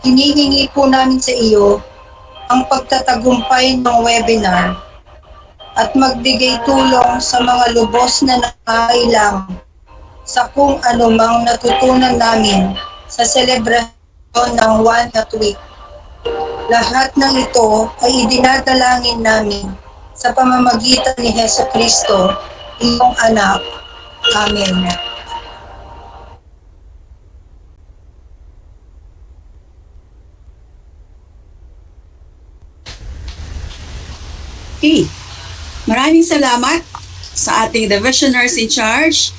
Hinihingi po namin sa iyo ang pagtatagumpay ng webinar at magbigay tulong sa mga lubos na nangangailangan sa kung anumang natutunan namin sa selebrasyon ng One at Week. Lahat ng ito ay idinadalangin namin sa pamamagitan ni Heso Kristo, iyong anak. Amen.
Okay. Maraming salamat sa ating Division Nurse in Charge,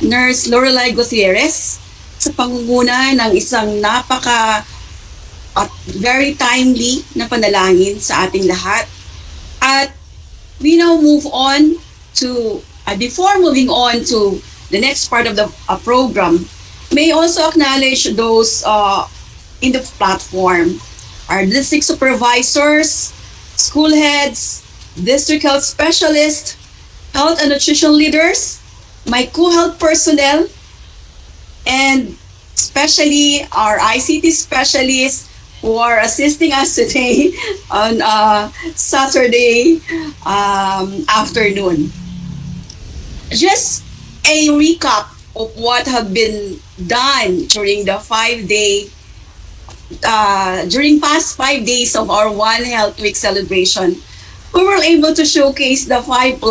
Nurse Lorelai Gutierrez, sa pangunguna ng isang napaka at very timely na panalangin sa ating lahat. At we now move on to, before moving on to the next part of the program, may also acknowledge those in the platform, our district supervisors, school heads, district health specialists, health and nutrition leaders, my co-health personnel, and especially our ICT specialists who are assisting us today on Saturday afternoon. Just a recap of what have been done during the during past 5 days of our One Health Week celebration. We were able to showcase the 5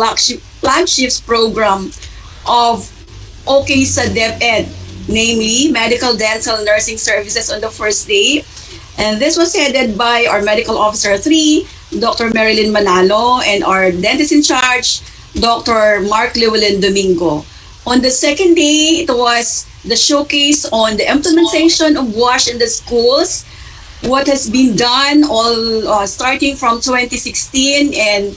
flagships program of OK sa DEPED, namely Medical Dental Nursing Services on the first day. And this was headed by our Medical Officer 3, Dr. Marilyn Manalo, and our Dentist in Charge, Dr. Mark Llewellyn Domingo. On the second day, it was the showcase on the implementation of WASH in the schools, what has been done all starting from 2016 and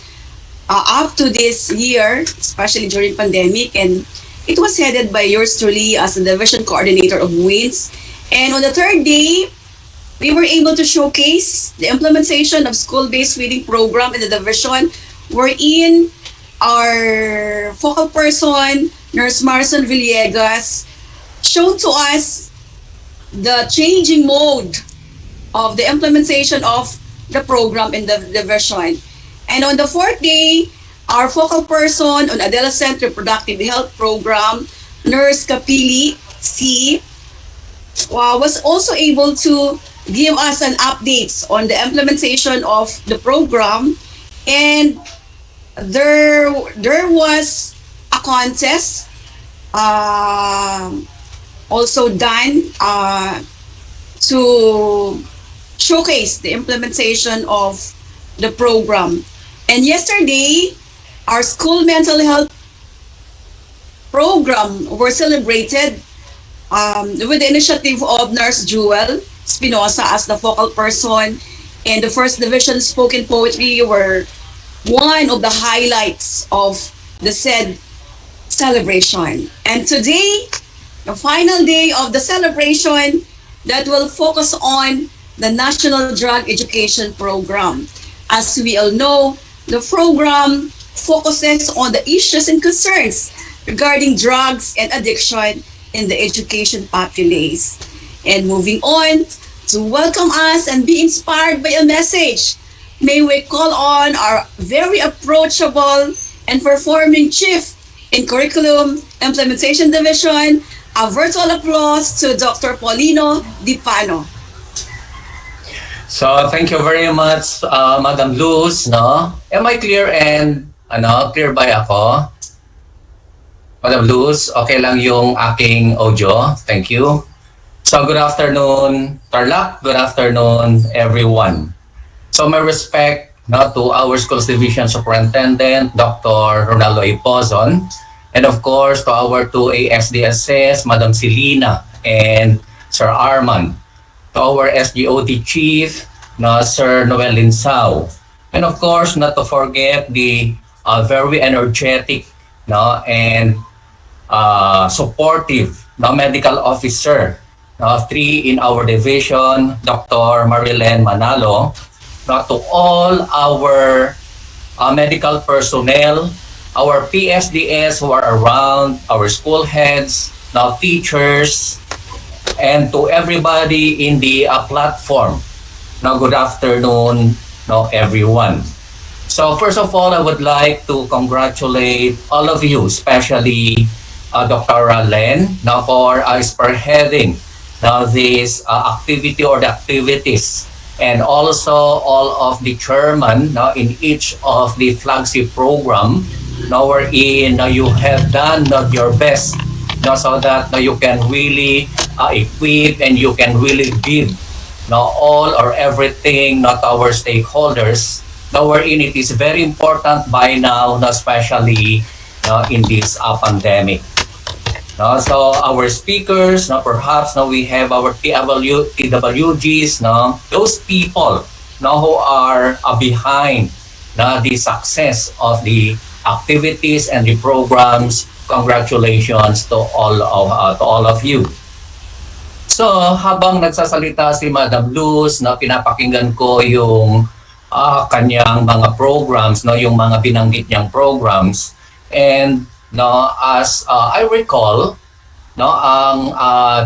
up to this year, especially during pandemic. And it was headed by yours truly as the division coordinator of WINS. And on the third day, we were able to showcase the implementation of school-based feeding program in the division, wherein our focal person, Nurse Marson Villegas, showed to us the changing mode of the implementation of the program in the division. And on the fourth day, our focal person on Adolescent Reproductive Health Program, Nurse Kapili C, was also able to give us an updates on the implementation of the program. And there was a contest also done to showcase the implementation of the program. And yesterday, our school mental health program were celebrated with the initiative of Nurse Jewel Espinosa as the focal person, and the first division spoken poetry were one of the highlights of the said celebration. And today, the final day of the celebration that will focus on the National Drug Education Program. As we all know, the program focuses on the issues and concerns regarding drugs and addiction in the education populace. And moving on, to welcome us and be inspired by a message, may we call on our very approachable and performing Chief in Curriculum Implementation Division. A virtual applause to Dr. Paulino Di Pano.
So thank you very much, Madam Luz, no? Am I clear and clear ba ako? Madam Luz, okay lang yung aking audio. Thank you. So good afternoon, Tarlac. Good afternoon, everyone. So my respect to our Schools Division Superintendent, Dr. Ronaldo A. Pozon, and of course to our two ASDSS, Madam Selena and Sir Arman, to our SGOT Chief, Sir Noel Linsao, and of course not to forget the very energetic and supportive medical officer, 3 in our division, Dr. Marilyn Manalo, to all our medical personnel, our PSDS who are around, our school heads, teachers, and to everybody in the platform. Good afternoon, everyone. So first of all, I would like to congratulate all of you, especially Dr. Len, for spearheading this activity or the activities, and also all of the chairman in each of the flagship program wherein you have done your best so that you can really equip and you can really give all or everything to our stakeholders wherein it is very important by now, especially in this pandemic. So our speakers, perhaps we have our TWGs, those people who are behind the success of the activities and the programs. Congratulations to all of you. So habang nagsasalita si Madam Luz, pinapakinggan ko yung kanyang mga programs, yung mga binanggit niyang programs, and as I recall, ang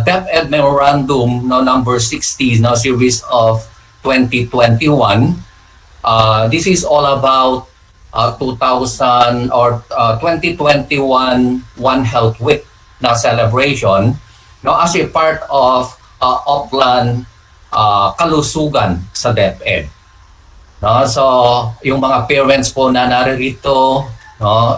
DEPED Memorandum number 60, series of 2021, this is all about 2021 One Health Week celebration as a part of Oplan kalusugan sa DepEd. So yung mga parents po na naririto,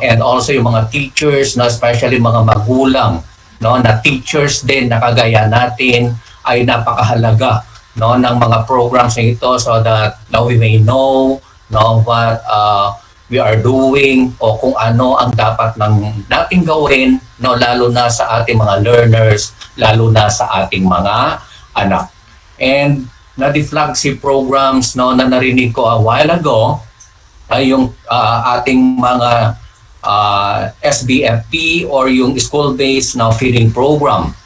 and also yung mga teachers, especially mga magulang, na teachers din na kagaya natin, ay napakahalaga ng mga programs na ito so that we may know what we are doing o kung ano ang dapat natin gawin, lalo na sa ating mga learners, lalo na sa ating mga anak. And the flagship programs na narinig ko a while ago ay yung ating mga SBFP or yung school-based feeding program,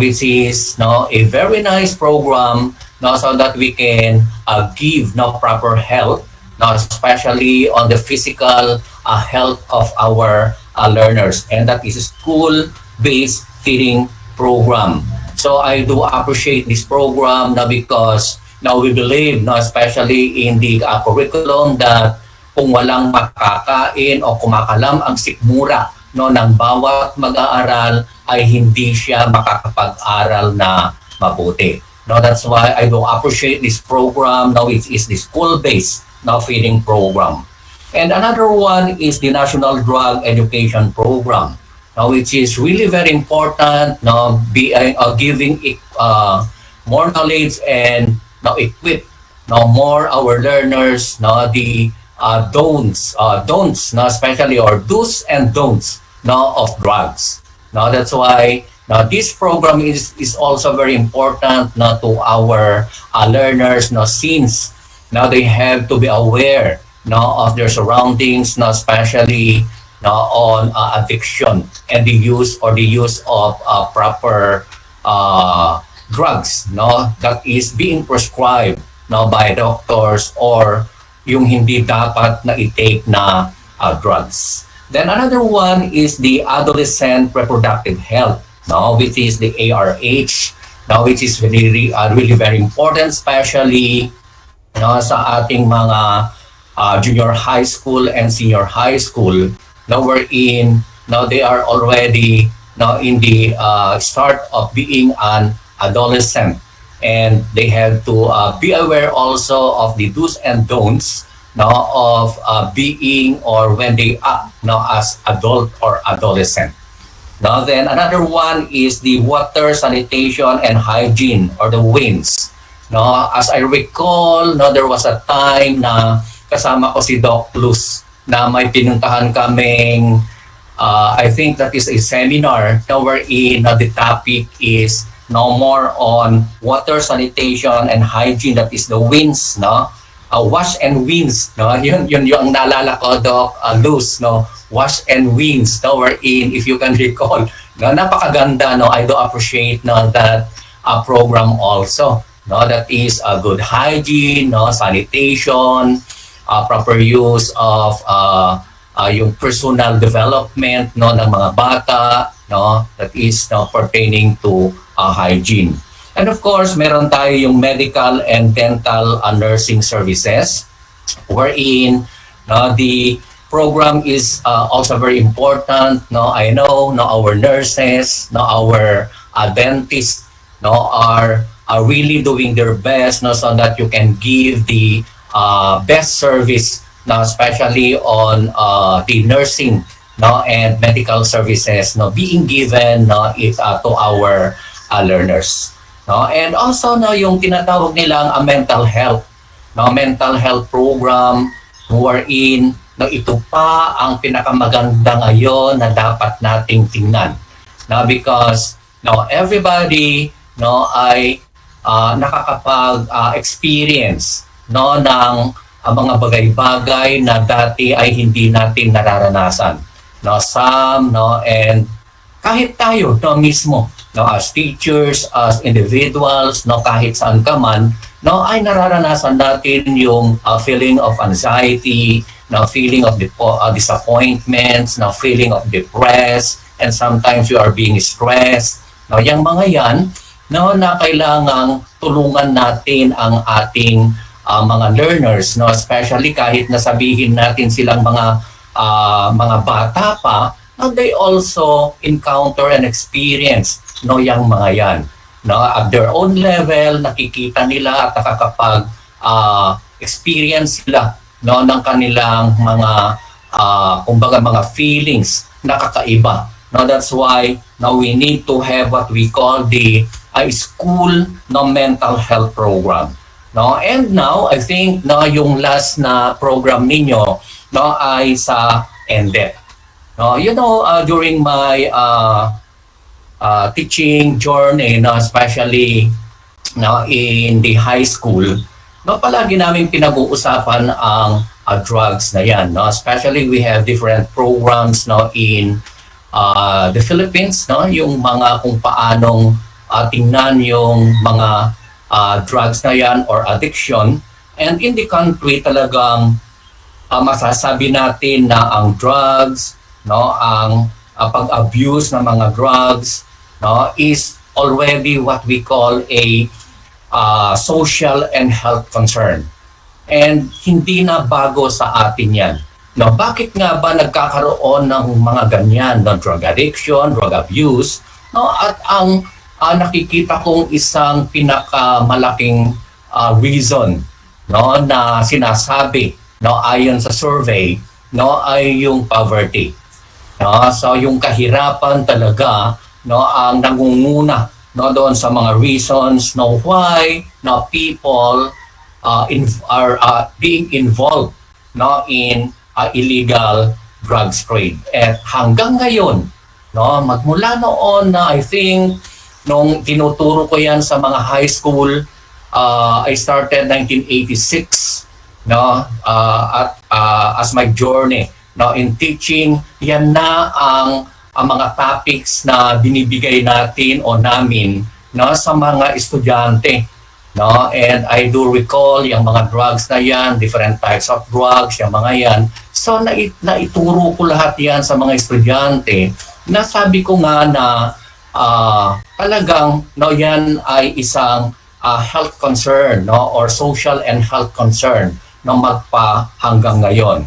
which is a very nice program so that we can give proper health, especially on the physical health of our learners, and that is a school-based feeding program. So I do appreciate this program because we believe, especially in the curriculum, that kung walang makakain o kumakalam ang sikmura ng bawat mag-aaral ay hindi siya makakapag-aral na mabuti. That's why I do appreciate this program, which is the school-based feeding program. And another one is the National Drug Education Program, which is really very important, giving more knowledge and equip more our learners, the don'ts, especially, or do's and don'ts of drugs. That's why this program is also very important to our learners, since they have to be aware of their surroundings, especially on addiction and the use of proper drugs that is being prescribed by doctors, or yung hindi dapat na i-take na drugs. Then another one is the adolescent reproductive health. no, which is the ARH, no, which is really very important, especially no, sa ating mga junior high school and senior high school, no, wherein no, they are already no, in the start of being an adolescent, and they have to be aware also of the do's and don'ts no, of being or when they act no, as adult or adolescent. Now then, another one is the water, sanitation, and hygiene, or the WINS. No, as I recall, no, there was a time na kasama ko si Doc Luz na may pinuntahan kaming, I think that is a seminar, no, wherein the topic is no more on water, sanitation, and hygiene. That is the WINS, no? Wash and wins, no? Yun yung naalala ko, Doc Luz, no? Wash and wins, no? Wherein, if you can recall, no, napakaganda, no? I do appreciate no, that program also, no? That is good hygiene, no? Sanitation, proper use of yung personal development, no, ng mga bata, no? That is no, pertaining to hygiene. And of course, meron tayo yung medical and dental nursing services, wherein the program is also very important. No, I know no, our nurses, no, our dentists no, are really doing their best no, so that you can give the best service, no, especially on the nursing no, and medical services no, being given no, to our learners. No, and also no, yung tinatawag nilang mental health program wherein no, ito pa ang pinakamaganda ngayon na dapat nating tingnan. No, because no, everybody no, ay nakakapag-experience no, ng mga bagay-bagay na dati ay hindi natin nararanasan. No, some no, and kahit tayo no, mismo no, as teachers, as individuals, no, kahit saan ka man, no, ay nararanasan natin yung feeling of anxiety, no, feeling of disappointments, no, feeling of depressed, and sometimes you are being stressed. No, yung mga yan, no, na kailangang tulungan natin ang ating mga learners, no, especially kahit nasabihin natin silang mga bata pa, no, they also encounter and experience no, yung mga yan. No, at their own level, nakikita nila at nakakapag-experience sila no, ng kanilang mga kumbaga mga feelings na kakaiba. No, that's why now we need to have what we call the school no, mental health program. No, and now I think no, yung last na program ninyo no, ay sa NDEP. No, you know, during my teaching journey, no, especially no, in the high school, no, palagi namin pinag-uusapan ang drugs na yan. No? Especially we have different programs no, in the Philippines, no? Yung mga kung paanong tingnan yung mga drugs na yan or addiction. And in the country talagang masasabi natin na ang drugs, no, ang pag-abuse ng mga drugs no, is already what we call a social and health concern. And hindi na bago sa atin yan. No, bakit nga ba nagkakaroon ng mga ganyan, no, drug addiction, drug abuse? No, at ang nakikita kong isang pinakamalaking reason no, na sinasabi no, ayon sa survey no, ay yung poverty. No, so yung kahirapan talaga no, ang nangunguna no, doon sa mga reasons no, why no, people are being involved no, in illegal drugs trade. At hanggang ngayon, no, magmula noon na I think nung tinuturo ko yan sa mga high school, I started 1986 no, as my journey no, in teaching. Yan na ang mga topics na binibigay natin o namin no, sa mga estudyante. No? And I do recall yung mga drugs na yan, different types of drugs, yung mga yan. So naituro ko lahat yan sa mga estudyante na sabi ko nga na talagang no, yan ay isang health concern, no, or social and health concern no, magpa hanggang ngayon.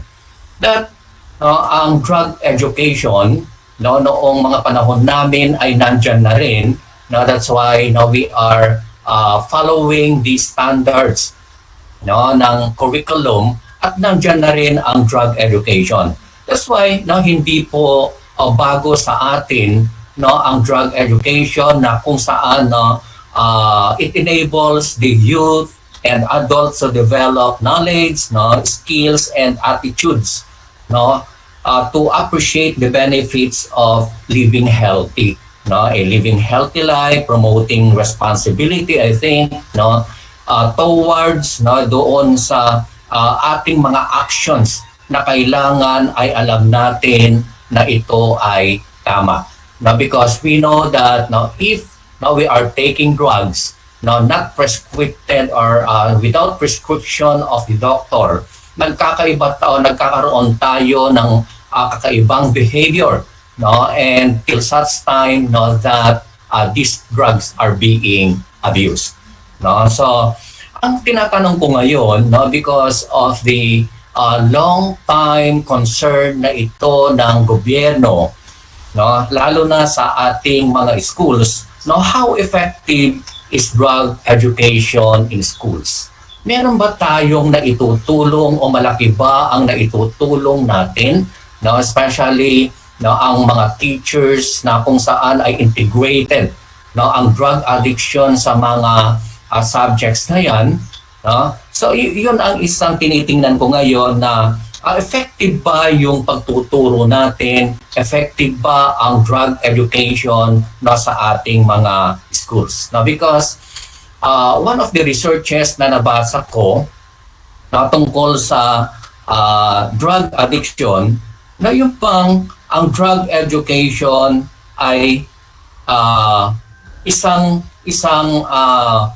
That no, ang drug education no, noong mga panahon namin ay nandyan na rin. No, that's why no, we are following the standards no, ng curriculum at nandyan na rin ang drug education. That's why no, hindi po bago sa atin no, ang drug education na kung saan no, it enables the youth and adults to develop knowledge, no, skills, and attitudes no, to appreciate the benefits of living healthy. No, a living healthy life, promoting responsibility, I think, no, towards no, doon sa ating mga actions na kailangan ay alam natin na ito ay tama. No, because we know that no, if no, we are taking drugs no, not prescribed or without prescription of the doctor, nagkakaroon tayo ng kakaibang behavior. No, and till such time no, that these drugs are being abused. No, so ang tinatanong ko ngayon, no, because of the long time concern na ito ng gobyerno, no, lalo na sa ating mga schools, no, how effective is drug education in schools? Meron ba tayong naitutulong o malaki ba ang naitutulong natin, no, especially no, ang mga teachers na kung saan ay integrated no, ang drug addiction sa mga subjects na yan. No? So yun ang isang tinitingnan ko ngayon na effective ba yung pagtuturo natin, effective ba ang drug education no, sa ating mga schools. No? Because one of the researches na nabasa ko na tungkol sa drug addiction, na yung pang ang drug education ay isang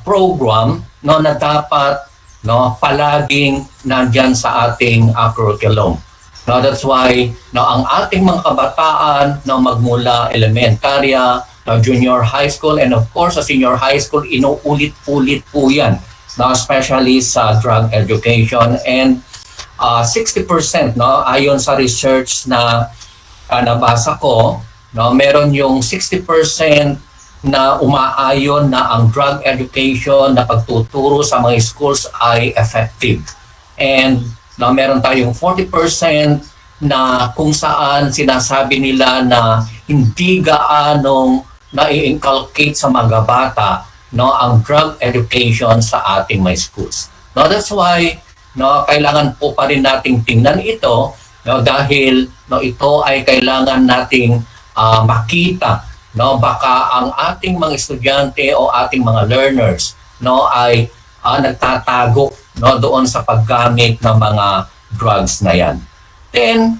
program no, na dapat no, palaging nandyan sa ating curriculum. No, that's why no, ang ating mga kabataan no, magmula elementarya, no, junior high school, and of course sa senior high school, inuulit-ulit po yan, no, especially sa drug education. And 60% no, ayon sa research na nabasa ko, no, meron yung 60% na umaayon na ang drug education na pagtuturo sa mga schools ay effective. And no, meron tayong 40% na kung saan sinasabi nila na hindi gaanong na-inculcate sa mga bata no, ang drug education sa ating mga schools. No, that's why no, kailangan po pa rin nating tingnan ito no, dahil no, ito ay kailangan nating makita. No, baka ang ating mga estudyante o ating mga learners no, ay nagtatago no, doon sa paggamit ng mga drugs na yan. Then,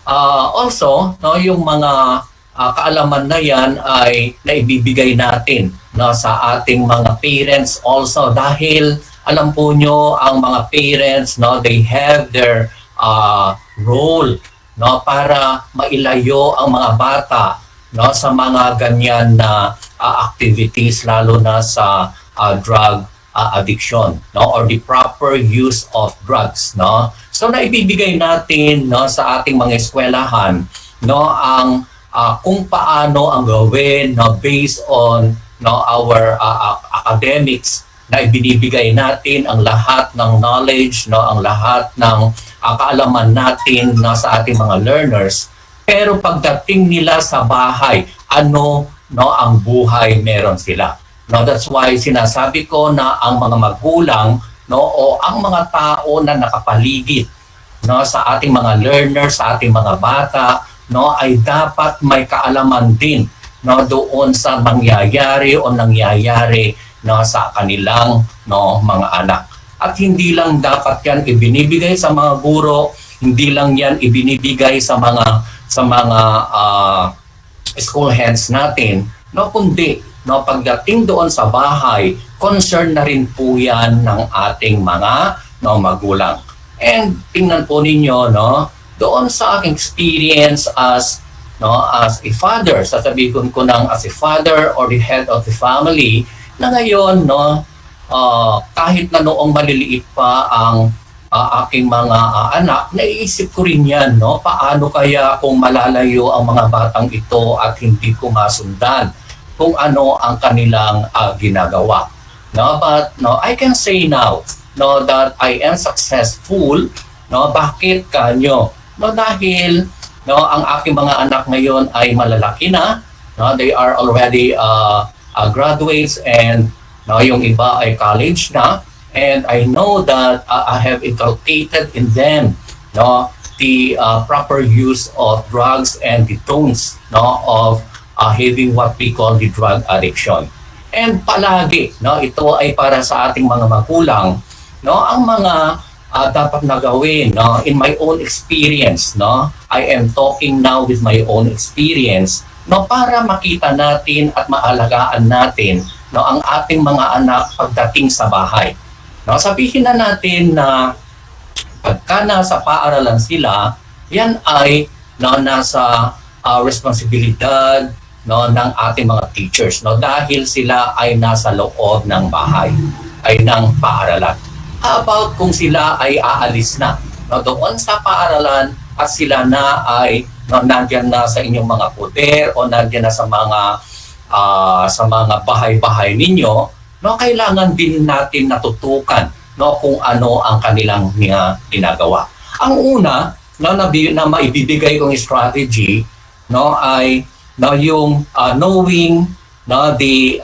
also, no, yung mga kaalaman na yan ay naibibigay natin no, sa ating mga parents also dahil alam po nyo, ang mga parents, no, they have their role no, para mailayo ang mga bata no, sa mga ganyan na activities, lalo na sa drug addiction no, or the proper use of drugs. No? So naibibigay natin no, sa ating mga eskwelahan no, ang kung paano ang gawin no, based on no, our academics, na ibinibigay natin ang lahat ng knowledge, no, ang lahat ng kaalaman natin no, sa ating mga learners. Pero pagdating nila sa bahay, ano no, ang buhay meron sila. No, that's why sinasabi ko na ang mga magulang no, o ang mga tao na nakapaligid no, sa ating mga learners, sa ating mga bata, no, ay dapat may kaalaman din no, doon sa mangyayari o nangyayari no, sa kanilang no, mga anak. At hindi lang dapat yan ibinibigay sa mga guro, hindi lang yan ibinibigay sa mga school heads natin, no, kundi no, pagdating doon sa bahay, concern na rin po yan ng ating mga no, magulang. And tingnan po ninyo, no, doon sa aking experience as no, as a father, sasabihin ko ng as a father or the head of the family, na ngayon, no, kahit na noong maliliit pa ang aking mga anak, naiisip ko rin yan, no, paano kaya kung malalayo ang mga batang ito at hindi ko masundan kung ano ang kanilang ginagawa. No, but no, I can say now, no, that I am successful. No, bakit kanyo? No, dahil no, ang aking mga anak ngayon ay malalaki na. No, they are already graduates, and no, yung iba ay college na. And I know that I have inculcated in them, no, the proper use of drugs and the don'ts, no, of having what we call the drug addiction. And palagi, no, ito ay para sa ating mga magulang, no, ang mga dapat na gawin, no, in my own experience, no, I am talking now with my own experience, no, para makita natin at maalagaan natin, no, ang ating mga anak pagdating sa bahay. No, sabihin na natin na pagka nasa paaralan sila, yan ay no, nasa responsibilidad, no, ng ating mga teachers, no, dahil sila ay nasa loob ng bahay, ay ng paaralan. How about kung sila ay aalis na, no, doon sa paaralan at sila na ay no, nandiyan na sa inyong mga poder o nandiyan na sa mga bahay-bahay ninyo, no, kailangan din natin natutukan, no, kung ano ang kanilang ginagawa. Ang una, no, na maibibigay kong strategy, no, ay no, yung knowing, no, the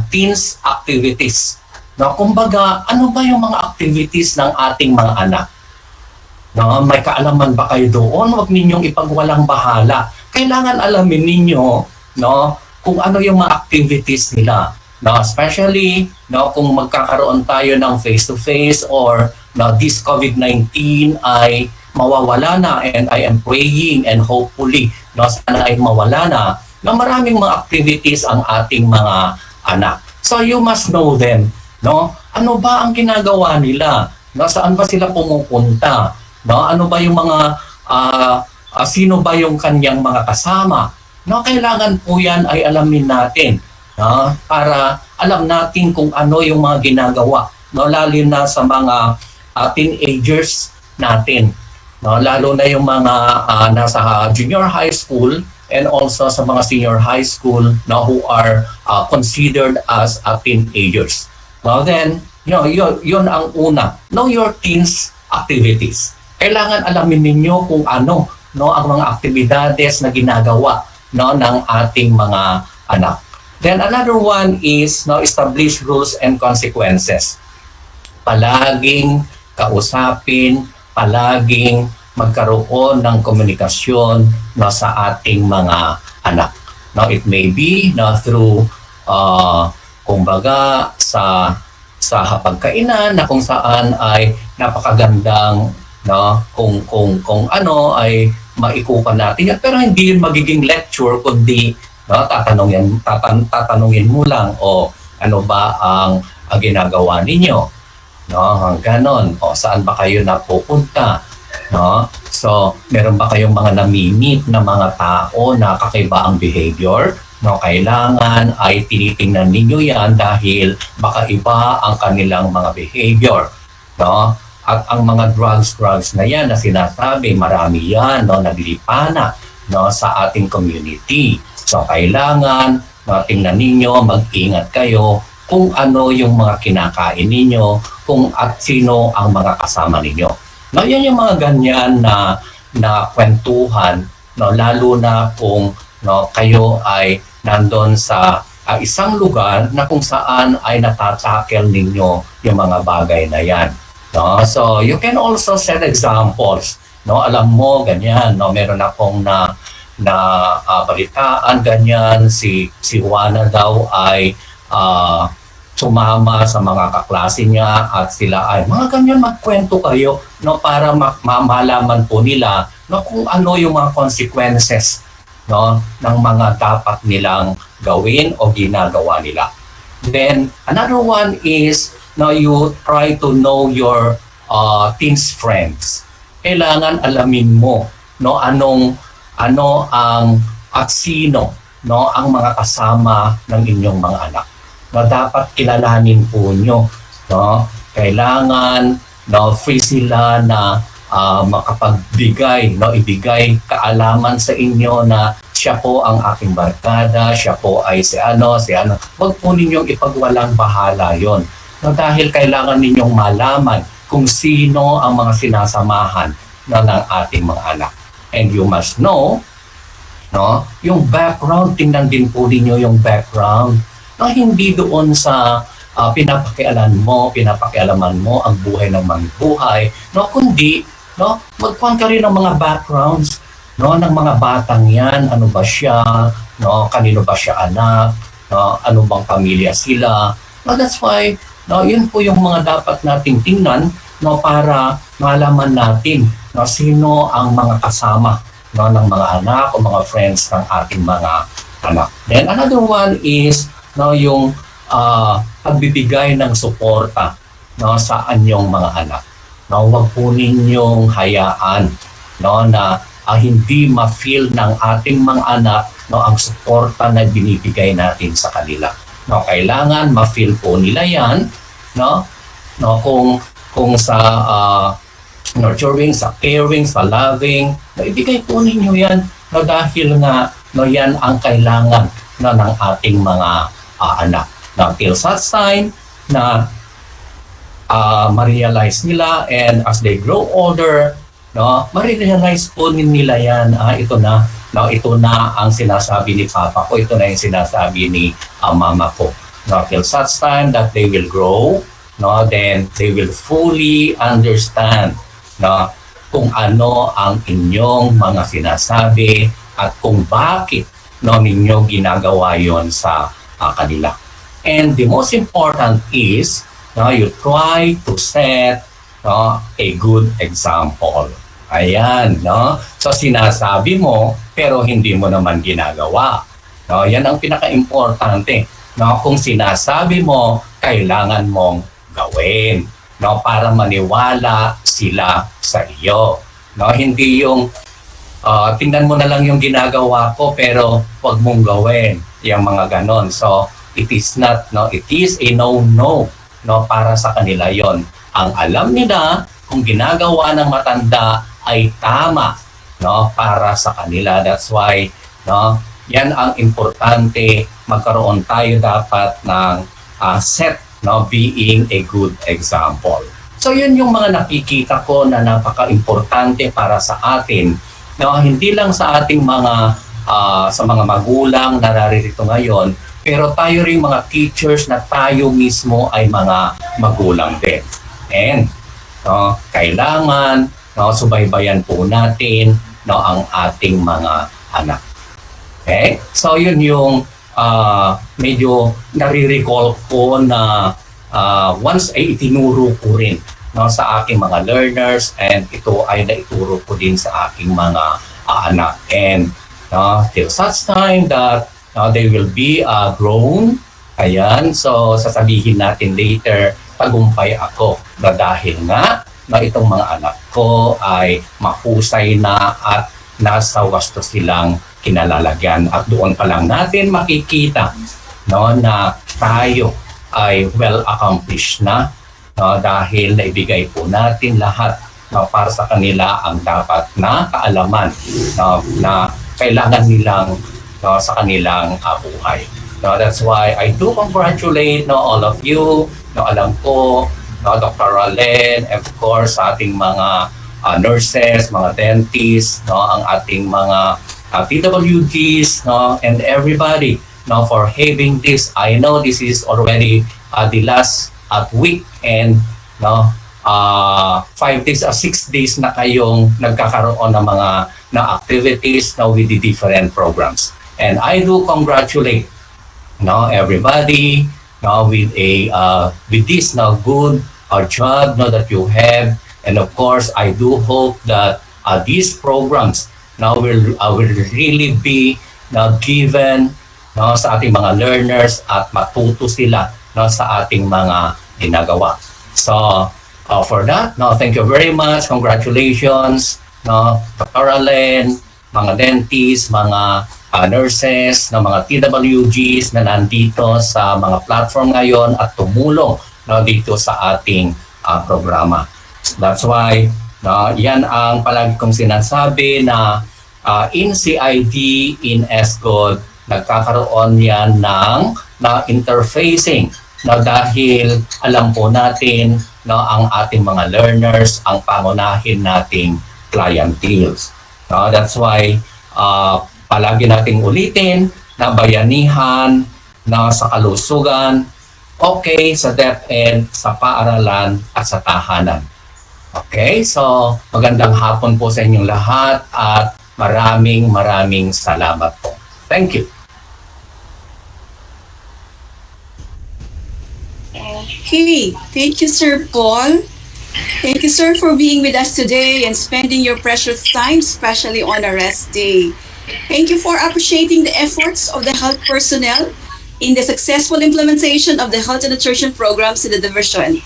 teens activities. No, kumbaga, ano ba yung mga activities ng ating mga anak? No, may kaalaman ba kayo doon? Huwag ninyong ipagwalang bahala. Kailangan alamin ninyo, no, kung ano yung mga activities nila. No, especially, no, kung magkakaroon tayo ng face-to-face or no, this COVID-19 ay mawawala na, and I am praying and hopefully no, sana ay mawala na, no, maraming mga activities ang ating mga anak. So you must know them. No? Ano ba ang ginagawa nila? No, saan ba sila pumupunta? No, ano ba yung mga sino ba yung kanyang mga kasama? No, kailangan po yan ay alamin natin, no, para alam natin kung ano yung mga ginagawa, no, lalo na sa mga teenagers natin, no, lalo na yung mga nasa junior high school and also sa mga senior high school, no, who are considered as teenagers. Well then, yun ang una. Know your teens activities. Kailangan alamin ninyo kung ano, no, ang mga aktibidades na ginagawa, no, ng ating mga anak. Then another one is, no, establish rules and consequences. Palaging kausapin, palaging magkaroon ng komunikasyon, no, sa ating mga anak. Now it may be, no, through kumbaga sa hapagkainan na kung saan ay napakagandang, no, kung ano ay maikupan natin yan, pero hindi yun magiging lecture, kundi no, tatanungin mo lang, o ano ba ang ginagawa ninyo, no, ganon, o saan ba kayo napupunta, no, so meron ba kayong mga nami-meet na mga tao na kakaiba ang behavior? No, kailangan ay tinitingnan ninyo yan dahil baka iba ang kanilang mga behavior, no? At ang mga drugs na yan na sinasabi, marami yan, no, naglipana, no, sa ating community. So kailangan, no, tingnan ninyo, mag-ingat kayo kung ano yung mga kinakain ninyo, kung at sino ang mga kasama ninyo. No, yan yung mga ganyan na kwentuhan, no, lalo na kung no, kayo ay nandun sa isang lugar na kung saan ay natatakel ninyo yung mga bagay na yan. No? So you can also set examples. No? Alam mo, ganyan, no? Meron akong balitaan, ganyan, si Juana daw ay sumama sa mga kaklase niya at sila ay mga ganyan, magkwento kayo, no, para malaman po nila, no, kung ano yung mga consequences, no, ng mga dapat nilang gawin o ginagawa nila. Then another one is, no, you try to know your teens friends. Kailangan alamin mo, no, ano ang at sino ang mga kasama ng inyong mga anak. Dapat kilalanin po nyo. Kailangan free sila na makapagbigay, ibigay kaalaman sa inyo na siya po ang aking barkada, siya po ay si ano. Huwag po ninyong ipagwalang bahala yon. Dahil kailangan ninyong malaman kung sino ang mga sinasamahan ng ating mga anak. And you must know, yung background, tingnan din po ninyo yung background. Hindi doon sa pinapakialaman mo ang buhay ng mga buhay, kundi magkuhan ka rin ng mga backgrounds ng mga batang yan. Ano ba siya? Kanino ba siya anak? Ano bang pamilya sila? That's why yun po yung mga dapat nating tingnan para malaman natin sino ang mga kasama ng mga anak o mga friends ng ating mga anak. Then another one is yung pagbibigay ng suporta sa anyong mga anak. Huwag po ninyong hayaan na hindi ma-feel ng ating mga anak ang suporta na binibigay natin sa kanila. Kailangan ma-feel po nila yan kung sa nurturing, sa caring, sa loving, ibigay po ninyo yan dahil nga yan ang kailangan ng ating mga anak. Till such time na ma-realize nila, and as they grow older, ma-realize po nila yan, ito na ang sinasabi ni Papa ko, ito na yung sinasabi ni Mama ko. Till such time that they will grow, then they will fully understand kung ano ang inyong mga sinasabi at kung bakit ninyo ginagawa yon sa kanila. And the most important is you try to set a good example. Ayan, So sinasabi mo pero hindi mo naman ginagawa. Yan ang pinaka-importante. Kung sinasabi mo, kailangan mong gawin. Para maniwala sila sa iyo. Hindi yung tingnan mo na lang yung ginagawa ko pero wag mong gawin. Yung mga ganon. So it is not, it is a no, para sa kanila yon. Ang alam nila kung ginagawa ng matanda ay tama para sa kanila. That's why yan ang importante, magkaroon tayo dapat ng set being a good example. So yun yung mga nakikita ko na napaka-importante para sa atin. Hindi lang sa ating mga magulang na naririto ngayon, pero tayo rin mga teachers na tayo mismo ay mga magulang din. And kailangan subaybayan po natin ang ating mga anak. Okay? So yun yung medyo nare-recall ko na once ay itinuro ko rin sa aking mga learners, and ito ay naituro ko din sa aking mga anak. And till such time that they will be grown, ayan, so sasabihin natin later, tagumpay ako dahil nga itong mga anak ko ay mahusay na at nasa wasto silang kinalalagyan. At doon pa lang natin makikita na tayo ay well accomplished na dahil naibigay po natin lahat para sa kanila ang dapat na kaalaman na kailangan nilang sa kanilang buhay. That's why I do congratulate all of you. Alam ko, Dr. Allen, and of course sa ating mga nurses, mga dentists, ang ating mga PWDs, and everybody for having this. I know this is already the last week, and 5 days or 6 days na kayong nagkakaroon ng mga activities with the different programs. And I do congratulate everybody with this good job that you have. And of course, I do hope that these programs will really be given sa ating mga learners at matuto sila sa ating mga ginagawa. So for that, thank you very much. Congratulations, Dr. Allen, mga dentists, mga nurses, ng mga TWGs na nandito sa mga platform ngayon at tumulong dito sa ating programa. That's why yan ang palagi kong sinasabi na in CID, in ESCOD, nagkakaroon yan ng interfacing dahil alam po natin ang ating mga learners ang pangunahin nating clienteles. That's why palagi nating ulitin na bayanihan, na sa kalusugan, okay sa DepEd, sa paaralan at sa tahanan. Okay, so magandang hapon po sa inyong lahat at maraming salamat po. Thank you.
Okay, thank you, Sir Paul. Thank you, sir, for being with us today and spending your precious time, especially on a rest day. Thank you for appreciating the efforts of the health personnel in the successful implementation of the health and nutrition programs in the division.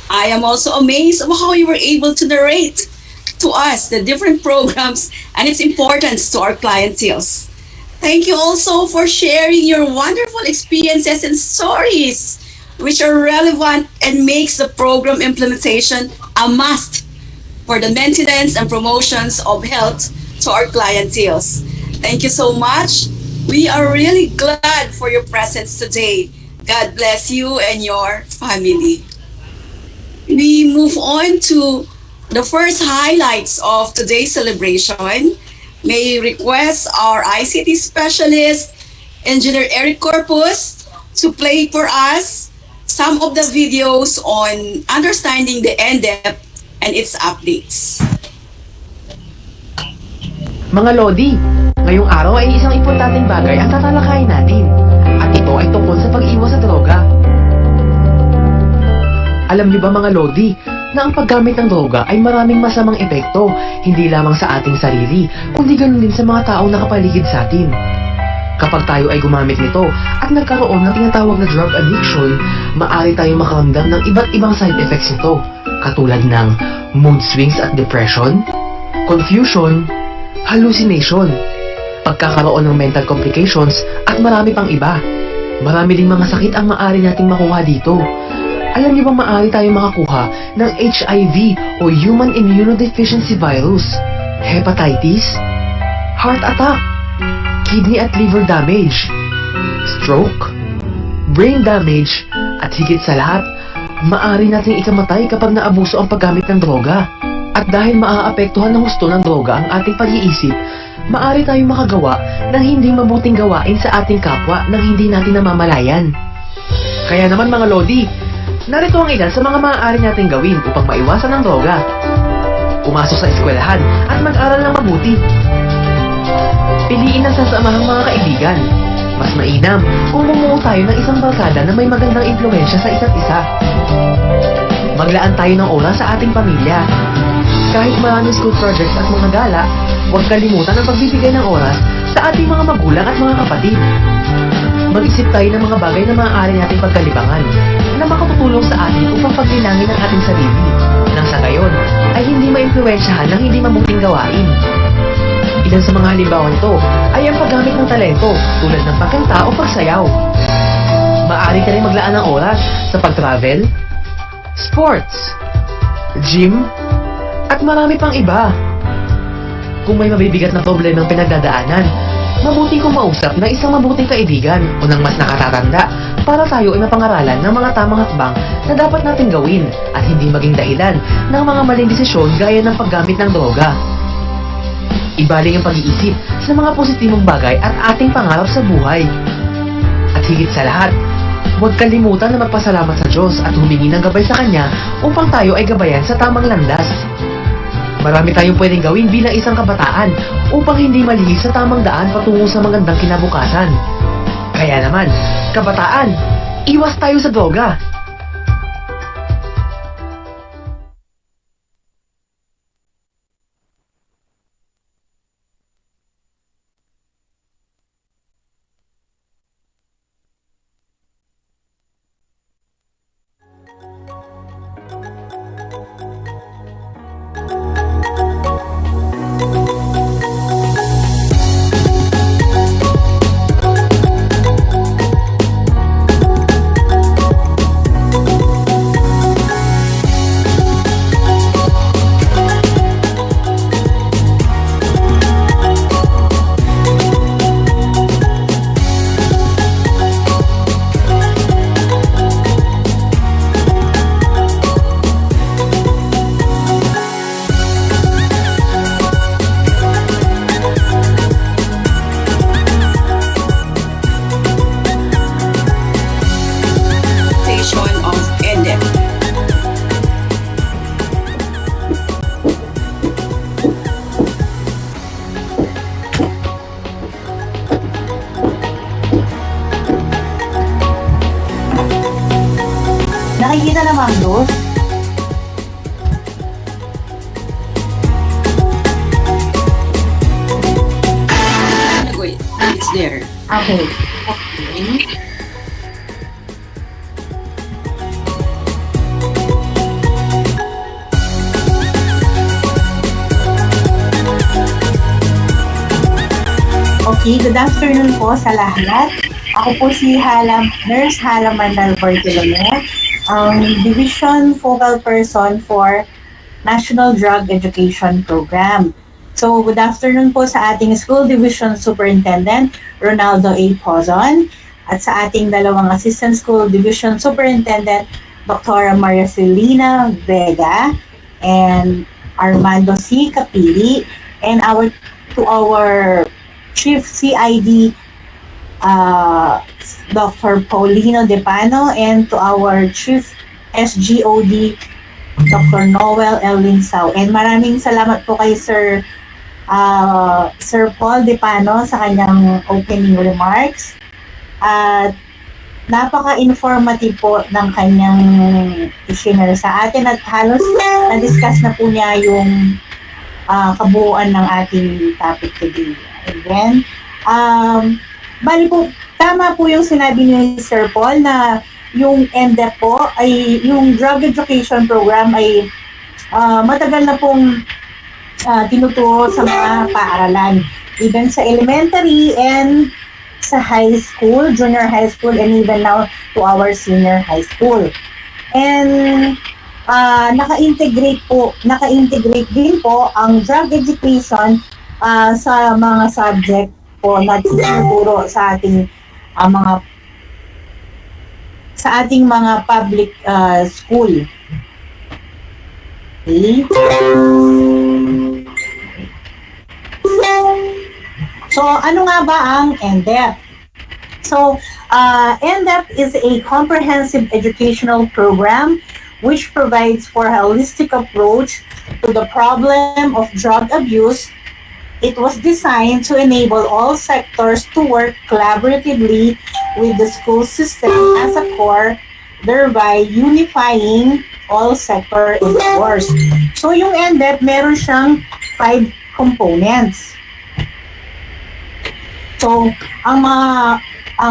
I am also amazed of how you were able to narrate to us the different programs and its importance to our clienteles. Thank you also for sharing your wonderful experiences and stories which are relevant and makes the program implementation a must for the maintenance and promotions of health to our clienteles. Thank you so much. We are really glad for your presence today. God bless you and your family. We move on to the first highlights of today's celebration. May request our ICT specialist, Engineer Eric Corpus, to play for us some of the videos on understanding the NDEP and its updates.
Mga Lodi, ngayong araw ay isang importanteng bagay ang tatalakayin natin. At ito ay tungkol sa pag-iwas sa droga. Alam niyo ba mga Lodi, na ang paggamit ng droga ay maraming masamang epekto, hindi lamang sa ating sarili, kundi ganoon din sa mga taong nakapaligid sa atin. Kapag tayo ay gumamit nito at nagkaroon ng tinatawag na drug addiction, maaari tayong makaramdam ng iba't ibang side effects nito, katulad ng mood swings at depression, confusion, hallucination, pagkakaroon ng mental complications at marami pang iba. Marami ding mga sakit ang maaari nating makuha dito. Alam niyo bang maaari tayong makakuha ng HIV o Human Immunodeficiency Virus, hepatitis, heart attack, kidney at liver damage, stroke, brain damage, at higit sa lahat, maaari nating ikamatay kapag naabuso ang paggamit ng droga. At dahil maaapektuhan ng husto ng droga ang ating pag-iisip, maaari tayong makagawa ng hindi mabuting gawain sa ating kapwa nang hindi natin namamalayan. Kaya naman mga Lodi, narito ang ilan sa mga maaari nating gawin upang maiwasan ang droga. Pumasok sa eskwelahan at mag-aral ng mabuti. Piliin ang sasamahang mga kaibigan. Mas mainam kung bumuo tayo ng isang barkada na may magandang impluwensya sa isa't isa. Maglaan tayo ng oras sa ating pamilya. Kahit maraming school projects at mga gala, huwag kalimutan ang pagbibigay ng oras sa ating mga magulang at mga kapatid. Mag-isip tayo ng mga bagay na maaari nating pagkalibangan na makatutulong sa atin upang paglinangin ang ating sarili, nang sa gayon ay hindi maimpluwensyahan ng hindi mabuting gawain. Ilan sa mga halimbawa nito ay ang paggamit ng talento tulad ng pagkanta o pagsayaw. Maaari ka rin maglaan ng oras sa pag-travel, sports, gym, at marami pang iba. Kung may mabibigat na problemang pinagdadaanan, mabuti kong mausap ng isang mabuting kaibigan o ng mas nakatatanda para tayo ay mapangaralan ng mga tamang hakbang na dapat nating gawin at hindi maging dahilan ng mga maling desisyon gaya ng paggamit ng droga. Ibaling ang pag-iisip sa mga positibong bagay at ating pangarap sa buhay. At higit sa lahat, huwag kalimutan na magpasalamat sa Diyos at humingi ng gabay sa Kanya upang tayo ay gabayan sa tamang landas. Marami tayong pwedeng gawin bilang isang kabataan upang hindi malihis sa tamang daan patungo sa magandang kinabukasan. Kaya naman, kabataan, iwas tayo sa droga.
Nakikita na, Ma'am Luz?
It's there.
Okay. Okay, good afternoon po sa lahat. Ako po si Nurse Hala Mandal Bartolome, ang Division Focal Person for National Drug Education Program. So, good afternoon po sa ating School Division Superintendent, Ronaldo A. Pozon, at sa ating dalawang Assistant School Division Superintendent, Dr. Marcelina Vega, and Armando C. Capili, and to our Chief CID, Dr. Paulino Depano, and to our Chief SGOD, Dr. Noel L. Linsao. And maraming salamat po kay Sir Paul Depano sa kanyang opening remarks. At napaka-informative po ng kanyang i-share sa atin at halos na-discuss na po niya yung kabuuan ng ating topic today. Again, bali po, tama po yung sinabi ni Sir Paul na yung NDEP po ay yung Drug Education Program ay matagal na pong tinuturo sa mga paaralan, even sa elementary and sa high school, junior high school, and even now to our senior high school. And naka-integrate din po ang drug education sa mga subject po na tinuturo sa ating mga public school. Okay. So, ano nga ba ang NDEP? So, NDEP is a comprehensive educational program which provides for a holistic approach to the problem of drug abuse. It was designed to enable all sectors to work collaboratively with the school system as a core, thereby unifying all sector endeavors. So yung NDEP, meron siyang 5 components. So, ang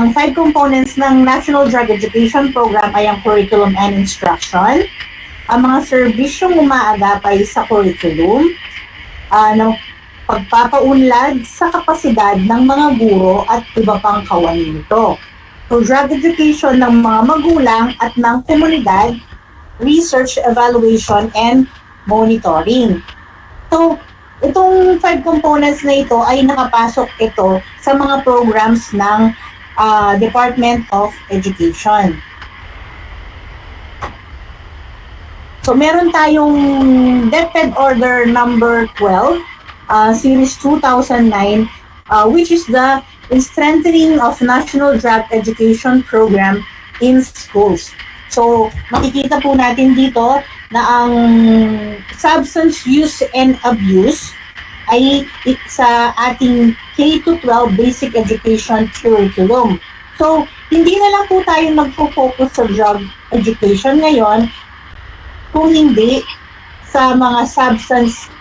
5 components ng National Drug Education Program ay ang curriculum and instruction, ang mga serbisyong umaagapay sa curriculum, ng pagpapaunlad sa kapasidad ng mga guro at iba pang kawani nito. So, drug education ng mga magulang at ng komunidad, research, evaluation, and monitoring. So, itong 5 components na ito ay nakapasok ito sa mga programs ng Department of Education. So, meron tayong DEPED Order number 12, Series 2009, which is the Strengthening of National Drug Education Program in Schools. So, makikita po natin dito na ang substance use and abuse ay sa ating K-12 basic education curriculum. So, hindi na lang po tayo magpo-focus sa drug education ngayon, kung hindi sa mga substance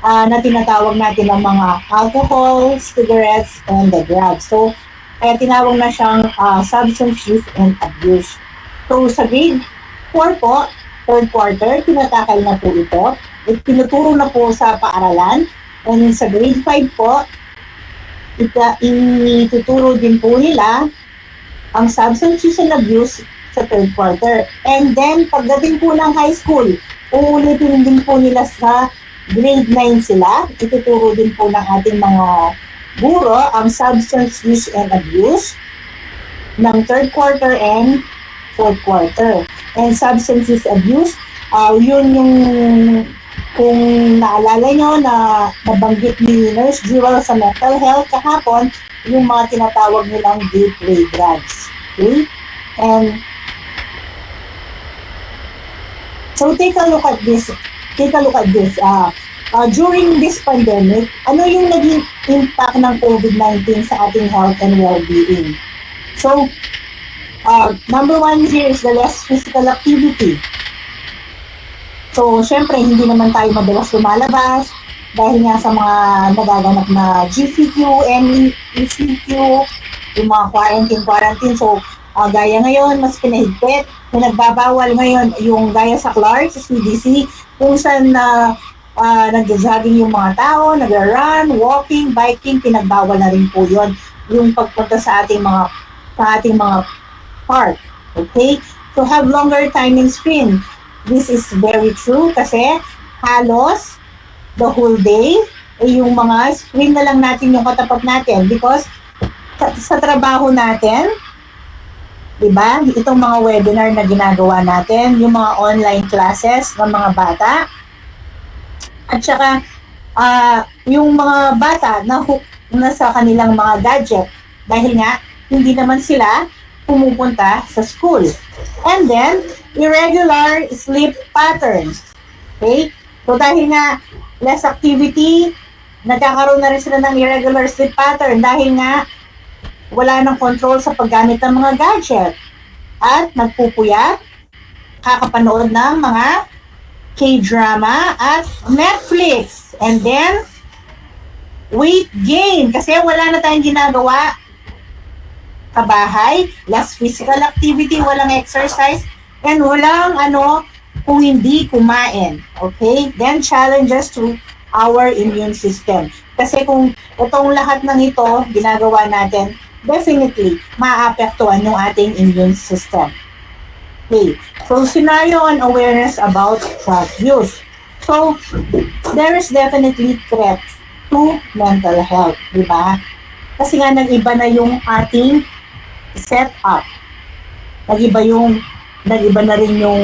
na tinatawag natin ng mga alcohol, cigarettes, and the drugs. So, kaya tinawag na siyang substance use and abuse. So, sa grade 4 po, third quarter, tinatakal na po ito. Tinuturo na po sa paaralan. And sa grade 5 po, ituturo din po nila ang substance use and abuse sa third quarter. And then, pagdating po ng high school, uulitin din po nila sa grade 9 sila. Ituturo din po ng ating mga guro ang substance use and abuse ng third quarter and fourth quarter. And substance use abuse, yun yung kung naalala nyo na nabanggit ni Nurse Jewel sa mental health kahapon, yung mga tinatawag nilang gateway drugs. Okay? And so take a look at this. During this pandemic, ano yung naging impact ng COVID-19 sa ating health and well-being? So, Number one here is the less physical activity. So, syempre, hindi naman tayo madalas lumalabas dahil nga sa mga nagaganap na GCQ, MECQ, yung mga quarantine. So, gaya ngayon, mas pinahigpit. Nagbabawal ngayon yung gaya sa Clark, sa CDC, kung saan nag-jogging yung mga tao, nag-run, walking, biking, pinagbawal na rin po yun. Yung pagpunta sa ating mga park. Okay? So, have longer time in screen. This is very true kasi halos the whole day, yung mga screen na lang natin yung katapat natin because sa trabaho natin, diba, itong mga webinar na ginagawa natin, yung mga online classes ng mga bata, at saka yung mga bata na hook na sa kanilang mga gadget dahil nga hindi naman sila pumupunta sa school. And then, irregular sleep patterns. Okay? So dahil nga less activity, nagkakaroon na rin sila ng irregular sleep pattern dahil nga wala ng control sa paggamit ng mga gadget. At nagpupuyat, kakapanood ng mga K-drama at Netflix. And then, weight gain kasi wala na tayong ginagawa kabahay, less physical activity, walang exercise, and walang kung hindi kumain. Okay? Then challenges to our immune system. Kasi kung itong lahat ng ito ginagawa natin, definitely maapektuhan yung ating immune system. Okay. So scenario on awareness about drug use. So there is definitely threat to mental health, di ba? Kasi nga nag-iba na yung ating setup. Nag-iba na rin yung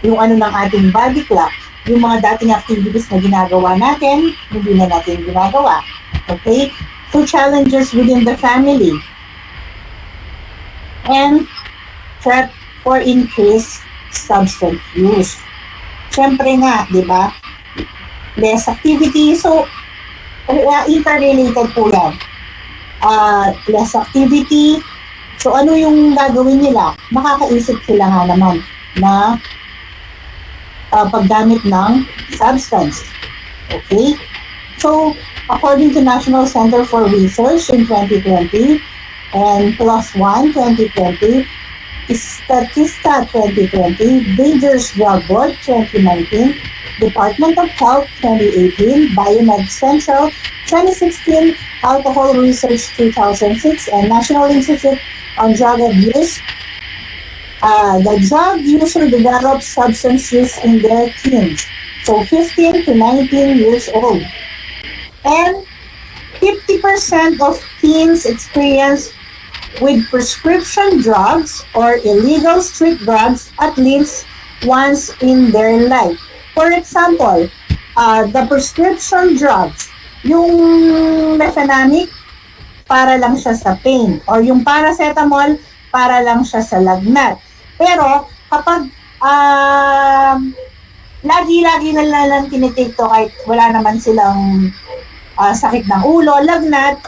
ng ating body clock. Yung mga dating activities na ginagawa natin, hindi na natin ginagawa. Okay? So challenges within the family. And threat for increased substance use. Siyempre nga, di ba? Less activity. So, interrelated po yan. Less activity. So, ano yung gagawin nila? Makakaisip sila nga naman na paggamit ng substance. Okay? So, according to National Center for Research in 2020 and PLOS ONE 2020, Statista 2020, Dangerous Drug Board 2019, Department of Health 2018, Biomed Central 2016, Alcohol Research 2006, and National Institute on Drug Abuse. The drug user develops substance use in their teens, so 15 to 19 years old. And 50% of teens experience with prescription drugs or illegal street drugs at least once in their life. For example, the prescription drugs, yung mefenamic, para lang siya sa pain, or yung paracetamol, para lang siya sa lagnat. Pero kapag lagi-lagi na lang tinitake to kahit wala naman silang sakit ng ulo, lagnat,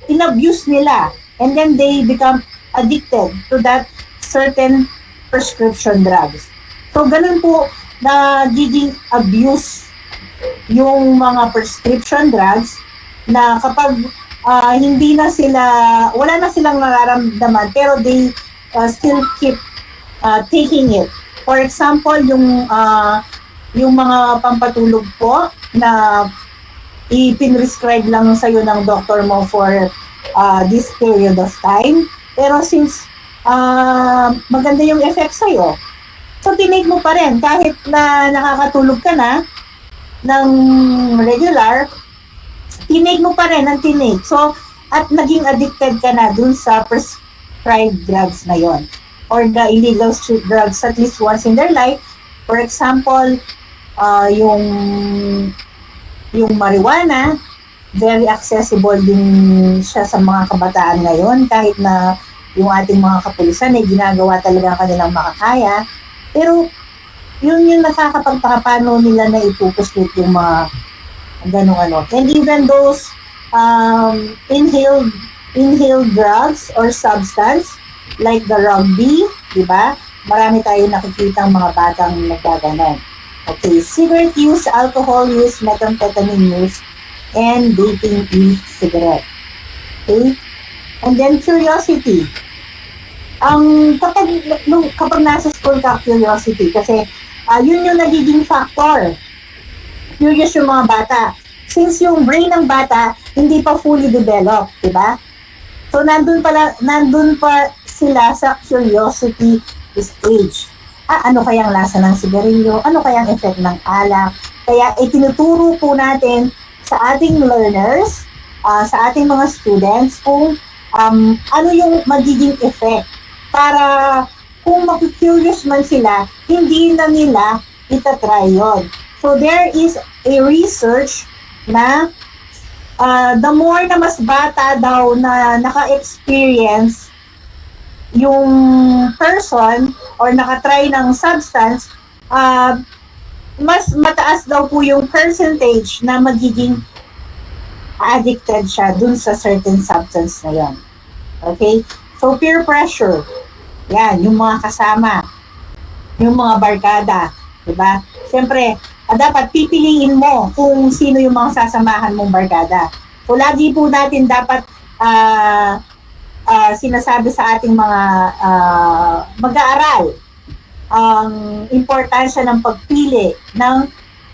in-abuse nila. And then they become addicted to that certain prescription drugs. So, ganun po nagiging abuse yung mga prescription drugs na kapag hindi na sila, wala na silang nararamdaman, pero they still keep taking it. For example, yung mga pampatulog po na ipinrescribe lang sa'yo ng doctor mo for this period of time. Pero since maganda yung effect sa'yo, so tinake mo pa rin kahit na nakakatulog ka na ng regular, tinake mo pa rin ang tinake. So, at naging addicted ka na dun sa prescribed drugs na yon or the illegal street drugs at least once in their life. For example, yung marijuana, very accessible din siya sa mga kabataan ngayon kahit na yung ating mga kapulisan ay ginagawa talaga kanilang makakaya. Pero yun yung nakakapagtaka paano nila na ipupuslit yung mga ganong ano. And even those inhaled inhaled drugs or substance like the rugby, di ba? Marami tayo nakikita mga batang nagkaganon. Okay, cigarette use, alcohol use, methamphetamine use, and vaping e-cigarette. Okay? And then curiosity. Kapag nasa school ka, curiosity, kasi yun yung nagiging factor. Curious yung mga bata. Since yung brain ng bata, hindi pa fully developed, di ba? So, nandun pa sila sa curiosity stage. Ano kayang lasa ng sigarilyo? Ano kayang effect ng alak? Kaya itinuturo po natin sa ating learners, sa ating mga students, kung ano yung magiging effect para kung makikurious man sila, hindi na nila itatry yun. So there is a research na the more na mas bata daw na naka-experience yung person or nakatry ng substance, mas mataas daw po yung percentage na magiging addicted siya dun sa certain substance na yun. Okay? So peer pressure. Yan, yung mga kasama, yung mga barkada, diba? Siyempre, dapat pipiliin mo kung sino yung mga sasamahan mong barkada. So, lagi po natin dapat sinasabi sa ating mga mag-aaral ang importansya ng pagpili ng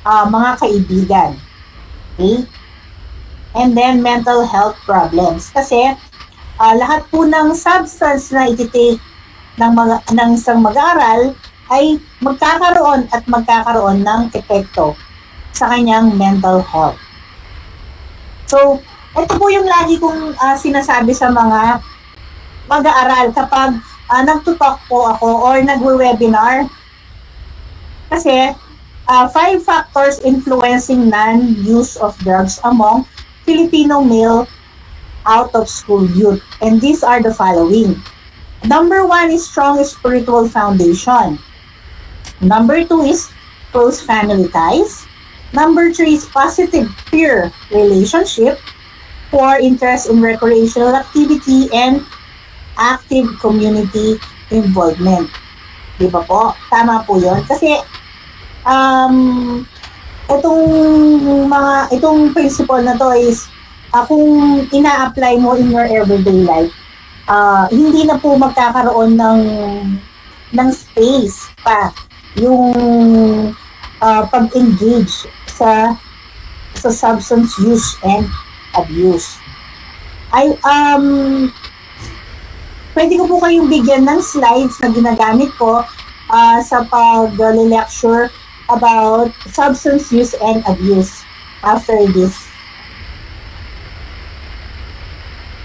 mga kaibigan. Okay? And then, mental health problems. Kasi, lahat po ng substance na ititake ng isang mag-aaral ay magkakaroon ng epekto sa kanyang mental health. So, ito po yung lagi kong sinasabi sa mga mag-aaral kapag nagtutalk po ako or nagwe-webinar. Kasi, 5 factors influencing non-use of drugs among Filipino male out-of-school youth. And these are the following. Number 1 is strong spiritual foundation. Number 2 is close family ties. Number 3 is positive peer relationship. 4, interest in recreational activity and active community involvement. Di ba po? Tama po yun. Kasi itong principle na to is kung ina-apply mo in your everyday life, hindi na po magkakaroon ng space pa yung pag-engage sa substance use and abuse. Pwede ko po kayong bigyan ng slides na ginagamit ko sa pag-lecture about substance use and abuse after this.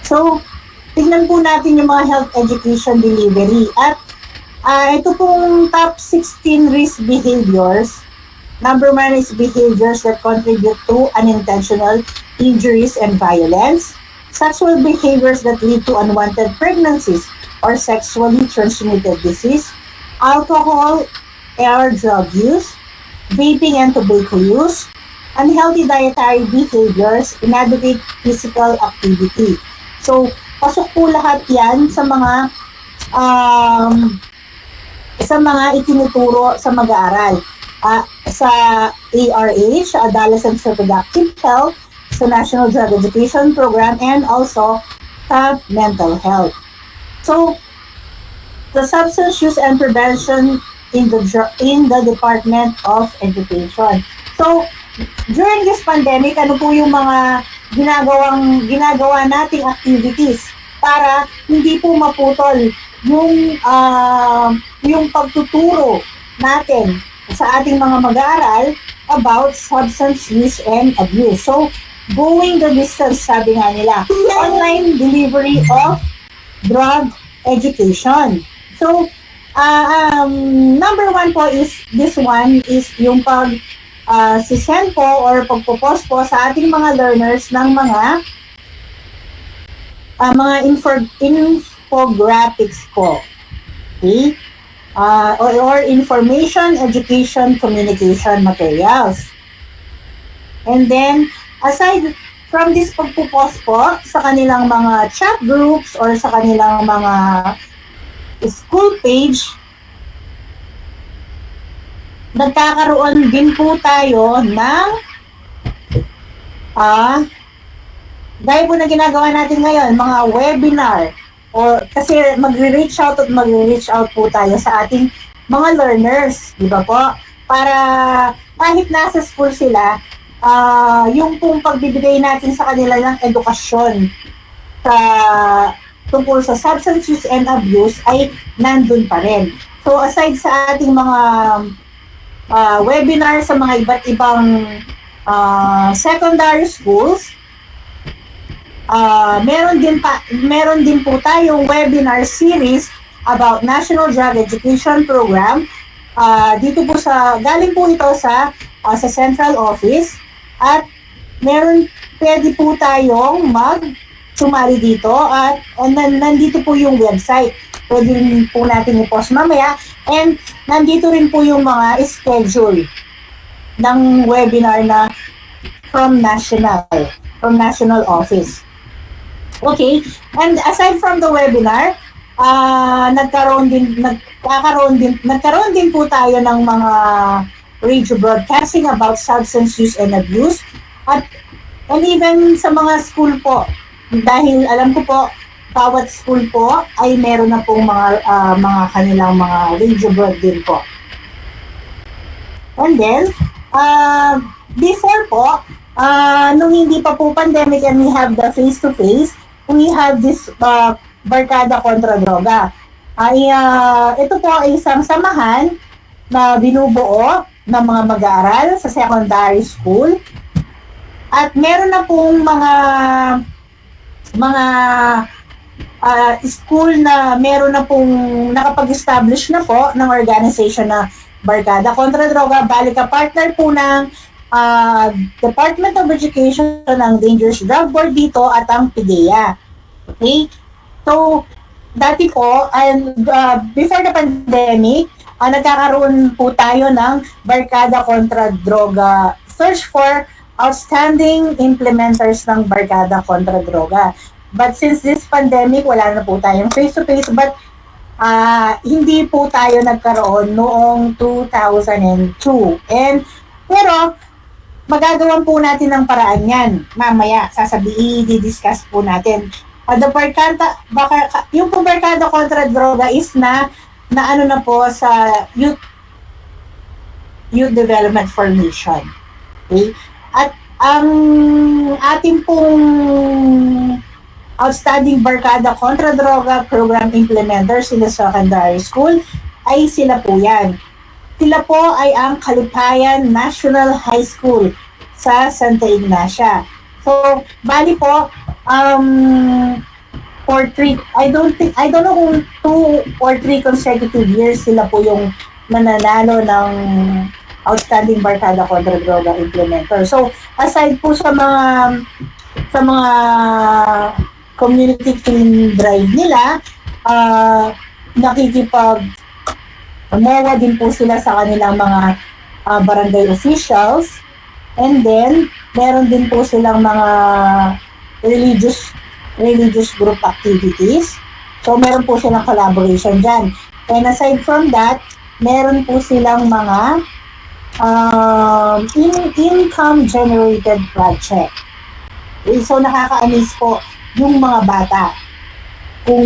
So, tignan po natin yung mga health education delivery. At ito pong top 16 risk behaviors. Number 1 is behaviors that contribute to unintentional injuries and violence. Sexual behaviors that lead to unwanted pregnancies or sexually transmitted disease. Alcohol or drug use. Vaping and tobacco use. Unhealthy dietary behaviors. Inadequate physical activity. So, pasok po lahat yan sa mga itinuturo sa mag-aaral. Sa ARH, Adolescent Reproductive Health, sa National Drug Education Program, and also sa mental health. So, the substance use and prevention in the Department of Education. So, during this pandemic, ano po yung mga ginagawa nating activities para hindi po maputol yung pagtuturo natin sa ating mga mag-aaral about substance use and abuse. So, going the distance, sabi nga nila, online delivery of drug education. So, number 1 po is, this one is yung sisend po or pagpo-post po sa ating mga learners ng mga infographics po. Okay? Or information, education, communication materials. And then, aside from this pagpupost po sa kanilang mga chat groups or sa kanilang mga school page, nagkakaroon din po tayo ng gaya po na ginagawa natin ngayon, mga webinar, or kasi magre-reach out po tayo sa ating mga learners, di ba po? Para kahit nasa school sila, yung pong pagbibigay natin sa kanila ng edukasyon sa tungkol sa substance use and abuse ay nandun pa rin. So aside sa ating mga webinar sa mga iba't ibang secondary schools, meron din po tayong webinar series about National Drug Education Program. Dito po galing po ito sa central office, at pwede po tayong sumali dito, at nandito po yung website. Pwede rin po natin i-post mamaya, and nandito rin po yung mga schedule ng webinar na from national office. Okay, and aside from the webinar, nagkaroon din po tayo ng mga radio broadcasting about substance use and abuse, and even sa mga school po, dahil alam ko po bawat school po ay meron na pong mga kanilang mga radio broad din po. And then before po, nung hindi pa po pandemic and we have the face-to-face, we have this Barkada kontra Droga. Ito po ay isang samahan na binubuo ng mga mag-aaral sa secondary school, at meron na pong mga school na meron na pong nakapag-establish na po ng organization na Barkada kontra Droga. Bali ka partner po ng Department of Education, ng Dangerous Drug Board dito, at ang PDEA. Okay? So, dati po, before the pandemic, nagkakaroon po tayo ng Barkada kontra Droga, search for outstanding implementers ng Barkada kontra Droga. But since this pandemic, wala na po tayong face-to-face, but hindi po tayo nagkaroon noong 2002. Pero, magagawan po natin ng paraan yan. Mamaya, i-discuss po natin. Yung po Barkada kontra Droga is na ano na po sa youth development formation. Okay? At ang ating pong outstanding Barkada kontra Droga program implementers in the secondary school ay sila po yan. Sila po ay ang Kalipayan National High School sa Santa Ignacia. So, bali po, I don't know kung 2 or 3 consecutive years sila po yung nananalo ng outstanding Barkada kontra Droga implementer. So, aside po sa mga community clean drive nila, umawa din po sila sa kanilang mga barangay officials, and then meron din po silang mga religious group activities. So meron po silang collaboration dyan. And aside from that, meron po silang mga income generated project. So nakaka-amaze po yung mga bata kung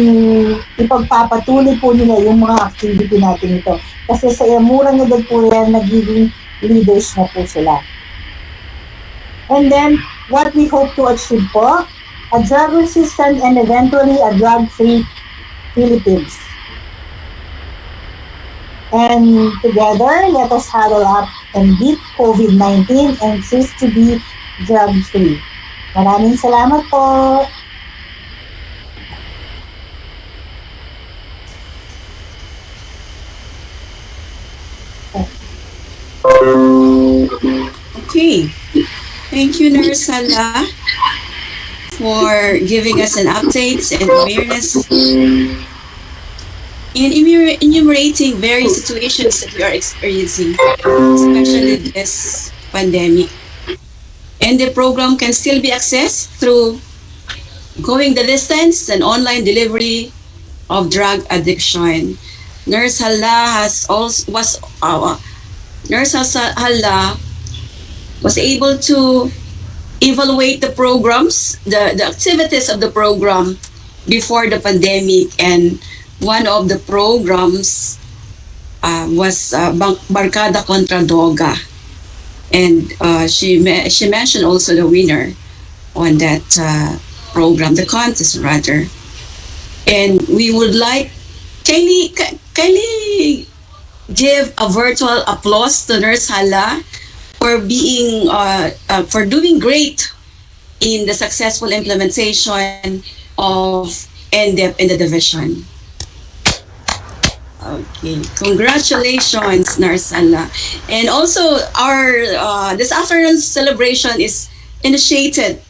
ipagpapatuloy po nila yung mga activity natin ito. Kasi sa murang edad po yan, nagiging leaders na po sila. And then, what we hope to achieve po, a drug-resistant and eventually a drug-free Philippines. And together, let us huddle up and beat COVID-19 and choose to be drug-free. Maraming salamat po.
Okay. Thank you, Nurse Sala, for giving us an updates and awareness in enumerating various situations that we are experiencing, especially this pandemic. And the program can still be accessed through going the distance and online delivery of drug addiction. Nurse Hala was able to evaluate the programs, the activities of the program before the pandemic, and one of the programs was Barkada Contra Droga, and she mentioned also the winner on that program, the contest rather. And we would like kindly give a virtual applause to Nurse Hala for being for doing great in the successful implementation of NDEP in the division. Okay, congratulations, Nurse Hala. And also, our this afternoon's celebration is initiated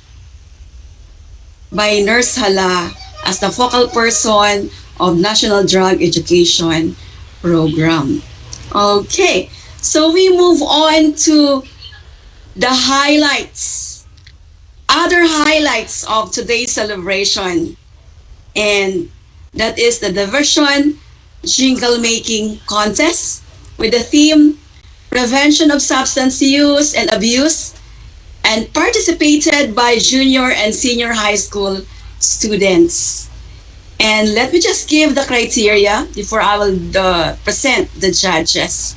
by Nurse Hala as the focal person of National Drug Education Program. Okay, so we move on to the highlights, other highlights of today's celebration, and that is the division jingle making contest with the theme Prevention of Substance Use and Abuse, and participated by junior and senior high school students. And let me just give the criteria before I will present the judges.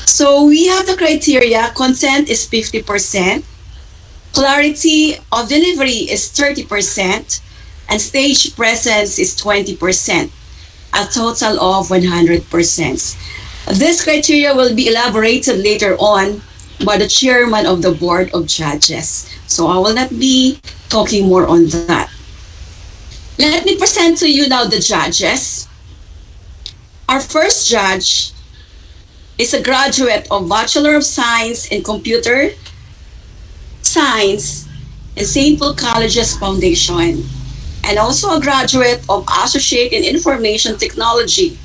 So we have the criteria: consent is 50%, clarity of delivery is 30%, and stage presence is 20%, a total of 100%. This criteria will be elaborated later on by the chairman of the board of judges. So I will not be talking more on that. Let me present to you now the judges. Our first judge is a graduate of Bachelor of Science in Computer Science in St. Paul College's Foundation, and also a graduate of Associate in Information Technology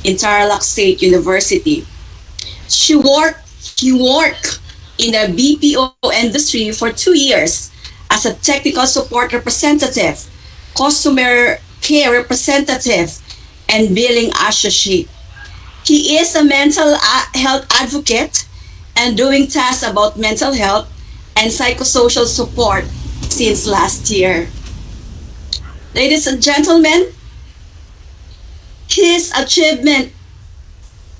in Tarlac State University. He worked in the BPO industry for 2 years as a technical support representative, customer care representative, and billing associate. He is a mental health advocate and doing tasks about mental health and psychosocial support since last year. Ladies and gentlemen, his achievements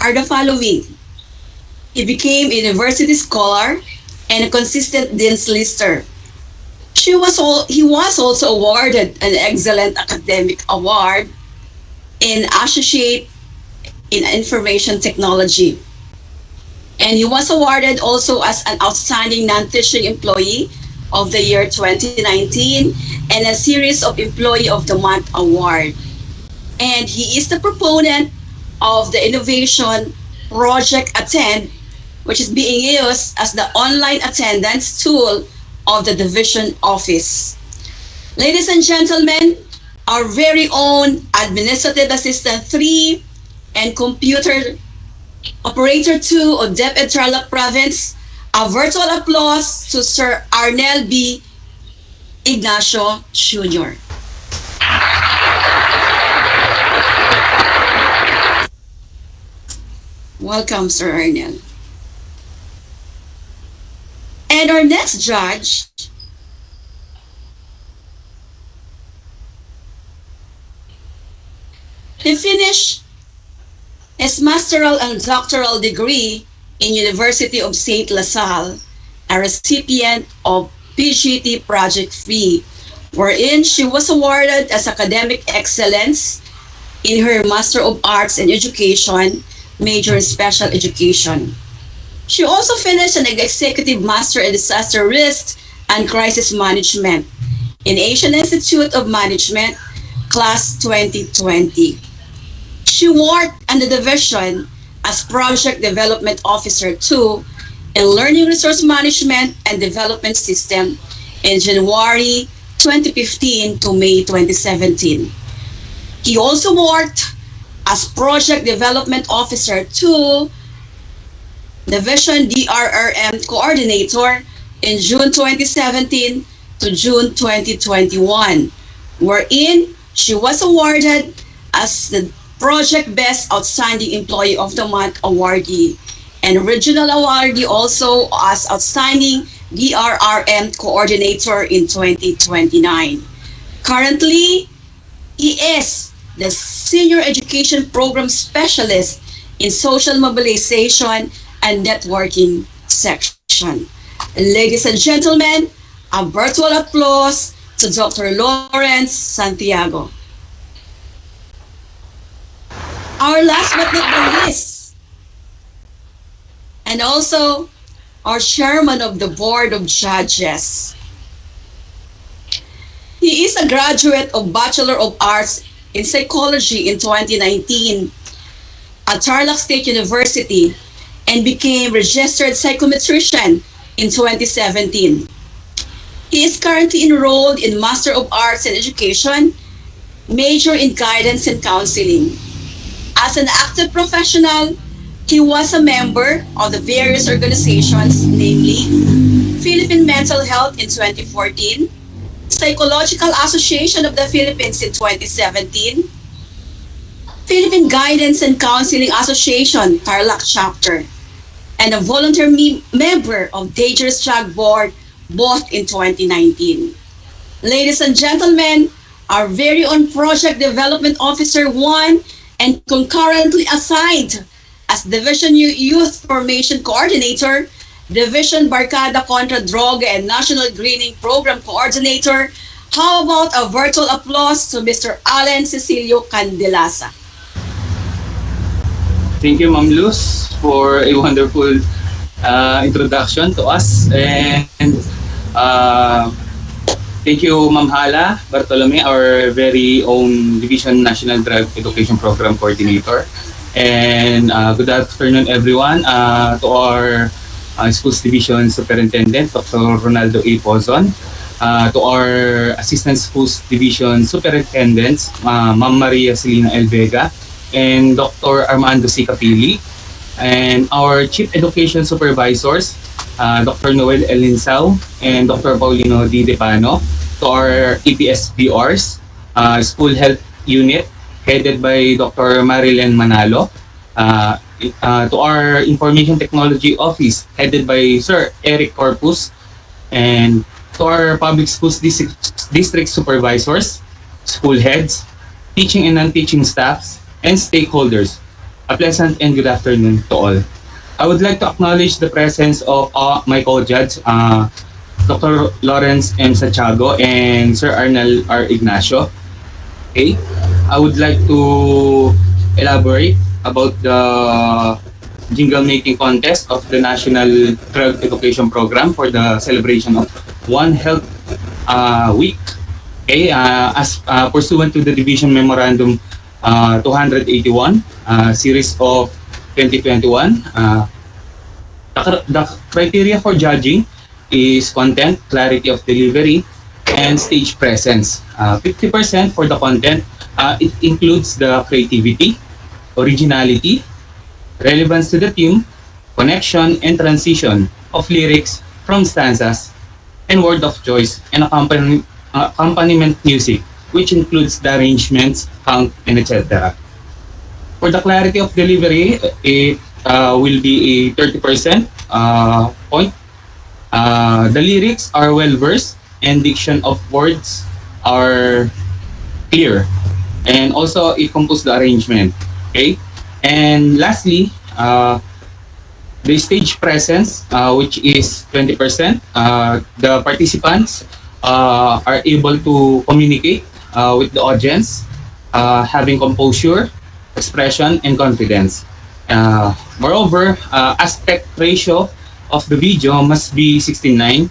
are the following. He became a university scholar and a consistent Dean's Lister. He was also awarded an Excellent Academic Award in Associate in Information Technology. And he was awarded also as an Outstanding Non-Teaching Employee of the Year 2019 and a series of Employee of the Month Award. And he is the proponent of the innovation Project Attend, which is being used as the online attendance tool of the division office. Ladies and gentlemen, our very own Administrative Assistant 3 and Computer Operator 2 of DEPED Tarlac Province, a virtual applause to Sir Arnel B. Ignacio Jr. Welcome, Sir Arnel. And our next judge he finished his masteral and doctoral degree in University of St. LaSalle, a recipient of PGT Project Fee, wherein she was awarded as academic excellence in her Master of Arts in Education, major in Special Education. She also finished an Executive Master in Disaster Risk and Crisis Management in Asian Institute of Management, Class 2020. She worked in the division as Project Development Officer 2 in Learning Resource Management and Development System in January 2015 to May 2017. He also worked as Project Development Officer 2, Division DRRM Coordinator in June 2017 to June 2021, wherein she was awarded as the Project Best Outstanding Employee of the Month awardee and Regional Awardee also as Outstanding DRRM Coordinator in 2029. Currently, he is the Senior Education Program Specialist in Social Mobilization and Networking section. Ladies and gentlemen, a virtual applause to Dr. Lawrence Santiago. Our last but not the least, and also our chairman of the Board of Judges. He is a graduate of Bachelor of Arts in Psychology in 2019 at Tarlac State University and became registered psychometrician in 2017. He is currently enrolled in Master of Arts in Education, major in Guidance and Counseling. As an active professional, he was a member of the various organizations, namely Philippine Mental Health in 2014, Psychological Association of the Philippines in 2017, Philippine Guidance and Counseling Association, Tarlac Chapter, and a volunteer member of Dangerous Drug Board, both in 2019. Ladies and gentlemen, our very own Project Development Officer 1 and concurrently assigned as Division Youth Formation Coordinator, Division Barkada Contra Droga and National Greening Program Coordinator. How about a virtual applause to Mr. Alan Cecilio Candelasa?
Thank you, Ma'am Luz, for a wonderful introduction to us. And thank you, Ma'am Hala Bartolome, our very own Division National Drug Education Program Coordinator. And good afternoon, everyone, to our Schools Division Superintendent, Dr. Ronaldo A. Pozon, to our Assistant Schools Division Superintendents, Ma'am Maria Celina L. Vega, and Dr. Armando C. Capili, and our Chief Education Supervisors, Dr. Noel L. Linsao and Dr. Paulino D. Depano, to our EPS BRs, School Health Unit, headed by Dr. Marilyn Manalo, to our Information Technology Office, headed by Sir Eric Corpus, and to our Public Schools District Supervisors, School Heads, Teaching and Non-Teaching Staffs, and stakeholders. A pleasant and good afternoon to all. I would like to acknowledge the presence of my co-judge, Dr. Lawrence M. Santiago and Sir Arnel R. Ignacio. Okay, I would like to elaborate about the jingle making contest of the National Drug Education Program for the celebration of One Health Week. Okay, as pursuant to the Division Memorandum 281, series of 2021, the criteria for judging is content, clarity of delivery, and stage presence. 50% for the content, it includes the creativity, originality, relevance to the theme, connection and transition of lyrics from stanzas, and word of choice and accompaniment music, which includes the arrangements, count, and etc. For the clarity of delivery, it will be a 30% point. The lyrics are well versed and diction of words are clear, and also it composed the arrangement. Okay, and lastly, the stage presence, which is 20%. The participants are able to communicate with the audience, having composure, expression, and confidence. Moreover, aspect ratio of the video must be 16:9.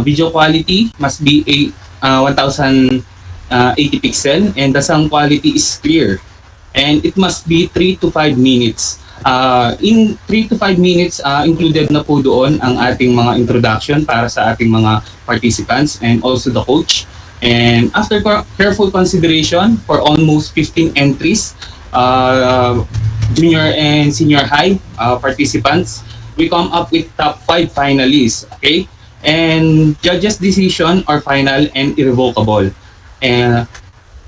Video quality must be 1080 pixel, and the sound quality is clear. And it must be 3 to 5 minutes. In 3 to 5 minutes, included na po doon ang ating mga introduction para sa ating mga participants and also the coach. And after careful consideration for almost 15 entries, junior and senior high participants, we come up with top 5 finalists. Okay, And judge's decision are final and irrevocable. And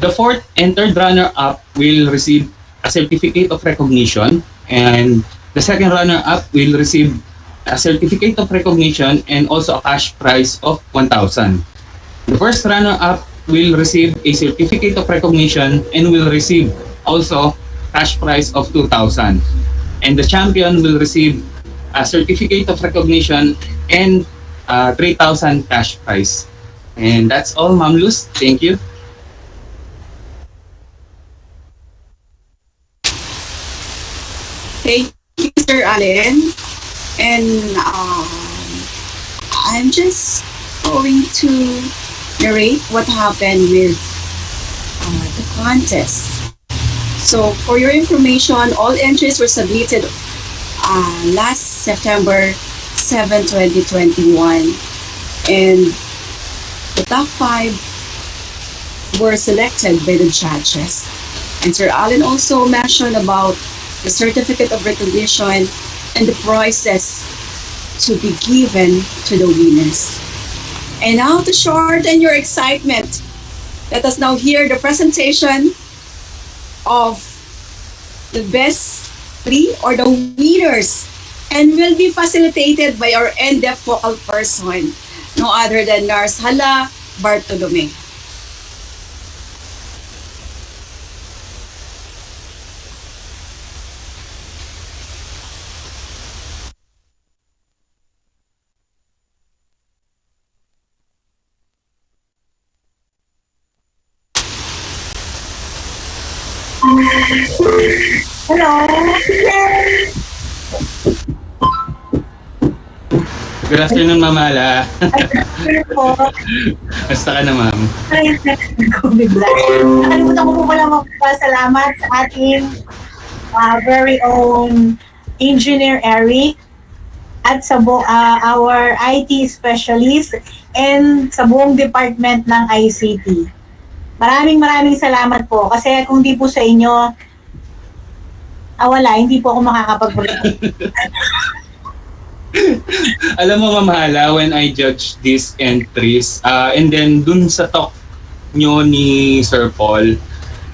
the fourth and third runner-up will receive a certificate of recognition, and the second runner-up will receive a certificate of recognition and also a cash prize of 1,000. The first runner-up will receive a certificate of recognition and will receive also cash prize of 2,000. And the champion will receive a certificate of recognition and 3,000 cash prize. And that's all, Ma'am Luz. Thank you.
Thank you, Sir Allen. And I'm just going to narrate what happened with the contest. So, for your information, all entries were submitted last September 7, 2021. And the top 5 were selected by the judges. And Sir Allen also mentioned about the certificate of recognition and the prizes to be given to the winners. And now, to shorten your excitement, let us now hear the presentation of the best 3 or the winners, and will be facilitated by our NDEF focal person, no other than Nurse Hala Bartolome.
Hello.
Good afternoon, Ma'am Hala.
Po.
Basta ka na, Ma'am.
Nakalimutan ko po pala magpasalamat sa ating very own Engineer Eric at sa our IT specialist and sa buong department ng ICT. Maraming salamat po kasi kung di po sa inyo, wala, hindi po ako makakapag-present.
Alam mo, Ma'am Hala, when I judge these entries, and then dun sa talk nyo ni Sir Paul,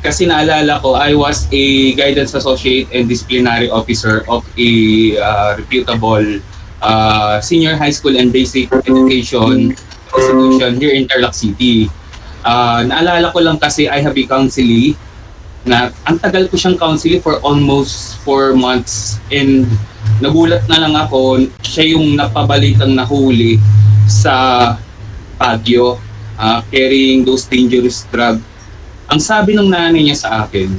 kasi naalala ko, I was a guidance associate and disciplinary officer of a reputable senior high school and basic education institution here in Tarlac City. Naalala ko lang kasi I have a counselee na ang tagal ko siyang counselee for almost 4 months, and nagulat na lang ako, siya yung napabalitang nahuli sa Baguio, carrying those dangerous drugs. Ang sabi ng nanay niya sa akin,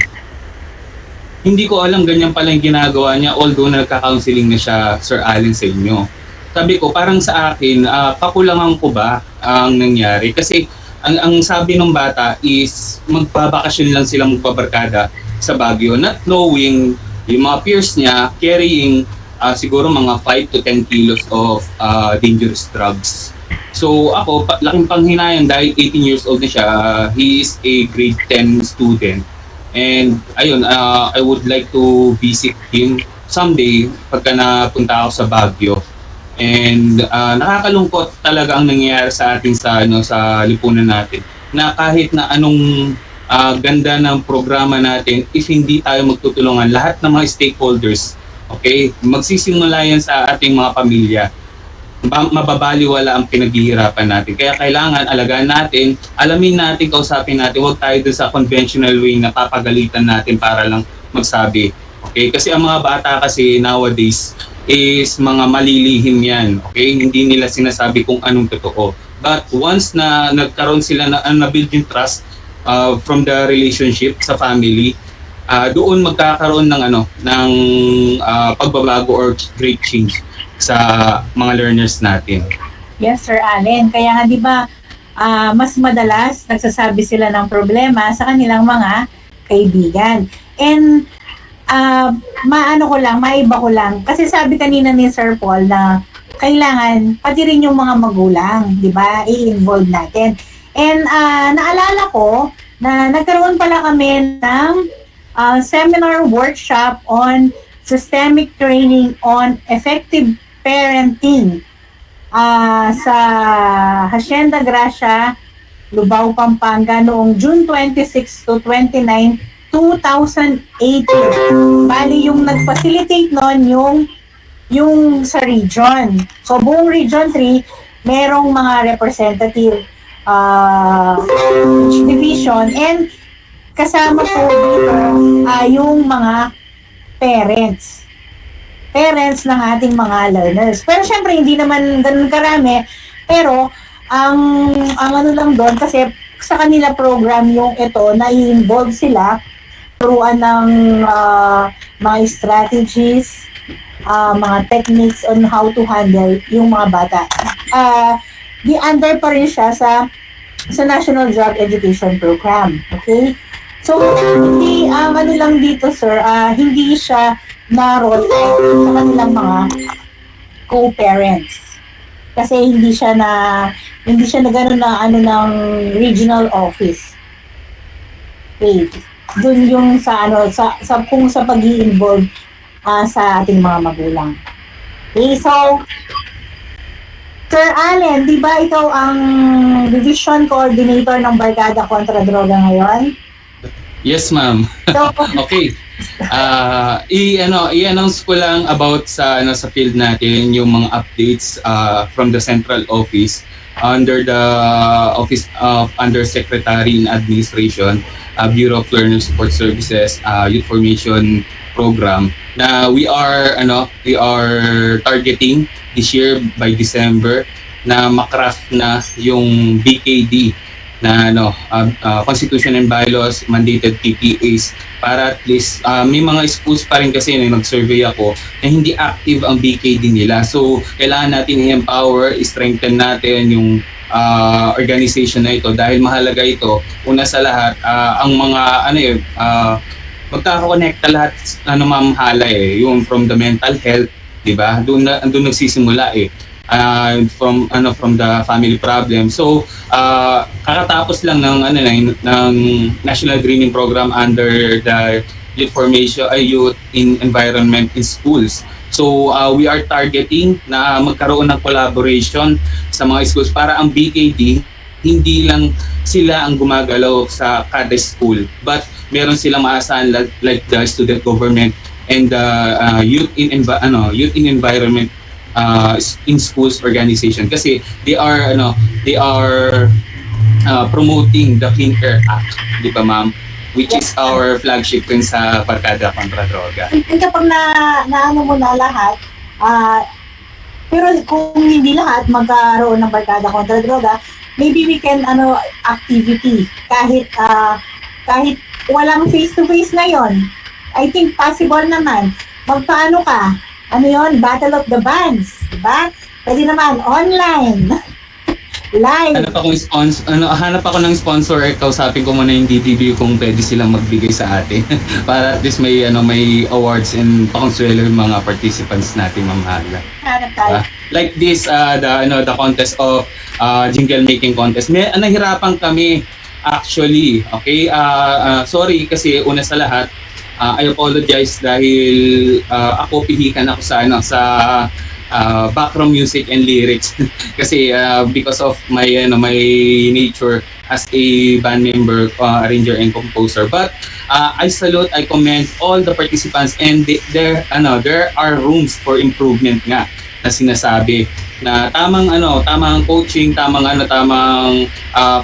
hindi ko alam ganyan pala yung ginagawa niya, although nagka-counseling na siya, Sir Allen, sa inyo. Sabi ko, parang sa akin, kakulangan ko ba ang nangyari? Kasi ang sabi ng bata is magbabakasyon lang sila, magbabarkada sa Baguio, not knowing yung mga peers niya carrying siguro mga 5 to 10 kilos of dangerous drugs. So ako, laking panghinayang dahil 18 years old na siya, he is a grade 10 student. And ayun, I would like to visit him someday pagka napunta ako sa Baguio. And nakakalungkot talaga ang nangyayari sa atin sa lipunan natin, na kahit na anong ganda ng programa natin, if hindi tayo magtutulungan, lahat ng mga stakeholders, okay, magsisimula yan sa ating mga pamilya, mababaliwala ang pinaghihirapan natin. Kaya kailangan alagaan natin, alamin natin, kausapin natin, huwag tayo dun sa conventional way na papagalitan natin para lang magsabi. Okay? Kasi ang mga bata kasi nowadays is mga malilihim yan. Okay? Hindi nila sinasabi kung anong totoo. But once na nagkaroon sila na build yung trust from the relationship sa family, doon magkakaroon ng pagbabago or great change sa mga learners natin.
Yes, Sir Allen. Kaya nga, di ba, mas madalas nagsasabi sila ng problema sa kanilang mga kaibigan. And maiba ko lang. Kasi sabi kanina ni Sir Paul na kailangan pati rin yung mga magulang, di ba, i-involve natin. And naalala ko na nagkaroon pala kami ng seminar workshop on systemic training on effective parenting sa Hacienda Gracia, Lubao, Pampanga noong June 26 to 29, 2018. Bali yung nag-facilitate noon yung sa region. So buong Region 3, merong mga representative each division, and kasama po dito yung mga parents ng ating mga learners. Pero syempre hindi naman ganun karami, pero ang ano lang doon, kasi sa kanila program yung ito, na-involve sila turuan ng mga strategies, mga techniques on how to handle yung mga bata. Di under pa rin siya sa National Drug Education Program. Okay? So, hindi, ano lang dito, sir, hindi siya na-roll out sa kanilang mga co-parents. Kasi hindi siya na gano'n na ano ng regional office. Okay. Doon yung sa kung sa pag-i-involve sa ating mga magulang. Okay, so Sir Allen, di ba ikaw ang division coordinator ng Barkada Kontra Droga ngayon?
Yes, ma'am.
So,
okay. I-announce ko lang about sa field natin yung mga updates from the central office under the Office of Undersecretary in Administration, Bureau of Learner Support Services, Youth Formation Program, na we are targeting this year by December na makraft na yung BKD na Constitution and Bylaws mandated PPAs, para at least may mga schools pa rin kasi na nag-survey ako na hindi active ang BKD nila. So kailangan natin i-empower, i-strengthen natin yung organization na ito dahil mahalaga ito. Una sa lahat, ang mga magkaka-connecta lahat mamahala yung from the mental health, di ba? Doon nagsisimula from the family problem. So kakatapos lang ng National Greening Program under the Youth Formation, Youth in Environment in Schools. So we are targeting na magkaroon ng collaboration sa mga schools para ang BKD hindi lang sila ang gumagalaw sa kada school, but meron silang maasahan like the student government and the youth in environment in schools organization, kasi they are promoting the Clean Air Act, di ba ma'am, which is our flagship rin sa Barkada Kontra Droga.
And kapag naano mo na lahat, pero kung hindi lahat magkaroon ng Barkada Kontra Droga, maybe we can activity kahit walang face-to-face ngayon. I think possible naman. Magpaano ka? Battle of the Bands, diba? Pwede naman online. Live.
Hanap ako ng sponsor, kausapin ko muna yung DTV kung pwede silang magbigay sa atin para at least may awards and pakonsuelo yung mga participants natin, Ma'am Hala.
Hanap tayo.
Like this, the contest of jingle making contest. Nahirapan kami actually. Okay? Sorry kasi una sa lahat, I apologize dahil ako pihikan ako sa background music and lyrics kasi because of my nature as a band member, arranger and composer. But I commend all the participants, and there are rooms for improvement nga na sinasabi na tamang coaching, tamang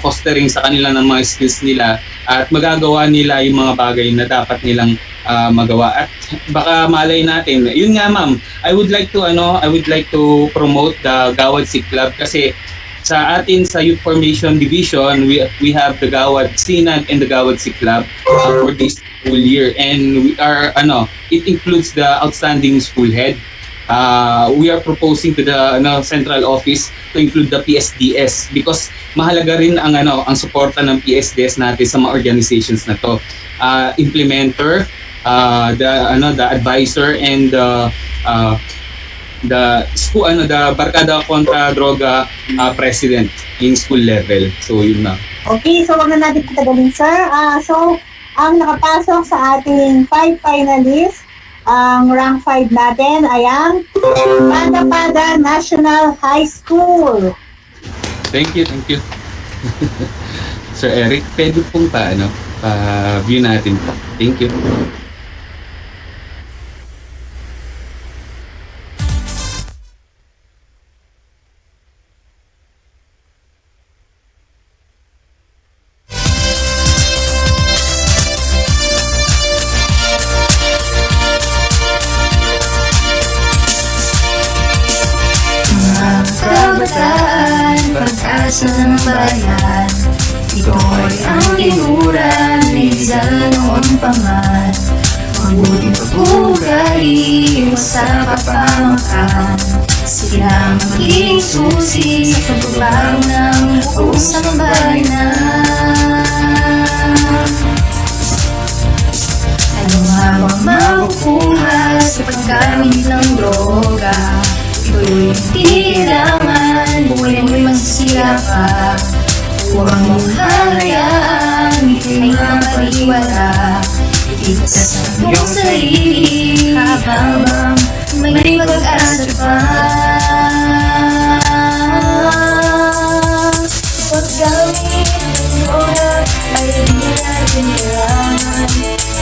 fostering sa kanila ng mga skills nila, at magagawa nila yung mga bagay na dapat nilang magawa. At baka malay natin, yun nga ma'am, I would like to promote the Gawad Sikh Club, kasi sa atin sa Youth Formation Division, we have the Gawad Sinag and the Gawad Sikh Club for this school year, and we are it includes the outstanding school head. We are proposing to the central office to include the PSDS, because mahalaga rin ang suporta ng PSDS natin sa mga organizations na to. Implementer, the advisor, and the school the Barkada Kontra Droga president in school level. So yun na.
Okay, so wag na natin patagalin, sir. So ang nakapasok sa ating 5 finalists Ang rank 5 natin ay ang Pada National High School.
Thank you. Sir Eric, pwede pong pa-view natin po. Thank you.
Kabataan, pag-asa ng bayan. Ito ay ang tinuran ni Rizal noon pa man. Mabuti pag-ugali, iwas sa kapamakan. Sila magiging susi sa pagbabago ng buong sambayanan. Ano nga bang makukuha sa paggamit ng droga? Ito'y hindi kailangan, buhay mo'y masisira pa. Huwag mong hahayaan, ika'y mapariwala. Itigtas ang iyong sarili habang may pag-asa pa. Paggamit ng droga ay hindi natin kailangan.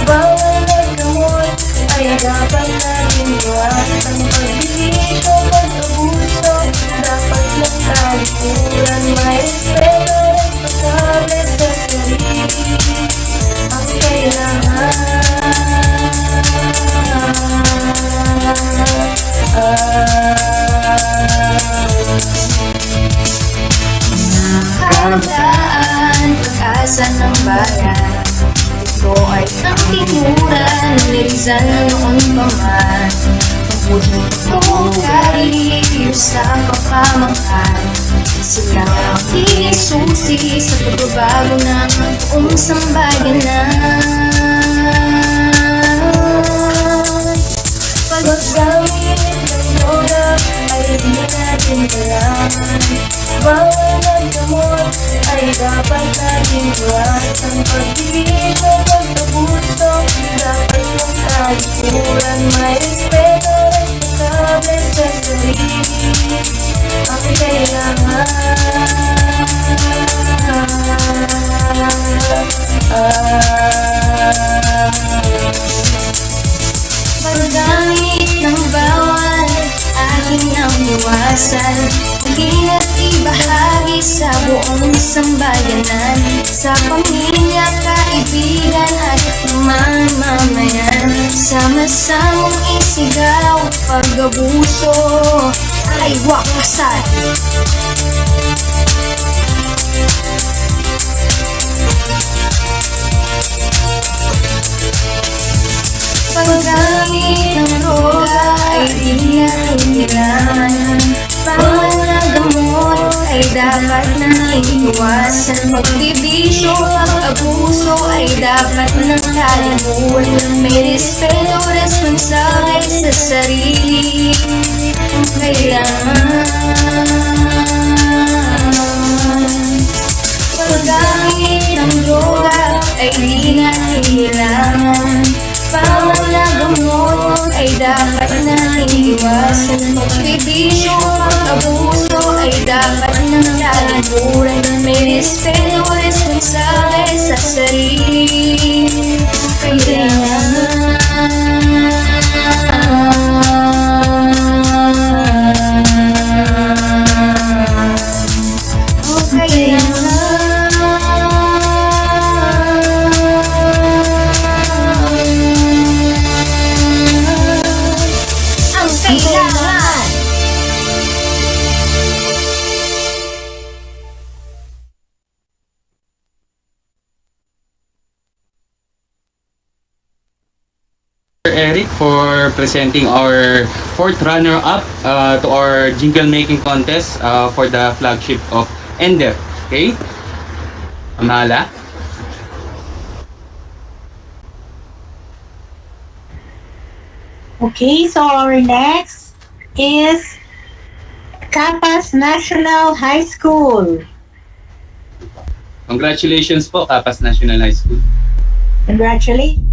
Bawal na gamot ay dapat natin iwasan. Pagbibisyo, pag-abuso, dapat lang talikuran. May respeto at pagsabi sa sarili ang kailangan. Kabataan, pag-asa ng bayan. Ito ay ang tinuran ni Rizal noon pa man. Mabuting ugali, sa kapamakan. Sila ang magiging susi sa pagbabago ng buong sambayanan. Paggamit ng droga ay hindi natin kailangan. Bawal ng gamot ay dapat natin iwasan. Pagbibisyo, pag-abuso, dapat lang talikuran. May respeto at pagsabi sa sarili ang kailangan. Paggamit ng bawal, akin ang iwasan. Maging at ibahagi sa buong sambayanan. Sa pamilya, kaibigan at mamamayan. Sama-samang isigaw, pag-abuso ay wakasan. Paggamit ng droga ay di natin kailangan. Bawal na gamot ay dapat nating iwasan. Pagbibisyo, pag-abuso ay dapat nang kalimutan. May respeto, responsable sa sarili ang kailangan. Paggamit ng droga ay di natin kailangan. Bawal na gamot ay dapat nating iwasan. Pagbibisyo, pag-abuso ay dapat nang kalimutan. May respeto, responsable sa sarili ang kailangan.
Sir Eric for presenting our fourth runner-up to our jingle making contest for the flagship of NDEP. Okay? Amala.
Okay, so our next is Capas National High School.
Congratulations po, Capas National High School.
Congratulations.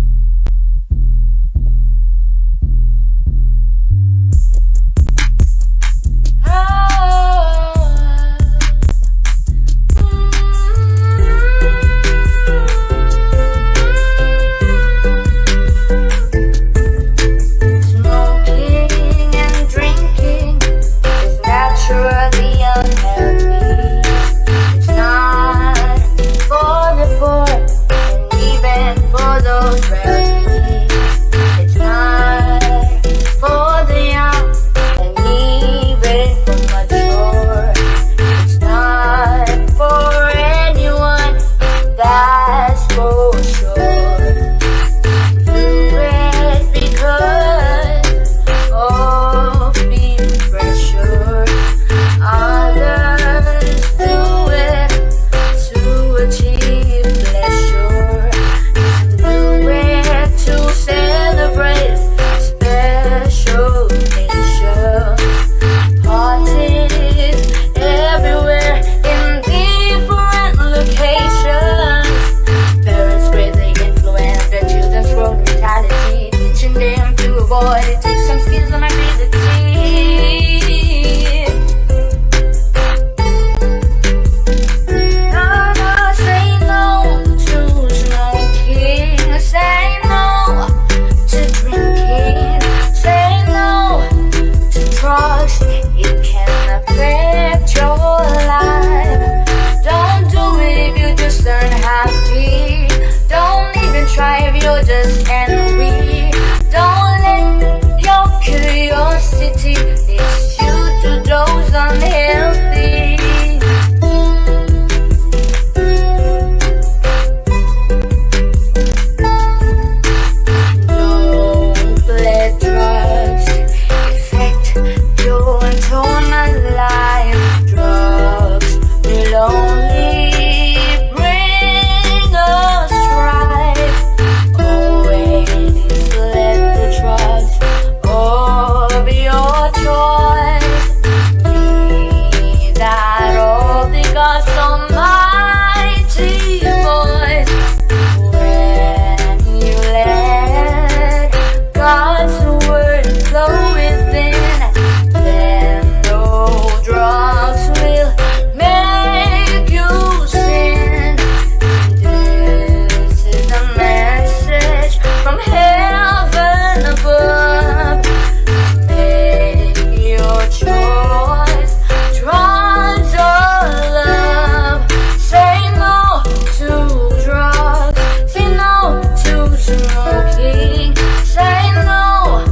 it takes some skills and ability. No, no, say no to smoking. Say no to drinking. Say no to drugs. It can affect your life. Don't do it if you just aren't happy. Don't even try if you're just angry. Don't let your curiosity lead you to those unhealthy. Don't let drugs affect your internal life. Drugs will only bring us strife. Always let the drugs of your choice be that of the God's almighty voice. When you let God's word flow within, then no drugs will make you sin. This is a message from heaven above. Make your choice, drugs or love. Say no to drugs, say no to smoking, say no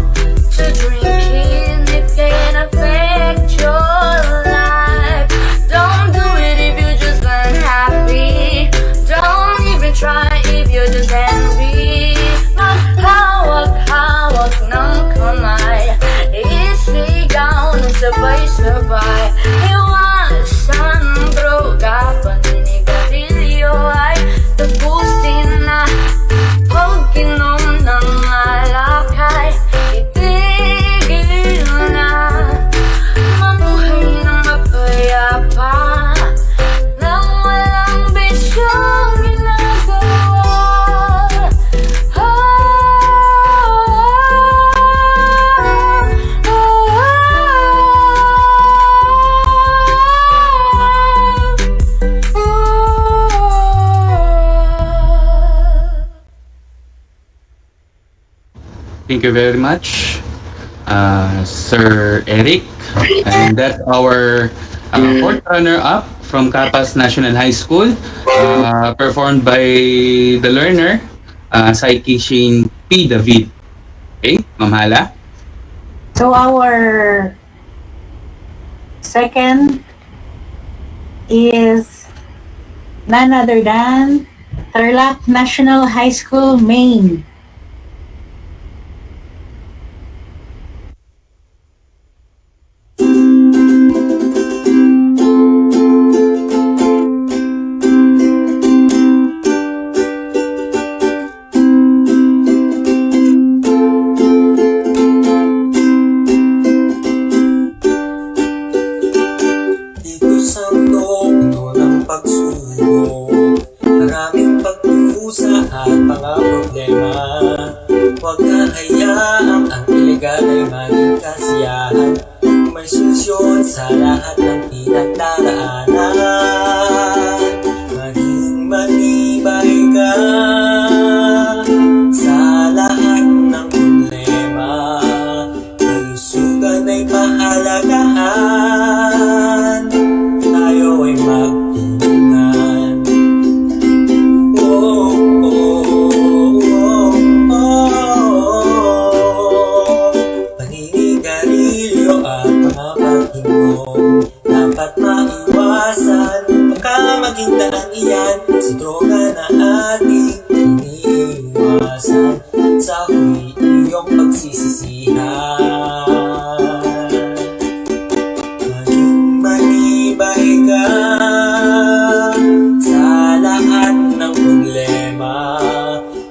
to drinking. It can affect your life. Don't do it if you just unhappy. Don't even try if you're just angry. Maghawak-hawak ng kamay, isigaw ng sabay-sabay. Iwasan ang droga, paninigarilyo ay tapusin na. Pag-inom ng alakay, itigil na. Mamuhay ng mapayapa, nang walang bisyong ginagawa.
Thank you very much, Sir Eric. And that's our fourth runner-up from Capas National High School, performed by the learner, Psyche Shane P. David. Okay, Ma'am Hala.
So our second is none other than Tarlac National High School, Maine.
Dito sa mundo ng pagsubok, maraming pagdusa at mga problema. Huwag hahayaang ang iligal ay maging kasiyahan. May solusyon sa lahat ng pinagdaraanan. Maging matibay ka sa lahat ng problema. Kalusugan ay pahalagahan. Tayo ay magtulungan. Oh, oh, oh, oh. Paninigarilyo at mga pag-inom dapat maiwasan. Baka maging daan iyan sa droga na ating iniiwasan. Sa huli iyong pagsisisihan. Maging matibay ka sa lahat ng problema.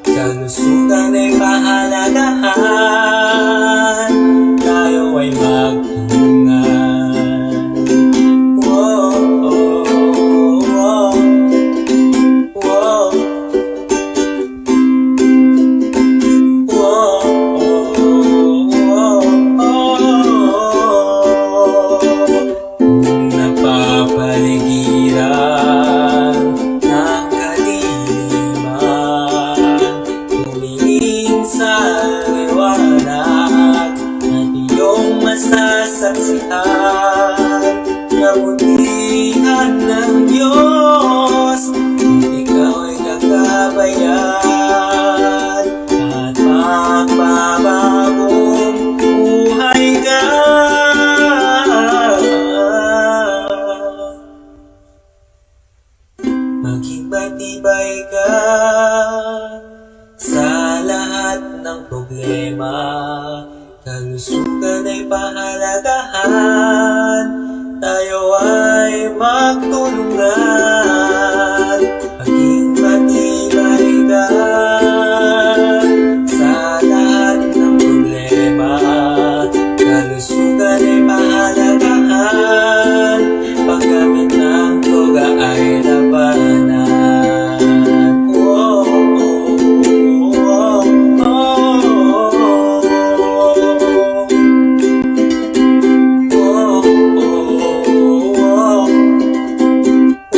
Kalusugan ay pahalagahan. Tayo ay magtulungan. Oh, oh, oh, oh. Oh, oh, oh. sa liwanag at iyong masasaksihan. Kabutihan ng Diyos, ikaw ay kakabayan at magbabagong buhay ka. Maging matibay ka sa lahat ng problema, kalusugan ay pahalagahan. Tayo ay magtulungan, maging matibay ka sa lahat ng problema, kalusugan ay pahalagahan. Paggamit ng droga ay labanan. Oh, oh, oh,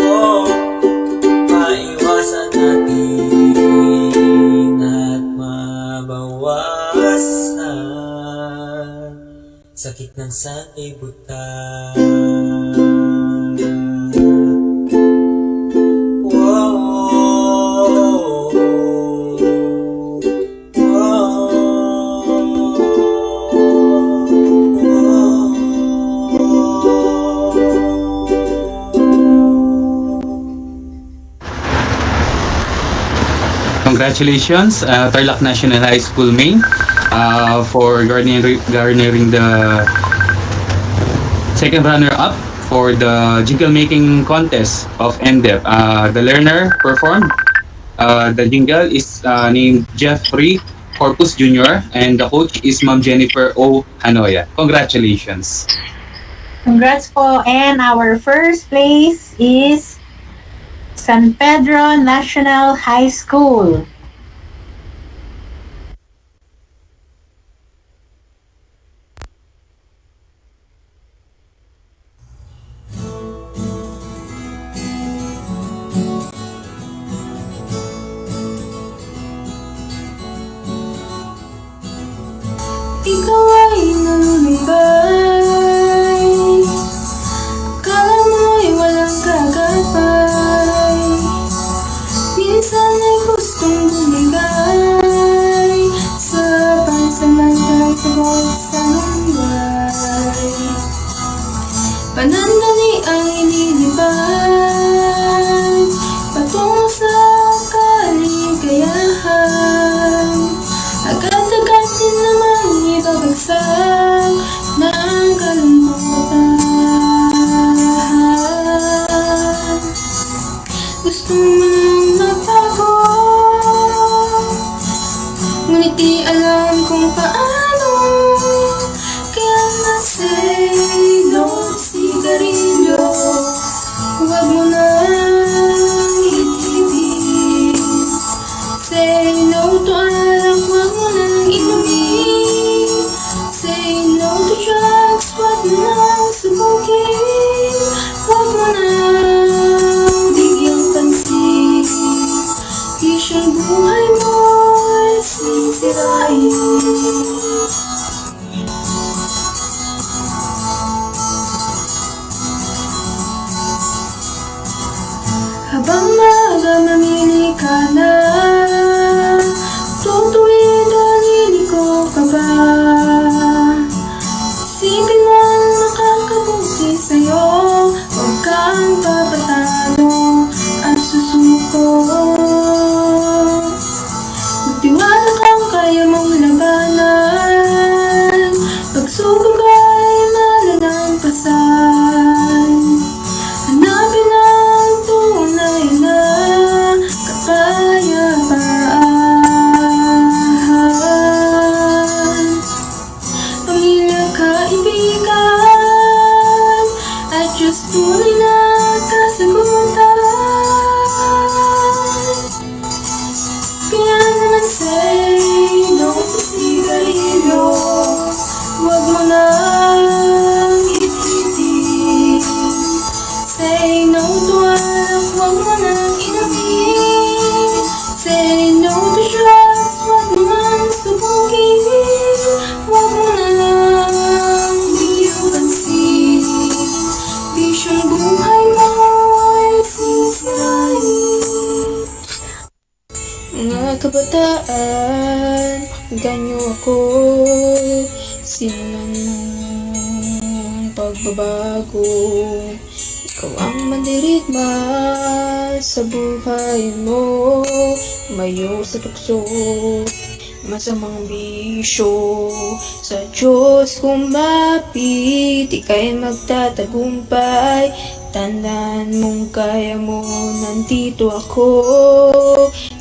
oh, maiwasan natin at mabawasan sakit ng sanlibutan.
Congratulations, Tarlac National High School Main, for garnering the second runner-up for the jingle making contest of NDEP. The learner performed the jingle is named Jeffrey Corpus Jr. and the coach is Ma'am Jennifer O. Hanoya. Congratulations.
Congrats po. And our first place is San Pedro National High School.
Ikaw ay nalumbay, akala mo'y walang kagapay. Minsan ay gustong bumigay sa pansamantalang sagot sa nangyay. Panandali ang inilibay patungo sa kaligayahan. Agad-agad din naman ibabagsak ng kalungkutan. Gusto mo nang magbago, ngunit di alam kung paano. Kaya na-say no to sigarilyo.
panindigan niyo ako. Simulan ng pagbabago. Ikaw ang mandirigma sa buhay mo. Mayo sa tukso, masamang bisyo. Sa Diyos kumapit, ika'y magtatagumpay. Tandaan mong kaya mo, nandito ako.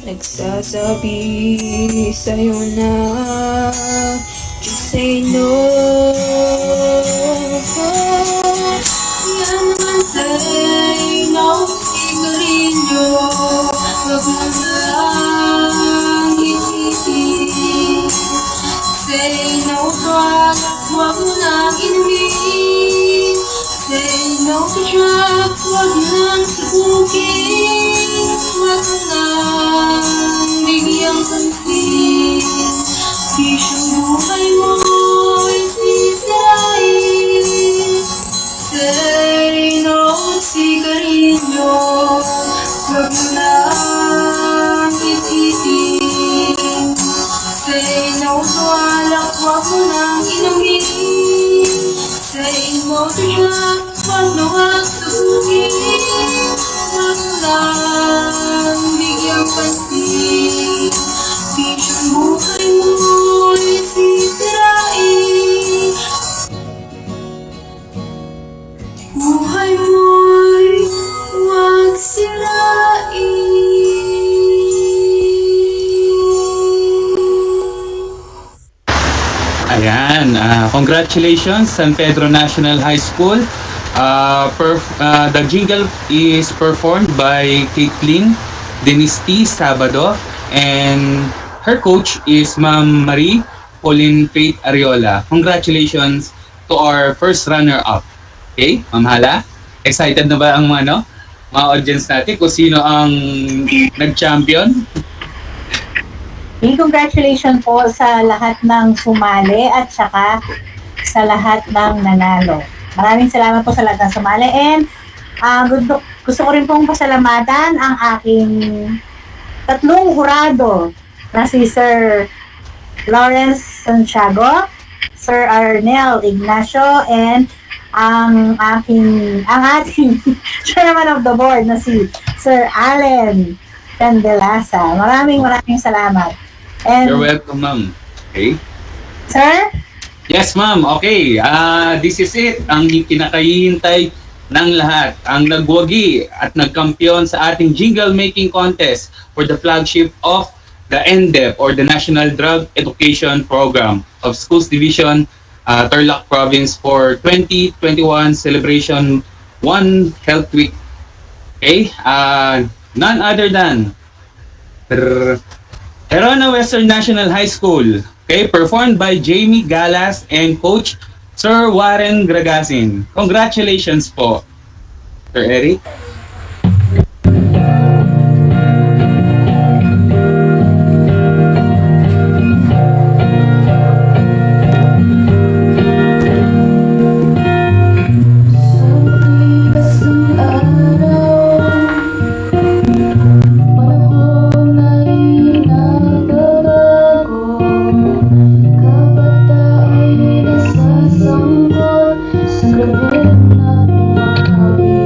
Nagsasabi sa'yo na just say no. Yan naman say no, sigarilyo. Wag mo lang itisip. Say no to alak, wag mo lang inumin. Say no to drugs, wag mo lang subukin. Wag mo lang bigyang pansin. Bisyong buhay mo ay sisirain. Say no to sigarilyo. Wag mo lang ititin. Say no to alak, wag mo lang inumin. Say no to drugs, wag mo lang subukin. Wag mo lang bigyang pansin. Bisyong buhay mo ay sisirain. Buhay mo'y huwag sirain.
Ayan, congratulations San Pedro National High School. The jingle is performed by Caitlin Dinisti Sabado and her coach is Ma'am Marie Pauline Faith Ariola. Congratulations to our first runner-up. Okay, Ma'am Hala, excited na ba ang mga audience natin kung sino ang nag-champion?
Congratulations po sa lahat ng sumali at saka sa lahat ng nanalo. Maraming salamat po sa lahat ng sumali and gusto ko rin pong pasalamatan ang aking tatlong hurado na si Sir Lawrence Santiago, Sir Arnel Ignacio, and ang ating chairman of the board na si Sir Allen Candelasa. Maraming salamat. And,
you're welcome, ma'am. Okay.
Sir?
Yes, ma'am. Okay. This is it. Ang kinakahihintay ng lahat. Ang nagwagi at nagkampiyon sa ating jingle making contest for the flagship of the NDEP or the National Drug Education Program of Schools Division Tarlac Province for 2021 Celebration 1 Health Week. Okay? None other than Herona Western National High School. Okay? Performed by Jamie Galas and Coach Sir Warren Gragasin. Congratulations po, Sir Eric.
Sa gabi na tumatabi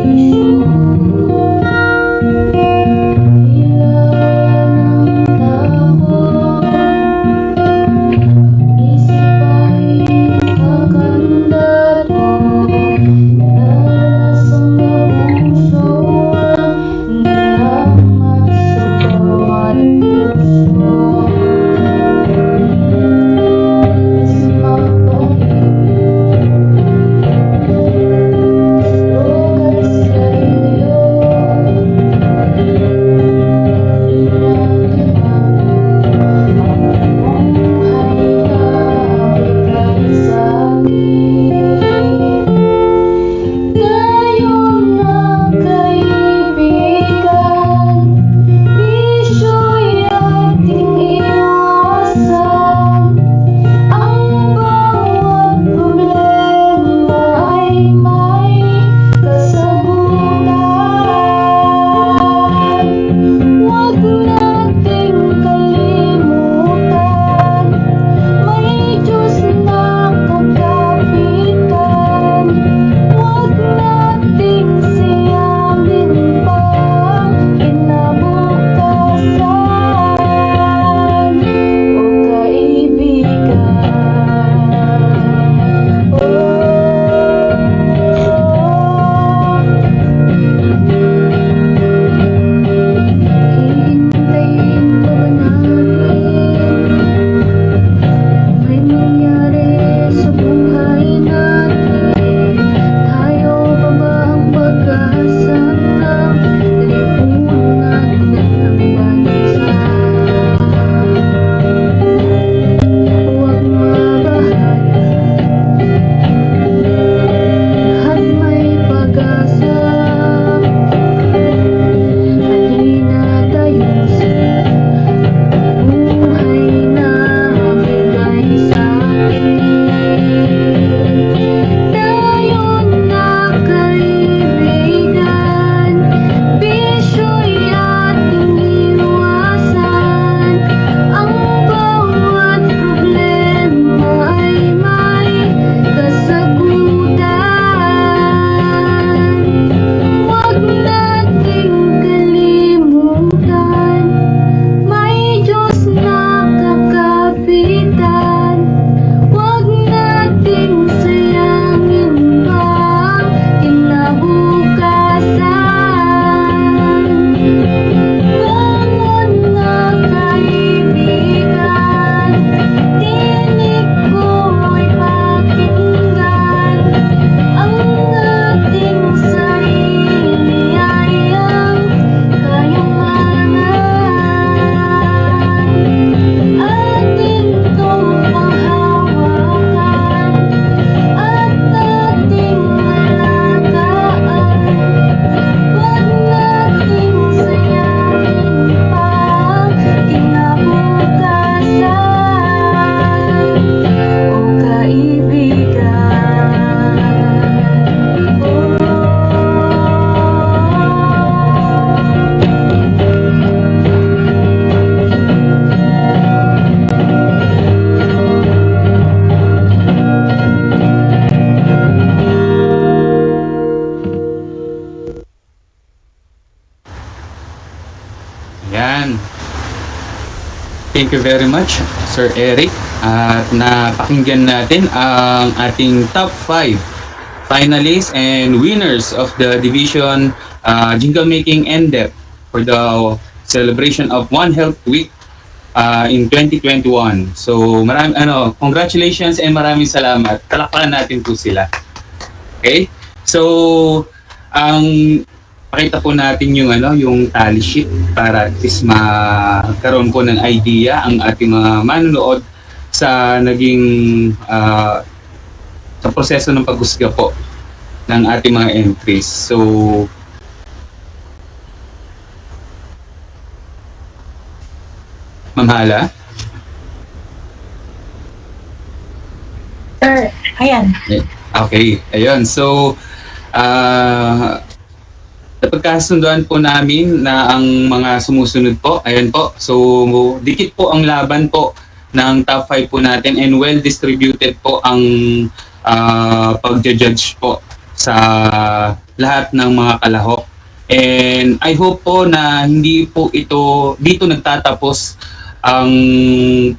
nangyari sa buhay natin? Tayo pa ba ang pag-asa ng lipunan ng bansa? Huwag mabahala at may pag-asa. Halina tayo'y buhay na bigay sa'tin. Tayo na kaibigan, bisyo'y ating iwasan. Ang bawat problema ay may kasagutan. Huwag nating kalimutan, may Diyos na kakapitan. Huwag nating sayangin pa ang kinabukasan. Bangon na kaibigan, tinig ko'y pakinggan. Ang ating sarili ay ang kayamanan. Atin tong panghawakan at ating alagaan. Huwag nating sayangin pa ang kinabukasan. O kaibigan,
Yan. Thank you very much, Sir Eric. At napakinggan natin ang ating top 5 finalists and winners of the division jingle making and DEPED for the celebration of One Health Week in 2021. So congratulations and maraming salamat. Palakpakan natin po sila. Okay? So ang pakita po natin yung yung tally sheet para at least magkaroon po ng idea ang ating mga manonood sa naging sa proseso ng paghusga po ng ating mga entries. So Ma'am Hala?
Sir, ayan.
Okay, ayun. So napagkasunduan po namin na ang mga sumusunod po, ayan po. So, dikit po ang laban po ng top 5 po natin and well distributed po ang pagja-judge po sa lahat ng mga kalahok. And I hope po na hindi po ito dito nagtatapos ang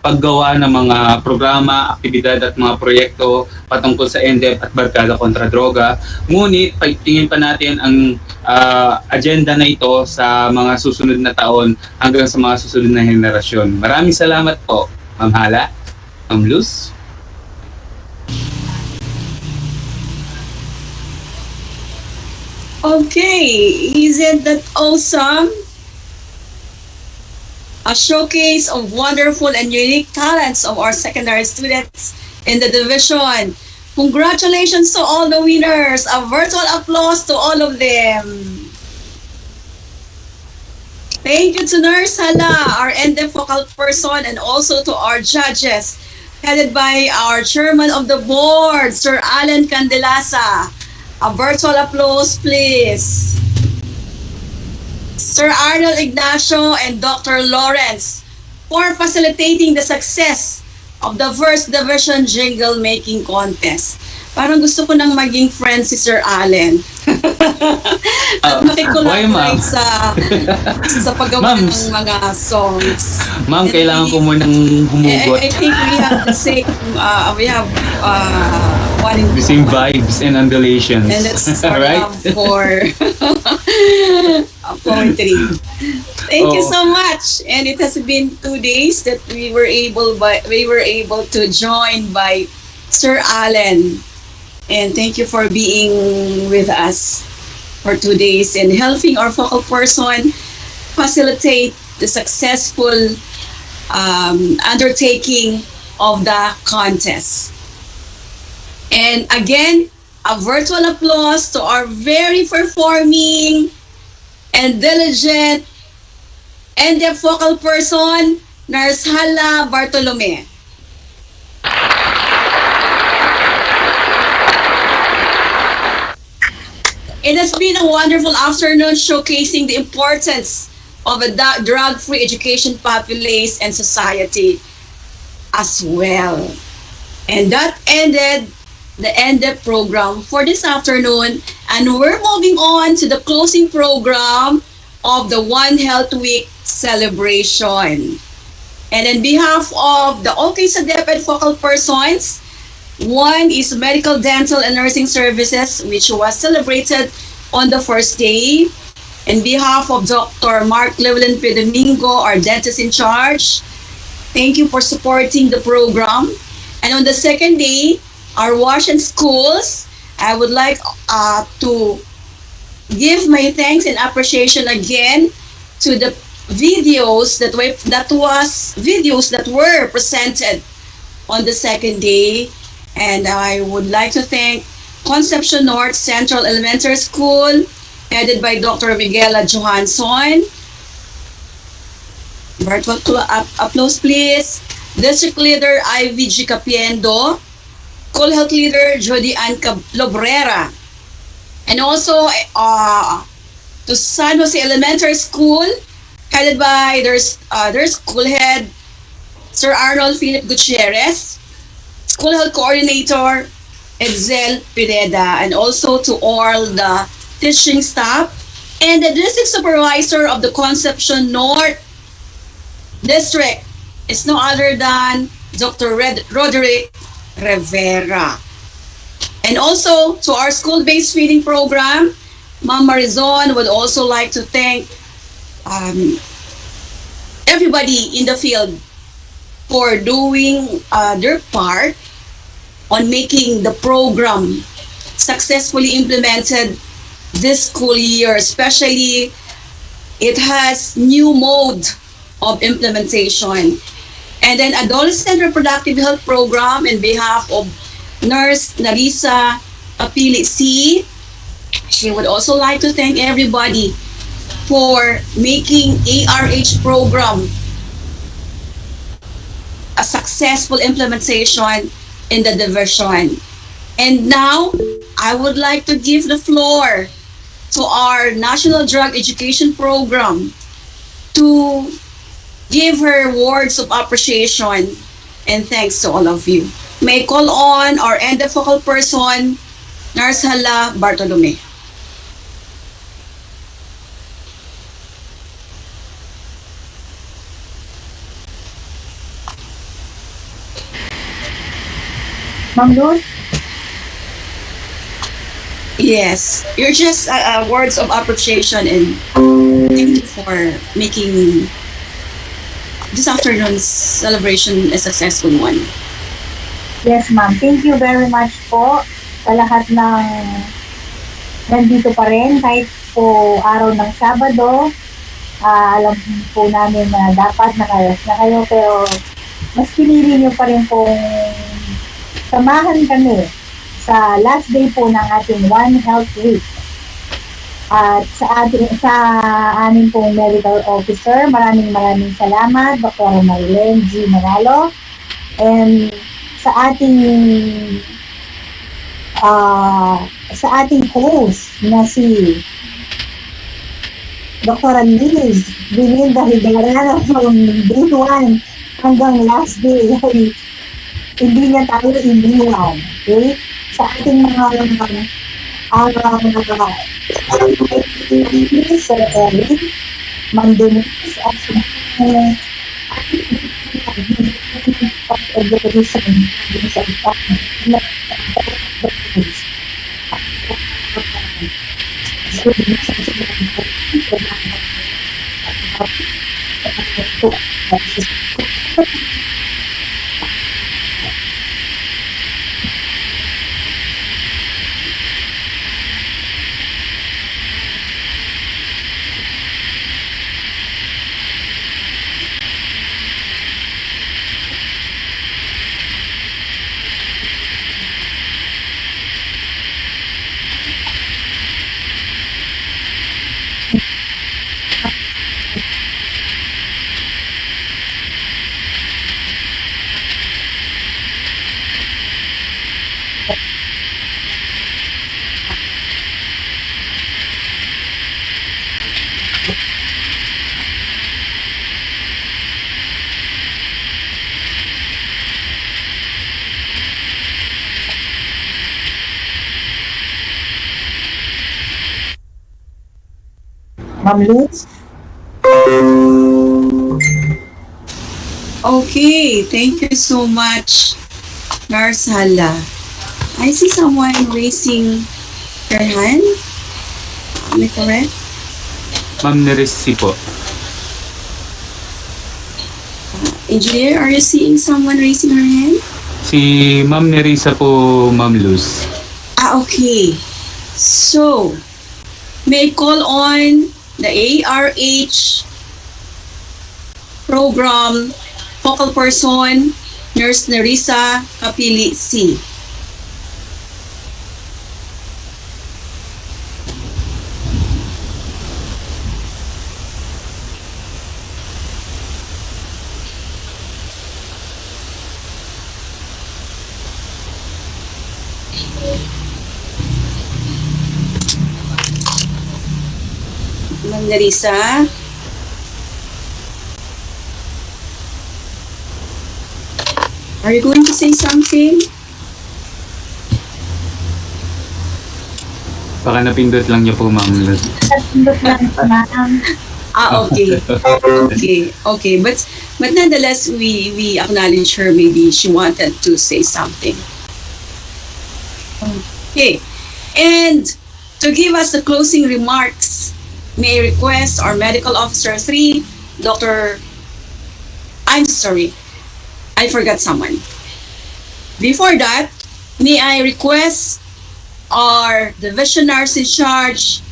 paggawa ng mga programa, aktibidad at mga proyekto patungkol sa NDEP at Barkada kontra Droga. Ngunit pagtingin pa natin ang agenda na ito sa mga susunod na taon hanggang sa mga susunod na henerasyon. Maraming salamat po, Ma'am Hala, Ma'am Luz.
Okay, isn't that awesome? A showcase of wonderful and unique talents of our secondary students in the division. Congratulations to all the winners. A virtual applause to all of them. Thank you to Nurse Hala, our NDEP focal person, and also to our judges, headed by our chairman of the board, Sir Alan Candelasa. A virtual applause, please. Sir Arnold Ignacio and Dr. Lawrence for facilitating the success of the first division jingle making contest. Parang gusto ko nang maging friend si Sir Allen. At makikulaborate sa paggawa ng mga songs.
Ma'am, kailangan ko munang humugot.
I think we have the same, wanting
The same vibes and undulations.
And that's our
right?
love for poetry. Thank you so much. And it has been 2 days that we were able to join by Sir Allen. And thank you for being with us for 2 days and helping our focal person facilitate the successful undertaking of the contest. And again, a virtual applause to our very performing and diligent and the focal person, Nurse Hala Bartolome. It has been a wonderful afternoon showcasing the importance of a drug-free education populace and society as well. And that ended the NDEP program for this afternoon, and we're moving on to the closing program of the One Health Week celebration. And on behalf of the OK sa DEPED focal persons, one is medical, dental, and nursing services, which was celebrated on the first day. On behalf of Dr. Mark Llewellyn P. Domingo, our dentist in charge, thank you for supporting the program. And on the second day, our wash and schools, I would like to give my thanks and appreciation again to the videos that were presented on the second day. And I would like to thank Concepcion North Central Elementary School, headed by Dr. Miguela Johansson. Virtual applause, please. District Leader IVG Capiendo, School Health Leader Jody Ann Lobrera, and also to San Jose Elementary School, headed by their school head, Sir Arnold Philip Gutierrez, School Health Coordinator, Excel Pineda, and also to all the teaching staff, and the District Supervisor of the Concepcion North District is no other than Dr. Roderick Rivera. And also to our school-based feeding program, Ma'am Marizon would also like to thank everybody in the field for doing their part on making the program successfully implemented this school year. Especially, it has new mode of implementation. And then Adolescent Reproductive Health Program, in behalf of Nurse Narisa Apili C. She would also like to thank everybody for making ARH program a successful implementation in the division. And now, I would like to give the floor to our National Drug Education Program to give her words of appreciation and thanks to all of you. May I call on our end focal person, Nurse Hala Bartolome.
Ma'am Luz?
Yes, you're just words of appreciation and thank you for making this afternoon's celebration a successful one.
Yes, ma'am. Thank you very much po sa lahat ng nandito pa rin kahit po araw ng Sabado. Alam po namin na dapat nakalas na kayo, pero mas pinili niyo pa rin pong samahan kami sa last day po ng ating One Health Week. At sa aming pong medical officer, maraming salamat, Dr. Marilyn G. Manalo. And sa ating host na si Dr. Liz Belinda Higarano from day 1 hanggang last day ay hindi niya tayo iniwan. Okay? Sa ating mga Sir Eric Mandunis at Ma'am Luz?
Okay, thank you so much, Narsala. I see someone raising their hand. Am I correct?
Ma'am Neresi po.
Engineer, are you seeing someone raising her hand?
Si Ma'am Nerisa po, Ma'am Luz.
Okay. So, may I call on the ARH program focal person, Nurse Nerissa Kapili C. Ma'am Nerissa. Are you going to say something?
Baka napindot lang niyo po, Ma'am Luz.
Okay. Okay. But nonetheless, we acknowledge her. Maybe she wanted to say something. Okay. And to give us the closing remarks, may I request our medical officer 3, Dr. I'm sorry, I forgot someone. Before that, may I request our division nurse in charge,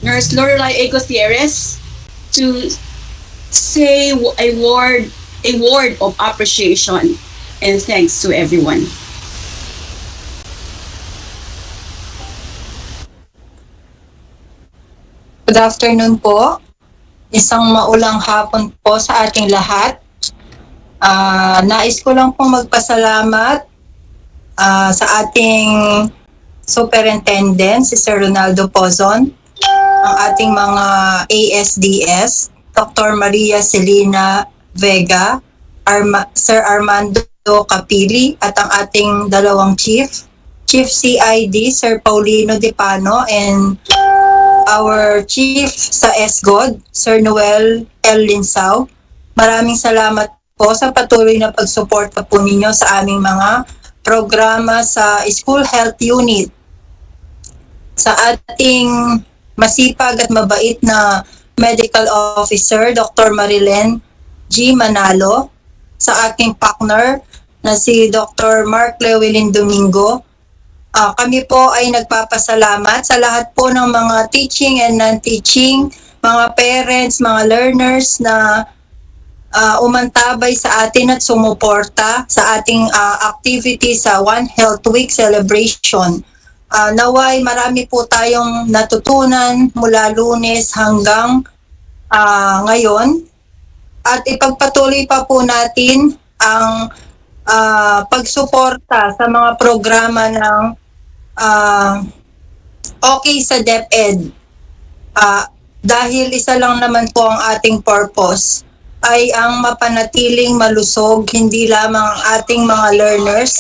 Nurse Lorelai A. Gutierrez, to say a word of appreciation and thanks to everyone.
Good afternoon po. Isang maulang hapon po sa ating lahat. Nais ko lang pong magpasalamat sa ating superintendent, si Sir Ronaldo Pozon, ang ating mga ASDS, Dr. Maria Celina Vega, Sir Armando Capili, at ang ating dalawang chief CID, Sir Paulino Dipano, and our chief sa SGOD, Sir Noel L. Linsao. Maraming salamat po sa patuloy na pagsuporta po ninyo sa aming mga programa sa School Health Unit. Sa ating masipag at mabait na Medical Officer, Dr. Marilyn G. Manalo, sa aking partner na si Dr. Mark Llewellyn Domingo. Kami po ay nagpapasalamat sa lahat po ng mga teaching and non-teaching, mga parents, mga learners na umantabay sa atin at sumuporta sa ating activity sa One Health Week celebration. Naway marami po tayong natutunan mula Lunes hanggang ngayon, at ipagpatuloy pa po natin ang pagsuporta sa mga programa ng okay sa DEPED. Dahil isa lang naman po ang ating purpose ay ang mapanatiling malusog hindi lamang ang ating mga learners,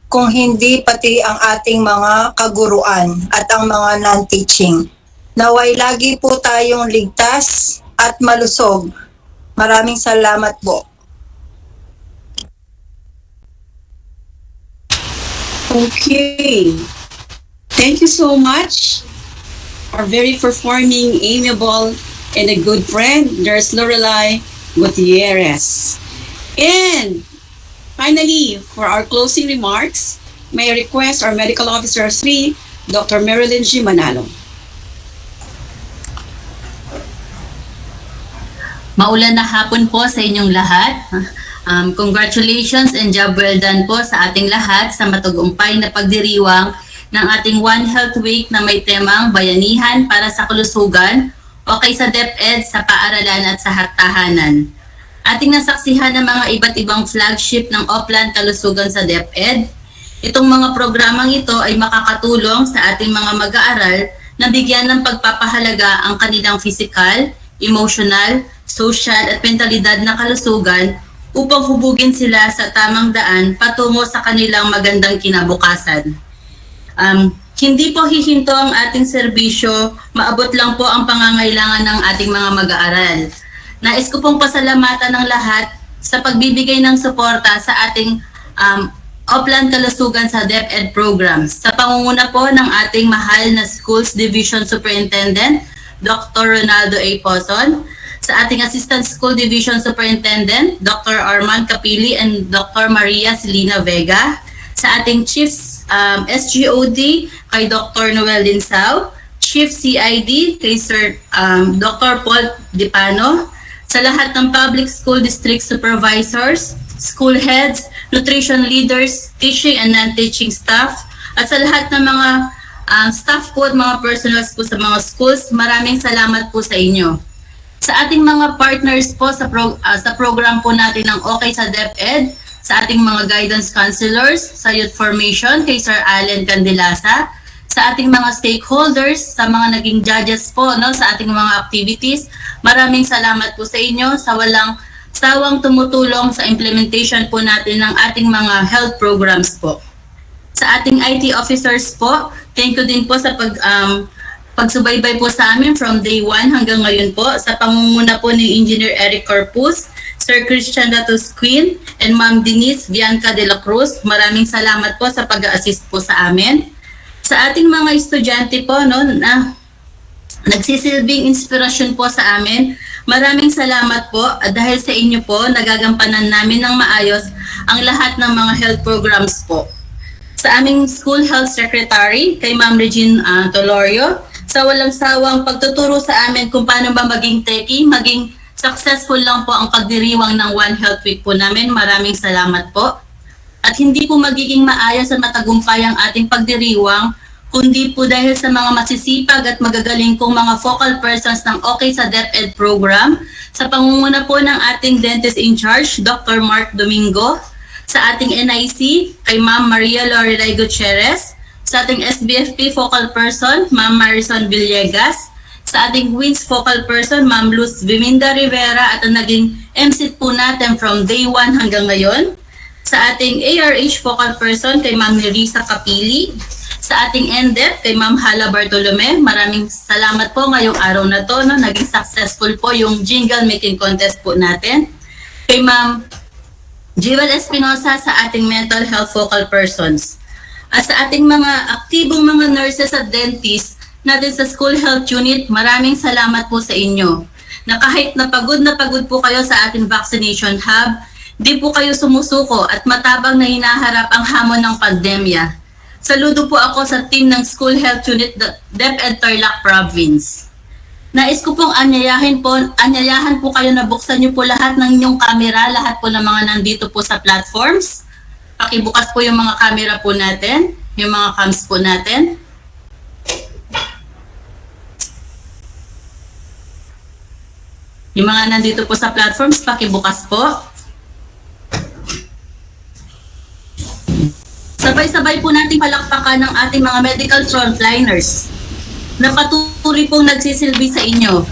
kung hindi pati ang ating mga kaguruan at ang mga non-teaching. Naway lagi po tayong ligtas at malusog. Maraming salamat po.
Okay. Thank you so much. Our very performing, amiable, and a good friend, Nurse Lorelai Gutierrez. And finally, for our closing remarks, may I request our Medical Officer 3, Dr. Marilyn G. Manalo.
Maulan na hapon po sa inyong lahat. Congratulations and job well done po sa ating lahat sa matagumpay na pagdiriwang ng ating One Health Week na may temang bayanihan para sa kalusugan o kay sa DepEd sa paaralan at sa tahanan. Ating nasaksihan ng mga iba't ibang flagship ng Oplan Kalusugan sa DepEd. Itong mga programang ito ay makakatulong sa ating mga mag-aaral na bigyan ng pagpapahalaga ang kanilang physical, emotional, social at mentalidad na kalusugan upang hubugin sila sa tamang daan patungo sa kanilang magandang kinabukasan. Hindi po hihinto ang ating serbisyo, maabot lang po ang pangangailangan ng ating mga mag-aaral. Nais ko pong pasalamatan ng lahat sa pagbibigay ng suporta sa ating Oplan Kalusugan sa DepEd programs. Sa pangunguna po ng ating mahal na Schools Division Superintendent, Dr. Ronaldo A. Poson, sa ating Assistant School Division Superintendent, Dr. Arman Capili and Dr. Maria Celina Vega, sa ating Chief SGOD kay Dr. Noel Linsao, Chief CID kay Sir Dr. Paul Dipano, sa lahat ng Public School District Supervisors, School Heads, Nutrition Leaders, Teaching and Non-Teaching Staff, at sa lahat ng mga staff po at mga personals po sa mga schools, maraming salamat po sa inyo. Sa ating mga partners po sa program po natin ng OK sa DepEd, sa ating mga guidance counselors, sa youth formation kay Sir Allen Candilasa, sa ating mga stakeholders, sa mga naging judges po sa ating mga activities, maraming salamat po sa inyo sa walang sawang tumutulong sa implementation po natin ng ating mga health programs po. Sa ating IT officers po, thank you din po sa pagsubaybay po sa amin from day 1 hanggang ngayon po sa pangunguna po ni Engineer Eric Corpus, Sir Christian Datos Queen, and Ma'am Denise Bianca de la Cruz. Maraming salamat po sa pag-assist po sa amin. Sa ating mga estudyante po na nagsisilbing inspirasyon po sa amin, maraming salamat po at dahil sa inyo po nagagampanan namin ng maayos ang lahat ng mga health programs po. Sa aming School Health Secretary, kay Ma'am Regine Tolorio, sa walang sawang pagtuturo sa amin kung paano ba maging techie, maging successful lang po ang pagdiriwang ng One Health Week po namin. Maraming salamat po. At hindi po magiging maayos at matagumpay ang ating pagdiriwang, kundi po dahil sa mga masisipag at magagaling kong mga focal persons ng OK sa DepEd program, sa pangunguna po ng ating dentist in charge, Dr. Mark Domingo, sa ating NIC, kay Ma'am Maria Lorelai Gutierrez, sa ating SBFP focal person, Ma'am Marison Villegas, sa ating WINS focal person, Ma'am Luz Viminda Rivera, at ang naging MC po natin from day 1 hanggang ngayon, sa ating ARH focal person, kay Ma'am Nerissa Capili, sa ating NDEP, kay Ma'am Hala Bartolome. Maraming salamat po ngayong araw na to, naging successful po yung jingle making contest po natin. Kay Ma'am Jewel Espinosa sa ating mental health focal persons. At sa ating mga aktibong mga nurses at dentists natin sa school health unit, maraming salamat po sa inyo. Na kahit na pagod po kayo sa ating vaccination hub, di po kayo sumusuko at matabang na hinaharap ang hamon ng pandemya. Saludo po ako sa team ng School Health Unit DepEd Tarlac Province. Nais ko pong anyayahan po kayo na buksan niyo po lahat ng inyong camera, lahat po ng mga nandito po sa platforms. Pakibukas po yung mga camera po natin, yung mga cams po natin. Yung mga nandito po sa platforms, pakibukas po. Sabay-sabay po nating palakpakan ng ating mga medical frontliners na patuloy pong nagsisilbi sa inyo.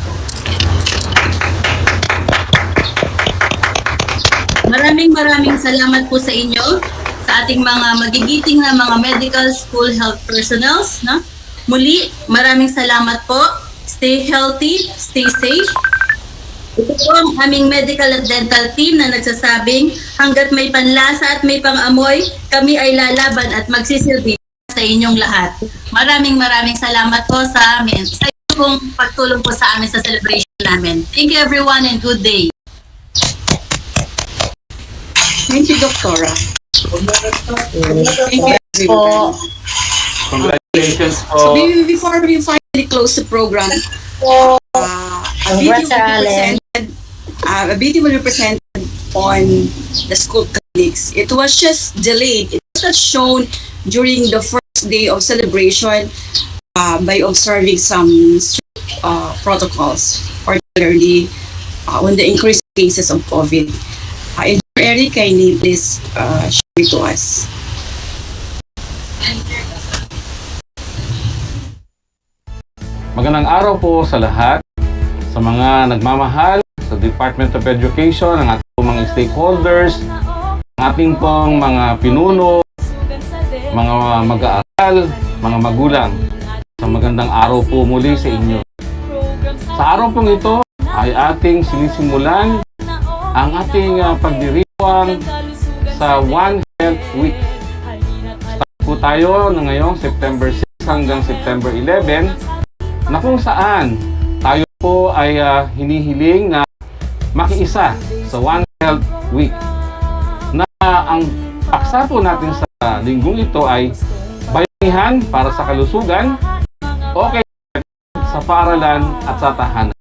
Maraming salamat po sa inyo, sa ating mga magigiting na mga medical school health personnels. Muli, maraming salamat po. Stay healthy, stay safe. Ito po ang aming medical at dental team na nagsasabing hanggat may panlasa at may pangamoy, kami ay lalaban at magsisilbi sa inyong lahat. Maraming salamat po sa amin. Sa inyong pagtulong po sa amin sa celebration namin. Thank you everyone and good day.
Thank you, Doctora. Thank you, everyone.
Congratulations
So
po.
before we finally close the program, a video will be presented on the school clinics. It was just delayed. It was not shown during the first day of celebration by observing some strict protocols, particularly on the increased cases of COVID. Eric, kindly please share it to us.
Magandang araw po sa lahat, sa mga nagmamahal, sa Department of Education, ang ating mga stakeholders, ang ating pong mga pinuno, mga mag-aaral, mga magulang. Sa magandang araw po muli sa inyo. Sa araw pong ito ay ating sinisimulan ang ating pagdiriwang sa One Health Week. Start po tayo na ngayong September 6 hanggang September 11 na kung saan tayo po ay hinihiling na makiisa sa One Health Week. Na ang paksa po natin sa linggong ito ay bayanihan para sa kalusugan, okay sa paaralan at sa tahanan.